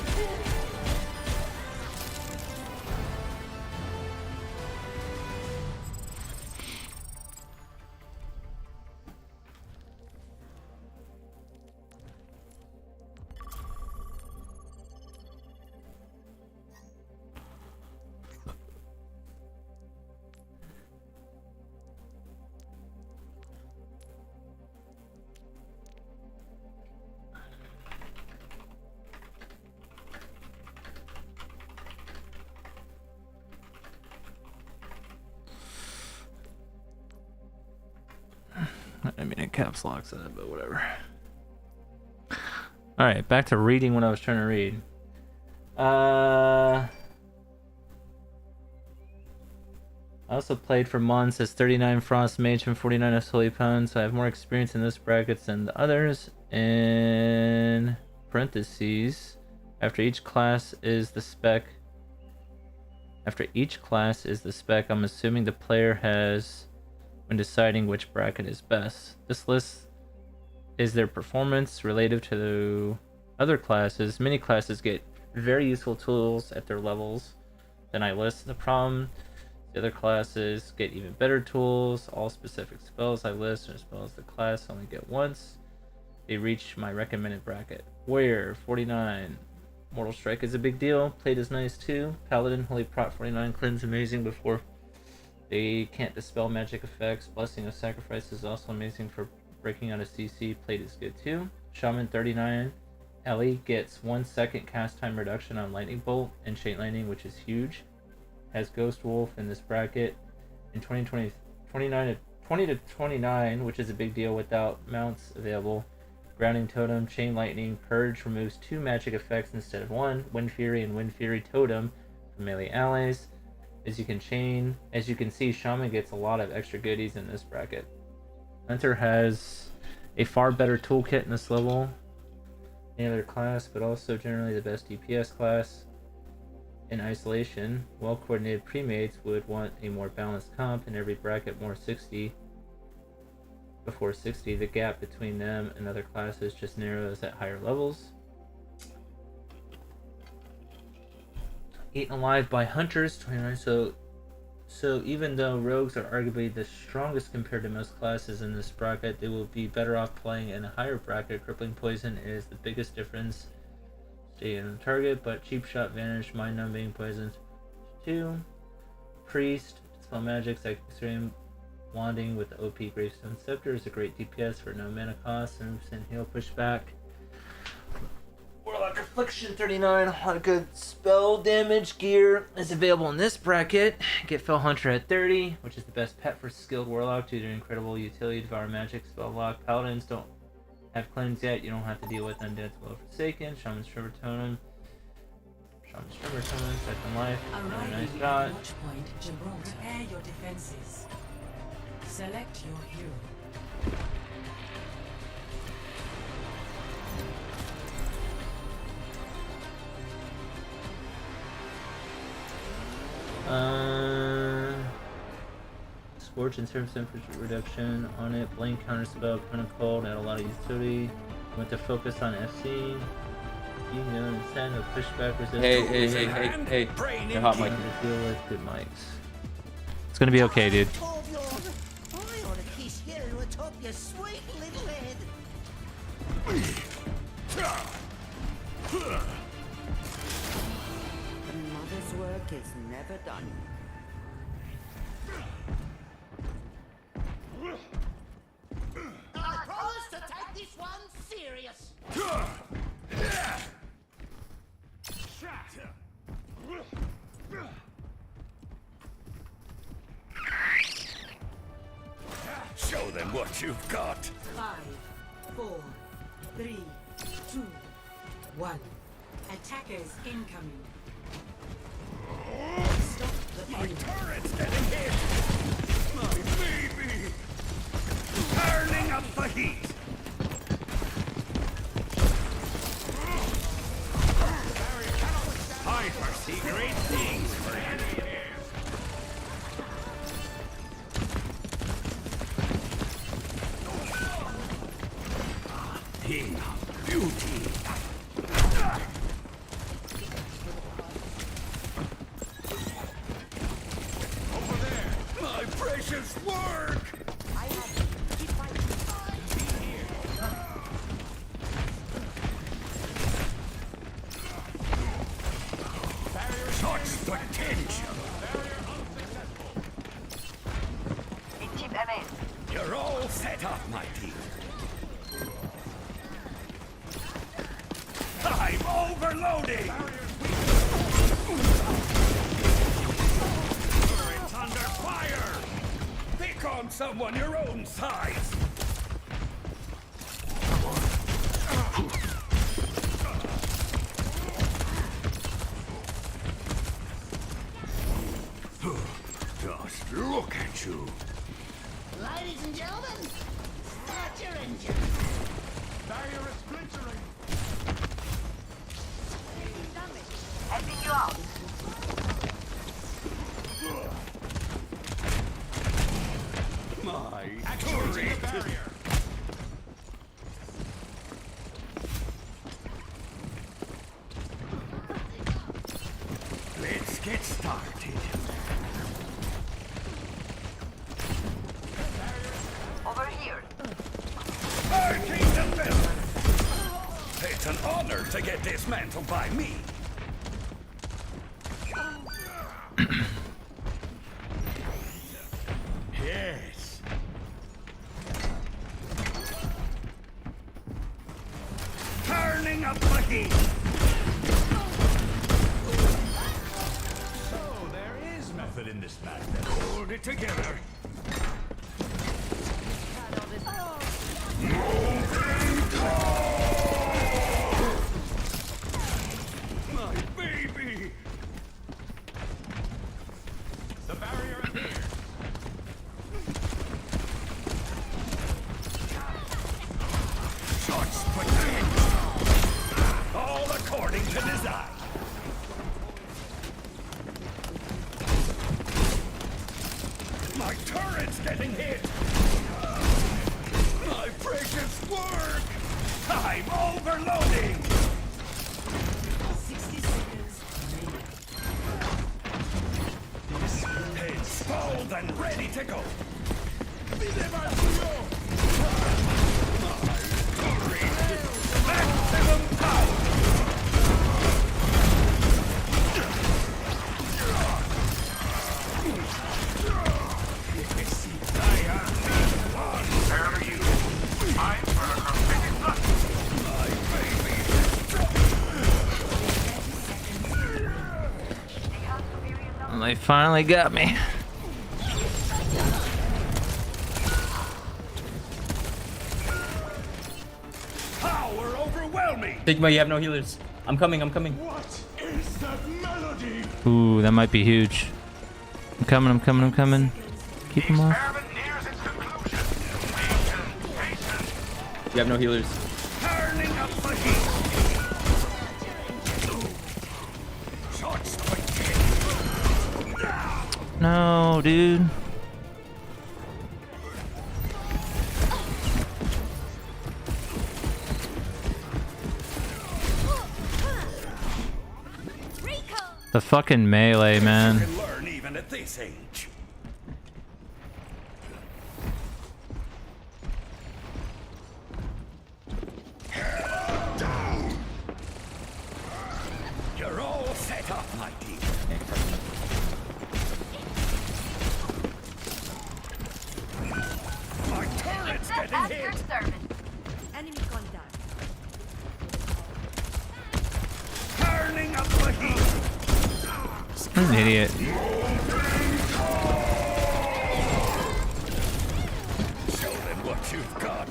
I mean, it caps locks that, but whatever. Alright, back to reading what I was trying to read. I also played for months as 39 Frost Mage and 49 as Holy Pound, so I have more experience in this brackets than the others. In parentheses, after each class is the spec, I'm assuming the player has when deciding which bracket is best. This list is their performance relative to other classes. Many classes get very useful tools at their levels. Then I list the problem. The other classes get even better tools. All specific spells I list or spells the class only get once. They reach my recommended bracket. Warrior 49. Mortal Strike is a big deal. Plate is nice too. Paladin, Holy Prot 49. Cleanse amazing before they can't dispel magic effects. Blessing of Sacrifice is also amazing for breaking out a CC. Plate is good too. Shaman 39. Ellie gets 1 second cast time reduction on Lightning Bolt and Chain Lightning, which is huge. Has Ghost Wolf in this bracket. In 2020 to 29, which is a big deal without mounts available. Grounding Totem, Chain Lightning, Purge removes 2 magic effects instead of 1. Wind Fury and Wind Fury Totem from melee allies. As you can see, Shaman gets a lot of extra goodies in this bracket. Hunter has a far better toolkit in this level than any other class, but also generally the best DPS class. In isolation, well-coordinated premates would want a more balanced comp in every bracket. Before 60, the gap between them and other classes just narrows at higher levels. Eaten alive by hunters, 29. So even though rogues are arguably the strongest compared to most classes in this bracket, they will be better off playing in a higher bracket. Crippling poison is the biggest difference. Stay on target, but cheap shot, vanish, mind numbing, poison 2. Priest, spell magics like extreme wanding with the OP Gravestone Scepter is a great DPS for no mana cost and heal pushback. Warlock Affliction 39, a lot of good spell damage gear is available in this bracket. Get Fell Hunter at 30, which is the best pet for skilled Warlock due to incredible utility. Devour Magic, Spell Lock. Paladins don't have cleanse yet, you don't have to deal with Undead's Will Forsaken. Shaman's Trevor Totem. Second Life. Really nice shot. Prepare your defenses. Select your hero. Scorch and surface temperature reduction on it. Blink counter spell, kind of cold, add a lot of utility. Went to focus on FC. You know, instead of pushback resistance. Hey. You're hot, Mike. Deal with good mics. It's gonna be okay, dude. I ought to kiss you atop your sweet little head. The mother's work is never done. I promise to take this one serious. Show them what you've got. 5, 4, 3, 2, 1. Attackers incoming. Stop the My turret's getting hit. My baby. Turning up the heat. I foresee great things for you. Thing of beauty. Over there. My precious work. Such potential. You're all set up, my team. I'm overloading! It's under fire! Pick on someone your own size! Just look at you! Ladies and gentlemen, start your engines. Barrier is splintering! Helping you out. My Let's get started. Over here. It's an honor to get dismantled by me. Yes. Turning up the heat. So there is method in this madness. Hold it together. My baby! The barrier appeared. Shots put in. All according to design. My turret's getting hit. My precious work. I'm overloading. 60 seconds remaining. It's spoiled and ready to go. Maximum power. They finally got me. Power overwhelming. Sigma, you have no healers. I'm coming, I'm coming. What is that melody? Ooh, that might be huge. I'm coming, I'm coming, I'm coming. Keep him off. You have no healers. Turning up the heat. Shots quick. No, dude. The fucking melee, man. Can learn even at this age. You're all set up, my team. My turret's getting hit. Enemy contact. Turning up the heat. I'm an idiot. Show them what you've got.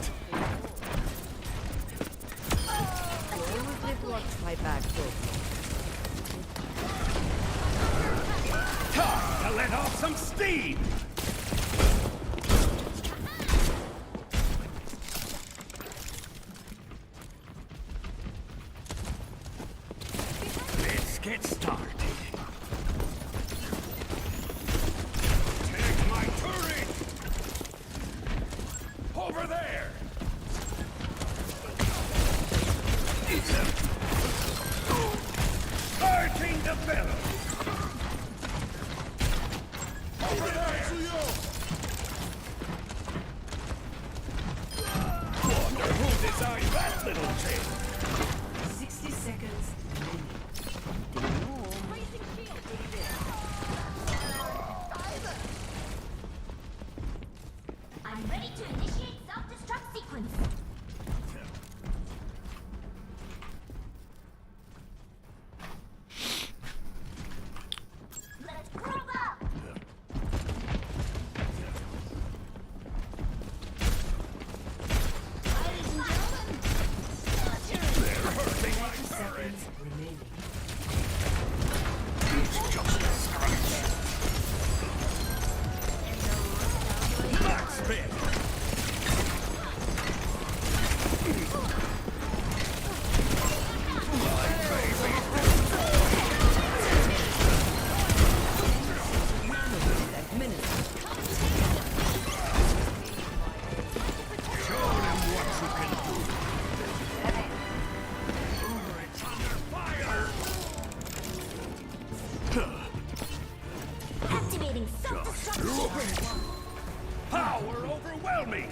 Time to let off some steam. Let's get started. Take my turret! Over there! Starting the bellow! Over there! Wonder who designed that little trick? 60 seconds remaining. I'm ready to initiate self-destruct sequence. Let's group up. Ladies and gentlemen, getting self-destruction. Power overwhelming.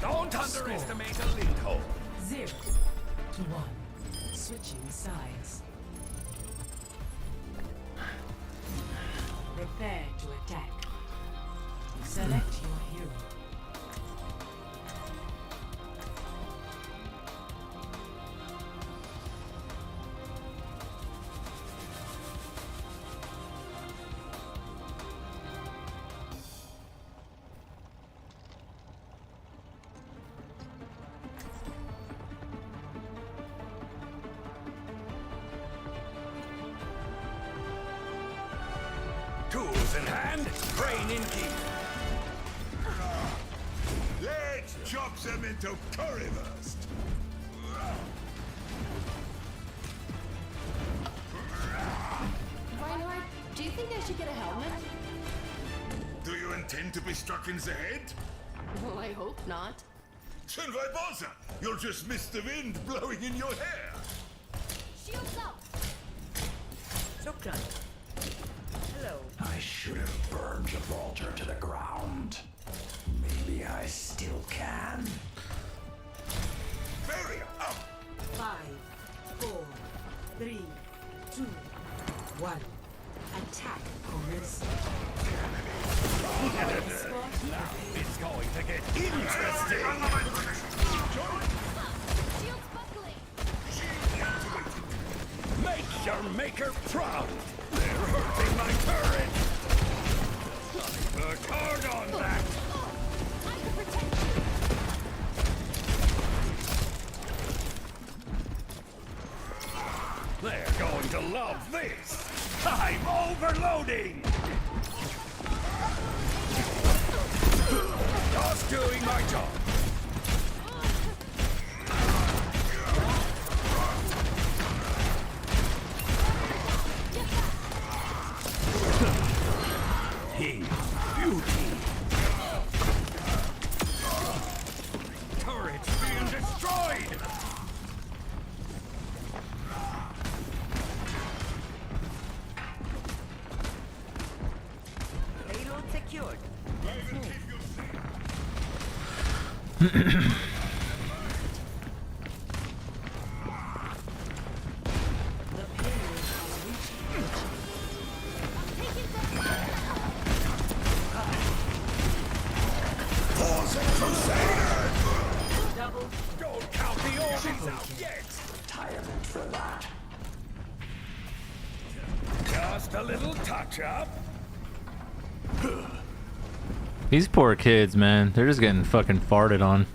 Don't underestimate a link hole. 0 to 1. Switching sides. Prepare to attack. Select your hero. Tools in hand, brain in key. Let's chop them into currywurst. Reinhardt, do you think I should get a helmet? Do you intend to be struck in the head? Well, I hope not. Then why bother? You'll just miss the wind blowing in your hair. Shields up! Shotgun. Hello. I should have burned Gibraltar to the ground. Maybe I still can. Barrier up! 5, 4, 3, 2, 1. Attack commence. It's going to get interesting. Shields buckling! Make your maker proud. They're hurting my turret. Work hard on that. I can protect you! They're going to love this. I'm overloading. Just doing my job. King beauty. Turrets being destroyed. Payload secured. Let's move. Don't count the organs out yet. Retirement for that. Just a little touch-up. These poor kids, man. They're just getting fucking farted on.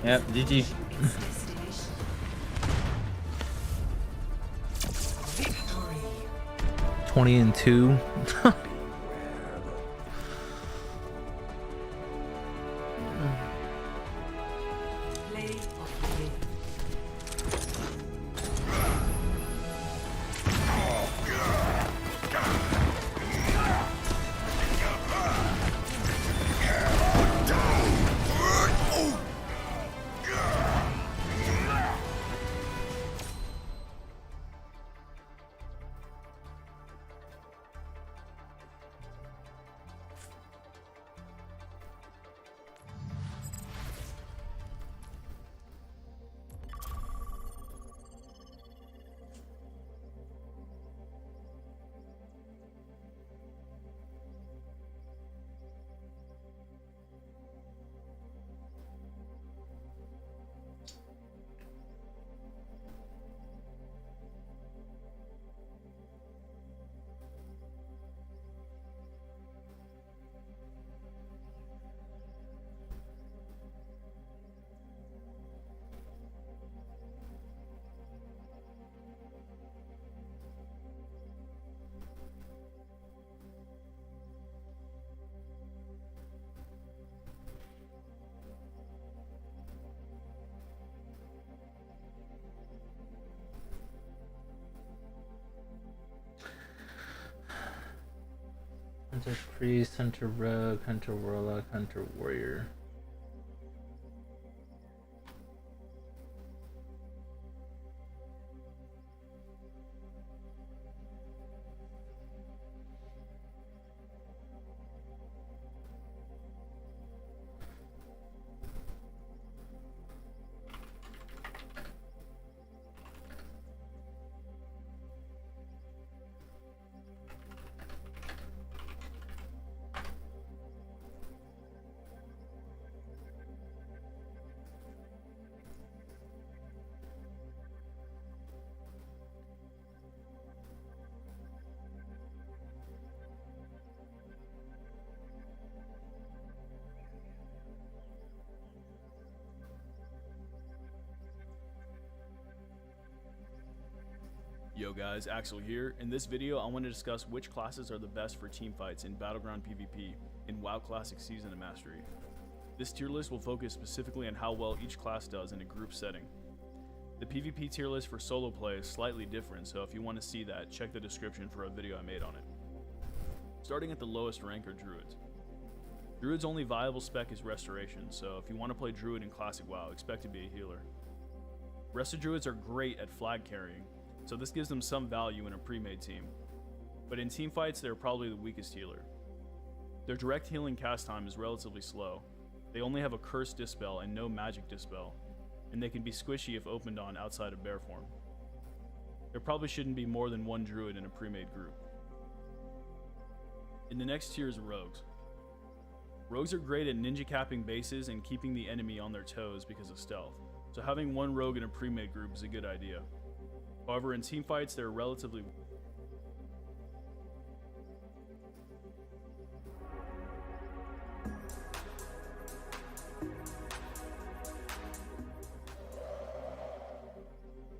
Yep, GG. 20-2. Play of the game. Hunter Priest, Hunter Rogue, Hunter Warlock, Hunter Warrior. Yo guys, Axel here. In this video, I want to discuss which classes are the best for team fights in Battleground PvP in WoW Classic Season of Mastery. This tier list will focus specifically on how well each class does in a group setting. The PvP tier list for solo play is slightly different, so if you want to see that, check the description for a video I made on it. Starting at the lowest rank are Druids. Druid's only viable spec is Restoration, so if you want to play Druid in Classic WoW, expect to be a healer. Rest of Druids are great at flag carrying, so this gives them some value in a pre-made team. But in team fights, they're probably the weakest healer. Their direct healing cast time is relatively slow. They only have a Curse Dispel and no Magic Dispel, and they can be squishy if opened on outside of bear form. There probably shouldn't be more than one Druid in a pre-made group. In the next tier is Rogues. Rogues are great at ninja capping bases and keeping the enemy on their toes because of stealth, so having one rogue in a pre-made group is a good idea. However, in team fights, they're relatively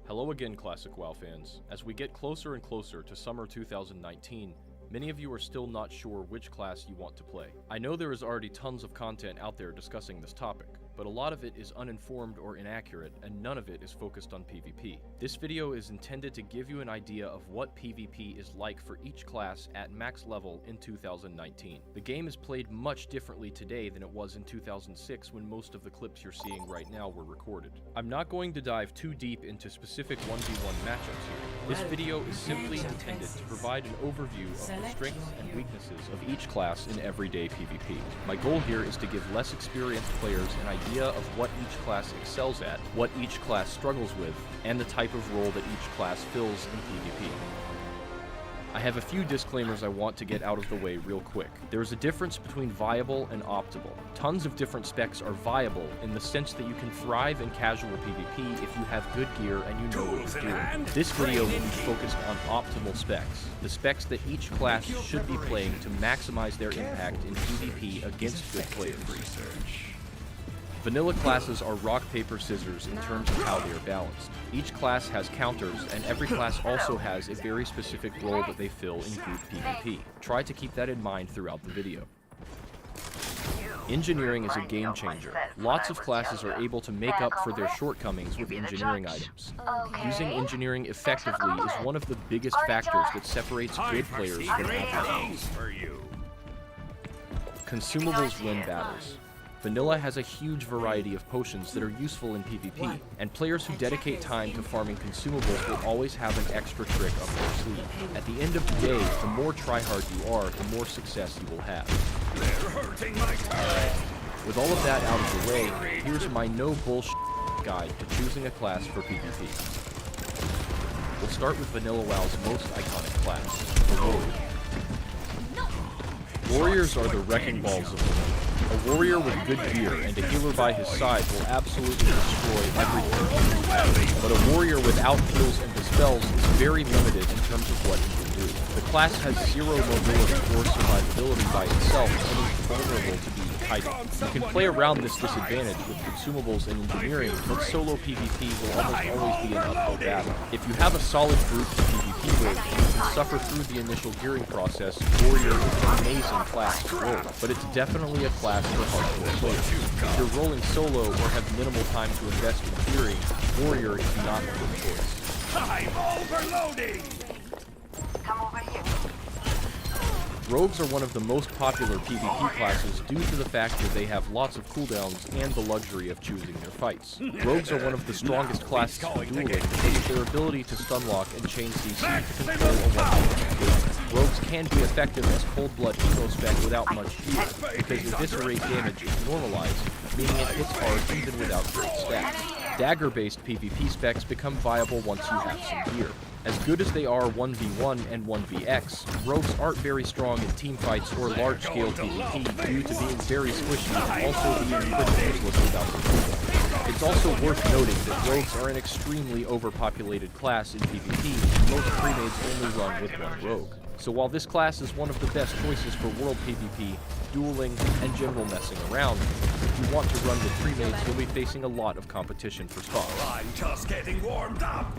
Hello again, Classic WoW fans. As we get closer and closer to summer 2019, many of you are still not sure which class you want to play. I know there is already tons of content out there discussing this topic, but a lot of it is uninformed or inaccurate, and none of it is focused on PvP. This video is intended to give you an idea of what PvP is like for each class at max level in 2019. The game is played much differently today than it was in 2006 when most of the clips you're seeing right now were recorded. I'm not going to dive too deep into specific 1v1 matchups here. This video is simply intended to provide an overview of the strengths and weaknesses of each class in everyday PvP. My goal here is to give less experienced players an idea of what each class excels at, what each class struggles with, and the type of role that each class fills in PvP. I have a few disclaimers I want to get out of the way real quick. There is a difference between viable and optimal. Tons of different specs are viable in the sense that you can thrive in casual PvP if you have good gear and you know what you're doing. This video will be focused on optimal specs, the specs that each class should be playing to maximize their impact in PvP against good players. Vanilla classes are rock, paper, scissors in terms of how they are balanced. Each class has counters, and every class also has a very specific role that they fill in group PvP. Try to keep that in mind throughout the video. Engineering is a game changer. Lots of classes are able to make up for their shortconings with engineering items. Using engineering effectively is one of the biggest factors that separates good players from average. Consumables win battles. Vanilla has a huge variety of potions that are useful in PvP, and players who dedicate time to farming consumables will always have an extra trick up their sleeve. At the end of the day, the more tryhard you are, the more success you will have. With all of that out of the way, here's my no bullshit guide to choosing a class for PvP. We'll start with Vanilla WoW's most iconic class, the Warrior. Warriors are the wrecking balls of the game. A warrior with good gear and a healer by his side will absolutely destroy everything. But a warrior without heals and dispels is very limited in terms of what he can do. The class has zero mobility or survivability by itself and is vulnerable to being kited. You can play around this disadvantage with consumables and engineering, but solo PvP will almost always be an uphill battle. If you have a solid group to PvP with, you can suffer through the initial gearing process. Warrior is an amazing class to roll, but it's definitely a class for hardcore players. If you're rolling solo or have minimal time to invest in gearing, Warrior is not a good choice. I'm overloading! Come over here. Rogues are one of the most popular PvP classes due to the fact that they have lots of cooldowns and the luxury of choosing their fights. Rogues are one of the strongest classes for dueling because of their ability to stunlock and chain CC to control a one-hit. Rogues can be effective as cold-blood emo spec without much gear, because eviscerate damage is normalized, meaning it hits hard even without great stats. Dagger-based PvP specs become viable once you have some gear. As good as they are 1v1 and 1vx, rogues aren't very strong in teamfights or large-scale PvP due to being very squishy and also being pretty useless without the. It's also worth noting that rogues are an extremely overpopulated class in PvP, and most pre-mades only run with one rogue. So while this class is one of the best choices for world PvP, dueling, and general messing around, if you want to run with pre-mades, you'll be facing a lot of competition for spots. I'm just getting warmed up!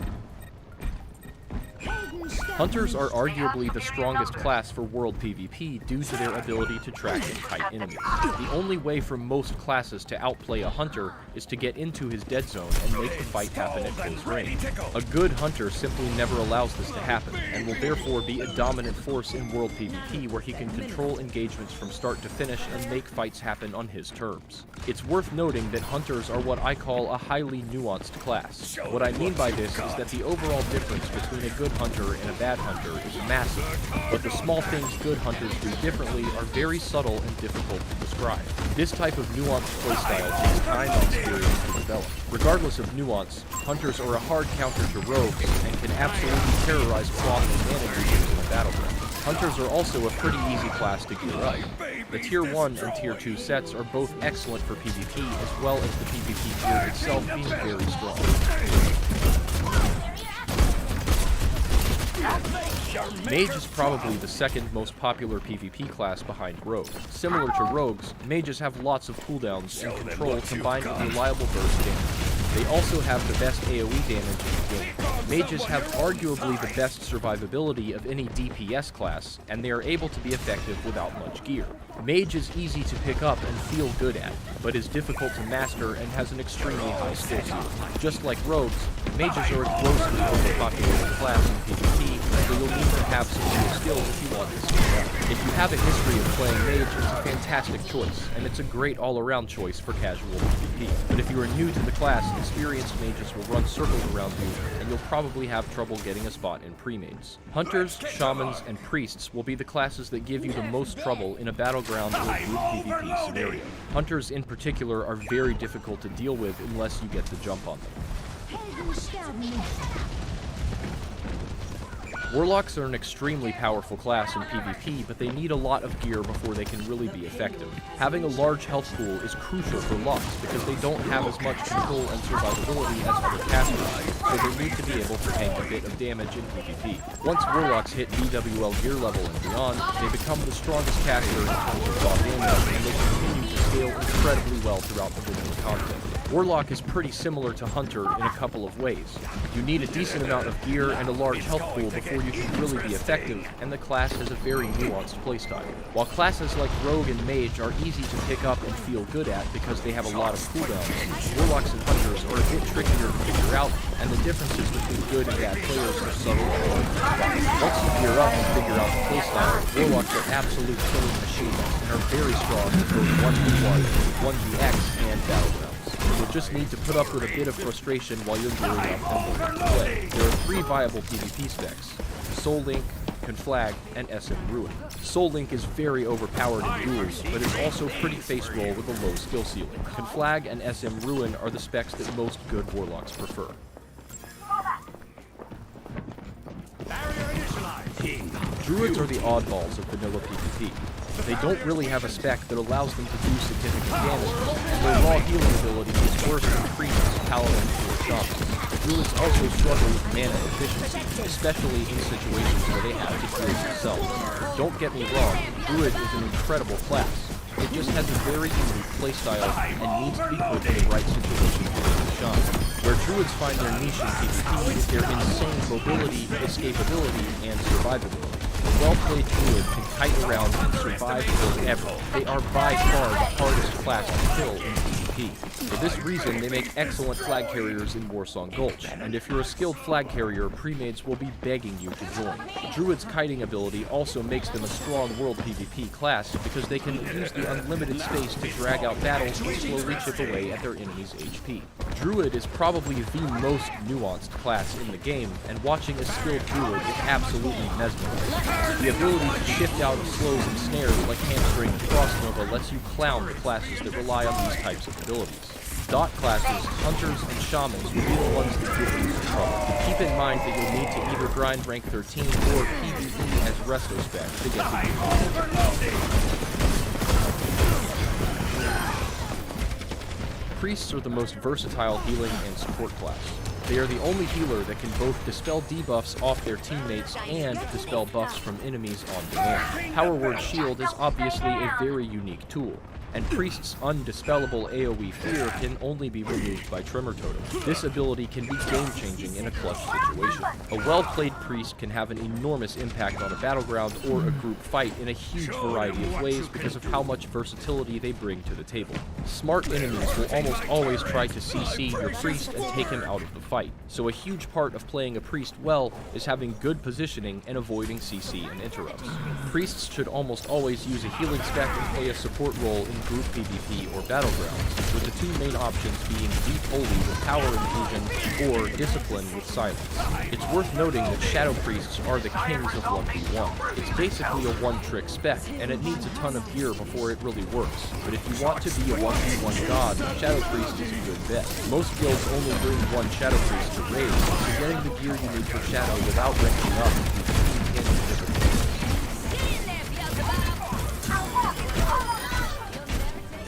Hunters are arguably the strongest class for world PvP due to their ability to track and kite enemies. The only way for most classes to outplay a hunter is to get into his dead zone and make the fight happen at close range. A good hunter simply never allows this to happen, and will therefore be a dominant force in world PvP where he can control engagements from start to finish and make fights happen on his terms. It's worth noting that hunters are what I call a highly nuanced class. What I mean by this is that the overall difference between a good hunter and a bad hunter is massive, but the small things good hunters do differently are very subtle and difficult to describe. This type of nuanced playstyle takes time and experience to develop. Regardless of nuance, hunters are a hard counter to rogues and can absolutely terrorize cloth and mana users in a battleground. Hunters are also a pretty easy class to gear up. The Tier 1 and Tier 2 sets are both excellent for PvP, as well as the PvP tier itself being very strong. Mage is probably the second most popular PvP class behind Rogue. Similar to Rogues, Mages have lots of cooldowns and control combined with reliable burst damage. They also have the best AoE damage in the game. Mages have arguably the best survivability of any DPS class, and they are able to be effective without much gear. Mage is easy to pick up and feel good at, but is difficult to master and has an extremely high skill ceiling. Just like Rogues, Mages are a grossly overpopulated class in PvP, so you'll need to have some new skills if you want to skill up. If you have a history of playing Mage, it's a fantastic choice, and it's a great all-around choice for casual PvP. But if you are new to the class, experienced Mages will run circles around you, and you'll probably have trouble getting a spot in pre-mages. Hunters, Shamans, and Priests will be the classes that give you the most trouble in a battleground or group PvP scenario. Hunters in particular are very difficult to deal with unless you get the jump on them. Warlocks are an extremely powerful class in PvP, but they need a lot of gear before they can really be effective. Having a large health pool is crucial for locks because they don't have as much control and survivability as other casters, so they need to be able to tank a bit of damage in PvP. Once Warlocks hit BWL gear level and beyond, they become the strongest caster in terms of raw damage, and they continue to scale incredibly well throughout the vanilla content. Warlock is pretty similar to Hunter in a couple of ways. You need a decent amount of gear and a large health pool before you can really be effective, and the class has a very nuanced playstyle. While classes like Rogue and Mage are easy to pick up and feel good at because they have a lot of cooldowns, Warlocks and Hunters are a bit trickier to figure out, and the differences between good and bad players are subtle and hard to spot. Once you gear up and figure out the playstyle, Warlocks are absolute killing machines and are very strong in both 1v1, 1vx, and battlegrounds. You'll just need to put up with a bit of frustration while you're gearing up and learning to play. There are 3 viable PvP specs: Soul Link, Conflag, and SM Ruin. Soul Link is very overpowered in duels, but is also pretty face roll with a low skill ceiling. Conflag and SM Ruin are the specs that most good Warlocks prefer. Druids are the oddballs of vanilla PvP. They don't really have a spec that allows them to do significant damage, and their raw healing ability is worse than Priests, Paladins, or Shamans. Druids also struggle with mana efficiency, especially in situations where they have to heal themselves. Don't get me wrong, Druid is an incredible class. It just has a very unique playstyle and needs to be put in the right situations to shine. Where Druids find their niche in PvP is their insane mobility, escapability, and survivability. A well-played Druid can kite around and survive forever. They are by far the hardest class to kill in PvP. For this reason, they make excellent flag carriers in Warsong Gulch, and if you're a skilled flag carrier, pre-mages will be begging you to join. Druid's kiting ability also makes them a strong world PvP class because they can use the unlimited space to drag out battles and slowly chip away at their enemy's HP. Druid is probably the most nuanced class in the game, and watching a skilled Druid is absolutely mesmerizing. The ability to shift out of slows and snares like Hamstring and Crossnova lets you clown the classes that rely on these types of abilities. Dot classes, Hunters, and Shamans will be the ones that give you some trouble. Keep in mind that you'll need to either grind rank 13 or PvE as Resto spec to get to the Priests are the most versatile healing and support class. They are the only healer that can both dispel debuffs off their teammates and dispel buffs from enemies on demand. Power Word Shield is obviously a very unique tool. and Priest's undispellable AoE fear can only be removed by Tremor Totem. This ability can be game-changing in a clutch situation. A well-played Priest can have an enormous impact on a battleground or a group fight in a huge variety of ways because of how much versatility they bring to the table. Smart enemies will almost always try to CC your Priest and take him out of the fight, so a huge part of playing a Priest well is having good positioning and avoiding CC and interrupts. Priests should almost always use a healing spec and play a support role in group PvP or battlegrounds, with the two main options being Deep Holy with power infusion or Discipline with silence. It's worth noting that Shadow Priests are the kings of 1v1. It's basically a one-trick spec, and it needs a ton of gear before it really works, but if you want to be a 1v1 god, Shadow Priest is a good bet. Most guilds only bring one Shadow Priest to raid, so getting the gear you need for Shadow without ranking up is the key in different ways.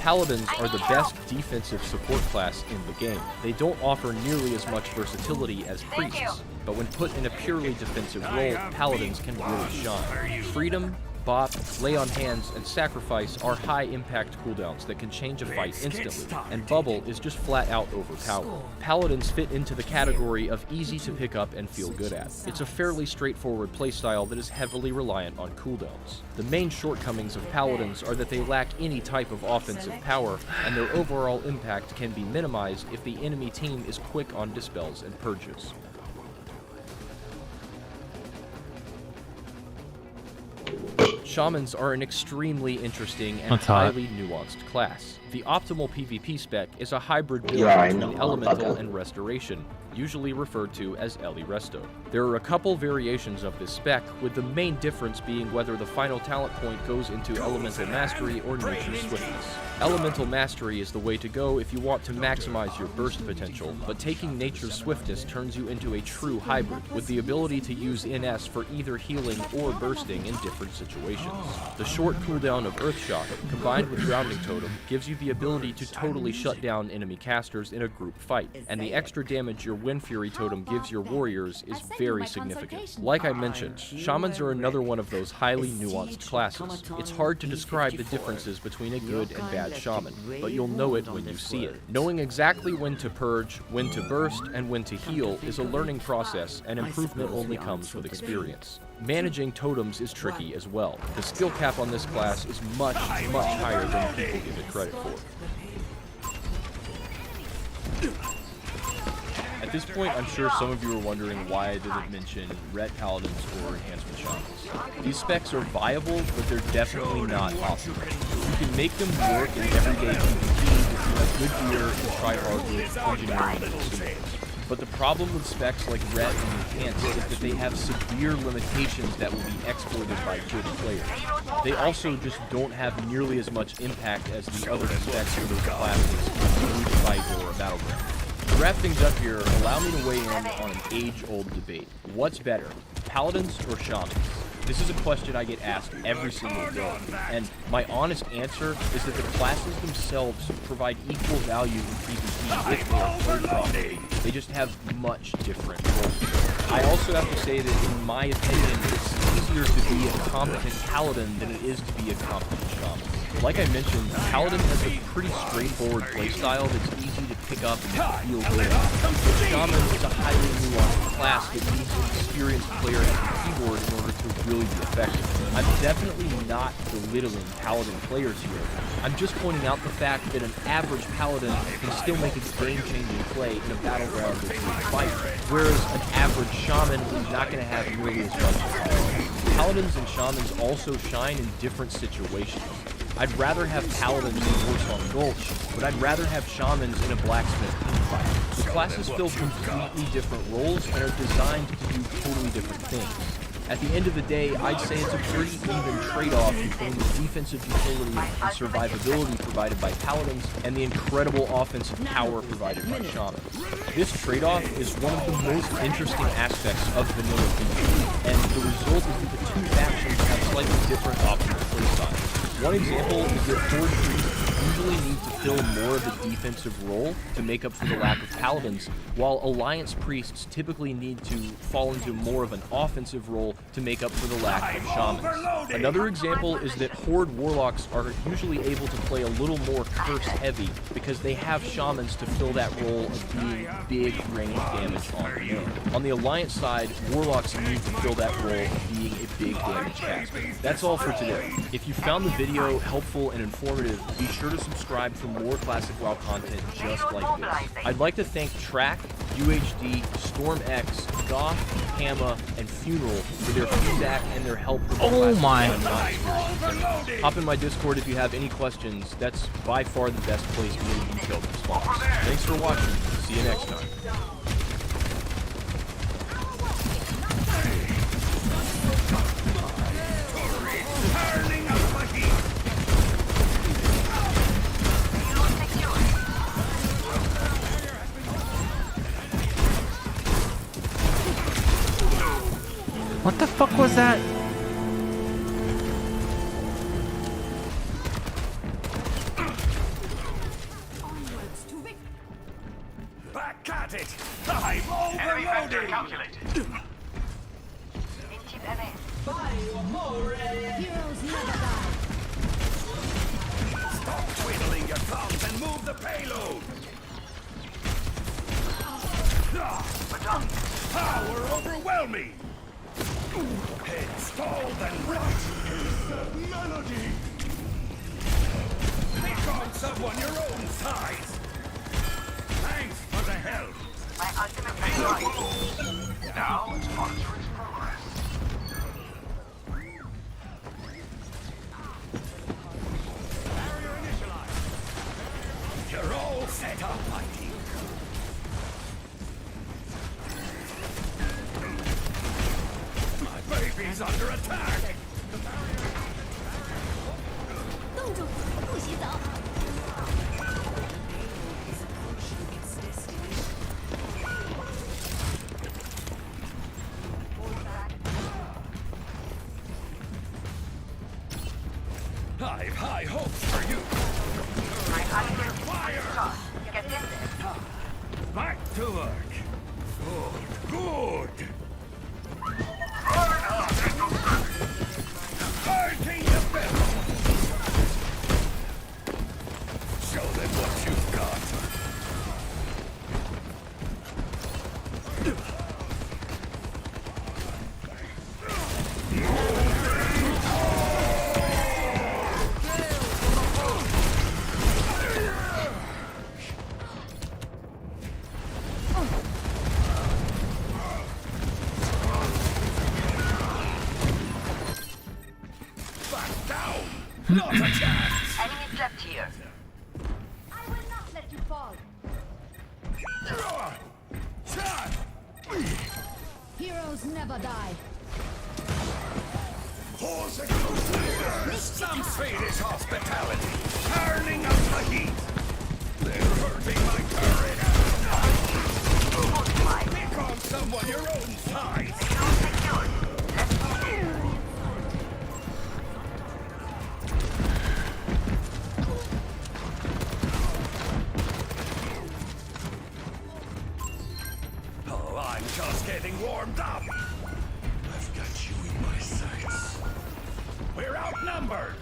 Paladins are the best defensive support class in the game. They don't offer nearly as much versatility as Priests, but when put in a purely defensive role, Paladins can really shine. Freedom, Bop, Lay on Hands, and Sacrifice are high-impact cooldowns that can change a fight instantly, and Bubble is just flat-out overpowered. Paladins fit into the category of easy to pick up and feel good at. It's a fairly straightforward playstyle that is heavily reliant on cooldowns. The main shortcomings of Paladins are that they lack any type of offensive power, and their overall impact can be minimized if the enemy team is quick on dispels and purges. Shamans are an extremely interesting and highly nuanced class. The optimal PvP spec is a hybrid build between Elemental and Restoration, usually referred to as Eli Resto. There are a couple variations of this spec, with the main difference being whether the final talent point goes into Elemental Mastery or Nature's Swiftness. Elemental Mastery is the way to go if you want to maximize your burst potential, but taking Nature's Swiftness turns you into a true hybrid, with the ability to use NS for either healing or bursting in different situations. The short cooldown of Earthshock, combined with Grounding Totem, gives you the ability to totally shut down enemy casters in a group fight, and the extra damage your Wind Fury Totem gives your warriors is very significant. Like I mentioned, Shamans are another one of those highly nuanced classes. It's hard to describe the differences between a good and bad Shaman, but you'll know it when you see it. Knowing exactly when to purge, when to burst, and when to heal is a learning process, and improvement only comes with experience. Managing totems is tricky as well. The skill cap on this class is much higher than people give it credit for. At this point, I'm sure some of you are wondering why I didn't mention Ret Paladins or Enhancement Shamans. These specs are viable, but they're definitely not optimal. You can make them work in everyday PvP if you have good gear and try hard with engineering and consumables. But the problem with specs like Ret and Enhance is that they have severe limitations that will be exploited by good players. They also just don't have nearly as much impact as the other specs for those classes, a group fight or a battleground. To wrap things up here, allow me to weigh in on an age-old debate. What's better, Paladins or Shamans? This is a question I get asked every single day, and my honest answer is that the classes themselves provide equal value in PvP if they are played properly. They just have much different roles. I also have to say that in my opinion, it's easier to be a competent Paladin than it is to be a competent Shaman. Like I mentioned, Paladin has a pretty straightforward playstyle that's easy to pick up and feel good at. Shaman is a highly nuanced class that needs an experienced player at the keyboard in order to really be effective. I'm definitely not belittling Paladin players here. I'm just pointing out the fact that an average Paladin can still make a game-changing play in a battleground or group fight, whereas an average Shaman is not going to have nearly as much power. Paladins and Shamans also shine in different situations. I'd rather have Paladins in Warsong Gulch, but I'd rather have Shamans in a Blacksmith teamfight. The classes fill completely different roles and are designed to do totally different things. At the end of the day, I'd say it's a pretty even trade-off between the defensive utility and survivability provided by Paladins and the incredible offensive power provided by Shamans. This trade-off is one of the most interesting aspects of vanilla PvP, and the result is that the two factions have slightly different optimal playstyles. One example is that Horde Priests usually need to fill more of a defensive role to make up for the lack of paladins, while Alliance priests typically need to fall into more of an offensive role to make up for the lack of shamans. Another example is that Horde warlocks are usually able to play a little more curse heavy because they have shamans to fill that role of being big range damage on command. On the Alliance side, warlocks need to fill that role of being a big damage caster. That's all for today. If you found the video helpful and informative, be sure to subscribe for more classic WoW content just like this. I'd like to thank Track, UHD, StormX, Goth, Hamma, and Funeral for their feedback and their help with the Oh my. Hop in my Discord if you have any questions. That's by far the best place to get a detailed response. Thanks for watching. See you next time. What the fuck was that? Back at it! I'm overloading! Heroes never die. Stop twiddling your thumbs and move the payload! Power overwhelming! Head stalled and right! Melody! Pick on someone your own size! Thanks for the help! My ultimate payload. Now it's monitoring progress. Barrier initialized. You're all set up, my team. My baby's under attack. 冻住，不许走。 I've high hopes for you. My ultimate fire. Get in there. Back to work. Good. Fighting the best. Show them what you've got. Not a chance! Enemies left here. I will not let you fall. Heroes never die. Some Swedish hospitality, turning up the heat. They're hurting my turret. Pick on someone your own size. Oh, I'm just getting warmed up. I've got you in my sights. We're outnumbered.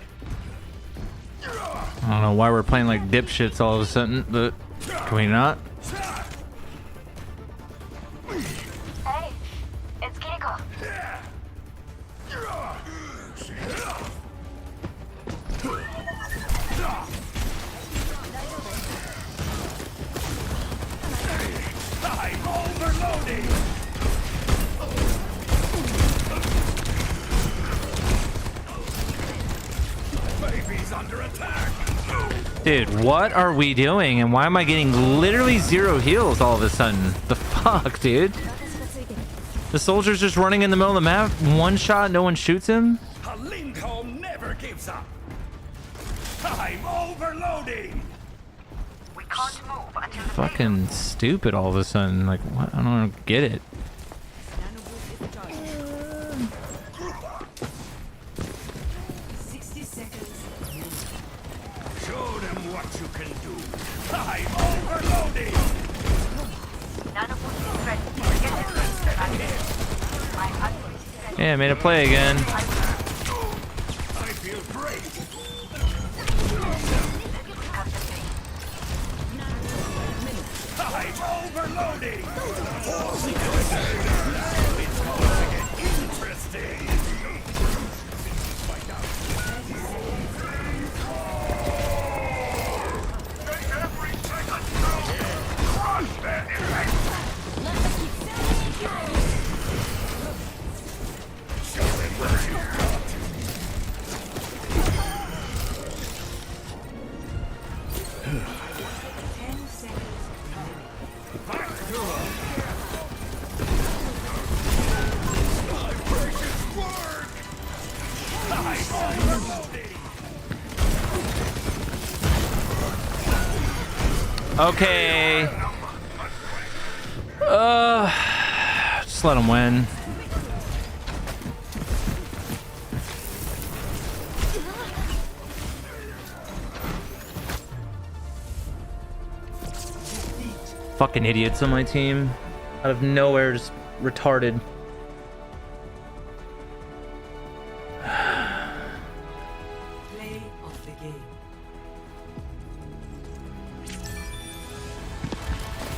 I don't know why we're playing like dipshits all of a sudden, but can we not? Hey, it's Zygor. I'm overloading. Baby's under attack. Dude, what are we doing? And why am I getting literally 0 heals all of a sudden? The fuck, dude? The soldier's just running in the middle of the map, one shot, no one shoots him? A Lindholm never gives up. I'm overloading. We can't move until the Fucking stupid all of a sudden. Like, what? I don't get it. Show them what Yeah, made a play again. I feel great. I'm overloading. It's going to get interesting. Find out. Every second. Crush their effect. Show them what you've got. Okay. Just let him win. Fucking idiots on my team. Out of nowhere, just retarded. Play of the game.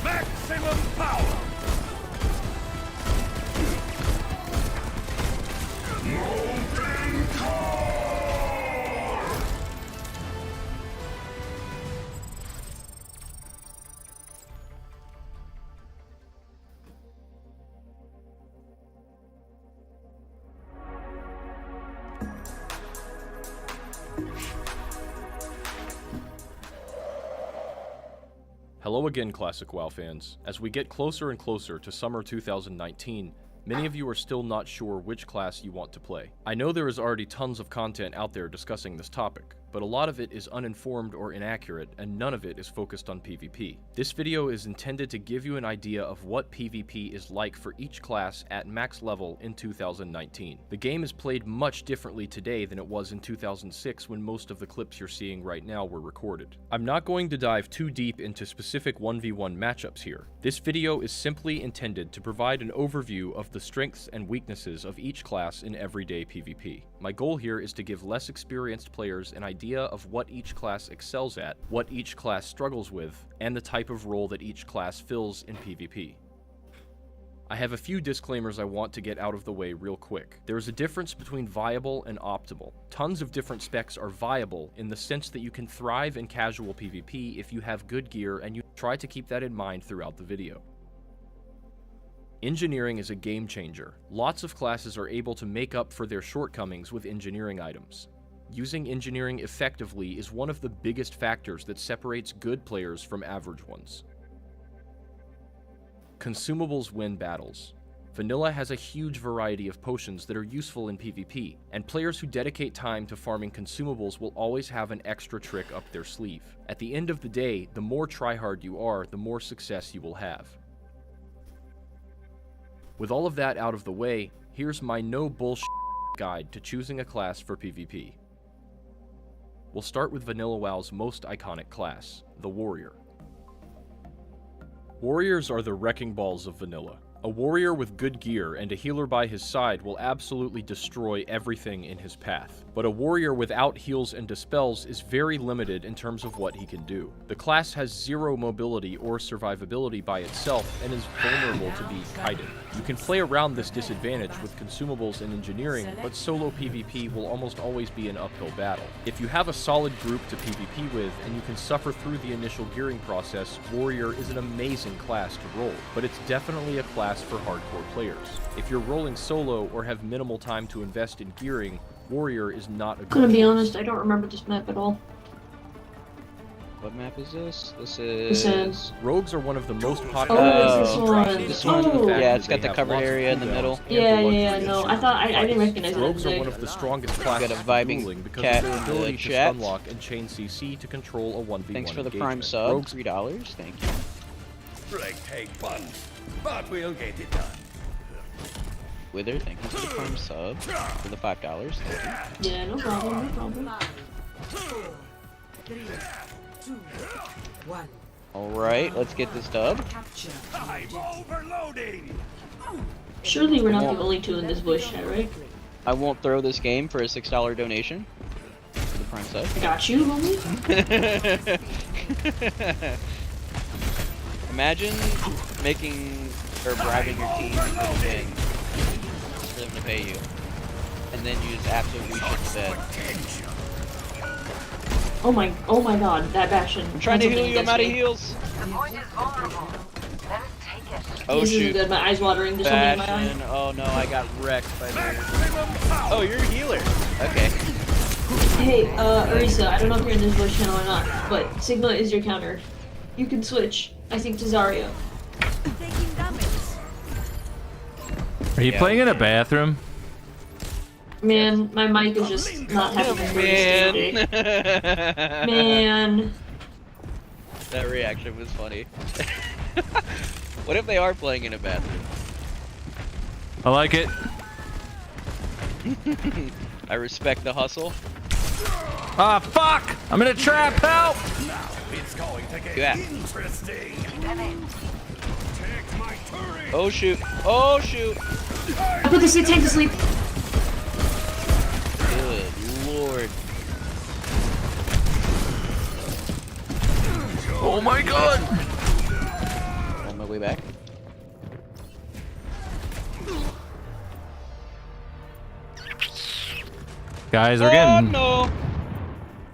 Maximum power. Molten core. Hello again, Classic WoW fans. As we get closer and closer to summer 2019, many of you are still not sure which class you want to play. I know there is already tons of content out there discussing this topic, but a lot of it is uninformed or inaccurate, and none of it is focused on PvP. This video is intended to give you an idea of what PvP is like for each class at max level in 2019. The game is played much differently today than it was in 2006 when most of the clips you're seeing right now were recorded. I'm not going to dive too deep into specific 1v1 matchups here. This video is simply intended to provide an overview of the strengths and weaknesses of each class in everyday PvP. My goal here is to give less experienced players an idea of what each class excels at, what each class struggles with, and the type of role that each class fills in PvP. I have a few disclaimers I want to get out of the way real quick. There is a difference between viable and optimal. Tons of different specs are viable in the sense that you can thrive in casual PvP if you have good gear, and you try to keep that in mind throughout the video. Engineering is a game changer. Lots of classes are able to make up for their shortcomings with engineering items. Using engineering effectively is one of the biggest factors that separates good players from average ones. Consumables win battles. Vanilla has a huge variety of potions that are useful in PvP, and players who dedicate time to farming consumables will always have an extra trick up their sleeve. At the end of the day, the more tryhard you are, the more success you will have. With all of that out of the way, here's my no bullshit guide to choosing a class for PvP. We'll start with Vanilla WoW's most iconic class, the Warrior. Warriors are the wrecking balls of Vanilla. A warrior with good gear and a healer by his side will absolutely destroy everything in his path. But a warrior without heals and dispels is very limited in terms of what he can do. The class has zero mobility or survivability by itself and is vulnerable to be kited. You can play around this disadvantage with consumables and engineering, but solo PvP will almost always be an uphill battle. If you have a solid group to PvP with and you can suffer through the initial gearing process, Warrior is an amazing class to roll, but it's definitely a class for hardcore players. If you're rolling solo or have minimal time to invest in gearing, Warrior is not a good Gonna be choice. honest, I don't remember this map at all. What map is this? This This is... Rogues are one of the most Oh, popular. it's this one. This one? Oh. Yeah, it's got the covered area in the middle. Yeah, no. I thought I didn't recognize it. Rogues are one of the strongest classes got a for vibing dueling because cat of their in the ability to chat. unlock and chain CC to control a 1v1 Thanks for the engagement. prime sub, Rogues $3. Thank you. Break take fun, but we'll get it done. Wither, thank you for the prime sub, for the $5. Thank you. Yeah, no problem, no problem. 4, 3, 2, 1. Alright, let's get this dub. Capture. I'm overloading. Surely we're not the only two in this bush chat, right? I won't throw this game for a $6 donation for the Prime sub. I got you, homie. Imagine making or bribing your team for a thing for them to pay you, and then you just absolutely shit the bed. Oh my god, that Bastion. I'm trying to heal you. I'm out of heals. The point is vulnerable. Let us take it. Oh this shoot! Isn't good. My eyes watering. There's something in my eye. Bastion. Oh no, I got wrecked by the. Oh, you're a healer. Okay. Hey, Orisa, I don't know if you're in this bush channel or not, but Sigma is your counter. You can switch, I think, to Zarya. Are you playing in a bathroom? Man, my mic is just not having a great day. Man. That reaction was funny. What if they are playing in a bathroom? I like it. I respect the hustle. Ah, fuck! I'm in a trap, help! Now it's going to get Yeah. interesting. Oh shoot! Oh shoot! I put this tank to sleep. Good lord! Oh my god! On my way back. Guys, we're getting. No. I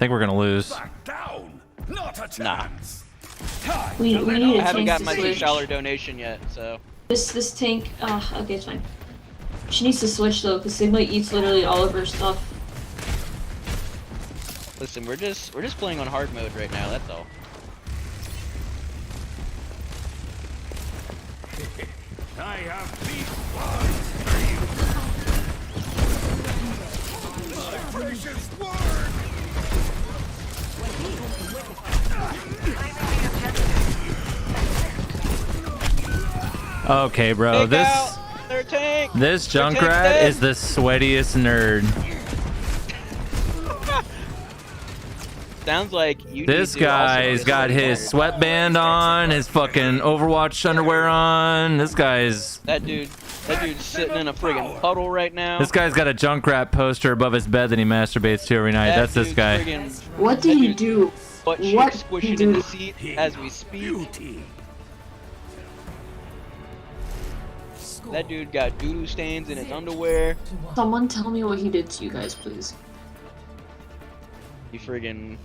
think we're gonna lose. Down. Not a Nah. chance. We need a I haven't tank got to my switch. $6 donation yet, so. This tank, okay, it's fine. She needs to switch though, because Sigma eats literally all of her stuff. Listen, we're just playing on hard mode right now. That's all. I have beat ones for you. My precious word. Okay, bro, Take out their tank. this Their tank's Junkrat dead. is the sweatiest nerd. Sounds like you. This need to also guy's get got some his water. sweatband on, his fucking Overwatch underwear on. This guy's That dude's sitting in a friggin' puddle right now. got a Junkrat poster above his bed that he masturbates to every night. That That's this dude's guy. friggin' What do you do? butt cheek What squishing do in you the seat as we speak. That dude got doo-doo stains in his underwear. Someone tell me what he did to you guys, please. He friggin'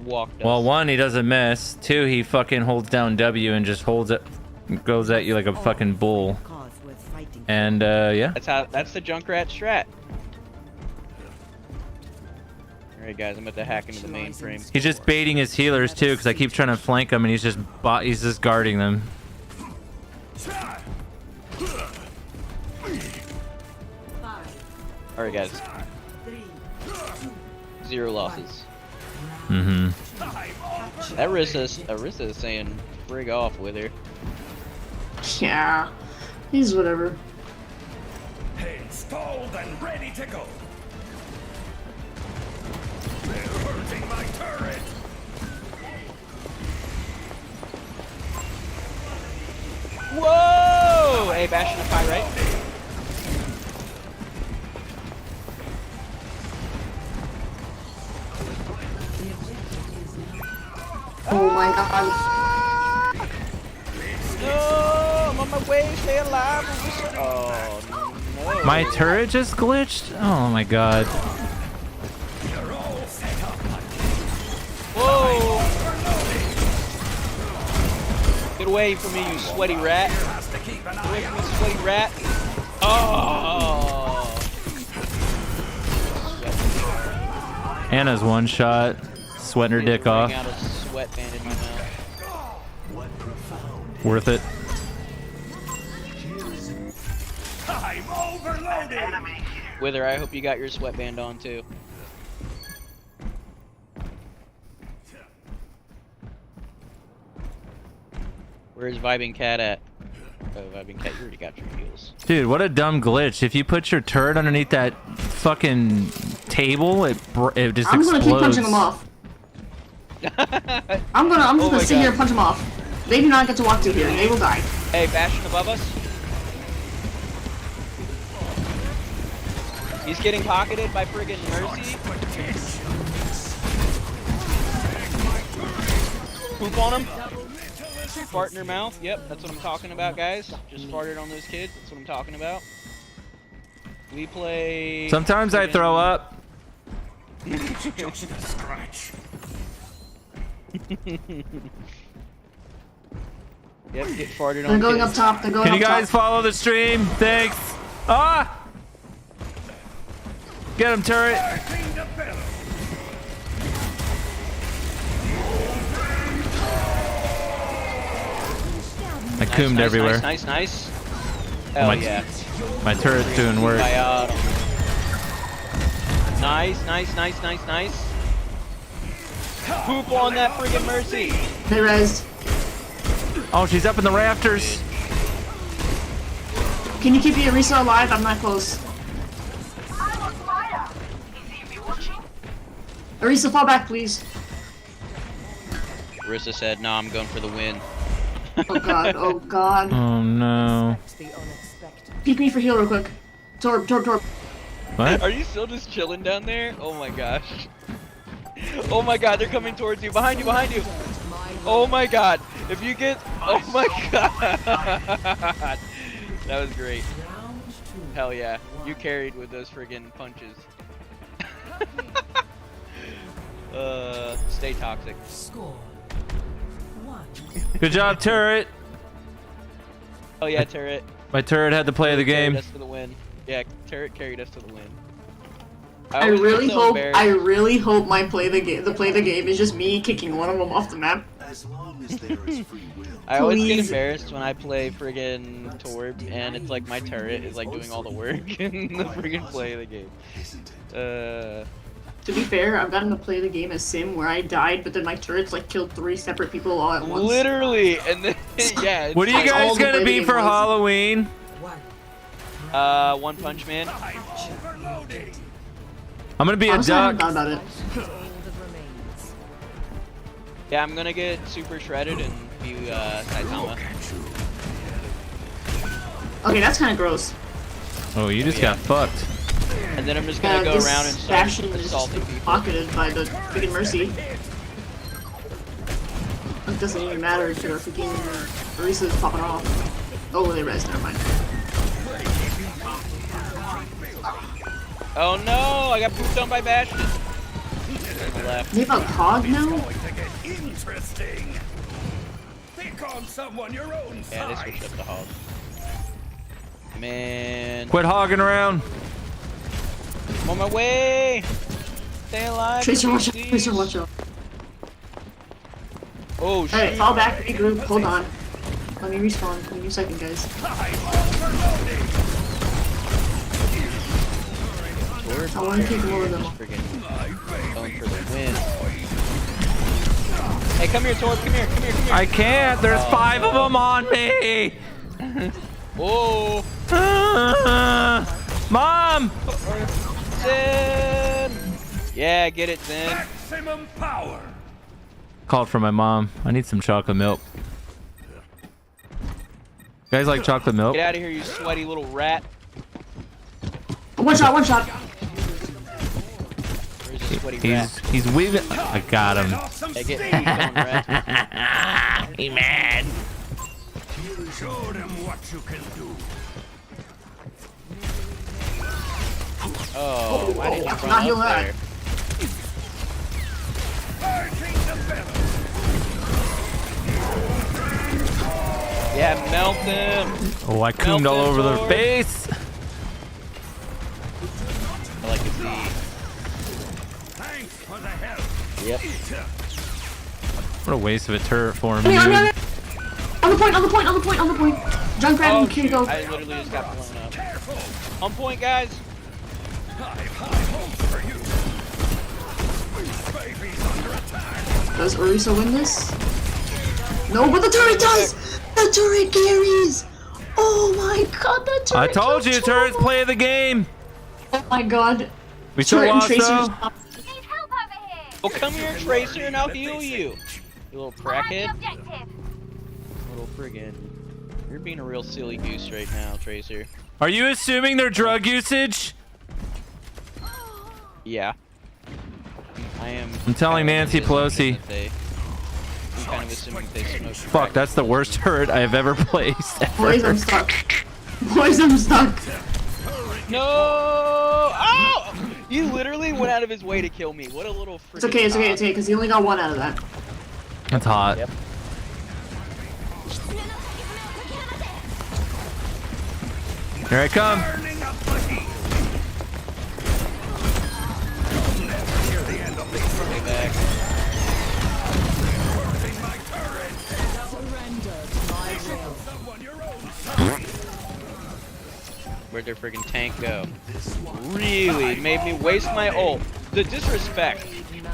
walked us. Well, one, he doesn't miss. Two, he fucking holds down W and just holds it, goes at you like a fucking bull. And yeah. That's the Junkrat strat. Alright guys, I'm about to hack into the mainframe. He's just baiting his healers too, because I keep trying to flank him and he's just guarding them. Alright guys. 0 losses. Mm-hmm. That Arissa is saying frig off with her. Yeah. He's whatever. Installed and ready to go. They're hurting my turret. Whoa! Hey, Bastion up high, right? Oh my god. No! I'm on my way. Stay alive. Oh no! My turret just glitched? Oh my god. Whoa! Get away from me, you sweaty rat! Get away from me, sweaty rat! Oh! Anna's one shot, sweating her dick off. Out a sweatband in my mouth. Worth it. I'm overloaded. Wither, I hope you got your sweatband on too. Where's Vibing Cat at? Oh, Vibing Cat, you already got your heals. Dude, what a dumb glitch. If you put your turret underneath that fucking table, it just I'm explodes. gonna keep punching them off. I'm just gonna sit here and punch them off. They do not get to walk through here. They will die. Hey, Bastion above us. He's getting pocketed by friggin' Mercy. Poop on him. Fart in their mouth. Yep, that's what I'm talking about, guys. Just farted on those kids. That's what I'm talking about. We play... Sometimes I throw up. Just a scratch. Yep, get farted on. They're going kids. up top. They're going Can up you guys top. follow the stream? Thanks. Ah! Get him, turret. I coomed everywhere. Nice. Hell yeah. My turret's doing work. Nice. Poop on that friggin' Mercy. They rezzed. Oh, she's up in the rafters. Can you keep your Orisa alive? I'm not close. Orisa, fall back, please. Orisa said, "No, I'm going for the win." Oh god, oh god. Oh no. Peek me for heal real quick. Torb. What? Are you still just chilling down there? Oh my gosh. Oh my god, they're coming towards you. Behind you. Oh my god. If you get... Oh my god. That was great. Hell yeah. You carried with those friggin' punches. Stay toxic. Score 1. Good job, turret. Oh yeah, turret. My turret had to play the game. Carried us to the win. Yeah, turret carried us to the win. I was really so hope my play the game is just me kicking one of them off the map. As long as there is free will. I always get embarrassed when I play friggin' Torb and it's like my turret is like doing all the work in the friggin' play of the game. To be fair, I've gotten to play the game as Sim where I died, but then my turrets like killed 3 separate people all at once. Literally, and then yeah. What are you guys gonna be for Halloween? One Punch Man. I'm gonna be a duck. About it. Yeah, I'm gonna get super shredded and be Saitama. Okay, that's kind of gross. Oh, you just got fucked. And then I'm just gonna go around and start assaulting people. Pocketed by the freaking Mercy. It doesn't even matter if your freaking Orisa's popping off. Oh, they res, never mind. Oh no, I got pooped on by Bastion. They have a hog now? Interesting. Pick on someone your own Yeah, they switched up the hog. Man. Quit hogging around. I'm on my way. Stay alive. Tracer, watch out. Oh shit. Alright, fall back, regroup, hold on. Let me respawn. Give me a second, guys. I want to kick more of them. Going for the win. Hey, come here, Torb. Come here. I can't. There's 5 of them on me. Oh. Mom. Zen. Yeah, get it, Zen. Maximum power. Called for my mom. I need some chocolate milk. You guys like chocolate milk? Get out of here, you sweaty little rat. One shot. Where's the sweaty rat? He's weaving. I got him. Hey, get on, rat. He mad. Show them what you can do. Oh, why didn't you Not run heal up that. there? Yeah, melt them. Oh, I coomed all over their face. I like to see. Thanks for the help. Yep. What a waste of a turret for him, Hey, dude. on the point. Junkrat and Kingo. I literally just got blown up. On point, guys. Does Orisa win this? No, but the turret does! The turret carries! Oh my god, the turret I told you, turrets play the game. Oh my god. We still lost though. Well, come here, Tracer, and I'll heal you. You little crackhead. Little friggin'. You're being a real silly goose right now, Tracer. Are you assuming their drug usage? Yeah. I am. I'm telling kind of Nancy Pelosi. I'm kind of assuming they smoked. Fuck, that's the worst turret I have ever placed. Ever. Boys, I'm stuck. Boys, I'm stuck. No! Oh! He literally went out of his way to kill me. What a little freaking. It's okay, because he only got one out of that. That's hot. Yep. Here I come. Stay back. Where'd their freaking tank go? Really made me waste my ult. The disrespect.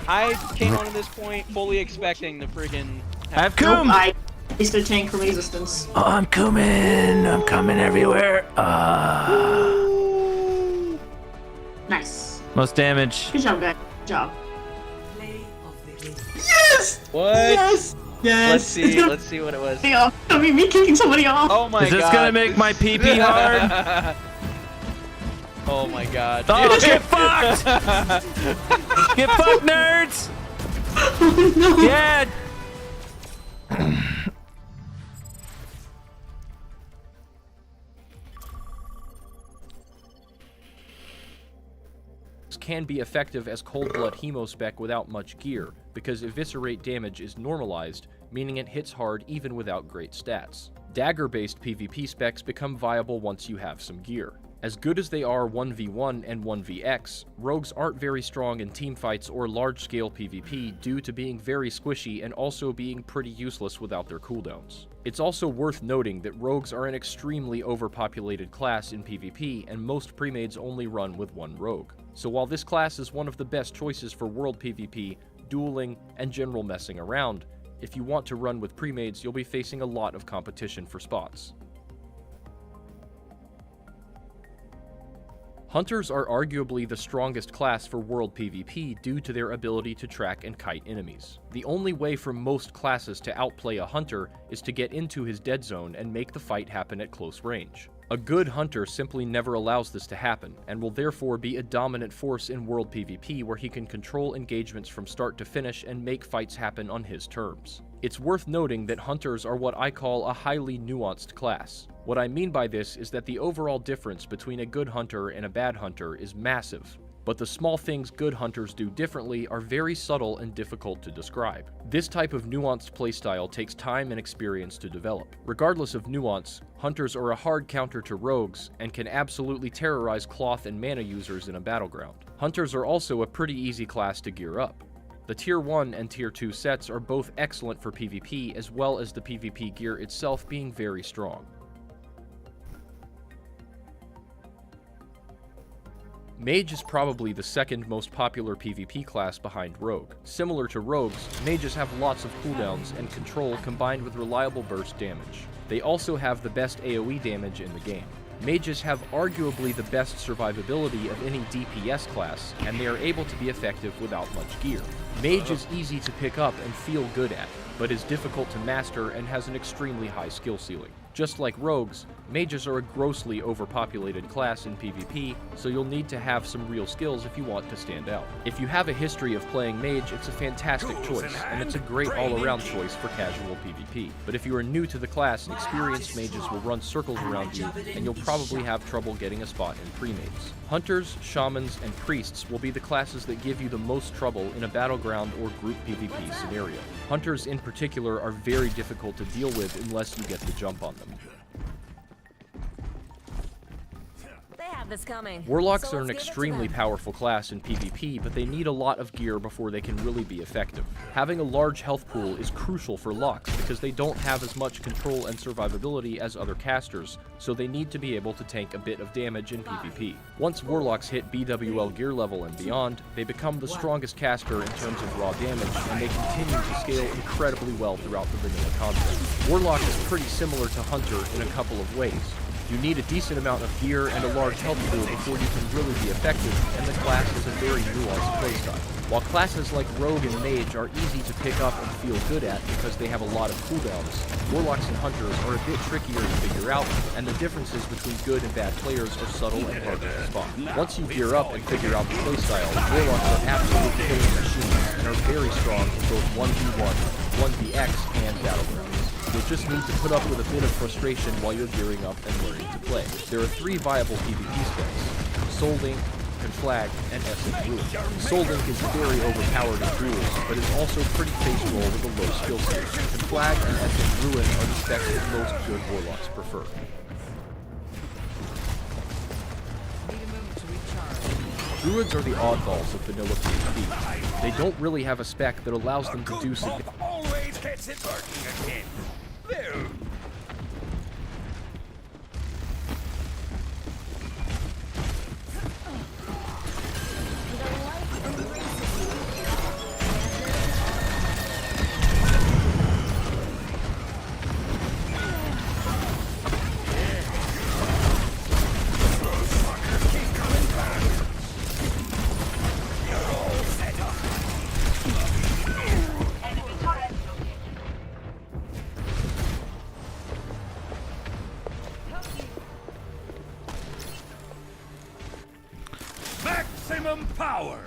I came onto this point fully expecting the friggin' I have Coom! I wasted tank from existence. Oh, I'm coming. I'm coming everywhere. Nice. Most damage. Good job, guys. Good job. Yes! What? Yes! Yes! Let's see what it was. I mean, me kicking somebody off. Oh my god. Is this gonna make my PP hard? Oh my god. Oh, get fucked! Get fucked, nerds! Oh, no. Yeah! Can be effective as Cold Blood Hemospec without much gear, because eviscerate damage is normalized, meaning it hits hard even without great stats. Dagger-based PvP specs become viable once you have some gear. As good as they are 1v1 and 1vx, rogues aren't very strong in teamfights or large-scale PvP due to being very squishy and also being pretty useless without their cooldowns. It's also worth noting that rogues are an extremely overpopulated class in PvP, and most premades only run with one rogue. So while this class is one of the best choices for world PvP, dueling, and general messing around, if you want to run with premades, you'll be facing a lot of competition for spots. Hunters are arguably the strongest class for world PvP due to their ability to track and kite enemies. The only way for most classes to outplay a hunter is to get into his dead zone and make the fight happen at close range. A good hunter simply never allows this to happen, and will therefore be a dominant force in world PvP where he can control engagements from start to finish and make fights happen on his terms. It's worth noting that hunters are what I call a highly nuanced class. What I mean by this is that the overall difference between a good hunter and a bad hunter is massive, but the small things good hunters do differently are very subtle and difficult to describe. This type of nuanced playstyle takes time and experience to develop. Regardless of nuance, hunters are a hard counter to rogues and can absolutely terrorize cloth and mana users in a battleground. Hunters are also a pretty easy class to gear up. The Tier 1 and Tier 2 sets are both excellent for PvP, as well as the PvP gear itself being very strong. Mage is probably the second most popular PvP class behind Rogue. Similar to Rogues, Mages have lots of cooldowns and control combined with reliable burst damage. They also have the best AoE damage in the game. Mages have arguably the best survivability of any DPS class, and they are able to be effective without much gear. Mage is easy to pick up and feel good at, but is difficult to master and has an extremely high skill ceiling. Just like rogues, mages are a grossly overpopulated class in PvP, so you'll need to have some real skills if you want to stand out. If you have a history of playing mage, it's a fantastic choice, and it's a great all-around choice for casual PvP. But if you are new to the class, experienced mages will run circles around you, and you'll probably have trouble getting a spot in pre-mages. Hunters, shamans, and priests will be the classes that give you the most trouble in a battleground or group PvP scenario. Hunters in particular are very difficult to deal with unless you get the jump on them. This coming. Warlocks are an extremely powerful class in PvP, but they need a lot of gear before they can really be effective. Having a large health pool is crucial for locks because they don't have as much control and survivability as other casters, so they need to be able to tank a bit of damage in PvP. Once Warlocks hit BWL gear level and beyond, they become the strongest caster in terms of raw damage, and they continue to scale incredibly well throughout the vanilla content. Warlock is pretty similar to Hunter in a couple of ways. You need a decent amount of gear and a large health pool before you can really be effective, and the class is a very nuanced playstyle. While classes like Rogue and Mage are easy to pick up and feel good at because they have a lot of cooldowns, Warlocks and Hunters are a bit trickier to figure out, and the differences between good and bad players are subtle and hard to spot. Once you gear up and figure out the playstyle, Warlocks are absolute killing machines and are very strong in both 1v1, 1vx, and Battlegrounds. You'll just need to put up with a bit of frustration while you're gearing up and learning to play. There are 3 viable PvP specs: Soul Link, Conflag, and Essence Ruin. Soul Link is very overpowered in duels, but is also pretty face roll with a low skill set. Conflag and Essence Ruin are the specs that most good Warlocks prefer. Druids are the oddballs of vanilla PvP. They don't really have a spec that allows them to do significant. Always gets it working again. There. Maximum power!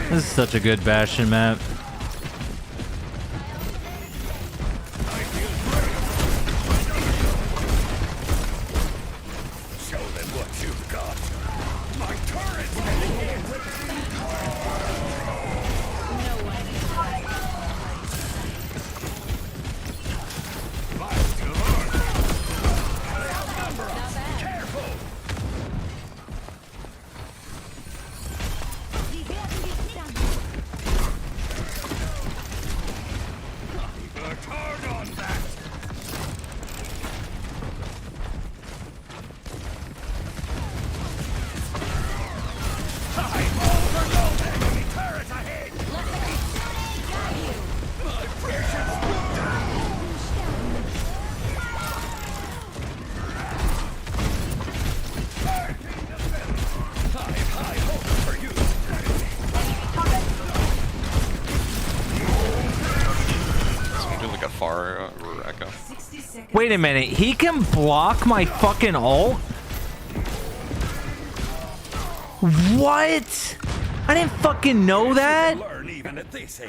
This is such a good Bastion map. Show them what you've got. My turret's heading in. Wait a minute, he can block my fucking ult? What? I didn't fucking know that.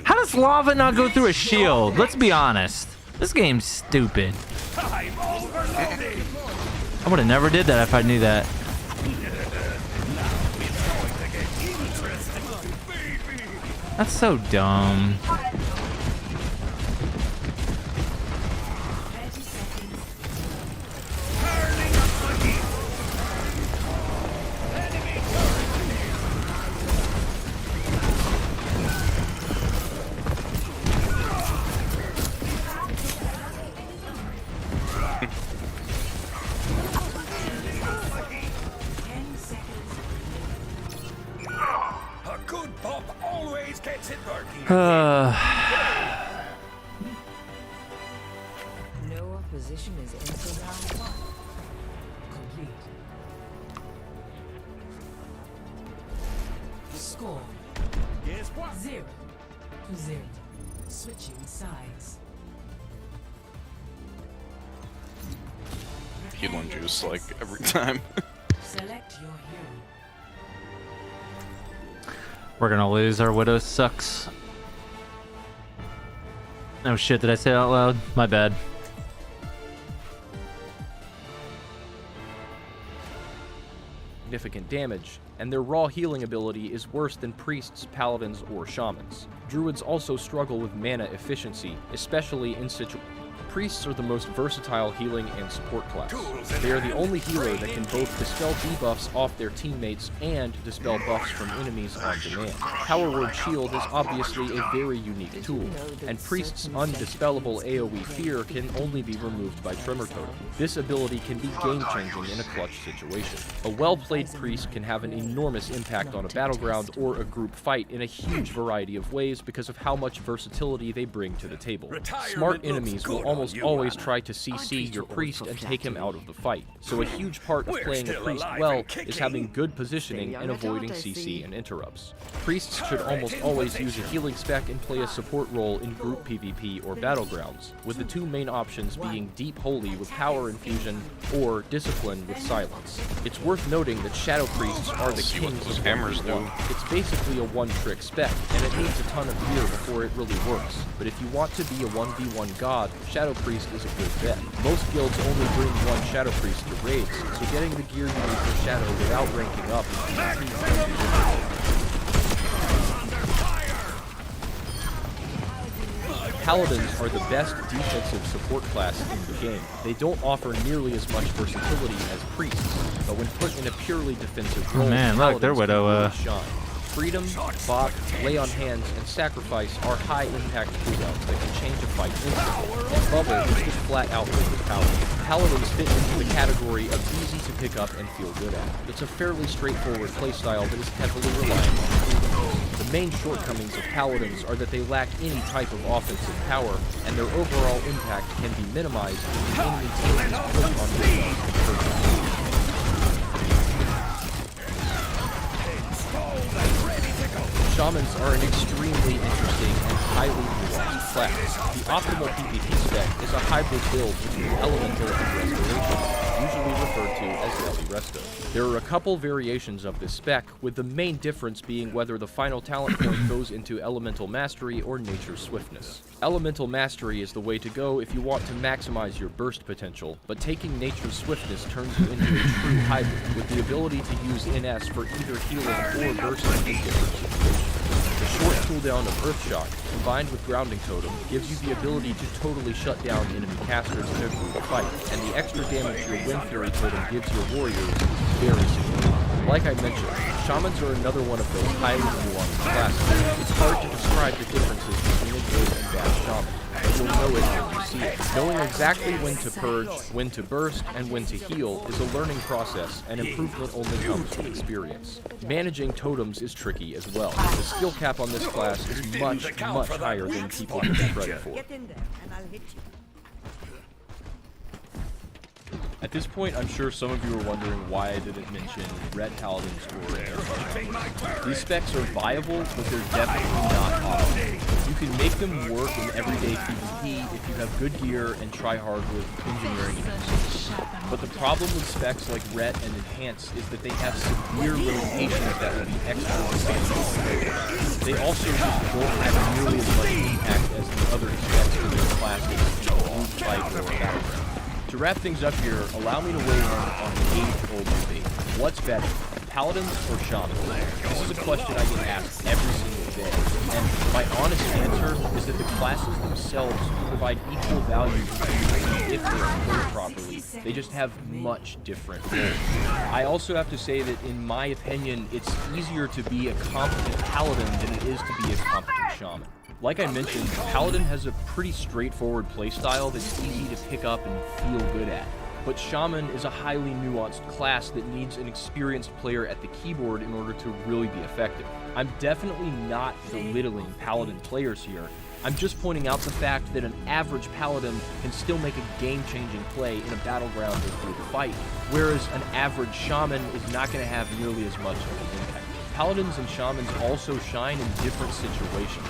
How does lava not go through a shield? Let's be honest. This game's stupid. I would have never did that if I knew that. That's so dumb. No opposition is entered round 1. Complete. Score. Guess what? 0-0. Switching sides. Healing juice like every time. Select your hero. We're gonna lose. Our Widow sucks. Oh shit, did I say that out loud? My bad. Significant damage, and their raw healing ability is worse than priests, paladins, or shamans. Druids also struggle with mana efficiency, especially in situations. Priests are the most versatile healing and support class. They are the only healer that can both dispel debuffs off their teammates and dispel buffs from enemies on demand. Power Word Shield is obviously a very unique tool, and Priest's undispellable AoE Fear can only be removed by Tremor Totem. This ability can be game-changing in a clutch situation. A well-played Priest can have an enormous impact on a battleground or a group fight in a huge variety of ways because of how much versatility they bring to the table. Smart enemies will almost always try to CC your Priest and take him out of the fight, so a huge part of playing a Priest well is having good positioning and avoiding CC and interrupts. Priests should almost always use a healing spec and play a support role in group PvP or battlegrounds, with the two main options being Deep Holy with Power Infusion or Discipline with Silence. It's worth noting that Shadow Priests are the kings of hammers though. It's basically a one-trick spec, and it needs a ton of gear before it really works, but if you want to be a 1v1 god, Shadow Priest is a good bet. Most guilds only bring one Shadow Priest to raids, so getting the gear you need for Shadow without ranking up is Paladins are the best defensive support class in the game. They don't offer nearly as much versatility as Priests, but when put in a purely defensive role, man, look, their Paladins Widow, can really shine. Freedom, Bop, Lay on Hands, and Sacrifice are high-impact cooldowns that can change a fight instantly, and Bubble is just flat-out overpowered. Paladins fit into the category of easy to pick up and feel good at. It's a fairly straightforward playstyle that is heavily reliant on cooldowns. The main shortcomings of Paladins are that they lack any type of offensive power, and their overall impact can be minimized if the enemy team is put on the Shamans are an extremely interesting and highly nuanced class. The optimal PvP spec is a hybrid build between Elemental and Restoration, usually referred to as Heavy Resto. There are a couple variations of this spec, with the main difference being whether the final talent point goes into Elemental Mastery or Nature's Swiftness. Elemental Mastery is the way to go if you want to maximize your burst potential, but taking Nature's Swiftness turns you into a true hybrid, with the ability to use NS for either healing or bursting in different situations. The short cooldown of Earthshock, combined with Grounding Totem, gives you the ability to totally shut down enemy casters in a group fight, and the extra damage your Wind Fury Totem gives your warriors is very significant. Like I mentioned, Shamans are another one of those highly nuanced classes. It's hard to describe the differences between a good and bad Shaman, but you'll know it when you see it. Knowing exactly when to purge, when to burst, and when to heal is a learning process, and improvement only comes from experience. Managing totems is tricky as well. The skill cap on this class is much higher than people give it credit for. At this point, I'm sure some of you are wondering why I didn't mention Red Paladins or Air Paladins. These specs are viable, but they're definitely not optimal. You can make them work in everyday PvP if you have good gear and try hard with engineering and physics. But the problem with specs like Ret and Enhance is that they have severe limitations that will be extra disadvantageous. They also just don't have nearly as much impact as the other specs for their classes in a group fight or a battleground. To wrap things up here, allow me to weigh in on the age-old debate. What's better, Paladins or Shamans? This is a question I get asked every single day, and my honest answer is that the classes themselves provide equal value to the community if they're employed properly. They just have much different roles. I also have to say that, in my opinion, it's easier to be a competent Paladin than it is to be a competent Shaman. Like I mentioned, Paladin has a pretty straightforward playstyle that's easy to pick up and feel good at. But Shaman is a highly nuanced class that needs an experienced player at the keyboard in order to really be effective. I'm definitely not belittling Paladin players here. I'm just pointing out the fact that an average Paladin can still make a game-changing play in a battleground or group fight, whereas an average Shaman is not going to have nearly as much of an impact. Paladins and Shamans also shine in different situations.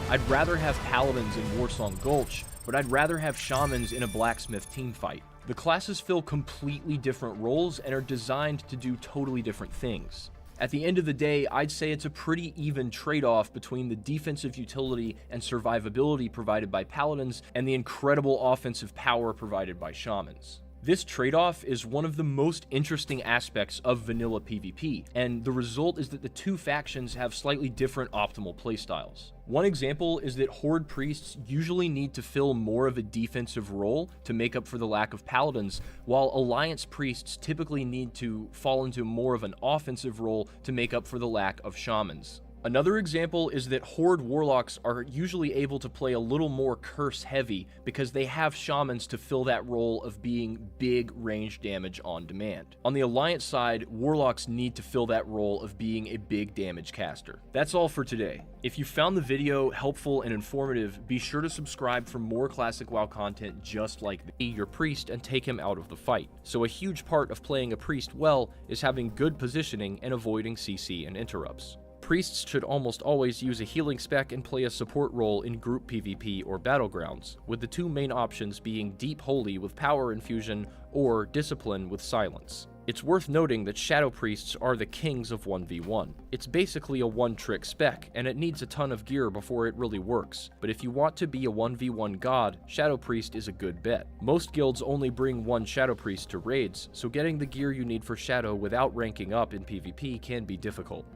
I'd rather have Paladins in Warsong Gulch, but I'd rather have Shamans in a Blacksmith teamfight. The classes fill completely different roles and are designed to do totally different things. At the end of the day, I'd say it's a pretty even trade-off between the defensive utility and survivability provided by Paladins and the incredible offensive power provided by Shamans. This trade-off is one of the most interesting aspects of vanilla PvP, and the result is that the two factions have slightly different optimal playstyles. One example is that Horde priests usually need to fill more of a defensive role to make up for the lack of paladins, while Alliance priests typically need to fall into more of an offensive role to make up for the lack of shamans. Another example is that Horde warlocks are usually able to play a little more curse heavy because they have shamans to fill that role of being big range damage on demand. On the Alliance side, warlocks need to fill that role of being a big damage caster. That's all for today. If you found the video helpful and informative, be sure to subscribe for more classic WoW content just like this. Be your priest and take him out of the fight. So a huge part of playing a priest well is having good positioning and avoiding CC and interrupts. Priests should almost always use a healing spec and play a support role in group PvP or battlegrounds, with the two main options being Deep Holy with power infusion or Discipline with silence. It's worth noting that Shadow Priests are the kings of 1v1. It's basically a one-trick spec, and it needs a ton of gear before it really works, but if you want to be a 1v1 god, Shadow Priest is a good bet. Most guilds only bring one Shadow Priest to raids, so getting the gear you need for Shadow without ranking up in PvP can be difficult.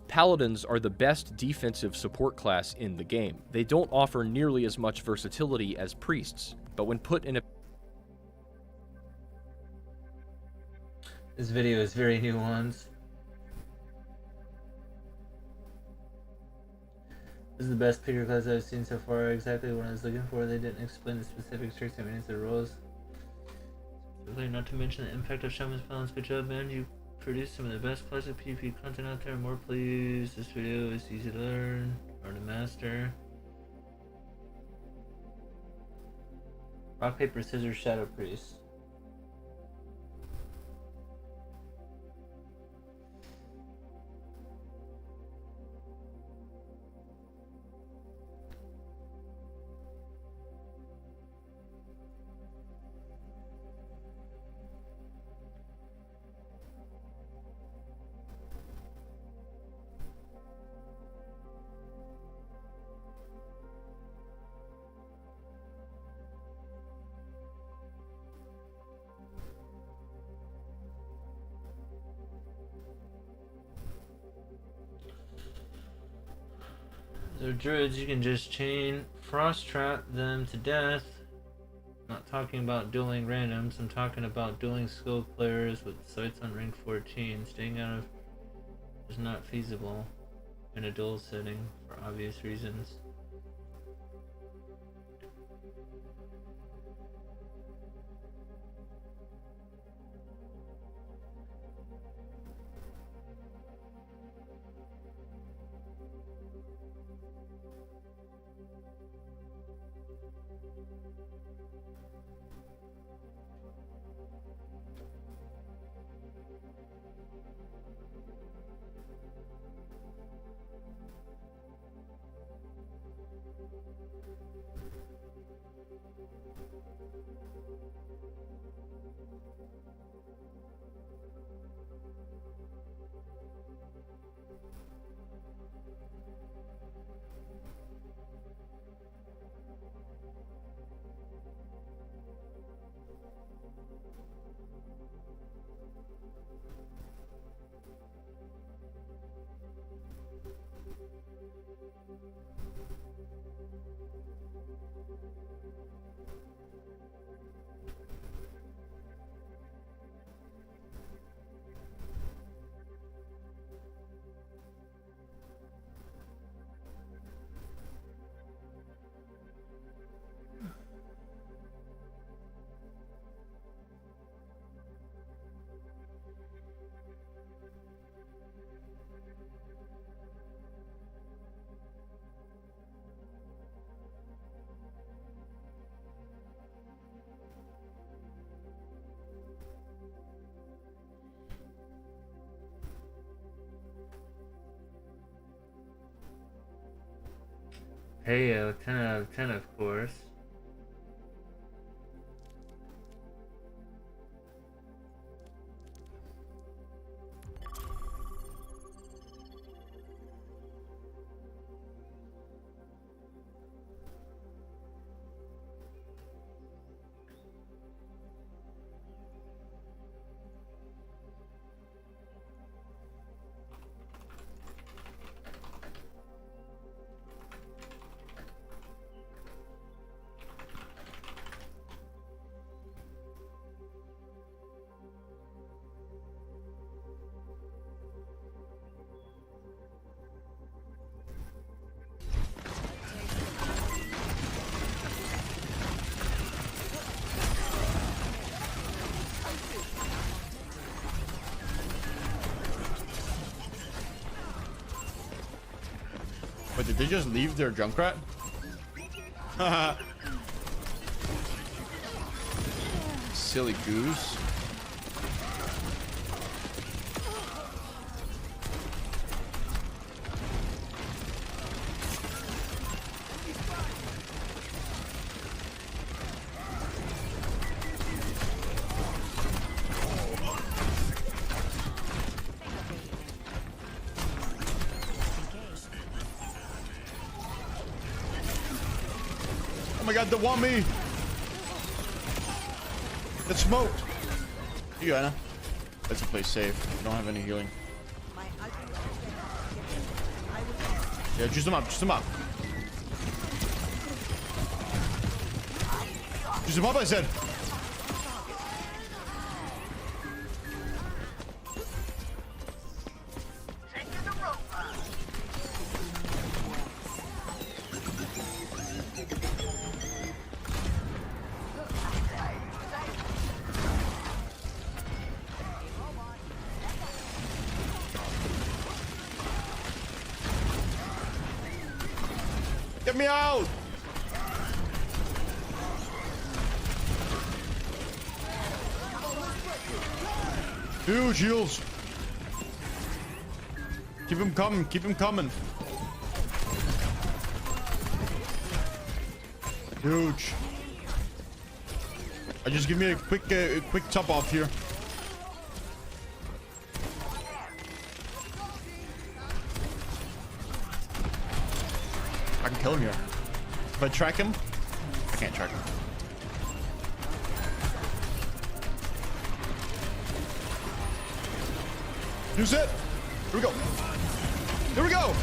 Paladins are the best defensive support class in the game. They don't offer nearly as much versatility as priests, but when put in a... This video is very nuanced. This is the best picker class I've seen so far. Exactly what I was looking for. They didn't explain the specific tricks and meanings of the roles. Really, not to mention the impact of Shaman's balance. Good job, man. You produce some of the best classic PvP content out there. More please. This video is easy to learn or to master. Rock, paper, scissors, Shadow Priest. So druids, you can just chain frost trap them to death. I'm not talking about dueling randoms, I'm talking about dueling skill players with sights on rank 14. Staying out of is not feasible in a duel setting for obvious reasons. Hey yo, 10 out of 10 of course. Wait, did they just leave their Junkrat? Haha. Silly goose. Oh my god, they want me! Get smoked! You, Anna. Let's play safe. We don't have any healing. Yeah, juice them up, juice them up. Juice them up, I said! Get me out! Huge heals. Keep him coming, keep him coming. Huge. Just give me a quick top off here. I can kill him here. If I track him, I can't track him. Use it. Here we go. Here we go.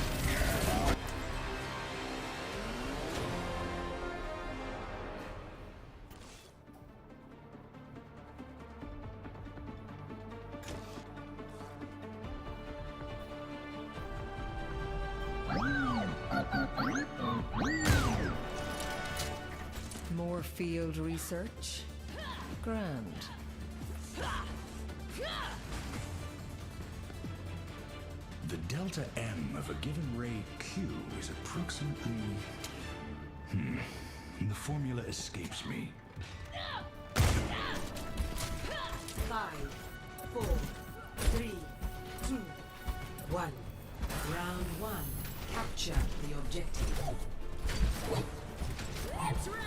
More field research? Grand. The delta M of a given ray Q is approximately... The formula escapes me. 5, 4, 3, 2, 1. Round 1. Capture the objective. Let's ride!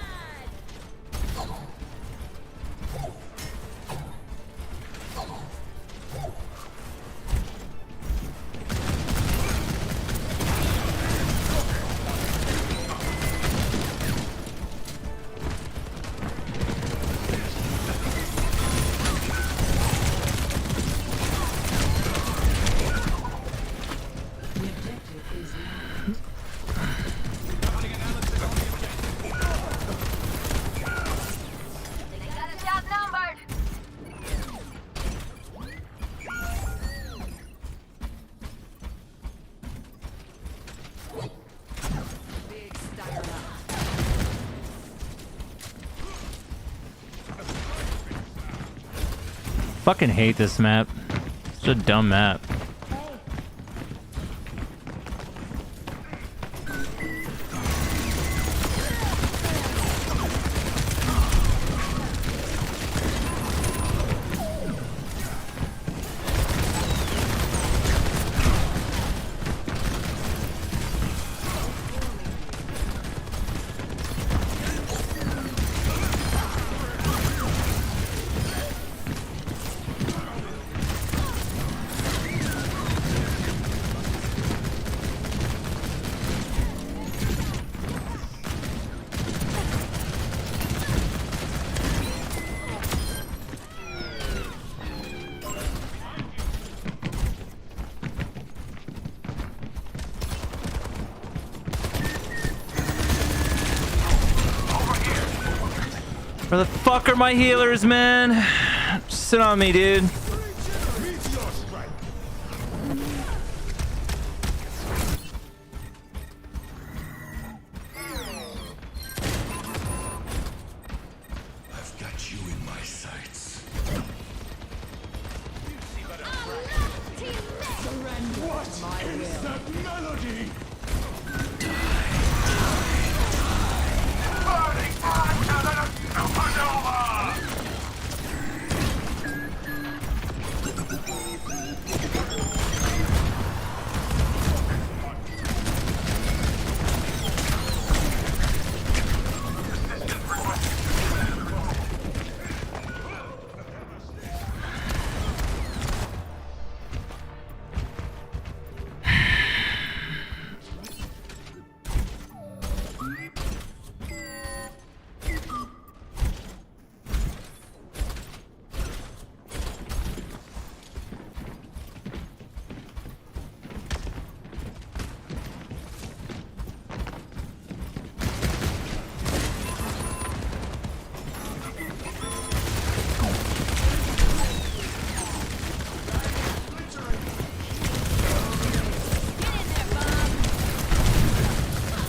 Fucking hate this map. It's a dumb map. Where the fuck are my healers, man? Sit on me, dude. I've got you in my sights. What is that melody?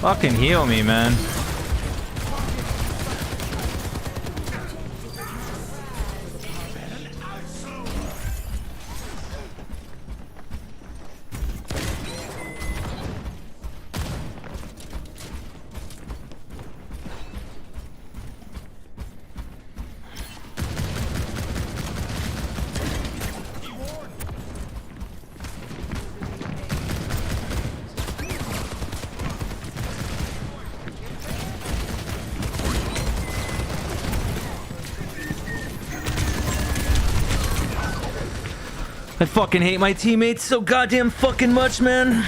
Fucking heal me, man. I fucking hate my teammates so goddamn fucking much, man.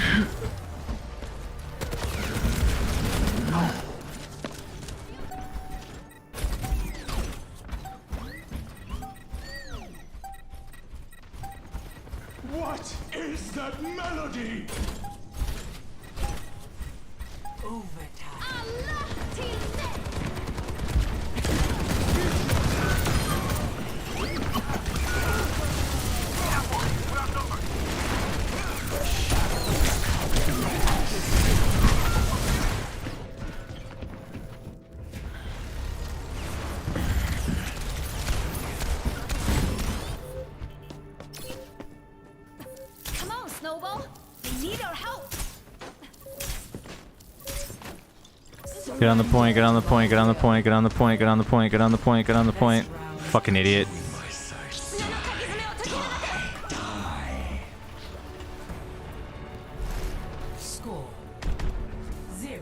What is that melody? Come on, Snowball. We need our help. Get on the point, get on the point, get on the point, get on the point, get on the point, get on the point, get on the point. Fucking idiot. Score 0-1.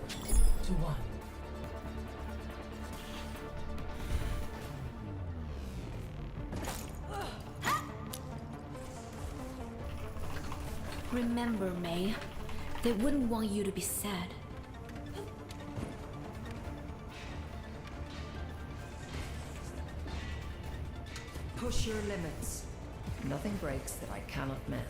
Remember, May, they wouldn't want you to be sad. Push your limits. Nothing breaks that I cannot mend.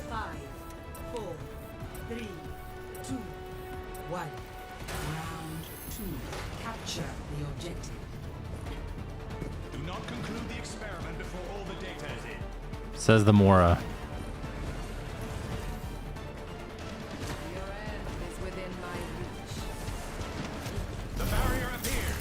Five, 4, 3, 2, 1. Round 2. Capture the objective. Do not conclude the experiment before all the data is in. Says the Mora. Your end is within my reach. The barrier appears.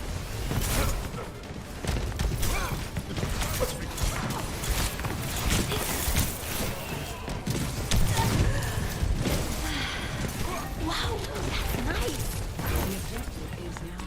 Wow, that's nice. The objective is now.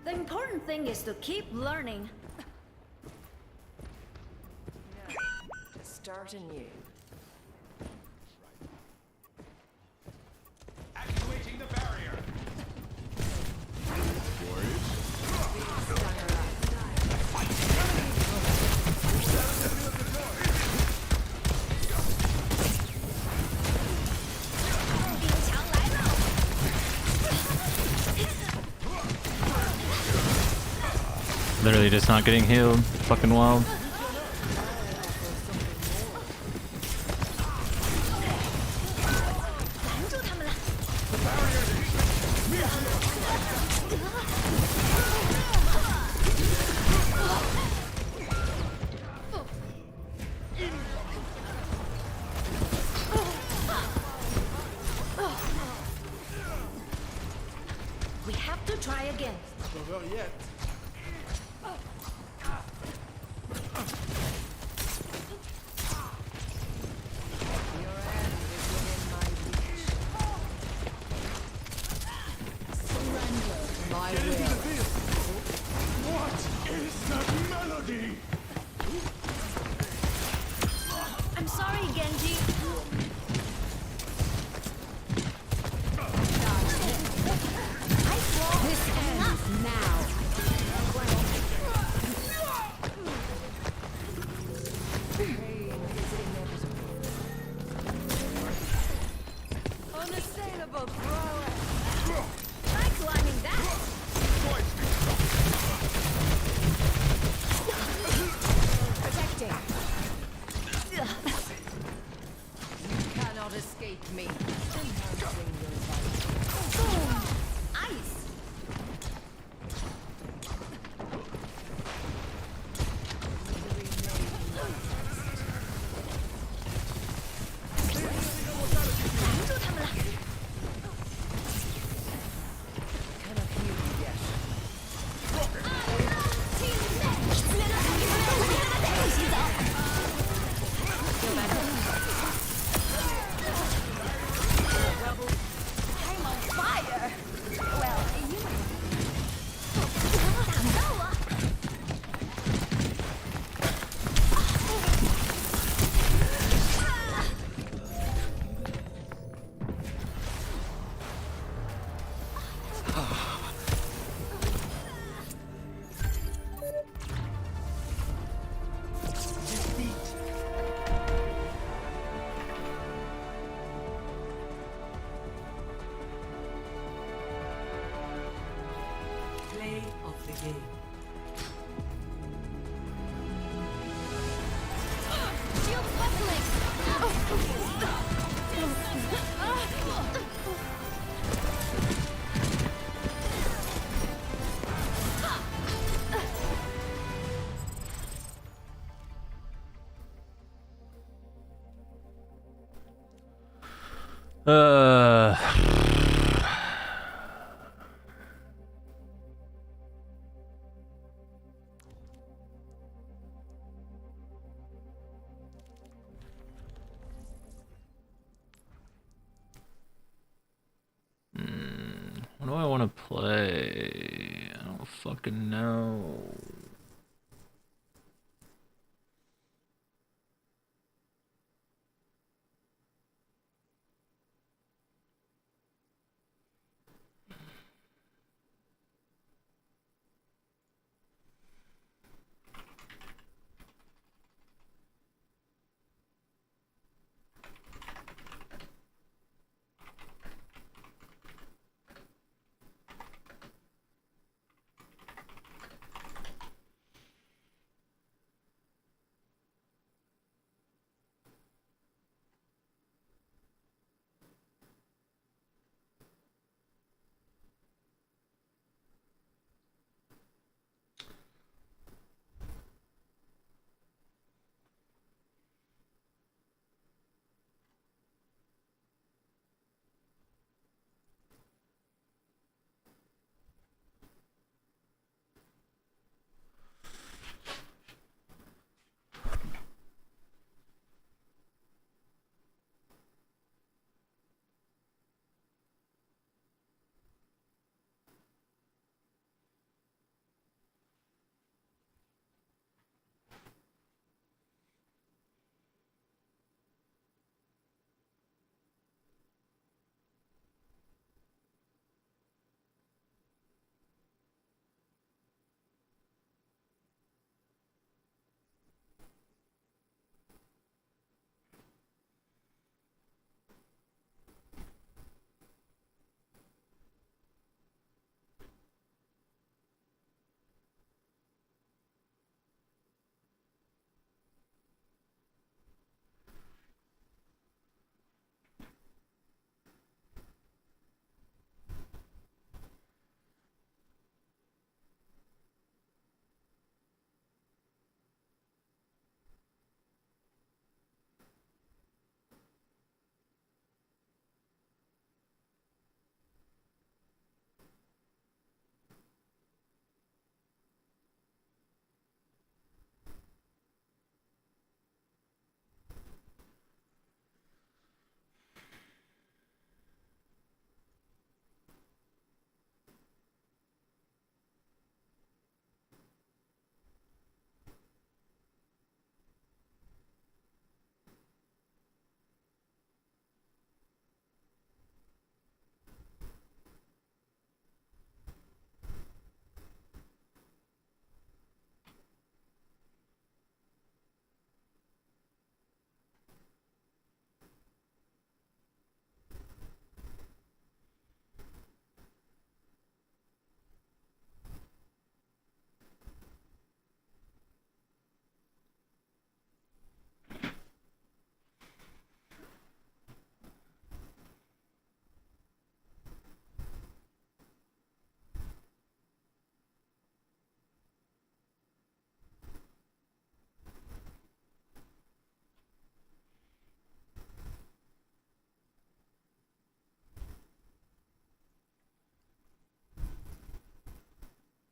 The important thing is to keep learning. Start anew. Activating the barrier. Literally just not getting healed. Fucking wild. We have to try again. Not yet. My Get into will. the field. What is that melody? I'm sorry, Genji. This ends now. Unassailable thrower. Try climbing that. Protecting. You cannot escape me. Boom. Ice. I'm on fire. Well, you Play of the game. shield buckling. What do I want to play? I don't fucking know.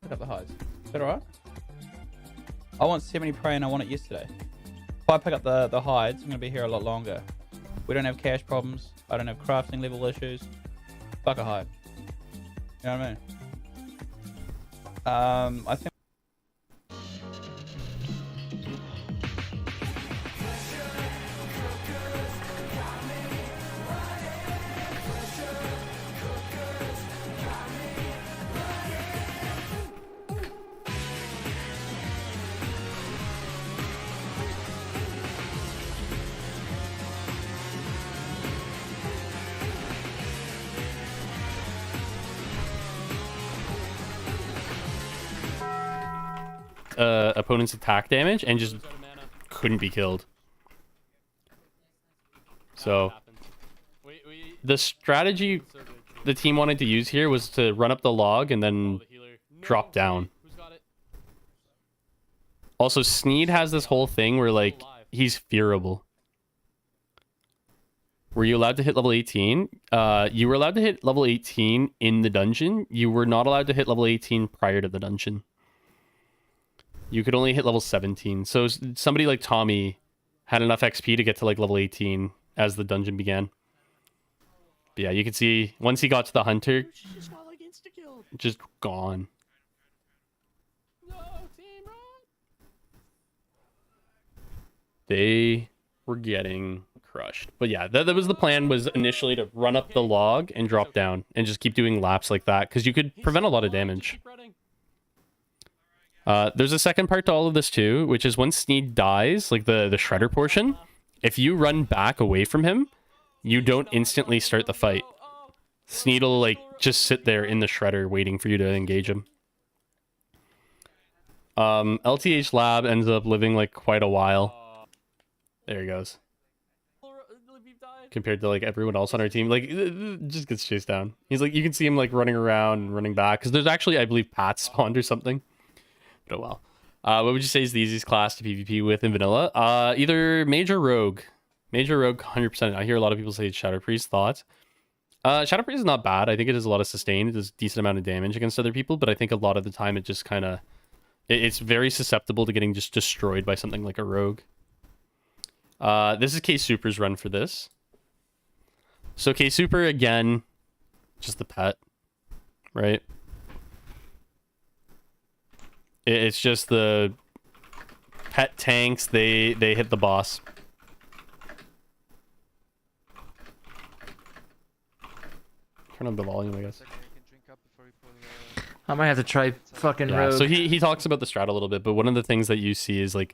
Pick up the hides. Is that alright? I want 70 prey and I want it yesterday. If I pick up the hides, I'm going to be here a lot longer. We don't have cash problems. I don't have crafting level issues. Fuck a hide. You know what I mean? I think... Opponent's attack damage and just couldn't be killed. So the strategy the team wanted to use here was to run up the log and then drop down. Also, Sneed has this whole thing where like he's fearable. Were you allowed to hit level 18? You were allowed to hit level 18 in the dungeon. You were not allowed to hit level 18 prior to the dungeon. You could only hit level 17. So somebody like Tommy had enough XP to get to like level 18 as the dungeon began. But yeah, you can see once he got to the hunter, just gone. They were getting crushed. But yeah, that was the plan, was initially to run up the log and drop down and just keep doing laps like that because you could prevent a lot of damage. There's a second part to all of this too, which is when Sneed dies, like the shredder portion, if you run back away from him, you don't instantly start the fight. Sneed will like just sit there in the shredder waiting for you to engage him. LTH Lab ends up living like quite a while. There he goes. Compared to like everyone else on our team, like just gets chased down. He's like, you can see him like running around and running back because there's actually, I believe, Pat spawned or something. But oh well. What would you say is the easiest class to PvP with in vanilla? Either Mage or Rogue. Mage or Rogue, 100%. I hear a lot of people say Shadow Priest. Thoughts? Shadow Priest is not bad. I think it does a lot of sustain. It does a decent amount of damage against other people, but I think a lot of the time it just kind of... It's very susceptible to getting just destroyed by something like a Rogue. This is K-Super's run for this. So K-Super, again, just the pet, right? It's just the pet tanks, they hit the boss. Turn up the volume, I guess. I might have to try fucking Rogue. So he talks about the strat a little bit, but one of the things that you see is like,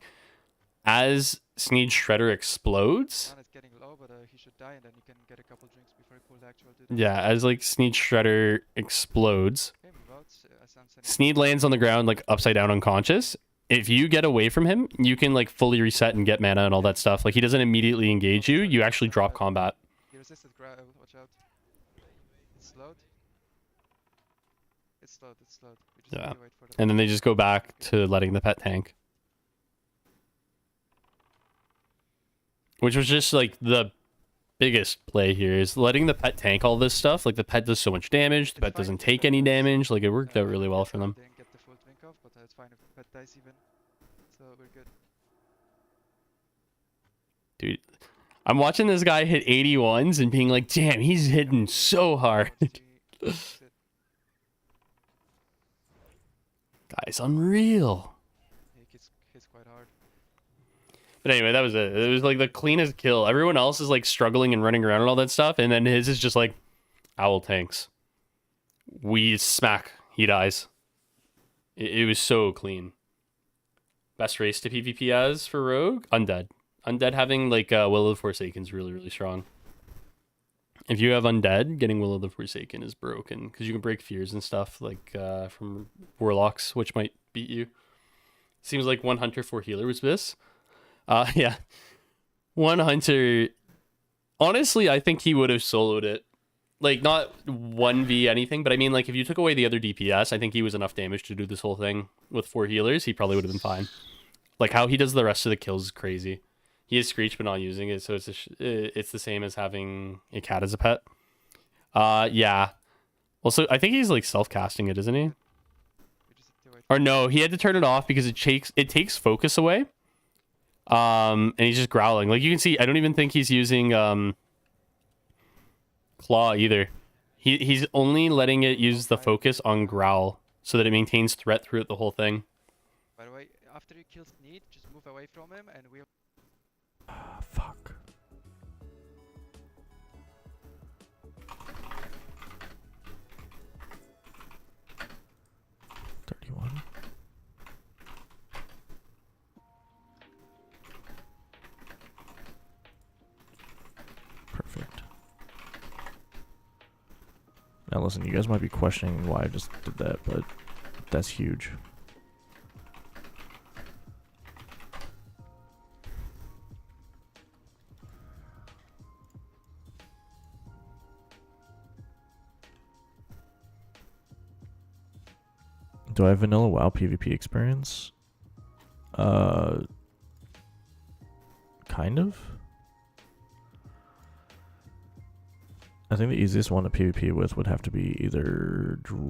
as Sneed Shredder explodes... Yeah, as like Sneed Shredder explodes... Sneed lands on the ground like upside down unconscious. If you get away from him, you can like fully reset and get mana and all that stuff. Like he doesn't immediately engage you. You actually drop combat. He resisted watch out. It's slowed. It's slowed, it's slowed. We just Yeah. wait for the And then they just go back to letting the pet tank. Which was just like the biggest play here, is letting the pet tank all this stuff. Like the pet does so much damage, the pet doesn't take any damage. Like it worked out really well for them. Didn't get the full drink off, but it's fine if the pet dies even. So we're good. Dude, I'm watching this guy hit 81s and being like, damn, he's hitting so hard. Guy's unreal. He hits quite hard. But anyway, that was it. It was like the cleanest kill. Everyone else is like struggling and running around and all that stuff, and then his is just like, owl tanks. We smack. He dies. It was so clean. Best race to PvP as for Rogue? Undead. Undead having like Will of the Forsaken is really, really strong. If you have Undead, getting Will of the Forsaken is broken, because you can break fears and stuff like from Warlocks, which might beat you. Seems like one Hunter, 4 healer was this. Yeah. One Hunter, honestly, I think he would have soloed it. Like, not 1v anything, but I mean, like, if you took away the other DPS, I think he was enough damage to do this whole thing with 4 healers. He probably would have been fine. Like, how he does the rest of the kills is crazy. He has Screech, but not using it, so it's the same as having a cat as a pet. Yeah. Also, I think he's, like, self-casting it, isn't he? Or no, he had to turn it off because it takes focus away. And he's just growling. Like you can see, I don't even think he's using claw either. He's only letting it use the focus on growl so that it maintains threat throughout the whole thing. By the way, after you kill Sneed, just move away from him and we'll... Fuck. Perfect. Now listen, you guys might be questioning why I just did that, but that's huge. Do I have vanilla WoW PvP experience? Kind of. I think the easiest one to PvP with would have to be either